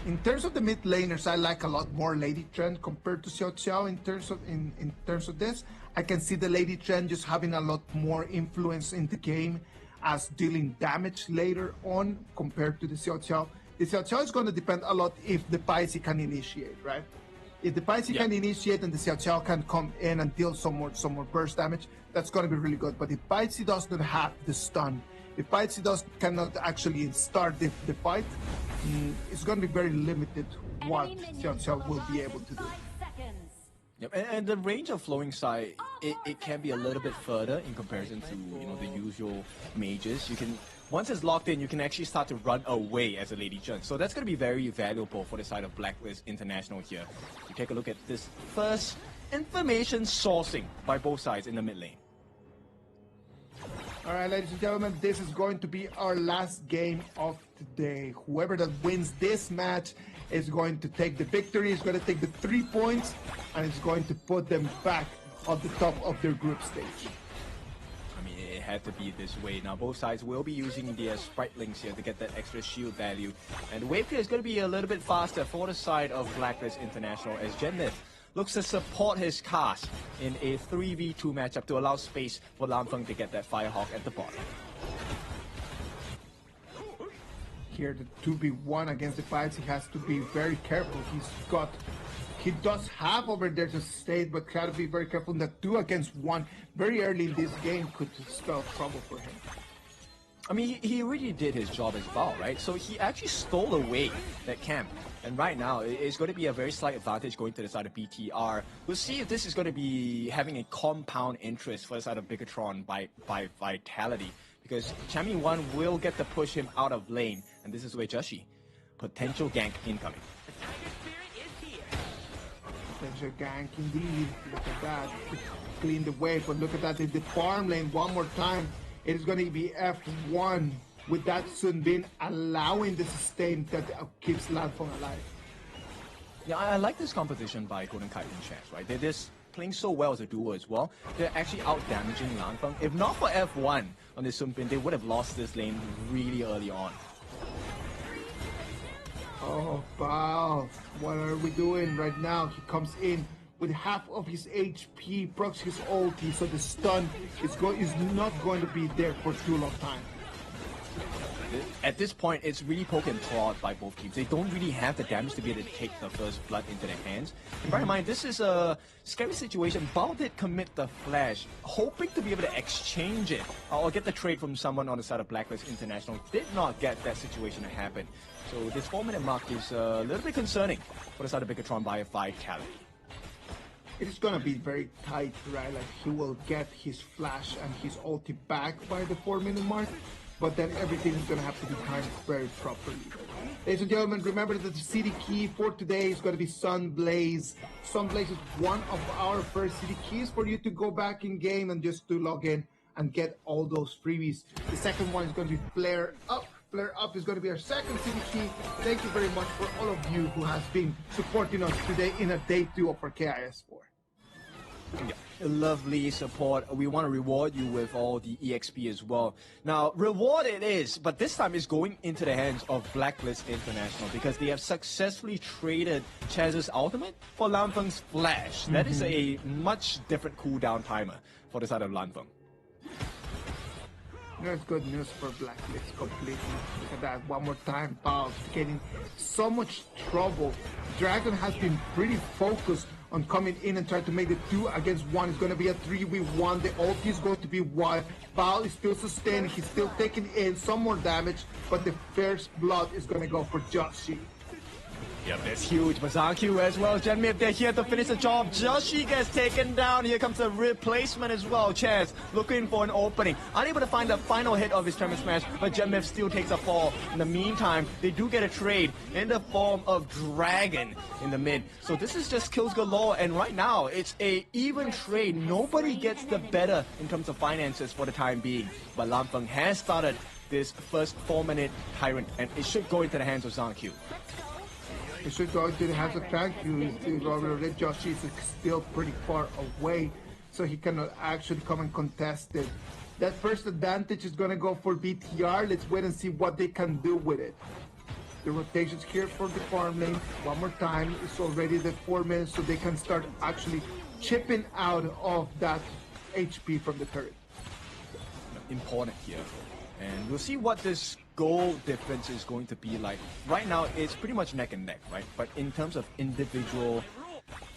In terms of the mid laners, I like a lot more Lady Trend compared to Xiao Xiao in terms of this. I can see the Lady Trend just having a lot more influence in the game as dealing damage later on compared to the Xiao Xiao. The Xiao Xiao is going to depend a lot if the Paisi can initiate, right? If the Paisi can initiate and the Xiao Xiao can come in and deal some more burst damage, that's going to be really good. But if Paisi does not have the stun, if Paisi cannot actually start the fight, it's going to be very limited what Xiao Xiao will be able to do. Yep, and the range of flowing side, it can be a little bit further in comparison to the usual mages. You can, once it's locked in, you can actually start to run away as a Lady Chun. So that's going to be very valuable for the side of Blacklist International here. You take a look at this first information sourcing by both sides in the mid lane. All right, ladies and gentlemen, this is going to be our last game of today. Whoever that wins this match is going to take the victory, is going to take the 3 points, and it's going to put them back on the top of their group stage. I mean, it had to be this way. Now, both sides will be using the Sprite Links here to get that extra shield value. And the wave clear is going to be a little bit faster for the side of Blacklist International as Gen Myth looks to support his cast in a 3v2 matchup to allow space for Lam Feng to get that Firehawk at the bottom. Here, the 2v1 against the fights, he has to be very careful. He does have over there to stay, but got to be very careful. The 2 against 1 very early in this game could spell trouble for him. I mean, he really did his job as well, right? So he actually stole away that camp. And right now, it's going to be a very slight advantage going to the side of BTR. We'll see if this is going to be having a compound interest for the side of Bigatron by Vitality. Because Chami 1 will get to push him out of lane. And this is where Joshi, potential gank incoming. Potential gank indeed. Look at that. Clean the way, but look at that in the farm lane one more time. It is going to be F1 with that Sunbin allowing the sustain that keeps Lanfeng alive. Yeah, I like this composition by Golden Kite and Chance, right? They're just playing so well as a duo as well. They're actually out-damaging Lanfeng. If not for F1 on this Sunbin, they would have lost this lane really early on. Oh, Bao, what are we doing right now? He comes in with half of his HP, procs his ulti, so the stun is not going to be there for too long time. At this point, it's really poke and prod by both teams. They don't really have the damage to be able to take the first blood into their hands. And bear in mind, this is a scary situation. Bao did commit the flash, hoping to be able to exchange it or get the trade from someone on the side of Blacklist International. Did not get that situation to happen. So this 4-minute mark is a little bit concerning for the side of Bigatron by Vitality. It is going to be very tight, right? Like, he will get his flash and his ulti back by the 4-minute mark, but then everything is going to have to be timed very properly. Ladies and gentlemen, remember that the city key for today is going to be Sunblaze. Sunblaze is one of our first city keys for you to go back in game and just to log in and get all those freebies. The second one is going to be Flare Up. Flare Up is going to be our second city key. Thank you very much for all of you who has been supporting us today in a day 2 of our KIS4. Yeah, lovely support. We want to reward you with all the EXP as well. Now, reward it is, but this time it's going into the hands of Blacklist International because they have successfully traded Chaz's ultimate for Lanfeng's flash. That is a much different cooldown timer for the side of Lanfeng. That's good news for Blacklist completely. Look at that one more time. Bao getting so much trouble. Dragon has been pretty focused on coming in and trying to make the 2 against 1. It's going to be a 3v1. The ulti is going to be wide. Bao is still sustaining. He's still taking in some more damage, but the first blood is going to go for Joshi. Yep, that's huge. Mazanku as well. Genmip, they're here to finish the job. Joshi gets taken down. Here comes a replacement as well. Chaz looking for an opening. Unable to find the final hit of his Tremor Smash, but Genmip still takes a fall. In the meantime, they do get a trade in the form of Dragon in the mid. So this is just kills galore, and right now, it's a even trade. Nobody gets the better in terms of finances for the time being. But Lanfeng has started this first 4-minute Tyrant, and it should go into the hands of Zanq. It should go into the hands of Zanq. Joshi is still pretty far away, so he cannot actually come and contest it. That first advantage is going to go for BTR. Let's wait and see what they can do with it. The rotations here for the farm lane. One more time. It's already the 4 minutes, so they can start actually chipping out of that HP from the turret. Important here. And we'll see what this goal difference is going to be like. Right now, it's pretty much neck and neck, right? But in terms of individual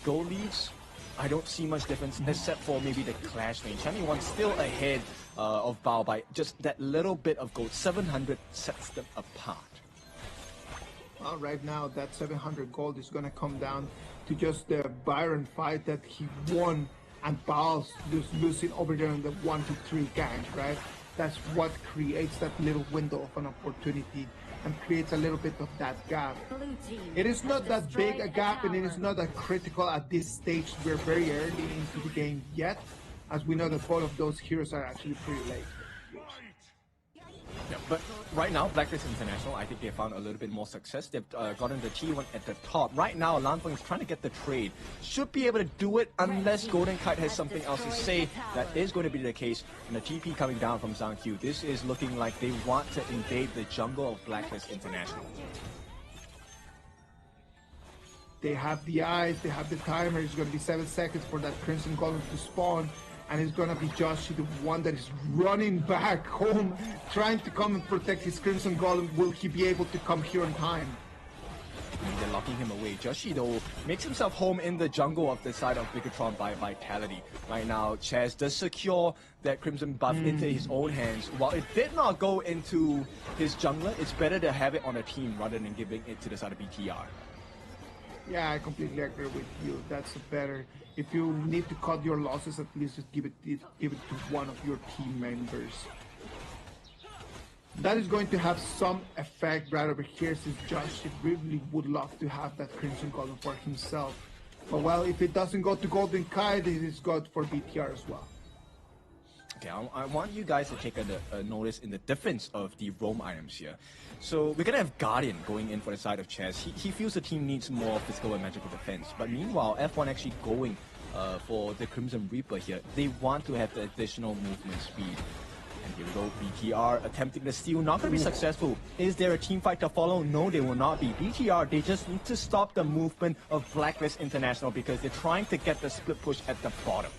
goal leads, I don't see much difference except for maybe the clash lane. Chami 1 still ahead of Bao by just that little bit of gold. 700 sets them apart. Well, right now, that 700 gold is going to come down to just the Byron fight that he won, and Bao's just losing over there in the 1-3 gang, right? That's what creates that little window of an opportunity and creates a little bit of that gap. It is not that big a gap, and it is not that critical at this stage. We're very early into the game yet, as we know that both of those heroes are actually pretty late. Yeah, but right now, Blacklist International, I think they found a little bit more success. They've gotten the T1 at the top. Right now, Lanfeng is trying to get the trade. Should be able to do it unless Golden Kite has something else to say. That is going to be the case. And the TP coming down from Zanq. This is looking like they want to invade the jungle of Blacklist International. They have the eyes, they have the timer. It's going to be 7 seconds for that Crimson Golem to spawn. And it's going to be Joshi, the one that is running back home, trying to come and protect his Crimson Golem. Will he be able to come here on time? happening. They're locking him away. Joshi, though, makes himself home in the jungle of the side of Bigatron by Vitality. Right now, Chaz does secure that Crimson buff into his own hands. While it did not go into his jungler, it's better to have it on a team rather than giving it to the side of BTR. Yeah, I completely agree with you. That's better. If you need to cut your losses, at least just give it to one of your team members. That is going to have some effect right over here, since Josh really would love to have that Crimson Golem for himself. But well, if it doesn't go to Golden Kai, it is good for BTR as well. Okay, I want you guys to take a notice in the difference of the roam items here. So we're going to have Guardian going in for the side of Chaz. He feels the team needs more physical and magical defense. But meanwhile, F1 actually going for the Crimson Reaper here. They want to have the additional movement speed. And here we go, BTR attempting the steal, not going to be successful. Is there a team fight to follow? No, they will not be. BTR, they just need to stop the movement of Blacklist International because they're trying to get the split push at the bottom.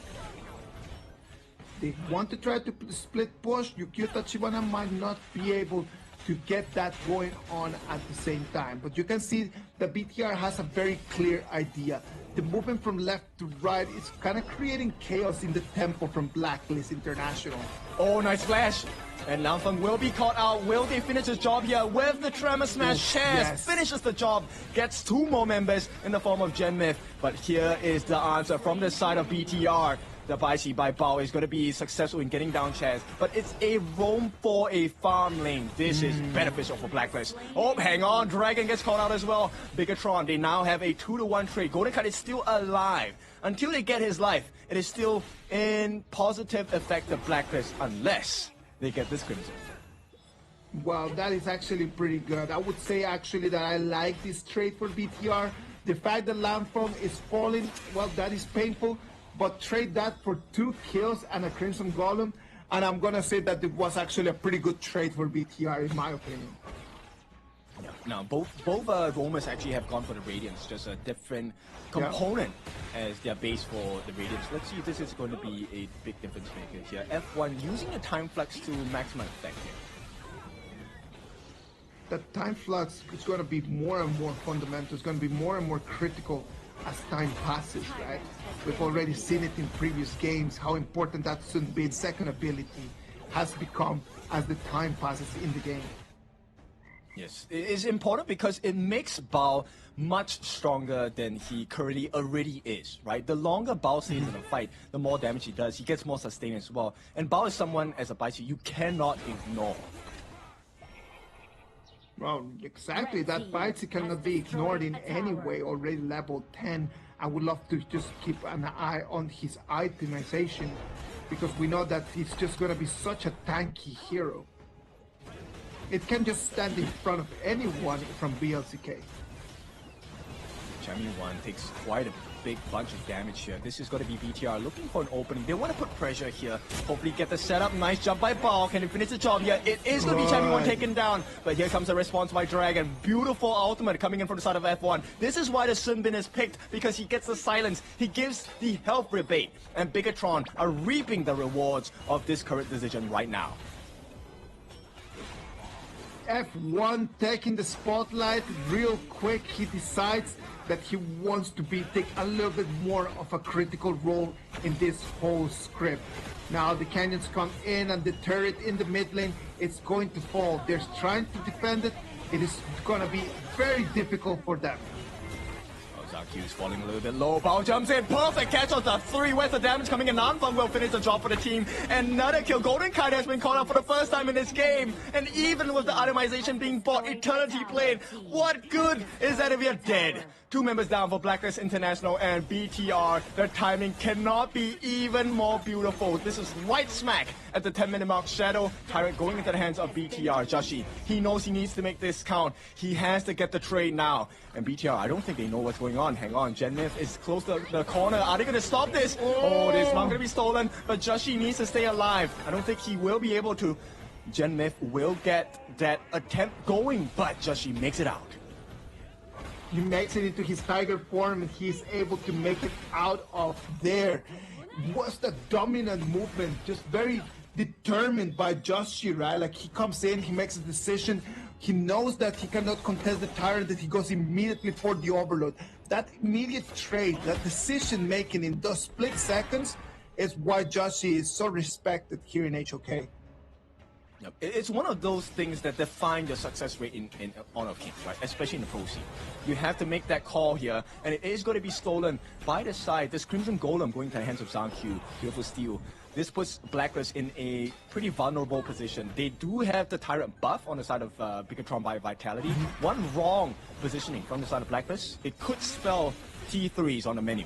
They want to try to split push. Yukio Tachibana might not be able to get that going on at the same time. But you can see that BTR has a very clear idea. The movement from left to right is kind of creating chaos in the tempo from Blacklist International. Oh, nice flash. And Lanfeng will be caught out. Will they finish his job here with the Tremor Smash? Chaz finishes the job, gets 2 more members in the form of Genmyth. But here is the answer from the side of BTR. The Baishi by Bao is going to be successful in getting down Chaz, but it's a roam for a farm lane. This is beneficial for Blacklist. Oh, hang on, Dragon gets caught out as well. Bigatron, they now have a 2-to-1 trade. Golden Kite is still alive. Until they get his life, it is still in positive effect of Blacklist, unless they get this Crimson. Well, that is actually pretty good. I would say actually that I like this trade for BTR. The fact that Lanfeng is falling, well, that is painful. But trade that for 2 kills and a Crimson Golem, and I'm gonna say that it was actually a pretty good trade for BTR in my opinion. Yeah. Now both roamers actually have gone for the Radiance, just a different component as their base for the Radiance. Let's see if this is going to be a big difference maker here. F1 using the time flux to maximum effect here. That time flux is going to be more and more fundamental. It's going to be more and more critical as time passes, right? We've already seen it in previous games, how important that Sun Bin's second ability has become as the time passes in the game. Yes, it is important because it makes Bao much stronger than he currently already is, right? The longer Bao stays in a fight, the more damage he does. He gets more sustain as well. And Bao is someone, as a Baishi, you cannot ignore. Well, exactly. That Baishi cannot be ignored in any way. Already level 10. I would love to just keep an eye on his itemization because we know that he's just going to be such a tanky hero. It can just stand in front of anyone from BLCK. Champion 1 takes quite a big bunch of damage here. This is going to be BTR looking for an opening. They want to put pressure here. Hopefully get the setup. Nice jump by Bao. Can he finish the job here? It is going to be Champion 1 taken down. But here comes a response by Dragon. Beautiful ultimate coming in from the side of F1. This is why the Sun Bin is picked, because he gets the silence. He gives the health rebate. And Bigatron are reaping the rewards of this current decision right now. F1 taking the spotlight real quick. He decides that he wants to take a little bit more of a critical role in this whole script. Now the Canyons come in and the turret in the mid lane, it's going to fall. They're trying to defend it. It is going to be very difficult for them. Zaki's falling a little bit low. Bao jumps in. Perfect catch of the 3 worth of damage coming in. Nanfeng will finish the job for the team. Another kill. Golden Kite has been called out for the first time in this game. And even with the itemization being bought, Eternity played. What good is that if you're dead? 2 members down for Blacklist International and BTR. Their timing cannot be even more beautiful. This is right smack at the 10-minute mark. Shadow Tyrant going into the hands of BTR. Joshi, he knows he needs to make this count. He has to get the trade now. And BTR, I don't think they know what's going on. Hang on, Genmyth is close to the corner. Are they going to stop this? Oh, this is not going to be stolen. But Joshi needs to stay alive. I don't think he will be able to. Genmyth will get that attempt going, but Joshi makes it out. He makes it into his tiger form and he's able to make it out of there. What's the dominant movement? Just very determined by Joshi, right? Like he comes in, he makes a decision. He knows that he cannot contest the Tyrant, that he goes immediately for the Overload. That immediate trade, that decision making in those split seconds is why Joshi is so respected here in HOK. Yep. It's one of those things that define the success rate in Honor of Kings, right? Especially in the pro scene. You have to make that call here, and it is going to be stolen by the side. This Crimson Golem going to the hands of Zangq. Beautiful steal. This puts Blacklist in a pretty vulnerable position. They do have the Tyrant buff on the side of Bigatron by Vitality. One wrong positioning from the side of Blacklist, it could spell T3s on the menu.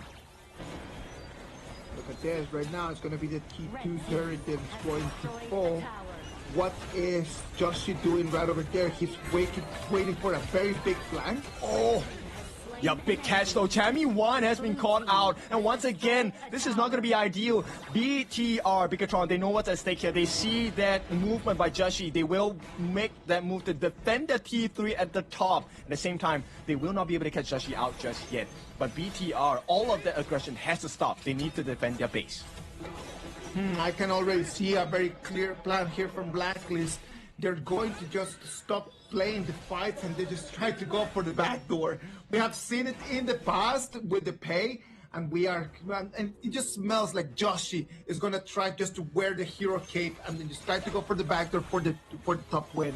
Look at this, right now it's going to be the T2 turret that's going to fall. What is Joshi doing right over there? He's waiting for a very big flank. Oh! Yeah, big catch though. Chammy 1 has been called out. And once again, this is not going to be ideal. BTR, Bigatron, they know what's at stake here. They see that movement by Joshi. They will make that move to defend the T3 at the top. At the same time, they will not be able to catch Joshi out just yet. But BTR, all of that aggression has to stop. They need to defend their base. I can already see a very clear plan here from Blacklist. They're going to just stop playing the fights and they just try to go for the back door. We have seen it in the past with the pay, and it just smells like Joshi is gonna try just to wear the hero cape and then just try to go for the back door for the top win.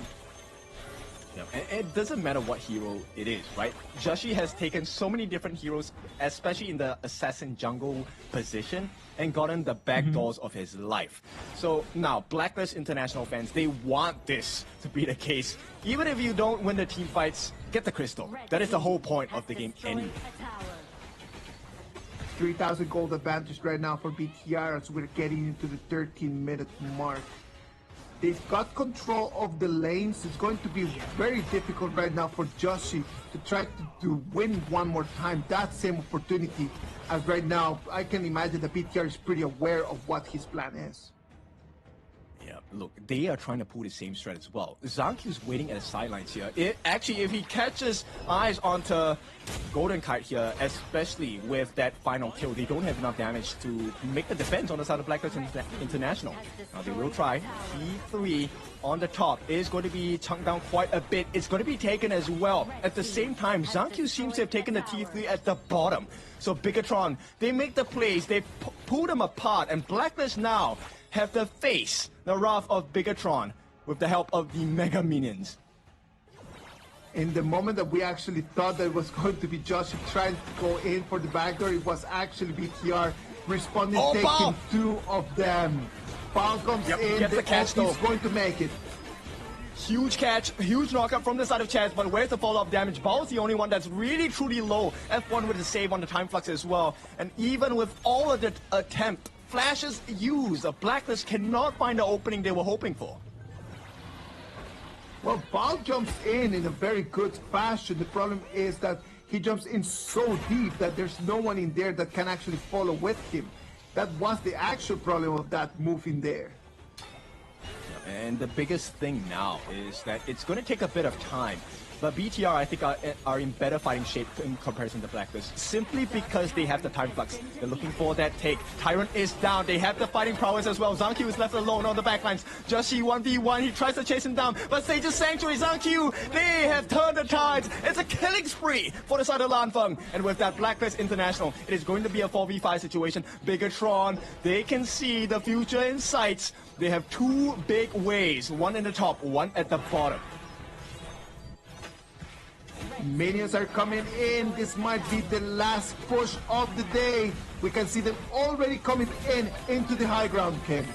Yeah, and it doesn't matter what hero it is, right? Joshi has taken so many different heroes, especially in the assassin jungle position, and gotten the back doors of his life. So now, Blacklist International fans, they want this to be the case. Even if you don't win the team fights, get the crystal. That is the whole point of the game anyway. 3,000 gold advantage right now for BTR as we're getting into the 13-minute mark. They've got control of the lanes. It's going to be very difficult right now for Joshi to try to win one more time that same opportunity. As right now, I can imagine that BTR is pretty aware of what his plan is. Yeah, look, they are trying to pull the same strat as well. Zangq is waiting at the sidelines here. Actually, if he catches eyes onto Golden Kite here, especially with that final kill, they don't have enough damage to make the defense on the side of Blacklist International. Now they will try. T3 on the top is going to be chunked down quite a bit. It's going to be taken as well. At the same time, Zangq seems to have taken the T3 at the bottom. So Bigatron, they make the plays, they pull them apart, and Blacklist now have to face the wrath of Bigatron with the help of the Mega Minions. In the moment that we actually thought that it was going to be Joshi trying to go in for the backdoor, it was actually BTR responding, taking two of them. Bao comes in, gets the catch though. He's going to make it. Huge catch, huge knockup from the side of Chaz, but where's the follow-up damage? Bao's the only one that's really truly low. F1 with the save on the time flux as well. And even with all of the attempt, flashes used, a Blacklist cannot find the opening they were hoping for. Well, Bao jumps in a very good fashion. The problem is that he jumps in so deep that there's no one in there that can actually follow with him. That was the actual problem of that move in there. And the biggest thing now is that it's going to take a bit of time. But BTR, I think, are in better fighting shape in comparison to Blacklist, simply because they have the time flux. They're looking for that take. Tyrant is down. They have the fighting prowess as well. Zangq is left alone on the backlines. Joshi 1v1. He tries to chase him down, but Sage's Sanctuary, Zangq, they have turned the tides. It's a killing spree for the side of Lanfeng. And with that Blacklist International, it is going to be a 4v5 situation. Bigatron, they can see the future in sight. They have two big waves, one in the top, one at the bottom. Minions are coming in. This might be the last push of the day. We can see them already coming into the high ground, Ken.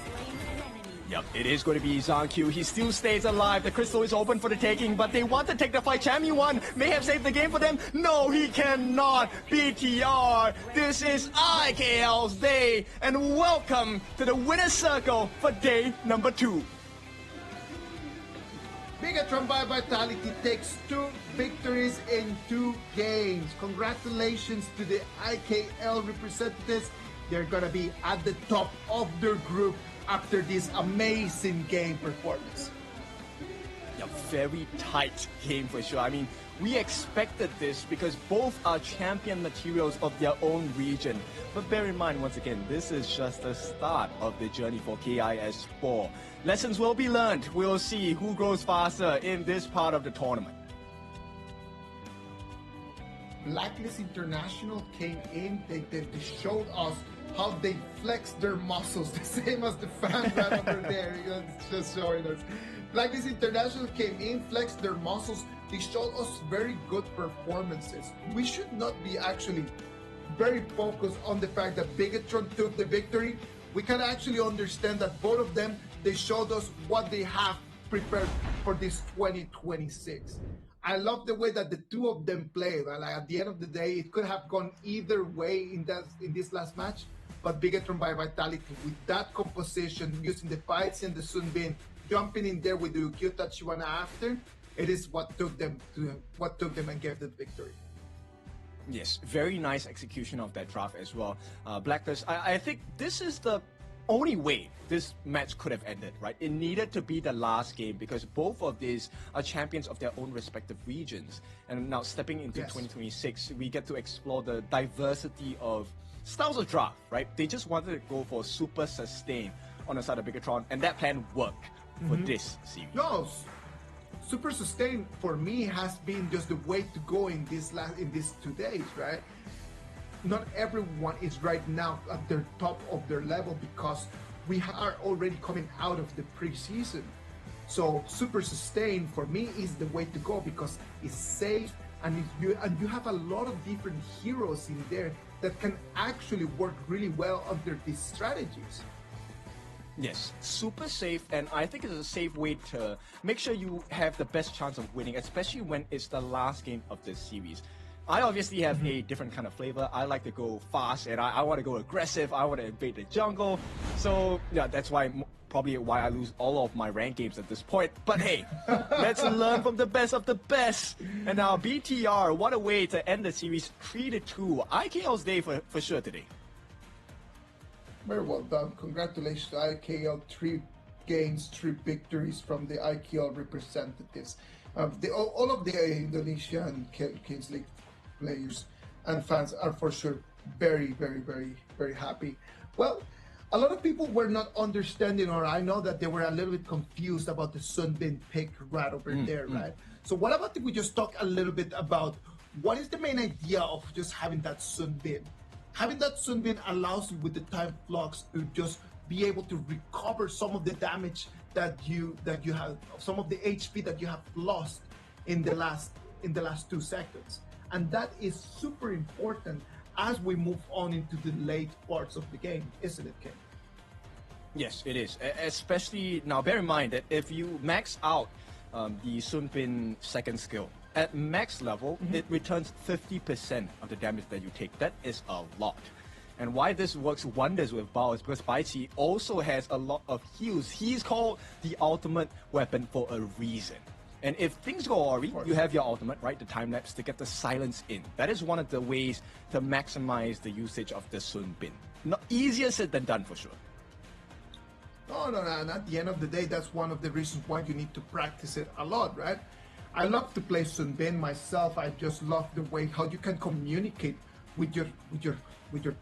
Yep, it is going to be Zangq. He still stays alive. The crystal is open for the taking, but they want to take the fight. Chammy 1 may have saved the game for them. No, he cannot. BTR, this is IKL's day, and welcome to the winner's circle for day number 2. Bigatron by Vitality takes 2 victories in 2 games. Congratulations to the IKL representatives. They're gonna be at the top of their group after this amazing game performance. A very tight game for sure. I mean, We expected this because both are champion materials of their own region. But bear in mind, once again, this is just the start of the journey for KIS4. Lessons will be learned. We'll see who grows faster in this part of the tournament. Blacklist International came in, they showed us how they flex their muscles, the same as the fan right over there. You know, it's just showing us. Blacklist International came in, flexed their muscles. They showed us very good performances. We should not be actually very focused on the fact that Bigatron took the victory. We can actually understand that both of them, they showed us what they have prepared for this 2026. I love the way that the two of them played. Like, at the end of the day, it could have gone either way in this last match, but Bigatron by Vitality with that composition, using the fights and the Sunbin, jumping in there with the Ukiyo Tachiwana after, it is what took them and gave the victory. Yes, very nice execution of that draft as well. Blacklist, I think this is the only way this match could have ended, right? It needed to be the last game because both of these are champions of their own respective regions. And now stepping into 2026, we get to explore the diversity of styles of draft, right? They just wanted to go for super sustain on the side of Bigatron, and that plan worked for this series. No, super sustain for me has been just the way to go in these 2 days, right? Not everyone is right now at the top of their level because we are already coming out of the preseason. So super sustain for me is the way to go because it's safe and you have a lot of different heroes in there that can actually work really well under these strategies. Yes, super safe, and I think it's a safe way to make sure you have the best chance of winning, especially when it's the last game of this series. I obviously have a different kind of flavor. I like to go fast, and I want to go aggressive. I want to invade the jungle. So, yeah, that's probably why I lose all of my ranked games at this point. But hey, let's learn from the best of the best. And now BTR, what a way to end the series 3-2. IKL's day for sure today. Very well done. Congratulations to IKL. 3 games, 3 victories from the IKL representatives. All of the Indonesian Kings League players and fans are for sure very, very, very, very happy. Well, a lot of people were not understanding, or I know that they were a little bit confused about the Sunbin pick right over there, right? So what about if we just talk a little bit about what is the main idea of just having that Sunbin? Having that Sunbin allows you with the time flux to just be able to recover some of the damage that you have, some of the HP that you have lost in the last 2 seconds. And that is super important as we move on into the late parts of the game, isn't it, Ken? Yes, it is. Especially now, bear in mind that if you max out the Sunbin second skill, at max level, it returns 50% of the damage that you take. That is a lot. And why this works wonders with Bao is because Baichi also has a lot of heals. He's called the ultimate weapon for a reason. And if things go awry, you have your ultimate, right? The time lapse to get the silence in. That is one of the ways to maximize the usage of the Sunbin. Not easier said than done for sure. No. And at the end of the day, that's one of the reasons why you need to practice it a lot, right? I love to play Sunbin myself. I just love the way how you can communicate with your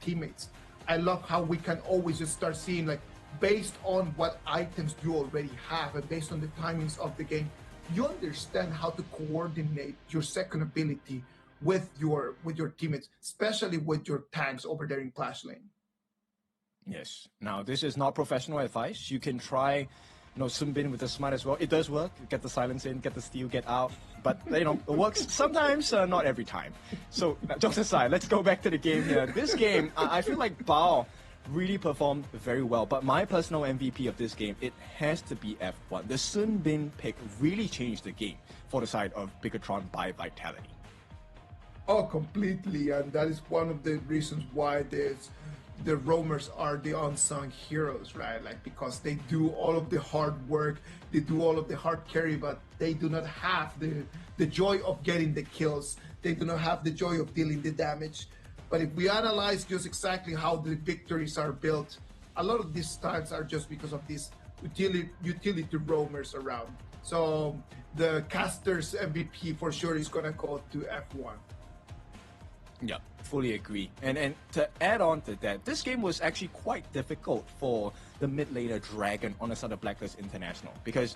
teammates. I love how we can always just start seeing, like, based on what items you already have and based on the timings of the game, you understand how to coordinate your second ability with your teammates, especially with your tanks over there in Clash Lane. Yes. Now, this is not professional advice. You can try, Sunbin with the smite as well. It does work. Get the silence in, get the steal, get out. But, it works sometimes, not every time. So, jokes aside, let's go back to the game here. This game, I feel like Bao really performed very well. But my personal MVP of this game, it has to be F1. The Sunbin pick really changed the game for the side of Bigatron by Vitality. Oh, completely. And that is one of the reasons why the roamers are the unsung heroes, right? Like, because they do all of the hard work, they do all of the hard carry, but they do not have the joy of getting the kills. They do not have the joy of dealing the damage. But if we analyze just exactly how the victories are built, a lot of these times are just because of this utility roamers around. So the caster's MVP for sure is gonna go to F1. Yeah, fully agree. And to add on to that, this game was actually quite difficult for the mid laner Dragon on the side of Blacklist International, because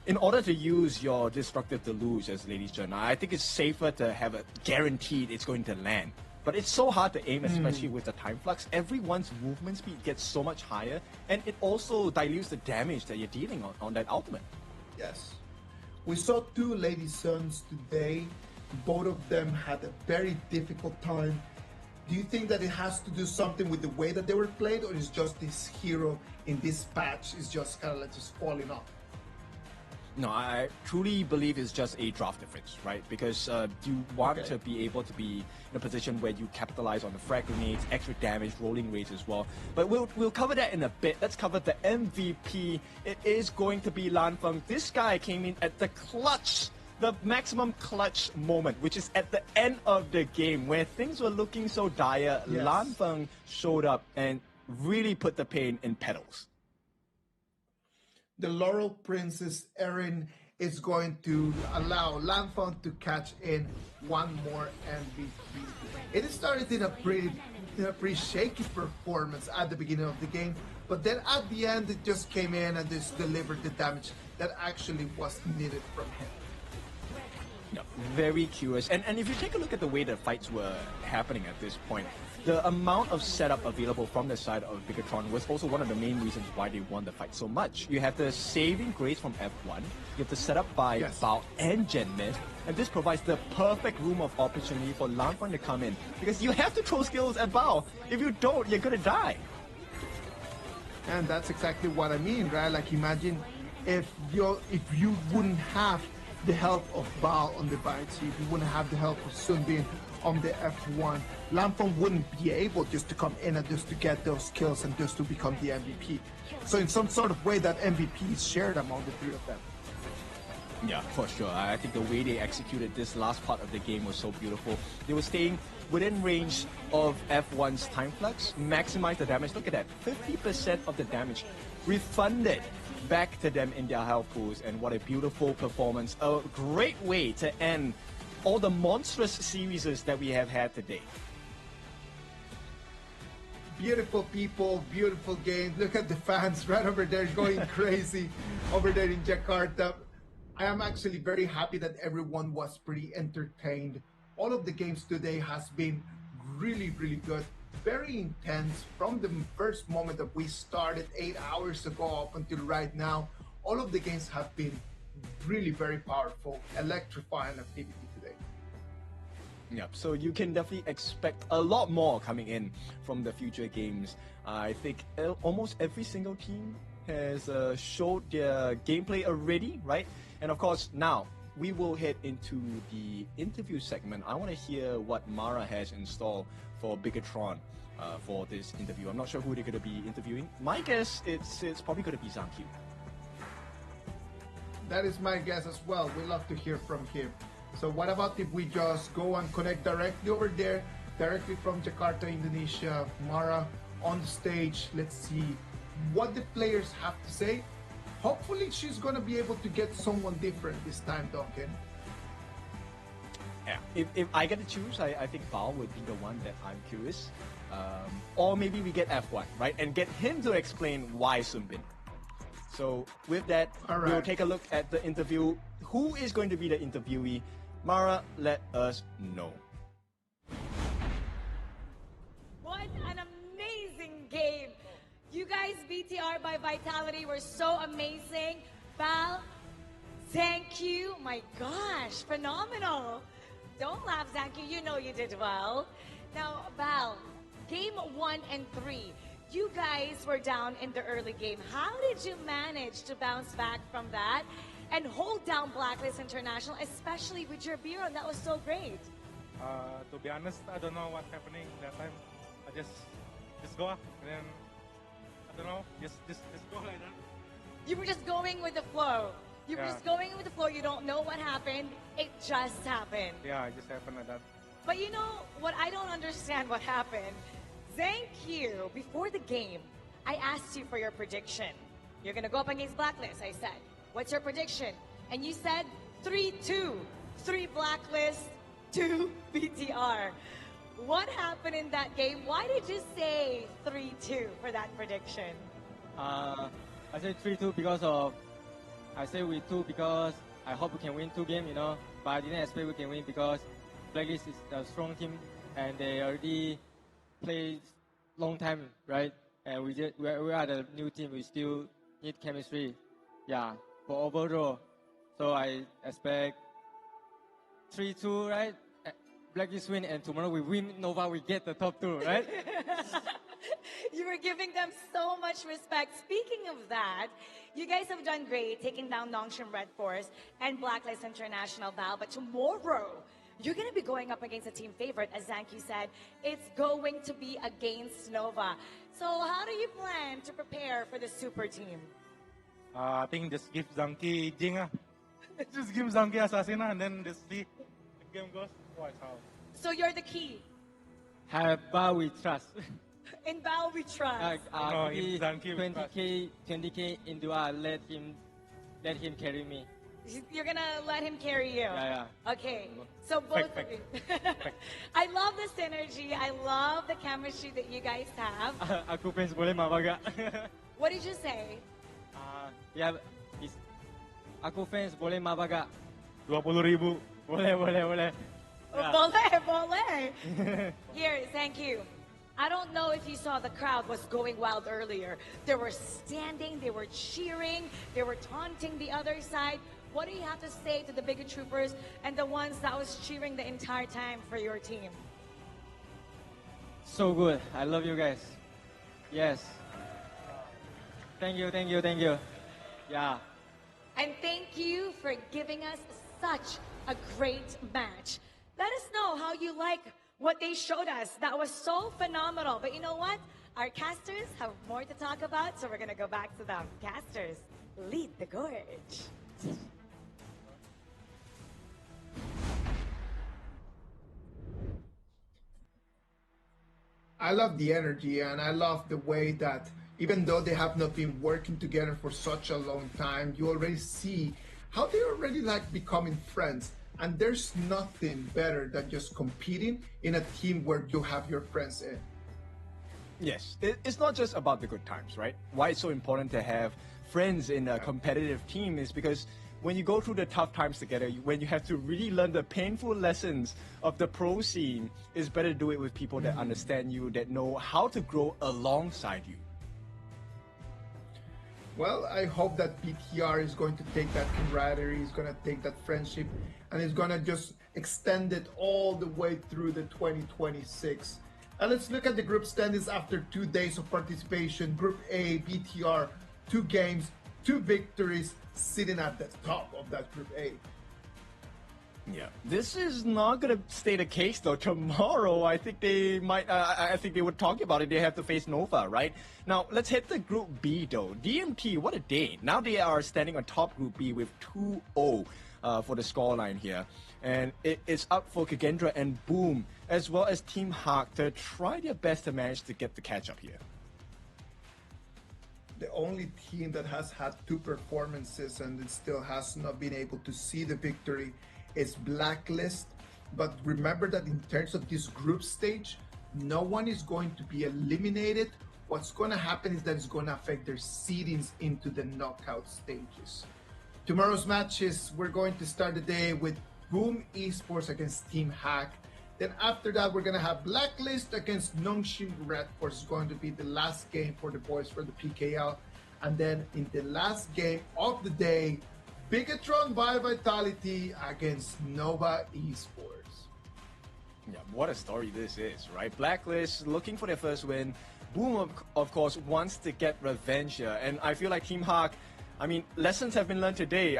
in order to use your Destructive Deluge as Lady Chen, I think it's safer to have a guaranteed it's going to land. But it's so hard to aim, especially with the time flux. Everyone's movement speed gets so much higher, and it also dilutes the damage that you're dealing on that ultimate. Yes. We saw two Lady Suns today. Both of them had a very difficult time. Do you think that it has to do something with the way that they were played, or is just this hero in this patch is just kind of like just falling off? No, I truly believe it's just a draft difference, right? Because you want to be able to be in a position where you capitalize on the frag grenades, extra damage, rolling rates as well. But we'll cover that in a bit. Let's cover the MVP. It is going to be Lan Feng. This guy came in at the clutch, the maximum clutch moment, which is at the end of the game where things were looking so dire. Yes. Lan Feng showed up and really put the pain in pedals. The Laurel Princess Erin is going to allow Lan Feng to catch in one more MVP. It started in a pretty shaky performance at the beginning of the game, but then at the end it just came in and just delivered the damage that actually was needed from him. No, very curious. And if you take a look at the way the fights were happening at this point, the amount of setup available from the side of Bigatron was also one of the main reasons why they won the fight so much. You have the saving grace from F1, you have the setup by Bao and Genmith, and this provides the perfect room of opportunity for Lan Feng to come in, because you have to throw skills at Bao. If you don't, you're gonna die. And that's exactly what I mean, right? Like, imagine if you wouldn't have the help of Bao on the bike, so if you wouldn't have the help of Sunbin on the F1, Lan Feng wouldn't be able just to come in and just to get those kills and just to become the MVP. So in some sort of way, that MVP is shared among the three of them. Yeah, for sure. I think the way they executed this last part of the game was so beautiful. They were staying within range of F1's time flux, maximize the damage. Look at that, 50% of the damage refunded back to them in their health pools, and what a beautiful performance. A great way to end all the monstrous series that we have had today. Beautiful people, beautiful game. Look at the fans right over there going crazy over there in Jakarta. I am actually very happy that everyone was pretty entertained. All of the games today has been really, really good. Very intense from the first moment that we started 8 hours ago up until right now. All of the games have been really very powerful, electrifying activity today. Yep, so you can definitely expect a lot more coming in from the future games. I think almost every single team has showed their gameplay already, right? And of course, now we will head into the interview segment. I want to hear what Mara has in store for Bigatron for this interview. I'm not sure who they're going to be interviewing. My guess, it's probably going to be Zhang Q. That is my guess as well. We love to hear from him. So what about if we just go and connect directly over there, directly from Jakarta, Indonesia, Mara on the stage. Let's see what the players have to say. Hopefully she's going to be able to get someone different this time, Duncan. Yeah, if I get to choose, I think Bao would be the one that I'm curious. Or maybe we get F1, right? And get him to explain why Sunbin. So with that, we'll take a look at the interview. Who is going to be the interviewee? Mara, let us know. What an amazing game. You guys, BTR by Vitality, were so amazing. Val, thank you. My gosh, phenomenal. Don't laugh, thank you. You know you did well. Now, Val, game 1 and 3. You guys were down in the early game. How did you manage to bounce back from that and hold down Blacklist International, especially with your Bureau? That was so great. To be honest, I don't know what's happening that time. I just go up and then I don't know, just go like that. You were just going with the flow. You were just going with the flow. You don't know what happened. It just happened. Yeah, it just happened like that. But you know what? I don't understand what happened. Thank you. Before the game, I asked you for your prediction. You're gonna go up against Blacklist, I said. What's your prediction? And you said 3-2. 3 Blacklist, 2 BTR. What happened in that game? Why did you say 3-2 for that prediction? I say 3-2 because of, I say we 2 because I hope we can win 2 games, you know. But I didn't expect we can win because Blacklist is a strong team and they already played long time, right? And we are the new team. We still need chemistry. Yeah, for overall. So I expect 3-2, right? Blacklist win, and tomorrow we win Nova, we get the top 2, right? You were giving them so much respect. Speaking of that, you guys have done great taking down Nongshim Red Force and Blacklist International Val, but tomorrow you're going to be going up against a team favorite, as Zanky said. It's going to be against Nova. So how do you plan to prepare for the super team? I think just give Zanky Jing. Just give Zanky Assassin and then just see the game goes. Watch how. So you're the key. Have Bao we trust. In Bao we trust. No, in Zanky we trust. 20k into let him carry me. You're gonna let him carry you. Yeah. Okay. So both of you. I love the synergy. I love the chemistry that you guys have. Aku fans boleh mabaga. What did you say? Yeah, aku fans boleh mabaga. 20,000. Boleh. Yeah. Boleh. Here, thank you. I don't know if you saw the crowd was going wild earlier. They were standing, they were cheering, they were taunting the other side. What do you have to say to the bigger troopers and the ones that was cheering the entire time for your team? So good. I love you guys. Yes. Thank you. Yeah. And thank you for giving us such a great match. Let us know how you like what they showed us. That was so phenomenal. But you know what? Our casters have more to talk about, so we're going to go back to them. Casters, lead the gorge. I love the energy and I love the way that even though they have not been working together for such a long time, you already see how they're already like becoming friends. And there's nothing better than just competing in a team where you have your friends in. Yes, it's not just about the good times, right? Why it's so important to have friends in a competitive team is because when you go through the tough times together, when you have to really learn the painful lessons of the pro scene, it's better to do it with people that understand you, that know how to grow alongside you. Well, I hope that BTR is going to take that camaraderie, is going to take that friendship, and is going to just extend it all the way through the 2026. And let's look at the group standings after 2 days of participation. Group A, BTR, 2 games, 2 victories, sitting at the top of that Group A. Yeah, this is not gonna stay the case though. Tomorrow, I think they might. I think they would talk about it. They have to face Nova, right? Now, let's hit the Group B though. DMT, what a day! Now they are standing on top Group B with 2-0 for the scoreline here, and it's up for Kagendra and Boom as well as Team Hawk to try their best to manage to get the catch up here. The only team that has had 2 performances and it still has not been able to see the victory is Blacklist. But remember that in terms of this group stage, no one is going to be eliminated. What's going to happen is that it's going to affect their seedings into the knockout stages. Tomorrow's matches, we're going to start the day with Boom Esports against Team Hack. Then after that, we're going to have Blacklist against Nongshim Red Force. It's going to be the last game for the boys for the PKL. And then in the last game of the day, Bigatron by Vitality against Nova Esports. Yeah, what a story this is, right? Blacklist looking for their first win. Boom, of course, wants to get revenge here. And I feel like Team Hawk, I mean, lessons have been learned today.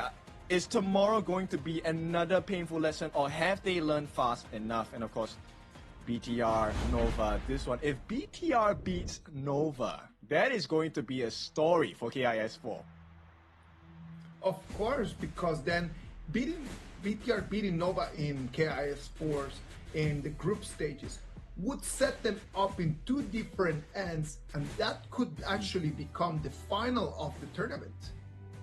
Is tomorrow going to be another painful lesson, or have they learned fast enough? And of course, BTR, Nova, this one. If BTR beats Nova, that is going to be a story for KIS4. Of course, because then BTR beating Nova in KIS4s in the group stages would set them up in two different ends, and that could actually become the final of the tournament.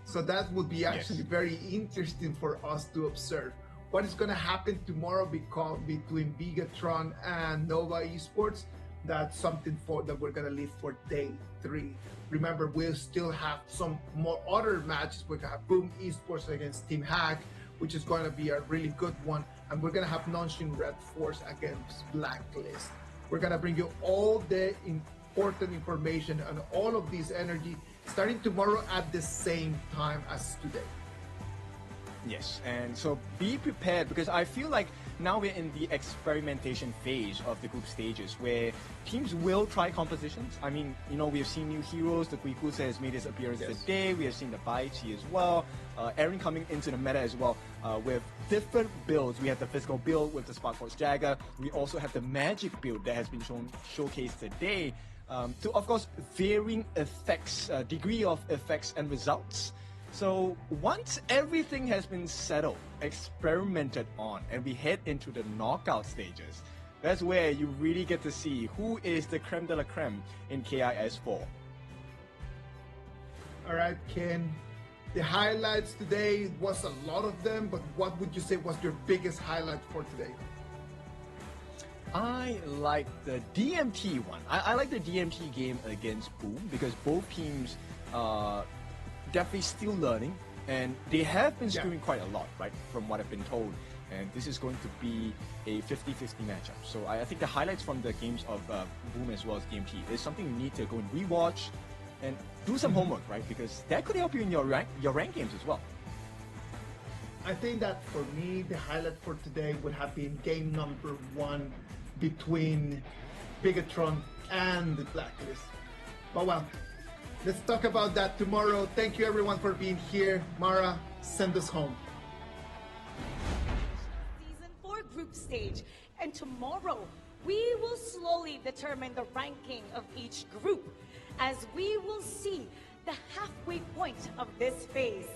So that would be actually very interesting for us to observe. What is going to happen tomorrow between Bigatron and Nova Esports? That's something that we're going to leave for day 3. Remember, we'll still have some more other matches. We're going to have Boom Esports against Team Hack, which is going to be a really good one. And we're going to have Nonshin Red Force against Blacklist. We're going to bring you all the important information and all of this energy starting tomorrow at the same time as today. Yes, and so be prepared, because I feel like now we're in the experimentation phase of the group stages where teams will try compositions. I mean, you know, we have seen new heroes. The Guikusa has made his appearance today. We have seen the Baichi as well. Aaron coming into the meta as well with different builds. We have the physical build with the Spark Force Jagger. We also have the magic build that has been showcased today. To, of course, varying effects, degree of effects and results. So once everything has been settled, experimented on, and we head into the knockout stages, that's where you really get to see who is the creme de la creme in KIS4. All right, Ken. The highlights today was a lot of them, but what would you say was your biggest highlight for today? I like the DMT one. I like the DMT game against Boom, because both teams are definitely still learning, and they have been screwing quite a lot, right, from what I've been told. And this is going to be a 50-50 matchup. So I think the highlights from the games of Boom as well as DMT is something you need to go and rewatch and do some homework, right? Because that could help you in your rank games as well. I think that for me, the highlight for today would have been game number 1 between Bigatron and the Blacklist. But well, let's talk about that tomorrow. Thank you everyone for being here. Mara, send us home. Season 4 group stage. And tomorrow, we will slowly determine the ranking of each group as we will see the halfway point of this phase.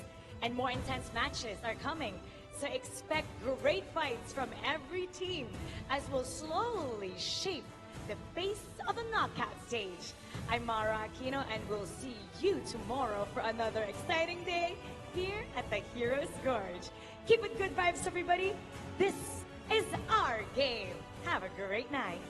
And more intense matches are coming. So expect great fights from every team as we'll slowly shape the face of the knockout stage. I'm Mara Aquino, and we'll see you tomorrow for another exciting day here at the Heroes Gorge. Keep it good vibes, everybody. This is our game. Have a great night.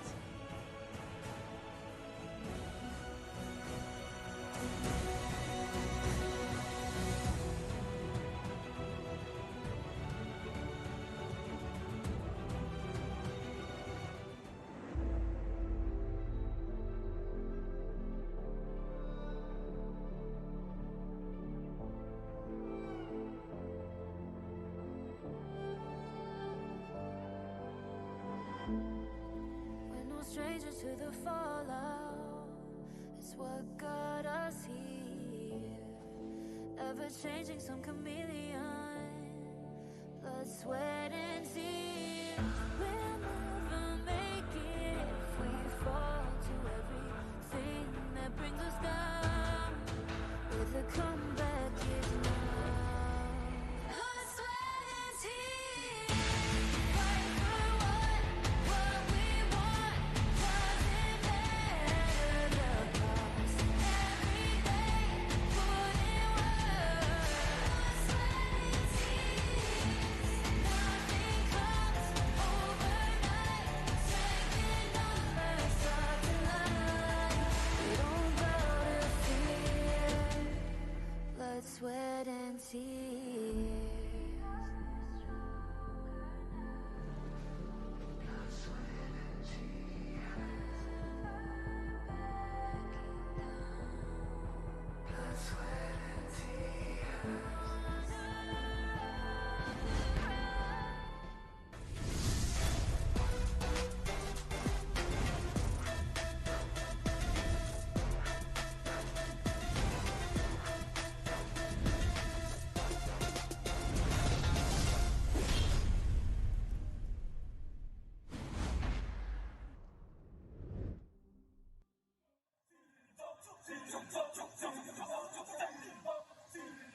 Stranger to the fallout, it's what got us here. Ever changing, some chameleon, blood, sweat, and tears. We'll never make it if we fall to everything that brings us down. With the comeback is now. Blood, sweat, and tears. Fight for what we want. Doesn't matter the cost. Every day, put in work. Blood, sweat, and tears. Nothing comes overnight. Second numbers start to line. We don't bow to fear. Blood, sweat, and tears.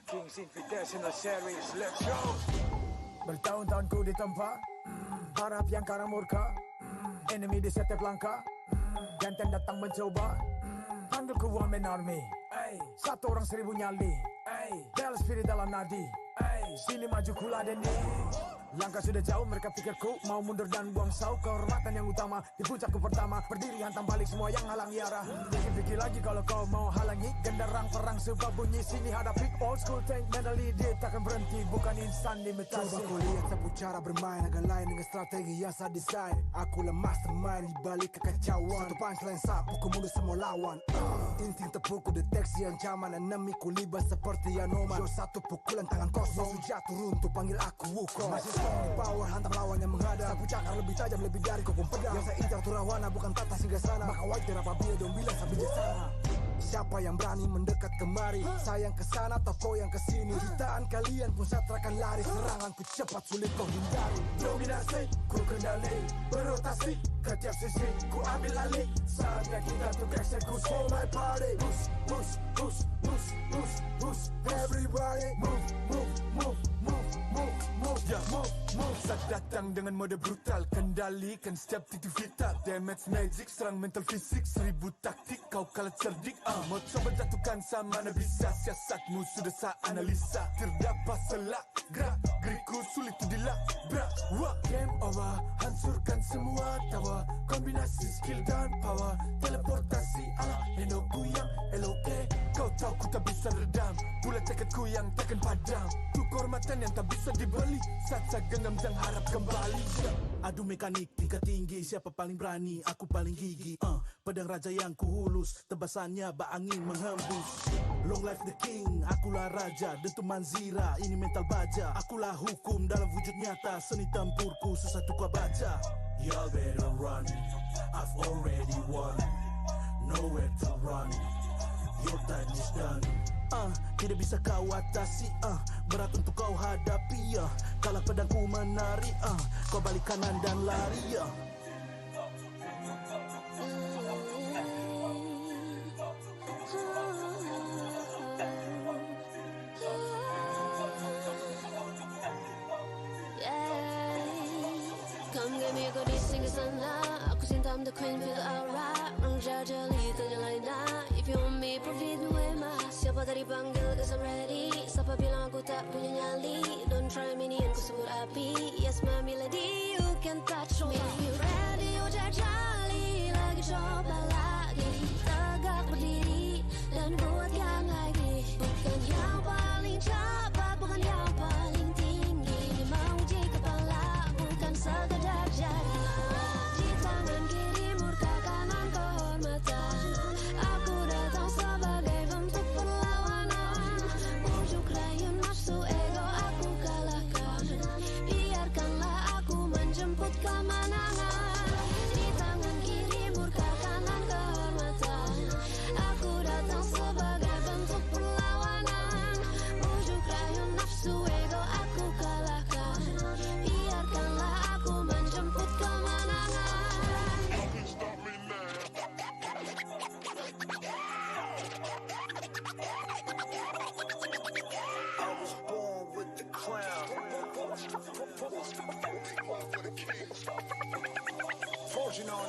Kings Invitational Series, let's go! Bertahun-tahun ku ditempa, harap yang karang murka, Enemy di setiap langkah, Ganten datang mencoba, panggil ku one man army. Satu orang 1000 nyali, Bela spirit dalam nadi. Sini maju kula deni. Langkah sudah jauh, mereka pikirku mau mundur dan buang sau. Kehormatan yang utama di puncakku pertama. Berdiri hantam balik semua yang halangi arah. Pikir-pikir lagi kalau kau mau halangi. Genderang perang sebab bunyi sini hadapi. Old school tank mentally dia takkan berhenti. Bukan instan imitasi. Coba kau lihat sapu cara bermain agak lain dengan strategi yang saya desain. Akulah mastermind di balik kekacauan. Satu punchline sapu ku mundur semua lawan. Insting tepuku deteksi ancaman. Enemy ku libat seperti Anoman. Yo satu pukulan tangan kosong. Jatuh runtuh panggil aku Wukong. Masih strong power hantam lawan yang menghadap. Sapu cakar lebih tajam lebih dari kopong pedang. Yang saya incar turawana bukan tata singgah sana. Maka wajar apabila dong bilang sambil bijaksana. Siapa yang berani mendekat kemari? Saya yang kesana atau kau yang kesini? Jutaan kalian pun saya terakan lari. Seranganku cepat sulit kau hindari. Dominasi ku kendali, berotasi ke tiap sisi ku ambil alih. Saatnya kita untuk eksekusi. For my party, push, push, push, push, push, push. Everybody move, move, move, move, move, move, yeah, move, move. Saat datang dengan mode brutal, kendalikan setiap titik vital. Damage magic, serang mental fisik, 1000 taktik, kau kalah cerdik. Mau coba jatuhkan sama mana bisa. Siasatmu sudah saya analisa. Terdapat selak, gerak, geriku sulit tu dilabrak. Game over, hancurkan semua tawa. Kombinasi skill dan power, teleportasi ala Enoku yang LOK. Kau tahu ku tak bisa redam, pula tekadku yang takkan padam. Tu kehormatan yang tak bisa dibeli. Saat saya genggam jangan harap kembali. Adu mekanik tingkat tinggi, siapa paling berani? Aku paling gigi. Pedang raja yang kuhulus, tebasannya bak angin menghembus. Long life the king, akulah raja. Dentuman zira, ini mental baja. Akulah hukum dalam wujud nyata. Seni tempurku susah tu kau baca. Y'all better run, I've already won. Nowhere to run, your time is done. Tidak bisa kau atasi, berat untuk kau hadapi, Kalah pedangku menari, kau balik kanan dan lari, Come get me, go this sing sana. Aku cinta I'm the queen, feel alright. Orang jajali tanya lain dah. If you want me, profit me mas. Siapa tadi panggil, cause I'm ready. Siapa bilang aku tak punya nyali? Don't try me, ni aku sebut api. Yes, my melody, you can touch me. You ready, you jajali. Lagi coba lagi. Tegak berdiri dan buatkan lagi. Bukan yang paling cepat, bukan yang paling tinggi. Dia menguji kepala, bukan sekadar jadi. Di tangan kiri murka, kanan kehormatan. Aku datang sebagai bentuk perlawanan. Bujuk rayu nafsu ego aku kalahkan. Biarkanlah aku menjemput kemenangan. Di tangan kiri murka, kanan kehormatan. Aku datang sebagai bentuk perlawanan. Bujuk rayu nafsu ego aku kalahkan. Biarkanlah aku menjemput kemenangan. I was born with the crown. Fortune on